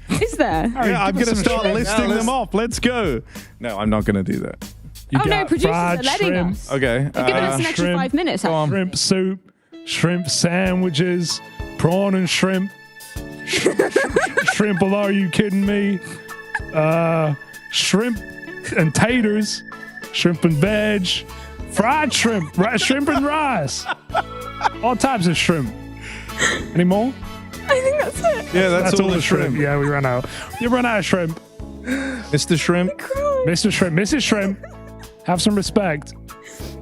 Is there? Yeah, I'm going to start listing them off. Let's go. No, I'm not going to do that. No, producers are letting us. Okay. They're giving us an extra 5 minutes. Shrimp soup, shrimp sandwiches, prawn and shrimp. Shrimp, are you kidding me? Shrimp and taters, shrimp and veg, fried shrimp, shrimp and rice. All types of shrimp. Any more? I think that's it. Yeah, that's all the shrimp. Yeah, we ran out. You ran out of shrimp. Mr. Shrimp. Mr. Shrimp. Mrs. Shrimp. Have some respect.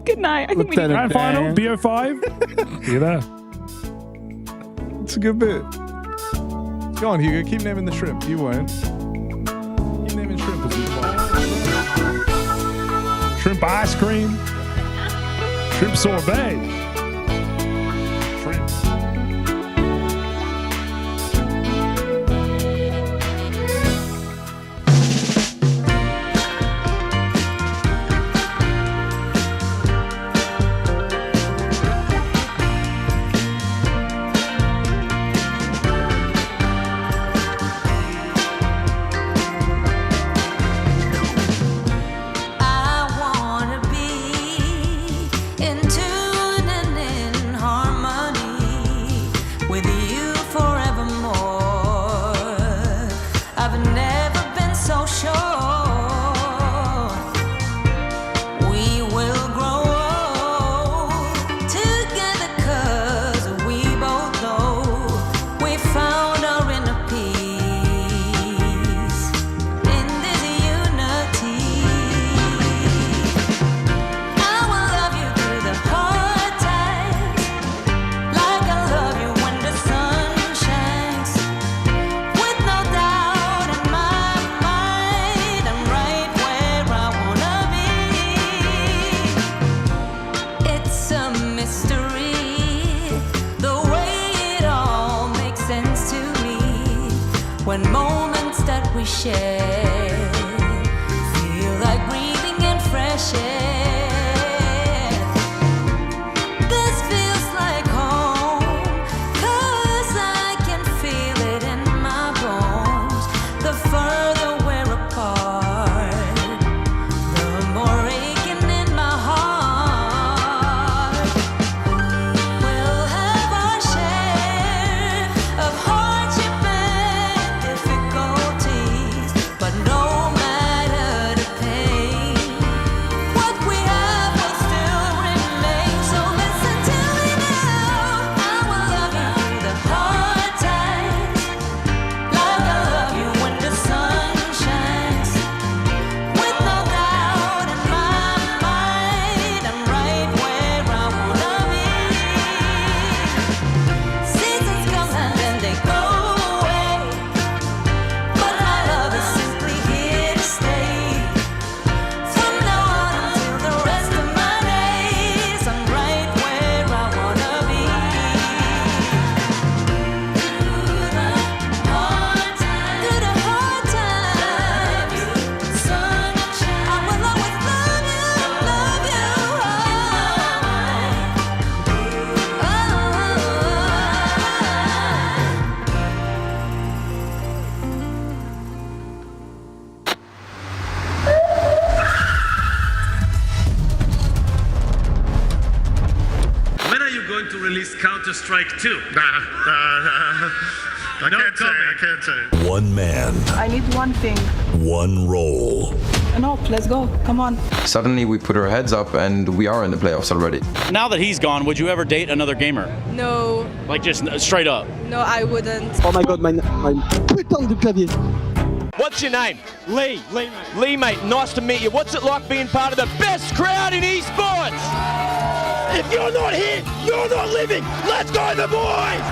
Good night. I think we need Grand final, BO5. You there? It's a good bit. Go on, Hugo. Keep naming the shrimp. You won't. Keep naming shrimp as you want. Shrimp ice cream. Shrimp sorbet. Shrimp. when moments that we share feel like breathing in fresh air. This feels like home, 'cause I can feel it in my bones. The further we're apart, the more aching in my heart. We'll have our share of hardship and difficulties, but no matter the pain, what we have will still remain. So listen to me now. I will love you through the hard times, like I love you when the sun shines. With no doubt in my mind, I'm right where I wanna be. Seasons come and then they go away, but my love is simply here to stay. From now on until the rest of my days, I'm right where I wanna be. Through the hard times, sun and shine, I will always love you, love you. When are you going to release Counter-Strike 2? I can't say. One man, I need one thing. one role. No, let's go. Come on. Suddenly we put our heads up and we are in the playoffs already. Now that he's gone, would you ever date another gamer? No, Like just straight up? no, I wouldn't. Oh my god, my putain de clavier. What's your name? Lee. Lee, mate, nice to meet you. What's it like being part of the best crowd in esports? If you're not here, you're not living. Let's go, the boys!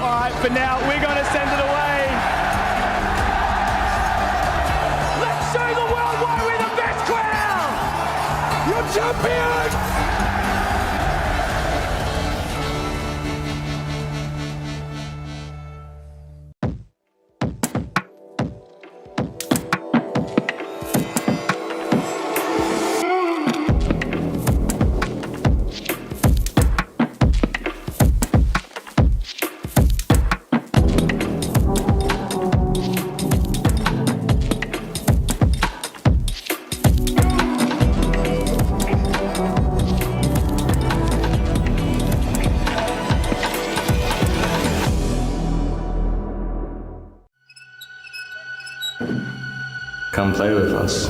All right, for now, we're going to send it away. Let's show the world why we're the best crowd! You're champions! Come play with us.